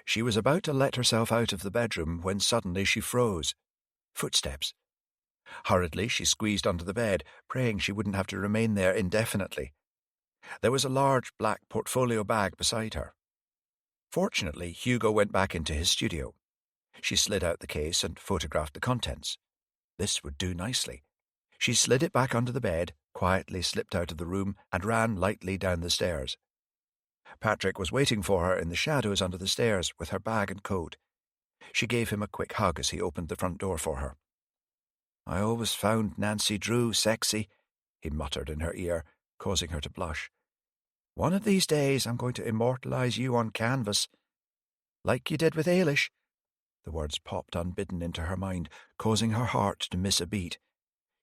She was about to let herself out of the bedroom when suddenly she froze. Footsteps. Hurriedly she squeezed under the bed, praying she wouldn't have to remain there indefinitely. There was a large black portfolio bag beside her. Fortunately, Hugo went back into his studio. She slid out the case and photographed the contents. This would do nicely. She slid it back under the bed, quietly slipped out of the room and ran lightly down the stairs. Patrick was waiting for her in the shadows under the stairs with her bag and coat. She gave him a quick hug as he opened the front door for her. "I always found Nancy Drew sexy," he muttered in her ear, causing her to blush. "One of these days I'm going to immortalize you on canvas. Like you did with Ailish." The words popped unbidden into her mind, causing her heart to miss a beat.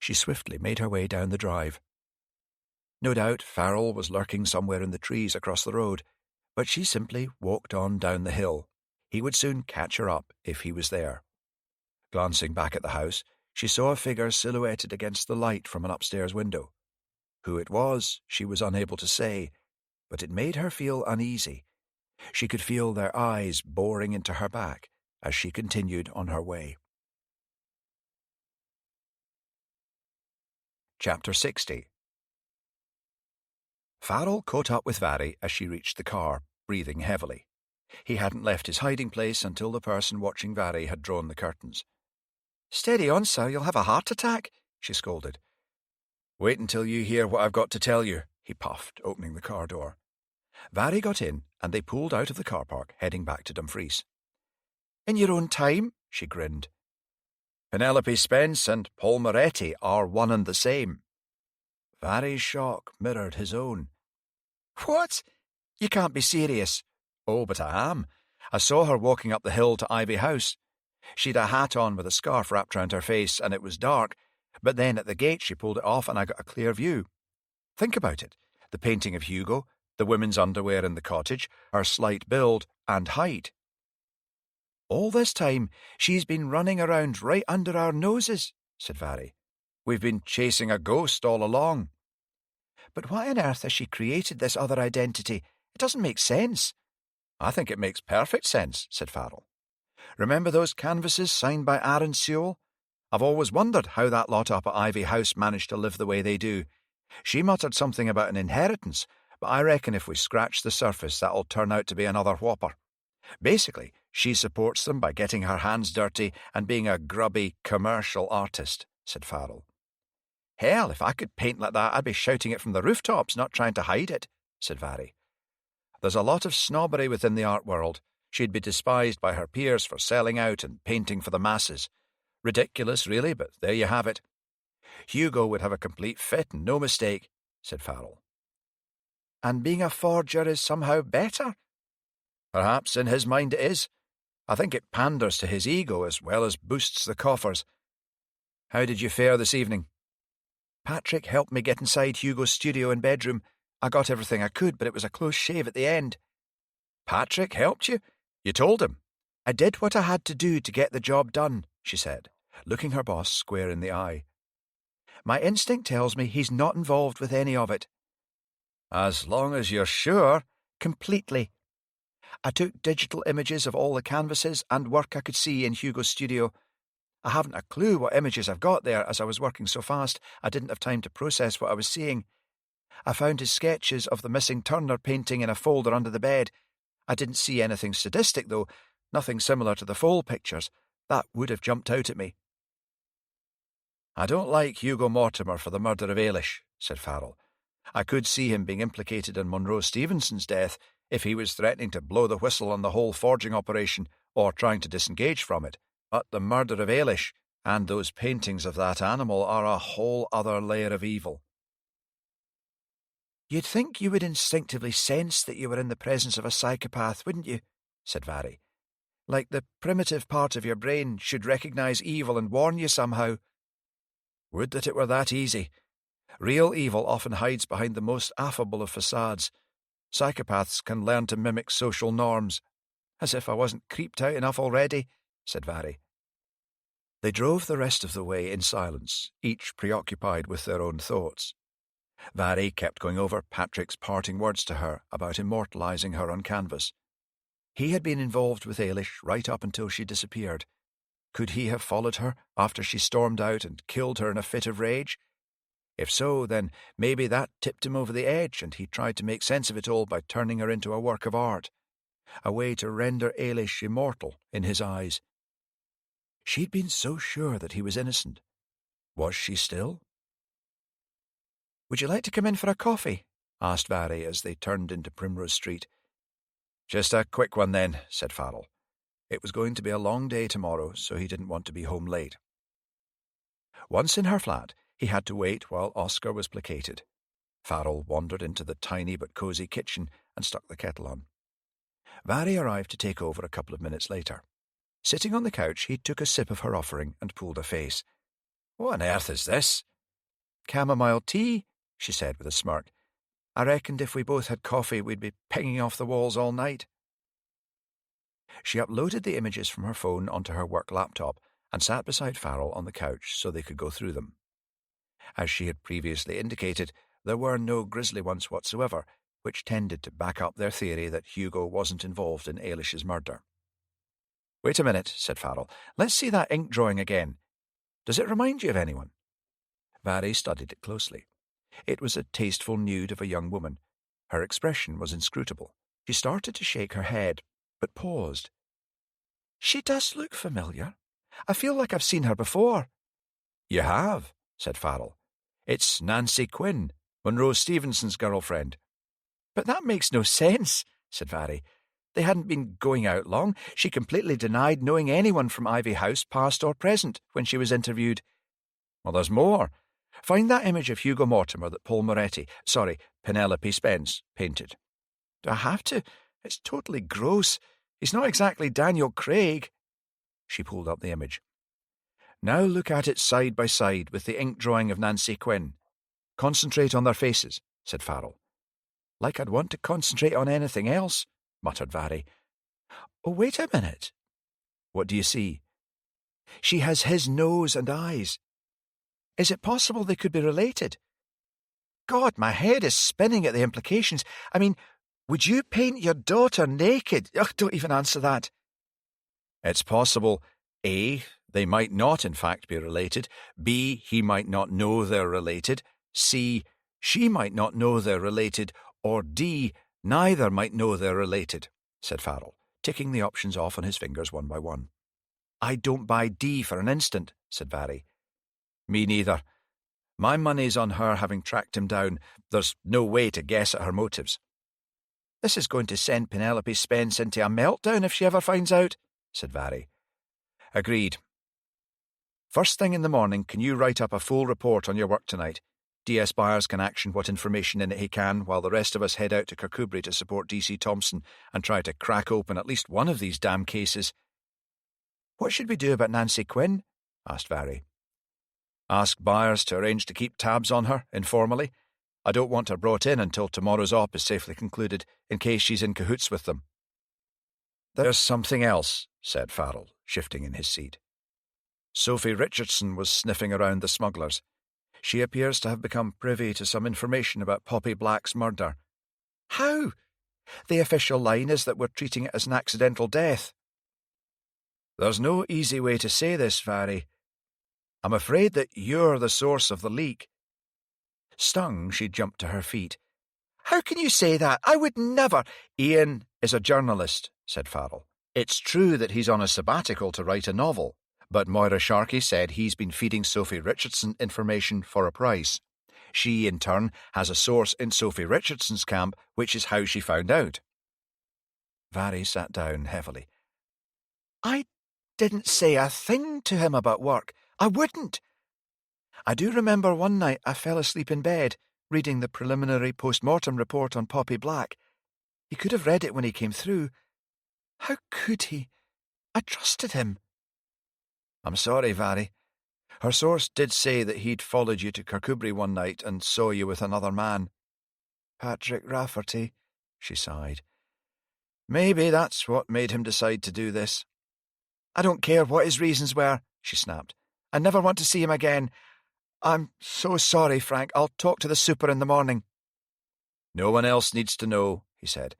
She swiftly made her way down the drive. No doubt Farrell was lurking somewhere in the trees across the road, but she simply walked on down the hill. He would soon catch her up if he was there. Glancing back at the house, she saw a figure silhouetted against the light from an upstairs window. Who it was, she was unable to say, but it made her feel uneasy. She could feel their eyes boring into her back as she continued on her way. Chapter 60. Farrell caught up with Vary as she reached the car, breathing heavily. He hadn't left his hiding place until the person watching Vary had drawn the curtains. "Steady on, sir, you'll have a heart attack," she scolded. "Wait until you hear what I've got to tell you," he puffed, opening the car door. Vary got in, and they pulled out of the car park, heading back to Dumfries. "In your own time?" she grinned. "Penelope Spence and Paul Moretti are one and the same." Vary's shock mirrored his own. "What? You can't be serious." "Oh, but I am. I saw her walking up the hill to Ivy House. She'd a hat on with a scarf wrapped round her face, and it was dark, but then at the gate she pulled it off and I got a clear view. Think about it. The painting of Hugo, the women's underwear in the cottage, her slight build and height. All this time she's been running around right under our noses," said Vary. "We've been chasing a ghost all along." "But why on earth has she created this other identity? It doesn't make sense." "I think it makes perfect sense," said Farrell. "Remember those canvases signed by Aaron Sewell? I've always wondered how that lot up at Ivy House managed to live the way they do. She muttered something about an inheritance, but I reckon if we scratch the surface, that'll turn out to be another whopper. Basically, she supports them by getting her hands dirty and being a grubby commercial artist," said Farrell. "Hell, if I could paint like that, I'd be shouting it from the rooftops, not trying to hide it," said Vary. "There's a lot of snobbery within the art world. She'd be despised by her peers for selling out and painting for the masses. Ridiculous, really, but there you have it. Hugo would have a complete fit and no mistake," said Farrell. "And being a forger is somehow better?" "Perhaps in his mind it is. I think it panders to his ego as well as boosts the coffers. How did you fare this evening?" "Patrick helped me get inside Hugo's studio and bedroom. I got everything I could, but it was a close shave at the end." "Patrick helped you? You told him?" "I did what I had to do to get the job done," she said, looking her boss square in the eye. "My instinct tells me he's not involved with any of it." "As long as you're sure." "Completely. I took digital images of all the canvases and work I could see in Hugo's studio. I haven't a clue what images I've got there, as I was working so fast I didn't have time to process what I was seeing. I found his sketches of the missing Turner painting in a folder under the bed. I didn't see anything sadistic, though, nothing similar to the Fole pictures. That would have jumped out at me." "I don't like Hugo Mortimer for the murder of Ailish," said Farrell. "I could see him being implicated in Monroe Stevenson's death if he was threatening to blow the whistle on the whole forging operation or trying to disengage from it. But the murder of Ailish and those paintings of that animal are a whole other layer of evil." "You'd think you would instinctively sense that you were in the presence of a psychopath, wouldn't you?" said Vary. "Like the primitive part of your brain should recognize evil and warn you somehow." "Would that it were that easy. Real evil often hides behind the most affable of facades. Psychopaths can learn to mimic social norms." "As if I wasn't creeped out enough already," said Vary. They drove the rest of the way in silence, each preoccupied with their own thoughts. Vary kept going over Patrick's parting words to her about immortalizing her on canvas. He had been involved with Ailish right up until she disappeared. Could he have followed her after she stormed out and killed her in a fit of rage? If so, then maybe that tipped him over the edge and he tried to make sense of it all by turning her into a work of art, a way to render Ailish immortal in his eyes. She'd been so sure that he was innocent. Was she still?
Would you like to come in for a coffee? Asked Vary as they turned into Primrose Street.
Just a quick one then, said Farrell. It was going to be a long day tomorrow, so he didn't want to be home late.
Once in her flat, he had to wait while Oscar was placated. Farrell wandered into the tiny but cosy kitchen and stuck the kettle on. Vary arrived to take over a couple of minutes later. Sitting on the couch, he took a sip of her offering and pulled a face.
What on earth is this?
Chamomile tea, she said with a smirk. I reckoned if we both had coffee, we'd be pinging off the walls all night.
She uploaded the images from her phone onto her work laptop and sat beside Farrell on the couch so they could go through them. As she had previously indicated, there were no grisly ones whatsoever, which tended to back up their theory that Hugo wasn't involved in Ailish's murder.
Wait a minute, said Farrell. Let's see that ink drawing again. Does it remind you of anyone?
Vary studied it closely. It was a tasteful nude of a young woman. Her expression was inscrutable. She started to shake her head, but paused.
She does look familiar. I feel like I've seen her before.
You have, said Farrell. It's Nancy Quinn, Monroe Stevenson's girlfriend.
But that makes no sense, said Vary. They hadn't been going out long. She completely denied knowing anyone from Ivy House, past or present, when she was interviewed.
Well, there's more.
Find that image of Hugo Mortimer that Penelope Spence, painted. Do I have to? It's totally gross. He's not exactly Daniel Craig.
She pulled up the image. Now look at it side by side with the ink drawing of Nancy Quinn. Concentrate on their faces, said Farrell.
Like I'd want to concentrate on anything else, muttered Vary. Oh, wait a minute.
What do you see?
She has his nose and eyes. Is it possible they could be related? God, my head is spinning at the implications. I mean, would you paint your daughter naked? Ugh, don't even answer that.
It's possible, A, they might not in fact be related, B, he might not know they're related, C, she might not know they're related, or D, neither might know they're related, said Farrell, ticking the options off on his fingers one by one.
I don't buy D for an instant, said Vary.
Me neither. My money's on her having tracked him down. There's no way to guess at her motives.
This is going to send Penelope Spence into a meltdown if she ever finds out, said Vary.
Agreed. First thing in the morning, can you write up a full report on your work tonight? D.S. Byers can action what information in it he can, while the rest of us head out to Kirkcudbright to support D.C. Thompson and try to crack open at least one of these damn cases.
What should we do about Nancy Quinn? Asked Vary.
Ask Byers to arrange to keep tabs on her, informally. I don't want her brought in until tomorrow's op is safely concluded, in case she's in cahoots with them. There's something else, said Farrell, shifting in his seat. Sophie Richardson was sniffing around the smugglers. She appears to have become privy to some information about Poppy Black's murder.
How? The official line is that we're treating it as an accidental death.
There's no easy way to say this, Vary. I'm afraid that you're the source of the leak. Stung, she jumped to her feet.
How can you say that? I would never.
Ian is a journalist, said Farrell. It's true that he's on a sabbatical to write a novel, but Moira Sharkey said he's been feeding Sophie Richardson information for a price. She, in turn, has a source in Sophie Richardson's camp, which is how she found out.
Vary sat down heavily. I didn't say a thing to him about work. I wouldn't. I do remember one night I fell asleep in bed, reading the preliminary post-mortem report on Poppy Black. He could have read it when he came through. How could he? I trusted him.
I'm sorry, Vary. Her source did say that he'd followed you to Kirkcudbright one night and saw you with another man.
Patrick Rafferty, she sighed.
Maybe that's what made him decide to do this.
I don't care what his reasons were, she snapped. I never want to see him again. I'm so sorry, Frank. I'll talk to the super in the morning.
No one else needs to know, he said.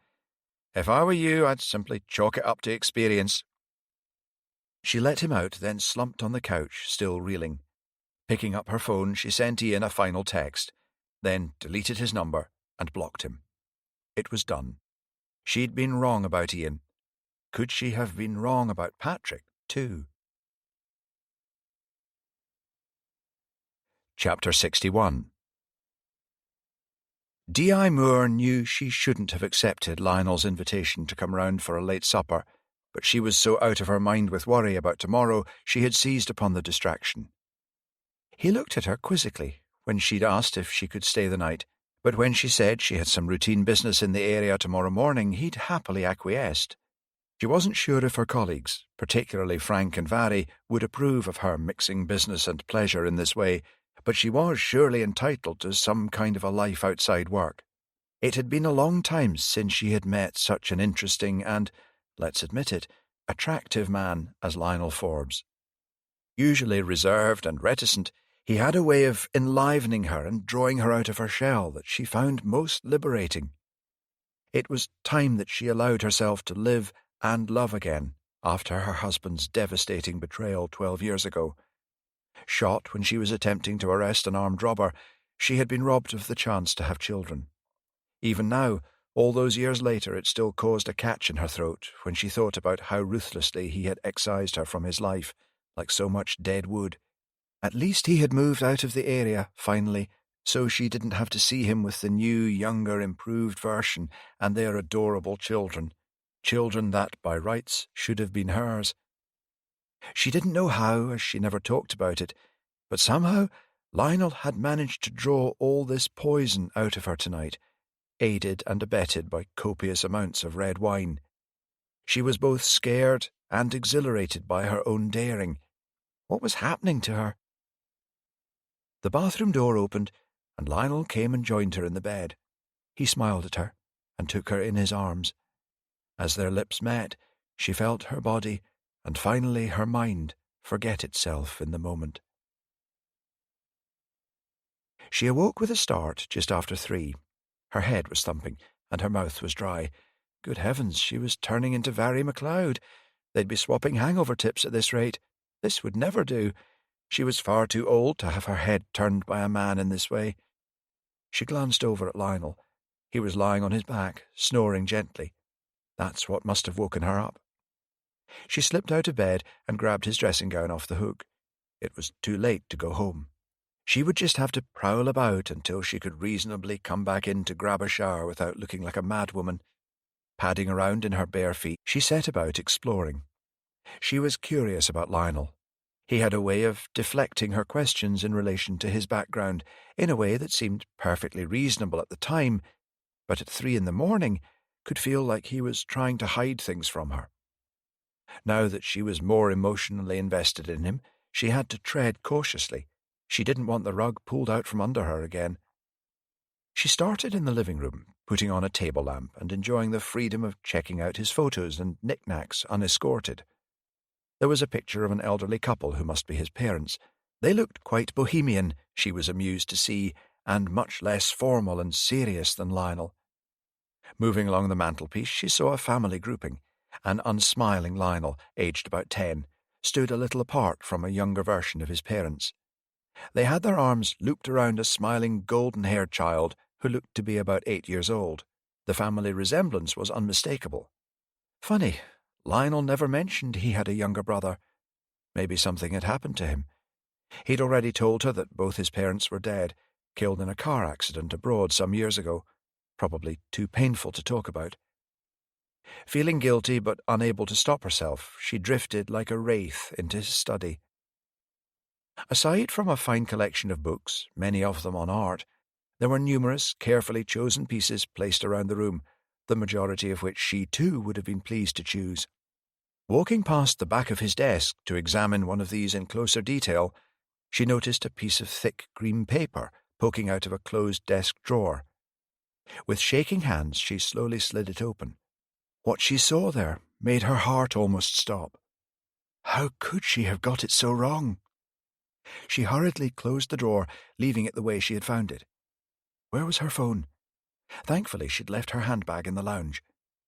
If I were you, I'd simply chalk it up to experience. She let him out, then slumped on the couch, still reeling. Picking up her phone, she sent Ian a final text, then deleted his number and blocked him. It was done. She'd been wrong about Ian. Could she have been wrong about Patrick, too? Chapter 61. D.I. Moore knew she shouldn't have accepted Lionel's invitation to come round for a late supper, but she was so out of her mind with worry about tomorrow she had seized upon the distraction. He looked at her quizzically when she'd asked if she could stay the night, but when she said she had some routine business in the area tomorrow morning, he'd happily acquiesced. She wasn't sure if her colleagues, particularly Frank and Vary, would approve of her mixing business and pleasure in this way, but she was surely entitled to some kind of a life outside work. It had been a long time since she had met such an interesting and, let's admit it, attractive man as Lionel Forbes. Usually reserved and reticent, he had a way of enlivening her and drawing her out of her shell that she found most liberating. It was time that she allowed herself to live and love again after her husband's devastating betrayal 12 years ago. Shot when she was attempting to arrest an armed robber, she had been robbed of the chance to have children. Even now, all those years later, it still caused a catch in her throat when she thought about how ruthlessly he had excised her from his life, like so much dead wood. At least he had moved out of the area, finally, so she didn't have to see him with the new, younger, improved version and their adorable children that, by rights, should have been hers. She didn't know how, as she never talked about it, but somehow Lionel had managed to draw all this poison out of her tonight, aided and abetted by copious amounts of red wine. She was both scared and exhilarated by her own daring. What was happening to her? The bathroom door opened, and Lionel came and joined her in the bed. He smiled at her and took her in his arms. As their lips met, she felt her body, and finally her mind, forget itself in the moment. She awoke with a start just after 3. Her head was thumping, and her mouth was dry. Good heavens, she was turning into Vary MacLeod. They'd be swapping hangover tips at this rate. This would never do. She was far too old to have her head turned by a man in this way. She glanced over at Lionel. He was lying on his back, snoring gently. That's what must have woken her up. She slipped out of bed and grabbed his dressing gown off the hook. It was too late to go home. She would just have to prowl about until she could reasonably come back in to grab a shower without looking like a madwoman. Padding around in her bare feet, she set about exploring. She was curious about Lionel. He had a way of deflecting her questions in relation to his background in a way that seemed perfectly reasonable at the time, but at 3 a.m, could feel like he was trying to hide things from her. Now that she was more emotionally invested in him, she had to tread cautiously. She didn't want the rug pulled out from under her again. She started in the living room, putting on a table lamp and enjoying the freedom of checking out his photos and knickknacks unescorted. There was a picture of an elderly couple who must be his parents. They looked quite bohemian, she was amused to see, and much less formal and serious than Lionel. Moving along the mantelpiece, she saw a family grouping. An unsmiling Lionel, aged about 10, stood a little apart from a younger version of his parents. They had their arms looped around a smiling golden-haired child who looked to be about 8 years old. The family resemblance was unmistakable. Funny, Lionel never mentioned he had a younger brother. Maybe something had happened to him. He'd already told her that both his parents were dead, killed in a car accident abroad some years ago, probably too painful to talk about. Feeling guilty but unable to stop herself, she drifted like a wraith into his study. Aside from a fine collection of books, many of them on art, there were numerous carefully chosen pieces placed around the room, the majority of which she too would have been pleased to choose. Walking past the back of his desk to examine one of these in closer detail, she noticed a piece of thick green paper poking out of a closed desk drawer. With shaking hands, she slowly slid it open. What she saw there made her heart almost stop. How could she have got it so wrong? She hurriedly closed the drawer, leaving it the way she had found it. Where was her phone? Thankfully, she'd left her handbag in the lounge.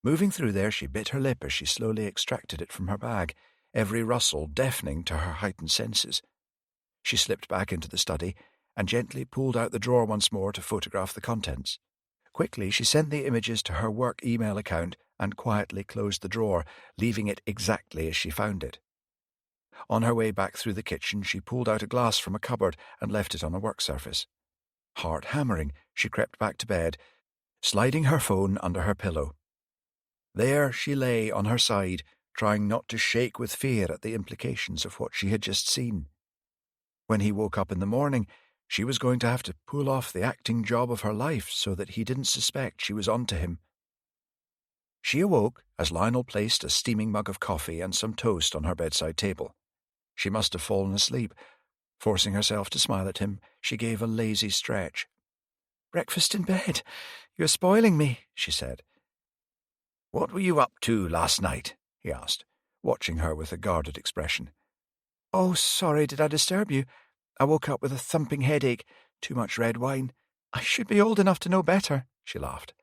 Moving through there, she bit her lip as she slowly extracted it from her bag, every rustle deafening to her heightened senses. She slipped back into the study and gently pulled out the drawer once more to photograph the contents. Quickly, she sent the images to her work email account and quietly closed the drawer, leaving it exactly as she found it. On her way back through the kitchen, she pulled out a glass from a cupboard and left it on a work surface. Heart hammering, she crept back to bed, sliding her phone under her pillow. There she lay on her side, trying not to shake with fear at the implications of what she had just seen. When he woke up in the morning, she was going to have to pull off the acting job of her life so that he didn't suspect she was on to him. She awoke as Lionel placed a steaming mug of coffee and some toast on her bedside table. She must have fallen asleep. Forcing herself to smile at him, she gave a lazy stretch.
"Breakfast in bed? You're spoiling me," she said.
"What were you up to last night?"
he asked, watching her with a guarded expression.
"Oh, sorry, did I disturb you? I woke up with a thumping headache, too much red wine. I should be old enough to know better," she laughed.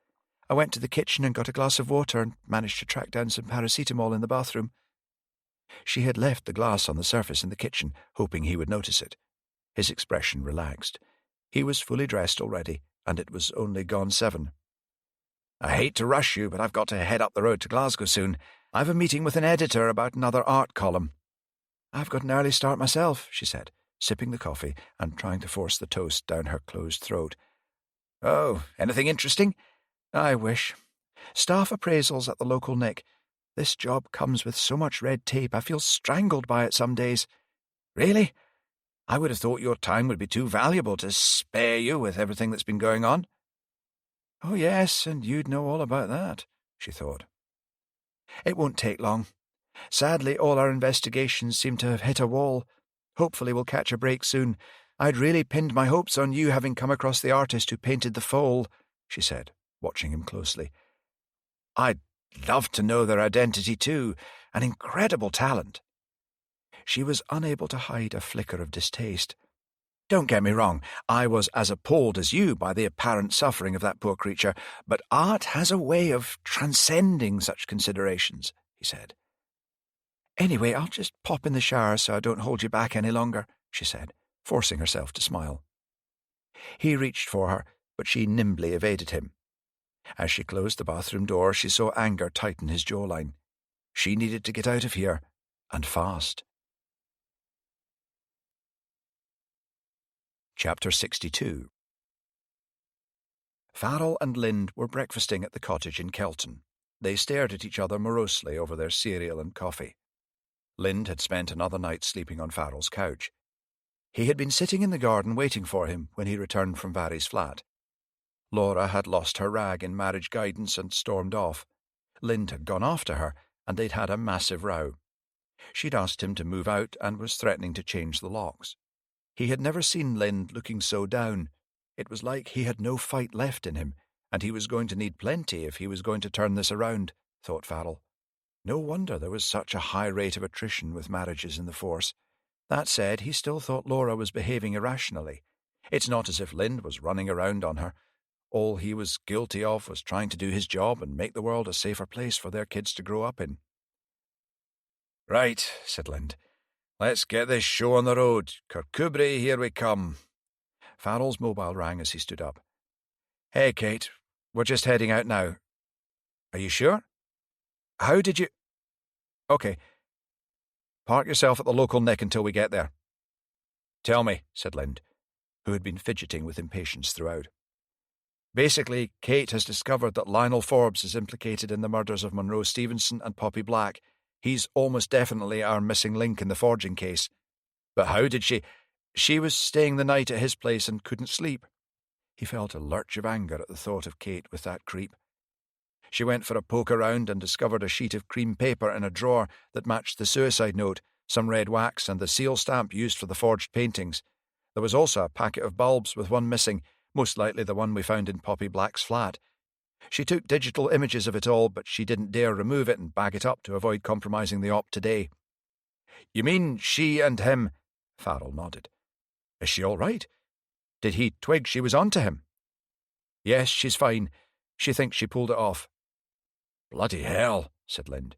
"I went to the kitchen and got a glass of water and managed to track down some paracetamol in the bathroom."
She had left the glass on the surface in the kitchen, hoping he would notice it. His expression relaxed. He was fully dressed already, and it was only gone 7.
"I hate to rush you, but I've got to head up the road to Glasgow soon. I've a meeting with an editor about another art column."
"I've got an early start myself," she said,
sipping the coffee and trying to force the toast down her closed throat.
"Oh, anything interesting?"
"I wish. Staff appraisals at the local Nick. This job comes with so much red tape, I feel strangled by it some days."
"Really? I would have thought your time would be too valuable to spare you with everything that's been going on."
"Oh, yes, and you'd know all about that," she thought. "It won't take long. Sadly, all our investigations seem to have hit a wall. Hopefully we'll catch a break soon. I'd really pinned my hopes on you having come across the artist who painted the foal," she said, watching him closely.
"I'd love to know their identity too. An incredible talent."
She was unable to hide a flicker of distaste.
"Don't get me wrong, I was as appalled as you by the apparent suffering of that poor creature, but art has a way of transcending such considerations," he said.
"Anyway, I'll just pop in the shower so I don't hold you back any longer," she said, forcing herself to smile.
He reached for her, but she nimbly evaded him. As she closed the bathroom door, she saw anger tighten his jawline. She needed to get out of here, and fast. Chapter 62. Farrell and Lind were breakfasting at the cottage in Kelton. They stared at each other morosely over their cereal and coffee. Lind had spent another night sleeping on Farrell's couch. He had been sitting in the garden waiting for him when he returned from Barry's flat. Laura had lost her rag in marriage guidance and stormed off. Lind had gone after her, and they'd had a massive row. She'd asked him to move out and was threatening to change the locks. He had never seen Lind looking so down. It was like he had no fight left in him, and he was going to need plenty if he was going to turn this around, thought Farrell. No wonder there was such a high rate of attrition with marriages in the force. That said, he still thought Laura was behaving irrationally. It's not as if Lind was running around on her. All he was guilty of was trying to do his job and make the world a safer place for their kids to grow up in.
"Right," said Lind. "Let's get this show on the road. Kirkcudbright, here we come."
Farrell's mobile rang as he stood up.
"Hey, Kate, we're just heading out now."
"Are you sure?
How did you—"
"Okay. Park yourself at the local Nick until we get there."
"Tell me,"
said Lind, who had been fidgeting with impatience throughout.
"Basically, Kate has discovered that Lionel Forbes is implicated in the murders of Monroe Stevenson and Poppy Black. He's almost definitely our missing link in the forging case. But how did she—
She was staying the night at his place and couldn't sleep." He felt a lurch of anger at the thought of Kate with that creep. "She went for a poke around and discovered a sheet of cream paper in a drawer that matched the suicide note, some red wax, and the seal stamp used for the forged paintings. There was also a packet of bulbs with one missing, most likely the one we found in Poppy Black's flat. She took digital images of it all, but she didn't dare remove it and bag it up to avoid compromising the op today."
"You mean she and him—"
Farrell nodded. "Is she all right? Did he twig she was on to him?" "Yes, she's fine. She thinks she pulled it off."
"Bloody hell,"
said Lind.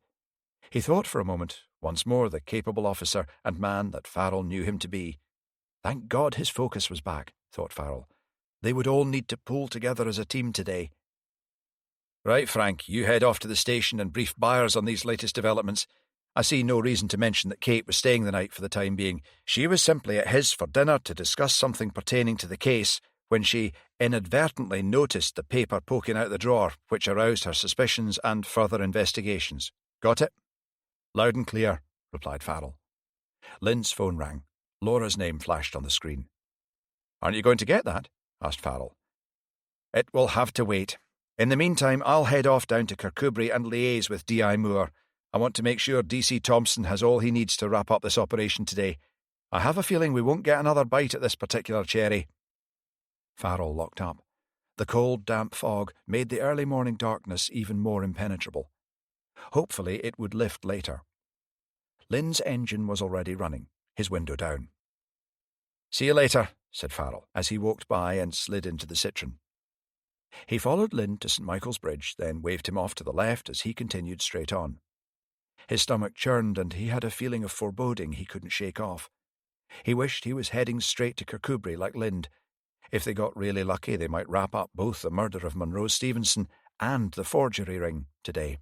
He thought for a moment, once more the capable officer and man that Farrell knew him to be. Thank God his focus was back, thought Farrell. They would all need to pull together as a team today.
"Right, Frank, you head off to the station and brief Byers on these latest developments. I see no reason to mention that Kate was staying the night for the time being. She was simply at his for dinner to discuss something pertaining to the case,
when she inadvertently noticed the paper poking out the drawer, which aroused her suspicions and further investigations. Got it? Loud and clear, replied Farrell. Lynn's phone rang. Laura's name flashed on the screen. Aren't you going to get that? Asked Farrell. It will have to wait. In the meantime, I'll head off down to Kirkcudbright and liaise with D.I. Moore. I want to make sure D.C. Thompson has all he needs to wrap up this operation today. I have a feeling we won't get another bite at this particular cherry. Farrell looked up. The cold, damp fog made the early morning darkness even more impenetrable. Hopefully it would lift later. Lynn's engine was already running, his window down. See you later, said Farrell, as he walked by and slid into the Citroen. He followed Lynn to St. Michael's Bridge, then waved him off to the left as he continued straight on. His stomach churned, and he had a feeling of foreboding he couldn't shake off. He wished he was heading straight to Kirkcudbright like Lind. If they got really lucky, they might wrap up both the murder of Monroe Stevenson and the forgery ring today.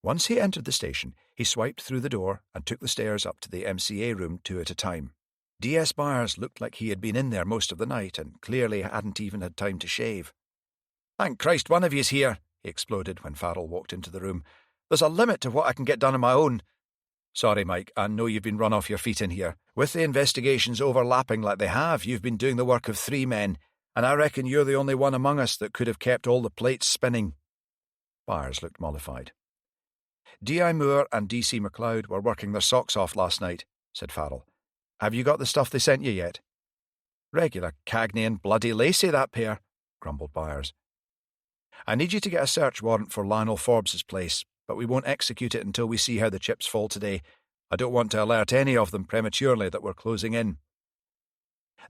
Once he entered the station, he swiped through the door and took the stairs up to the MCA room 2 at a time. D.S. Byers looked like he had been in there most of the night and clearly hadn't even had time to shave. "Thank Christ one of you's here," he exploded when Farrell walked into the room. "There's a limit to what I can get done on my own." "Sorry, Mike, I know you've been run off your feet in here. With the investigations overlapping like they have, you've been doing the work of 3 men, and I reckon you're the only one among us that could have kept all the plates spinning." Byers looked mollified. D.I. Moore and D.C. MacLeod were working their socks off last night, said Farrell. "Have you got the stuff they sent you yet?" "Regular Cagney and bloody Lacey, that pair," grumbled Byers. "I need you to get a search warrant for Lionel Forbes's place, but we won't execute it until we see how the chips fall today. I don't want to alert any of them prematurely that we're closing in."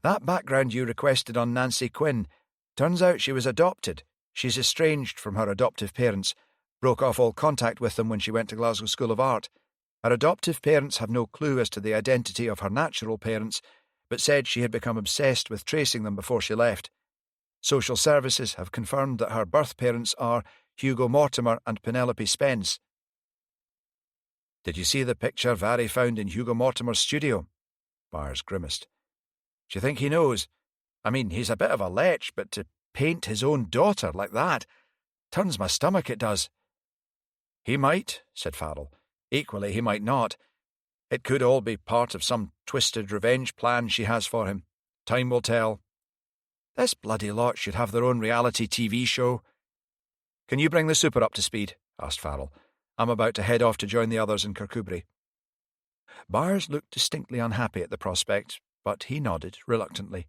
"That background you requested on Nancy Quinn, turns out she was adopted. She's estranged from her adoptive parents, broke off all contact with them when she went to Glasgow School of Art. Her adoptive parents have no clue as to the identity of her natural parents, but said she had become obsessed with tracing them before she left. Social services have confirmed that her birth parents are Hugo Mortimer and Penelope Spence." "Did you see the picture Vary found in Hugo Mortimer's studio?" Byers grimaced. "Do you think he knows? I mean, he's a bit of a lech, but to paint his own daughter like that turns my stomach, it does." "He might," said Farrell. "Equally, he might not. It could all be part of some twisted revenge plan she has for him. Time will tell. This bloody lot should have their own reality TV show." "Can you bring the super up to speed?" asked Farrell. "I'm about to head off to join the others in Kirkcudbright." Byers looked distinctly unhappy at the prospect, but he nodded reluctantly.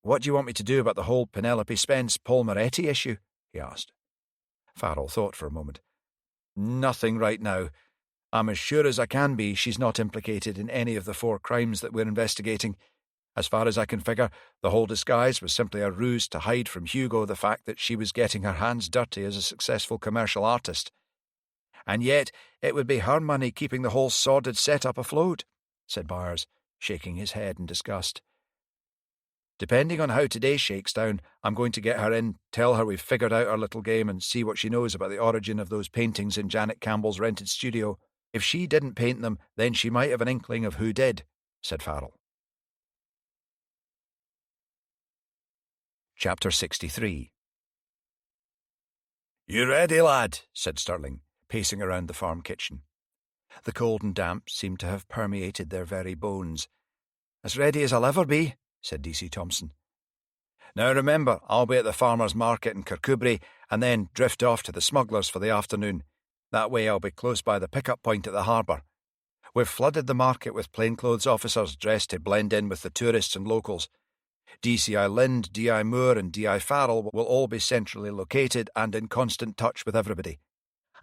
"What do you want me to do about the whole Penelope Spence-Paul Moretti issue?" he asked. Farrell thought for a moment. "Nothing right now. I'm as sure as I can be she's not implicated in any of the 4 crimes that we're investigating. As far as I can figure, the whole disguise was simply a ruse to hide from Hugo the fact that she was getting her hands dirty as a successful commercial artist. And yet it would be her money keeping the whole sordid setup afloat," said Byers, shaking his head in disgust. "Depending on how today shakes down, I'm going to get her in, tell her we've figured out our little game and see what she knows about the origin of those paintings in Janet Campbell's rented studio. If she didn't paint them, then she might have an inkling of who did," said Farrell. Chapter 63. "You ready, lad?" said Stirling, pacing around the farm kitchen. The cold and damp seemed to have permeated their very bones. "As ready as I'll ever be," said D.C. Thompson. "Now remember, I'll be at the farmers' market in Kirkcudbright and then drift off to the smugglers for the afternoon. That way I'll be close by the pick-up point at the harbour. We've flooded the market with plainclothes officers dressed to blend in with the tourists and locals. DCI Lind, D.I. Moore and D.I. Farrell will all be centrally located and in constant touch with everybody.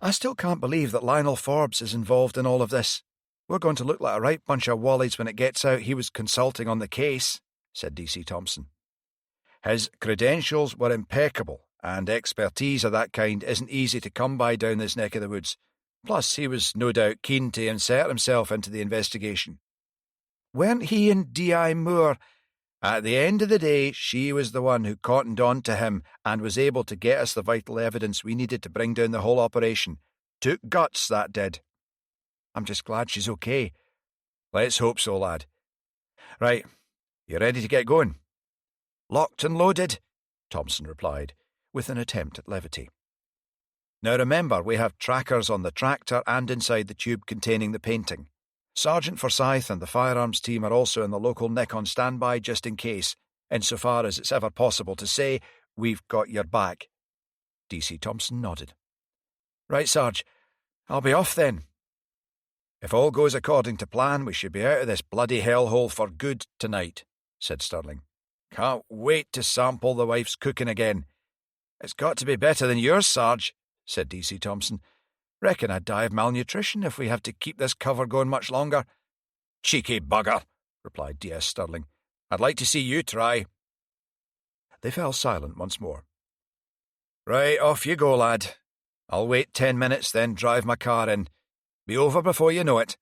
I still can't believe that Lionel Forbes is involved in all of this. We're going to look like a right bunch of wallies when it gets out he was consulting on the case," said D.C. Thompson. "His credentials were impeccable, and expertise of that kind isn't easy to come by down this neck of the woods. Plus, he was no doubt keen to insert himself into the investigation." "Weren't he and D.I. Moore—" "At the end of the day, she was the one who cottoned on to him and was able to get us the vital evidence we needed to bring down the whole operation. Took guts, that did." "I'm just glad she's okay." "Let's hope so, lad. Right,
You ready to get going?"
"Locked and loaded," Thompson replied, with an attempt at levity.
"Now remember, we have trackers on the tractor and inside the tube containing the painting. Sergeant Forsyth and the firearms team are also in the local nick on standby just in case. Insofar as it's ever possible to say, we've got your back."
DC Thompson nodded.
"Right, Sarge. I'll be off then." "If all goes according to plan, we should be out of this bloody hellhole for good tonight," said Stirling. "Can't wait to sample the wife's cooking again." "It's got to be better than yours, Sarge," said DC Thompson. "Reckon I'd die of malnutrition if we have to keep this cover going much longer." "Cheeky bugger," replied DS Stirling. "I'd like to see you try."
They fell silent once more.
"Right, off you go, lad. I'll wait 10 minutes, then drive my car in. Be over before you know it."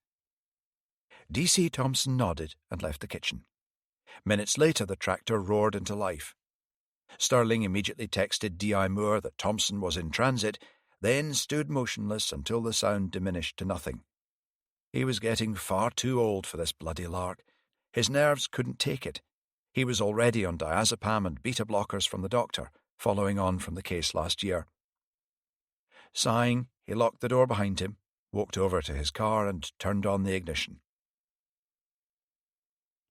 DC Thompson nodded and left the kitchen. Minutes later, the tractor roared into life. Stirling immediately texted D.I. Moore that Thompson was in transit, then stood motionless until the sound diminished to nothing. He was getting far too old for this bloody lark. His nerves couldn't take it. He was already on diazepam and beta-blockers from the doctor, following on from the case last year. Sighing, he locked the door behind him, walked over to his car and turned on the ignition.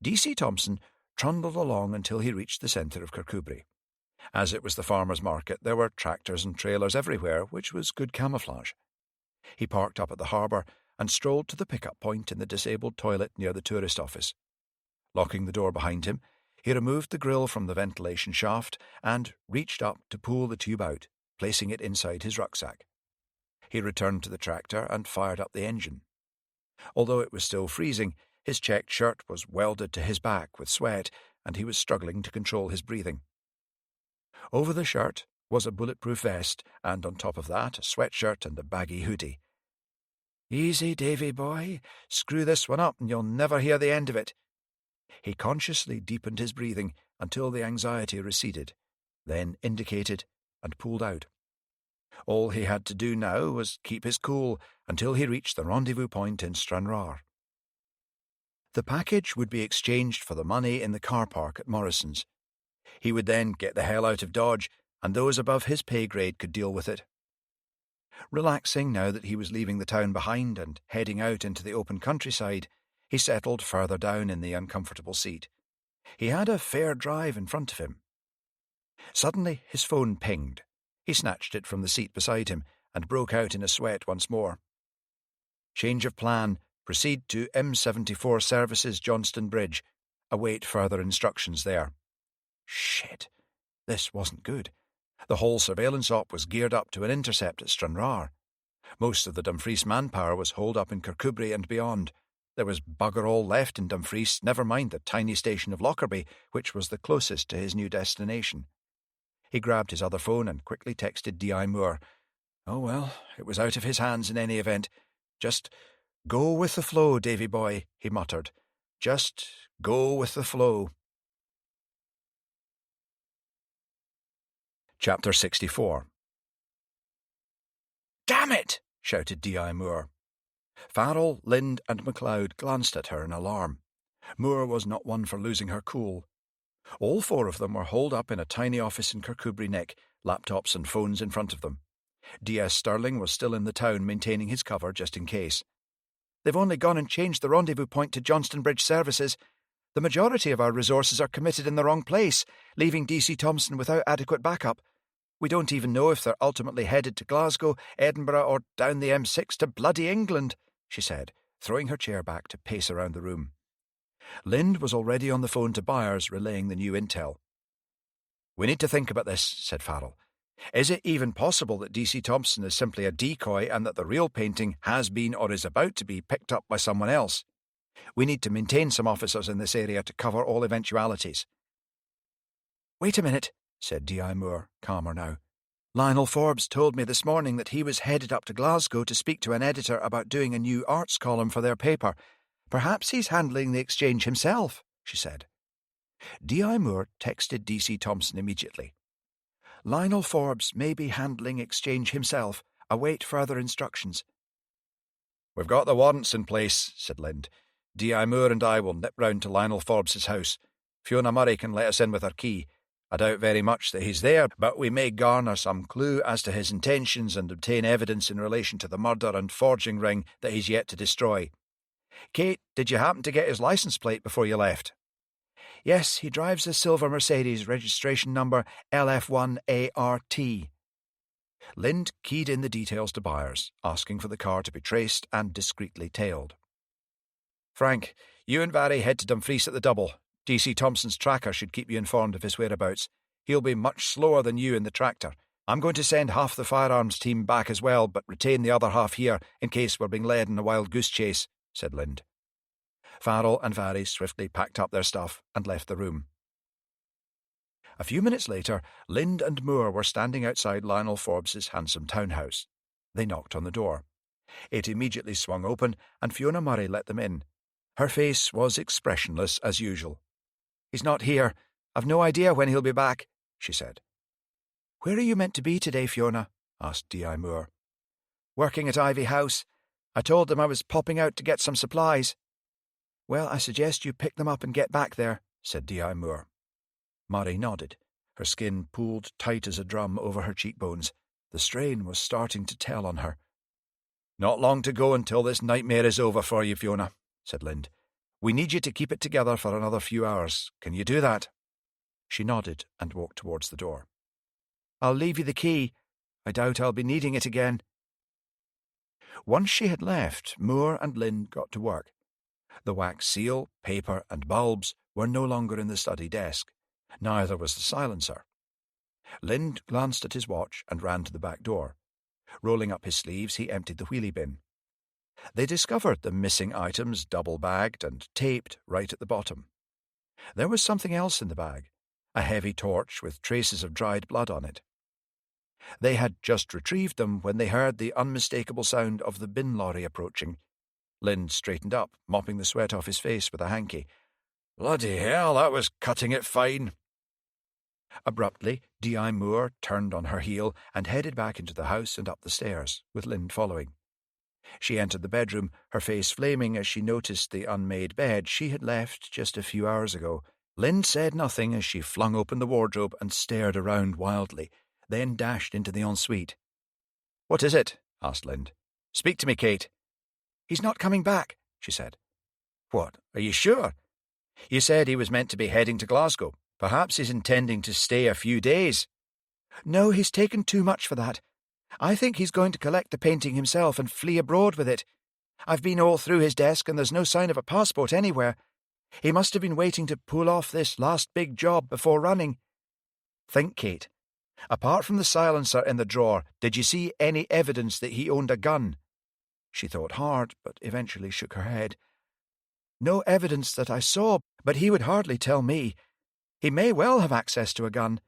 DC Thompson trundled along until he reached the centre of Kirkcudbright. As it was the farmers' market, there were tractors and trailers everywhere, which was good camouflage. He parked up at the harbour and strolled to the pickup point in the disabled toilet near the tourist office. Locking the door behind him, he removed the grill from the ventilation shaft and reached up to pull the tube out, placing it inside his rucksack. He returned to the tractor and fired up the engine. Although it was still freezing, his checked shirt was welded to his back with sweat, and he was struggling to control his breathing. Over the shirt was a bulletproof vest, and on top of that, a sweatshirt and a baggy hoodie. "Easy, Davy boy. Screw this one up and you'll never hear the end of it." He consciously deepened his breathing until the anxiety receded, then indicated and pulled out. All he had to do now was keep his cool until he reached the rendezvous point in Stranraer. The package would be exchanged for the money in the car park at Morrison's. He would then get the hell out of Dodge, and those above his pay grade could deal with it. Relaxing now that he was leaving the town behind and heading out into the open countryside, he settled further down in the uncomfortable seat. He had a fair drive in front of him. Suddenly his phone pinged. He snatched it from the seat beside him and broke out in a sweat once more. "Change of plan. Proceed to M74 Services, Johnston Bridge. Await further instructions there." Shit. This wasn't good. The whole surveillance op was geared up to an intercept at Stranraer. Most of the Dumfries manpower was holed up in Kirkcudbright and beyond. There was bugger all left in Dumfries, never mind the tiny station of Lockerbie, which was the closest to his new destination. He grabbed his other phone and quickly texted D.I. Moore. Oh well, it was out of his hands in any event. "Just go with the flow, Davy boy," he muttered. "Just go with the flow." Chapter 64. "Damn it!" shouted D.I. Moore. Farrell, Lind, and MacLeod glanced at her in alarm. Moore was not one for losing her cool. All four of them were holed up in a tiny office in Kirkcudbright Nick, laptops and phones in front of them. D.S. Stirling was still in the town maintaining his cover just in case. "They've only gone and changed the rendezvous point to Johnston Bridge Services. The majority of our resources are committed in the wrong place, leaving DC Thompson without adequate backup. We don't even know if they're ultimately headed to Glasgow, Edinburgh, or down the M6 to bloody England," she said, throwing her chair back to pace around the room. Lind was already on the phone to Byers, relaying the new intel. "We need to think about this," said Farrell. "Is it even possible that DC Thompson is simply a decoy and that the real painting has been or is about to be picked up by someone else? We need to maintain some officers in this area to cover all eventualities." "Wait a minute," said D.I. Moore, calmer now. "Lionel Forbes told me this morning that he was headed up to Glasgow to speak to an editor about doing a new arts column for their paper. Perhaps he's handling the exchange himself," she said. D.I. Moore texted D.C. Thompson immediately. "Lionel Forbes may be handling exchange himself. Await further instructions." "We've got the warrants in place," said Lind. "D.I. Moore and I will nip round to Lionel Forbes's house.
Fiona Murray can let us in with her key. I doubt very much that he's there, but we may garner some clue as to his intentions and obtain evidence in relation to the murder and forging ring that he's yet to destroy. Kate, did you happen to get his licence plate before you left?
Yes, he drives a silver Mercedes, registration number LF1ART.
Lind keyed in the details to Byers, asking for the car to be traced and discreetly tailed.
Frank, you and Barry head to Dumfries at the double. DC Thompson's tracker should keep you informed of his whereabouts. He'll be much slower than you in the tractor. I'm going to send half the firearms team back as well, but retain the other half here in case we're being led in a wild goose chase, said Lind.
Farrell and Varry swiftly packed up their stuff and left the room. A few minutes later, Lind and Moore were standing outside Lionel Forbes's handsome townhouse. They knocked on the door. It immediately swung open, and Fiona Murray let them in. Her face was expressionless as usual.
"He's not here. I've no idea when he'll be back," she said. "Where are you meant to be today, Fiona?" asked D.I. Moore. "Working at Ivy House. I told them I was popping out to get some supplies." "Well, I suggest you pick them up and get back there," said D.I. Moore.
Murray nodded, her skin pulled tight as a drum over her cheekbones. The strain was starting to tell on her.
"Not long to go until this nightmare is over for you, Fiona," said Lind. "We need you to keep it together for another few hours. Can you do that?"
She nodded and walked towards the door.
"I'll leave you the key. I doubt I'll be needing it again."
Once she had left, Moore and Lind got to work. The wax seal, paper, and bulbs were no longer in the study desk. Neither was the silencer. Lind glanced at his watch and ran to the back door. Rolling up his sleeves, he emptied the wheelie bin. They discovered the missing items double-bagged and taped right at the bottom. There was something else in the bag, a heavy torch with traces of dried blood on it. They had just retrieved them when they heard the unmistakable sound of the bin lorry approaching. Lind straightened up, mopping the sweat off his face with a hanky.
"Bloody hell, that was cutting it fine."
Abruptly, D.I. Moore turned on her heel and headed back into the house and up the stairs, with Lind following. She entered the bedroom, her face flaming as she noticed the unmade bed she had left just a few hours ago. Lind said nothing as she flung open the wardrobe and stared around wildly, then dashed into the ensuite.
"What is it?" asked Lind. "Speak to me, Kate."
"He's not coming back," she said.
"What, are you sure? You said he was meant to be heading to Glasgow. Perhaps he's intending to stay a few days."
"No, he's taken too much for that. I think he's going to collect the painting himself and flee abroad with it. I've been all through his desk and there's no sign of a passport anywhere. He must have been waiting to pull off this last big job before running."
"Think, Kate. Apart from the silencer in the drawer, did you see any evidence that he owned a gun?" She thought hard, but eventually shook her head.
"No evidence that I saw, but he would hardly tell me. He may well have access to a gun.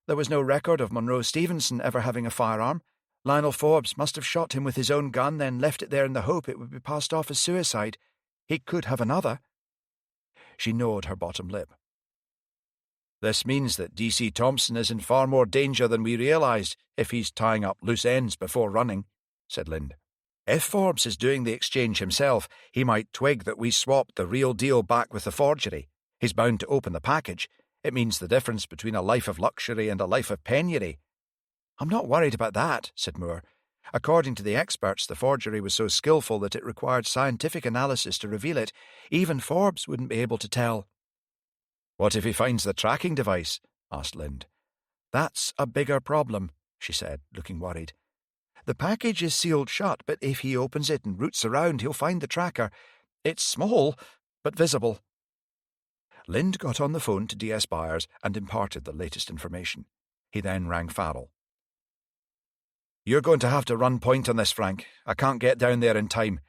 There was no record of Monroe Stevenson ever having a firearm. Lionel Forbes must have shot him with his own gun, then left it there in the hope it would be passed off as suicide. He could have another."
She gnawed her bottom lip.
"This means that DC Thompson is in far more danger than we realised if he's tying up loose ends before running," said Lind. "If Forbes is doing the exchange himself, he might twig that we swapped the real deal back with the forgery. He's bound to open the package. It means the difference between a life of luxury and a life of penury."
"I'm not worried about that," said Moore. "According to the experts, the forgery was so skillful that it required scientific analysis to reveal it. Even Forbes wouldn't be able to tell."
"What if he finds the tracking device?" asked Lind.
"That's a bigger problem," she said, looking worried. "The package is sealed shut, but if he opens it and roots around, he'll find the tracker. It's small, but visible."
Lind got on the phone to D.S. Byers and imparted the latest information. He then rang Farrell.
"You're going to have to run point on this, Frank. I can't get down there in time.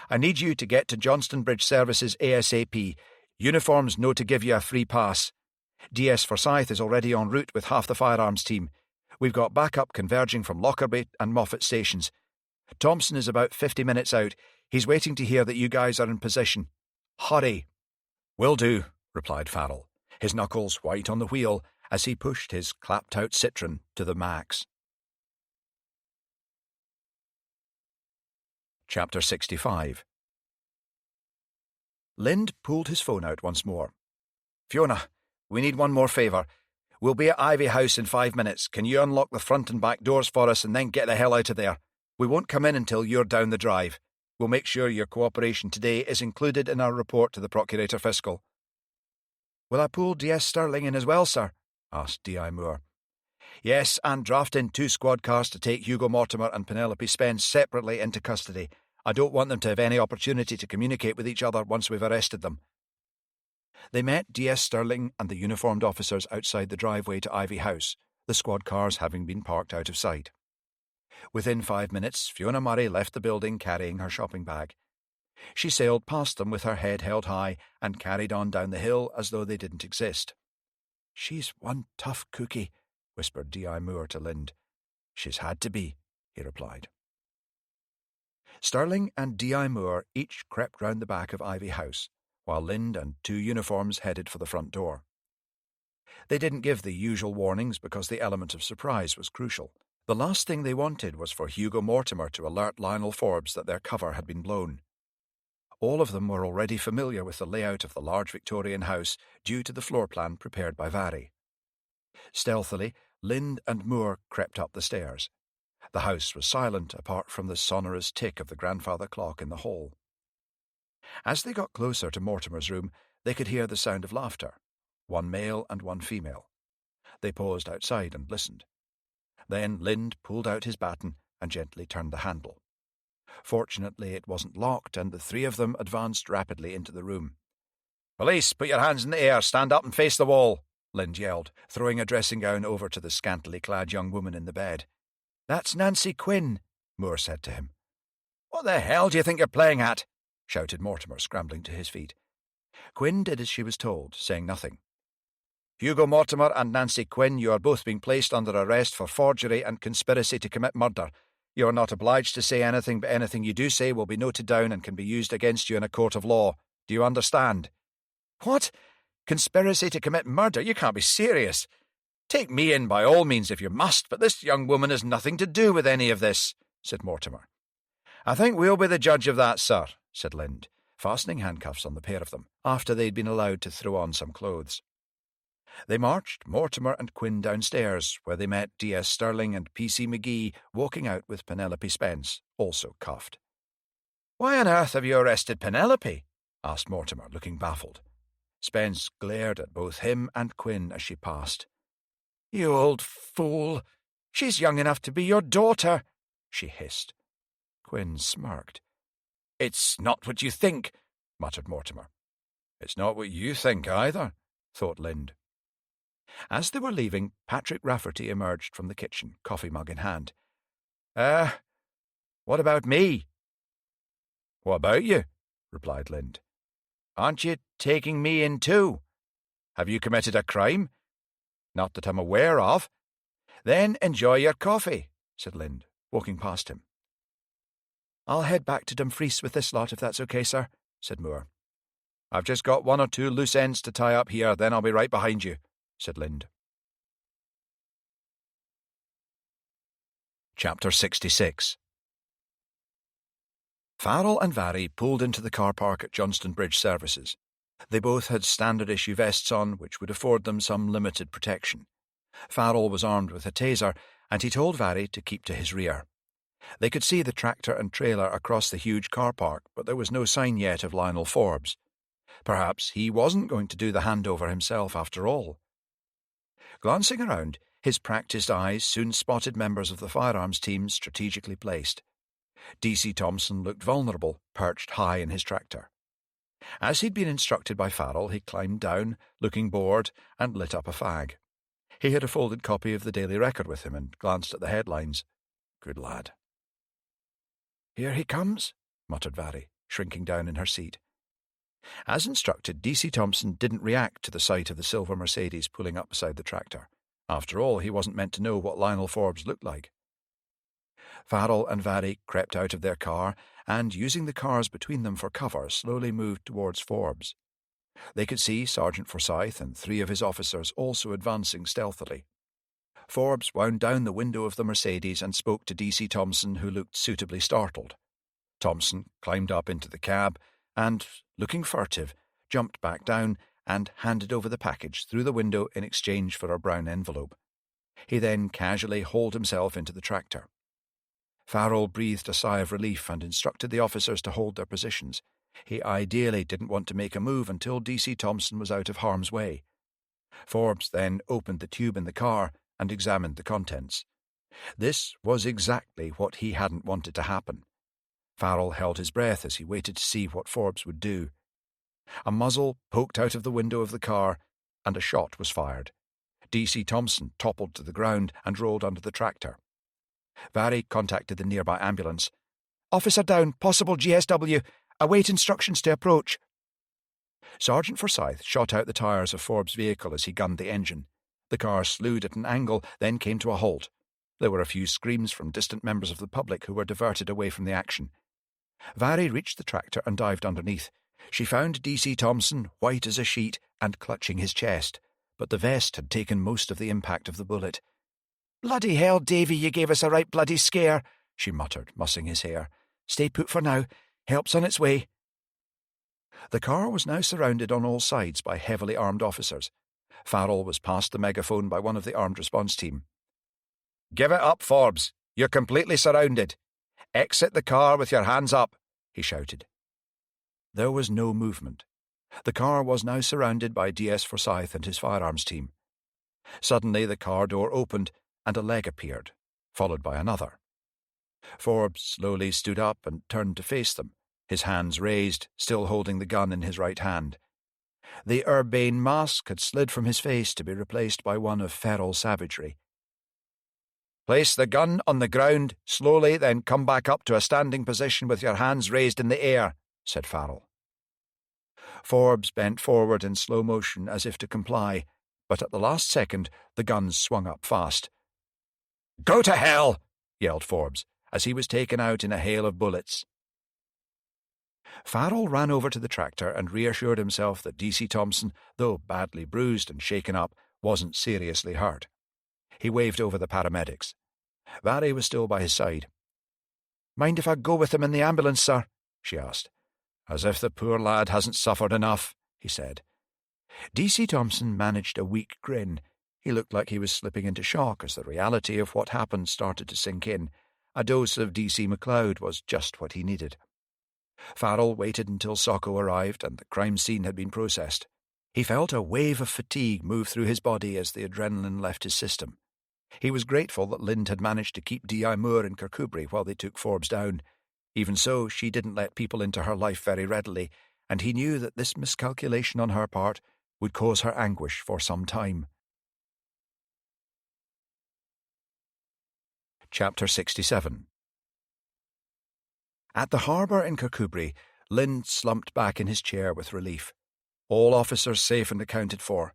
I need you to get to Johnston Bridge Services ASAP. Uniforms know to give you a free pass. DS Forsyth is already en route with half the firearms team. We've got backup converging from Lockerbie and Moffat stations. Thompson is about 50 minutes out. He's waiting to hear that you guys are in position. Hurry."
"Will do," replied Farrell, his knuckles white on the wheel as he pushed his clapped-out Citroën to the max. Chapter 65. Lind pulled his phone out once more.
"Fiona, we need one more favour. We'll be at Ivy House in 5 minutes. Can you unlock the front and back doors for us and then get the hell out of there? We won't come in until you're down the drive. We'll make sure your cooperation today is included in our report to the Procurator Fiscal."
"Will I pull D.S. Sterling in as well, sir?" asked D.I. Moore.
"Yes, and draft in 2 squad cars to take Hugo Mortimer and Penelope Spence separately into custody. I don't want them to have any opportunity to communicate with each other once we've arrested them."
They met D.S. Sterling and the uniformed officers outside the driveway to Ivy House, the squad cars having been parked out of sight. Within 5 minutes, Fiona Murray left the building carrying her shopping bag. She sailed past them with her head held high and carried on down the hill as though they didn't exist.
"She's one tough cookie," whispered D.I. Moore to Lind. "She's had to be," he replied. Sterling and D.I. Moore each crept round the back of Ivy House, while Lind and 2 uniforms headed for the front door. They didn't give the usual warnings because the element of surprise was crucial. The last thing they wanted was for Hugo Mortimer to alert Lionel Forbes that their cover had been blown. All of them were already familiar with the layout of the large Victorian house due to the floor plan prepared by Vary. Stealthily, Lind and Moore crept up the stairs. The house was silent apart from the sonorous tick of the grandfather clock in the hall. As they got closer to Mortimer's room, they could hear the sound of laughter, 1 male and 1 female. They paused outside and listened. Then Lind pulled out his baton and gently turned the handle. Fortunately, it wasn't locked, and the 3 of them advanced rapidly into the room.
"Police, put your hands in the air, stand up and face the wall," Lind yelled, throwing a dressing gown over to the scantily clad young woman in the bed.
"That's Nancy Quinn," Moore said to him.
"What the hell do you think you're playing at?" shouted Mortimer, scrambling to his feet.
Quinn did as she was told, saying nothing.
"Hugo Mortimer and Nancy Quinn, you are both being placed under arrest for forgery and conspiracy to commit murder. You are not obliged to say anything, but anything you do say will be noted down and can be used against you in a court of law. Do you understand?"
"What? Conspiracy to commit murder? You can't be serious."
"Take me in by all means if you must, but this young woman has nothing to do with any of this," said Mortimer. "I think we'll be the judge of that, sir," said Lind, fastening handcuffs on the pair of them, after they'd been allowed to throw on some clothes. They marched Mortimer and Quinn downstairs, where they met D.S. Sterling and P.C. McGee walking out with Penelope Spence, also cuffed.
"Why on earth have you arrested Penelope?"
asked Mortimer, looking baffled. Spence glared at both him and Quinn as she passed.
"You old fool! She's young enough to be your daughter," she hissed.
Quinn smirked.
"It's not what you think,"
muttered Mortimer.
"It's not what you think either," thought Lind.
As they were leaving, Patrick Rafferty emerged from the kitchen, coffee mug in hand.
What about me?"
"What about you?" replied Lind.
"Aren't you taking me in too? Have you committed a crime?"
"Not that I'm aware of."
"Then enjoy your coffee," said Lind,
walking past him.
"I'll head back to Dumfries with this lot, if that's okay, sir," said Moore.
"I've just got 1 or 2 loose ends to tie up here, then I'll be right behind you," said Lind.
Chapter 66. Farrell and Vary pulled into the car park at Johnston Bridge Services. They both had standard-issue vests on, which would afford them some limited protection. Farrell was armed with a taser, and he told Vary to keep to his rear. They could see the tractor and trailer across the huge car park, but there was no sign yet of Lionel Forbes. Perhaps he wasn't going to do the handover himself after all. Glancing around, his practiced eyes soon spotted members of the firearms team strategically placed. D.C. Thompson looked vulnerable, perched high in his tractor. As he'd been instructed by Farrell, he climbed down, looking bored, and lit up a fag. He had a folded copy of the Daily Record with him and glanced at the headlines. Good lad.
"Here he comes,"
muttered Vary, shrinking down in her seat. As instructed, D.C. Thompson didn't react to the sight of the silver Mercedes pulling up beside the tractor. After all, he wasn't meant to know what Lionel Forbes looked like. Farrell and Vary crept out of their car and, using the cars between them for cover, slowly moved towards Forbes. They could see Sergeant Forsyth and 3 of his officers also advancing stealthily. Forbes wound down the window of the Mercedes and spoke to D.C. Thompson, who looked suitably startled. Thompson climbed up into the cab and, looking furtive, jumped back down and handed over the package through the window in exchange for a brown envelope. He then casually hauled himself into the tractor. Farrell breathed a sigh of relief and instructed the officers to hold their positions. He ideally didn't want to make a move until D.C. Thompson was out of harm's way. Forbes then opened the tube in the car and examined the contents. This was exactly what he hadn't wanted to happen. Farrell held his breath as he waited to see what Forbes would do. A muzzle poked out of the window of the car, and a shot was fired. D.C. Thompson toppled to the ground and rolled under the tractor. Vary contacted the nearby ambulance.
"Officer down, possible GSW. Await instructions to approach."
Sergeant Forsyth shot out the tyres of Forbes' vehicle as he gunned the engine. The car slewed at an angle, then came to a halt. There were a few screams from distant members of the public who were diverted away from the action. Vary reached the tractor and dived underneath. She found D.C. Thompson, white as a sheet, and clutching his chest, but the vest had taken most of the impact of the bullet.
"Bloody hell, Davy, you gave us a right bloody scare," she muttered, mussing his hair. "Stay put for now. Help's on its way."
The car was now surrounded on all sides by heavily armed officers. Farrell was passed the megaphone by one of the armed response team. "Give it up, Forbes. You're completely surrounded. Exit the car with your hands up," he shouted. There was no movement. The car was now surrounded by D.S. Forsyth and his firearms team. Suddenly the car door opened and a leg appeared, followed by another. Forbes slowly stood up and turned to face them, his hands raised, still holding the gun in his right hand. The urbane mask had slid from his face to be replaced by one of feral savagery. "Place the gun on the ground, slowly, then come back up to a standing position with your hands raised in the air," said Farrell. Forbes bent forward in slow motion as if to comply, but at the last second the gun swung up fast. "Go to hell!" yelled Forbes, as he was taken out in a hail of bullets. Farrell ran over to the tractor and reassured himself that D.C. Thompson, though badly bruised and shaken up, wasn't seriously hurt. He waved over the paramedics. Vary was still by his side.
"Mind if I go with him in the ambulance, sir?"
she asked. "As if the poor lad hasn't suffered enough," he said. D.C. Thompson managed a weak grin. He looked like he was slipping into shock as the reality of what happened started to sink in. A dose of D.C. MacLeod was just what he needed. Farrell waited until Socko arrived and the crime scene had been processed. He felt a wave of fatigue move through his body as the adrenaline left his system. He was grateful that Lind had managed to keep D.I. Moore in Kirkcudbright while they took Forbes down. Even so, she didn't let people into her life very readily, and he knew that this miscalculation on her part would cause her anguish for some time. Chapter 67. At the harbour in Kirkcudbright, Lind slumped back in his chair with relief. All officers safe and accounted for.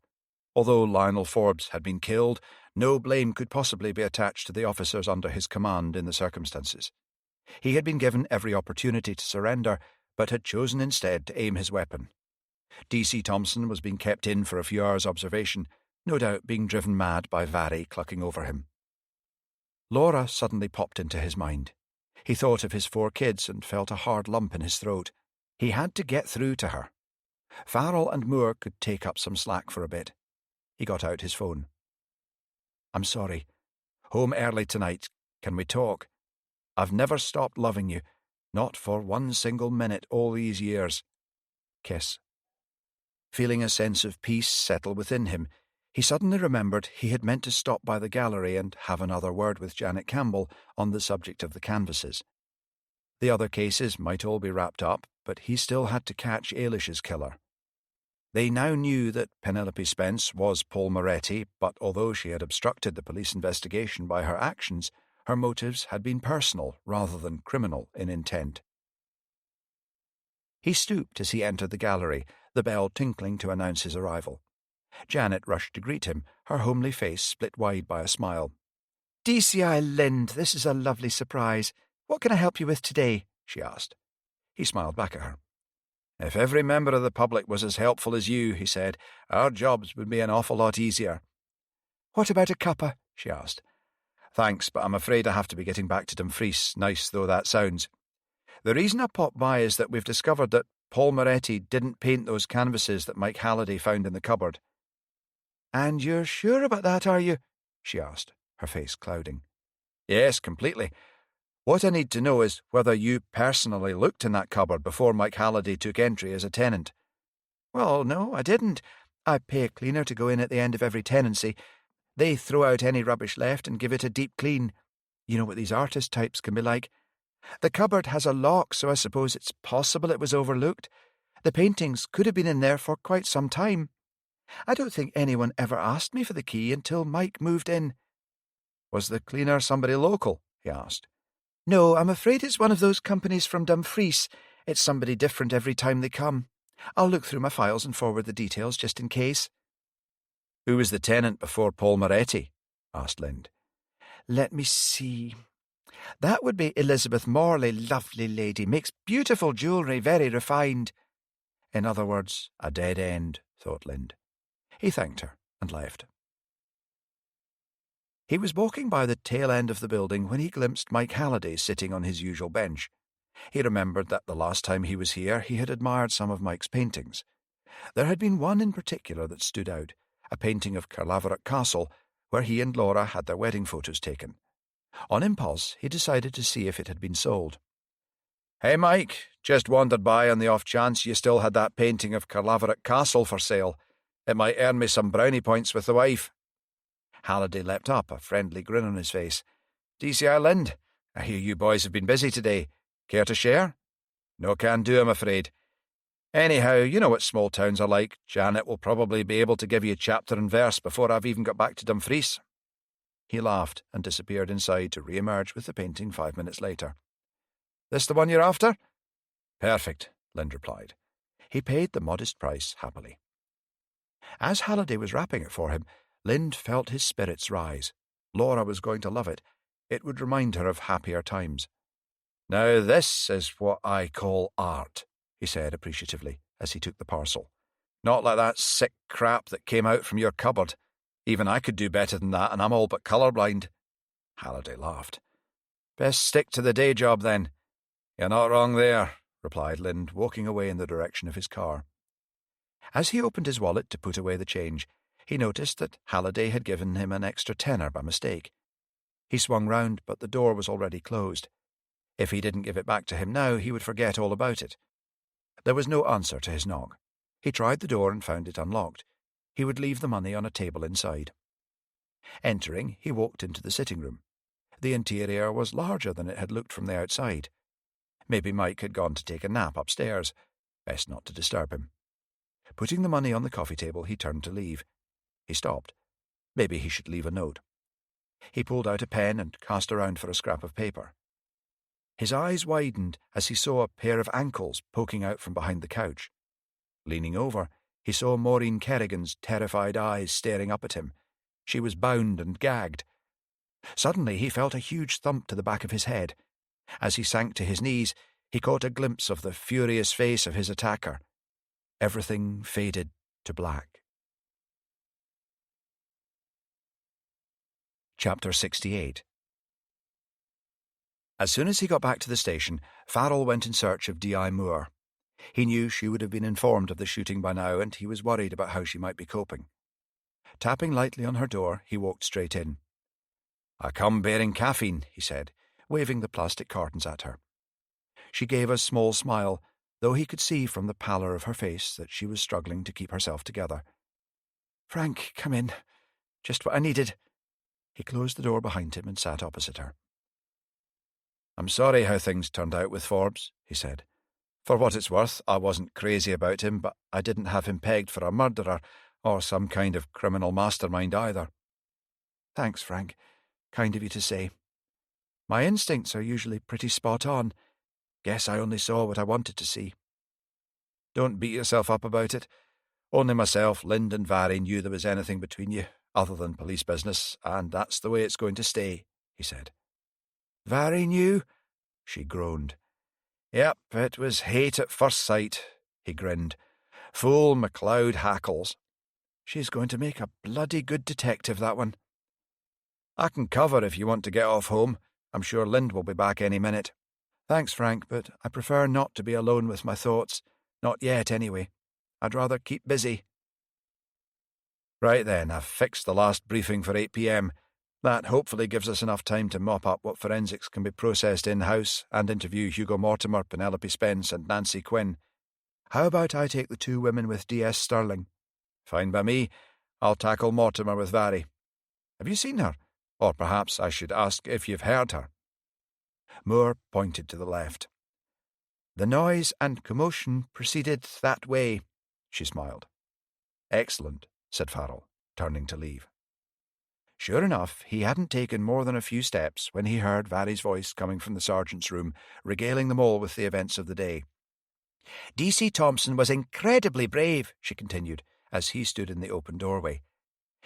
Although Lionel Forbes had been killed, no blame could possibly be attached to the officers under his command in the circumstances. He had been given every opportunity to surrender, but had chosen instead to aim his weapon. D.C. Thompson was being kept in for a few hours' observation, no doubt being driven mad by Vary clucking over him. Laura suddenly popped into his mind. He thought of his 4 kids and felt a hard lump in his throat. He had to get through to her. Farrell and Moore could take up some slack for a bit. He got out his phone. "I'm sorry. Home early tonight. Can we talk? I've never stopped loving you, not for one single minute all these years. Kiss." Feeling a sense of peace settle within him, he suddenly remembered he had meant to stop by the gallery and have another word with Janet Campbell on the subject of the canvases. The other cases might all be wrapped up, but he still had to catch Ailish's killer. They now knew that Penelope Spence was Paul Moretti, but although she had obstructed the police investigation by her actions, her motives had been personal rather than criminal in intent. He stooped as he entered the gallery, the bell tinkling to announce his arrival. Janet rushed to greet him, her homely face split wide by a smile.
"DCI Lind, this is a lovely surprise. What can I help you with today?" she asked.
He smiled back at her. "If every member of the public was as helpful as you," he said, "our jobs would be an awful lot easier."
"What about a cuppa?" she asked.
"Thanks, but I'm afraid I have to be getting back to Dumfries, nice though that sounds. The reason I popped by is that we've discovered that Paul Moretti didn't paint those canvases that Mike Halliday found in the cupboard.
And you're sure about that, are you? She asked, her face clouding.
Yes, completely. What I need to know is whether you personally looked in that cupboard before Mike Halliday took entry as a tenant.
Well, no, I didn't. I pay a cleaner to go in at the end of every tenancy. They throw out any rubbish left and give it a deep clean. You know what these artist types can be like. The cupboard has a lock, so I suppose it's possible it was overlooked. The paintings could have been in there for quite some time. I don't think anyone ever asked me for the key until Mike moved in.
Was the cleaner somebody local? He asked.
No, I'm afraid it's one of those companies from Dumfries. It's somebody different every time they come. I'll look through my files and forward the details just in case.
Who was the tenant before Paul Moretti? Asked Lind.
Let me see. That would be Elizabeth Morley, lovely lady, makes beautiful jewellery, very refined.
In other words, a dead end, thought Lind. He thanked her and left. He was walking by the tail end of the building when he glimpsed Mike Halliday sitting on his usual bench. He remembered that the last time he was here he had admired some of Mike's paintings. There had been one in particular that stood out, a painting of Carlaverock Castle, where he and Laura had their wedding photos taken. On impulse, he decided to see if it had been sold. "Hey, Mike, just wandered by on the off chance you still had that painting of Carlaverock Castle for sale. It might earn me some brownie points with the wife." Halliday leapt up, a friendly grin on his face. "DCI Lind, I hear you boys have been busy today. Care to share?" "No can do, I'm afraid. Anyhow, you know what small towns are like. Janet will probably be able to give you chapter and verse before I've even got back to Dumfries." He laughed and disappeared inside to re-emerge with the painting 5 minutes later. "This the one you're after?" "Perfect," Lind replied. He paid the modest price happily. As Halliday was wrapping it for him, Lind felt his spirits rise. Laura was going to love it. It would remind her of happier times. "Now this is what I call art," he said appreciatively as he took the parcel. "Not like that sick crap that came out from your cupboard. Even I could do better than that, and I'm all but colourblind." Halliday laughed. "Best stick to the day job, then." "You're not wrong there," replied Lind, walking away in the direction of his car. As he opened his wallet to put away the change, he noticed that Halliday had given him an extra tenner by mistake. He swung round, but the door was already closed. If he didn't give it back to him now, he would forget all about it. There was no answer to his knock. He tried the door and found it unlocked. He would leave the money on a table inside. Entering, he walked into the sitting room. The interior was larger than it had looked from the outside. Maybe Mike had gone to take a nap upstairs. Best not to disturb him. Putting the money on the coffee table, he turned to leave. He stopped. Maybe he should leave a note. He pulled out a pen and cast around for a scrap of paper. His eyes widened as he saw a pair of ankles poking out from behind the couch. Leaning over, he saw Maureen Kerrigan's terrified eyes staring up at him. She was bound and gagged. Suddenly he felt a huge thump to the back of his head. As he sank to his knees, he caught a glimpse of the furious face of his attacker. Everything faded to black. Chapter 68. As soon as he got back to the station, Farrell went in search of D.I. Moore. He knew she would have been informed of the shooting by now, and he was worried about how she might be coping. Tapping lightly on her door, he walked straight in. "I come bearing caffeine," he said, waving the plastic cartons at her. She gave a small smile, though he could see from the pallor of her face that she was struggling to keep herself together. "Frank, come in. Just what I needed." He closed the door behind him and sat opposite her. "I'm sorry how things turned out with Forbes," he said. "For what it's worth, I wasn't crazy about him, but I didn't have him pegged for a murderer or some kind of criminal mastermind either." "Thanks, Frank. Kind of you to say. My instincts are usually pretty spot on. Guess I only saw what I wanted to see." "Don't beat yourself up about it. Only myself, Lind and Vary knew there was anything between you, other than police business, and that's the way it's going to stay," he said. "Vary knew?" She groaned. "Yep, it was hate at first sight," he grinned. "Fool MacLeod hackles. She's going to make a bloody good detective, that one." "I can cover if you want to get off home. I'm sure Lind will be back any minute." "Thanks, Frank, but I prefer not to be alone with my thoughts,
Not yet, anyway. I'd rather keep busy.
Right then, I've fixed the last briefing for 8 p.m. That hopefully gives us enough time to mop up what forensics can be processed in-house and interview Hugo Mortimer, Penelope Spence and Nancy Quinn.
How about I take the 2 women with D.S. Sterling?
Fine by me. I'll tackle Mortimer with Vary. Have you seen her? Or perhaps I should ask if you've heard her.
Moore pointed to the left. The noise and commotion proceeded that way, she smiled.
Excellent, said Farrell, turning to leave.
Sure enough, he hadn't taken more than a few steps when he heard Vary's voice coming from the sergeant's room, regaling them all with the events of the day. D.C. Thompson was incredibly brave, she continued, as he stood in the open doorway.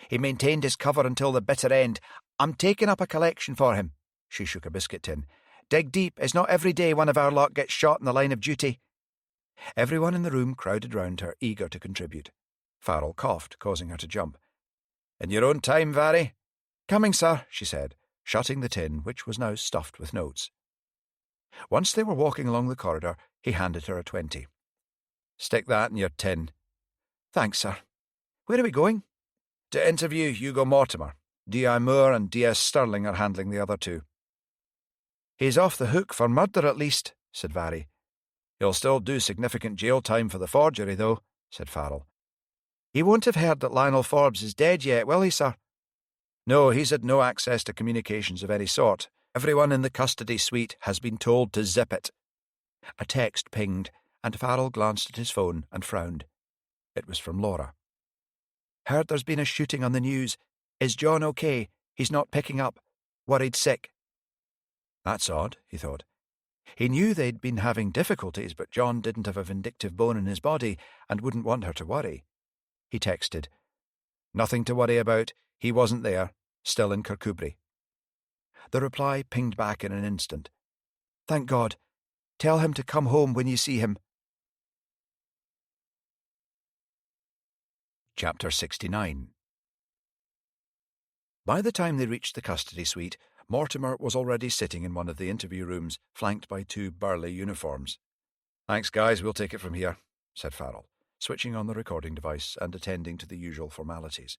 He maintained his cover until the bitter end. I'm taking up a collection for him. She shook a biscuit tin. Dig deep. It's not every day one of our lot gets shot in the line of duty. Everyone in the room crowded round her, eager to contribute.
Farrell coughed, causing her to jump. In your own time, Vary?
Coming, sir, she said, shutting the tin, which was now stuffed with notes. Once they were walking along the corridor, he handed her a 20.
Stick that in your tin.
Thanks, sir. Where are we going?
To interview Hugo Mortimer. D.I. Moore and D.S. Sterling are handling the other 2.
He's off the hook for murder, at least, said Vary.
He'll still do significant jail time for the forgery, though, said Farrell.
He won't have heard that Lionel Forbes is dead yet, will he, sir?
No, he's had no access to communications of any sort. Everyone in the custody suite has been told to zip it.
A text pinged, and Farrell glanced at his phone and frowned. It was from Laura. Heard there's been a shooting on the news. Is John okay? He's not picking up. Worried sick. That's odd, he thought. He knew they'd been having difficulties, but John didn't have a vindictive bone in his body and wouldn't want her to worry. He texted,
Nothing to worry about. He wasn't there. Still in Kirkcudbright.
The reply pinged back in an instant. Thank God. Tell him to come home when you see him.
Chapter 69. By the time they reached the custody suite, Mortimer was already sitting in one of the interview rooms, flanked by 2 burly uniforms.
Thanks, guys, we'll take it from here, said Farrell,
switching on the recording device and attending to the usual formalities.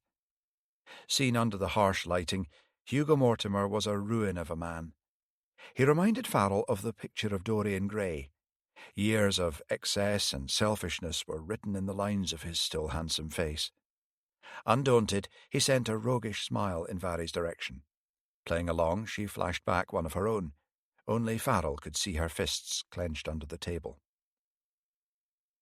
Seen under the harsh lighting, Hugo Mortimer was a ruin of a man. He reminded Farrell of the picture of Dorian Gray. Years of excess and selfishness were written in the lines of his still handsome face. Undaunted, he sent a roguish smile in Vary's direction. Playing along, she flashed back one of her own. Only Farrell could see her fists clenched under the table.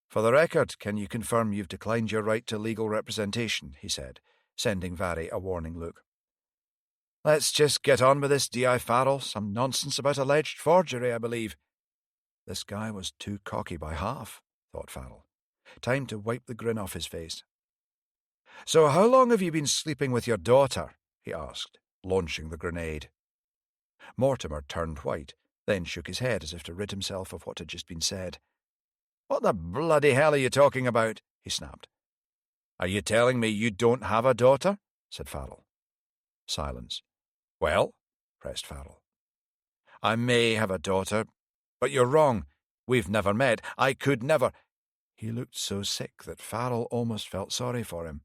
For the record, can you confirm you've declined your right to legal representation? He said, sending Vary a warning look. Let's just get on with this, D.I. Farrell. Some nonsense about alleged forgery, I believe.
This guy was too cocky by half, thought Farrell. Time to wipe the grin off his face.
So how long have you been sleeping with your daughter? He asked, launching the grenade.
Mortimer turned white, then shook his head as if to rid himself of what had just been said.
What the bloody hell are you talking about? He snapped. Are you telling me you don't have a daughter? Said Farrell.
Silence.
Well, pressed Farrell. I may have a daughter, but you're wrong. We've never met. I could never.
He looked so sick that Farrell almost felt sorry for him.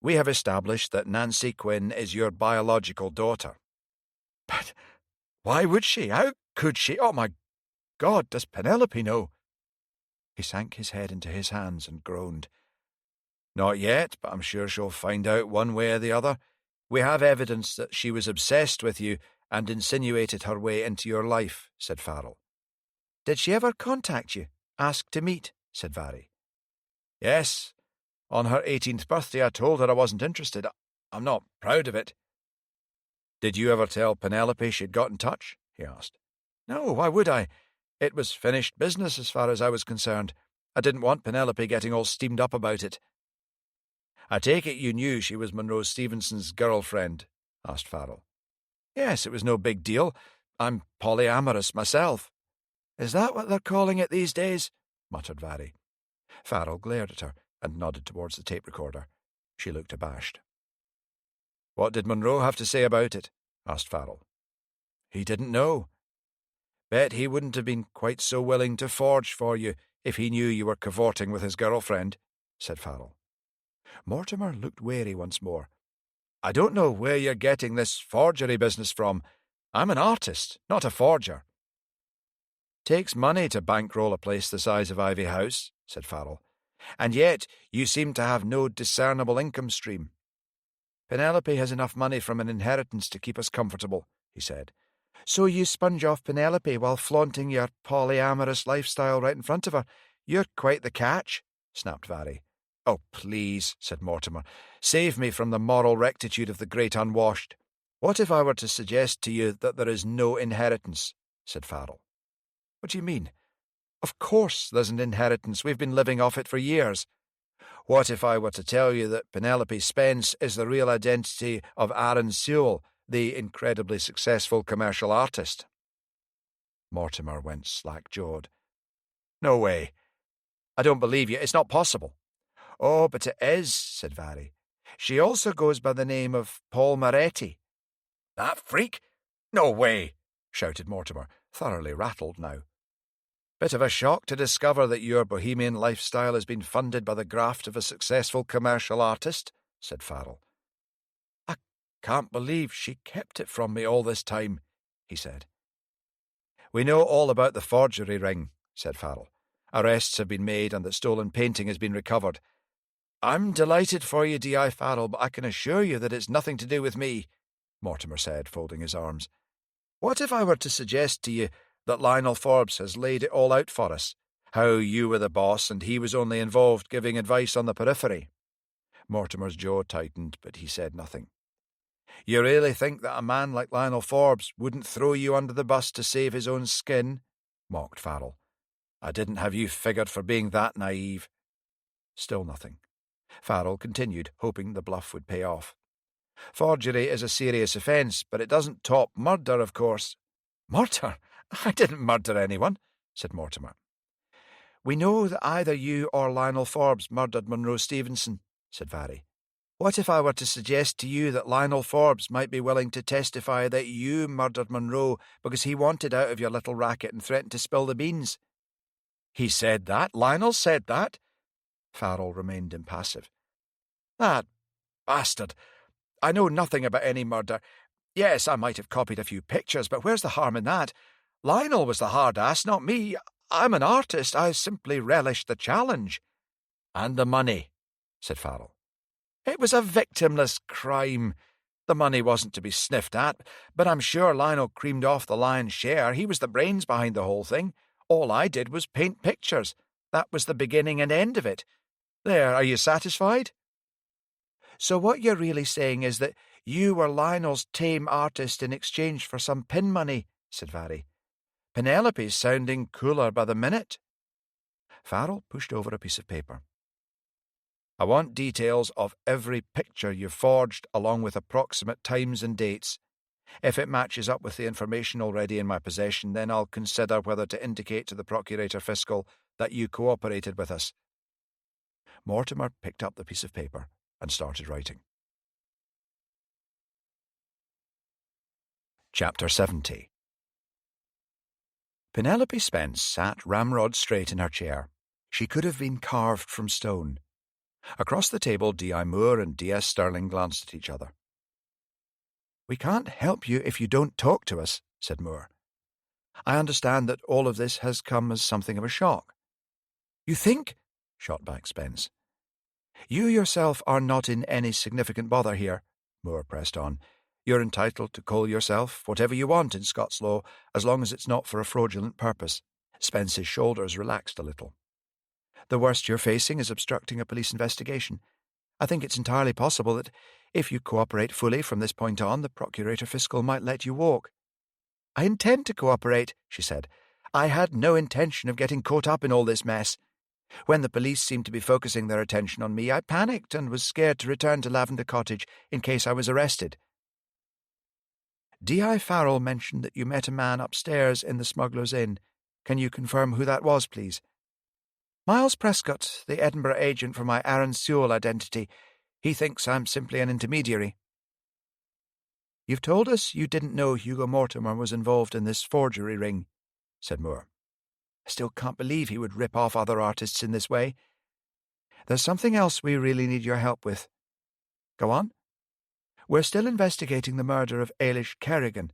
We have established that Nancy Quinn is your biological daughter.
But why would she? How could she? Oh, my God, does Penelope know?
He sank his head into his hands and groaned.
Not yet, but I'm sure she'll find out one way or the other. We have evidence that she was obsessed with you and insinuated her way into your life, said Farrell.
Did she ever contact you? Ask to meet, said Vary.
Yes. On her 18th birthday, I told her I wasn't interested. I'm not proud of it. Did you ever tell Penelope she'd got in touch? He asked.
No, why would I?
It was finished business as far as I was concerned. I didn't want Penelope getting all steamed up about it. I take it you knew she was Monroe Stevenson's girlfriend? Asked Farrell.
Yes, it was no big deal. I'm polyamorous myself.
Is that what they're calling it these days? Muttered Vary.
Farrell glared at her and nodded towards the tape recorder. She looked abashed.
What did Monroe have to say about it? Asked Farrell.
He didn't know.
Bet he wouldn't have been quite so willing to forge for you if he knew you were cavorting with his girlfriend, said Farrell.
Mortimer looked wary once more.
I don't know where you're getting this forgery business from. I'm an artist, not a forger. Takes money to bankroll a place the size of Ivy House, said Farrell, and yet you seem to have no discernible income stream.
Penelope has enough money from an inheritance to keep us comfortable, he said. So you sponge off Penelope while flaunting your polyamorous lifestyle right in front of her. You're quite the catch, snapped Vary.
Oh, please, said Mortimer, save me from the moral rectitude of the great unwashed.
What if I were to suggest to you that there is no inheritance, said Farrell.
What do you mean? Of course there's an inheritance. We've been living off it for years. What if I were to tell you that Penelope Spence is the real identity of Aaron Sewell, the incredibly successful commercial artist?
Mortimer went slack-jawed.
No way. I don't believe you. It's not possible.
Oh, but it is, said Vary. She also goes by the name of Paul Moretti.
That freak? No way, shouted Mortimer, thoroughly rattled now.
Bit of a shock to discover that your bohemian lifestyle has been funded by the graft of a successful commercial artist, said Farrell.
I can't believe she kept it from me all this time, he said.
We know all about the forgery ring, said Farrell. Arrests have been made and the stolen painting has been recovered.
I'm delighted for you, D.I. Farrell, but I can assure you that it's nothing to do with me, Mortimer said, folding his arms.
What if I were to suggest to you that Lionel Forbes has laid it all out for us? How you were the boss and he was only involved giving advice on the periphery?
Mortimer's jaw tightened, but he said nothing.
You really think that a man like Lionel Forbes wouldn't throw you under the bus to save his own skin? Mocked Farrell.
I didn't have you figured for being that naive.
Still nothing. Farrell continued, hoping the bluff would pay off. Forgery is a serious offence, but it doesn't top murder, of course.
Murder? I didn't murder anyone, said Mortimer.
We know that either you or Lionel Forbes murdered Monroe Stevenson, said Vary. What if I were to suggest to you that Lionel Forbes might be willing to testify that you murdered Monroe because he wanted out of your little racket and threatened to spill the beans?
He said that? Lionel said that?
Farrell remained impassive.
That bastard! I know nothing about any murder. Yes, I might have copied a few pictures, but where's the harm in that? Lionel was the hard ass, not me. I'm an artist. I simply relished the challenge.
And the money, said Farrell.
It was a victimless crime. The money wasn't to be sniffed at, but I'm sure Lionel creamed off the lion's share. He was the brains behind the whole thing. All I did was paint pictures. That was the beginning and end of it. There, are you satisfied?
So what you're really saying is that you were Lionel's tame artist in exchange for some pin money, said Vary. Penelope's sounding cooler by the minute.
Farrell pushed over a piece of paper. I want details of every picture you forged along with approximate times and dates. If it matches up with the information already in my possession, then I'll consider whether to indicate to the Procurator Fiscal that you cooperated with us.
Mortimer picked up the piece of paper and started writing. Chapter 70. Penelope Spence sat ramrod straight in her chair. She could have been carved from stone. Across the table, D.I. Moore and D.S. Sterling glanced at each other. "We can't help you if you don't talk to us," said Moore. "I understand that all of this has come as something of a shock." "You think?" shot back Spence. "You yourself are not in any significant bother here," Moore pressed on. "You're entitled to call yourself whatever you want in Scots law, as long as it's not for a fraudulent purpose." Spence's shoulders relaxed a little. "The worst you're facing is obstructing a police investigation. I think it's entirely possible that, if you cooperate fully from this point on, the Procurator Fiscal might let you walk." "I intend to cooperate," she said. "I had no intention of getting caught up in all this mess. When the police seemed to be focusing their attention on me, I panicked and was scared to return to Lavender Cottage in case I was arrested." "D.I. Farrell mentioned that you met a man upstairs in the Smuggler's Inn. Can you confirm who that was, please?" "Miles Prescott, the Edinburgh agent for my Aaron Sewell identity. He thinks I'm simply an intermediary." "You've told us you didn't know Hugo Mortimer was involved in this forgery ring," said Moore. I still can't believe he would rip off other artists in this way. There's something else we really need your help with. Go on. We're still investigating the murder of Ailish Kerrigan.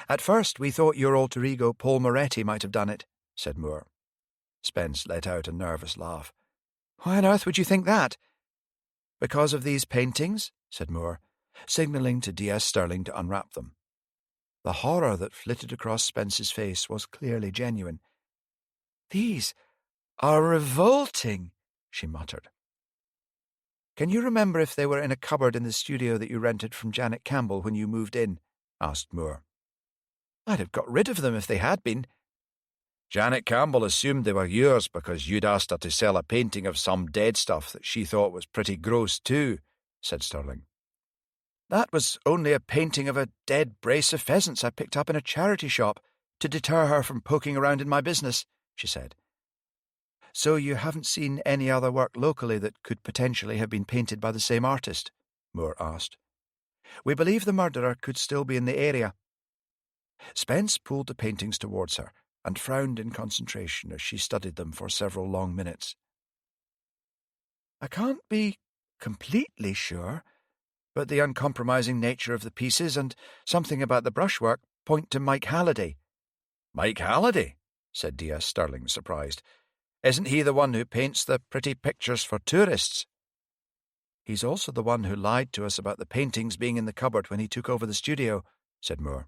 At first we thought your alter ego Paul Moretti might have done it, said Moore. Spence let out a nervous laugh. Why on earth would you think that? Because of these paintings, said Moore, signalling to D.S. Sterling to unwrap them. The horror that flitted across Spence's face was clearly genuine. These are revolting, she muttered. Can you remember if they were in a cupboard in the studio that you rented from Janet Campbell when you moved in? Asked Moore. I'd have got rid of them if they had been.
Janet Campbell assumed they were yours because you'd asked her to sell a painting of some dead stuff that she thought was pretty gross too, said Sterling.
That was only a painting of a dead brace of pheasants I picked up in a charity shop to deter her from poking around in my business, she said. So you haven't seen any other work locally that could potentially have been painted by the same artist? Moore asked. We believe the murderer could still be in the area. Spence pulled the paintings towards her and frowned in concentration as she studied them for several long minutes. I can't be completely sure, but the uncompromising nature of the pieces and something about the brushwork point to Mike Halliday.
Mike Halliday? Said D.S. Sterling, surprised. Isn't he the one who paints the pretty pictures for tourists?
He's also the one who lied to us about the paintings being in the cupboard when he took over the studio, said Moore.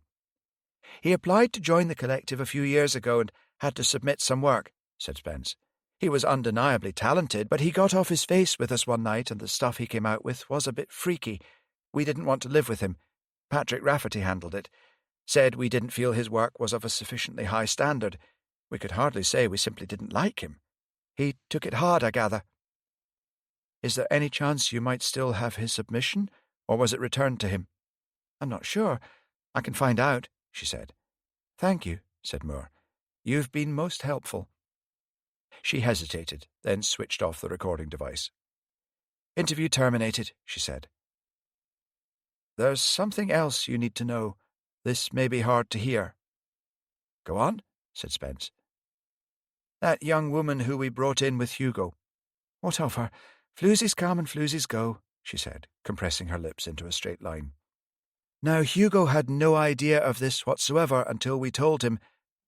He applied to join the collective a few years ago and had to submit some work, said Spence. He was undeniably talented, but he got off his face with us one night and the stuff he came out with was a bit freaky. We didn't want to live with him. Patrick Rafferty handled it. Said we didn't feel his work was of a sufficiently high standard. We could hardly say we simply didn't like him. He took it hard, I gather. Is there any chance you might still have his submission, or was it returned to him? I'm not sure. I can find out, she said. Thank you, said Moore. You've been most helpful. She hesitated, then switched off the recording device. Interview terminated, she said. There's something else you need to know. This may be hard to hear. Go on, said Spence. That young woman who we brought in with Hugo. What of her? Floozies come and floozies go, she said, compressing her lips into a straight line. Now, Hugo had no idea of this whatsoever until we told him,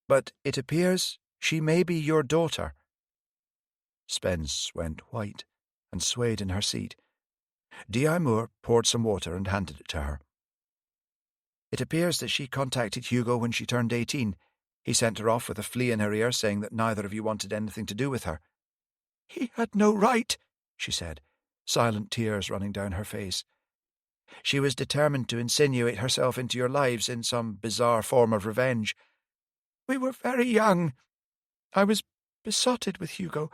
but it appears she may be your daughter. Spence went white and swayed in her seat. D.I. Moore poured some water and handed it to her. It appears that she contacted Hugo when she turned 18. He sent her off with a flea in her ear, saying that neither of you wanted anything to do with her. He had no right, she said, silent tears running down her face. She was determined to insinuate herself into your lives in some bizarre form of revenge. We were very young. I was besotted with Hugo.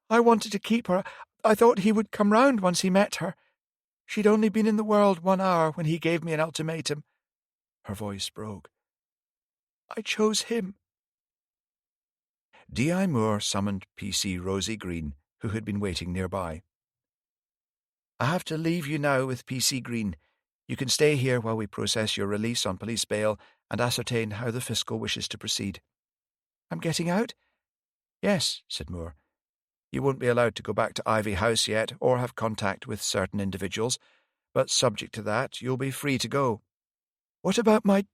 I wanted to keep her. I thought he would come round once he met her. She'd only been in the world 1 hour when he gave me an ultimatum. Her voice broke. I chose him. D.I. Moore summoned P.C. Rosie Green, who had been waiting nearby. I have to leave you now with P.C. Green. You can stay here while we process your release on police bail and ascertain how the fiscal wishes to proceed. I'm getting out? Yes, said Moore. You won't be allowed to go back to Ivy House yet or have contact with certain individuals, but subject to that, you'll be free to go. What about my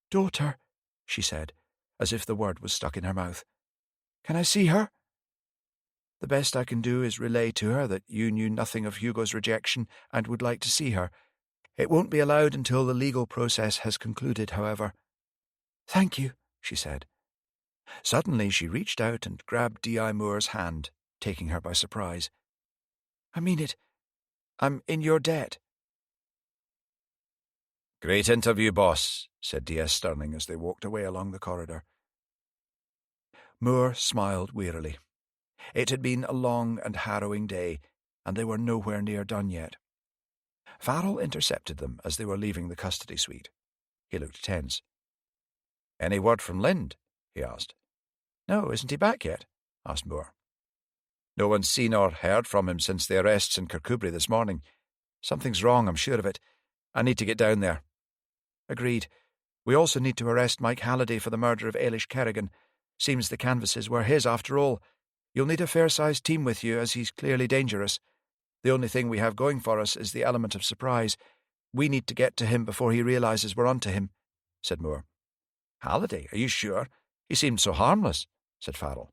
daughter? She said, as if the word was stuck in her mouth. Can I see her? The best I can do is relay to her that you knew nothing of Hugo's rejection and would like to see her. It won't be allowed until the legal process has concluded, however. Thank you, she said. Suddenly she reached out and grabbed D.I. Moore's hand, taking her by surprise. I mean it. I'm in your debt.
Great interview, boss, said D.S. Sterling as they walked away along the corridor.
Moore smiled wearily. It had been a long and harrowing day, and they were nowhere near done yet. Farrell intercepted them as they were leaving the custody suite. He looked tense.
Any word from Lind? He asked.
No, isn't he back yet? Asked Moore.
No one's seen or heard from him since the arrests in Kirkcudbright this morning. Something's wrong, I'm sure of it. I need to get down there.
Agreed. We also need to arrest Mike Halliday for the murder of Ailish Kerrigan. Seems the canvases were his after all. You'll need a fair-sized team with you, as he's clearly dangerous. The only thing we have going for us is the element of surprise. We need to get to him before he realises we're onto him," said Moore.
"Halliday, are you sure? He seemed so harmless," said Farrell.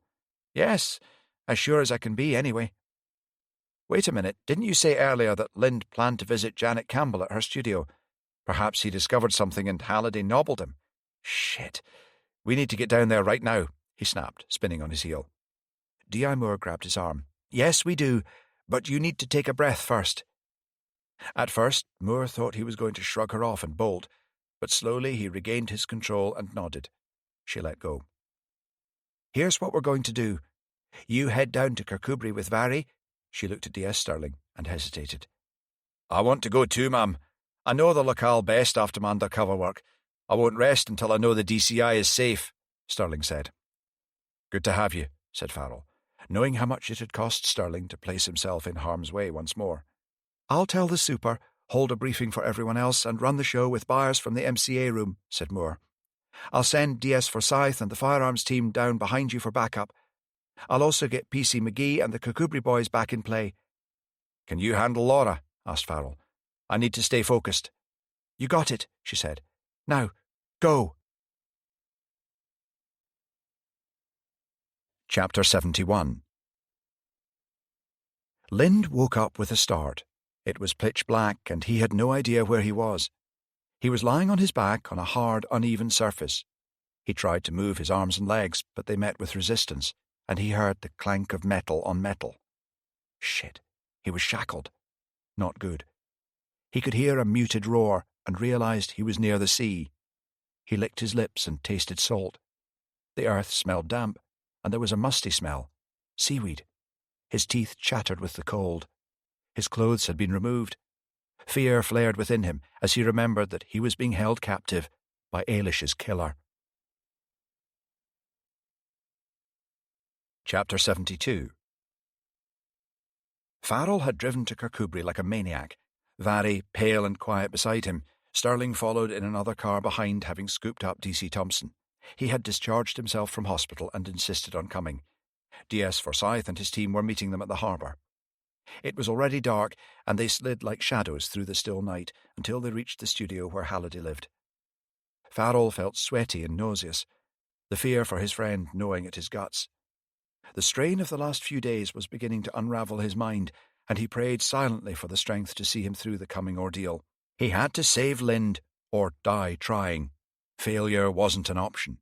"Yes, as sure as I can be, anyway."
"Wait a minute, didn't you say earlier that Lind planned to visit Janet Campbell at her studio? Perhaps he discovered something and Halliday nobbled him. Shit. We need to get down there right now," he snapped, spinning on his heel.
D.I. Moore grabbed his arm. "Yes, we do, but you need to take a breath first." At first, Moore thought he was going to shrug her off and bolt, but slowly he regained his control and nodded. She let go. "Here's what we're going to do. You head down to Kirkcudbright with Vary." She looked at D.S. Stirling and hesitated.
"I want to go too, ma'am. I know the locale best after my undercover work. I won't rest until I know the DCI is safe," Stirling said.
"Good to have you," said Farrell, knowing how much it had cost Stirling to place himself in harm's way once more. "I'll tell the super, hold a briefing for everyone else, and run the show with Byers from the MCA room," said Moore. "I'll send DS Forsyth and the firearms team down behind you for backup. I'll also get PC McGee and the Kirkcudbright boys back in play."
"Can you handle Laura?" asked Farrell. "I need to stay focused."
"You got it," she said. "Now, go."
Chapter 71. Lind woke up with a start. It was pitch black, and he had no idea where he was. He was lying on his back on a hard, uneven surface. He tried to move his arms and legs, but they met with resistance, and he heard the clank of metal on metal. Shit, he was shackled. Not good. He could hear a muted roar and realized he was near the sea. He licked his lips and tasted salt. The earth smelled damp, and there was a musty smell. Seaweed. His teeth chattered with the cold. His clothes had been removed. Fear flared within him as he remembered that he was being held captive by Ailish's killer. Chapter 72. Farrell had driven to Kirkcudbright like a maniac. Vary, pale and quiet beside him. Stirling followed in another car behind, having scooped up D.C. Thompson. He had discharged himself from hospital and insisted on coming. D.S. Forsyth and his team were meeting them at the harbour. It was already dark, and they slid like shadows through the still night until they reached the studio where Halliday lived. Farrell felt sweaty and nauseous, the fear for his friend gnawing at his guts. The strain of the last few days was beginning to unravel his mind, and he prayed silently for the strength to see him through the coming ordeal. He had to save Lind, or die trying. Failure wasn't an option.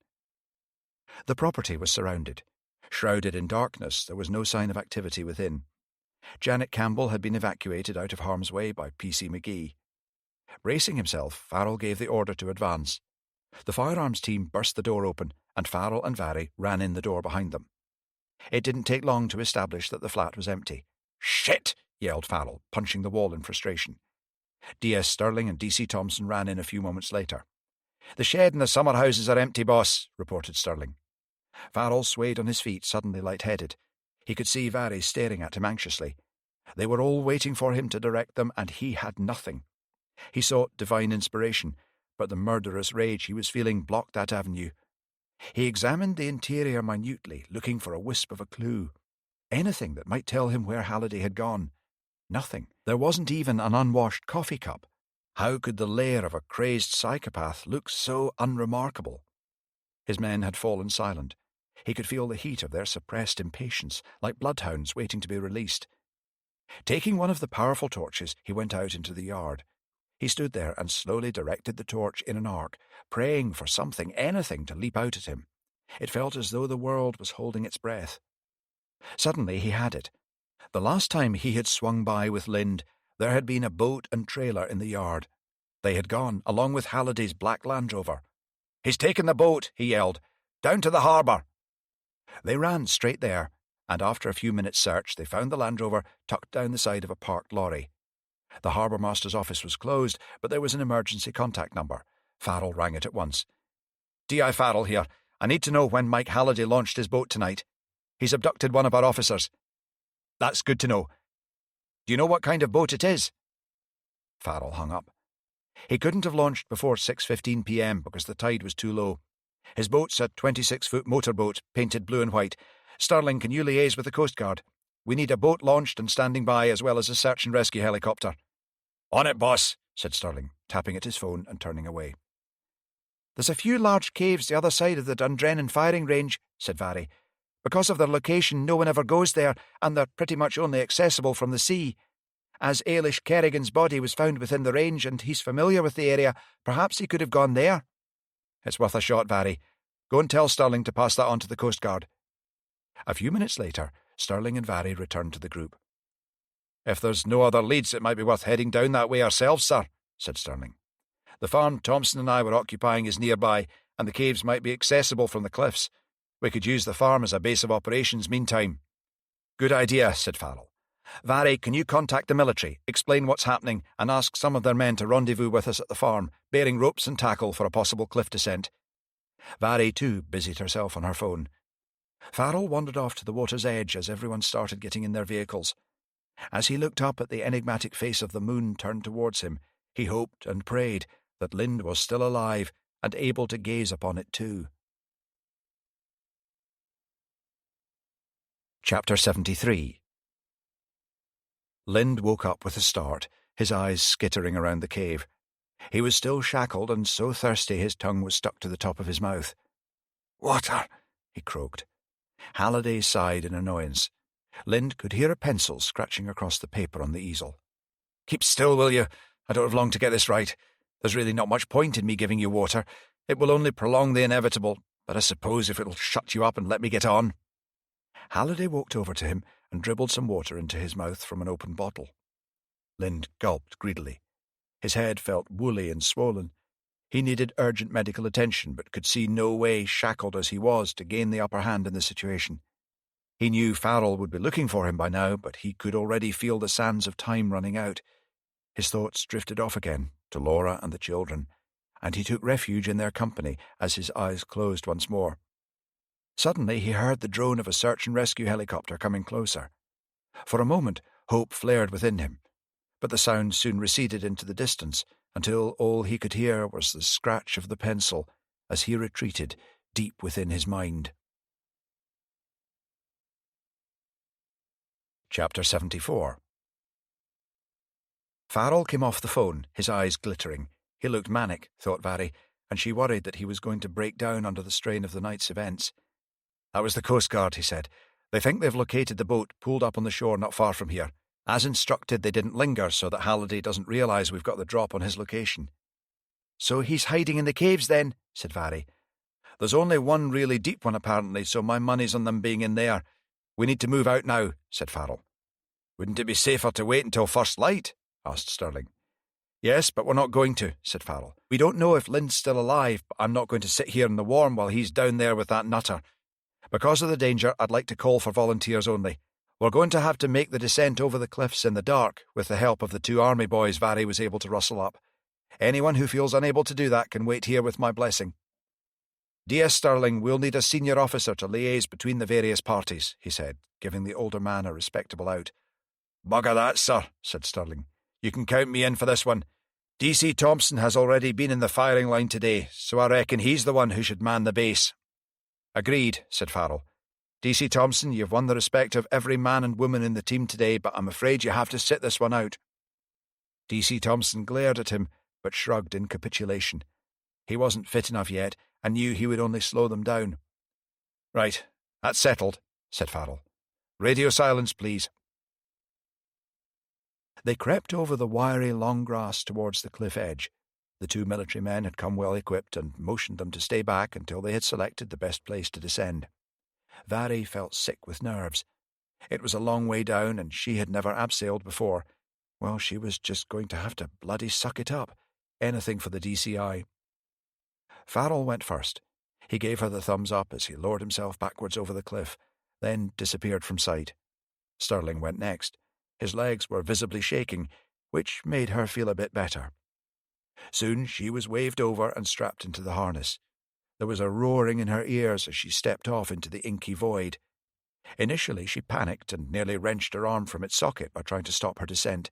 The property was surrounded. Shrouded in darkness, there was no sign of activity within. Janet Campbell had been evacuated out of harm's way by PC McGee. Bracing himself, Farrell gave the order to advance. The firearms team burst the door open, and Farrell and Vary ran in the door behind them. It didn't take long to establish that the flat was empty. "Shit!" yelled Farrell, punching the wall in frustration. D.S. Stirling and D.C. Thompson ran in a few moments later. "The shed and the summer houses are empty, boss," reported Stirling. Farrell swayed on his feet, suddenly light-headed. He could see Vary staring at him anxiously. They were all waiting for him to direct them, and he had nothing. He sought divine inspiration, but the murderous rage he was feeling blocked that avenue. He examined the interior minutely, looking for a wisp of a clue. Anything that might tell him where Halliday had gone. Nothing. There wasn't even an unwashed coffee cup. How could the lair of a crazed psychopath look so unremarkable? His men had fallen silent. He could feel the heat of their suppressed impatience, like bloodhounds waiting to be released. Taking one of the powerful torches, he went out into the yard. He stood there and slowly directed the torch in an arc, praying for something, anything, to leap out at him. It felt as though the world was holding its breath. Suddenly he had it. The last time he had swung by with Lind, there had been a boat and trailer in the yard. They had gone, along with Halliday's black Land Rover. "He's taken the boat," he yelled. "Down to the harbour." They ran straight there, and after a few minutes' search, they found the Land Rover tucked down the side of a parked lorry. The harbour master's office was closed, but there was an emergency contact number. Farrell rang it at once. "D.I. Farrell here. I need to know when Mike Halliday launched his boat tonight. He's abducted one of our officers." "That's good to know. Do you know what kind of boat it is?" Farrell hung up. He couldn't have launched before 6:15 p.m. because the tide was too low. His boat's a 26-foot motorboat, painted blue and white. Sterling, can you liaise with the Coast Guard? We need a boat launched and standing by, as well as a search and rescue helicopter."
"On it, boss,"
said Sterling, tapping at his phone and turning away. "There's a few large caves the other side of the Dundrennan firing range," said Vary. "Because of their location, no one ever goes there, and they're pretty much only accessible from the sea. As Ailish Kerrigan's body was found within the range and he's familiar with the area, perhaps he could have gone there." "It's worth a shot, Vary. Go and tell Sterling to pass that on to the Coast Guard." A few minutes later, Sterling and Vary returned to the group.
"If there's no other leads, it might be worth heading down that way ourselves, sir," said Sterling. "The farm Thompson and I were occupying is nearby, and the caves might be accessible from the cliffs. We could use the farm as a base of operations meantime."
"Good idea," said Farrell. "Vary, can you contact the military, explain what's happening, and ask some of their men to rendezvous with us at the farm, bearing ropes and tackle for a possible cliff descent?" Vary, too, busied herself on her phone. Farrell wandered off to the water's edge as everyone started getting in their vehicles. As he looked up at the enigmatic face of the moon turned towards him, he hoped and prayed that Lind was still alive and able to gaze upon it too. Chapter 73. Lind woke up with a start, his eyes skittering around the cave. He was still shackled and so thirsty his tongue was stuck to the top of his mouth. "Water," he croaked. Halliday sighed in annoyance. Lind could hear a pencil scratching across the paper on the easel. "Keep still, will you? I don't have long to get this right. There's really not much point in me giving you water. It will only prolong the inevitable, but I suppose if it'll shut you up and let me get on." Halliday walked over to him and dribbled some water into his mouth from an open bottle. Lind gulped greedily. His head felt woolly and swollen. He needed urgent medical attention, but could see no way, shackled as he was, to gain the upper hand in the situation. He knew Farrell would be looking for him by now, but he could already feel the sands of time running out. His thoughts drifted off again, to Laura and the children, and he took refuge in their company as his eyes closed once more. Suddenly he heard the drone of a search and rescue helicopter coming closer. For a moment, hope flared within him, but the sound soon receded into the distance, until all he could hear was the scratch of the pencil as he retreated deep within his mind. Chapter 74. Farrell came off the phone, his eyes glittering. He looked manic, thought Vary, and she worried that he was going to break down under the strain of the night's events. "That was the Coast Guard," he said. "They think they've located the boat pulled up on the shore not far from here. As instructed, they didn't linger so that Halliday doesn't realise we've got the drop on his location." "So he's hiding in the caves then," said Vary. "There's only one really deep one apparently, so my money's on them being in there. We need to move out now," said Farrell. "Wouldn't it be safer to wait until first light?" asked Sterling. "Yes, but we're not going to," said Farrell. "We don't know if Lind's still alive, but I'm not going to sit here in the warm while he's down there with that nutter. Because of the danger, I'd like to call for volunteers only. We're going to have to make the descent over the cliffs in the dark, with the help of the 2 army boys Vary was able to rustle up. Anyone who feels unable to do that can wait here with my blessing." "D.S. Sterling, we'll need a senior officer to liaise between the various parties," he said, giving the older man a respectable out. "Bugger that, sir," said Sterling. "You can count me in for this one. D.C. Thompson has already been in the firing line today, so I reckon he's the one who should man the base." "Agreed," said Farrell. "D.C. Thompson, you've won the respect of every man and woman in the team today, but I'm afraid you have to sit this one out." D.C. Thompson glared at him, but shrugged in capitulation. He wasn't fit enough yet, and knew he would only slow them down. "Right, that's settled," said Farrell. "Radio silence, please." They crept over the wiry long grass towards the cliff edge. The 2 military men had come well equipped and motioned them to stay back until they had selected the best place to descend. Vary felt sick with nerves. It was a long way down, and she had never abseiled before. Well, she was just going to have to bloody suck it up. Anything for the DCI. Farrell went first. He gave her the thumbs up as he lowered himself backwards over the cliff, then disappeared from sight. Sterling went next. His legs were visibly shaking, which made her feel a bit better. Soon she was waved over and strapped into the harness. There was a roaring in her ears as she stepped off into the inky void. Initially she panicked and nearly wrenched her arm from its socket by trying to stop her descent,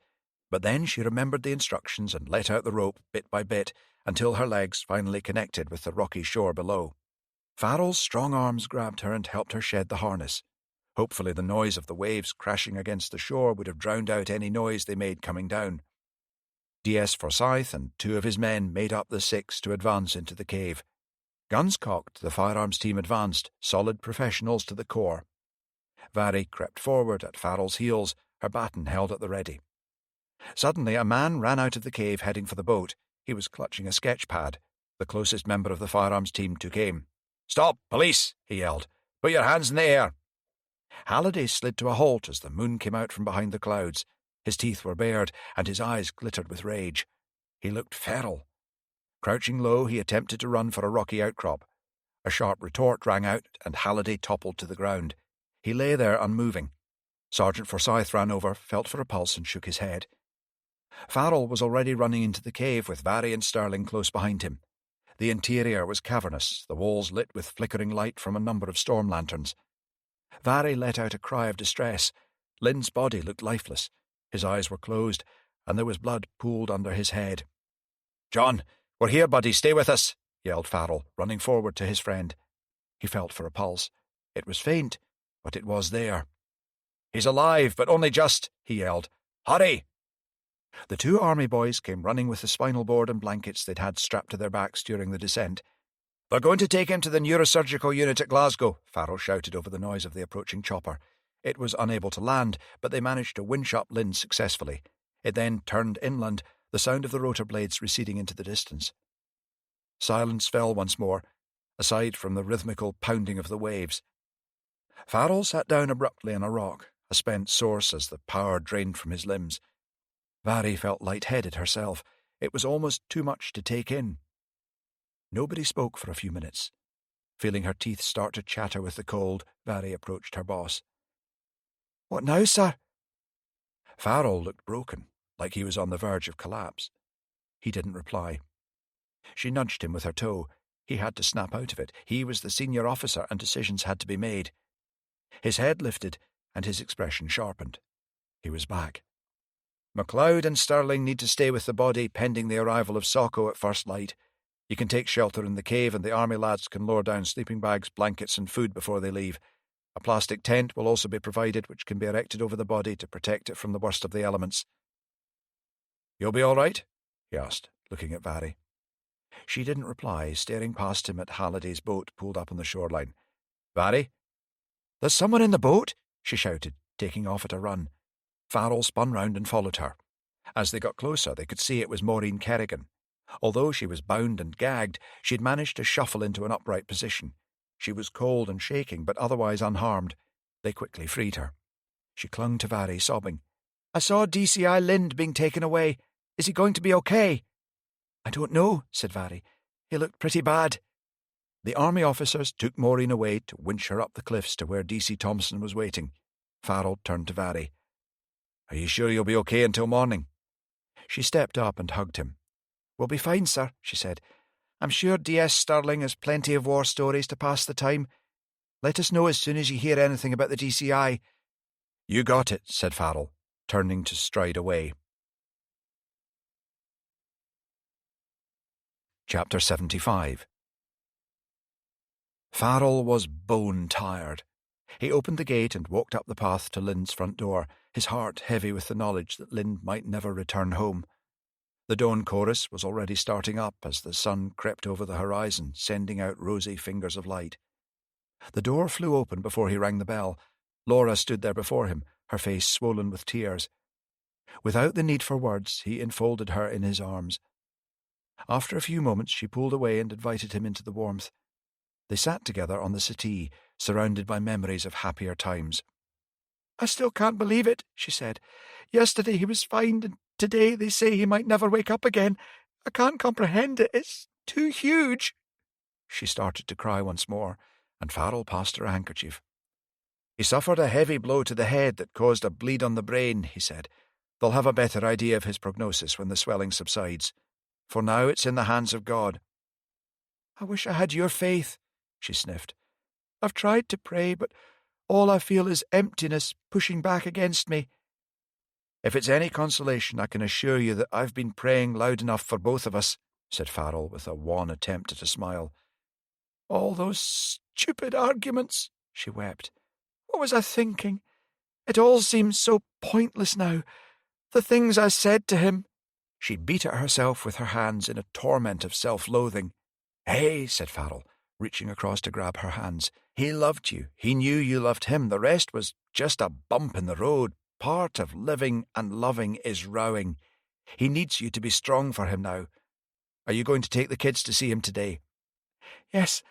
but then she remembered the instructions and let out the rope bit by bit until her legs finally connected with the rocky shore below. Farrell's strong arms grabbed her and helped her shed the harness. Hopefully the noise of the waves crashing against the shore would have drowned out any noise they made coming down. D.S. Forsyth and 2 of his men made up the 6 to advance into the cave. Guns cocked, the firearms team advanced, solid professionals to the core. Vary crept forward at Farrell's heels, her baton held at the ready. Suddenly a man ran out of the cave heading for the boat. He was clutching a sketch pad. The closest member of the firearms team took aim. "Stop, police!" he yelled. "Put your hands in the air!" Halliday slid to a halt as the moon came out from behind the clouds. His teeth were bared, and his eyes glittered with rage. He looked feral. Crouching low, he attempted to run for a rocky outcrop. A sharp retort rang out, and Halliday toppled to the ground. He lay there unmoving. Sergeant Forsyth ran over, felt for a pulse, and shook his head. Farrell was already running into the cave with Vary and Sterling close behind him. The interior was cavernous, the walls lit with flickering light from a number of storm lanterns. Vary let out a cry of distress. Lynn's body looked lifeless. His eyes were closed, and there was blood pooled under his head. "John, we're here, buddy, stay with us," yelled Farrell, running forward to his friend. He felt for a pulse. It was faint, but it was there. "He's alive, but only just," he yelled. "Hurry!" The 2 army boys came running with the spinal board and blankets they'd had strapped to their backs during the descent. "They're going to take him to the neurosurgical unit at Glasgow," Farrell shouted over the noise of the approaching chopper. It was unable to land, but they managed to winch up Lynn successfully. It then turned inland, the sound of the rotor blades receding into the distance. Silence fell once more, aside from the rhythmical pounding of the waves. Farrell sat down abruptly on a rock, a spent source as the power drained from his limbs. Vary felt light-headed herself. It was almost too much to take in. Nobody spoke for a few minutes. Feeling her teeth start to chatter with the cold, Vary approached her boss. "What now, sir?" Farrell looked broken, like he was on the verge of collapse. He didn't reply. She nudged him with her toe. He had to snap out of it. He was the senior officer, and decisions had to be made. His head lifted, and his expression sharpened. He was back. "MacLeod and Sterling need to stay with the body pending the arrival of Socko at first light. You can take shelter in the cave, and the army lads can lower down sleeping bags, blankets, and food before they leave. A plastic tent will also be provided, which can be erected over the body to protect it from the worst of the elements." "You'll be all right?" he asked, looking at Vary. She didn't reply, staring past him at Halliday's boat pulled up on the shoreline. "Vary?" "There's someone in the boat," she shouted, taking off at a run. Farrell spun round and followed her. As they got closer, they could see it was Maureen Kerrigan. Although she was bound and gagged, she'd managed to shuffle into an upright position. She was cold and shaking, but otherwise unharmed. They quickly freed her. She clung to Vary, sobbing. "I saw DCI Lind being taken away. Is he going to be okay?" "I don't know," said Vary. "He looked pretty bad." The army officers took Maureen away to winch her up the cliffs to where DC Thompson was waiting. Farrell turned to Vary. "Are you sure you'll be okay until morning?" She stepped up and hugged him. "We'll be fine, sir," she said. "I'm sure DS Sterling has plenty of war stories to pass the time. Let us know as soon as you hear anything about the DCI. "You got it," said Farrell, turning to stride away. Chapter 75. Farrell was bone-tired. He opened the gate and walked up the path to Lynd's front door, his heart heavy with the knowledge that Lynd might never return home. The dawn chorus was already starting up as the sun crept over the horizon, sending out rosy fingers of light. The door flew open before he rang the bell. Laura stood there before him, her face swollen with tears. Without the need for words, he enfolded her in his arms. After a few moments, she pulled away and invited him into the warmth. They sat together on the settee, surrounded by memories of happier times. "I still can't believe it," she said. "Yesterday he was fine, and today they say he might never wake up again. I can't comprehend it. It's too huge." She started to cry once more, and Farrell passed her a handkerchief. "He suffered a heavy blow to the head that caused a bleed on the brain," he said. "They'll have a better idea of his prognosis when the swelling subsides. For now it's in the hands of God." "I wish I had your faith," she sniffed. "I've tried to pray, but all I feel is emptiness pushing back against me." "If it's any consolation, I can assure you that I've been praying loud enough for both of us," said Farrell with a wan attempt at a smile.
All those stupid arguments, she wept. What was I thinking? It all seems so pointless now. The things I said to him. She beat at herself with her hands in a torment of self-loathing. Hey, said Farrell, reaching across to grab her hands. He loved you. He knew you loved him. The rest was just a bump in the road. Part of living and loving is rowing. He needs you to be strong for him now. Are you going to take the kids to see him today? Yes.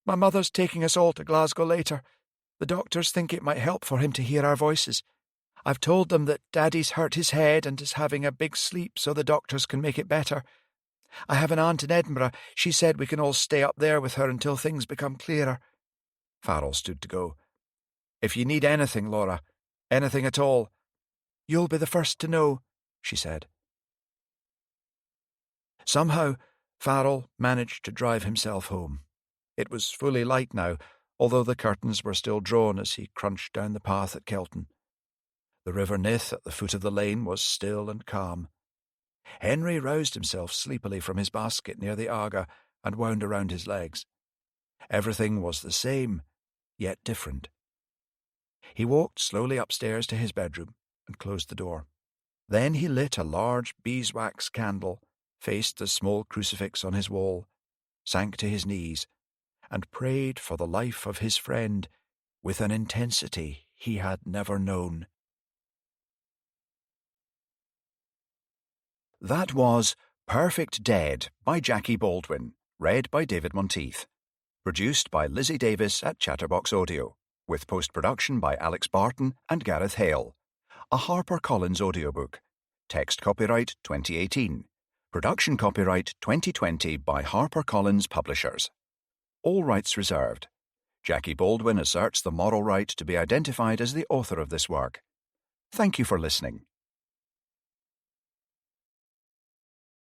My mother's taking us all to Glasgow later. The doctors think it might help for him to hear our voices. I've told them that Daddy's hurt his head and is having a big sleep so the doctors can make it better. I have an aunt in Edinburgh. She said we can all stay up there with her until things become clearer. Farrell stood to go. If you need anything, Laura, anything at all, you'll be the first to know, she said. Somehow, Farrell managed to drive himself home. It was fully light now, although the curtains were still drawn as he crunched down the path at Kelton. The River Nith at the foot of the lane was still and calm. Henry roused himself sleepily from his basket near the Aga and wound around his legs. Everything was the same, yet different. He walked slowly upstairs to his bedroom and closed the door. Then he lit a large beeswax candle, faced the small crucifix on his wall, sank to his knees, and prayed for the life of his friend with an intensity he had never known. That was Perfect Dead by Jackie Baldwin, read by David Monteith. Produced by Lizzie Davis at Chatterbox Audio, with post-production by Alex Barton and Gareth Hale. A HarperCollins audiobook. Text copyright 2018. Production copyright 2020 by HarperCollins Publishers. All rights reserved. Jackie Baldwin asserts the moral right to be identified as the author of this work. Thank you for listening.